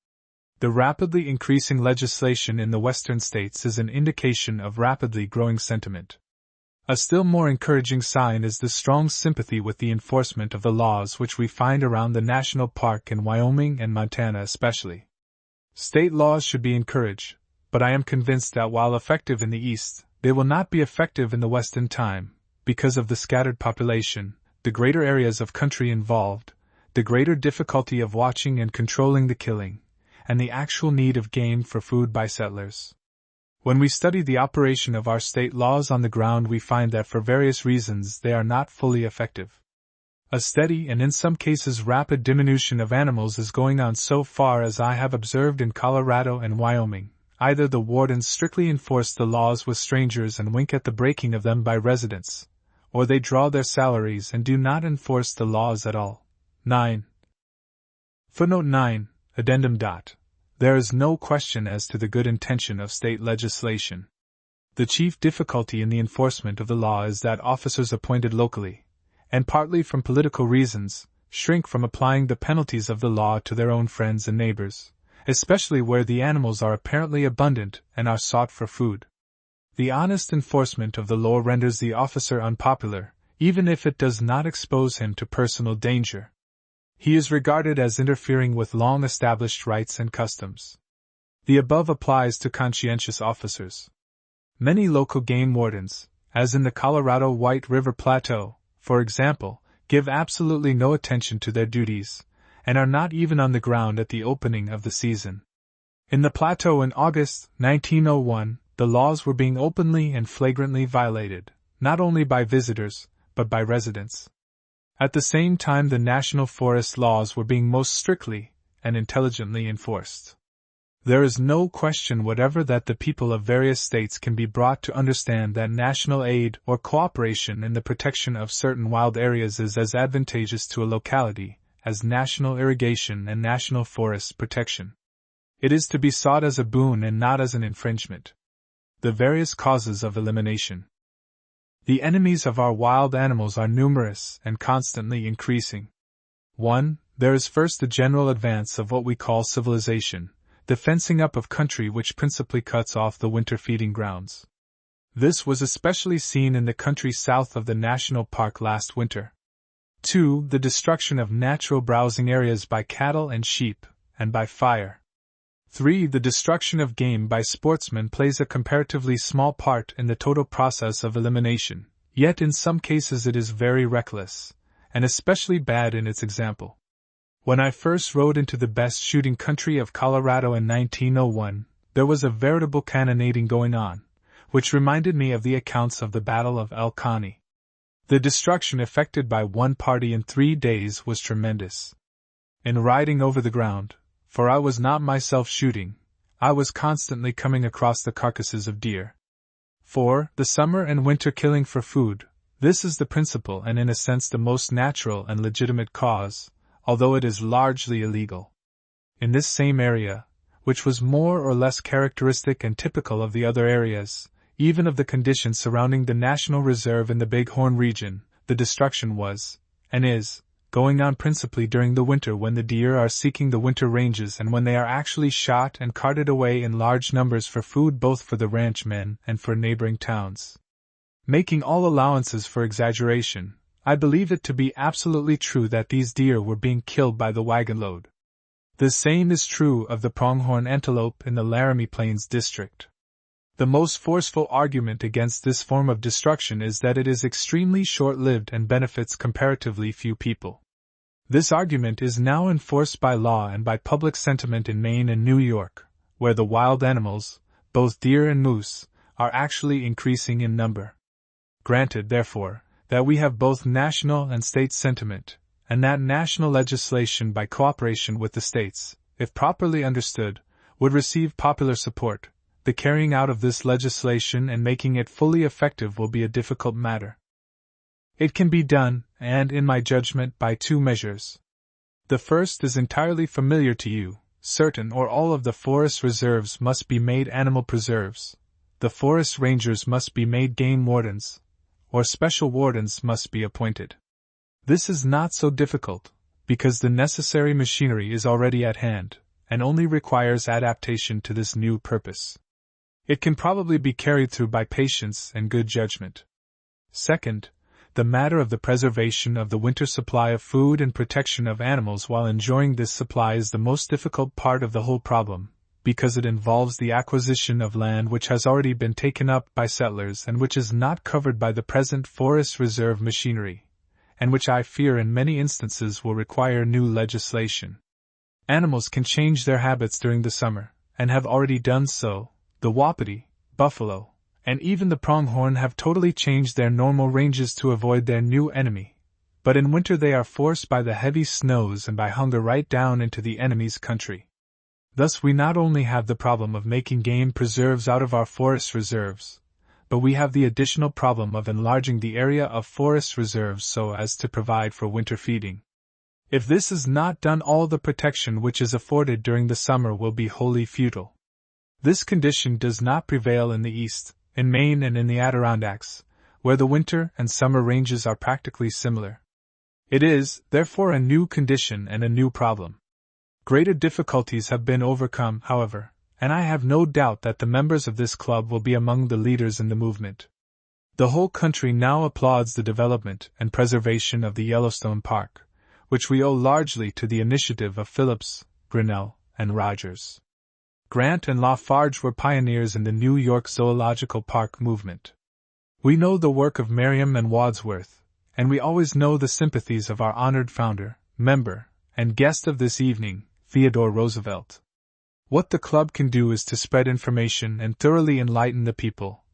Speaker 1: The rapidly increasing legislation in the Western states is an indication of rapidly growing sentiment. A still more encouraging sign is the strong sympathy with the enforcement of the laws which we find around the national park in Wyoming and Montana especially. State laws should be encouraged, but I am convinced that while effective in the East, they will not be effective in the West in time, because of the scattered population, the greater areas of country involved, the greater difficulty of watching and controlling the killing, and the actual need of game for food by settlers. When we study the operation of our state laws on the ground, we find that for various reasons they are not fully effective. A steady and in some cases rapid diminution of animals is going on so far as I have observed in Colorado and Wyoming. Either the wardens strictly enforce the laws with strangers and wink at the breaking of them by residents, or they draw their salaries and do not enforce the laws at all. 9. Footnote 9, Addendum. There is no question as to the good intention of state legislation. The chief difficulty in the enforcement of the law is that officers appointed locally, and partly from political reasons, shrink from applying the penalties of the law to their own friends and neighbors, especially where the animals are apparently abundant and are sought for food. The honest enforcement of the law renders the officer unpopular, even if it does not expose him to personal danger. He is regarded as interfering with long-established rights and customs. The above applies to conscientious officers. Many local game wardens, as in the Colorado White River Plateau, for example, give absolutely no attention to their duties, and are not even on the ground at the opening of the season. In the Plateau in August 1901, the laws were being openly and flagrantly violated, not only by visitors, but by residents. At the same time, the national forest laws were being most strictly and intelligently enforced. There is no question whatever that the people of various states can be brought to understand that national aid or cooperation in the protection of certain wild areas is as advantageous to a locality as national irrigation and national forest protection. It is to be sought as a boon and not as an infringement. The various causes of elimination. The enemies of our wild animals are numerous and constantly increasing. 1. There is first the general advance of what we call civilization, the fencing up of country which principally cuts off the winter feeding grounds. This was especially seen in the country south of the national park last winter. 2. The destruction of natural browsing areas by cattle and sheep, and by fire. 3. The destruction of game by sportsmen plays a comparatively small part in the total process of elimination, yet in some cases it is very reckless, and especially bad in its example. When I first rode into the best shooting country of Colorado in 1901, there was a veritable cannonading going on, which reminded me of the accounts of the Battle of El Caney. The destruction effected by one party in 3 days was tremendous. In riding over the ground, for I was not myself shooting, I was constantly coming across the carcasses of deer. 4. The summer and winter killing for food. This is the principal and in a sense the most natural and legitimate cause, although it is largely illegal. In this same area, which was more or less characteristic and typical of the other areas, even of the conditions surrounding the National Reserve in the Bighorn region, the destruction was, and is, going on principally during the winter when the deer are seeking the winter ranges and when they are actually shot and carted away in large numbers for food both for the ranchmen and for neighboring towns. Making all allowances for exaggeration, I believe it to be absolutely true that these deer were being killed by the wagon load. The same is true of the pronghorn antelope in the Laramie Plains district. The most forceful argument against this form of destruction is that it is extremely short-lived and benefits comparatively few people. This argument is now enforced by law and by public sentiment in Maine and New York, where the wild animals, both deer and moose, are actually increasing in number. Granted, therefore, that we have both national and state sentiment, and that national legislation by cooperation with the states, if properly understood, would receive popular support, the carrying out of this legislation and making it fully effective will be a difficult matter. It can be done, and in my judgment, by two measures. The first is entirely familiar to you: certain or all of the forest reserves must be made animal preserves, the forest rangers must be made game wardens, or special wardens must be appointed. This is not so difficult, because the necessary machinery is already at hand, and only requires adaptation to this new purpose. It can probably be carried through by patience and good judgment. Second, the matter of the preservation of the winter supply of food and protection of animals while enjoying this supply is the most difficult part of the whole problem, because it involves the acquisition of land which has already been taken up by settlers and which is not covered by the present forest reserve machinery, and which I fear in many instances will require new legislation. Animals can change their habits during the summer, and have already done so. The wapiti, buffalo, and even the pronghorn have totally changed their normal ranges to avoid their new enemy, but in winter they are forced by the heavy snows and by hunger right down into the enemy's country. Thus we not only have the problem of making game preserves out of our forest reserves, but we have the additional problem of enlarging the area of forest reserves so as to provide for winter feeding. If this is not done, all the protection which is afforded during the summer will be wholly futile. This condition does not prevail in the East, in Maine and in the Adirondacks, where the winter and summer ranges are practically similar. It is, therefore, a new condition and a new problem. Greater difficulties have been overcome, however, and I have no doubt that the members of this club will be among the leaders in the movement. The whole country now applauds the development and preservation of the Yellowstone Park, which we owe largely to the initiative of Phillips, Grinnell, and Rogers. Grant and Lafarge were pioneers in the New York Zoological Park movement. We know the work of Merriam and Wadsworth, and we always know the sympathies of our honored founder, member, and guest of this evening, Theodore Roosevelt. What the club can do is to spread information and thoroughly enlighten the people,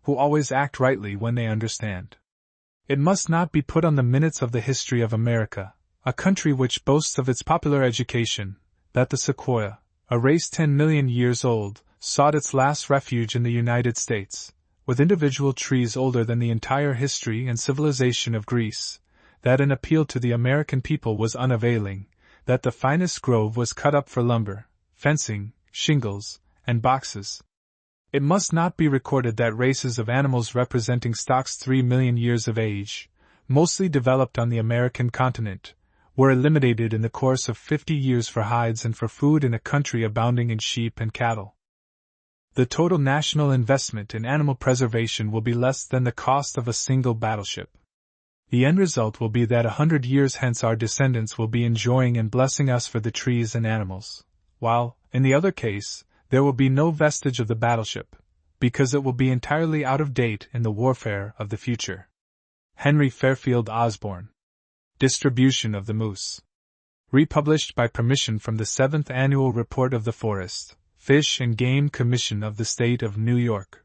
Speaker 1: who always act rightly when they understand. It must not be put on the minutes of the history of America, a country which boasts of its popular education, that the sequoia, a race 10 million years old, sought its last refuge in the United States, with individual trees older than the entire history and civilization of Greece, that an appeal to the American people was unavailing, that the finest grove was cut up for lumber, fencing, shingles, and boxes. It must not be recorded that races of animals representing stocks 3 million years of age, mostly developed on the American continent, were eliminated in the course of 50 years for hides and for food in a country abounding in sheep and cattle. The total national investment in animal preservation will be less than the cost of a single battleship. The end result will be that 100 years hence our descendants will be enjoying and blessing us for the trees and animals, while, in the other case, there will be no vestige of the battleship, because it will be entirely out of date in the warfare of the future. Henry Fairfield Osborn. Distribution of the Moose. Republished by permission from the 7th Annual Report of the Forest, Fish and Game Commission of the State of New York.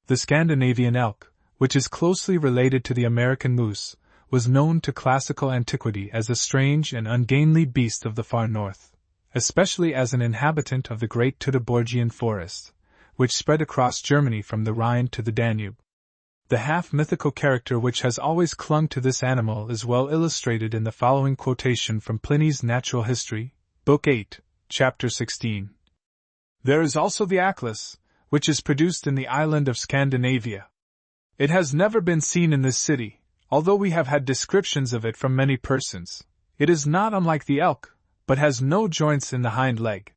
Speaker 1: The Scandinavian elk, which is closely related to the American moose, was known to classical antiquity as a strange and ungainly beast of the far north, especially as an inhabitant of the great Teutoburgian forest, which spread across Germany from the Rhine to the Danube. The half-mythical character which has always clung to this animal is well illustrated in the following quotation from Pliny's Natural History, Book 8, Chapter 16. There is also the Aclis, which is produced in the island of Scandinavia. It has never been seen in this city, although we have had descriptions of it from many persons. It is not unlike the elk, but has no joints in the hind leg.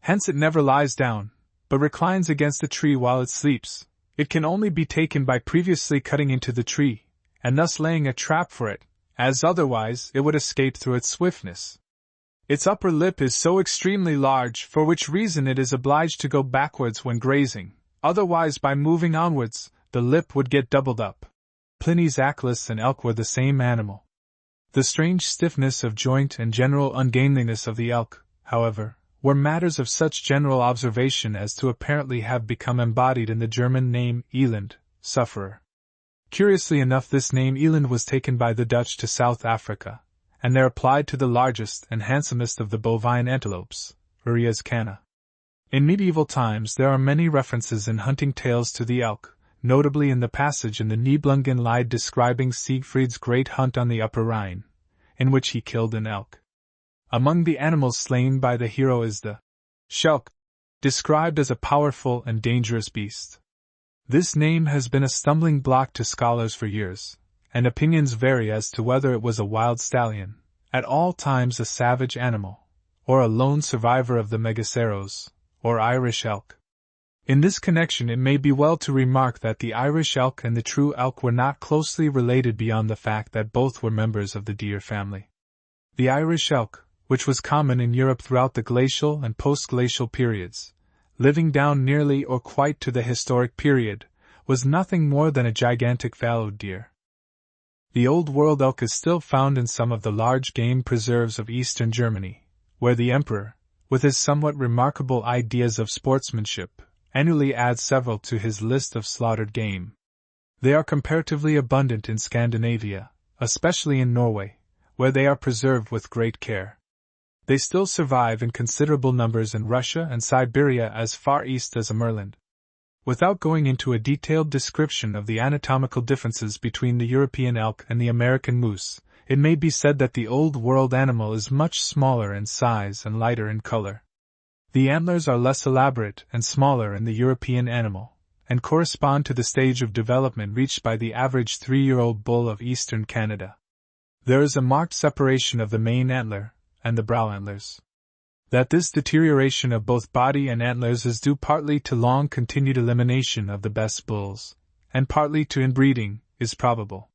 Speaker 1: Hence it never lies down, but reclines against a tree while it sleeps. It can only be taken by previously cutting into the tree, and thus laying a trap for it, as otherwise it would escape through its swiftness. Its upper lip is so extremely large, for which reason it is obliged to go backwards when grazing, Otherwise, by moving onwards, the lip would get doubled up. Pliny's Achelous and elk were the same animal. The strange stiffness of joint and general ungainliness of the elk, however, were matters of such general observation as to apparently have become embodied in the German name eland, sufferer. Curiously enough, this name eland was taken by the Dutch to South Africa, and there applied to the largest and handsomest of the bovine antelopes, Urias cana. In medieval times there are many references in hunting tales to the elk, notably in the passage in the Nibelungen Lied describing Siegfried's great hunt on the Upper Rhine, in which he killed an elk. Among the animals slain by the hero is the schelk, described as a powerful and dangerous beast. This name has been a stumbling block to scholars for years, and opinions vary as to whether it was a wild stallion, at all times a savage animal, or a lone survivor of the Megaceros, or Irish elk. In this connection it may be well to remark that the Irish elk and the true elk were not closely related beyond the fact that both were members of the deer family. The Irish elk, which was common in Europe throughout the glacial and post-glacial periods, living down nearly or quite to the historic period, was nothing more than a gigantic fallow deer. The Old World elk is still found in some of the large game preserves of eastern Germany, where the emperor, with his somewhat remarkable ideas of sportsmanship, annually adds several to his list of slaughtered game. They are comparatively abundant in Scandinavia, especially in Norway, where they are preserved with great care. They still survive in considerable numbers in Russia and Siberia as far east as Amerland. Without going into a detailed description of the anatomical differences between the European elk and the American moose, it may be said that the Old World animal is much smaller in size and lighter in color. The antlers are less elaborate and smaller in the European animal, and correspond to the stage of development reached by the average 3-year-old bull of eastern Canada. There is a marked separation of the main antler and the brow antlers. That this deterioration of both body and antlers is due partly to long-continued elimination of the best bulls, and partly to inbreeding, is probable.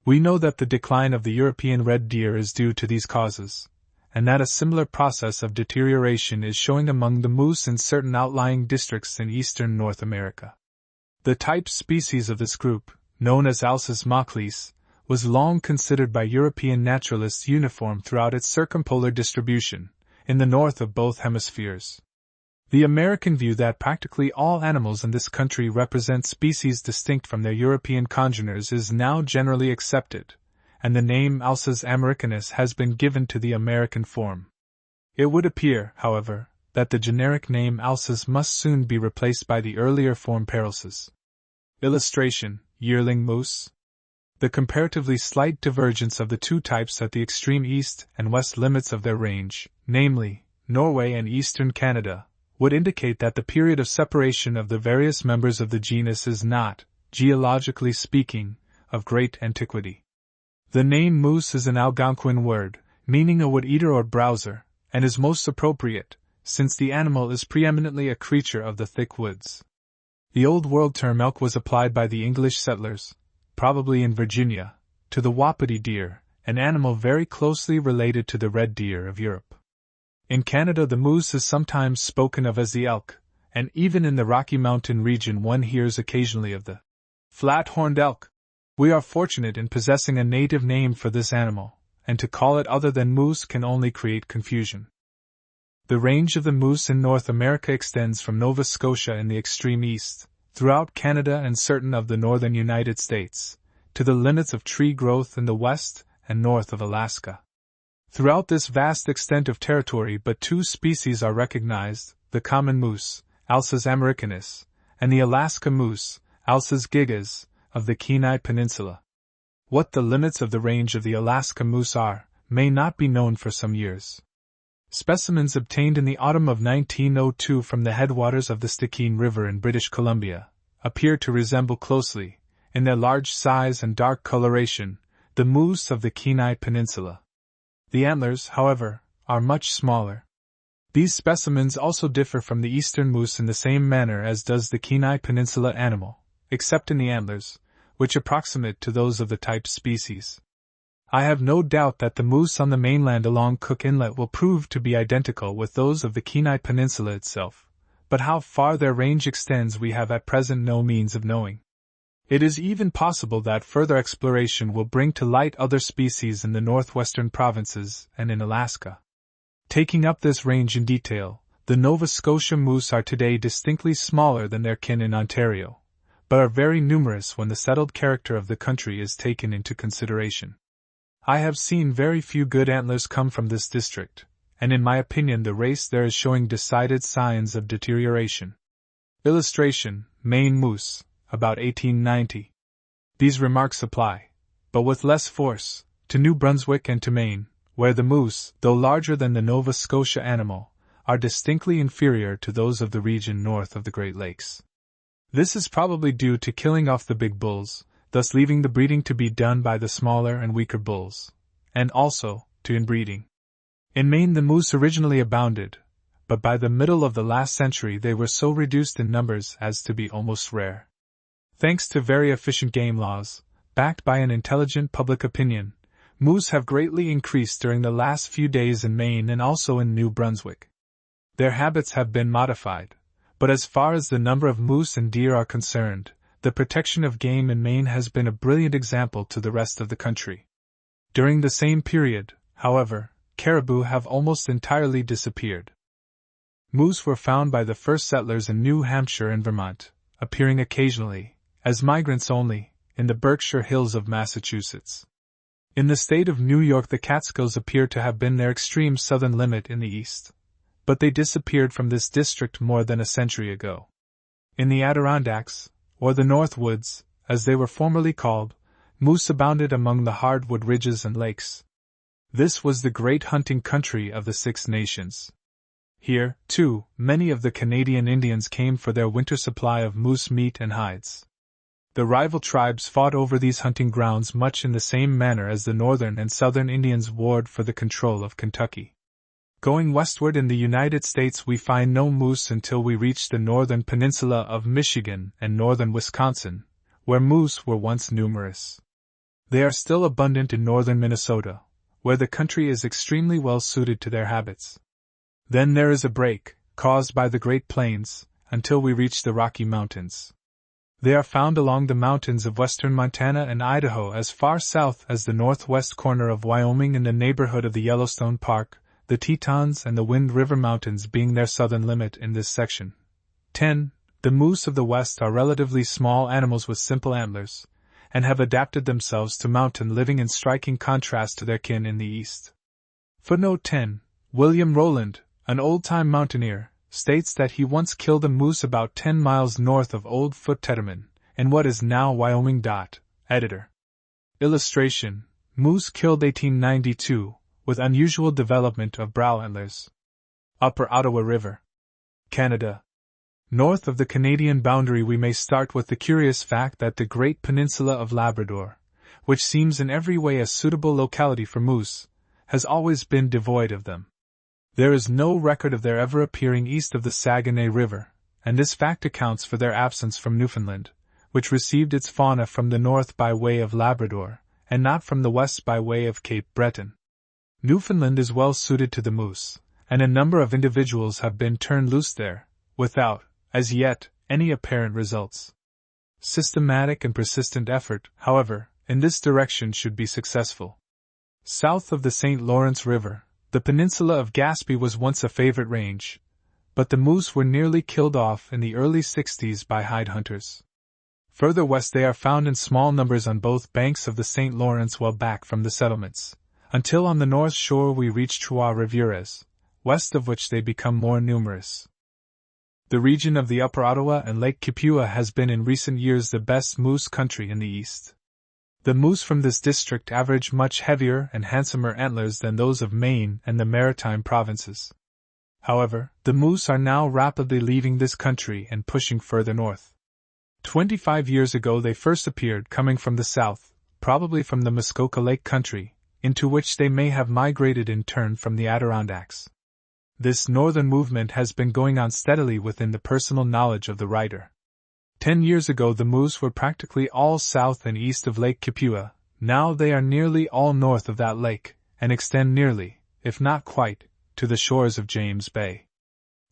Speaker 1: We know that the decline of the European red deer is due to these causes, and that a similar process of deterioration is showing among the moose in certain outlying districts in eastern North America. The type species of this group, known as Alces machlis, was long considered by European naturalists uniform throughout its circumpolar distribution, in the north of both hemispheres. The American view that practically all animals in this country represent species distinct from their European congeners is now generally accepted, and the name Alces americanus has been given to the American form. It would appear, however, that the generic name Alces must soon be replaced by the earlier form Paracelsus. Illustration: yearling moose. The comparatively slight divergence of the two types at the extreme east and west limits of their range, namely, Norway and eastern Canada, would indicate that the period of separation of the various members of the genus is not, geologically speaking, of great antiquity. The name moose is an Algonquin word, meaning a wood-eater or browser, and is most appropriate, since the animal is preeminently a creature of the thick woods. The Old World term elk was applied by the English settlers, probably in Virginia, to the wapiti deer, an animal very closely related to the red deer of Europe. In Canada the moose is sometimes spoken of as the elk, and even in the Rocky Mountain region one hears occasionally of the flat-horned elk. We are fortunate in possessing a native name for this animal, and to call it other than moose can only create confusion. The range of the moose in North America extends from Nova Scotia in the extreme east, throughout Canada and certain of the northern United States, to the limits of tree growth in the west and north of Alaska. Throughout this vast extent of territory but two species are recognized, the common moose, Alces americanus, and the Alaska moose, Alces gigas, of the Kenai Peninsula. What the limits of the range of the Alaska moose are, may not be known for some years. Specimens obtained in the autumn of 1902 from the headwaters of the Stikine River in British Columbia appear to resemble closely, in their large size and dark coloration, the moose of the Kenai Peninsula. The antlers, however, are much smaller. These specimens also differ from the eastern moose in the same manner as does the Kenai Peninsula animal, except in the antlers, which approximate to those of the type species. I have no doubt that the moose on the mainland along Cook Inlet will prove to be identical with those of the Kenai Peninsula itself, but how far their range extends we have at present no means of knowing. It is even possible that further exploration will bring to light other species in the northwestern provinces and in Alaska. Taking up this range in detail, the Nova Scotia moose are today distinctly smaller than their kin in Ontario, but are very numerous when the settled character of the country is taken into consideration. I have seen very few good antlers come from this district, and in my opinion the race there is showing decided signs of deterioration. Illustration: Maine moose, about 1890. These remarks apply, but with less force, to New Brunswick and to Maine, where the moose, though larger than the Nova Scotia animal, are distinctly inferior to those of the region north of the Great Lakes. This is probably due to killing off the big bulls, thus leaving the breeding to be done by the smaller and weaker bulls, and also to inbreeding. In Maine the moose originally abounded, but by the middle of the last century they were so reduced in numbers as to be almost rare. Thanks to very efficient game laws, backed by an intelligent public opinion, moose have greatly increased during the last few days in Maine and also in New Brunswick. Their habits have been modified, but as far as the number of moose and deer are concerned, the protection of game in Maine has been a brilliant example to the rest of the country. During the same period, however, caribou have almost entirely disappeared. Moose were found by the first settlers in New Hampshire and Vermont, appearing occasionally, as migrants only, in the Berkshire Hills of Massachusetts. In the state of New York the Catskills appear to have been their extreme southern limit in the east, but they disappeared from this district more than a century ago. In the Adirondacks, or the North Woods, as they were formerly called, moose abounded among the hardwood ridges and lakes. This was the great hunting country of the Six Nations. Here, too, many of the Canadian Indians came for their winter supply of moose meat and hides. The rival tribes fought over these hunting grounds much in the same manner as the northern and southern Indians warred for the control of Kentucky. Going westward in the United States we find no moose until we reach the northern peninsula of Michigan and northern Wisconsin, where moose were once numerous. They are still abundant in northern Minnesota, where the country is extremely well suited to their habits. Then there is a break, caused by the Great Plains, until we reach the Rocky Mountains. They are found along the mountains of western Montana and Idaho as far south as the northwest corner of Wyoming in the neighborhood of the Yellowstone Park, the Tetons and the Wind River Mountains being their southern limit in this section. 10. The moose of the west are relatively small animals with simple antlers, and have adapted themselves to mountain living in striking contrast to their kin in the east. Footnote 10. William Rowland, an old-time mountaineer, states that he once killed a moose about 10 miles north of Old Fort Tetterman, in what is now Wyoming. Editor. Illustration: Moose killed 1892, with unusual development of brow antlers. Upper Ottawa River, Canada. North of the Canadian boundary we may start with the curious fact that the Great Peninsula of Labrador, which seems in every way a suitable locality for moose, has always been devoid of them. There is no record of their ever appearing east of the Saguenay River, and this fact accounts for their absence from Newfoundland, which received its fauna from the north by way of Labrador, and not from the west by way of Cape Breton. Newfoundland is well suited to the moose, and a number of individuals have been turned loose there, without, as yet, any apparent results. Systematic and persistent effort, however, in this direction should be successful. South of the St. Lawrence River, the peninsula of Gaspé was once a favorite range, but the moose were nearly killed off in the early 60s by hide hunters. Further west they are found in small numbers on both banks of the St. Lawrence well back from the settlements, until on the north shore we reach Trois-Rivières, west of which they become more numerous. The region of the Upper Ottawa and Lake Kipua has been in recent years the best moose country in the east. The moose from this district average much heavier and handsomer antlers than those of Maine and the Maritime provinces. However, the moose are now rapidly leaving this country and pushing further north. 25 years ago they first appeared coming from the south, probably from the Muskoka Lake country, into which they may have migrated in turn from the Adirondacks. This northern movement has been going on steadily within the personal knowledge of the writer. 10 years ago the moose were practically all south and east of Lake Kipua, now they are nearly all north of that lake, and extend nearly, if not quite, to the shores of James Bay.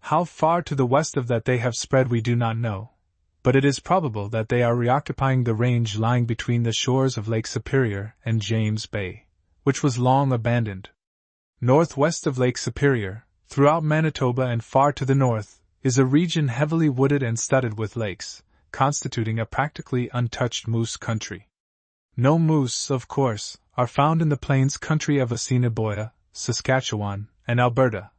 Speaker 1: How far to the west of that they have spread we do not know, but it is probable that they are reoccupying the range lying between the shores of Lake Superior and James Bay, which was long abandoned. Northwest of Lake Superior, throughout Manitoba and far to the north, is a region heavily wooded and studded with lakes, constituting a practically untouched moose country. No moose, of course, are found in the plains country of Assiniboia, Saskatchewan, and Alberta,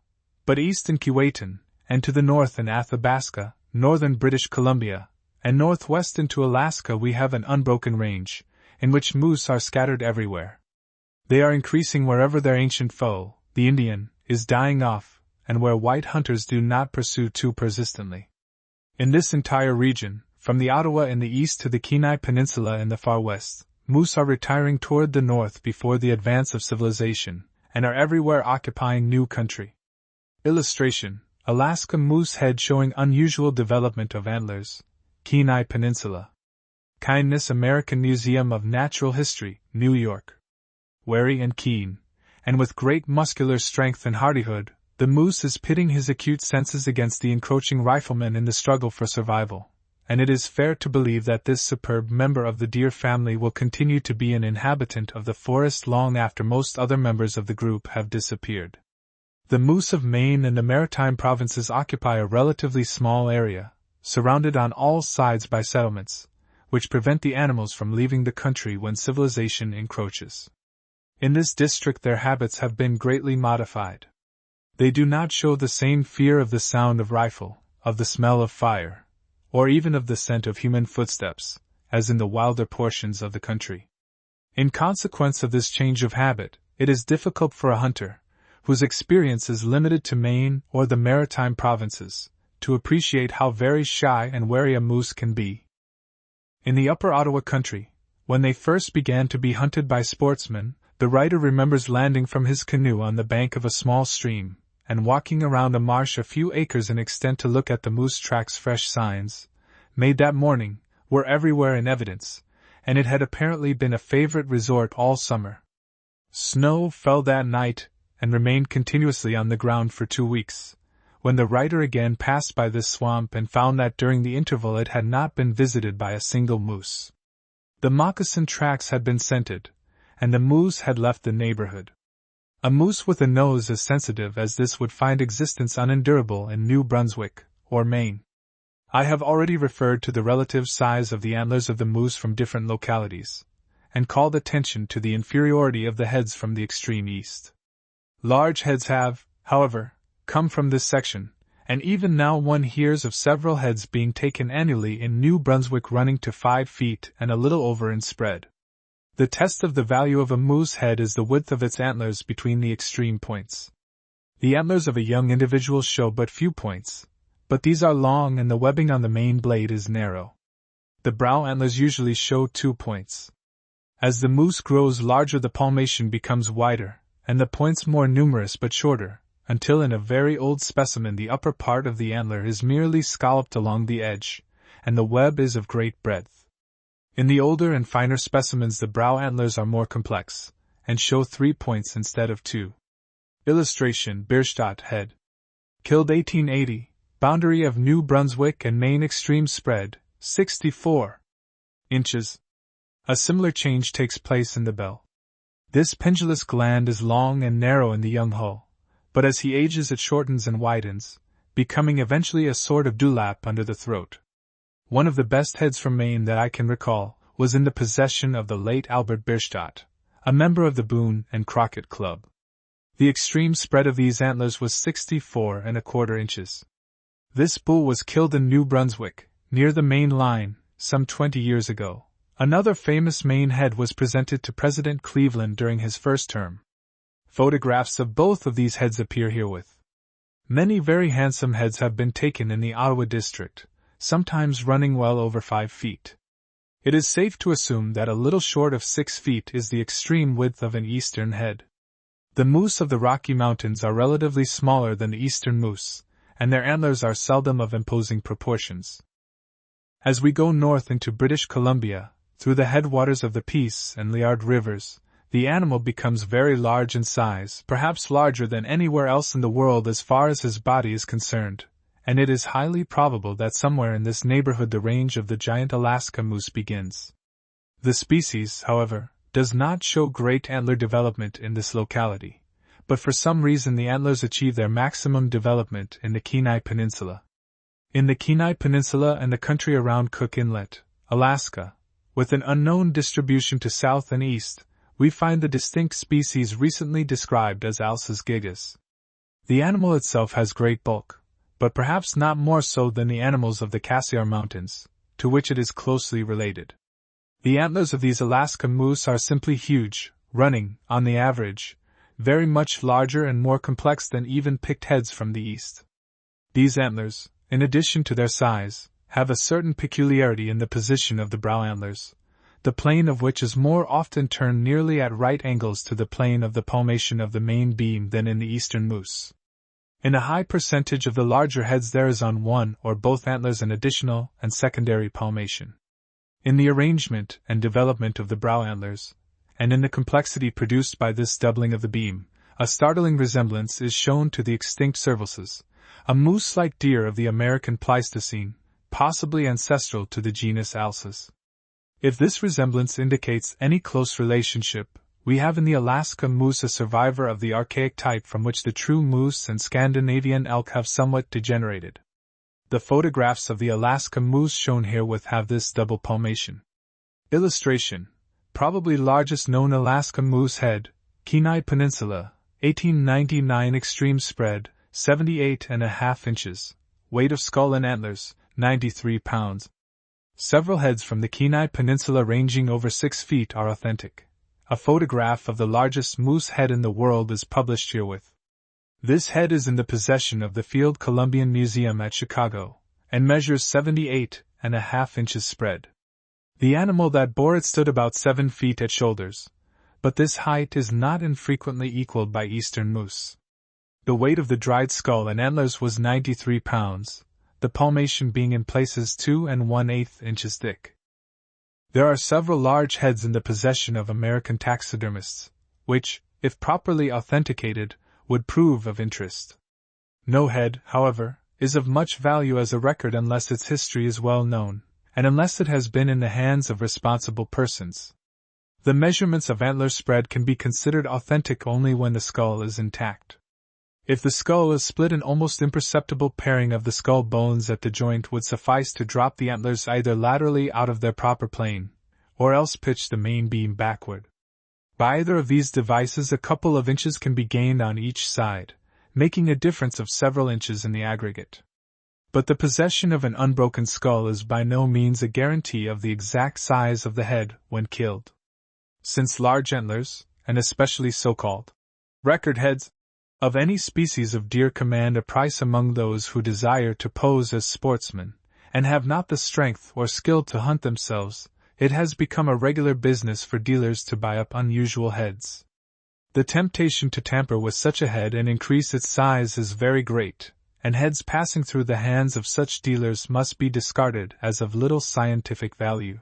Speaker 1: but east in Keewatin, and to the north in Athabasca, northern British Columbia, and northwest into Alaska we have an unbroken range, in which moose are scattered everywhere. They are increasing wherever their ancient foe, the Indian, is dying off, and where white hunters do not pursue too persistently. In this entire region, from the Ottawa in the east to the Kenai Peninsula in the far west, moose are retiring toward the north before the advance of civilization, and are everywhere occupying new country. Illustration: Alaska moose head showing unusual development of antlers, Kenai Peninsula. Kindness American Museum of Natural History, New York. Wary and keen, and with great muscular strength and hardihood, the moose is pitting his acute senses against the encroaching rifleman in the struggle for survival, and it is fair to believe that this superb member of the deer family will continue to be an inhabitant of the forest long after most other members of the group have disappeared. The moose of Maine and the Maritime provinces occupy a relatively small area, surrounded on all sides by settlements, which prevent the animals from leaving the country when civilization encroaches. In this district their habits have been greatly modified. They do not show the same fear of the sound of rifle, of the smell of fire, or even of the scent of human footsteps, as in the wilder portions of the country. In consequence of this change of habit, it is difficult for a hunter, whose experience is limited to Maine or the Maritime provinces, to appreciate how very shy and wary a moose can be. In the upper Ottawa country, when they first began to be hunted by sportsmen, the writer remembers landing from his canoe on the bank of a small stream, and walking around a marsh a few acres in extent to look at the moose tracks. Fresh signs, made that morning, were everywhere in evidence, and it had apparently been a favorite resort all summer. Snow fell that night, and remained continuously on the ground for 2 weeks, when the writer again passed by this swamp and found that during the interval it had not been visited by a single moose. The moccasin tracks had been scented, and the moose had left the neighborhood. A moose with a nose as sensitive as this would find existence unendurable in New Brunswick, or Maine. I have already referred to the relative size of the antlers of the moose from different localities, and called attention to the inferiority of the heads from the extreme east. Large heads have, however, come from this section, and even now one hears of several heads being taken annually in New Brunswick running to 5 feet and a little over in spread. The test of the value of a moose head is the width of its antlers between the extreme points. The antlers of a young individual show but few points, but these are long and the webbing on the main blade is narrow. The brow antlers usually show 2 points. As the moose grows larger the palmation becomes wider, and the points more numerous but shorter, until in a very old specimen the upper part of the antler is merely scalloped along the edge, and the web is of great breadth. In the older and finer specimens the brow antlers are more complex, and show 3 points instead of 2. Illustration: Bierstadt head. Killed 1880, boundary of New Brunswick and Maine, extreme spread, 64 inches. A similar change takes place in the bell. This pendulous gland is long and narrow in the young hull, but as he ages it shortens and widens, becoming eventually a sort of dewlap under the throat. One of the best heads from Maine that I can recall was in the possession of the late Albert Bierstadt, a member of the Boone and Crockett Club. The extreme spread of these antlers was 64¼ inches. This bull was killed in New Brunswick, near the Maine line, some 20 years ago. Another famous Maine head was presented to President Cleveland during his first term. Photographs of both of these heads appear herewith. Many very handsome heads have been taken in the Ottawa district, sometimes running well over 5 feet. It is safe to assume that a little short of 6 feet is the extreme width of an eastern head. The moose of the Rocky Mountains are relatively smaller than the eastern moose, and their antlers are seldom of imposing proportions. As we go north into British Columbia, through the headwaters of the Peace and Liard rivers, the animal becomes very large in size, perhaps larger than anywhere else in the world as far as his body is concerned, and it is highly probable that somewhere in this neighborhood the range of the giant Alaska moose begins. The species, however, does not show great antler development in this locality, but for some reason the antlers achieve their maximum development in the Kenai Peninsula. In the Kenai Peninsula and the country around Cook Inlet, Alaska, with an unknown distribution to south and east, we find the distinct species recently described as Alces gigas. The animal itself has great bulk, but perhaps not more so than the animals of the Cassiar Mountains, to which it is closely related. The antlers of these Alaska moose are simply huge, running, on the average, very much larger and more complex than even picked heads from the east. These antlers, in addition to their size, have a certain peculiarity in the position of the brow antlers, the plane of which is more often turned nearly at right angles to the plane of the palmation of the main beam than in the eastern moose. In a high percentage of the larger heads there is on one or both antlers an additional and secondary palmation. In the arrangement and development of the brow antlers, and in the complexity produced by this doubling of the beam, a startling resemblance is shown to the extinct cervulses, a moose-like deer of the American Pleistocene, possibly ancestral to the genus Alces. If this resemblance indicates any close relationship, we have in the Alaska moose a survivor of the archaic type from which the true moose and Scandinavian elk have somewhat degenerated. The photographs of the Alaska moose shown herewith have this double palmation. Illustration: probably largest known Alaska moose head, Kenai Peninsula, 1899 extreme spread, 78.5 inches, weight of skull and antlers, 93 pounds. Several heads from the Kenai Peninsula ranging over 6 feet are authentic. A photograph of the largest moose head in the world is published herewith. This head is in the possession of the Field Columbian Museum at Chicago, and measures 78.5 inches spread. The animal that bore it stood about 7 feet at shoulders, but this height is not infrequently equaled by eastern moose. The weight of the dried skull and antlers was 93 pounds, the palmation being in places 2 1/8 inches thick. There are several large heads in the possession of American taxidermists, which, if properly authenticated, would prove of interest. No head, however, is of much value as a record unless its history is well known, and unless it has been in the hands of responsible persons. The measurements of antler spread can be considered authentic only when the skull is intact. If the skull is split, an almost imperceptible paring of the skull bones at the joint would suffice to drop the antlers either laterally out of their proper plane, or else pitch the main beam backward. By either of these devices a couple of inches can be gained on each side, making a difference of several inches in the aggregate. But the possession of an unbroken skull is by no means a guarantee of the exact size of the head when killed. Since large antlers, and especially so-called record heads, of any species of deer command a price among those who desire to pose as sportsmen, and have not the strength or skill to hunt themselves, it has become a regular business for dealers to buy up unusual heads. The temptation to tamper with such a head and increase its size is very great, and heads passing through the hands of such dealers must be discarded as of little scientific value.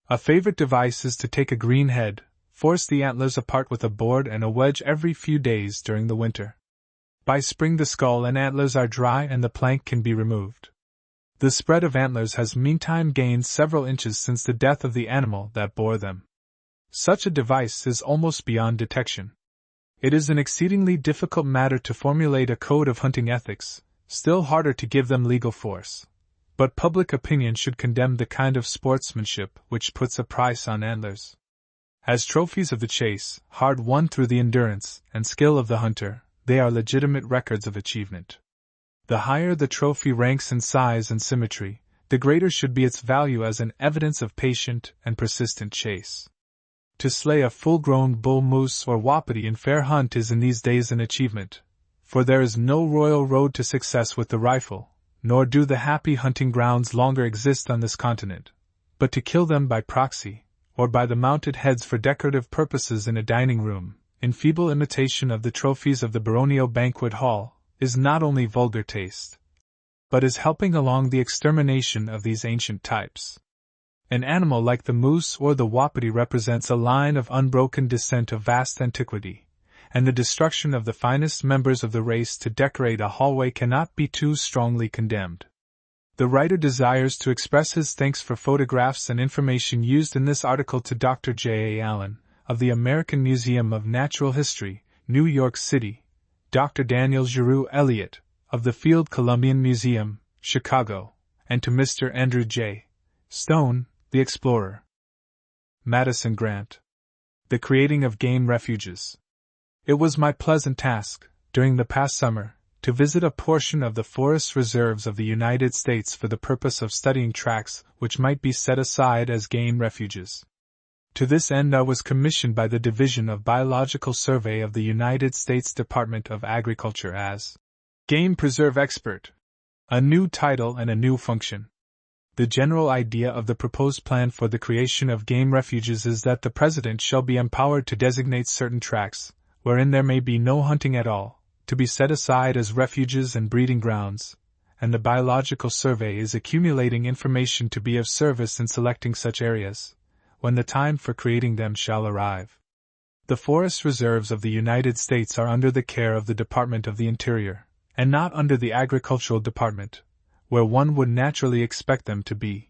Speaker 1: A favorite device is to take a green head, force the antlers apart with a board and a wedge every few days during the winter. By spring the skull and antlers are dry and the plank can be removed. The spread of antlers has meantime gained several inches since the death of the animal that bore them. Such a device is almost beyond detection. It is an exceedingly difficult matter to formulate a code of hunting ethics, still harder to give them legal force. But public opinion should condemn the kind of sportsmanship which puts a price on antlers. As trophies of the chase, hard won through the endurance and skill of the hunter, they are legitimate records of achievement. The higher the trophy ranks in size and symmetry, the greater should be its value as an evidence of patient and persistent chase. To slay a full-grown bull moose or wapiti in fair hunt is in these days an achievement, for there is no royal road to success with the rifle, nor do the happy hunting grounds longer exist on this continent, but to kill them by proxy, or by the mounted heads for decorative purposes in a dining room, in feeble imitation of the trophies of the baronial banquet hall, is not only vulgar taste, but is helping along the extermination of these ancient types. An animal like the moose or the wapiti represents a line of unbroken descent of vast antiquity, and the destruction of the finest members of the race to decorate a hallway cannot be too strongly condemned. The writer desires to express his thanks for photographs and information used in this article to Dr. J. A. Allen, of the American Museum of Natural History, New York City, Dr. Daniel Giroux Elliott, of the Field Columbian Museum, Chicago, and to Mr. Andrew J. Stone, the explorer. Madison Grant. The Creating of Game Refuges. It was my pleasant task, during the past summer, to visit a portion of the forest reserves of the United States for the purpose of studying tracts which might be set aside as game refuges. To this end I was commissioned by the Division of Biological Survey of the United States Department of Agriculture as Game Preserve Expert, a new title and a new function. The general idea of the proposed plan for the creation of game refuges is that the President shall be empowered to designate certain tracts, wherein there may be no hunting at all, to be set aside as refuges and breeding grounds, and the Biological Survey is accumulating information to be of service in selecting such areas, when the time for creating them shall arrive. The forest reserves of the United States are under the care of the Department of the Interior, and not under the Agricultural Department, where one would naturally expect them to be.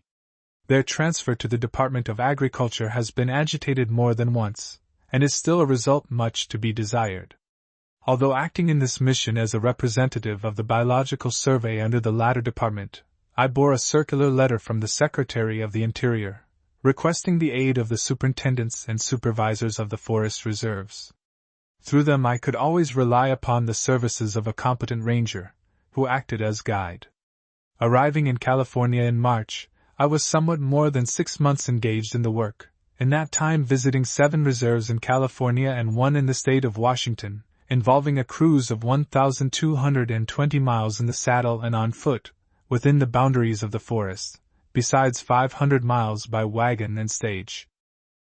Speaker 1: Their transfer to the Department of Agriculture has been agitated more than once, and is still a result much to be desired. Although acting in this mission as a representative of the Biological Survey under the latter department, I bore a circular letter from the Secretary of the Interior, requesting the aid of the superintendents and supervisors of the forest reserves. Through them I could always rely upon the services of a competent ranger, who acted as guide. Arriving in California in March, I was somewhat more than 6 months engaged in the work, in that time visiting 7 reserves in California and 1 in the state of Washington, involving a cruise of 1,220 miles in the saddle and on foot, within the boundaries of the forest, besides 500 miles by wagon and stage.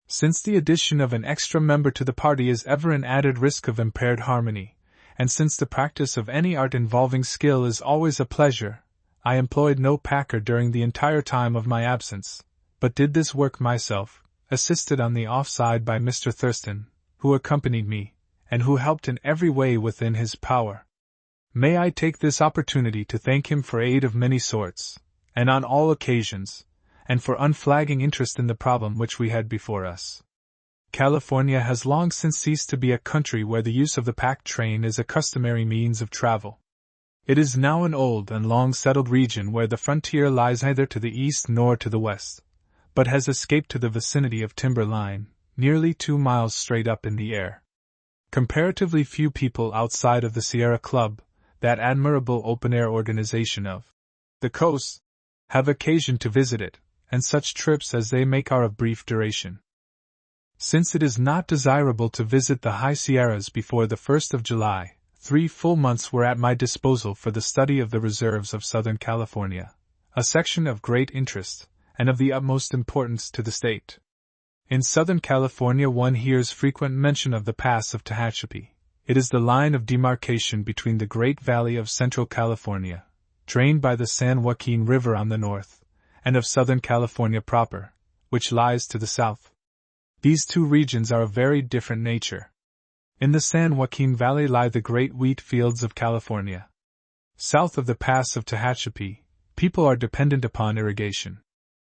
Speaker 1: Since the addition of an extra member to the party is ever an added risk of impaired harmony, and since the practice of any art involving skill is always a pleasure, I employed no packer during the entire time of my absence, but did this work myself, assisted on the off-side by Mr. Thurston, who accompanied me, and who helped in every way within his power. May I take this opportunity to thank him for aid of many sorts, and on all occasions, and for unflagging interest in the problem which we had before us. California has long since ceased to be a country where the use of the pack train is a customary means of travel. It is now an old and long-settled region where the frontier lies neither to the east nor to the west, but has escaped to the vicinity of timber line, nearly 2 miles straight up in the air. Comparatively few people outside of the Sierra Club, that admirable open-air organization of the coast, have occasion to visit it, and such trips as they make are of brief duration. Since it is not desirable to visit the high Sierras before the 1st of July, 3 full months were at my disposal for the study of the reserves of Southern California, a section of great interest, and of the utmost importance to the state. In Southern California one hears frequent mention of the Pass of Tehachapi. It is the line of demarcation between the Great Valley of Central California, drained by the San Joaquin River on the north, and of Southern California proper, which lies to the south. These two regions are of very different nature. In the San Joaquin Valley lie the great wheat fields of California. South of the Pass of Tehachapi, people are dependent upon irrigation.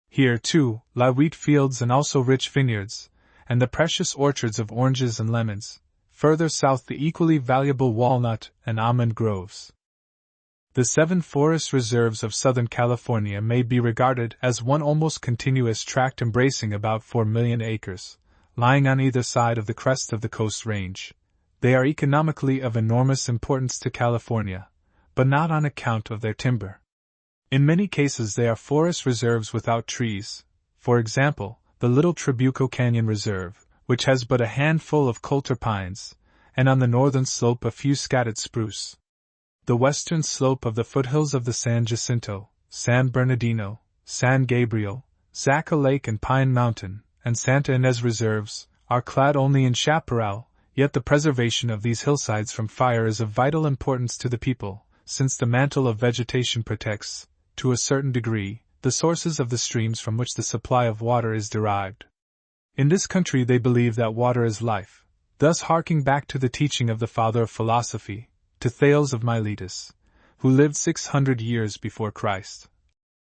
Speaker 1: Here, too, lie wheat fields and also rich vineyards, and the precious orchards of oranges and lemons, further south the equally valuable walnut and almond groves. The 7 forest reserves of Southern California may be regarded as one almost continuous tract embracing about 4 million acres, lying on either side of the crest of the Coast Range. They are economically of enormous importance to California, but not on account of their timber. In many cases they are forest reserves without trees, for example, the Little Trabuco Canyon Reserve, which has but a handful of coulter pines, and on the northern slope a few scattered spruce. The western slope of the foothills of the San Jacinto, San Bernardino, San Gabriel, Zaca Lake and Pine Mountain, and Santa Ynez reserves, are clad only in chaparral, yet the preservation of these hillsides from fire is of vital importance to the people, since the mantle of vegetation protects, to a certain degree, the sources of the streams from which the supply of water is derived. In this country they believe that water is life, thus harking back to the teaching of the father of philosophy, to Thales of Miletus, who lived 600 years before Christ.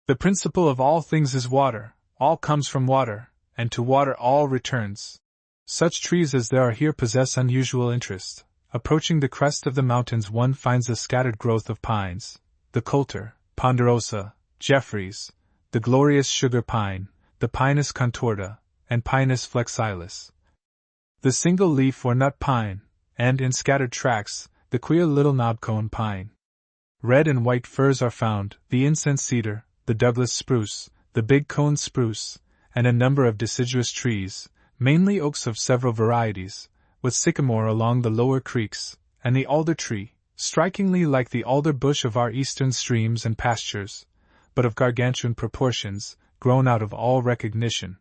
Speaker 1: The principle of all things is water, all comes from water, and to water all returns. Such trees as there are here possess unusual interest. Approaching the crest of the mountains one finds a scattered growth of pines, the coulter, ponderosa, Jeffreys, the glorious sugar pine, the Pinus contorta, and Pinus flexilis. The single leaf or nut pine, and, in scattered tracts, the queer little knobcone pine. Red and white firs are found, the incense cedar, the Douglas spruce, the big cone spruce, and a number of deciduous trees, mainly oaks of several varieties, with sycamore along the lower creeks, and the alder tree, strikingly like the alder bush of our eastern streams and pastures, but of gargantuan proportions, grown out of all recognition.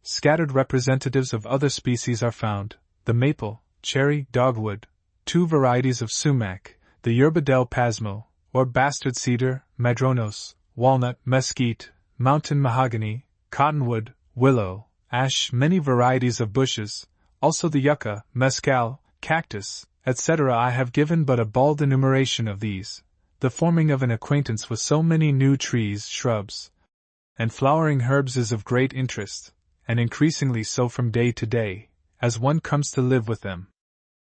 Speaker 1: Scattered representatives of other species are found, the maple, cherry, dogwood, 2 varieties of sumac, the yerba del pasmo, or bastard cedar, madronos, walnut, mesquite, mountain mahogany, cottonwood, willow, ash, many varieties of bushes, also the yucca, mescal, cactus, etc. I have given but a bald enumeration of these, the forming of an acquaintance with so many new trees, shrubs, and flowering herbs is of great interest, and increasingly so from day to day, as one comes to live with them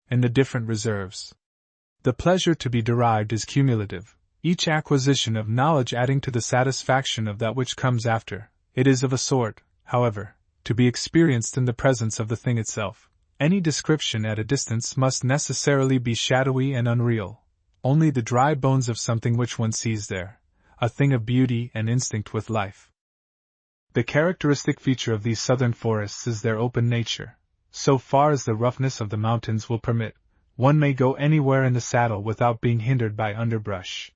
Speaker 1: in the different reserves. The pleasure to be derived is cumulative, each acquisition of knowledge adding to the satisfaction of that which comes after. It is of a sort, however, to be experienced in the presence of the thing itself. Any description at a distance must necessarily be shadowy and unreal, only the dry bones of something which one sees there, a thing of beauty and instinct with life. The characteristic feature of these southern forests is their open nature. So far as the roughness of the mountains will permit, one may go anywhere in the saddle without being hindered by underbrush.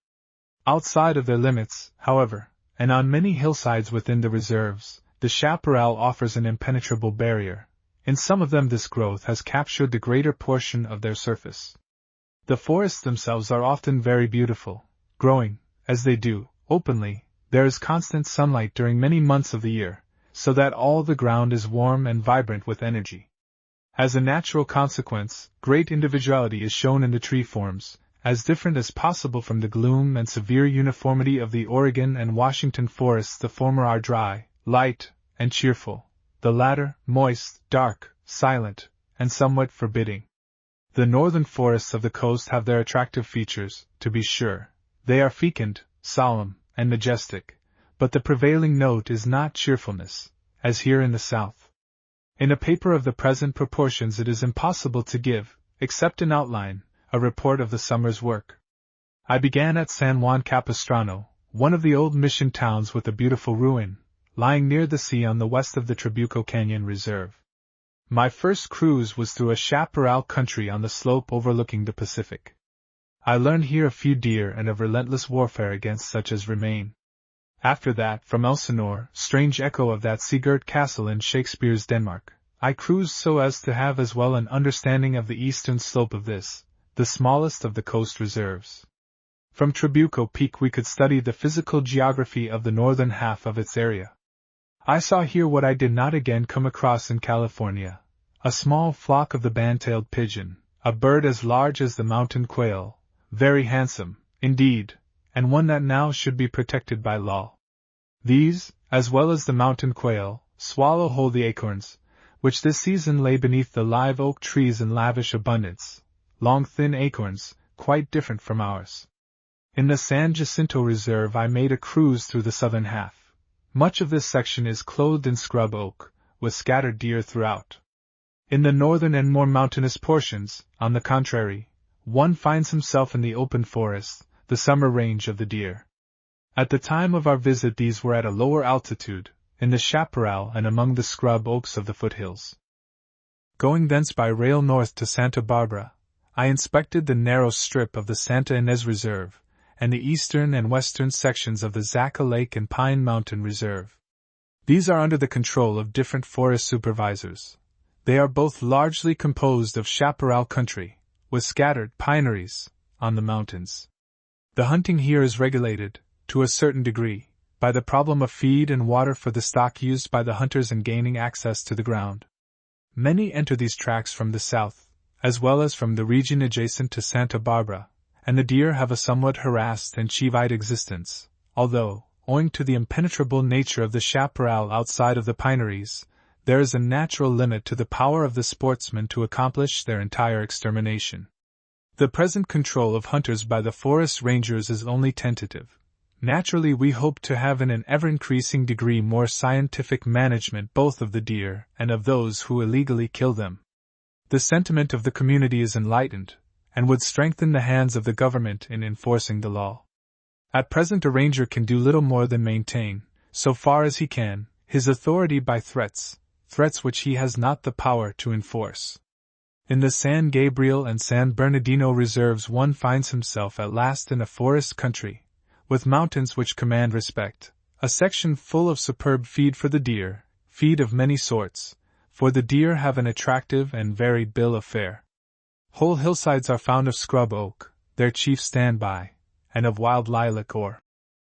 Speaker 1: Outside of their limits, however, and on many hillsides within the reserves, the chaparral offers an impenetrable barrier. In some of them this growth has captured the greater portion of their surface. The forests themselves are often very beautiful, growing, as they do, openly. There is constant sunlight during many months of the year, so that all the ground is warm and vibrant with energy. As a natural consequence, great individuality is shown in the tree forms, as different as possible from the gloom and severe uniformity of the Oregon and Washington forests. The former are dry, light, and cheerful, the latter moist, dark, silent, and somewhat forbidding. The northern forests of the coast have their attractive features, to be sure. They are fecund, solemn, and majestic, but the prevailing note is not cheerfulness, as here in the south. In a paper of the present proportions it is impossible to give, except in outline, a report of the summer's work. I began at San Juan Capistrano, one of the old mission towns with a beautiful ruin, lying near the sea on the west of the Trabuco Canyon Reserve. My first cruise was through a chaparral country on the slope overlooking the Pacific. I learned here a few deer and of relentless warfare against such as remain. After that, from Elsinore, strange echo of that sea-girt castle in Shakespeare's Denmark, I cruised so as to have as well an understanding of the eastern slope of this, the smallest of the coast reserves. From Trabuco Peak we could study the physical geography of the northern half of its area. I saw here what I did not again come across in California, a small flock of the band-tailed pigeon, a bird as large as the mountain quail, very handsome, indeed, and one that now should be protected by law. These, as well as the mountain quail, swallow whole the acorns, which this season lay beneath the live oak trees in lavish abundance, long thin acorns, quite different from ours. In the San Jacinto Reserve I made a cruise through the southern half. Much of this section is clothed in scrub oak, with scattered deer throughout. In the northern and more mountainous portions, on the contrary, one finds himself in the open forest, the summer range of the deer. At the time of our visit these were at a lower altitude, in the chaparral and among the scrub oaks of the foothills. Going thence by rail north to Santa Barbara, I inspected the narrow strip of the Santa Ynez Reserve, and the eastern and western sections of the Zaca Lake and Pine Mountain Reserve. These are under the control of different forest supervisors. They are both largely composed of chaparral country, with scattered pineries on the mountains. The hunting here is regulated, to a certain degree, by the problem of feed and water for the stock used by the hunters in gaining access to the ground. Many enter these tracts from the south, as well as from the region adjacent to Santa Barbara, and the deer have a somewhat harassed and cheeved existence, although, owing to the impenetrable nature of the chaparral outside of the pineries, there is a natural limit to the power of the sportsman to accomplish their entire extermination. The present control of hunters by the forest rangers is only tentative. Naturally, we hope to have in an ever-increasing degree more scientific management both of the deer and of those who illegally kill them. The sentiment of the community is enlightened, and would strengthen the hands of the government in enforcing the law. At present, a ranger can do little more than maintain, so far as he can, his authority by threats which he has not the power to enforce. In the San Gabriel and San Bernardino reserves one finds himself at last in a forest country, with mountains which command respect, a section full of superb feed for the deer, feed of many sorts, for the deer have an attractive and varied bill of fare. Whole hillsides are found of scrub oak, their chief standby, and of wild lilac or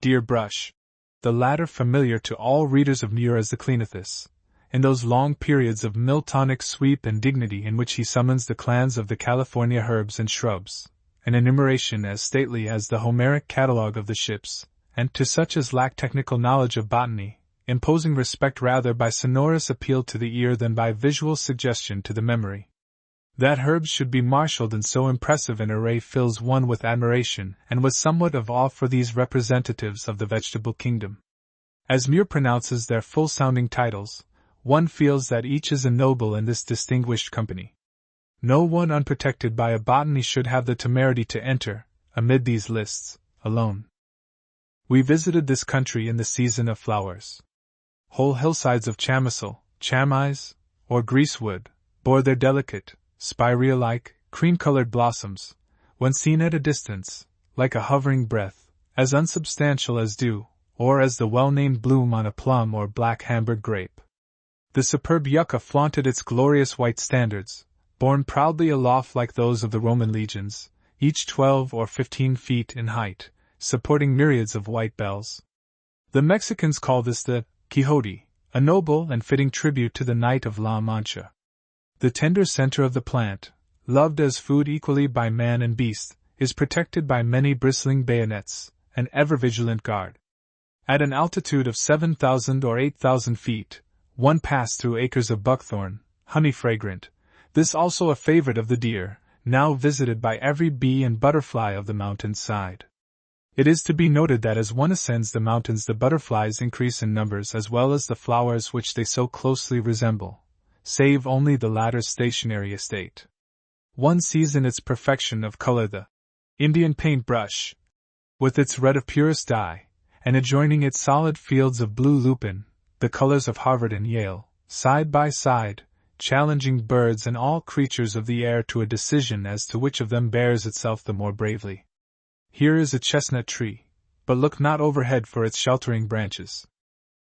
Speaker 1: deer brush, the latter familiar to all readers of Muir as the Cleanethus, in those long periods of Miltonic sweep and dignity in which he summons the clans of the California herbs and shrubs, an enumeration as stately as the Homeric catalogue of the ships, and to such as lack technical knowledge of botany, imposing respect rather by sonorous appeal to the ear than by visual suggestion to the memory. That herbs should be marshaled in so impressive an array fills one with admiration and with somewhat of awe for these representatives of the vegetable kingdom. As Muir pronounces their full-sounding titles, one feels that each is a noble in this distinguished company. No one unprotected by a botany should have the temerity to enter, amid these lists, alone. We visited this country in the season of flowers. Whole hillsides of chamisil, chamise, or greasewood, bore their delicate, spirea-like, cream-colored blossoms, when seen at a distance, like a hovering breath, as unsubstantial as dew, or as the well-named bloom on a plum or black Hamburg grape. The superb yucca flaunted its glorious white standards, borne proudly aloft like those of the Roman legions, each 12 or 15 feet in height, supporting myriads of white bells. The Mexicans call this the Quixote, a noble and fitting tribute to the Knight of La Mancha. The tender center of the plant, loved as food equally by man and beast, is protected by many bristling bayonets, an ever-vigilant guard. At an altitude of 7,000 or 8,000 feet, one passed through acres of buckthorn, honey-fragrant, this also a favorite of the deer, now visited by every bee and butterfly of the mountain's side. It is to be noted that as one ascends the mountains the butterflies increase in numbers as well as the flowers which they so closely resemble, save only the latter's stationary estate. One sees in its perfection of color the Indian paintbrush, with its red of purest dye, and adjoining its solid fields of blue lupin, the colors of Harvard and Yale, side by side, challenging birds and all creatures of the air to a decision as to which of them bears itself the more bravely. Here is a chestnut tree, but look not overhead for its sheltering branches.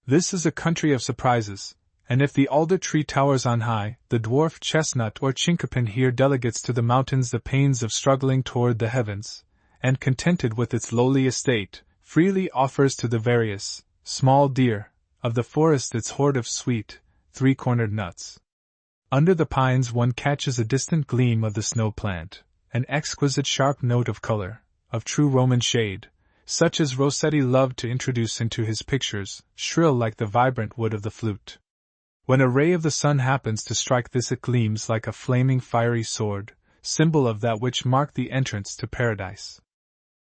Speaker 1: This is a country of surprises, and if the alder tree towers on high, the dwarf chestnut or chinkapin here delegates to the mountains the pains of struggling toward the heavens, and contented with its lowly estate, freely offers to the various, small deer, of the forest its hoard of sweet, three-cornered nuts. Under the pines one catches a distant gleam of the snow plant, an exquisite sharp note of color, of true Roman shade, such as Rossetti loved to introduce into his pictures, shrill like the vibrant wood of the flute. When a ray of the sun happens to strike this it gleams like a flaming fiery sword, symbol of that which marked the entrance to paradise.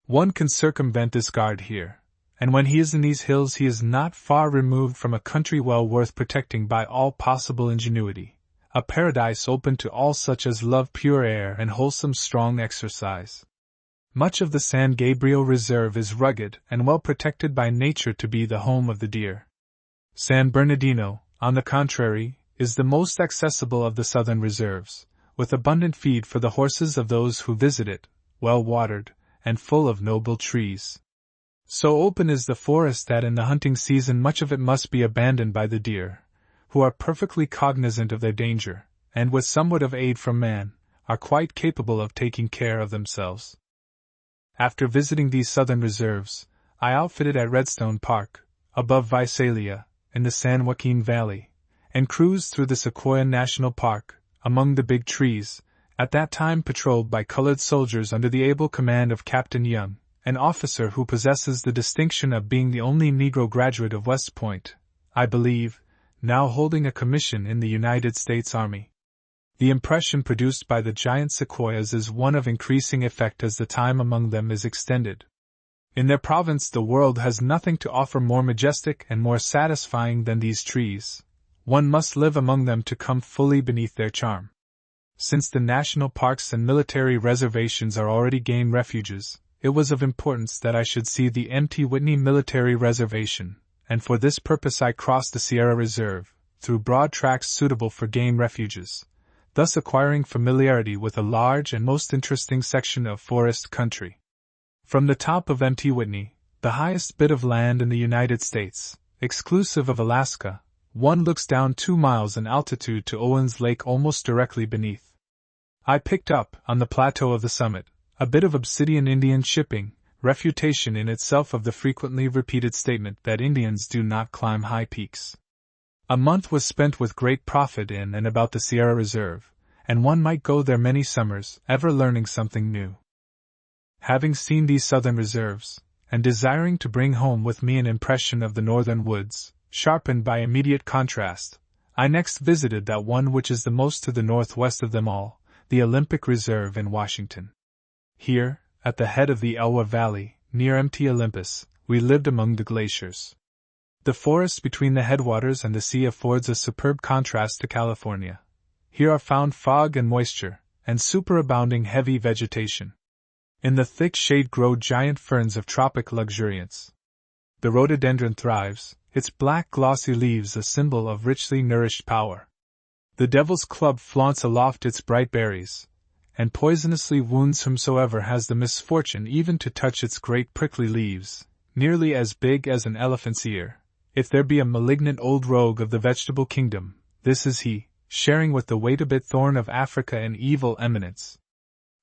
Speaker 1: One can circumvent this guard here, and when he is in these hills he is not far removed from a country well worth protecting by all possible ingenuity, a paradise open to all such as love pure air and wholesome strong exercise. Much of the San Gabriel Reserve is rugged and well protected by nature to be the home of the deer. San Bernardino, on the contrary, is the most accessible of the southern reserves, with abundant feed for the horses of those who visit it, well watered, and full of noble trees. So open is the forest that in the hunting season much of it must be abandoned by the deer, who are perfectly cognizant of their danger, and with somewhat of aid from man, are quite capable of taking care of themselves. After visiting these southern reserves, I outfitted at Redstone Park, above Visalia, in the San Joaquin Valley, and cruised through the Sequoia National Park, among the big trees, at that time patrolled by colored soldiers under the able command of Captain Young, an officer who possesses the distinction of being the only Negro graduate of West Point, I believe, now holding a commission in the United States Army. The impression produced by the giant sequoias is one of increasing effect as the time among them is extended. In their province the world has nothing to offer more majestic and more satisfying than these trees. One must live among them to come fully beneath their charm. Since the national parks and military reservations are already game refuges, it was of importance that I should see the Mt. Whitney Military Reservation, and for this purpose I crossed the Sierra Reserve, through broad tracts suitable for game refuges, thus acquiring familiarity with a large and most interesting section of forest country. From the top of Mt. Whitney, the highest bit of land in the United States, exclusive of Alaska, one looks down 2 miles in altitude to Owens Lake almost directly beneath. I picked up, on the plateau of the summit, a bit of obsidian Indian shipping, refutation in itself of the frequently repeated statement that Indians do not climb high peaks. A month was spent with great profit in and about the Sierra Reserve, and one might go there many summers, ever learning something new. Having seen these southern reserves, and desiring to bring home with me an impression of the northern woods, sharpened by immediate contrast, I next visited that one which is the most to the northwest of them all, the Olympic Reserve in Washington. Here, at the head of the Elwha Valley, near Mt. Olympus, we lived among the glaciers. The forest between the headwaters and the sea affords a superb contrast to California. Here are found fog and moisture, and superabounding heavy vegetation. In the thick shade grow giant ferns of tropic luxuriance. The rhododendron thrives, its black glossy leaves a symbol of richly nourished power. The devil's club flaunts aloft its bright berries, and poisonously wounds whomsoever has the misfortune even to touch its great prickly leaves, nearly as big as an elephant's ear. If there be a malignant old rogue of the vegetable kingdom, this is he, sharing with the wait-a-bit thorn of Africa an evil eminence.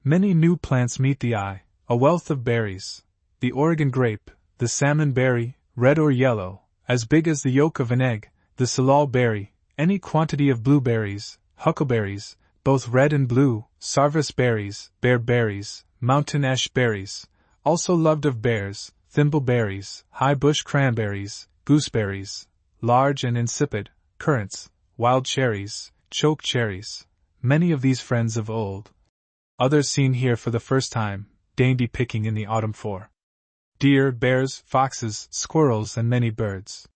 Speaker 1: Many new plants meet the eye, a wealth of berries, the Oregon grape, the salmon berry, red or yellow, as big as the yolk of an egg, the salal berry, any quantity of blueberries, huckleberries, both red and blue, sarvice berries, bear berries, mountain ash berries, also loved of bears, thimbleberries, high bush cranberries, gooseberries, large and insipid, currants, wild cherries, choke cherries, many of these friends of old. Others seen here for the first time, dainty picking in the autumn for deer, bears, foxes, squirrels, and many birds.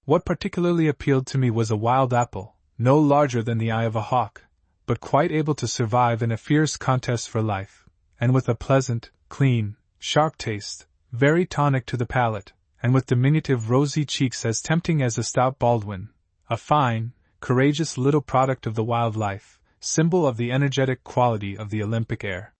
Speaker 1: What particularly appealed to me was a wild apple, no larger than the eye of a hawk, but quite able to survive in a fierce contest for life, and with a pleasant, clean, sharp taste, very tonic to the palate, and with diminutive rosy cheeks as tempting as a stout Baldwin, a fine, courageous little product of the wild life, symbol of the energetic quality of the Olympic air.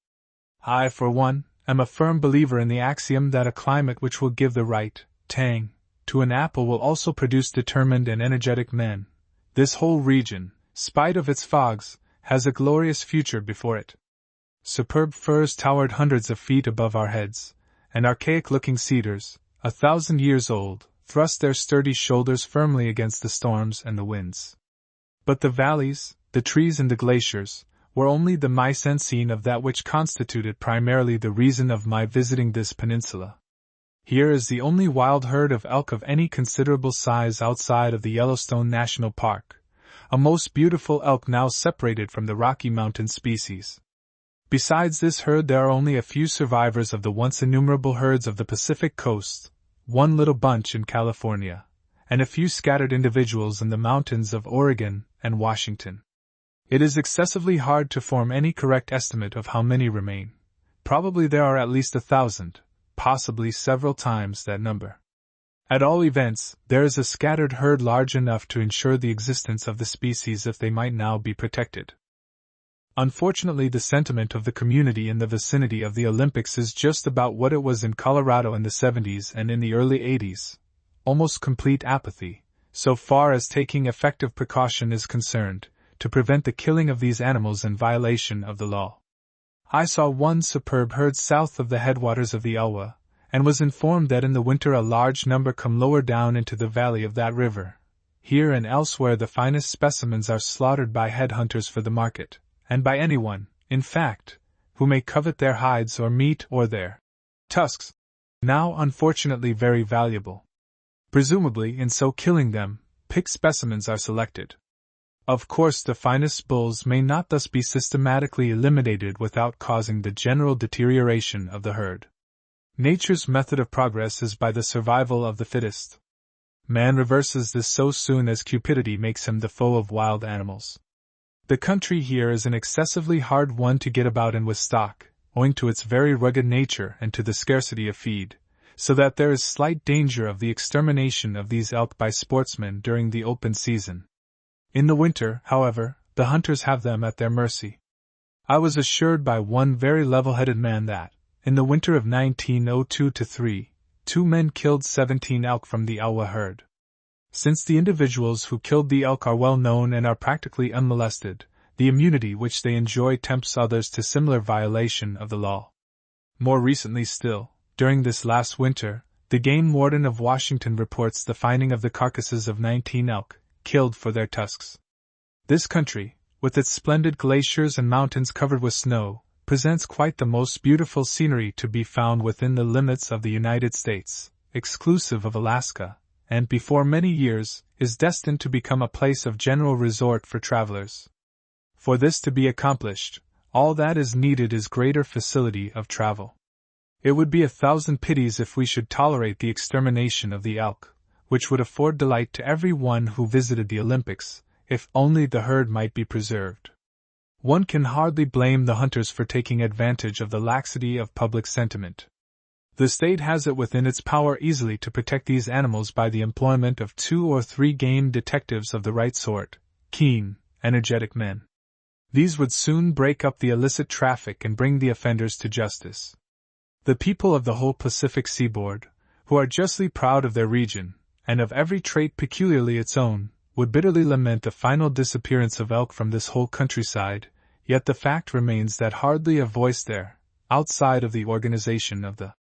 Speaker 1: I, for one, am a firm believer in the axiom that a climate which will give the right tang to an apple will also produce determined and energetic men. This whole region, spite of its fogs, has a glorious future before it. Superb firs towered hundreds of feet above our heads, and archaic-looking cedars, 1,000 years old, thrust their sturdy shoulders firmly against the storms and the winds. But the valleys, the trees and the glaciers, were only the mise en scene of that which constituted primarily the reason of my visiting this peninsula. Here is the only wild herd of elk of any considerable size outside of the Yellowstone National Park, a most beautiful elk now separated from the Rocky Mountain species. Besides this herd there are only a few survivors of the once innumerable herds of the Pacific coast, one little bunch in California, and a few scattered individuals in the mountains of Oregon and Washington. It is excessively hard to form any correct estimate of how many remain. Probably there are at least 1,000, possibly several times that number. At all events, there is a scattered herd large enough to ensure the existence of the species if they might now be protected. Unfortunately, the sentiment of the community in the vicinity of the Olympics is just about what it was in Colorado in the 70s and in the early 80s. Almost complete apathy, so far as taking effective precaution is concerned, to prevent the killing of these animals in violation of the law. I saw one superb herd south of the headwaters of the Elwha, and was informed that in the winter a large number come lower down into the valley of that river. Here and elsewhere the finest specimens are slaughtered by headhunters for the market, and by anyone, in fact, who may covet their hides or meat or their tusks, now unfortunately very valuable. Presumably, in so killing them, picked specimens are selected. Of course, the finest bulls may not thus be systematically eliminated without causing the general deterioration of the herd. Nature's method of progress is by the survival of the fittest. Man reverses this so soon as cupidity makes him the foe of wild animals. The country here is an excessively hard one to get about and with stock, owing to its very rugged nature and to the scarcity of feed, so that there is slight danger of the extermination of these elk by sportsmen during the open season. In the winter, however, the hunters have them at their mercy. I was assured by one very level-headed man that, in the winter of 1902-3, 2 men killed 17 elk from the Iowa herd. Since the individuals who killed the elk are well known and are practically unmolested, the immunity which they enjoy tempts others to similar violation of the law. More recently still, during this last winter, the game warden of Washington reports the finding of the carcasses of 19 elk, killed for their tusks. This country, with its splendid glaciers and mountains covered with snow, presents quite the most beautiful scenery to be found within the limits of the United States, exclusive of Alaska, and before many years, is destined to become a place of general resort for travelers. For this to be accomplished, all that is needed is greater facility of travel. It would be 1,000 pities if we should tolerate the extermination of the elk, which would afford delight to every one who visited the Olympics, if only the herd might be preserved. One can hardly blame the hunters for taking advantage of the laxity of public sentiment. The state has it within its power easily to protect these animals by the employment of 2 or 3 game detectives of the right sort, keen, energetic men. These would soon break up the illicit traffic and bring the offenders to justice. The people of the whole Pacific seaboard, who are justly proud of their region, and of every trait peculiarly its own, would bitterly lament the final disappearance of elk from this whole countryside, yet the fact remains that hardly a voice there, outside of the organization of the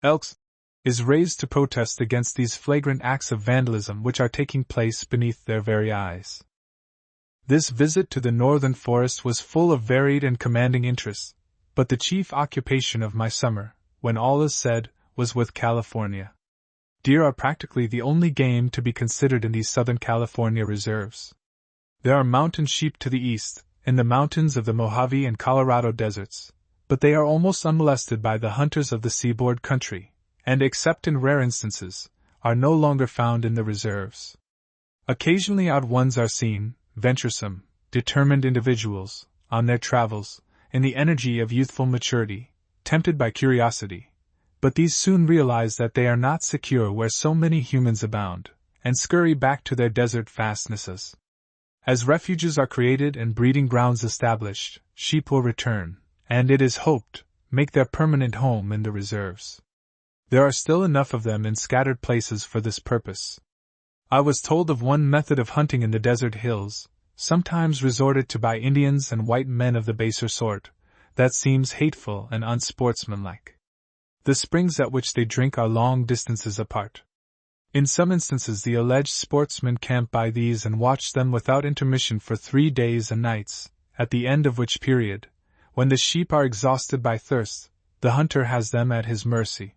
Speaker 1: Elks, is raised to protest against these flagrant acts of vandalism which are taking place beneath their very eyes. This visit to the northern forest was full of varied and commanding interests, but the chief occupation of my summer, when all is said, was with California. Deer are practically the only game to be considered in these Southern California reserves. There are mountain sheep to the east, in the mountains of the Mojave and Colorado deserts, but they are almost unmolested by the hunters of the seaboard country, and except in rare instances, are no longer found in the reserves. Occasionally odd ones are seen, venturesome, determined individuals, on their travels, in the energy of youthful maturity, tempted by curiosity, but these soon realize that they are not secure where so many humans abound, and scurry back to their desert fastnesses. As refuges are created and breeding grounds established, sheep will return, and it is hoped, make their permanent home in the reserves. There are still enough of them in scattered places for this purpose. I was told of one method of hunting in the desert hills, sometimes resorted to by Indians and white men of the baser sort, that seems hateful and unsportsmanlike. The springs at which they drink are long distances apart. In some instances the alleged sportsmen camp by these and watch them without intermission for 3 days and nights, at the end of which period, when the sheep are exhausted by thirst, the hunter has them at his mercy.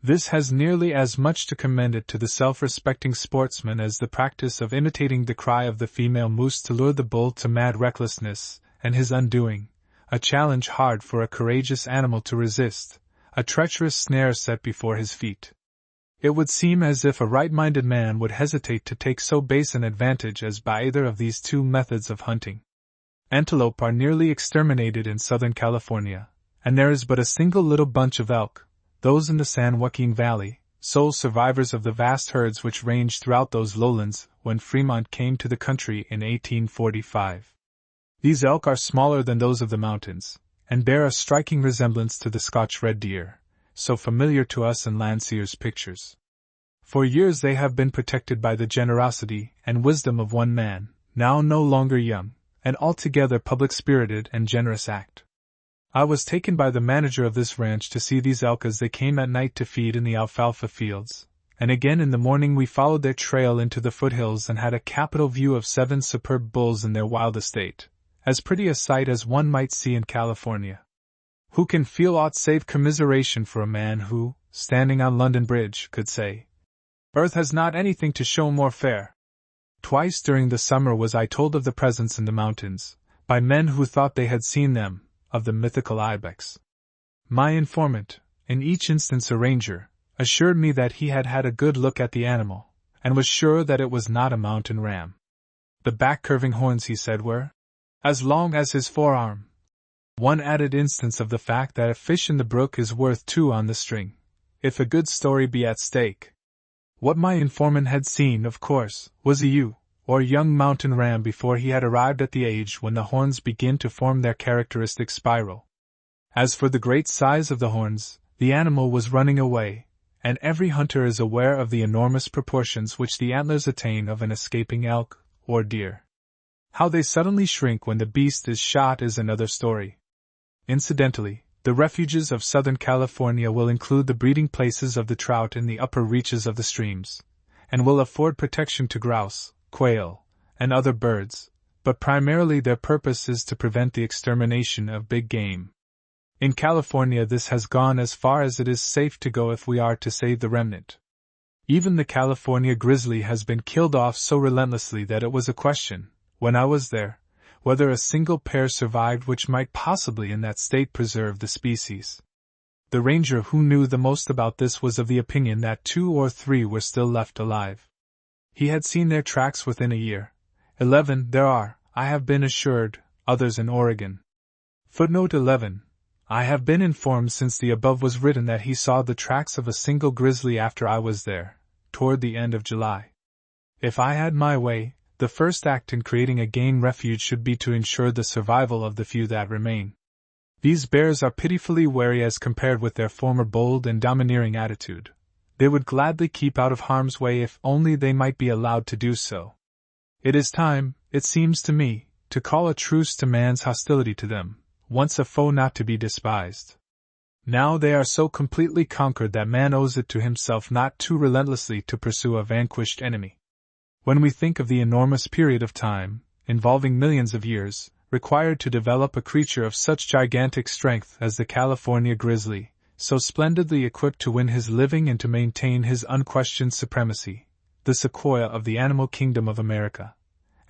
Speaker 1: This has nearly as much to commend it to the self-respecting sportsman as the practice of imitating the cry of the female moose to lure the bull to mad recklessness and his undoing, a challenge hard for a courageous animal to resist, a treacherous snare set before his feet. It would seem as if a right-minded man would hesitate to take so base an advantage as by either of these 2 methods of hunting. Antelope are nearly exterminated in Southern California, and there is but a single little bunch of elk, those in the San Joaquin Valley, sole survivors of the vast herds which ranged throughout those lowlands when Fremont came to the country in 1845. These elk are smaller than those of the mountains, and bear a striking resemblance to the Scotch red deer, so familiar to us in Landseer's pictures. For years they have been protected by the generosity and wisdom of one man, now no longer young, an altogether public-spirited and generous act. I was taken by the manager of this ranch to see these elk as they came at night to feed in the alfalfa fields, and again in the morning we followed their trail into the foothills and had a capital view of 7 superb bulls in their wild estate, as pretty a sight as one might see in California. Who can feel aught save commiseration for a man who, standing on London Bridge, could say, "Earth has not anything to show more fair"? Twice during the summer was I told of the presence in the mountains, by men who thought they had seen them, of the mythical ibex. My informant, in each instance a ranger, assured me that he had had a good look at the animal, and was sure that it was not a mountain ram. The back-curving horns, he said, were as long as his forearm. One added instance of the fact that a fish in the brook is worth 2 on the string, if a good story be at stake. What my informant had seen, of course, was a ewe, or young mountain ram before he had arrived at the age when the horns begin to form their characteristic spiral. As for the great size of the horns, the animal was running away, and every hunter is aware of the enormous proportions which the antlers attain of an escaping elk or deer. How they suddenly shrink when the beast is shot is another story. Incidentally, the refuges of Southern California will include the breeding places of the trout in the upper reaches of the streams, and will afford protection to grouse, quail, and other birds, but primarily their purpose is to prevent the extermination of big game. In California this has gone as far as it is safe to go if we are to save the remnant. Even the California grizzly has been killed off so relentlessly that it was a question, when I was there, whether a single pair survived which might possibly in that state preserve the species. The ranger who knew the most about this was of the opinion that 2 or 3 were still left alive. He had seen their tracks within a year. 11 there are, I have been assured, others in Oregon. Footnote 11. I have been informed since the above was written that he saw the tracks of a single grizzly after I was there, toward the end of July. If I had my way, the first act in creating a game refuge should be to ensure the survival of the few that remain. These bears are pitifully wary as compared with their former bold and domineering attitude. They would gladly keep out of harm's way if only they might be allowed to do so. It is time, it seems to me, to call a truce to man's hostility to them, once a foe not to be despised. Now they are so completely conquered that man owes it to himself not too relentlessly to pursue a vanquished enemy. When we think of the enormous period of time, involving millions of years, required to develop a creature of such gigantic strength as the California grizzly, so splendidly equipped to win his living and to maintain his unquestioned supremacy, the sequoia of the animal kingdom of America,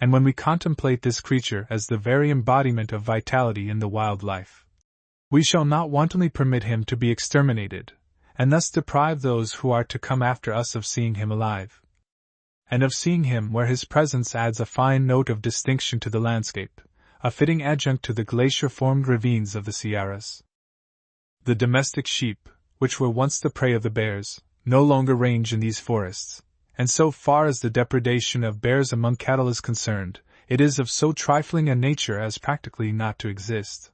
Speaker 1: and when we contemplate this creature as the very embodiment of vitality in the wild life, we shall not wantonly permit him to be exterminated, and thus deprive those who are to come after us of seeing him alive, and of seeing him where his presence adds a fine note of distinction to the landscape, a fitting adjunct to the glacier-formed ravines of the Sierras. The domestic sheep, which were once the prey of the bears, no longer range in these forests, and so far as the depredation of bears among cattle is concerned, it is of so trifling a nature as practically not to exist.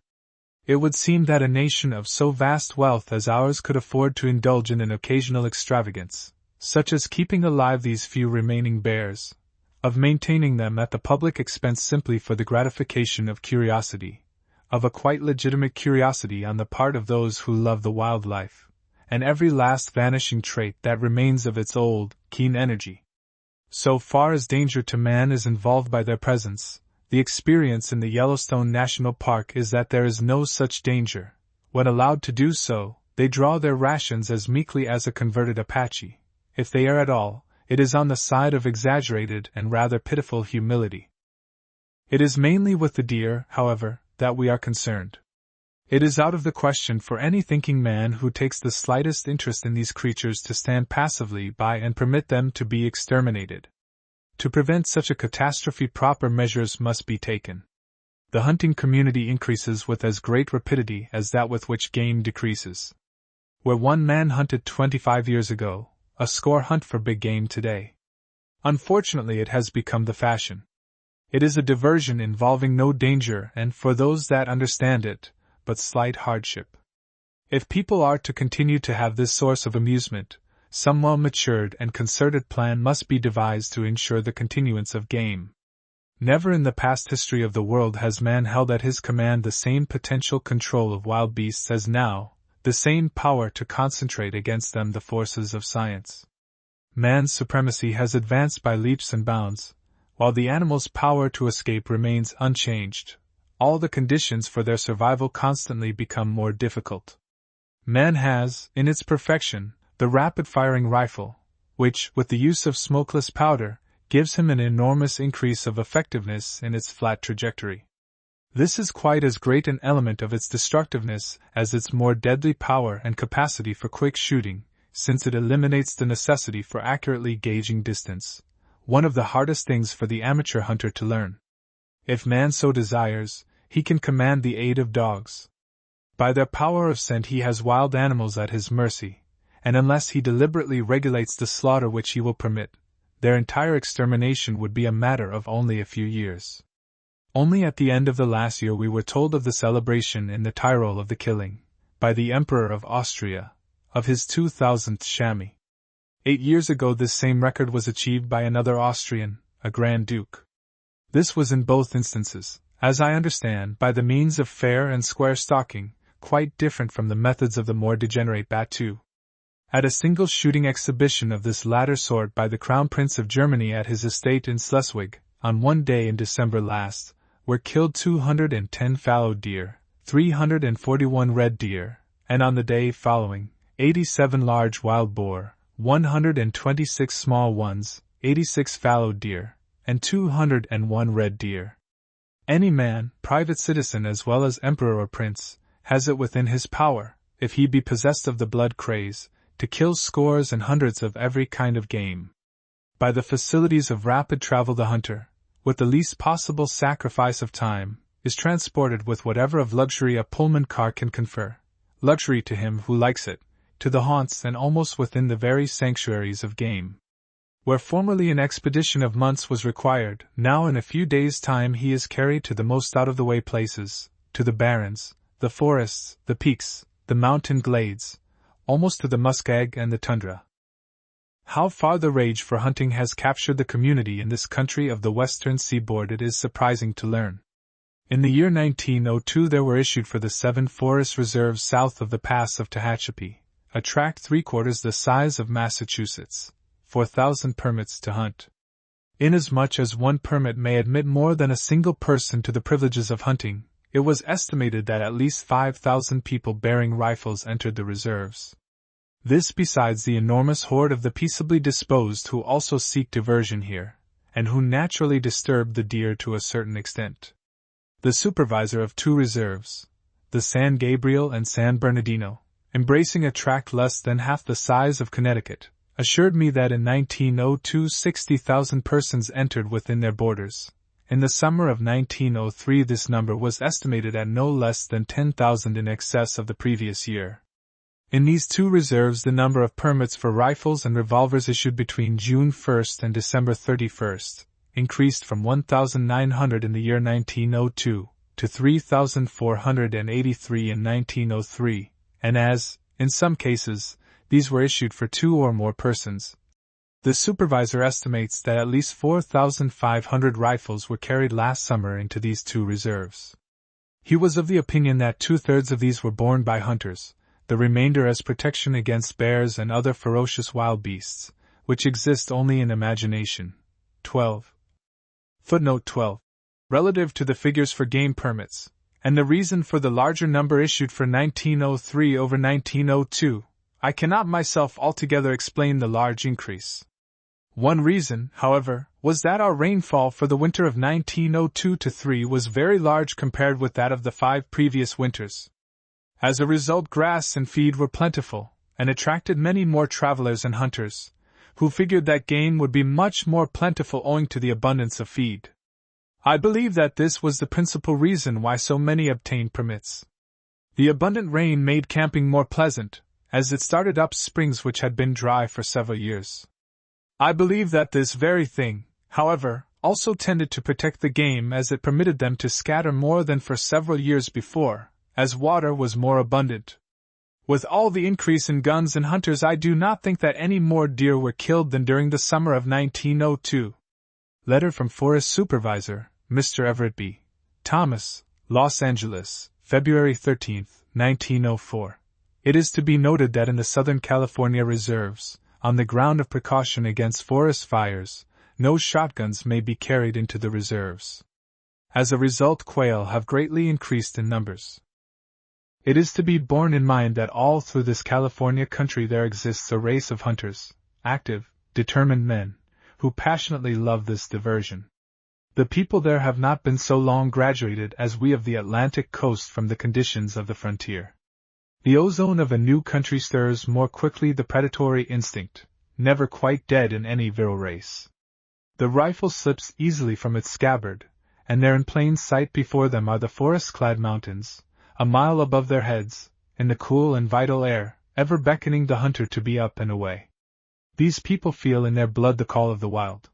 Speaker 1: It would seem that a nation of so vast wealth as ours could afford to indulge in an occasional extravagance, such as keeping alive these few remaining bears, of maintaining them at the public expense simply for the gratification of curiosity, of a quite legitimate curiosity on the part of those who love the wild life, and every last vanishing trait that remains of its old, keen energy. So far as danger to man is involved by their presence, the experience in the Yellowstone National Park is that there is no such danger. When allowed to do so, they draw their rations as meekly as a converted Apache. If they err at all, it is on the side of exaggerated and rather pitiful humility. It is mainly with the deer, however, that we are concerned. It is out of the question for any thinking man who takes the slightest interest in these creatures to stand passively by and permit them to be exterminated. To prevent such a catastrophe, proper measures must be taken. The hunting community increases with as great rapidity as that with which game decreases. Where one man hunted 25 years ago, a score hunt for big game today. Unfortunately, it has become the fashion. It is a diversion involving no danger and, for those that understand it, but slight hardship. If people are to continue to have this source of amusement, some well-matured and concerted plan must be devised to ensure the continuance of game. Never in the past history of the world has man held at his command the same potential control of wild beasts as now, the same power to concentrate against them the forces of science. man's supremacy has advanced by leaps and bounds, while the animal's power to escape remains unchanged. All the conditions for their survival constantly become more difficult. Man has, in its perfection, the rapid-firing rifle, which, with the use of smokeless powder, gives him an enormous increase of effectiveness in its flat trajectory. This is quite as great an element of its destructiveness as its more deadly power and capacity for quick shooting, since it eliminates the necessity for accurately gauging distance, one of the hardest things for the amateur hunter to learn. If man so desires, he can command the aid of dogs. By their power of scent he has wild animals at his mercy, and unless he deliberately regulates the slaughter which he will permit, their entire extermination would be a matter of only a few years. Only at the end of the last year we were told of the celebration in the Tyrol of the killing, by the Emperor of Austria, of his 2,000th chamois. 8 years ago this same record was achieved by another Austrian, a Grand Duke. This was in both instances, as I understand, by the means of fair and square stalking, quite different from the methods of the more degenerate battue. At a single shooting exhibition of this latter sort by the Crown Prince of Germany at his estate in Schleswig, on one day in December last, were killed 210 fallow deer, 341 red deer, and on the day following, 87 large wild boar, 126 small ones, 86 fallow deer, and 201 red deer. Any man, private citizen as well as emperor or prince, has it within his power, if he be possessed of the blood craze, to kill scores and hundreds of every kind of game. By the facilities of rapid travel the hunter, with the least possible sacrifice of time, is transported with whatever of luxury a Pullman car can confer, luxury to him who likes it, to the haunts and almost within the very sanctuaries of game. Where formerly an expedition of months was required, now in a few days' time he is carried to the most out-of-the-way places, to the barrens, the forests, the peaks, the mountain glades, almost to the muskeg and the tundra. How far the rage for hunting has captured the community in this country of the western seaboard it is surprising to learn. In the year 1902 there were issued for the 7 forest reserves south of the pass of Tehachapi, a tract 3/4 the size of Massachusetts, 4,000 permits to hunt. Inasmuch as one permit may admit more than a single person to the privileges of hunting, it was estimated that at least 5,000 people bearing rifles entered the reserves. This besides the enormous horde of the peaceably disposed who also seek diversion here, and who naturally disturb the deer to a certain extent. The supervisor of 2 reserves, the San Gabriel and San Bernardino, embracing a tract less than half the size of Connecticut, assured me that in 1902 60,000 persons entered within their borders. In the summer of 1903 this number was estimated at no less than 10,000 in excess of the previous year. In these 2 reserves the number of permits for rifles and revolvers issued between June 1st and December 31st increased from 1,900 in the year 1902 to 3,483 in 1903, and as, in some cases, these were issued for 2 or more persons, the supervisor estimates that at least 4,500 rifles were carried last summer into these 2 reserves. He was of the opinion that 2/3 of these were borne by hunters, the remainder as protection against bears and other ferocious wild beasts, which exist only in imagination. 12. Footnote 12. Relative to the figures for game permits, and the reason for the larger number issued for 1903 over 1902, I cannot myself altogether explain the large increase. One reason, however, was that our rainfall for the winter of 1902-03 was very large compared with that of the 5 previous winters. As a result, grass and feed were plentiful, and attracted many more travelers and hunters, who figured that game would be much more plentiful owing to the abundance of feed. I believe that this was the principal reason why so many obtained permits. The abundant rain made camping more pleasant, as it started up springs which had been dry for several years. I believe that this very thing, however, also tended to protect the game as it permitted them to scatter more than for several years before, as water was more abundant. With all the increase in guns and hunters, I do not think that any more deer were killed than during the summer of 1902. Letter from Forest Supervisor, Mr. Everett B. Thomas, Los Angeles, February 13, 1904. It is to be noted that in the Southern California reserves, on the ground of precaution against forest fires, no shotguns may be carried into the reserves. As a result, quail have greatly increased in numbers. It is to be borne in mind that all through this California country there exists a race of hunters, active, determined men, who passionately love this diversion. The people there have not been so long graduated as we of the Atlantic coast from the conditions of the frontier. The ozone of a new country stirs more quickly the predatory instinct, never quite dead in any virile race. The rifle slips easily from its scabbard, and there in plain sight before them are the forest-clad mountains, a mile above their heads, in the cool and vital air, ever beckoning the hunter to be up and away. These people feel in their blood the call of the wild.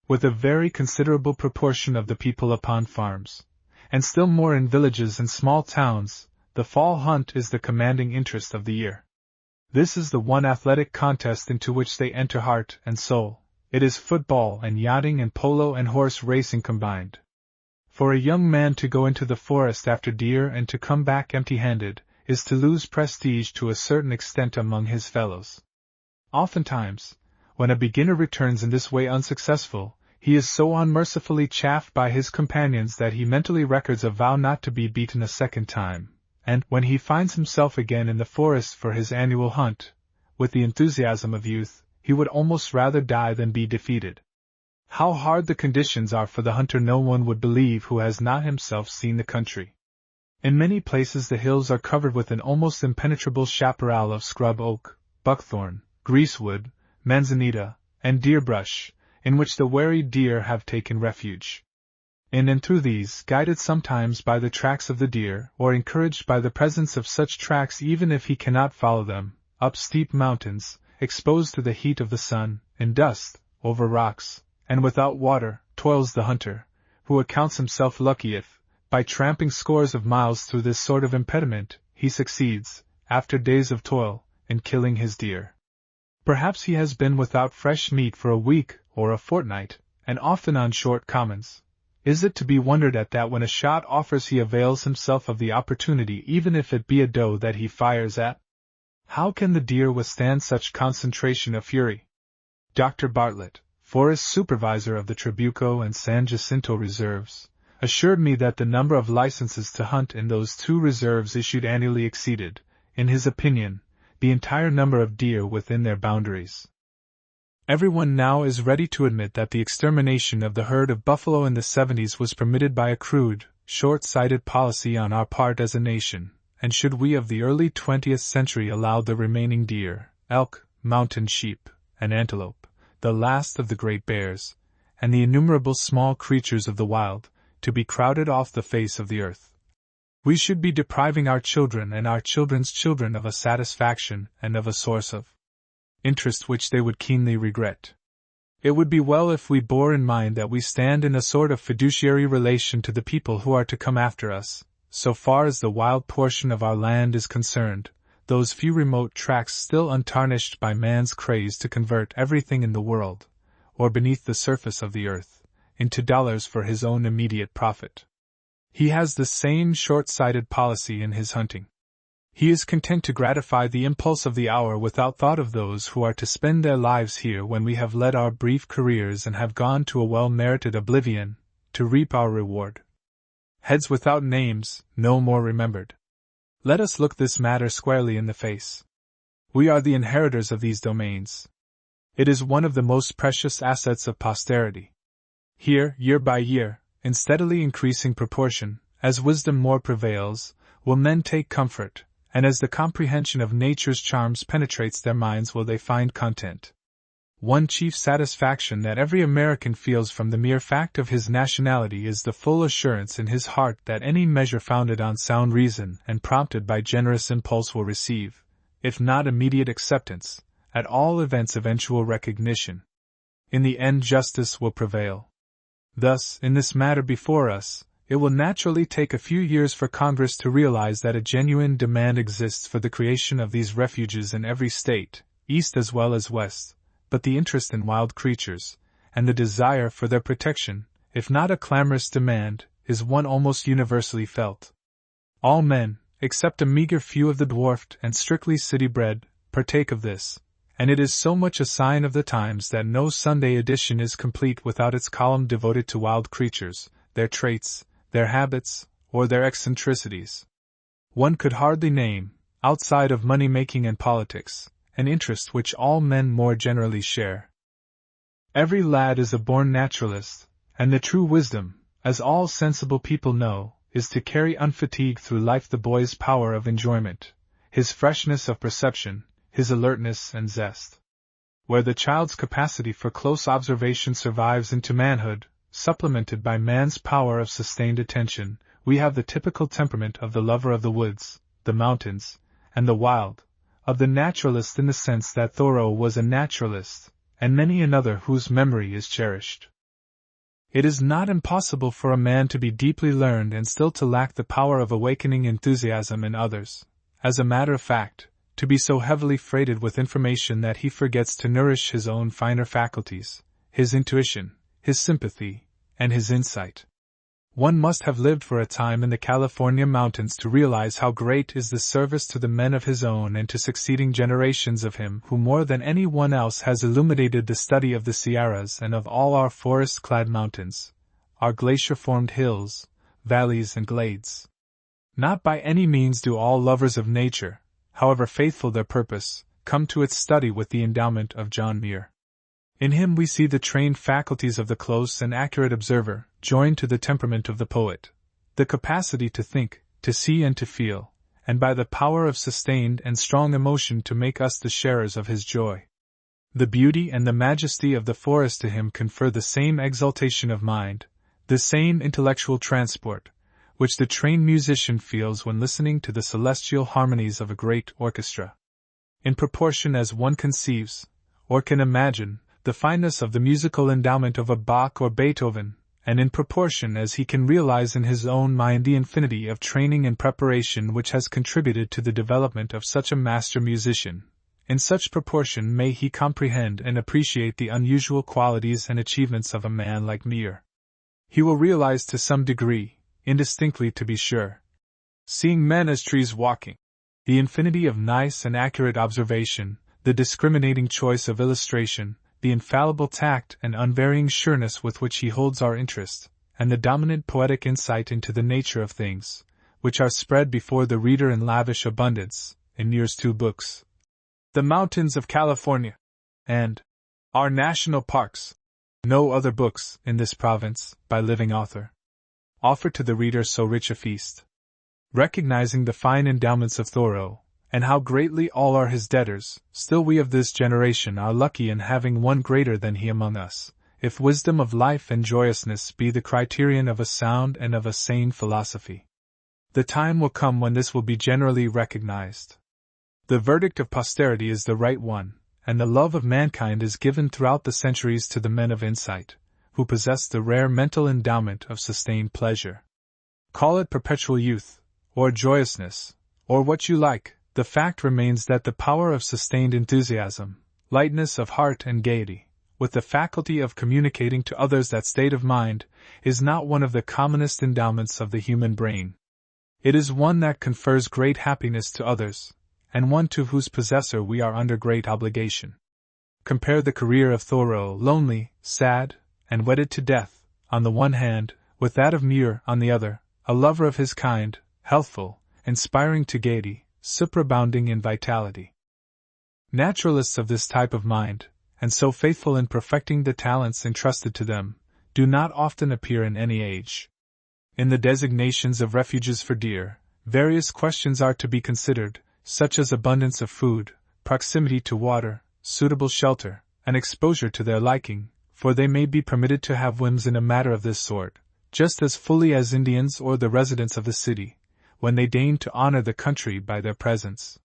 Speaker 1: With a very considerable proportion of the people upon farms, and still more in villages and small towns, the fall hunt is the commanding interest of the year. This is the one athletic contest into which they enter heart and soul. It is football and yachting and polo and horse racing combined. For a young man to go into the forest after deer and to come back empty-handed is to lose prestige to a certain extent among his fellows. Oftentimes, when a beginner returns in this way unsuccessful, he is so unmercifully chaffed by his companions that he mentally records a vow not to be beaten a second time, and, when he finds himself again in the forest for his annual hunt, with the enthusiasm of youth, he would almost rather die than be defeated. How hard the conditions are for the hunter no one would believe who has not himself seen the country. In many places the hills are covered with an almost impenetrable chaparral of scrub oak, buckthorn, greasewood, manzanita, and deer brush, in which the wary deer have taken refuge. In and through these, guided sometimes by the tracks of the deer, or encouraged by the presence of such tracks even if he cannot follow them, up steep mountains, exposed to the heat of the sun, in dust, over rocks, and without water, toils the hunter, who accounts himself lucky if, by tramping scores of miles through this sort of impediment, he succeeds, after days of toil, in killing his deer. Perhaps he has been without fresh meat for a week or a fortnight, and often on short commons. Is it to be wondered at that when a shot offers he avails himself of the opportunity even if it be a doe that he fires at? How can the deer withstand such concentration of fury? Dr. Bartlett, forest supervisor of the Trabuco and San Jacinto reserves, assured me that the number of licenses to hunt in those two reserves issued annually exceeded, in his opinion, the entire number of deer within their boundaries. Everyone now is ready to admit that the extermination of the herd of buffalo in the 70s was permitted by a crude, short-sighted policy on our part as a nation, and should we of the early 20th century allow the remaining deer, elk, mountain sheep, and antelope, the last of the great bears, and the innumerable small creatures of the wild, to be crowded off the face of the earth, we should be depriving our children and our children's children of a satisfaction and of a source of interest which they would keenly regret. It would be well if we bore in mind that we stand in a sort of fiduciary relation to the people who are to come after us, so far as the wild portion of our land is concerned, those few remote tracts still untarnished by man's craze to convert everything in the world, or beneath the surface of the earth, into dollars for his own immediate profit. He has the same short-sighted policy in his hunting. He is content to gratify the impulse of the hour without thought of those who are to spend their lives here when we have led our brief careers and have gone to a well-merited oblivion, to reap our reward. Heads without names, no more remembered. Let us look this matter squarely in the face. We are the inheritors of these domains. It is one of the most precious assets of posterity. Here, year by year, in steadily increasing proportion, as wisdom more prevails, will men take comfort, and as the comprehension of nature's charms penetrates their minds will they find content. One chief satisfaction that every American feels from the mere fact of his nationality is the full assurance in his heart that any measure founded on sound reason and prompted by generous impulse will receive, if not immediate acceptance, at all events eventual recognition. In the end justice will prevail. Thus, in this matter before us, it will naturally take a few years for Congress to realize that a genuine demand exists for the creation of these refuges in every state, east as well as west, but the interest in wild creatures, and the desire for their protection, if not a clamorous demand, is one almost universally felt. All men, except a meager few of the dwarfed and strictly city-bred, partake of this, and it is so much a sign of the times that no Sunday edition is complete without its column devoted to wild creatures, their traits, their habits, or their eccentricities. One could hardly name, outside of money-making and politics, an interest which all men more generally share. Every lad is a born naturalist, and the true wisdom, as all sensible people know, is to carry unfatigued through life the boy's power of enjoyment, his freshness of perception, his alertness and zest. Where the child's capacity for close observation survives into manhood, supplemented by man's power of sustained attention, we have the typical temperament of the lover of the woods, the mountains, and the wild, of the naturalist in the sense that Thoreau was a naturalist, and many another whose memory is cherished. It is not impossible for a man to be deeply learned and still to lack the power of awakening enthusiasm in others, as a matter of fact, to be so heavily freighted with information that he forgets to nourish his own finer faculties, his intuition, his sympathy, and his insight. One must have lived for a time in the California mountains to realize how great is the service to the men of his own and to succeeding generations of him who more than any one else has illuminated the study of the Sierras and of all our forest-clad mountains, our glacier-formed hills, valleys and glades. Not by any means do all lovers of nature, however faithful their purpose, come to its study with the endowment of John Muir. In him we see the trained faculties of the close and accurate observer, joined to the temperament of the poet, the capacity to think, to see and to feel, and by the power of sustained and strong emotion to make us the sharers of his joy. The beauty and the majesty of the forest to him confer the same exaltation of mind, the same intellectual transport, which the trained musician feels when listening to the celestial harmonies of a great orchestra. In proportion as one conceives, or can imagine, the fineness of the musical endowment of a Bach or Beethoven, and in proportion as he can realize in his own mind the infinity of training and preparation which has contributed to the development of such a master musician, in such proportion may he comprehend and appreciate the unusual qualities and achievements of a man like Muir. He will realize to some degree, indistinctly to be sure, seeing men as trees walking, the infinity of nice and accurate observation, the discriminating choice of illustration, the infallible tact and unvarying sureness with which he holds our interest, and the dominant poetic insight into the nature of things, which are spread before the reader in lavish abundance, in Muir's two books, The Mountains of California, and Our National Parks. No other books, in this province, by living author, offer to the reader so rich a feast. Recognizing the fine endowments of Thoreau, and how greatly all are his debtors, still we of this generation are lucky in having one greater than he among us, if wisdom of life and joyousness be the criterion of a sound and of a sane philosophy. The time will come when this will be generally recognized. The verdict of posterity is the right one, and the love of mankind is given throughout the centuries to the men of insight, who possess the rare mental endowment of sustained pleasure. Call it perpetual youth, or joyousness, or what you like. The fact remains that the power of sustained enthusiasm, lightness of heart and gaiety, with the faculty of communicating to others that state of mind, is not one of the commonest endowments of the human brain. It is one that confers great happiness to others, and one to whose possessor we are under great obligation. Compare the career of Thoreau, lonely, sad, and wedded to death, on the one hand, with that of Muir, on the other, a lover of his kind, healthful, inspiring to gaiety, superabounding in vitality. Naturalists of this type of mind, and so faithful in perfecting the talents entrusted to them, do not often appear in any age. In the designations of refuges for deer, various questions are to be considered, such as abundance of food, proximity to water, suitable shelter, and exposure to their liking, for they may be permitted to have whims in a matter of this sort, just as fully as Indians or the residents of the city, when they deign to honor the country by their presence.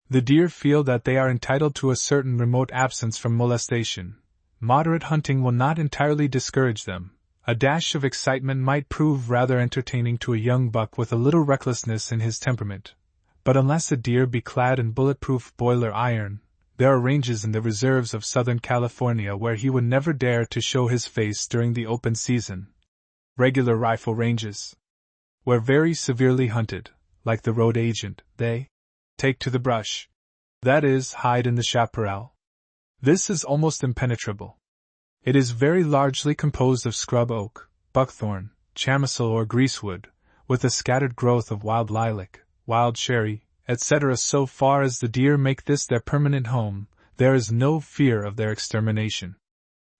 Speaker 1: The deer feel that they are entitled to a certain remote absence from molestation. Moderate hunting will not entirely discourage them. A dash of excitement might prove rather entertaining to a young buck with a little recklessness in his temperament. But unless a deer be clad in bulletproof boiler iron, there are ranges in the reserves of Southern California where he would never dare to show his face during the open season. Regular rifle ranges, where very severely hunted, like the road agent, they take to the brush. That is, hide in the chaparral, This is almost impenetrable. It is very largely composed of scrub oak, buckthorn, chamisil or greasewood, with a scattered growth of wild lilac, wild cherry, etc. So far as the deer make this their permanent home, there is no fear of their extermination.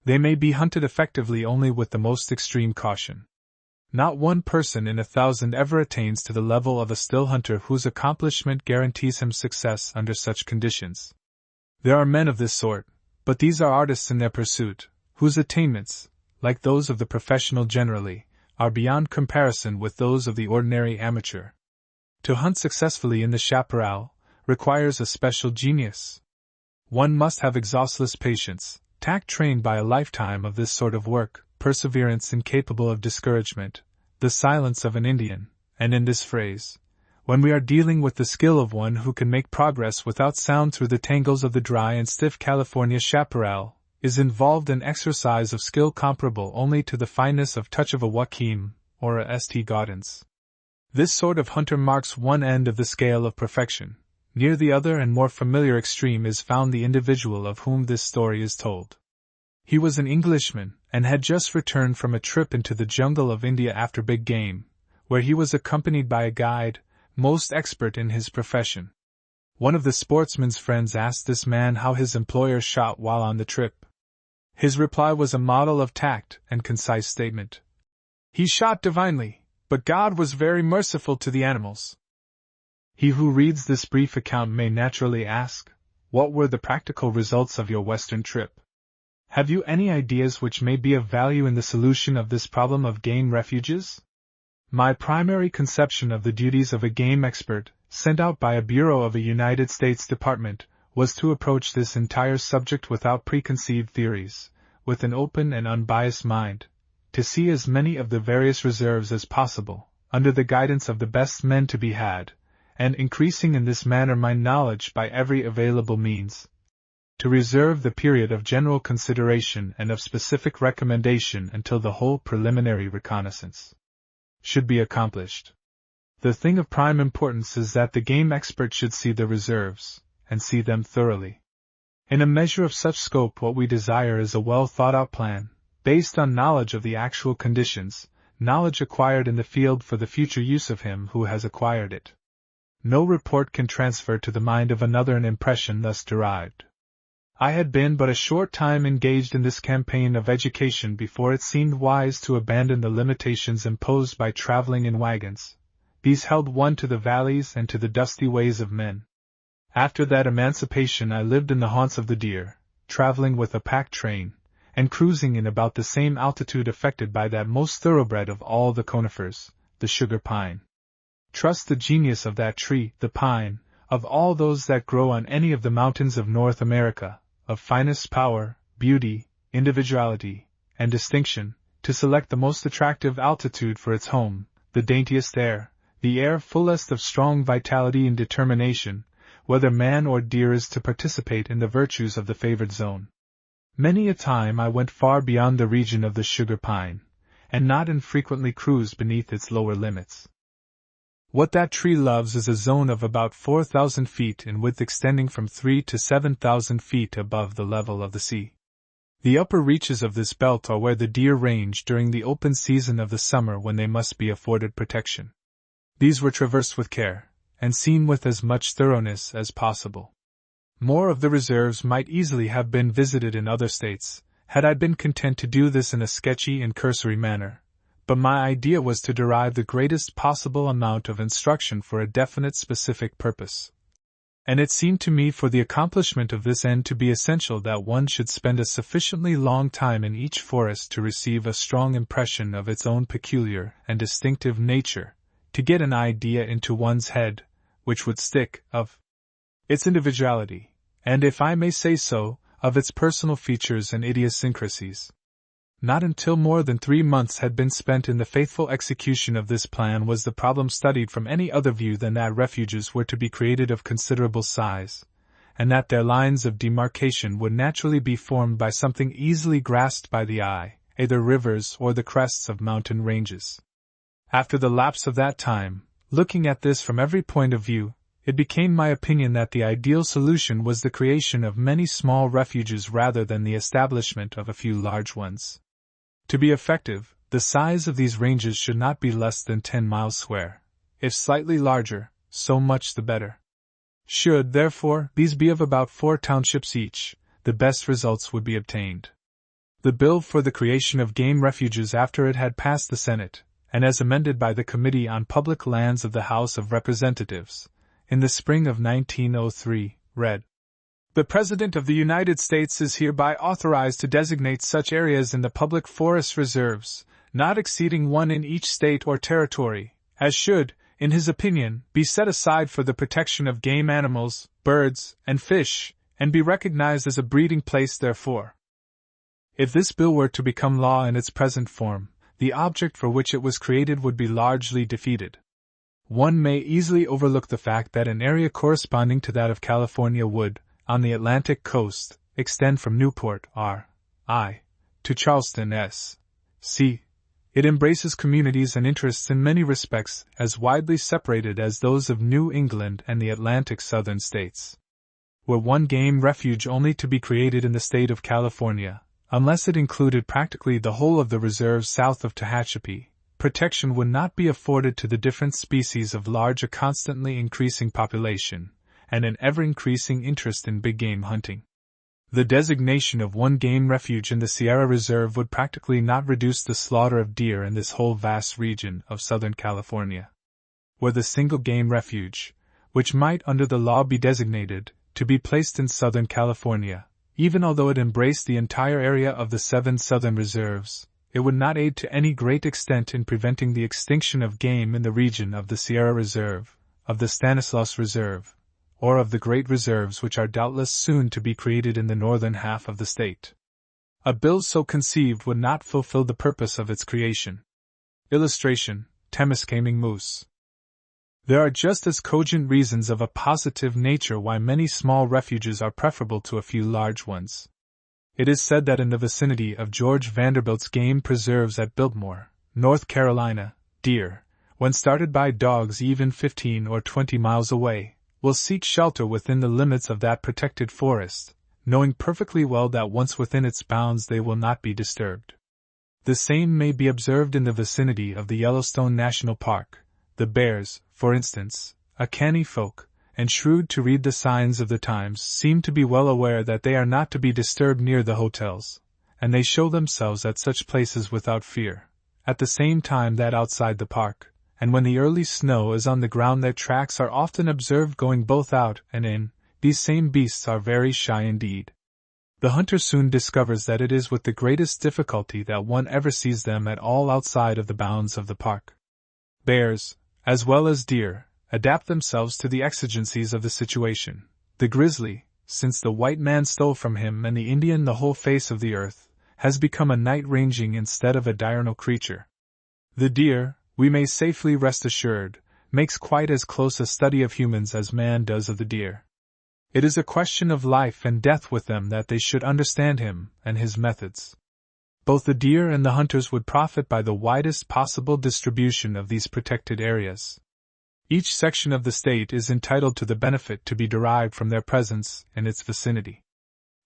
Speaker 1: They may be hunted effectively only with the most extreme caution. Not one person in 1,000 ever attains to the level of a still hunter whose accomplishment guarantees him success under such conditions. There are men of this sort, but these are artists in their pursuit, whose attainments, like those of the professional generally, are beyond comparison with those of the ordinary amateur. To hunt successfully in the chaparral requires a special genius. One must have exhaustless patience, tact trained by a lifetime of this sort of work, perseverance incapable of discouragement, the silence of an Indian, and in this phrase, when we are dealing with the skill of one who can make progress without sound through the tangles of the dry and stiff California chaparral, is involved an exercise of skill comparable only to the fineness of touch of a Joachim or a St. Gaudens. This sort of hunter marks one end of the scale of perfection. Near the other and more familiar extreme is found the individual of whom this story is told. He was an Englishman, and had just returned from a trip into the jungle of India after big game, where he was accompanied by a guide, most expert in his profession. One of the sportsman's friends asked this man how his employer shot while on the trip. His reply was a model of tact and concise statement. He shot divinely, but God was very merciful to the animals. He who reads this brief account may naturally ask, what were the practical results of your Western trip? Have you any ideas which may be of value in the solution of this problem of game refuges? My primary conception of the duties of a game expert, sent out by a bureau of a United States department, was to approach this entire subject without preconceived theories, with an open and unbiased mind, to see as many of the various reserves as possible, under the guidance of the best men to be had, and increasing in this manner my knowledge by every available means, to reserve the period of general consideration and of specific recommendation until the whole preliminary reconnaissance should be accomplished. The thing of prime importance is that the game expert should see the reserves, and see them thoroughly. In a measure of such scope, what we desire is a well thought-out plan, based on knowledge of the actual conditions, knowledge acquired in the field for the future use of him who has acquired it. No report can transfer to the mind of another an impression thus derived. I had been but a short time engaged in this campaign of education before it seemed wise to abandon the limitations imposed by traveling in wagons. These held one to the valleys and to the dusty ways of men. After that emancipation I lived in the haunts of the deer, traveling with a pack train, and cruising in about the same altitude affected by that most thoroughbred of all the conifers, the sugar pine. Trust the genius of that tree, the pine, of all those that grow on any of the mountains of North America, of finest power, beauty, individuality, and distinction, to select the most attractive altitude for its home, the daintiest air, the air fullest of strong vitality and determination, whether man or deer is to participate in the virtues of the favored zone. Many a time I went far beyond the region of the sugar pine, and not infrequently cruised beneath its lower limits. What that tree loves is a zone of about 4,000 feet in width extending from 3 to 7,000 feet above the level of the sea. The upper reaches of this belt are where the deer range during the open season of the summer when they must be afforded protection. These were traversed with care, and seen with as much thoroughness as possible. More of the reserves might easily have been visited in other states, had I been content to do this in a sketchy and cursory manner. But my idea was to derive the greatest possible amount of instruction for a definite specific purpose. And it seemed to me for the accomplishment of this end to be essential that one should spend a sufficiently long time in each forest to receive a strong impression of its own peculiar and distinctive nature, to get an idea into one's head, which would stick, of its individuality, and if I may say so, of its personal features and idiosyncrasies. Not until more than 3 months had been spent in the faithful execution of this plan was the problem studied from any other view than that refuges were to be created of considerable size, and that their lines of demarcation would naturally be formed by something easily grasped by the eye, either rivers or the crests of mountain ranges. After the lapse of that time, looking at this from every point of view, it became my opinion that the ideal solution was the creation of many small refuges rather than the establishment of a few large ones. To be effective, the size of these ranges should not be less than 10 miles square. If slightly larger, so much the better. Should, therefore, these be of about 4 townships each, the best results would be obtained. The bill for the creation of game refuges after it had passed the Senate, and as amended by the Committee on Public Lands of the House of Representatives, in the spring of 1903, read, "The President of the United States is hereby authorized to designate such areas in the public forest reserves, not exceeding 1 in each state or territory, as should, in his opinion, be set aside for the protection of game animals, birds, and fish, and be recognized as a breeding place therefor." If this bill were to become law in its present form, the object for which it was created would be largely defeated. One may easily overlook the fact that an area corresponding to that of California would, on the Atlantic coast, extend from Newport, R.I., to Charleston, S.C. It embraces communities and interests in many respects as widely separated as those of New England and the Atlantic Southern states. Were one game refuge only to be created in the state of California, unless it included practically the whole of the reserves south of Tehachapi, protection would not be afforded to the different species of large, a constantly increasing population, and an ever-increasing interest in big game hunting. The designation of one game refuge in the Sierra Reserve would practically not reduce the slaughter of deer in this whole vast region of Southern California. Were the single game refuge, which might under the law be designated, to be placed in Southern California, even although it embraced the entire area of the 7 Southern Reserves, it would not aid to any great extent in preventing the extinction of game in the region of the Sierra Reserve, of the Stanislaus Reserve, or of the great reserves which are doubtless soon to be created in the northern half of the state. A bill so conceived would not fulfill the purpose of its creation. Illustration: Temiskaming moose. There are just as cogent reasons of a positive nature why many small refuges are preferable to a few large ones. It is said that in the vicinity of George Vanderbilt's game preserves at Biltmore, North Carolina, deer, when started by dogs even 15 or 20 miles away, will seek shelter within the limits of that protected forest, knowing perfectly well that once within its bounds they will not be disturbed. The same may be observed in the vicinity of the Yellowstone National Park. The bears, for instance, a canny folk, and shrewd to read the signs of the times, seem to be well aware that they are not to be disturbed near the hotels, and they show themselves at such places without fear, at the same time that outside the park, and when the early snow is on the ground their tracks are often observed going both out and in. These same beasts are very shy indeed. The hunter soon discovers that it is with the greatest difficulty that one ever sees them at all outside of the bounds of the park. Bears, as well as deer, adapt themselves to the exigencies of the situation. The grizzly, since the white man stole from him, and the Indian the whole face of the earth, has become a night-ranging instead of a diurnal creature. The deer, we may safely rest assured, makes quite as close a study of humans as man does of the deer. It is a question of life and death with them that they should understand him and his methods. Both the deer and the hunters would profit by the widest possible distribution of these protected areas. Each section of the state is entitled to the benefit to be derived from their presence in its vicinity.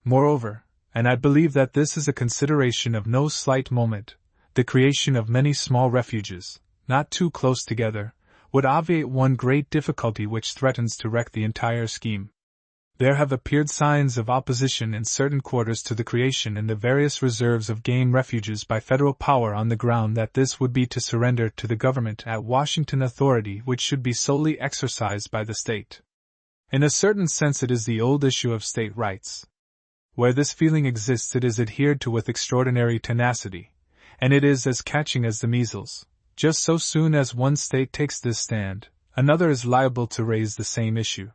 Speaker 1: Moreover, and I believe that this is a consideration of no slight moment, the creation of many small refuges, not too close together, would obviate one great difficulty which threatens to wreck the entire scheme. There have appeared signs of opposition in certain quarters to the creation in the various reserves of game refuges by federal power on the ground that this would be to surrender to the government at Washington authority which should be solely exercised by the state. In a certain sense it is the old issue of state rights. Where this feeling exists it is adhered to with extraordinary tenacity, and it is as catching as the measles. Just so soon as one state takes this stand, another is liable to raise the same issue.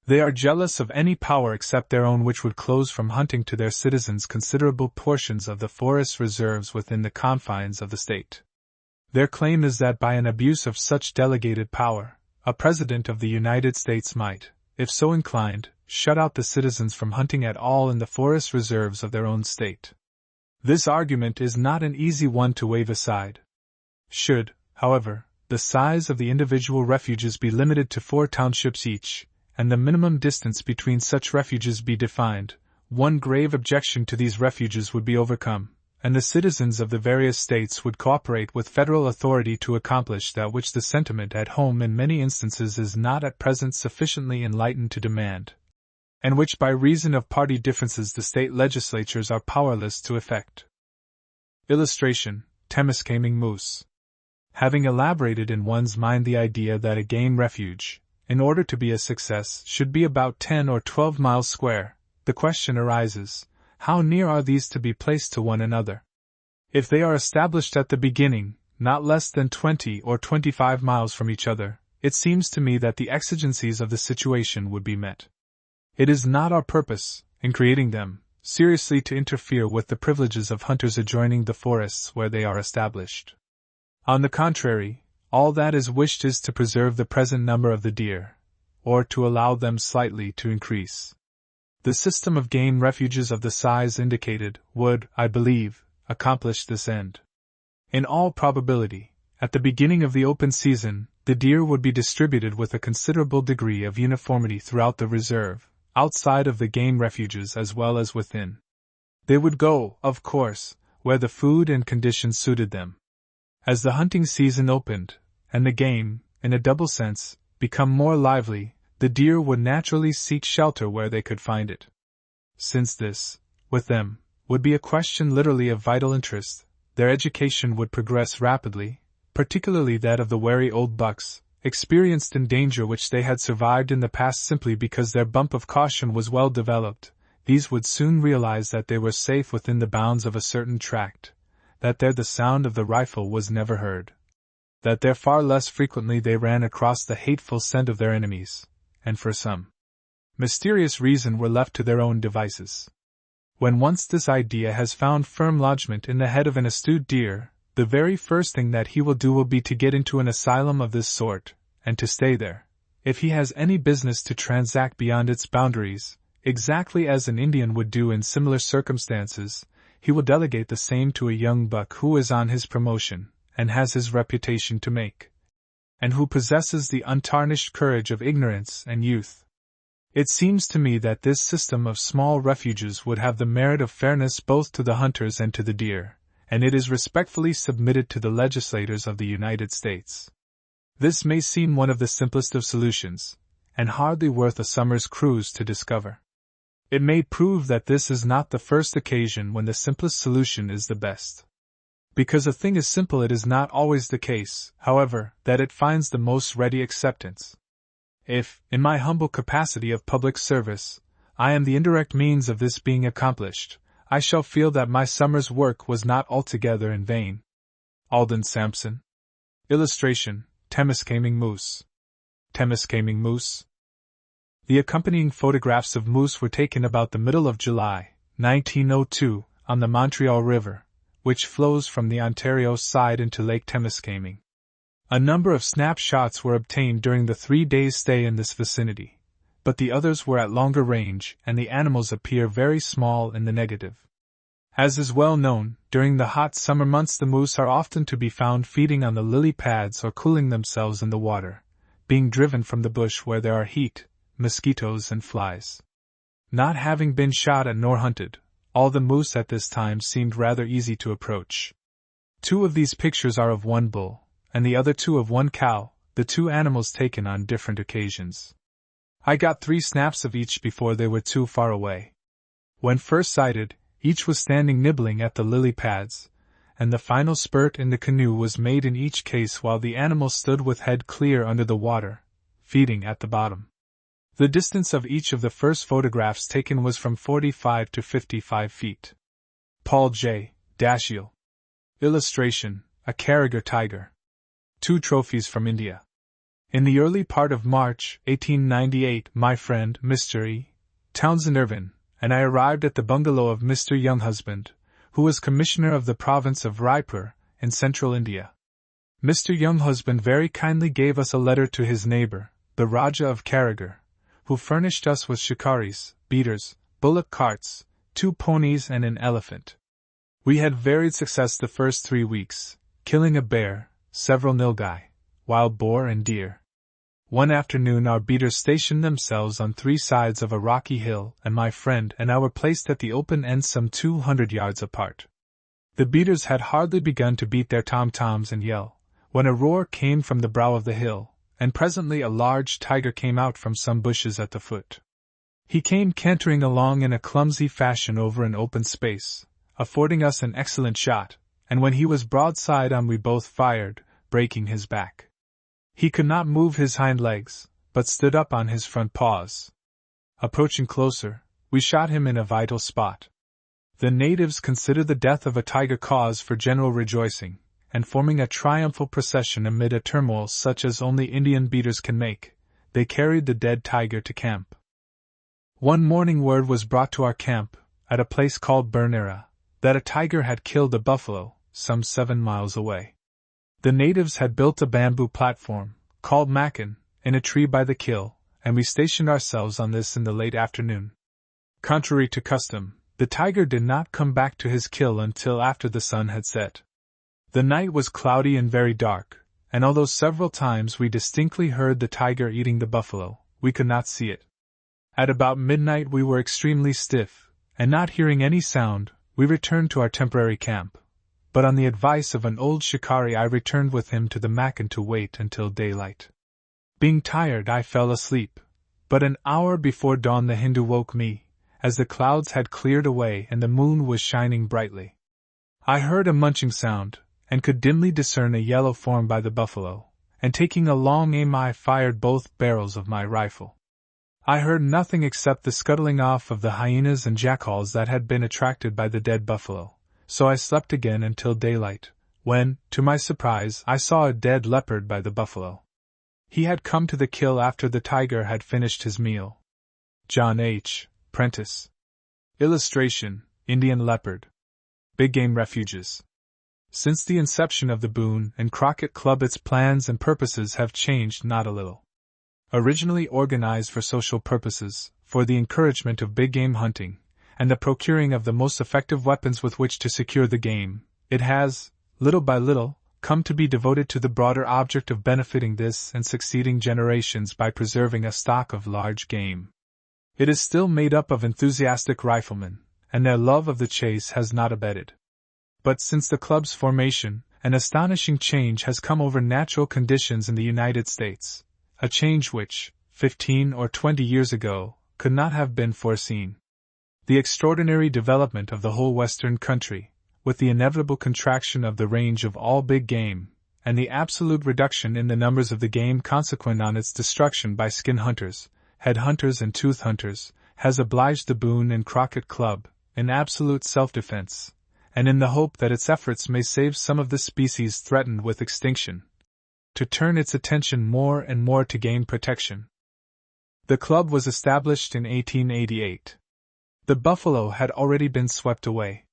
Speaker 1: They are jealous of any power except their own which would close from hunting to their citizens considerable portions of the forest reserves within the confines of the state. Their claim is that by an abuse of such delegated power, a President of the United States might, if so inclined, shut out the citizens from hunting at all in the forest reserves of their own state. This argument is not an easy one to wave aside. Should, however, the size of the individual refuges be limited to 4 townships each, and the minimum distance between such refuges be defined, one grave objection to these refuges would be overcome, and the citizens of the various states would cooperate with federal authority to accomplish that which the sentiment at home in many instances is not at present sufficiently enlightened to demand, and which by reason of party differences the state legislatures are powerless to effect. Illustration: Temiskaming Moose. Having elaborated in one's mind the idea that a game refuge, in order to be a success, should be about 10 or 12 miles square, the question arises, how near are these to be placed to one another? If they are established at the beginning, not less than 20 or 25 miles from each other, it seems to me that the exigencies of the situation would be met. It is not our purpose, in creating them, seriously to interfere with the privileges of hunters adjoining the forests where they are established. On the contrary, all that is wished is to preserve the present number of the deer, or to allow them slightly to increase. The system of game refuges of the size indicated would, I believe, accomplish this end. In all probability, at the beginning of the open season, the deer would be distributed with a considerable degree of uniformity throughout the reserve, outside of the game refuges as well as within. They would go, of course, where the food and conditions suited them. As the hunting season opened, and the game, in a double sense, become more lively, the deer would naturally seek shelter where they could find it. Since this, with them, would be a question literally of vital interest, their education would progress rapidly, particularly that of the wary old bucks, experienced in danger which they had survived in the past simply because their bump of caution was well developed. These would soon realize that they were safe within the bounds of a certain tract, that there the sound of the rifle was never heard, that there far less frequently they ran across the hateful scent of their enemies, and for some mysterious reason were left to their own devices. When once this idea has found firm lodgment in the head of an astute deer, the very first thing that he will do will be to get into an asylum of this sort, and to stay there, if he has any business to transact beyond its boundaries, exactly as an Indian would do in similar circumstances. He will delegate the same to a young buck who is on his promotion, and has his reputation to make, and who possesses the untarnished courage of ignorance and youth. It seems to me that this system of small refuges would have the merit of fairness both to the hunters and to the deer, and it is respectfully submitted to the legislators of the United States. This may seem one of the simplest of solutions, and hardly worth a summer's cruise to discover. It may prove that this is not the first occasion when the simplest solution is the best. Because a thing is simple, it is not always the case, however, that it finds the most ready acceptance. If, in my humble capacity of public service, I am the indirect means of this being accomplished, I shall feel that my summer's work was not altogether in vain. Alden Sampson. Illustration: Temiskaming Moose. Temiskaming Moose. The accompanying photographs of moose were taken about the middle of July, 1902, on the Montreal River, which flows from the Ontario side into Lake Temiskaming. A number of snapshots were obtained during the 3 days' stay in this vicinity, but the others were at longer range and the animals appear very small in the negative. As is well known, during the hot summer months the moose are often to be found feeding on the lily pads or cooling themselves in the water, being driven from the bush where there are heat, mosquitoes and flies. Not having been shot at nor hunted, all the moose at this time seemed rather easy to approach. 2 of these pictures are of one bull, and the other 2 of one cow, the 2 animals taken on different occasions. I got 3 snaps of each before they were too far away. When first sighted, each was standing nibbling at the lily pads, and the final spurt in the canoe was made in each case while the animal stood with head clear under the water, feeding at the bottom. The distance of each of the first photographs taken was from 45 to 55 feet. Paul J. Dashiell. Illustration: a Carriger tiger. 2 trophies from India. In the early part of March, 1898, my friend, Mr. E. Townsend Irvin, and I arrived at the bungalow of Mr. Younghusband, who was Commissioner of the province of Raipur, in central India. Mr. Younghusband very kindly gave us a letter to his neighbor, the Rajah of Carriger, who furnished us with shikaris, beaters, bullock carts, 2 ponies and an elephant. We had varied success the first 3 weeks, killing a bear, several nilgai, wild boar and deer. One afternoon our beaters stationed themselves on 3 sides of a rocky hill, and my friend and I were placed at the open end some 200 yards apart. The beaters had hardly begun to beat their tom-toms and yell, when a roar came from the brow of the hill, and presently a large tiger came out from some bushes at the foot. He came cantering along in a clumsy fashion over an open space, affording us an excellent shot, and when he was broadside on we both fired, breaking his back. He could not move his hind legs, but stood up on his front paws. Approaching closer, we shot him in a vital spot. The natives considered the death of a tiger cause for general rejoicing, and forming a triumphal procession amid a turmoil such as only Indian beaters can make, they carried the dead tiger to camp. One morning word was brought to our camp, at a place called Bernera, that a tiger had killed a buffalo, some 7 miles away. The natives had built a bamboo platform, called Makan, in a tree by the kill, and we stationed ourselves on this in the late afternoon. Contrary to custom, the tiger did not come back to his kill until after the sun had set. The night was cloudy and very dark, and although several times we distinctly heard the tiger eating the buffalo, we could not see it. At about midnight we were extremely stiff, and not hearing any sound, we returned to our temporary camp. But on the advice of an old shikari I returned with him to the Makan to wait until daylight. Being tired I fell asleep, but an hour before dawn the Hindu woke me, as the clouds had cleared away and the moon was shining brightly. I heard a munching sound, and could dimly discern a yellow form by the buffalo, and taking a long aim I fired both barrels of my rifle. I heard nothing except the scuttling off of the hyenas and jackals that had been attracted by the dead buffalo. So I slept again until daylight, when, to my surprise, I saw a dead leopard by the buffalo. He had come to the kill after the tiger had finished his meal. John H. Prentice. Illustration: Indian leopard. Big game refuges. Since the inception of the Boone and Crockett Club, its plans and purposes have changed not a little. Originally organized for social purposes, for the encouragement of big game hunting, and the procuring of the most effective weapons with which to secure the game, it has, little by little, come to be devoted to the broader object of benefiting this and succeeding generations by preserving a stock of large game. It is still made up of enthusiastic riflemen, and their love of the chase has not abated. But since the club's formation, an astonishing change has come over natural conditions in the United States, a change which, 15 or 20 years ago, could not have been foreseen. The extraordinary development of the whole western country, with the inevitable contraction of the range of all big game, and the absolute reduction in the numbers of the game consequent on its destruction by skin hunters, head hunters and tooth hunters, has obliged the Boone and Crockett Club, in absolute self-defense, and in the hope that its efforts may save some of the species threatened with extinction, to turn its attention more and more to game protection. The club was established in 1888. The buffalo had already been swept away.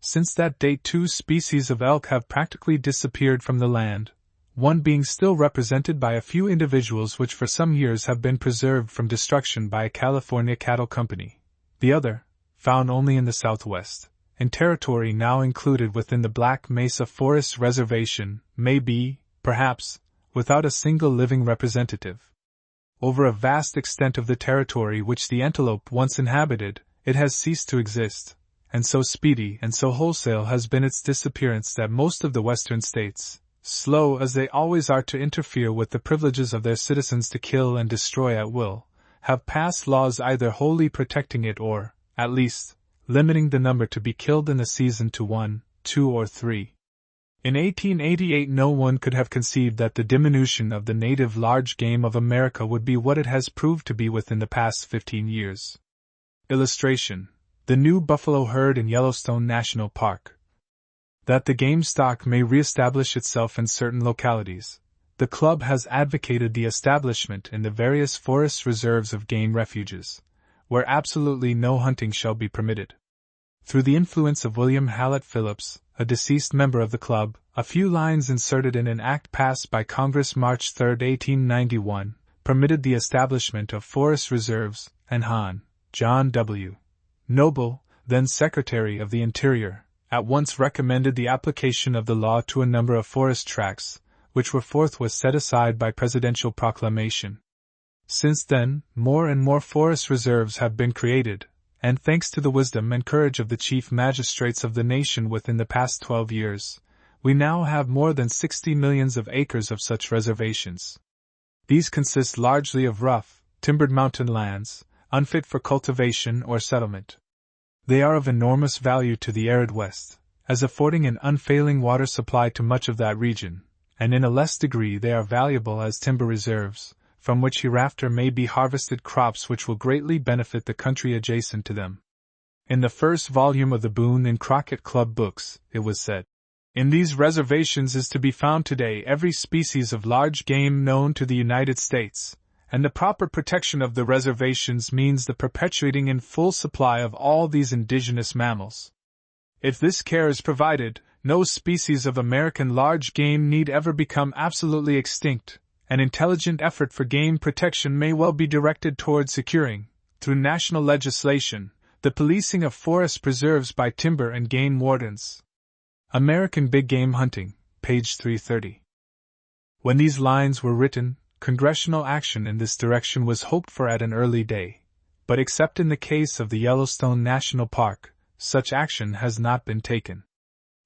Speaker 1: Since that date 2 species of elk have practically disappeared from the land, one being still represented by a few individuals which for some years have been preserved from destruction by a California cattle company, the other, found only in the Southwest, in territory now included within the Black Mesa Forest Reservation, may be, perhaps, without a single living representative. Over a vast extent of the territory which the antelope once inhabited, it has ceased to exist, and so speedy and so wholesale has been its disappearance that most of the western states, slow as they always are to interfere with the privileges of their citizens to kill and destroy at will, have passed laws either wholly protecting it or, at least, limiting the number to be killed in the season to 1, 2, or 3. In 1888 no one could have conceived that the diminution of the native large game of America would be what it has proved to be within the past 15 years. Illustration: the new buffalo herd in Yellowstone National Park. That the game stock may reestablish itself in certain localities, the club has advocated the establishment in the various forest reserves of game refuges, where absolutely no hunting shall be permitted. Through the influence of William Hallett Phillips, a deceased member of the club, a few lines inserted in an act passed by Congress March 3, 1891, permitted the establishment of forest reserves, and Hon. John W. Noble, then Secretary of the Interior, at once recommended the application of the law to a number of forest tracts, which were forthwith set aside by presidential proclamation. Since then, more and more forest reserves have been created, and thanks to the wisdom and courage of the chief magistrates of the nation within the past 12 years, we now have more than 60 millions of acres of such reservations. These consist largely of rough, timbered mountain lands, unfit for cultivation or settlement. They are of enormous value to the arid West, as affording an unfailing water supply to much of that region, and in a less degree they are valuable as timber reserves, from which hereafter may be harvested crops which will greatly benefit the country adjacent to them. In the first volume of the Boone and Crockett Club books, it was said, "In these reservations is to be found today every species of large game known to the United States, and the proper protection of the reservations means the perpetuating in full supply of all these indigenous mammals. If this care is provided, no species of American large game need ever become absolutely extinct. An intelligent effort for game protection may well be directed toward securing, through national legislation, the policing of forest preserves by timber and game wardens." American Big Game Hunting, page 330. When these lines were written, congressional action in this direction was hoped for at an early day, but except in the case of the Yellowstone National Park, such action has not been taken.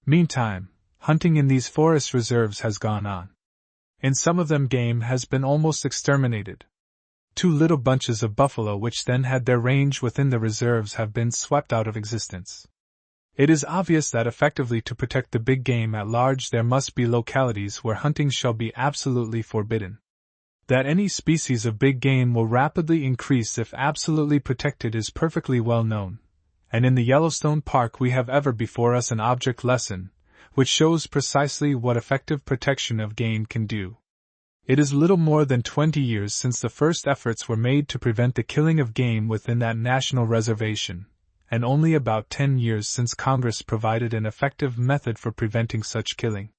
Speaker 1: Meantime, hunting in these forest reserves has gone on. In some of them game has been almost exterminated. 2 little bunches of buffalo which then had their range within the reserves have been swept out of existence. It is obvious that effectively to protect the big game at large there must be localities where hunting shall be absolutely forbidden. That any species of big game will rapidly increase if absolutely protected is perfectly well known, and in the Yellowstone Park we have ever before us an object lesson, which shows precisely what effective protection of game can do. It is little more than 20 years since the first efforts were made to prevent the killing of game within that national reservation, and only about 10 years since Congress provided an effective method for preventing such killing.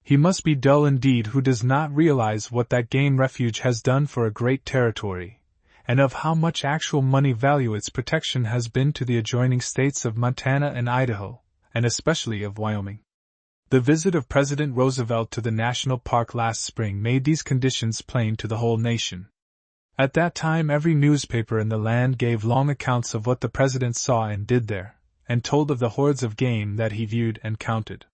Speaker 1: He must be dull indeed who does not realize what that game refuge has done for a great territory, and of how much actual money value its protection has been to the adjoining states of Montana and Idaho, and especially of Wyoming. The visit of President Roosevelt to the national park last spring made these conditions plain to the whole nation. At that time every newspaper in the land gave long accounts of what the president saw and did there, and told of the hordes of game that he viewed and counted.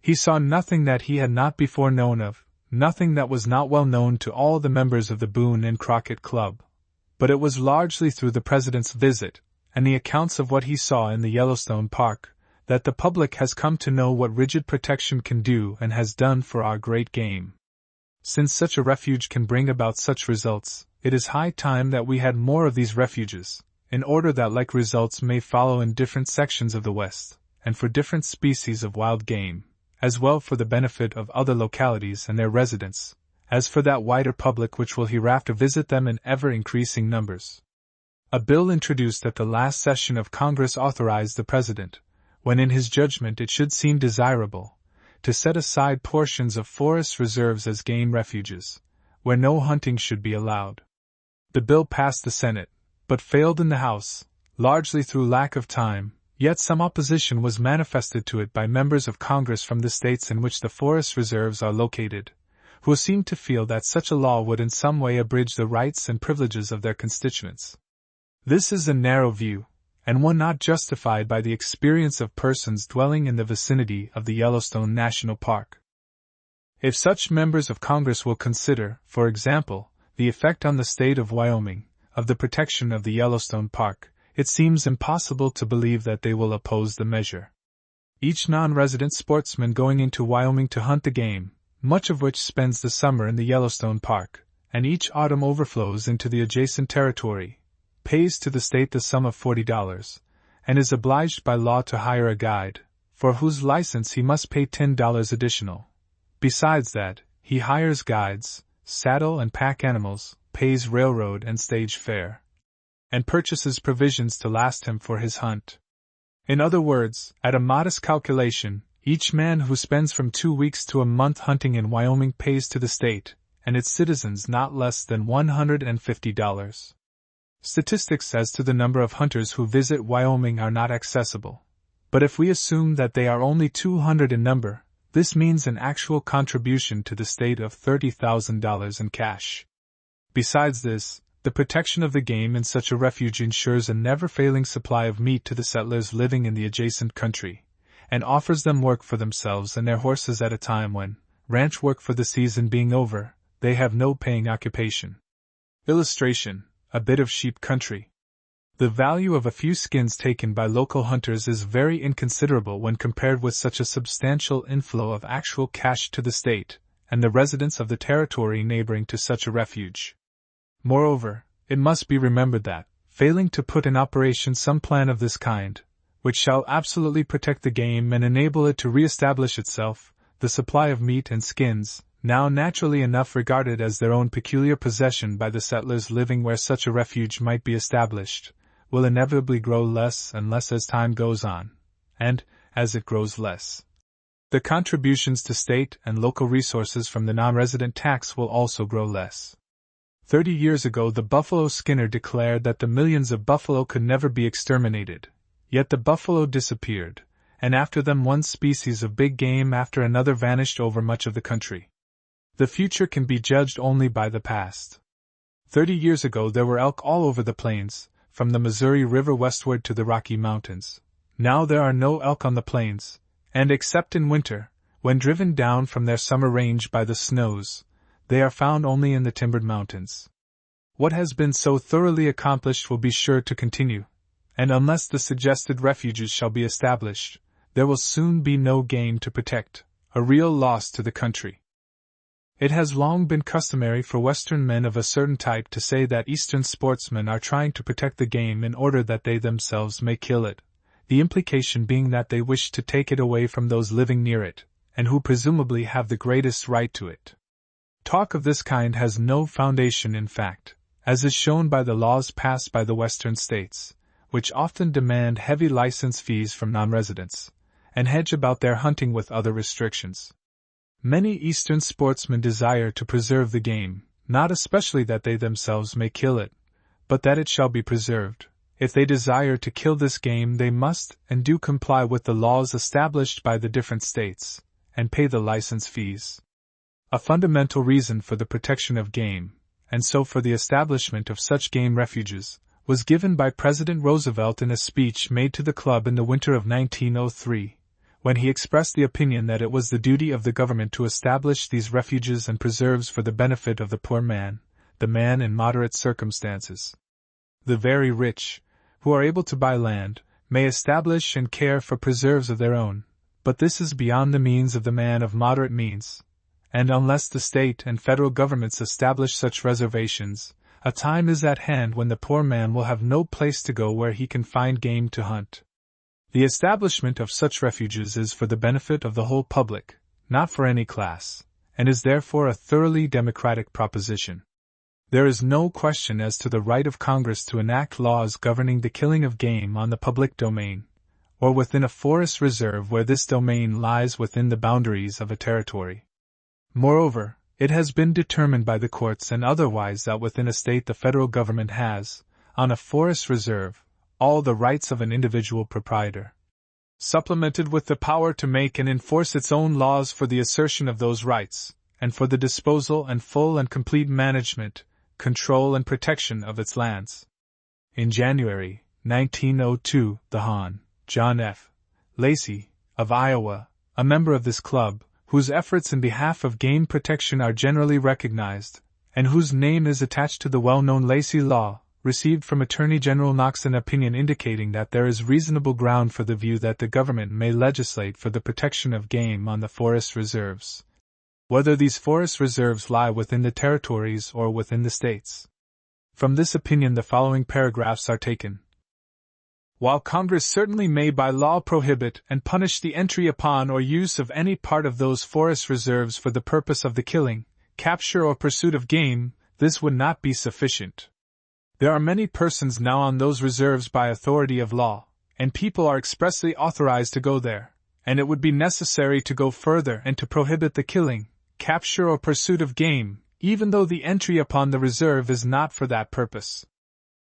Speaker 1: He saw nothing that he had not before known of, nothing that was not well known to all the members of the Boone and Crockett Club. But it was largely through the president's visit, and the accounts of what he saw in the Yellowstone Park, that the public has come to know what rigid protection can do and has done for our great game. Since such a refuge can bring about such results, it is high time that we had more of these refuges, in order that like results may follow in different sections of the West, and for different species of wild game, as well for the benefit of other localities and their residents, as for that wider public which will hereafter visit them in ever-increasing numbers. A bill introduced at the last session of Congress authorized the President, when in his judgment it should seem desirable, to set aside portions of forest reserves as game refuges, where no hunting should be allowed. The bill passed the Senate, but failed in the House, largely through lack of time, yet some opposition was manifested to it by members of Congress from the states in which the forest reserves are located, who seemed to feel that such a law would in some way abridge the rights and privileges of their constituents. This is a narrow view, and one not justified by the experience of persons dwelling in the vicinity of the Yellowstone National Park. If such members of Congress will consider, for example, the effect on the state of Wyoming, of the protection of the Yellowstone Park, it seems impossible to believe that they will oppose the measure. Each non-resident sportsman going into Wyoming to hunt the game, much of which spends the summer in the Yellowstone Park, and each autumn overflows into the adjacent territory, pays to the state the sum of $40, and is obliged by law to hire a guide, for whose license he must pay $10 additional. Besides that, he hires guides, saddle and pack animals, pays railroad and stage fare, and purchases provisions to last him for his hunt. In other words, at a modest calculation, each man who spends from 2 weeks to a month hunting in Wyoming pays to the state and its citizens not less than $150. Statistics as to the number of hunters who visit Wyoming are not accessible, but if we assume that they are only 200 in number, This means an actual contribution to the state of $30,000 in cash. Besides this, the protection of the game in such a refuge ensures a never-failing supply of meat to the settlers living in the adjacent country, and offers them work for themselves and their horses at a time when, ranch work for the season being over, they have no paying occupation. Illustration: a bit of sheep country. The value of a few skins taken by local hunters is very inconsiderable when compared with such a substantial inflow of actual cash to the state and the residents of the territory neighboring to such a refuge. Moreover, it must be remembered that, failing to put in operation some plan of this kind, which shall absolutely protect the game and enable it to re-establish itself, the supply of meat and skins, now naturally enough regarded as their own peculiar possession by the settlers living where such a refuge might be established, will inevitably grow less and less as time goes on, and, as it grows less, the contributions to state and local resources from the non-resident tax will also grow less. 30 years ago the buffalo skinner declared that the millions of buffalo could never be exterminated, yet the buffalo disappeared, and after them one species of big game after another vanished over much of the country. The future can be judged only by the past. 30 years ago there were elk all over the plains, from the Missouri River westward to the Rocky Mountains. Now there are no elk on the plains, and except in winter, when driven down from their summer range by the snows, they are found only in the timbered mountains. What has been so thoroughly accomplished will be sure to continue, and unless the suggested refuges shall be established, there will soon be no game to protect, a real loss to the country. It has long been customary for Western men of a certain type to say that Eastern sportsmen are trying to protect the game in order that they themselves may kill it, the implication being that they wish to take it away from those living near it, and who presumably have the greatest right to it. Talk of this kind has no foundation in fact, as is shown by the laws passed by the Western states, which often demand heavy license fees from non-residents, and hedge about their hunting with other restrictions. Many Eastern sportsmen desire to preserve the game, not especially that they themselves may kill it, but that it shall be preserved. If they desire to kill this game they must and do comply with the laws established by the different states, and pay the license fees. A fundamental reason for the protection of game, and so for the establishment of such game refuges, was given by President Roosevelt in a speech made to the club in the winter of 1903, when he expressed the opinion that it was the duty of the government to establish these refuges and preserves for the benefit of the poor man, the man in moderate circumstances. The very rich, who are able to buy land, may establish and care for preserves of their own, but this is beyond the means of the man of moderate means, and unless the state and federal governments establish such reservations, a time is at hand when the poor man will have no place to go where he can find game to hunt. The establishment of such refuges is for the benefit of the whole public, not for any class, and is therefore a thoroughly democratic proposition. There is no question as to the right of Congress to enact laws governing the killing of game on the public domain, or within a forest reserve where this domain lies within the boundaries of a territory. Moreover, it has been determined by the courts and otherwise that within a state the federal government has, on a forest reserve, all the rights of an individual proprietor, supplemented with the power to make and enforce its own laws for the assertion of those rights, and for the disposal and full and complete management, control and protection of its lands. In January 1902, the Hon. John F. Lacey, of Iowa, a member of this club, whose efforts in behalf of game protection are generally recognized, and whose name is attached to the well-known Lacey Law, received from Attorney General Knox an opinion indicating that there is reasonable ground for the view that the government may legislate for the protection of game on the forest reserves, whether these forest reserves lie within the territories or within the states. From this opinion the following paragraphs are taken. While Congress certainly may by law prohibit and punish the entry upon or use of any part of those forest reserves for the purpose of the killing, capture or pursuit of game, this would not be sufficient. There are many persons now on those reserves by authority of law, and people are expressly authorized to go there, and it would be necessary to go further and to prohibit the killing, capture or pursuit of game, even though the entry upon the reserve is not for that purpose.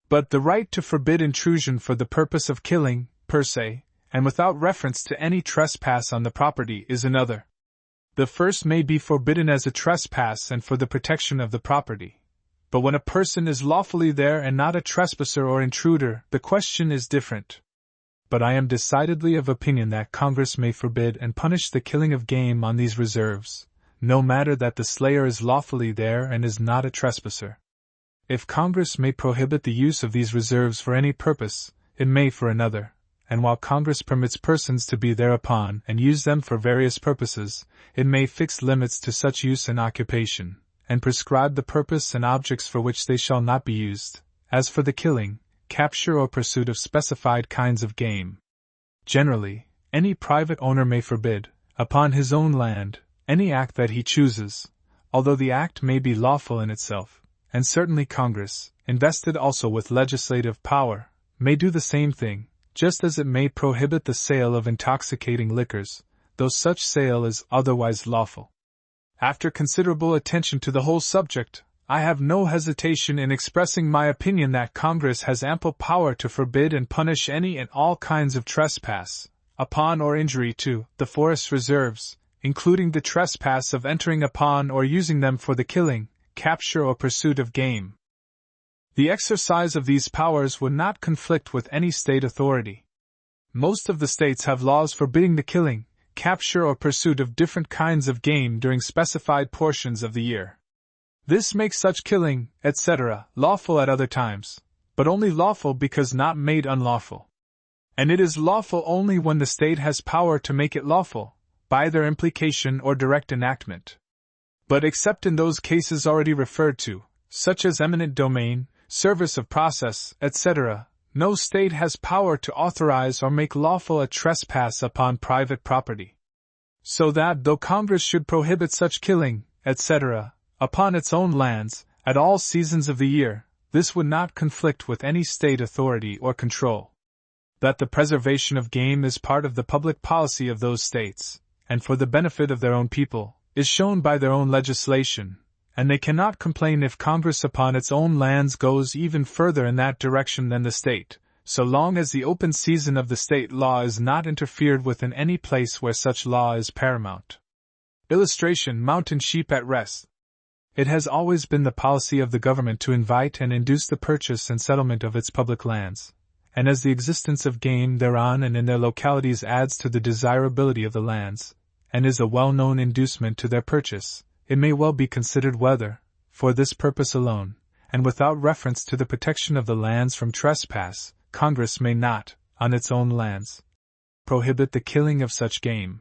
Speaker 1: But the right to forbid intrusion for the purpose of killing, per se, and without reference to any trespass on the property is another. The first may be forbidden as a trespass and for the protection of the property. But when a person is lawfully there and not a trespasser or intruder, the question is different. But I am decidedly of opinion that Congress may forbid and punish the killing of game on these reserves, no matter that the slayer is lawfully there and is not a trespasser. If Congress may prohibit the use of these reserves for any purpose, it may for another, and while Congress permits persons to be thereupon and use them for various purposes, it may fix limits to such use and occupation, and prescribe the purpose and objects for which they shall not be used, as for the killing, capture or pursuit of specified kinds of game. Generally, any private owner may forbid, upon his own land, any act that he chooses, although the act may be lawful in itself, and certainly Congress, invested also with legislative power, may do the same thing, just as it may prohibit the sale of intoxicating liquors, though such sale is otherwise lawful. After considerable attention to the whole subject, I have no hesitation in expressing my opinion that Congress has ample power to forbid and punish any and all kinds of trespass, upon or injury to, the forest reserves, including the trespass of entering upon or using them for the killing, capture or pursuit of game. The exercise of these powers would not conflict with any state authority. Most of the states have laws forbidding the killing, capture or pursuit of different kinds of game during specified portions of the year. This makes such killing, etc., lawful at other times, but only lawful because not made unlawful. And it is lawful only when the state has power to make it lawful, by either implication or direct enactment. But except in those cases already referred to, such as eminent domain, service of process, etc., no state has power to authorize or make lawful a trespass upon private property. So that though Congress should prohibit such killing, etc., upon its own lands, at all seasons of the year, this would not conflict with any state authority or control. That the preservation of game is part of the public policy of those states, and for the benefit of their own people, is shown by their own legislation, and they cannot complain if Congress upon its own lands goes even further in that direction than the state, so long as the open season of the state law is not interfered with in any place where such law is paramount. Illustration: Mountain sheep at rest. It has always been the policy of the government to invite and induce the purchase and settlement of its public lands, and as the existence of game thereon and in their localities adds to the desirability of the lands, and is a well-known inducement to their purchase, it may well be considered whether, for this purpose alone, and without reference to the protection of the lands from trespass, Congress may not, on its own lands, prohibit the killing of such game.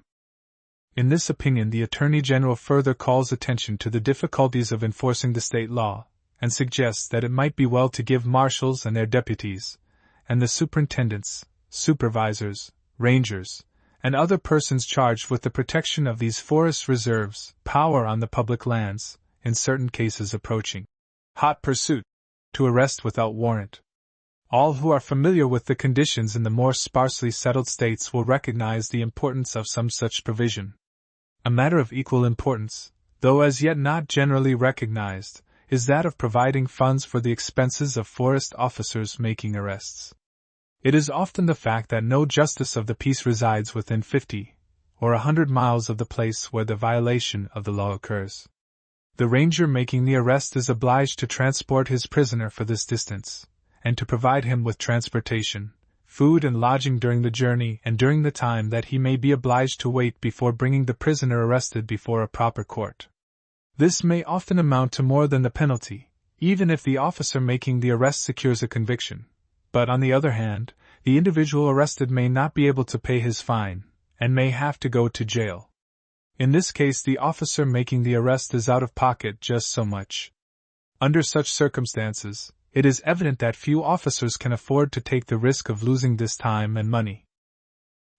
Speaker 1: In this opinion, the Attorney General further calls attention to the difficulties of enforcing the state law, and suggests that it might be well to give marshals and their deputies, and the superintendents, supervisors, rangers, and other persons charged with the protection of these forest reserves, power on the public lands, in certain cases approaching hot pursuit, to arrest without warrant. All who are familiar with the conditions in the more sparsely settled states will recognize the importance of some such provision. A matter of equal importance, though as yet not generally recognized, is that of providing funds for the expenses of forest officers making arrests. It is often the fact that no justice of the peace resides within 50 or 100 miles of the place where the violation of the law occurs. The ranger making the arrest is obliged to transport his prisoner for this distance, and to provide him with transportation, food and lodging during the journey and during the time that he may be obliged to wait before bringing the prisoner arrested before a proper court. This may often amount to more than the penalty, even if the officer making the arrest secures a conviction. But on the other hand, the individual arrested may not be able to pay his fine, and may have to go to jail. In this case, the officer making the arrest is out of pocket just so much. Under such circumstances, it is evident that few officers can afford to take the risk of losing this time and money.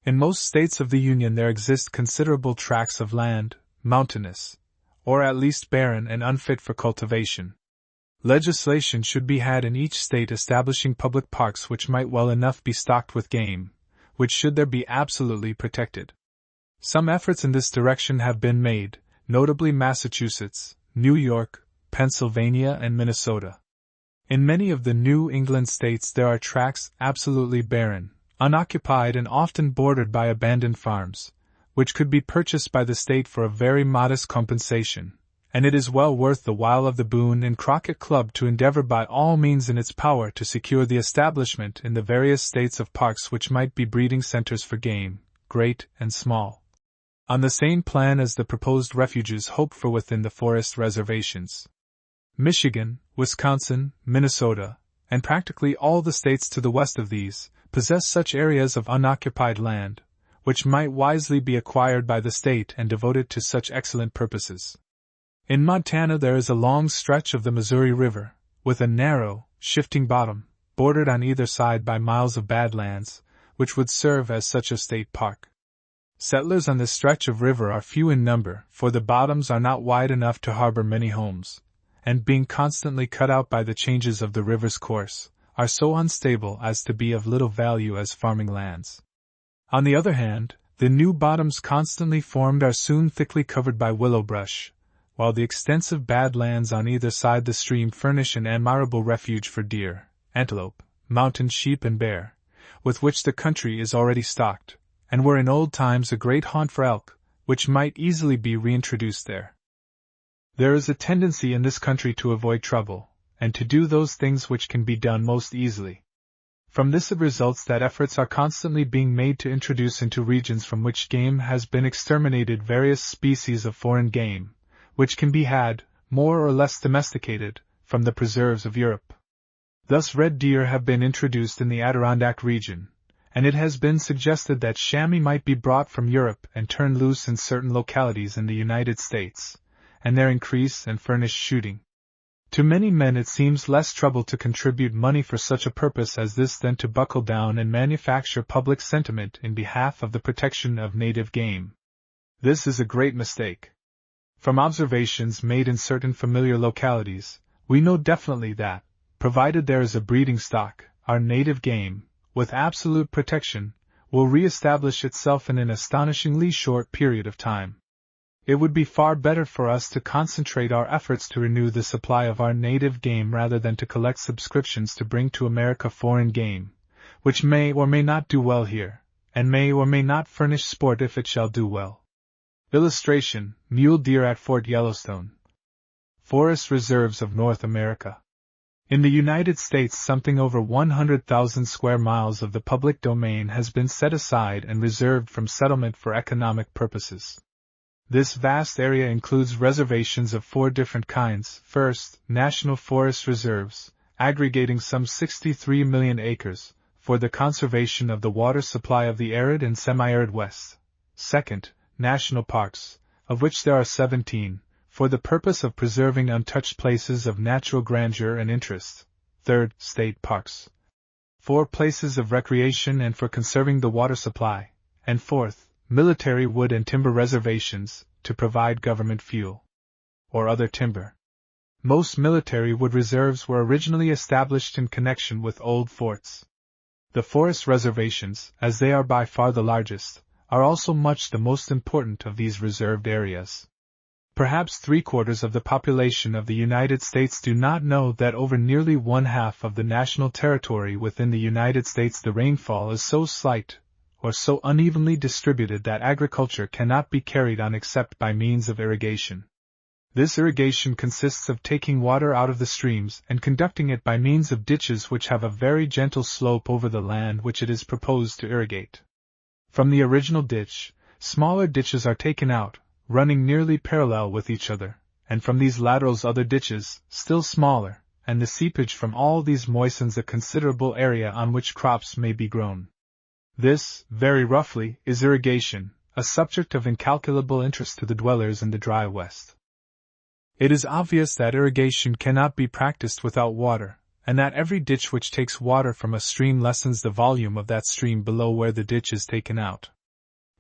Speaker 1: In most states of the Union there exist considerable tracts of land, mountainous, or at least barren and unfit for cultivation. Legislation should be had in each state establishing public parks which might well enough be stocked with game, which should there be absolutely protected. Some efforts in this direction have been made, notably Massachusetts, New York, Pennsylvania, and Minnesota. In many of the New England states there are tracts absolutely barren, unoccupied and often bordered by abandoned farms, which could be purchased by the state for a very modest compensation, and it is well worth the while of the Boone and Crockett Club to endeavor by all means in its power to secure the establishment in the various states of parks which might be breeding centers for game, great and small, on the same plan as the proposed refuges hoped for within the forest reservations. Michigan, Wisconsin, Minnesota, and practically all the states to the west of these, possess such areas of unoccupied land, which might wisely be acquired by the state and devoted to such excellent purposes. In Montana there is a long stretch of the Missouri River, with a narrow, shifting bottom, bordered on either side by miles of badlands, which would serve as such a state park. Settlers on this stretch of river are few in number, for the bottoms are not wide enough to harbor many homes, and being constantly cut out by the changes of the river's course, are so unstable as to be of little value as farming lands. On the other hand, the new bottoms constantly formed are soon thickly covered by willow brush, while the extensive badlands on either side the stream furnish an admirable refuge for deer, antelope, mountain sheep and bear, with which the country is already stocked, and were in old times a great haunt for elk, which might easily be reintroduced there. There is a tendency in this country to avoid trouble, and to do those things which can be done most easily. From this it results that efforts are constantly being made to introduce into regions from which game has been exterminated various species of foreign game, which can be had, more or less domesticated, from the preserves of Europe. Thus red deer have been introduced in the Adirondack region, and it has been suggested that chamois might be brought from Europe and turned loose in certain localities in the United States, and there increase and furnish shooting. To many men it seems less trouble to contribute money for such a purpose as this than to buckle down and manufacture public sentiment in behalf of the protection of native game. This is a great mistake. From observations made in certain familiar localities, we know definitely that, provided there is a breeding stock, our native game, with absolute protection, will re-establish itself in an astonishingly short period of time. It would be far better for us to concentrate our efforts to renew the supply of our native game rather than to collect subscriptions to bring to America foreign game, which may or may not do well here, and may or may not furnish sport if it shall do well. Illustration: Mule deer at Fort Yellowstone. Forest reserves of North America. In the United States, something over 100,000 square miles of the public domain has been set aside and reserved from settlement for economic purposes. This vast area includes reservations of 4 different kinds. First, national forest reserves, aggregating some 63 million acres, for the conservation of the water supply of the arid and semi-arid West. Second, national parks, of which there are 17, for the purpose of preserving untouched places of natural grandeur and interest. Third, state parks, for places of recreation and for conserving the water supply. And fourth, military wood and timber reservations, to provide government fuel or other timber. Most military wood reserves were originally established in connection with old forts. The forest reservations, as they are by far the largest, are also much the most important of these reserved areas. Perhaps 3/4 of the population of the United States do not know that over nearly 1/2 of the national territory within the United States the rainfall is so slight, or so unevenly distributed that agriculture cannot be carried on except by means of irrigation. This irrigation consists of taking water out of the streams and conducting it by means of ditches which have a very gentle slope over the land which it is proposed to irrigate. From the original ditch, smaller ditches are taken out, running nearly parallel with each other, and from these laterals other ditches, still smaller, and the seepage from all these moistens a considerable area on which crops may be grown. This, very roughly, is irrigation, a subject of incalculable interest to the dwellers in the dry West. It is obvious that irrigation cannot be practiced without water, and that every ditch which takes water from a stream lessens the volume of that stream below where the ditch is taken out.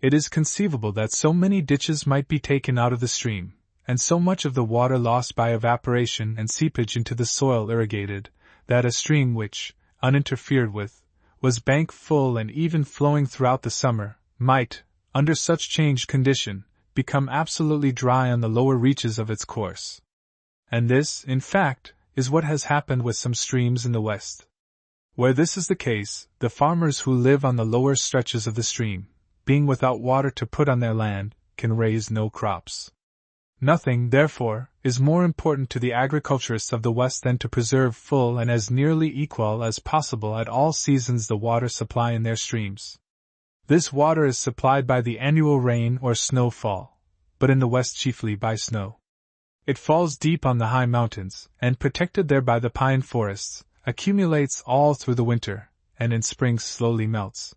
Speaker 1: It is conceivable that so many ditches might be taken out of the stream, and so much of the water lost by evaporation and seepage into the soil irrigated, that a stream which, uninterfered with, was bank full and even flowing throughout the summer, might, under such changed condition, become absolutely dry on the lower reaches of its course. And this, in fact, is what has happened with some streams in the West. Where this is the case, the farmers who live on the lower stretches of the stream, being without water to put on their land, can raise no crops. Nothing, therefore, is more important to the agriculturists of the West than to preserve full and as nearly equal as possible at all seasons the water supply in their streams. This water is supplied by the annual rain or snowfall, but in the West chiefly by snow. It falls deep on the high mountains, and protected there by the pine forests, accumulates all through the winter, and in spring slowly melts.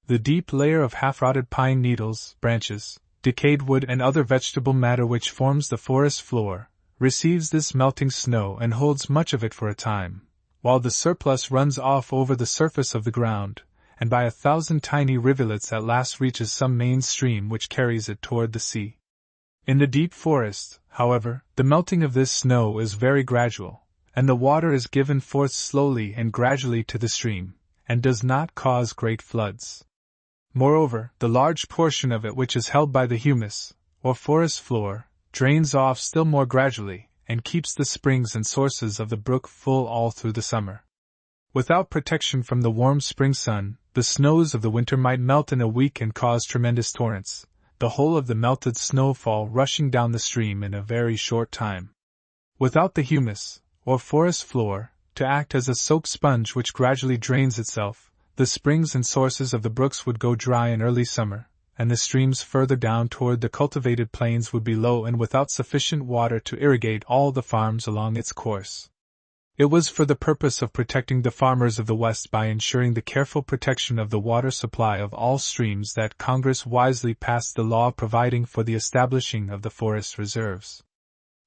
Speaker 1: The deep layer of half-rotted pine needles, branches, decayed wood and other vegetable matter which forms the forest floor, receives this melting snow and holds much of it for a time, while the surplus runs off over the surface of the ground, and by 1,000 tiny rivulets at last reaches some main stream which carries it toward the sea. In the deep forest, however, the melting of this snow is very gradual, and the water is given forth slowly and gradually to the stream, and does not cause great floods. Moreover, the large portion of it which is held by the humus, or forest floor, drains off still more gradually, and keeps the springs and sources of the brook full all through the summer. Without protection from the warm spring sun, the snows of the winter might melt in a week and cause tremendous torrents, the whole of the melted snowfall rushing down the stream in a very short time. Without the humus, or forest floor, to act as a soap sponge which gradually drains itself, the springs and sources of the brooks would go dry in early summer, and the streams further down toward the cultivated plains would be low and without sufficient water to irrigate all the farms along its course. It was for the purpose of protecting the farmers of the West by ensuring the careful protection of the water supply of all streams that Congress wisely passed the law providing for the establishing of the forest reserves.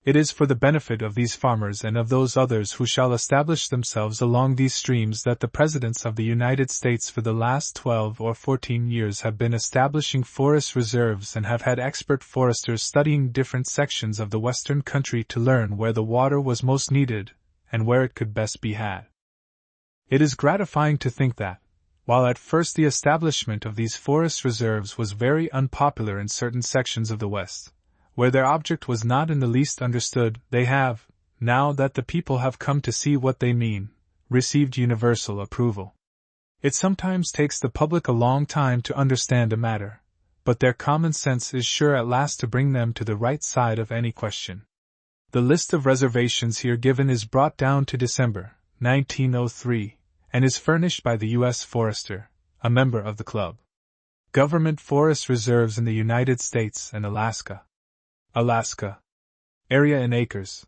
Speaker 1: It is for the benefit of these farmers and of those others who shall establish themselves along these streams that the Presidents of the United States for the last 12 or 14 years have been establishing forest reserves and have had expert foresters studying different sections of the western country to learn where the water was most needed and where it could best be had. It is gratifying to think that, while at first the establishment of these forest reserves was very unpopular in certain sections of the West, where their object was not in the least understood, they have, now that the people have come to see what they mean, received universal approval. It sometimes takes the public a long time to understand a matter, but their common sense is sure at last to bring them to the right side of any question. The list of reservations here given is brought down to December 1903, and is furnished by the U.S. Forester, a member of the club. Government Forest Reserves in the United States and Alaska. Alaska. Area in acres.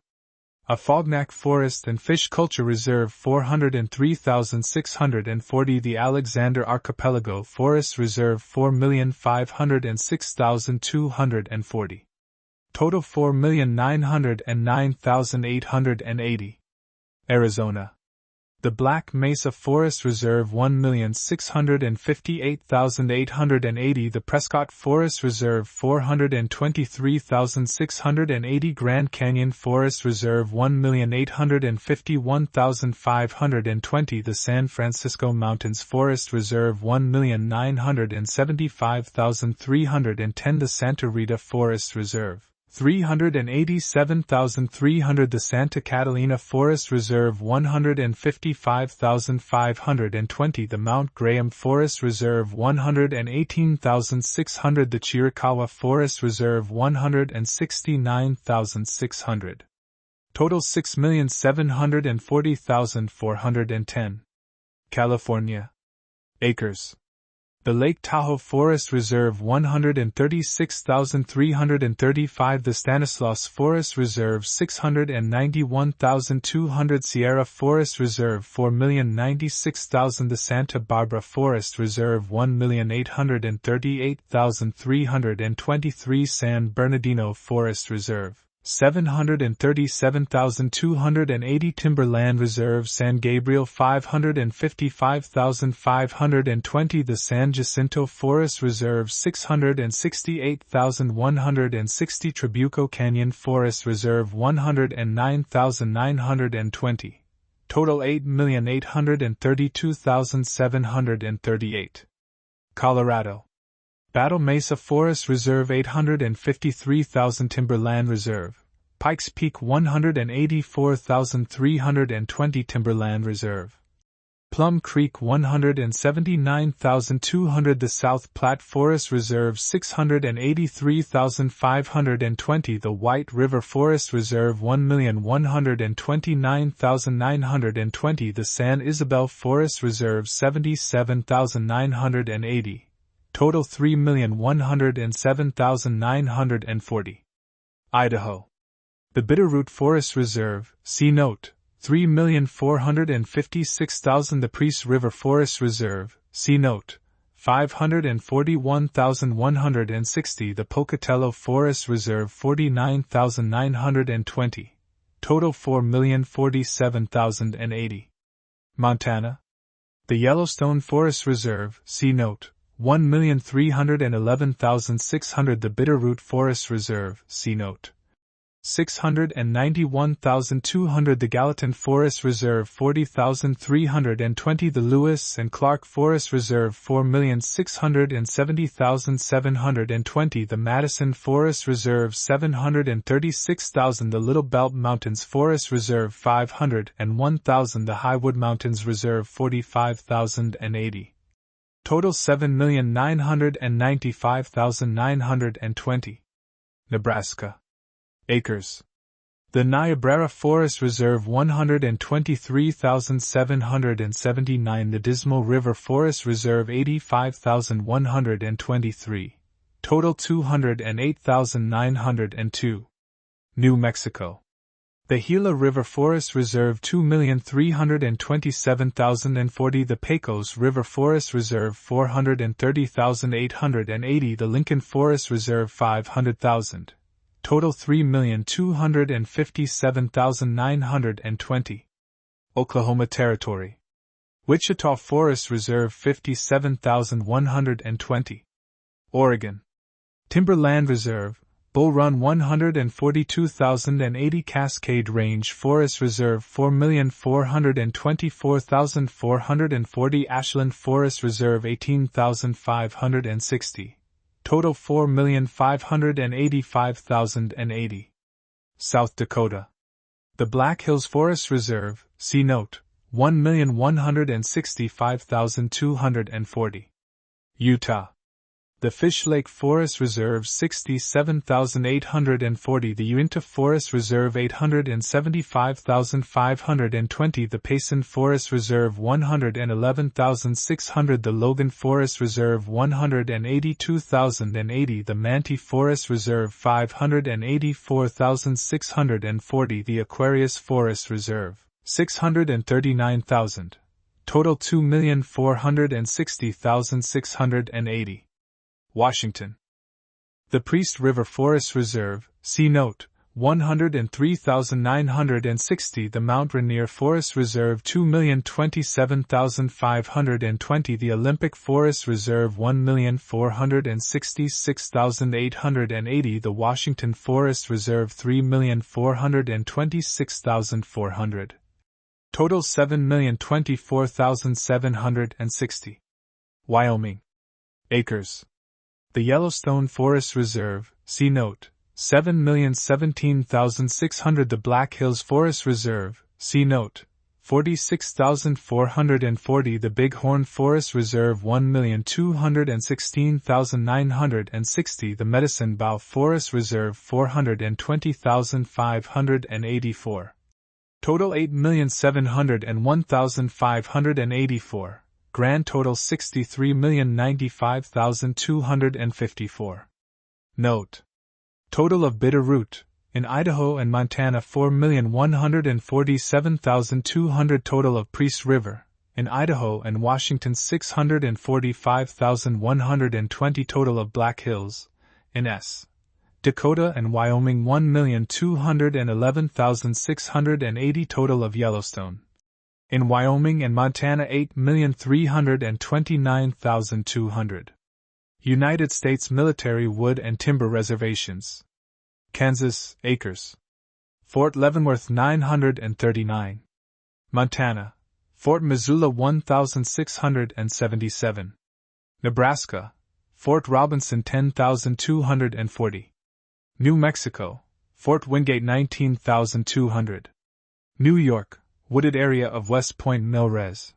Speaker 1: Afognak Forest and Fish Culture Reserve 403,640. The Alexander Archipelago Forest Reserve 4,506,240. Total 4,909,880. Arizona. The Black Mesa Forest Reserve 1,658,880. The Prescott Forest Reserve 423,680. Grand Canyon Forest Reserve 1,851,520. The San Francisco Mountains Forest Reserve 1,975,310. The Santa Rita Forest Reserve 387,300. The Santa Catalina Forest Reserve 155,520. The Mount Graham Forest Reserve 118,600. The Chiricahua Forest Reserve 169,600. Total 6,740,410. California. Acres. The Lake Tahoe Forest Reserve 136,335. The Stanislaus Forest Reserve 691,200. Sierra Forest Reserve 4,096,000. The Santa Barbara Forest Reserve 1,838,323. San Bernardino Forest Reserve 737,280. Timberland Reserve San Gabriel 555,520. The San Jacinto Forest Reserve 668,160. Trabuco Canyon Forest Reserve 109,920. Total 8,832,738. Colorado. Battle Mesa Forest Reserve 853,000. Timberland Reserve, Pikes Peak 184,320. Timberland Reserve, Plum Creek 179,200, the South Platte Forest Reserve 683,520, the White River Forest Reserve 1,129,920, the San Isabel Forest Reserve 77,980, total 3,107,940. Idaho. The Bitterroot Forest Reserve, see note, 3,456,000, the Priest River Forest Reserve, see note, 541,160, the Pocatello Forest Reserve 49,920, total 4,047,080. Montana. The Yellowstone Forest Reserve, see note, 1,311,600, the Bitterroot Forest Reserve, see note, 691,200, the Gallatin Forest Reserve 40,320, the Lewis and Clark Forest Reserve 4,670,720, the Madison Forest Reserve 736,000, the Little Belt Mountains Forest Reserve 501,000, the Highwood Mountains Reserve 45,080. Total 7,995,920. Nebraska. Acres. The Niobrara Forest Reserve 123,779, the Dismal River Forest Reserve 85,123, total 208,902. New Mexico. The Gila River Forest Reserve 2,327,040, the Pecos River Forest Reserve 430,880, the Lincoln Forest Reserve 500,000. Total 3,257,920. Oklahoma Territory. Wichita Forest Reserve 57,120. Oregon. Timberland Reserve, Bull Run 142,080, Cascade Range Forest Reserve 4,424,440, Ashland Forest Reserve 18,560. Total 4,585,080. South Dakota. The Black Hills Forest Reserve, see note, 1,165,240. Utah. The Fish Lake Forest Reserve 67,840, the Uinta Forest Reserve 875,520, the Payson Forest Reserve 111,600, the Logan Forest Reserve 182,080, the Manti Forest Reserve 584,640, the Aquarius Forest Reserve 639,000, total 2,460,680. Washington. The Priest River Forest Reserve, see note, 103,960, the Mount Rainier Forest Reserve 2,027,520, the Olympic Forest Reserve 1,466,880, the Washington Forest Reserve 3,426,400. Total 7,024,760. Wyoming. Acres. The Yellowstone Forest Reserve, see note, 7,017,600, the Black Hills Forest Reserve, see note, 46,440, the Bighorn Forest Reserve 1,216,960, the Medicine Bow Forest Reserve 420,584. Total 8,701,584. Grand total 63,095,254. Note. Total of Bitterroot, in Idaho and Montana 4,147,200. Total of Priest River, in Idaho and Washington 645,120. Total of Black Hills, in Dakota and Wyoming 1,211,680. Total of Yellowstone, in Wyoming and Montana 8,329,200. United States Military Wood and Timber Reservations. Kansas, acres. Fort Leavenworth 939. Montana, Fort Missoula 1,677. Nebraska, Fort Robinson 10,240. New Mexico, Fort Wingate 19,200. New York, wooded area of West Point Milrez,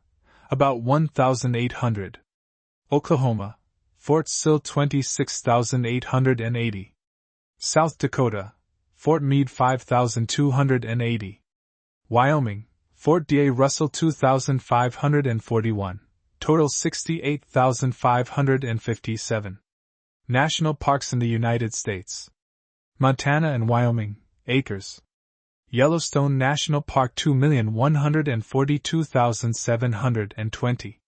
Speaker 1: about 1,800. Oklahoma, Fort Sill 26,880. South Dakota, Fort Meade 5,280. Wyoming, Fort D. A. Russell 2,541, total 68,557. National parks in the United States. Montana and Wyoming, acres. Yellowstone National Park 2,142,720.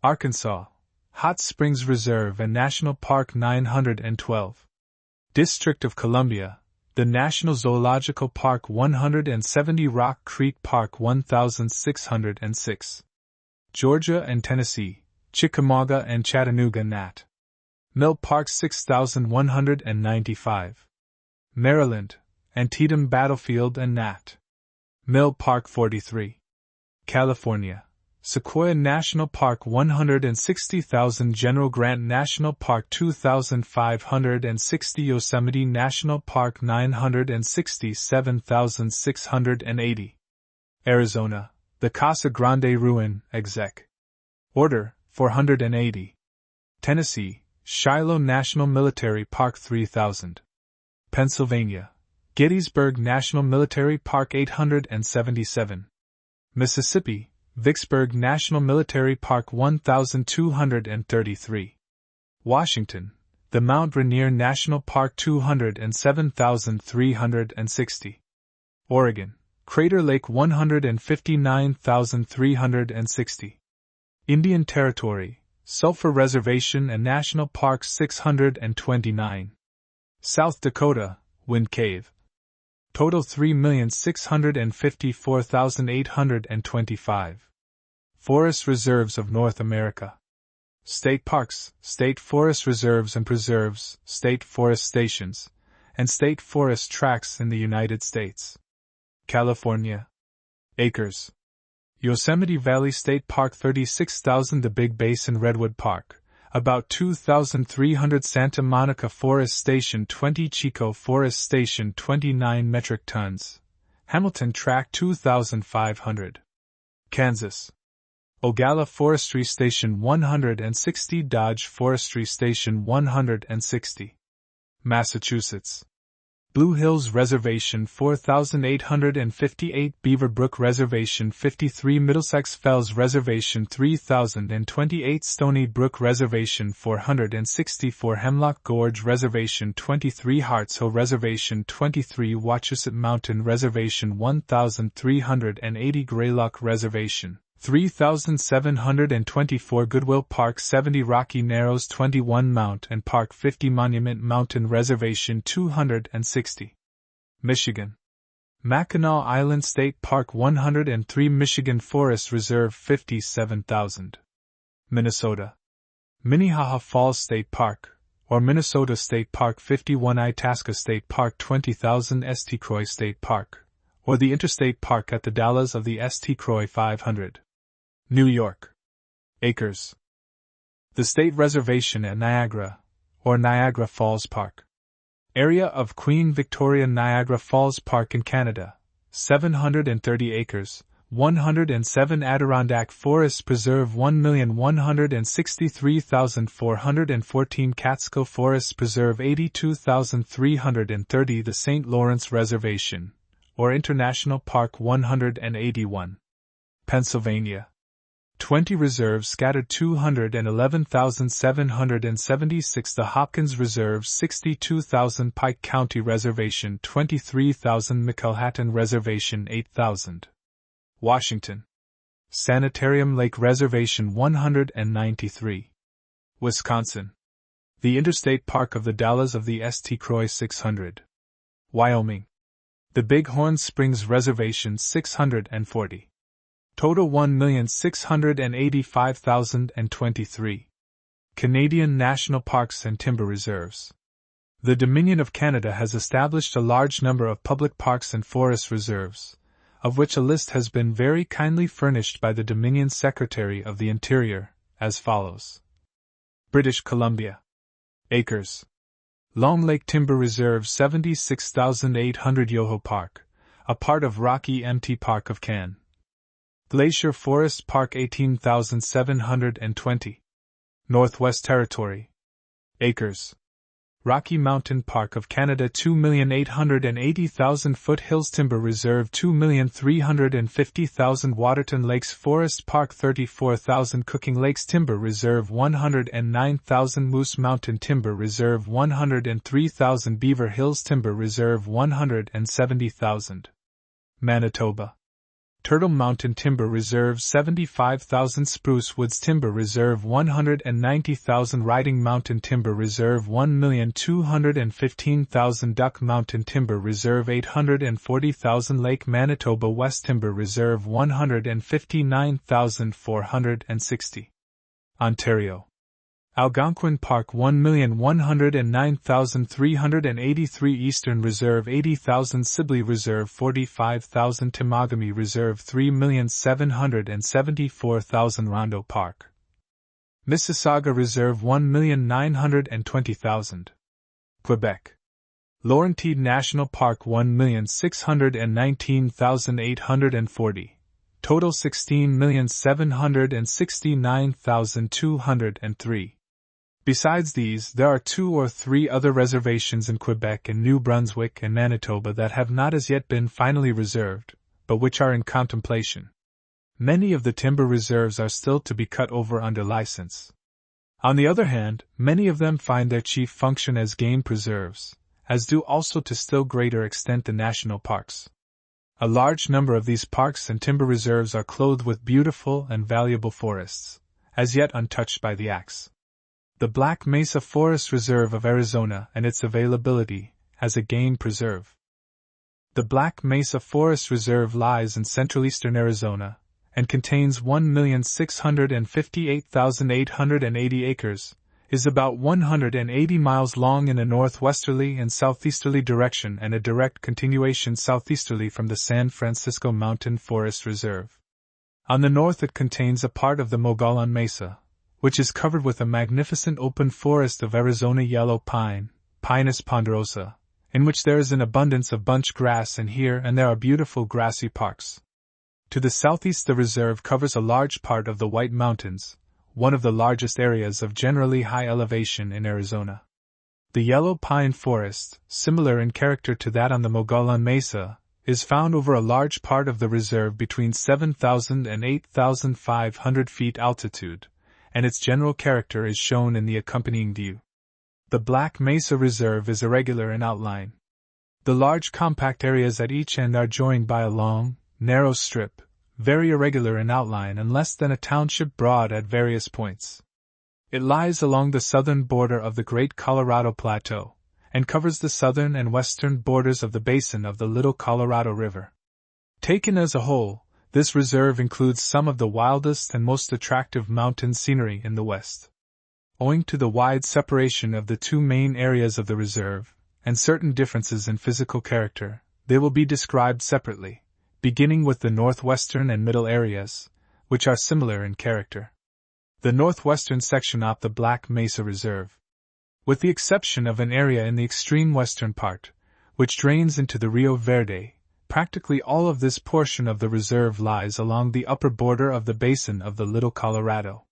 Speaker 1: Arkansas, Hot Springs Reserve and National Park 912. District of Columbia, the National Zoological Park 170. Rock Creek Park 1606. Georgia and Tennessee, Chickamauga and Chattanooga Nat. Mill Park 6195. Maryland, Antietam Battlefield and Nat. Mill Park 43. California, Sequoia National Park 160,000. General Grant National Park 2,560. Yosemite National Park 967,680. Arizona, the Casa Grande Ruin, Exec. Order, 480. Tennessee, Shiloh National Military Park 3,000. Pennsylvania, Gettysburg National Military Park 877. Mississippi, Vicksburg National Military Park 1,233. Washington, the Mount Rainier National Park 207,360. Oregon, Crater Lake 159,360. Indian Territory, Sulphur Reservation and National Park 629. South Dakota, Wind Cave. Total 3,654,825. Forest Reserves of North America. State Parks, State Forest Reserves and Preserves, State Forest Stations, and State Forest Tracts in the United States. California. Acres. Yosemite Valley State Park 36,000. The Big Basin Redwood Park, about 2,300. Santa Monica Forest Station 20. Chico Forest Station 29 metric tons. Hamilton Tract 2,500. Kansas. Ogalla Forestry Station 160. Dodge Forestry Station 160. Massachusetts. Blue Hills Reservation 4,858. Beaver Brook Reservation 53. Middlesex Fells Reservation 3,028. Stony Brook Reservation 464. Hemlock Gorge Reservation 23. Hartshill Reservation 23. Wachusett Mountain Reservation 1,380. Greylock Reservation 3,724. Goodwill Park 70. Rocky Narrows 21. Mount and Park 50. Monument Mountain Reservation 260. Michigan. Mackinac Island State Park 103. Michigan Forest Reserve 57,000. Minnesota. Minnehaha Falls State Park, or Minnesota State Park 51. Itasca State Park 20,000. St. Croix State Park, or the Interstate Park at the Dalles of the St. Croix 500. New York. Acres. The State Reservation at Niagara, or Niagara Falls Park. Area of Queen Victoria. Niagara Falls Park in Canada, 730 acres, 107. Adirondack Forest Preserve 1,163,414. Catskill Forest Preserve 82,330. The St. Lawrence Reservation, or International Park 181. Pennsylvania. 20 reserves scattered 211,776. The Hopkins Reserve 62,000. Pike County Reservation 23,000. McElhatton Reservation 8,000. Washington. Sanitarium Lake Reservation 193. Wisconsin. The Interstate Park of the Dalles of the St. Croix 600. Wyoming. The Bighorn Springs Reservation 640. Total 1,685,023. Canadian National Parks and Timber Reserves. The Dominion of Canada has established a large number of public parks and forest reserves, of which a list has been very kindly furnished by the Dominion Secretary of the Interior, as follows. British Columbia. Acres. Long Lake Timber Reserve 76,800. Yoho Park, a part of Rocky Mt. Park of Can. Glacier Forest Park 18,720. Northwest Territory. Acres. Rocky Mountain Park of Canada 2,880,000 Foothills Timber Reserve 2,350,000 Waterton Lakes Forest Park 34,000 Cooking Lakes Timber Reserve 109,000 Moose Mountain Timber Reserve 103,000 Beaver Hills Timber Reserve 170,000. Manitoba. Turtle Mountain Timber Reserve 75,000 Spruce Woods Timber Reserve 190,000 Riding Mountain Timber Reserve 1,215,000 Duck Mountain Timber Reserve 840,000 Lake Manitoba West Timber Reserve 159,460. Ontario. Algonquin Park 1,109,383 Eastern Reserve 80,000 Sibley Reserve 45,000 Temagami Reserve 3,774,000 Rondo Park. Mississauga Reserve 1,920,000. Quebec. Laurentides National Park 1,619,840. Total 16,769,203. Besides these, there are 2 or 3 other reservations in Quebec and New Brunswick and Manitoba that have not as yet been finally reserved, but which are in contemplation. Many of the timber reserves are still to be cut over under license. On the other hand, many of them find their chief function as game preserves, as do also to still greater extent the national parks. A large number of these parks and timber reserves are clothed with beautiful and valuable forests, as yet untouched by the axe. The Black Mesa Forest Reserve of Arizona and its availability as a game preserve. The Black Mesa Forest Reserve lies in central-eastern Arizona and contains 1,658,880 acres, is about 180 miles long in a northwesterly and southeasterly direction and a direct continuation southeasterly from the San Francisco Mountain Forest Reserve. On the north it contains a part of the Mogollon Mesa, which is covered with a magnificent open forest of Arizona yellow pine, Pinus ponderosa, in which there is an abundance of bunch grass and here and there are beautiful grassy parks. To the southeast the reserve covers a large part of the White Mountains, one of the largest areas of generally high elevation in Arizona. The yellow pine forest, similar in character to that on the Mogollon Mesa, is found over a large part of the reserve between 7,000 and 8,500 feet altitude, and its general character is shown in the accompanying view. The Black Mesa Reserve is irregular in outline. The large compact areas at each end are joined by a long, narrow strip, very irregular in outline and less than a township broad at various points. It lies along the southern border of the Great Colorado Plateau, and covers the southern and western borders of the basin of the Little Colorado River. Taken as a whole, this reserve includes some of the wildest and most attractive mountain scenery in the West. Owing to the wide separation of the 2 main areas of the reserve, and certain differences in physical character, they will be described separately, beginning with the northwestern and middle areas, which are similar in character. The northwestern section of the Black Mesa Reserve. With the exception of an area in the extreme western part, which drains into the Rio Verde, practically all of this portion of the reserve lies along the upper border of the basin of the Little Colorado.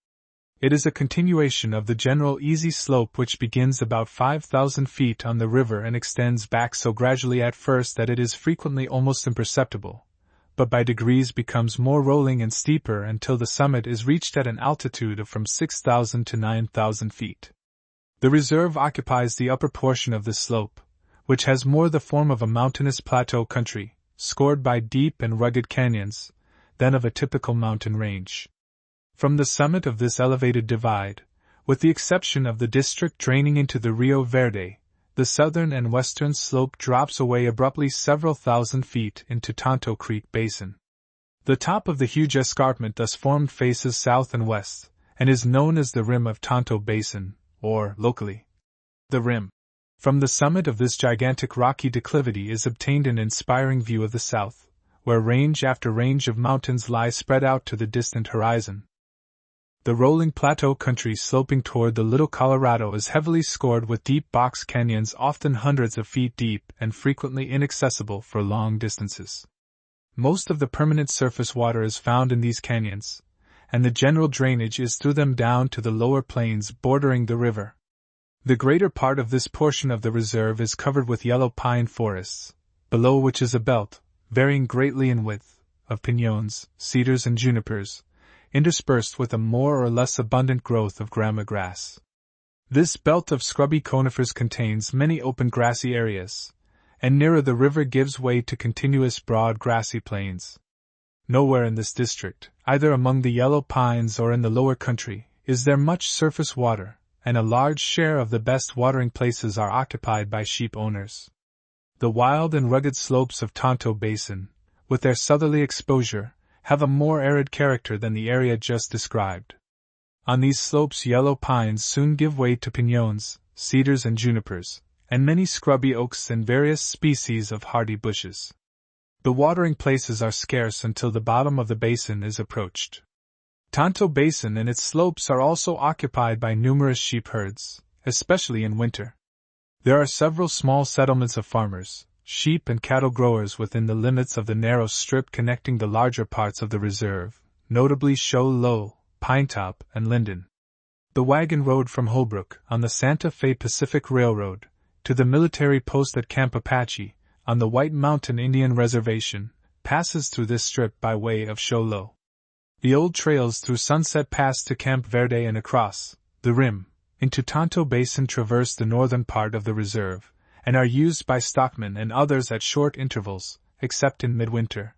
Speaker 1: It is a continuation of the general easy slope which begins about 5,000 feet on the river and extends back so gradually at first that it is frequently almost imperceptible, but by degrees becomes more rolling and steeper until the summit is reached at an altitude of from 6,000 to 9,000 feet. The reserve occupies the upper portion of this slope, which has more the form of a mountainous plateau country, scored by deep and rugged canyons, than of a typical mountain range. From the summit of this elevated divide, with the exception of the district draining into the Rio Verde, the southern and western slope drops away abruptly several thousand feet into Tonto Creek Basin. The top of the huge escarpment thus formed faces south and west, and is known as the rim of Tonto Basin, or, locally, the rim. From the summit of this gigantic rocky declivity is obtained an inspiring view of the south, where range after range of mountains lie spread out to the distant horizon. The rolling plateau country sloping toward the Little Colorado is heavily scored with deep box canyons often hundreds of feet deep and frequently inaccessible for long distances. Most of the permanent surface water is found in these canyons, and the general drainage is through them down to the lower plains bordering the river. The greater part of this portion of the reserve is covered with yellow pine forests, below which is a belt, varying greatly in width, of piñones, cedars and junipers, interspersed with a more or less abundant growth of grama grass. This belt of scrubby conifers contains many open grassy areas, and nearer the river gives way to continuous broad grassy plains. Nowhere in this district, either among the yellow pines or in the lower country, is there much surface water, and a large share of the best watering places are occupied by sheep owners. The wild and rugged slopes of Tonto Basin, with their southerly exposure, have a more arid character than the area just described. On these slopes yellow pines soon give way to piñones, cedars and junipers, and many scrubby oaks and various species of hardy bushes. The watering places are scarce until the bottom of the basin is approached. Tonto Basin and its slopes are also occupied by numerous sheep herds, especially in winter. There are several small settlements of farmers, sheep and cattle growers within the limits of the narrow strip connecting the larger parts of the reserve, notably Show Low, Pinetop, and Linden. The wagon road from Holbrook, on the Santa Fe Pacific Railroad, to the military post at Camp Apache, on the White Mountain Indian Reservation, passes through this strip by way of Show Low. The old trails through Sunset Pass to Camp Verde and across the rim into Tonto Basin traverse the northern part of the reserve, and are used by stockmen and others at short intervals, except in midwinter.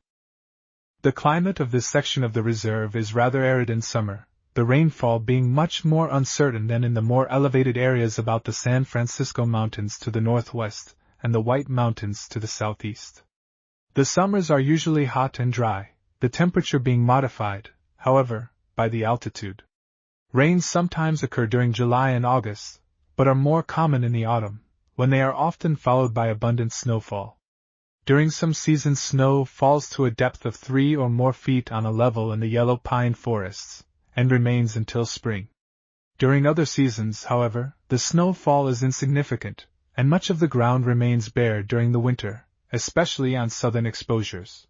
Speaker 1: The climate of this section of the reserve is rather arid in summer, the rainfall being much more uncertain than in the more elevated areas about the San Francisco Mountains to the northwest and the White Mountains to the southeast. The summers are usually hot and dry, the temperature being modified, however, by the altitude. Rains sometimes occur during July and August, but are more common in the autumn, when they are often followed by abundant snowfall. During some seasons snow falls to a depth of 3 or more feet on a level in the yellow pine forests, and remains until spring. During other seasons, however, the snowfall is insignificant, and much of the ground remains bare during the winter, especially on southern exposures.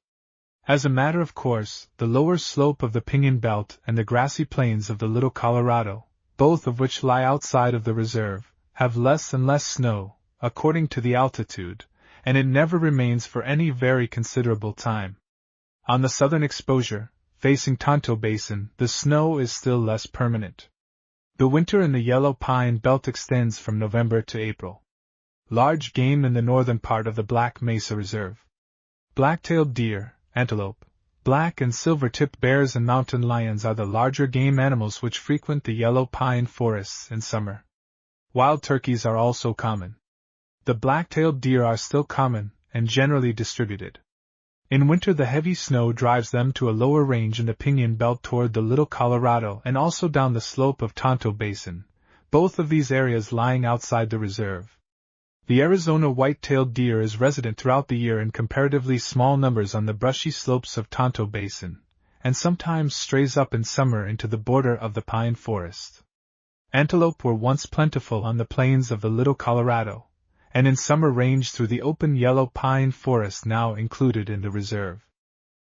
Speaker 1: As a matter of course, the lower slope of the Piñon Belt and the grassy plains of the Little Colorado, both of which lie outside of the reserve, have less and less snow, according to the altitude, and it never remains for any very considerable time. On the southern exposure, facing Tonto Basin, the snow is still less permanent. The winter in the Yellow Pine Belt extends from November to April. Large game in the northern part of the Black Mesa Reserve. Black-tailed deer, antelope, black and silver-tipped bears and mountain lions are the larger game animals which frequent the yellow pine forests in summer. Wild turkeys are also common. The black-tailed deer are still common and generally distributed. In winter the heavy snow drives them to a lower range in the Piñon Belt toward the Little Colorado and also down the slope of Tonto Basin, both of these areas lying outside the reserve. The Arizona white-tailed deer is resident throughout the year in comparatively small numbers on the brushy slopes of Tonto Basin, and sometimes strays up in summer into the border of the pine forest. Antelope were once plentiful on the plains of the Little Colorado, and in summer ranged through the open yellow pine forest now included in the reserve.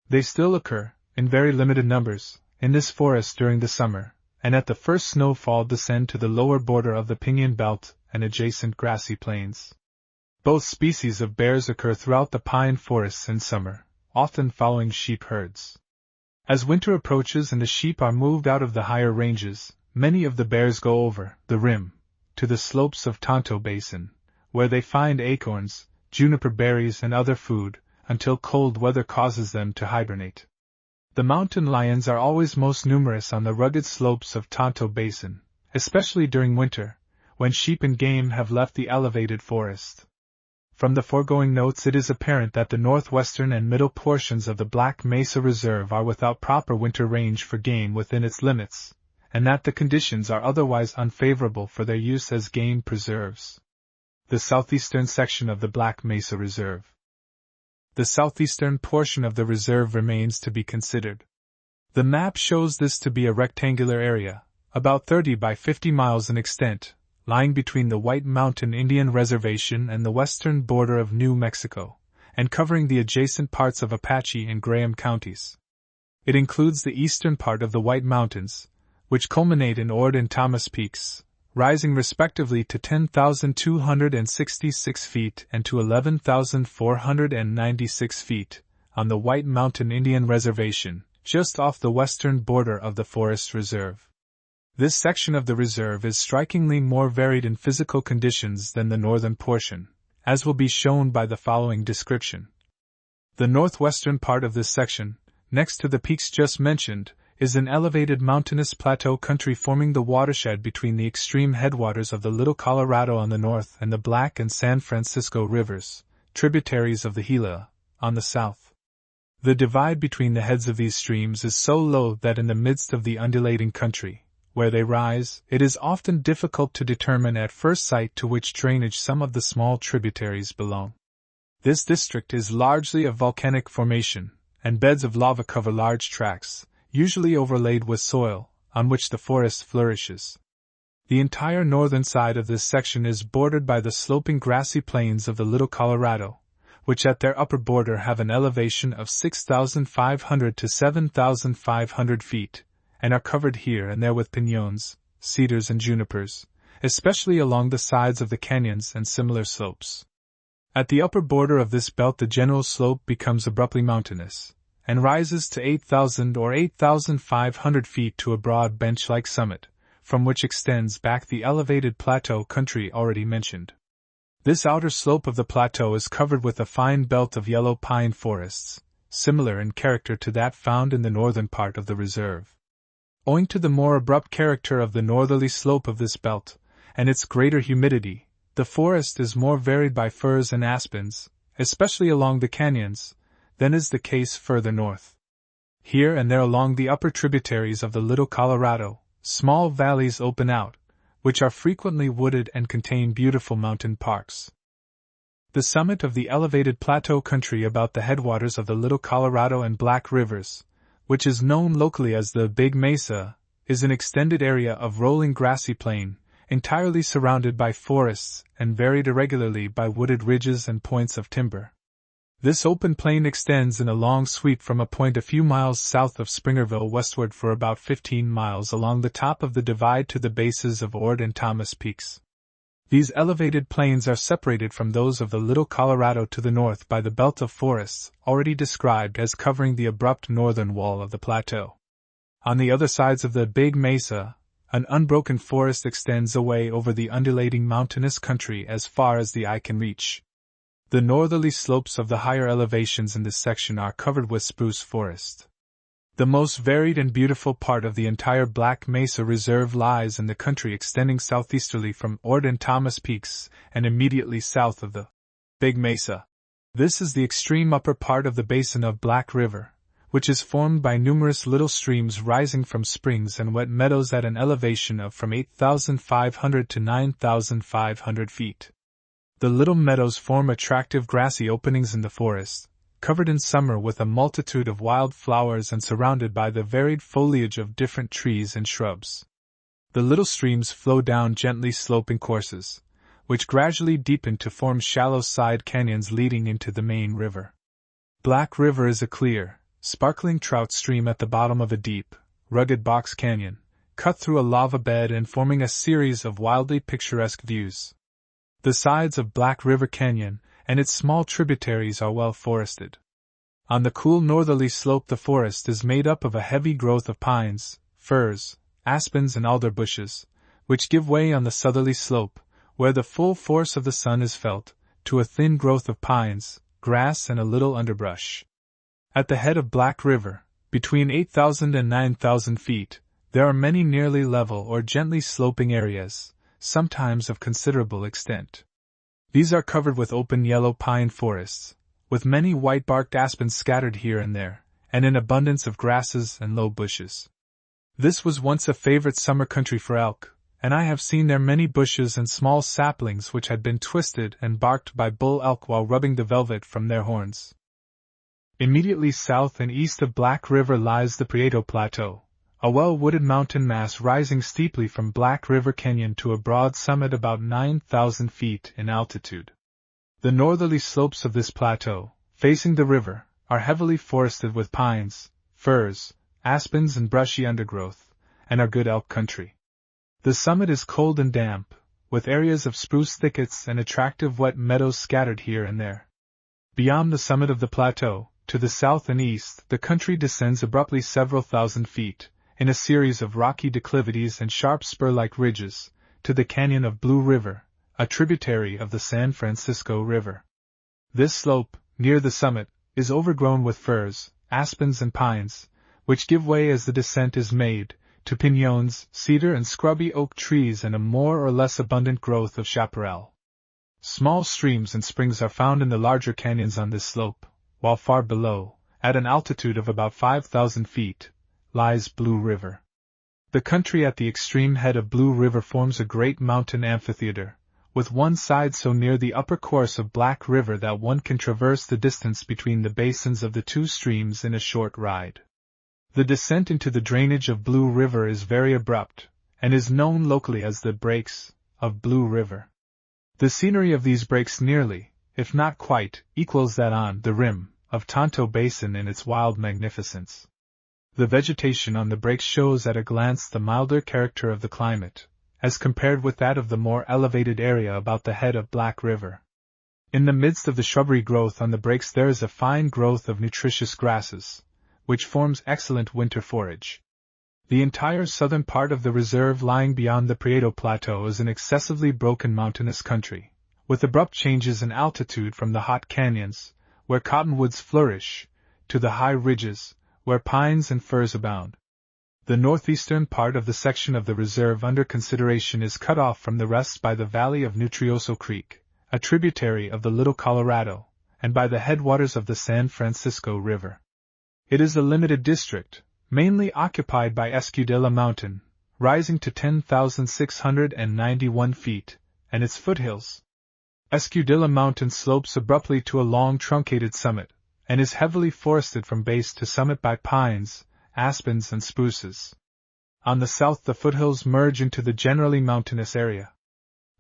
Speaker 1: They still occur, in very limited numbers, in this forest during the summer, and at the first snowfall descend to the lower border of the Piñon Belt and adjacent grassy plains. Both species of bears occur throughout the pine forests in summer, often following sheep herds. As winter approaches and the sheep are moved out of the higher ranges, many of the bears go over the rim to the slopes of Tonto Basin, where they find acorns, juniper berries and other food, until cold weather causes them to hibernate. The mountain lions are always most numerous on the rugged slopes of Tonto Basin, especially during winter, when sheep and game have left the elevated forest. From the foregoing notes it is apparent that the northwestern and middle portions of the Black Mesa Reserve are without proper winter range for game within its limits, and that the conditions are otherwise unfavorable for their use as game preserves. The southeastern section of the Black Mesa Reserve. The southeastern portion of the reserve remains to be considered. The map shows this to be a rectangular area, about 30 by 50 miles in extent, lying between the White Mountain Indian Reservation and the western border of New Mexico, and covering the adjacent parts of Apache and Graham counties. It includes the eastern part of the White Mountains, which culminate in Ord and Thomas Peaks, rising respectively to 10,266 feet and to 11,496 feet, on the White Mountain Indian Reservation, just off the western border of the Forest Reserve. This section of the reserve is strikingly more varied in physical conditions than the northern portion, as will be shown by the following description. The northwestern part of this section, next to the peaks just mentioned, is an elevated mountainous plateau country forming the watershed between the extreme headwaters of the Little Colorado on the north and the Black and San Francisco rivers, tributaries of the Gila, on the south. The divide between the heads of these streams is so low that in the midst of the undulating country, where they rise, it is often difficult to determine at first sight to which drainage some of the small tributaries belong. This district is largely of volcanic formation, and beds of lava cover large tracts, usually overlaid with soil, on which the forest flourishes. The entire northern side of this section is bordered by the sloping grassy plains of the Little Colorado, which at their upper border have an elevation of 6,500 to 7,500 feet, and are covered here and there with piñons, cedars and junipers, especially along the sides of the canyons and similar slopes. At the upper border of this belt the general slope becomes abruptly mountainous, and rises to 8,000 or 8,500 feet to a broad bench-like summit, from which extends back the elevated plateau country already mentioned. This outer slope of the plateau is covered with a fine belt of yellow pine forests, similar in character to that found in the northern part of the reserve. Owing to the more abrupt character of the northerly slope of this belt, and its greater humidity, the forest is more varied by firs and aspens, especially along the canyons, than is the case further north. Here and there along the upper tributaries of the Little Colorado, small valleys open out, which are frequently wooded and contain beautiful mountain parks. The summit of the elevated plateau country about the headwaters of the Little Colorado and Black Rivers, which is known locally as the Big Mesa, is an extended area of rolling grassy plain, entirely surrounded by forests and varied irregularly by wooded ridges and points of timber. This open plain extends in a long sweep from a point a few miles south of Springerville westward for about 15 miles along the top of the divide to the bases of Ord and Thomas Peaks. These elevated plains are separated from those of the Little Colorado to the north by the belt of forests already described as covering the abrupt northern wall of the plateau. On the other sides of the Big Mesa, an unbroken forest extends away over the undulating mountainous country as far as the eye can reach. The northerly slopes of the higher elevations in this section are covered with spruce forest. The most varied and beautiful part of the entire Black Mesa Reserve lies in the country extending southeasterly from Ord and Thomas Peaks and immediately south of the Big Mesa. This is the extreme upper part of the basin of Black River, which is formed by numerous little streams rising from springs and wet meadows at an elevation of from 8,500 to 9,500 feet. The little meadows form attractive grassy openings in the forest, covered in summer with a multitude of wild flowers and surrounded by the varied foliage of different trees and shrubs. The little streams flow down gently sloping courses, which gradually deepen to form shallow side canyons leading into the main river. Black River is a clear, sparkling trout stream at the bottom of a deep, rugged box canyon, cut through a lava bed and forming a series of wildly picturesque views. The sides of Black River Canyon and its small tributaries are well forested. On the cool northerly slope the forest is made up of a heavy growth of pines, firs, aspens and alder bushes, which give way on the southerly slope, where the full force of the sun is felt, to a thin growth of pines, grass and a little underbrush. At the head of Black River, between 8,000 and 9,000 feet, there are many nearly level or gently sloping areas, sometimes of considerable extent. These are covered with open yellow pine forests, with many white-barked aspens scattered here and there, and an abundance of grasses and low bushes. This was once a favorite summer country for elk, and I have seen there many bushes and small saplings which had been twisted and barked by bull elk while rubbing the velvet from their horns. Immediately south and east of Black River lies the Prieto Plateau, a well-wooded mountain mass rising steeply from Black River Canyon to a broad summit about 9,000 feet in altitude. The northerly slopes of this plateau, facing the river, are heavily forested with pines, firs, aspens and brushy undergrowth, and are good elk country. The summit is cold and damp, with areas of spruce thickets and attractive wet meadows scattered here and there. Beyond the summit of the plateau, to the south and east, the country descends abruptly several thousand feet, in a series of rocky declivities and sharp spur-like ridges, to the canyon of Blue River, a tributary of the San Francisco River. This slope, near the summit, is overgrown with firs, aspens and pines, which give way as the descent is made, to piñones, cedar and scrubby oak trees and a more or less abundant growth of chaparral. Small streams and springs are found in the larger canyons on this slope, while far below, at an altitude of about 5,000 feet, lies Blue River. The country at the extreme head of Blue River forms a great mountain amphitheater, with one side so near the upper course of Black River that one can traverse the distance between the basins of the two streams in a short ride. The descent into the drainage of Blue River is very abrupt, and is known locally as the Breaks of Blue River. The scenery of these breaks nearly, if not quite, equals that on the rim of Tonto Basin in its wild magnificence. The vegetation on the breaks shows at a glance the milder character of the climate, as compared with that of the more elevated area about the head of Black River. In the midst of the shrubbery growth on the breaks there is a fine growth of nutritious grasses, which forms excellent winter forage. The entire southern part of the reserve lying beyond the Prieto Plateau is an excessively broken mountainous country, with abrupt changes in altitude from the hot canyons, where cottonwoods flourish, to the high ridges, where pines and firs abound. The northeastern part of the section of the reserve under consideration is cut off from the rest by the valley of Nutrioso Creek, a tributary of the Little Colorado, and by the headwaters of the San Francisco River. It is a limited district, mainly occupied by Escudilla Mountain, rising to 10,691 feet, and its foothills. Escudilla Mountain slopes abruptly to a long truncated summit, and is heavily forested from base to summit by pines, aspens and spruces. On the south the foothills merge into the generally mountainous area.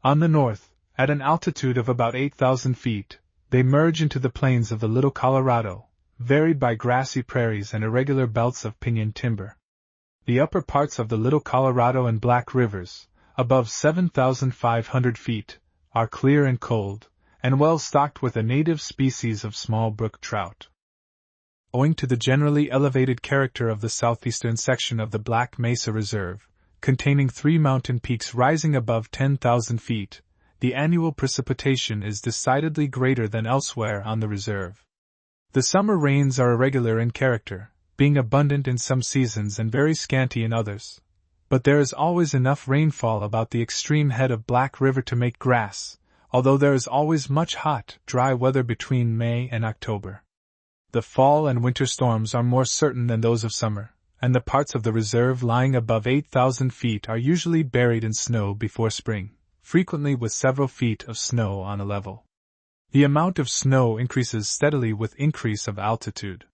Speaker 1: On the north, at an altitude of about 8,000 feet, they merge into the plains of the Little Colorado, varied by grassy prairies and irregular belts of pinyon timber. The upper parts of the Little Colorado and Black Rivers, above 7,500 feet, are clear and cold, and well stocked with a native species of small brook trout. Owing to the generally elevated character of the southeastern section of the Black Mesa Reserve, containing 3 mountain peaks rising above 10,000 feet, the annual precipitation is decidedly greater than elsewhere on the reserve. The summer rains are irregular in character, being abundant in some seasons and very scanty in others, but there is always enough rainfall about the extreme head of Black River to make grass, although there is always much hot, dry weather between May and October. The fall and winter storms are more certain than those of summer, and the parts of the reserve lying above 8,000 feet are usually buried in snow before spring, frequently with several feet of snow on a level. The amount of snow increases steadily with increase of altitude.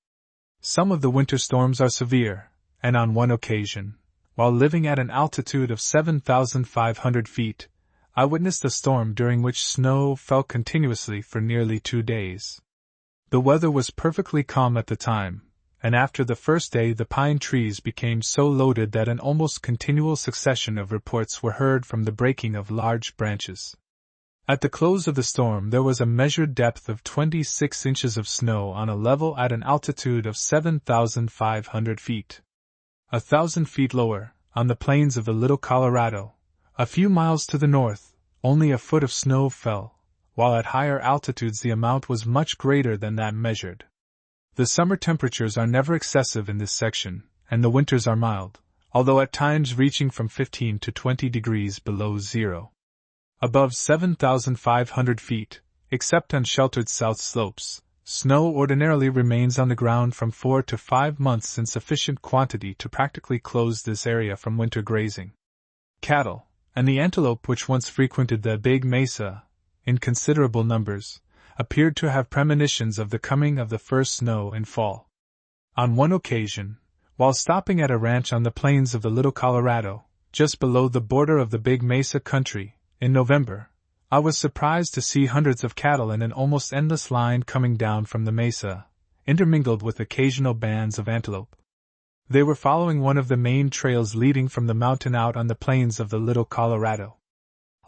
Speaker 1: Some of the winter storms are severe, and on one occasion, while living at an altitude of 7,500 feet, I witnessed a storm during which snow fell continuously for nearly 2 days. The weather was perfectly calm at the time, and after the first day the pine trees became so loaded that an almost continual succession of reports were heard from the breaking of large branches. At the close of the storm there was a measured depth of 26 inches of snow on a level at an altitude of 7,500 feet. 1,000 feet lower, on the plains of the Little Colorado, a few miles to the north, only a foot of snow fell, while at higher altitudes the amount was much greater than that measured. The summer temperatures are never excessive in this section, and the winters are mild, although at times reaching from 15 to 20 degrees below zero. Above 7,500 feet, except on sheltered south slopes, snow ordinarily remains on the ground from 4 to 5 months in sufficient quantity to practically close this area from winter grazing. Cattle, and the antelope which once frequented the Big Mesa, in considerable numbers, appeared to have premonitions of the coming of the first snow in fall. On one occasion, while stopping at a ranch on the plains of the Little Colorado, just below the border of the Big Mesa country, in November, I was surprised to see hundreds of cattle in an almost endless line coming down from the mesa, intermingled with occasional bands of antelope. They were following one of the main trails leading from the mountain out on the plains of the Little Colorado.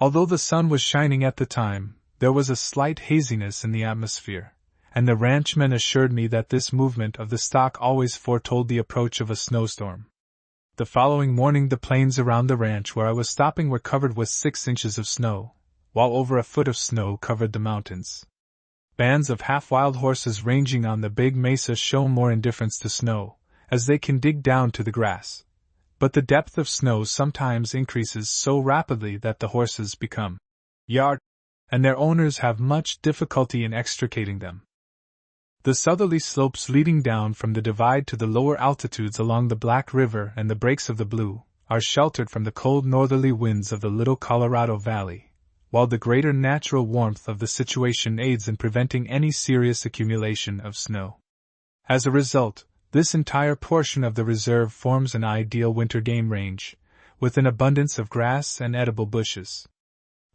Speaker 1: Although the sun was shining at the time, there was a slight haziness in the atmosphere, and the ranchmen assured me that this movement of the stock always foretold the approach of a snowstorm. The following morning the plains around the ranch where I was stopping were covered with 6 inches of snow, while over a foot of snow covered the mountains. Bands of half-wild horses ranging on the big mesa show more indifference to snow, as they can dig down to the grass. But the depth of snow sometimes increases so rapidly that the horses become yard, and their owners have much difficulty in extricating them. The southerly slopes leading down from the divide to the lower altitudes along the Black River and the Breaks of the Blue are sheltered from the cold northerly winds of the Little Colorado Valley, while the greater natural warmth of the situation aids in preventing any serious accumulation of snow. As a result, this entire portion of the reserve forms an ideal winter game range, with an abundance of grass and edible bushes.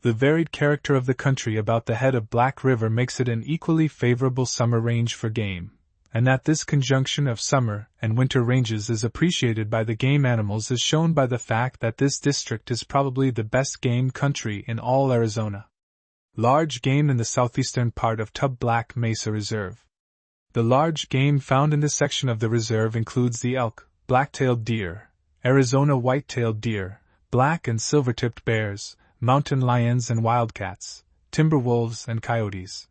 Speaker 1: The varied character of the country about the head of Black River makes it an equally favorable summer range for game, and that this conjunction of summer and winter ranges is appreciated by the game animals is shown by the fact that this district is probably the best game country in all Arizona. Large game in the southeastern part of Tub Black Mesa Reserve. The large game found in this section of the reserve includes the elk, black-tailed deer, Arizona white-tailed deer, black and silver-tipped bears, mountain lions and wildcats, timber wolves and coyotes.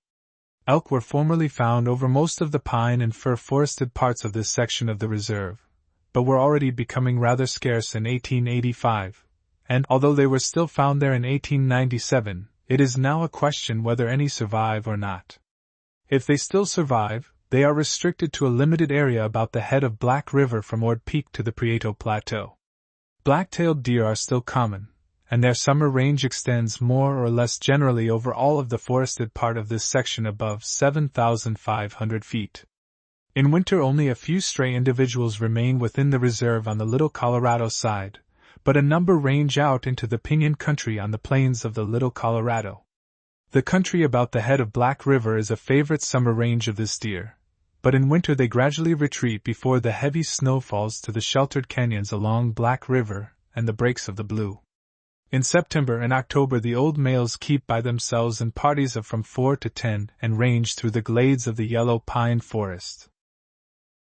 Speaker 1: Elk were formerly found over most of the pine and fir forested parts of this section of the reserve, but were already becoming rather scarce in 1885, and although they were still found there in 1897, it is now a question whether any survive or not. If they still survive, they are restricted to a limited area about the head of Black River from Ord Peak to the Prieto Plateau. Black-tailed deer are still common, and their summer range extends more or less generally over all of the forested part of this section above 7,500 feet. In winter only a few stray individuals remain within the reserve on the Little Colorado side, but a number range out into the Pinyon Country on the plains of the Little Colorado. The country about the head of Black River is a favorite summer range of this deer, but in winter they gradually retreat before the heavy snow falls to the sheltered canyons along Black River and the Breaks of the Blue. In September and October the old males keep by themselves in parties of from 4 to 10 and range through the glades of the yellow pine forest.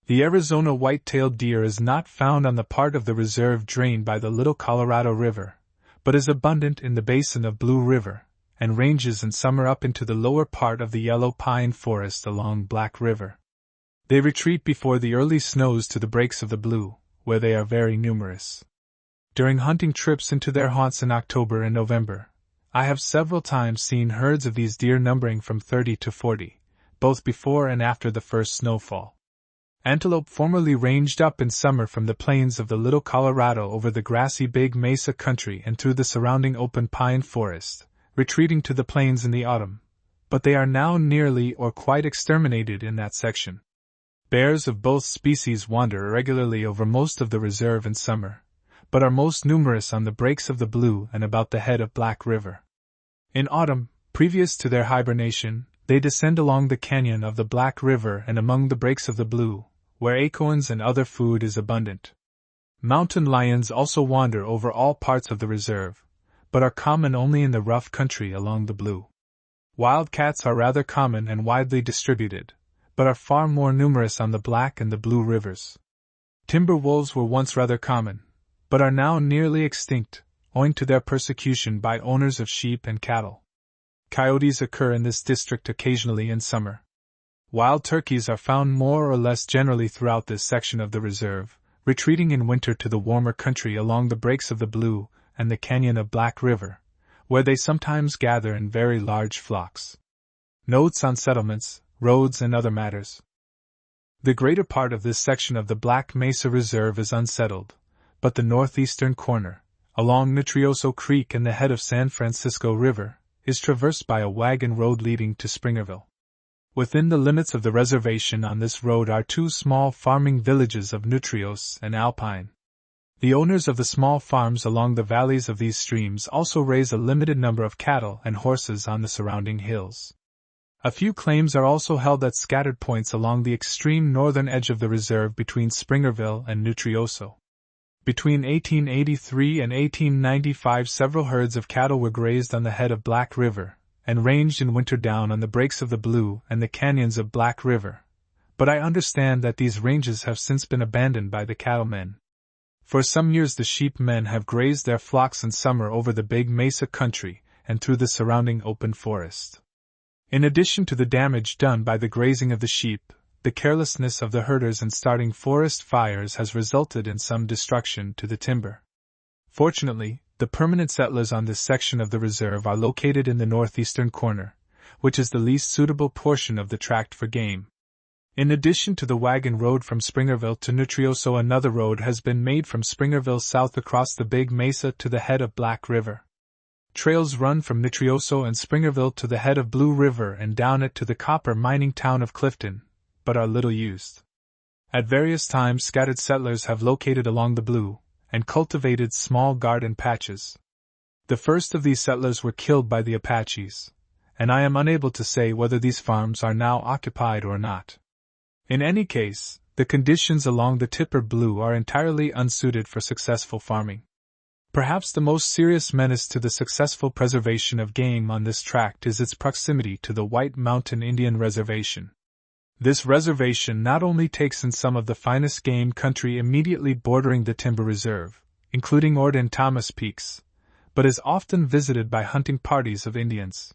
Speaker 1: The Arizona white-tailed deer is not found on the part of the reserve drained by the Little Colorado River, but is abundant in the basin of Blue River, and ranges in summer up into the lower part of the yellow pine forest along Black River. They retreat before the early snows to the Breaks of the Blue, where they are very numerous. During hunting trips into their haunts in October and November, I have several times seen herds of these deer numbering from 30 to 40, both before and after the first snowfall. Antelope formerly ranged up in summer from the plains of the Little Colorado over the grassy Big Mesa country and through the surrounding open pine forest, retreating to the plains in the autumn, but they are now nearly or quite exterminated in that section. Bears of both species wander irregularly over most of the reserve in summer, but are most numerous on the Breaks of the Blue and about the head of Black River. In autumn, previous to their hibernation, they descend along the canyon of the Black River and among the Breaks of the Blue, where acorns and other food is abundant. Mountain lions also wander over all parts of the reserve, but are common only in the rough country along the Blue. Wildcats are rather common and widely distributed, but are far more numerous on the Black and the Blue rivers. Timber wolves were once rather common, but are now nearly extinct, owing to their persecution by owners of sheep and cattle. Coyotes occur in this district occasionally in summer. Wild turkeys are found more or less generally throughout this section of the reserve, retreating in winter to the warmer country along the Breaks of the Blue and the canyon of Black River, where they sometimes gather in very large flocks. Notes on settlements, roads, and other matters. The greater part of this section of the Black Mesa Reserve is unsettled, but the northeastern corner, along Nutrioso Creek and the head of San Francisco River, is traversed by a wagon road leading to Springerville. Within the limits of the reservation on this road are 2 small farming villages of Nutrios and Alpine. The owners of the small farms along the valleys of these streams also raise a limited number of cattle and horses on the surrounding hills. A few claims are also held at scattered points along the extreme northern edge of the reserve between Springerville and Nutrioso. Between 1883 and 1895 several herds of cattle were grazed on the head of Black River, and ranged in winter down on the breaks of the Blue and the canyons of Black River, but I understand that these ranges have since been abandoned by the cattlemen. For some years the sheepmen have grazed their flocks in summer over the Big Mesa country and through the surrounding open forest. In addition to the damage done by the grazing of the sheep, the carelessness of the herders in starting forest fires has resulted in some destruction to the timber. Fortunately, the permanent settlers on this section of the reserve are located in the northeastern corner, which is the least suitable portion of the tract for game. In addition to the wagon road from Springerville to Nutrioso, another road has been made from Springerville south across the Big Mesa to the head of Black River. Trails run from Nutrioso and Springerville to the head of Blue River and down it to the copper mining town of Clifton, but are little used. At various times scattered settlers have located along the Blue, and cultivated small garden patches. The first of these settlers were killed by the Apaches, and I am unable to say whether these farms are now occupied or not. In any case, the conditions along the Tipper Blue are entirely unsuited for successful farming. Perhaps the most serious menace to the successful preservation of game on this tract is its proximity to the White Mountain Indian Reservation. This reservation not only takes in some of the finest game country immediately bordering the timber reserve, including Ord and Thomas Peaks, but is often visited by hunting parties of Indians.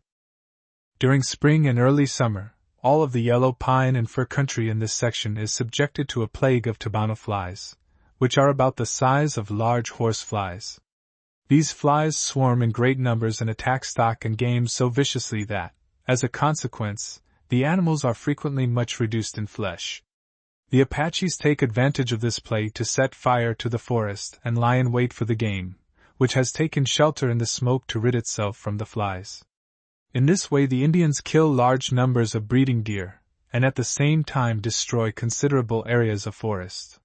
Speaker 1: During spring and early summer, all of the yellow pine and fir country in this section is subjected to a plague of tabana flies, which are about the size of large horse flies. These flies swarm in great numbers and attack stock and game so viciously that, as a consequence, the animals are frequently much reduced in flesh. The Apaches take advantage of this plague to set fire to the forest and lie in wait for the game, which has taken shelter in the smoke to rid itself from the flies. In this way the Indians kill large numbers of breeding deer, and at the same time destroy considerable areas of forest.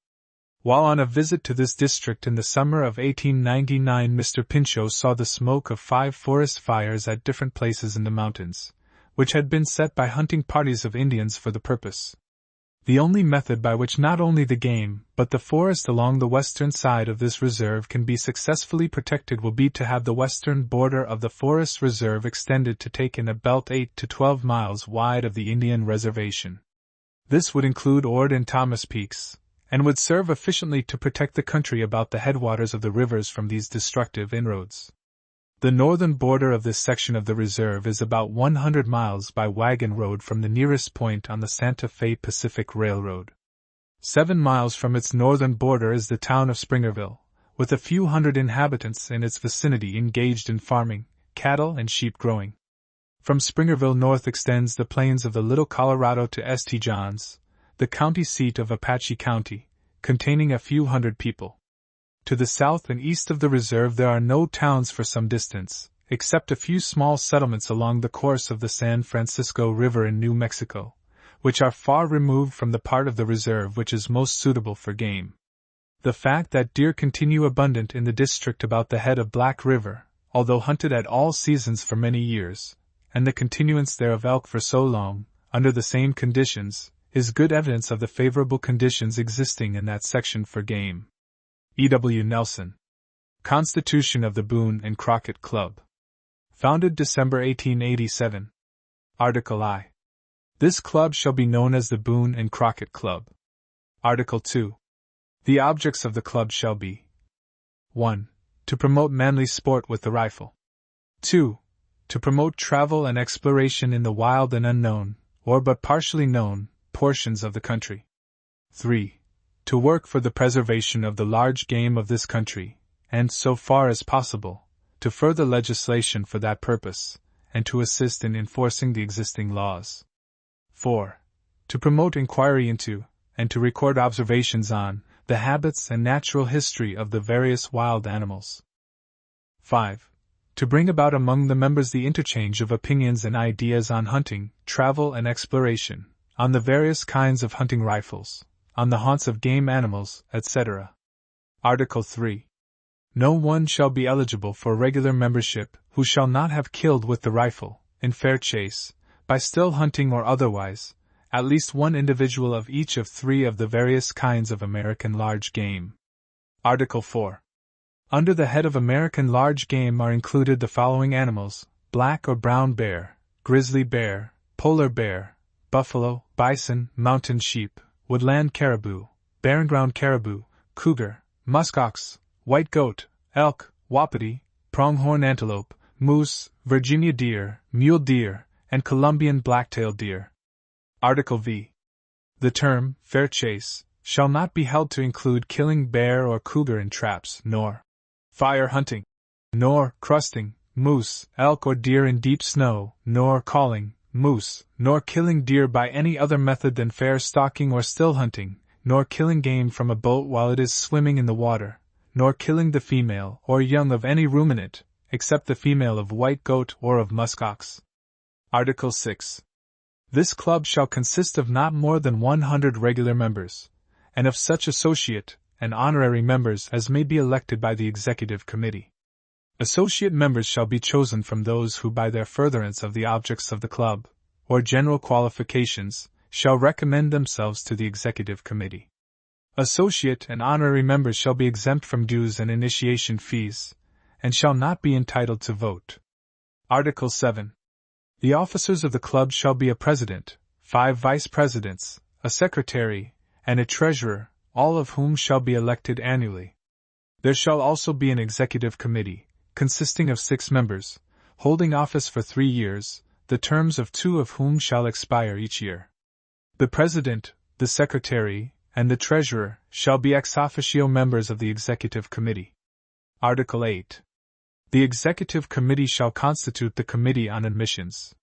Speaker 1: While on a visit to this district in the summer of 1899, Mr. Pinchot saw the smoke of 5 forest fires at different places in the mountains, which had been set by hunting parties of Indians for the purpose. The only method by which not only the game, but the forest along the western side of this reserve can be successfully protected will be to have the western border of the forest reserve extended to take in a belt 8 to 12 miles wide of the Indian reservation. This would include Ord and Thomas Peaks, and would serve efficiently to protect the country about the headwaters of the rivers from these destructive inroads. The northern border of this section of the reserve is about 100 miles by wagon road from the nearest point on the Santa Fe Pacific Railroad. 7 miles from its northern border is the town of Springerville, with a few hundred inhabitants in its vicinity engaged in farming, cattle and sheep growing. From Springerville north extends the plains of the Little Colorado to St. John's, the county seat of Apache County, containing a few hundred people. To the south and east of the reserve there are no towns for some distance, except a few small settlements along the course of the San Francisco River in New Mexico, which are far removed from the part of the reserve which is most suitable for game. The fact that deer continue abundant in the district about the head of Black River, although hunted at all seasons for many years, and the continuance there of elk for so long, under the same conditions, is good evidence of the favorable conditions existing in that section for game. E. W. Nelson. Constitution of the Boone and Crockett Club. Founded December 1887. Article I. This club shall be known as the Boone and Crockett Club. Article II. The objects of the club shall be 1. To promote manly sport with the rifle. 2. To promote travel and exploration in the wild and unknown, or but partially known, portions of the country. 3. To work for the preservation of the large game of this country, and, so far as possible, to further legislation for that purpose, and to assist in enforcing the existing laws. 4. To promote inquiry into, and to record observations on, the habits and natural history of the various wild animals. 5. To bring about among the members the interchange of opinions and ideas on hunting, travel and exploration, on the various kinds of hunting rifles, on the haunts of game animals, etc. Article 3. No one shall be eligible for regular membership who shall not have killed with the rifle, in fair chase, by still hunting or otherwise, at least one individual of each of 3 of the various kinds of American large game. Article 4. Under the head of American large game are included the following animals: black or brown bear, grizzly bear, polar bear, buffalo, bison, mountain sheep, woodland caribou, barren-ground caribou, cougar, muskox, white goat, elk, wapiti, pronghorn antelope, moose, Virginia deer, mule deer, and Columbian black-tailed deer. Article V. The term, fair chase, shall not be held to include killing bear or cougar in traps, nor fire hunting, nor crusting moose, elk or deer in deep snow, nor calling moose, nor killing deer by any other method than fair stalking or still hunting, nor killing game from a boat while it is swimming in the water, nor killing the female or young of any ruminant, except the female of white goat or of muskox. Article 6. This club shall consist of not more than 100 regular members, and of such associate and honorary members as may be elected by the Executive Committee. Associate members shall be chosen from those who by their furtherance of the objects of the club, or general qualifications, shall recommend themselves to the Executive Committee. Associate and honorary members shall be exempt from dues and initiation fees, and shall not be entitled to vote. Article 7. The officers of the club shall be a president, 5 vice presidents, a secretary, and a treasurer, all of whom shall be elected annually. There shall also be an executive committee, consisting of 6 members, holding office for 3 years, the terms of 2 of whom shall expire each year. The president, the secretary, and the treasurer shall be ex officio members of the executive committee. Article 8. The executive committee shall constitute the Committee on Admissions.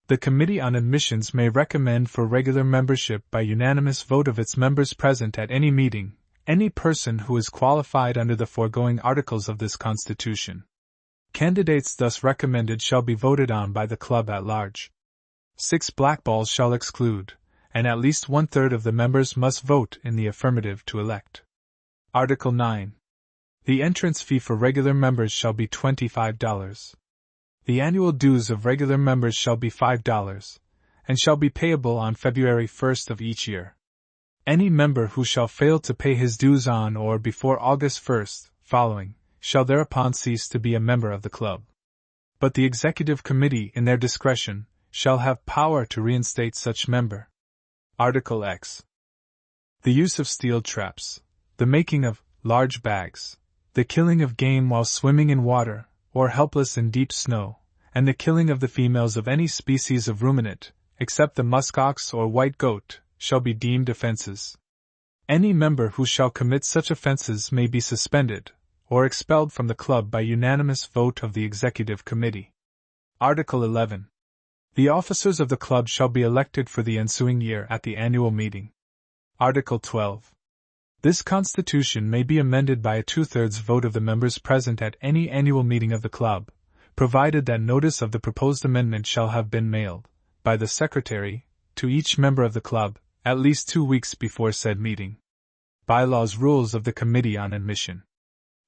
Speaker 1: The Committee on Admissions may recommend for regular membership by unanimous vote of its members present at any meeting, any person who is qualified under the foregoing articles of this Constitution. Candidates thus recommended shall be voted on by the club at large. 6 blackballs shall exclude, and at least 1/3 of the members must vote in the affirmative to elect. Article 9. The entrance fee for regular members shall be $25. The annual dues of regular members shall be $5, and shall be payable on February 1st of each year. Any member who shall fail to pay his dues on or before August 1st, following, shall thereupon cease to be a member of the club. But the executive committee, in their discretion, shall have power to reinstate such member. Article X. The use of steel traps, the making of large bags, the killing of game while swimming in water, or helpless in deep snow, and the killing of the females of any species of ruminant, except the muskox or white goat, shall be deemed offenses. Any member who shall commit such offenses may be suspended, or expelled from the club by unanimous vote of the Executive Committee. Article 11. The officers of the club shall be elected for the ensuing year at the annual meeting. Article 12. This Constitution may be amended by a 2/3 vote of the members present at any annual meeting of the club, provided that notice of the proposed amendment shall have been mailed, by the Secretary, to each member of the club, at least 2 weeks before said meeting. Bylaws. Rules of the Committee on Admission.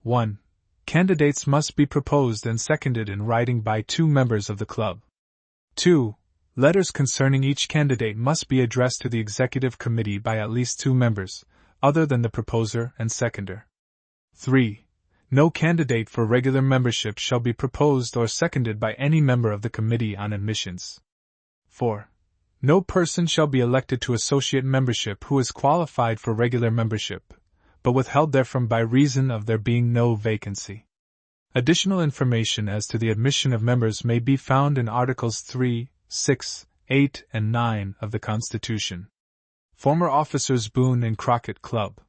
Speaker 1: 1. Candidates must be proposed and seconded in writing by 2 members of the club. 2. Letters concerning each candidate must be addressed to the Executive Committee by at least 2 members, other than the proposer and seconder. 3. No candidate for regular membership shall be proposed or seconded by any member of the Committee on Admissions. 4. No person shall be elected to associate membership who is qualified for regular membership, but withheld therefrom by reason of there being no vacancy. Additional information as to the admission of members may be found in Articles 3, 6, 8, and 9 of the Constitution. Former officers. Boone and Crockett Club.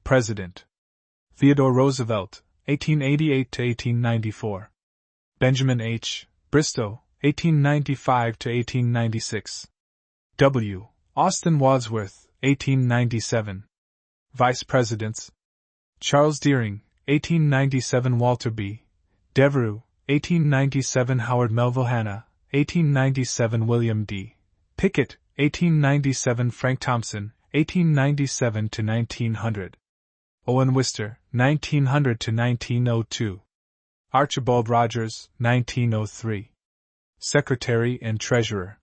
Speaker 1: President: Theodore Roosevelt, 1888 to 1894. Benjamin H. Bristow, 1895 to 1896. W. Austin Wadsworth, 1897. Vice Presidents: Charles Deering, 1897. Walter B. Devereux, 1897. Howard Melville Hanna, 1897. William D. Pickett, 1897. Frank Thompson, 1897 to 1900. Owen Wister, 1900 to 1902. Archibald Rogers, 1903. Secretary and Treasurer.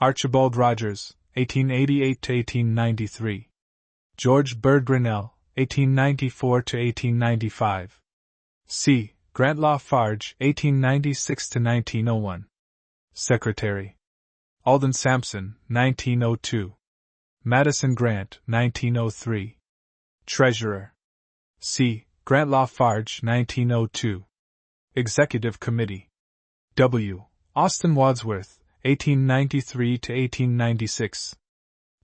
Speaker 1: Archibald Rogers, 1888 to 1893. George Bird Grinnell, 1894 to 1895. C. Grant Lafarge, 1896 to 1901. Secretary. Alden Sampson, 1902. Madison Grant, 1903. Treasurer. C. Grant Lafarge, 1902. Executive Committee. W. Austin Wadsworth, 1893 to 1896.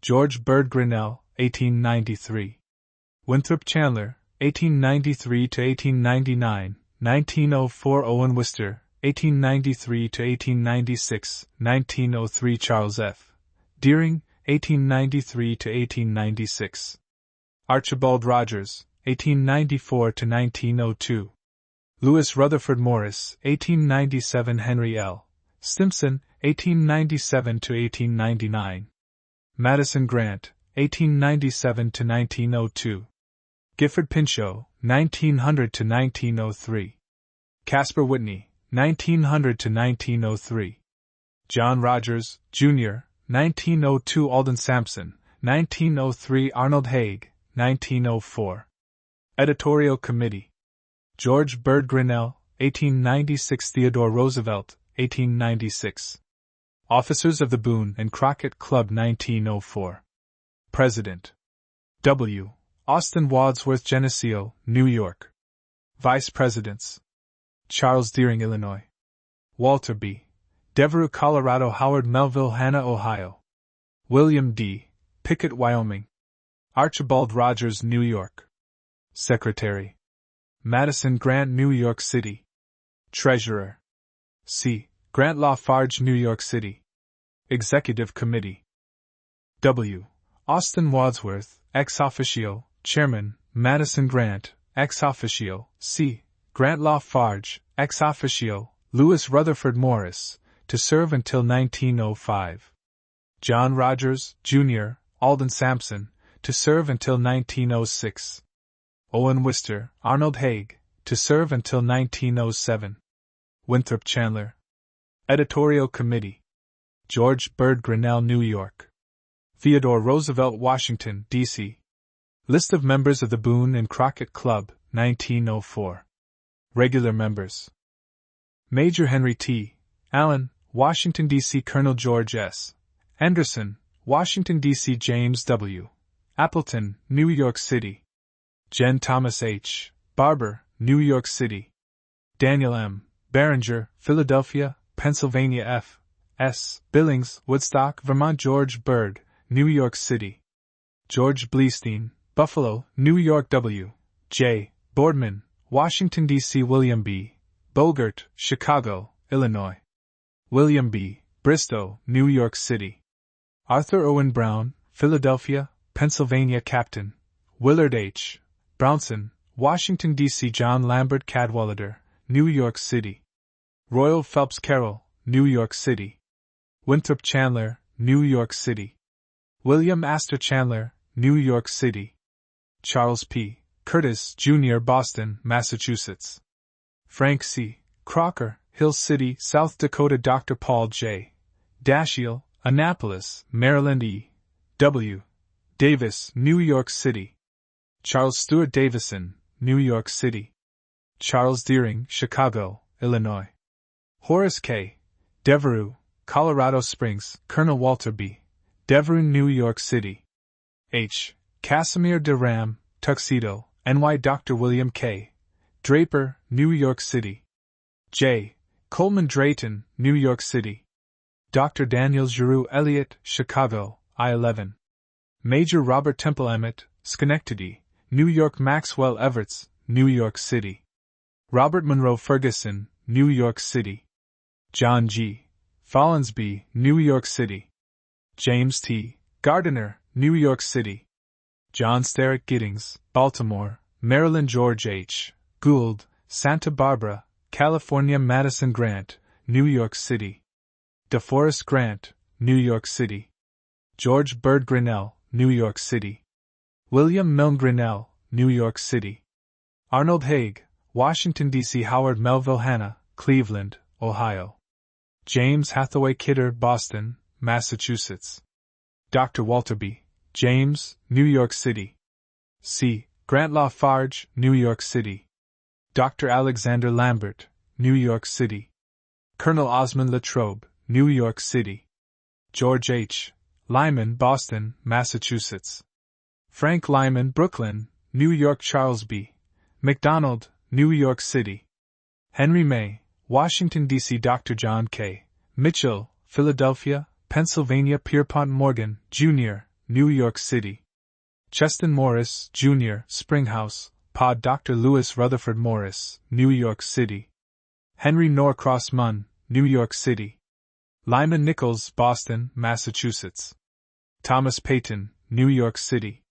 Speaker 1: George Bird Grinnell, 1893. Winthrop Chandler, 1893 to 1899, 1904. Owen Wister, 1893 to 1896, 1903. Charles F. Deering, 1893 to 1896. Archibald Rogers, 1894 to 1902. Lewis Rutherford Morris, 1897. Henry L. Stimson, 1897 to 1899. Madison Grant, 1897 to 1902. Gifford Pinchot, 1900 to 1903. Caspar Whitney, 1900 to 1903. John Rogers, Jr., 1902. Alden Sampson, 1903. Arnold Haig, 1904. Editorial Committee. George Bird Grinnell, 1896. Theodore Roosevelt, 1896. Officers of the Boone and Crockett Club, 1904. President. W. Austin Wadsworth Geneseo, New York. Vice Presidents. Charles Deering, Illinois. Walter B. Devereux, Colorado. Howard Melville Hanna, Ohio. William D. Pickett, Wyoming. Archibald Rogers, New York. Secretary. Madison Grant, New York City. Treasurer. C. Grant Lafarge, New York City. Executive Committee. W. Austin Wadsworth, ex officio, Chairman. Madison Grant, ex officio. C. Grant Lafarge, ex officio. Lewis Rutherford Morris, to serve until 1905. John Rogers, Jr., Alden Sampson, to serve until 1906. Owen Wister, Arnold Haig, to serve until 1907. Winthrop Chandler. Editorial Committee. George Bird Grinnell, New York. Theodore Roosevelt, Washington, D.C. List of members of the Boone and Crockett Club, 1904. Regular members. Major Henry T. Allen, Washington, D.C. Colonel George S. Anderson, Washington, D.C. James W. Appleton, New York City. Jen Thomas H. Barber, New York City. Daniel M. Barringer, Philadelphia, Pennsylvania. F. S. Billings, Woodstock, Vermont. George Bird, New York City. George Bleestein, Buffalo, New York. W. J. Boardman, Washington, D.C. William B. Bogert, Chicago, Illinois. William B. Bristow, New York City. Arthur Owen Brown, Philadelphia, Pennsylvania. Captain Willard H. Brownson, Washington, D.C. John Lambert Cadwallader, New York City. Royal Phelps Carroll, New York City. Winthrop Chandler, New York City. William Astor Chandler, New York City. Charles P. Curtis, Jr., Boston, Massachusetts. Frank C. Crocker, Hill City, South Dakota. Dr. Paul J. Dashiell, Annapolis, Maryland. E. W. Davis, New York City. Charles Stewart Davison, New York City. Charles Deering, Chicago, Illinois. Horace K. Devereux, Colorado Springs. Colonel Walter B. Devereux, New York City. H. Casimir de Ram, Tuxedo, NY. Dr. William K. Draper, New York City. J. Coleman Drayton, New York City. Dr. Daniel Giroux Elliott, Chicago, I-11. Major Robert Temple Emmett, Schenectady, New York. Maxwell Everts, New York City. Robert Monroe Ferguson, New York City. John G. Follansbee, New York City. James T. Gardiner, New York City. John Sterrick Giddings, Baltimore, Maryland. George H. Gould, Santa Barbara, California. Madison Grant, New York City. DeForest Grant, New York City. George Bird Grinnell, New York City. William Milne Grinnell, New York City. Arnold Haig, Washington, D.C. Howard Melville Hanna, Cleveland, Ohio. James Hathaway Kidder, Boston, Massachusetts. Dr. Walter B. James, New York City. C. Grant Lafarge, New York City. Dr. Alexander Lambert, New York City. Colonel Osmond Latrobe, New York City. George H. Lyman, Boston, Massachusetts. Frank Lyman, Brooklyn, New York. Charles B. McDonald, New York City. Henry May, Washington, D.C. Dr. John K. Mitchell, Philadelphia, Pennsylvania. Pierpont Morgan, Jr., New York City. Cheston Morris, Jr., Springhouse, Pod. Dr. Lewis Rutherford Morris, New York City. Henry Norcross Munn, New York City. Lyman Nichols, Boston, Massachusetts. Thomas Peyton, New York City.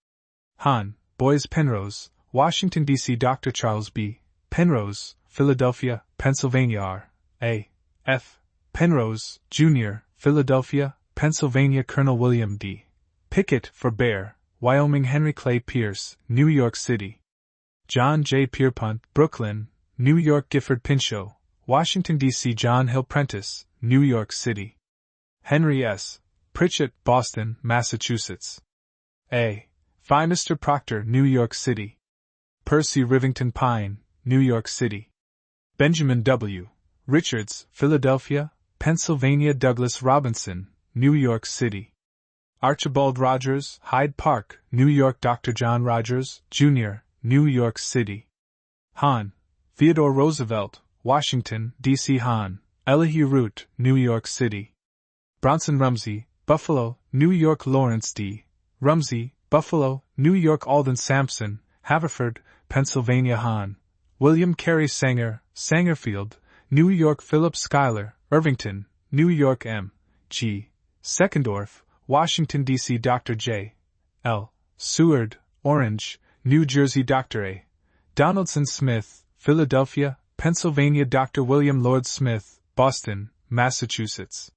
Speaker 1: Hahn, Boys Penrose, Washington, D.C. Dr. Charles B. Penrose, Philadelphia, Pennsylvania. R. A. F. Penrose, Jr., Philadelphia, Pennsylvania. Colonel William D. Pickett, for Bear, Wyoming. Henry Clay Pierce, New York City. John J. Pierpont, Brooklyn, New York. Gifford Pinchot, Washington, D.C. John Hill Prentice, New York City. Henry S. Pritchett, Boston, Massachusetts. A. Mr. Proctor, New York City. Percy Rivington Pine, New York City. Benjamin W. Richards, Philadelphia, Pennsylvania. Douglas Robinson, New York City. Archibald Rogers, Hyde Park, New York. Dr. John Rogers, Jr., New York City. Hahn, Theodore Roosevelt, Washington, D.C. Hahn, Elihu Root, New York City. Bronson Rumsey, Buffalo, New York. Lawrence D. Rumsey, Buffalo, New York. Alden Sampson, Haverford, Pennsylvania. Hahn, William Carey Sanger, Sangerfield, New York. Philip Schuyler, Irvington, New York. M. G. Seckendorf, Washington, D.C. Dr. J. L. Seward, Orange, New Jersey. Dr. A. Donaldson Smith, Philadelphia, Pennsylvania. Dr. William Lord Smith, Boston, Massachusetts.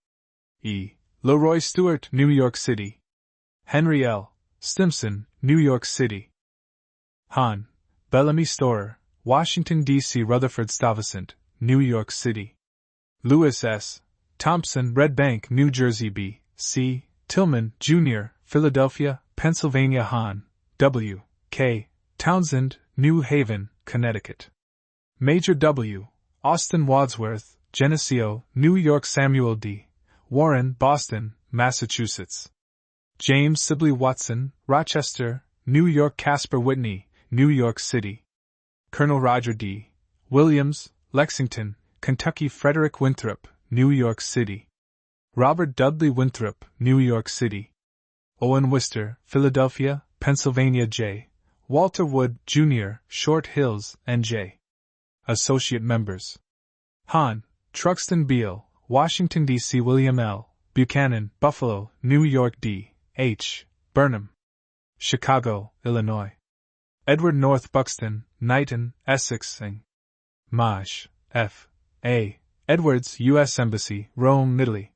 Speaker 1: E. Leroy Stewart, New York City. Henry L. Stimson, New York City. Hahn, Bellamy Storer, Washington, D.C. Rutherford Stuyvesant, New York City. Lewis S. Thompson, Red Bank, New Jersey. B. C. Tillman, Jr., Philadelphia, Pennsylvania. Hahn, W. K. Townsend, New Haven, Connecticut. Major W. Austin Wadsworth, Geneseo, New York. Samuel D. Warren, Boston, Massachusetts. James Sibley Watson, Rochester, New York. Caspar Whitney, New York City. Colonel Roger D. Williams, Lexington, Kentucky. Frederick Winthrop, New York City. Robert Dudley Winthrop, New York City. Owen Wister, Philadelphia, Pennsylvania. J. Walter Wood, Jr., Short Hills, N.J. Associate Members. Hahn, Truxton Beale, Washington, D.C. William L. Buchanan, Buffalo, New York. D. H. Burnham, Chicago, Illinois. Edward North Buxton, Knighton, Essex. Maj. F. A. Edwards, U.S. Embassy, Rome, Italy.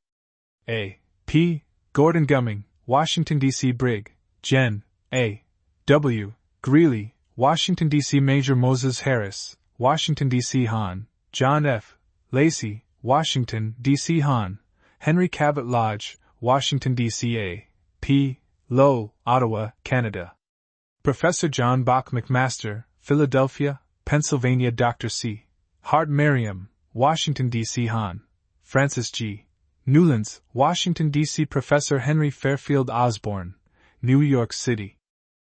Speaker 1: A. P. Gordon Gumming, Washington, D.C. Brig. Gen. A. W. Greeley, Washington, D.C. Major Moses Harris, Washington, D.C. Hahn, John F. Lacey, Washington, D.C. Hahn, Henry Cabot Lodge, Washington, D.C. A. P. Lowe, Ottawa, Canada. Professor John Bach McMaster, Philadelphia, Pennsylvania. Dr. C. Hart Merriam, Washington, D.C. Hahn, Francis G. Newlands, Washington, D.C. Professor Henry Fairfield Osborne, New York City.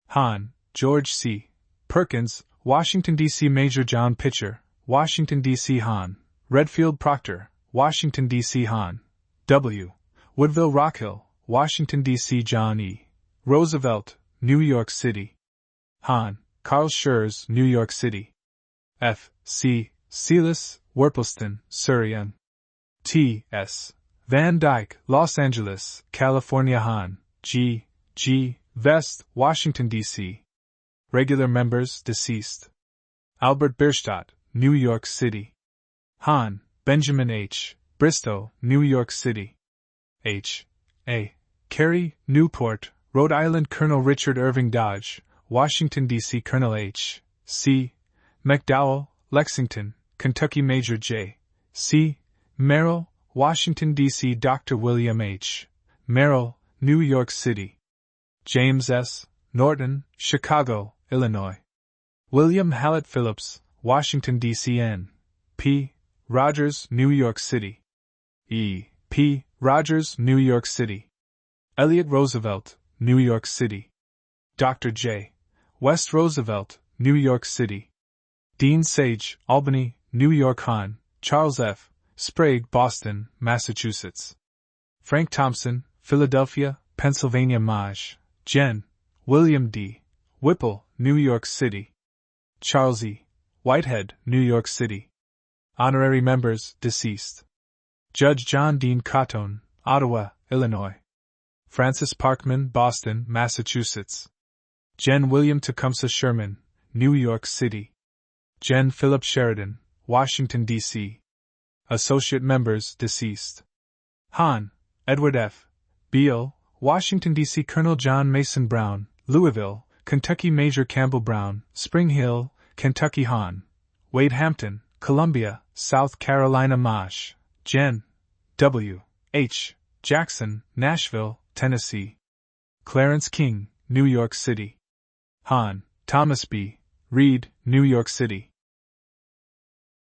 Speaker 1: Hahn, George C. Perkins, Washington, D.C. Major John Pitcher, Washington, D.C. Hahn, Redfield Proctor, Washington, D.C. Hahn, W. Woodville Rockhill, Washington, D.C. John E. Roosevelt, New York City. Hahn, Carl Schurz, New York City. F. C. Sealis, Worpleston, Surrey. N. T. S. Van Dyke, Los Angeles, California. Hahn, G. G. Vest, Washington, D.C. Regular members deceased. Albert Bierstadt, New York City. Hahn, Benjamin H. Bristow, New York City. H. A. Cary, Newport, Rhode Island. Colonel Richard Irving Dodge, Washington, D.C. Colonel H. C. McDowell, Lexington, Kentucky. Major J. C. Merrill, Washington, D.C. Dr. William H. Merrill, New York City. James S. Norton, Chicago, Illinois. William Hallett Phillips, Washington, D.C. N. P. Rogers, New York City. E. P. Rogers, New York City. Elliott Roosevelt, New York City. Dr. J. West Roosevelt, New York City. Dean Sage, Albany, New York. Hahn, Charles F. Sprague, Boston, Massachusetts. Frank Thompson, Philadelphia, Pennsylvania. Maj. Gen. William D. Whipple, New York City. Charles E. Whitehead, New York City. Honorary members, deceased. Judge John Dean Cotton, Ottawa, Illinois. Francis Parkman, Boston, Massachusetts. Gen. William Tecumseh Sherman, New York City. Gen. Philip Sheridan, Washington, D.C. Associate members, deceased. Hahn, Edward F. Beale, Washington, D.C. Colonel John Mason Brown, Louisville, Kentucky. Major Campbell Brown, Spring Hill, Kentucky. Hahn, Wade Hampton, Columbia, South Carolina. Maj. Gen. W. H. Jackson, Nashville, Tennessee. Clarence King, New York City. Hahn, Thomas B. Reed, New York City.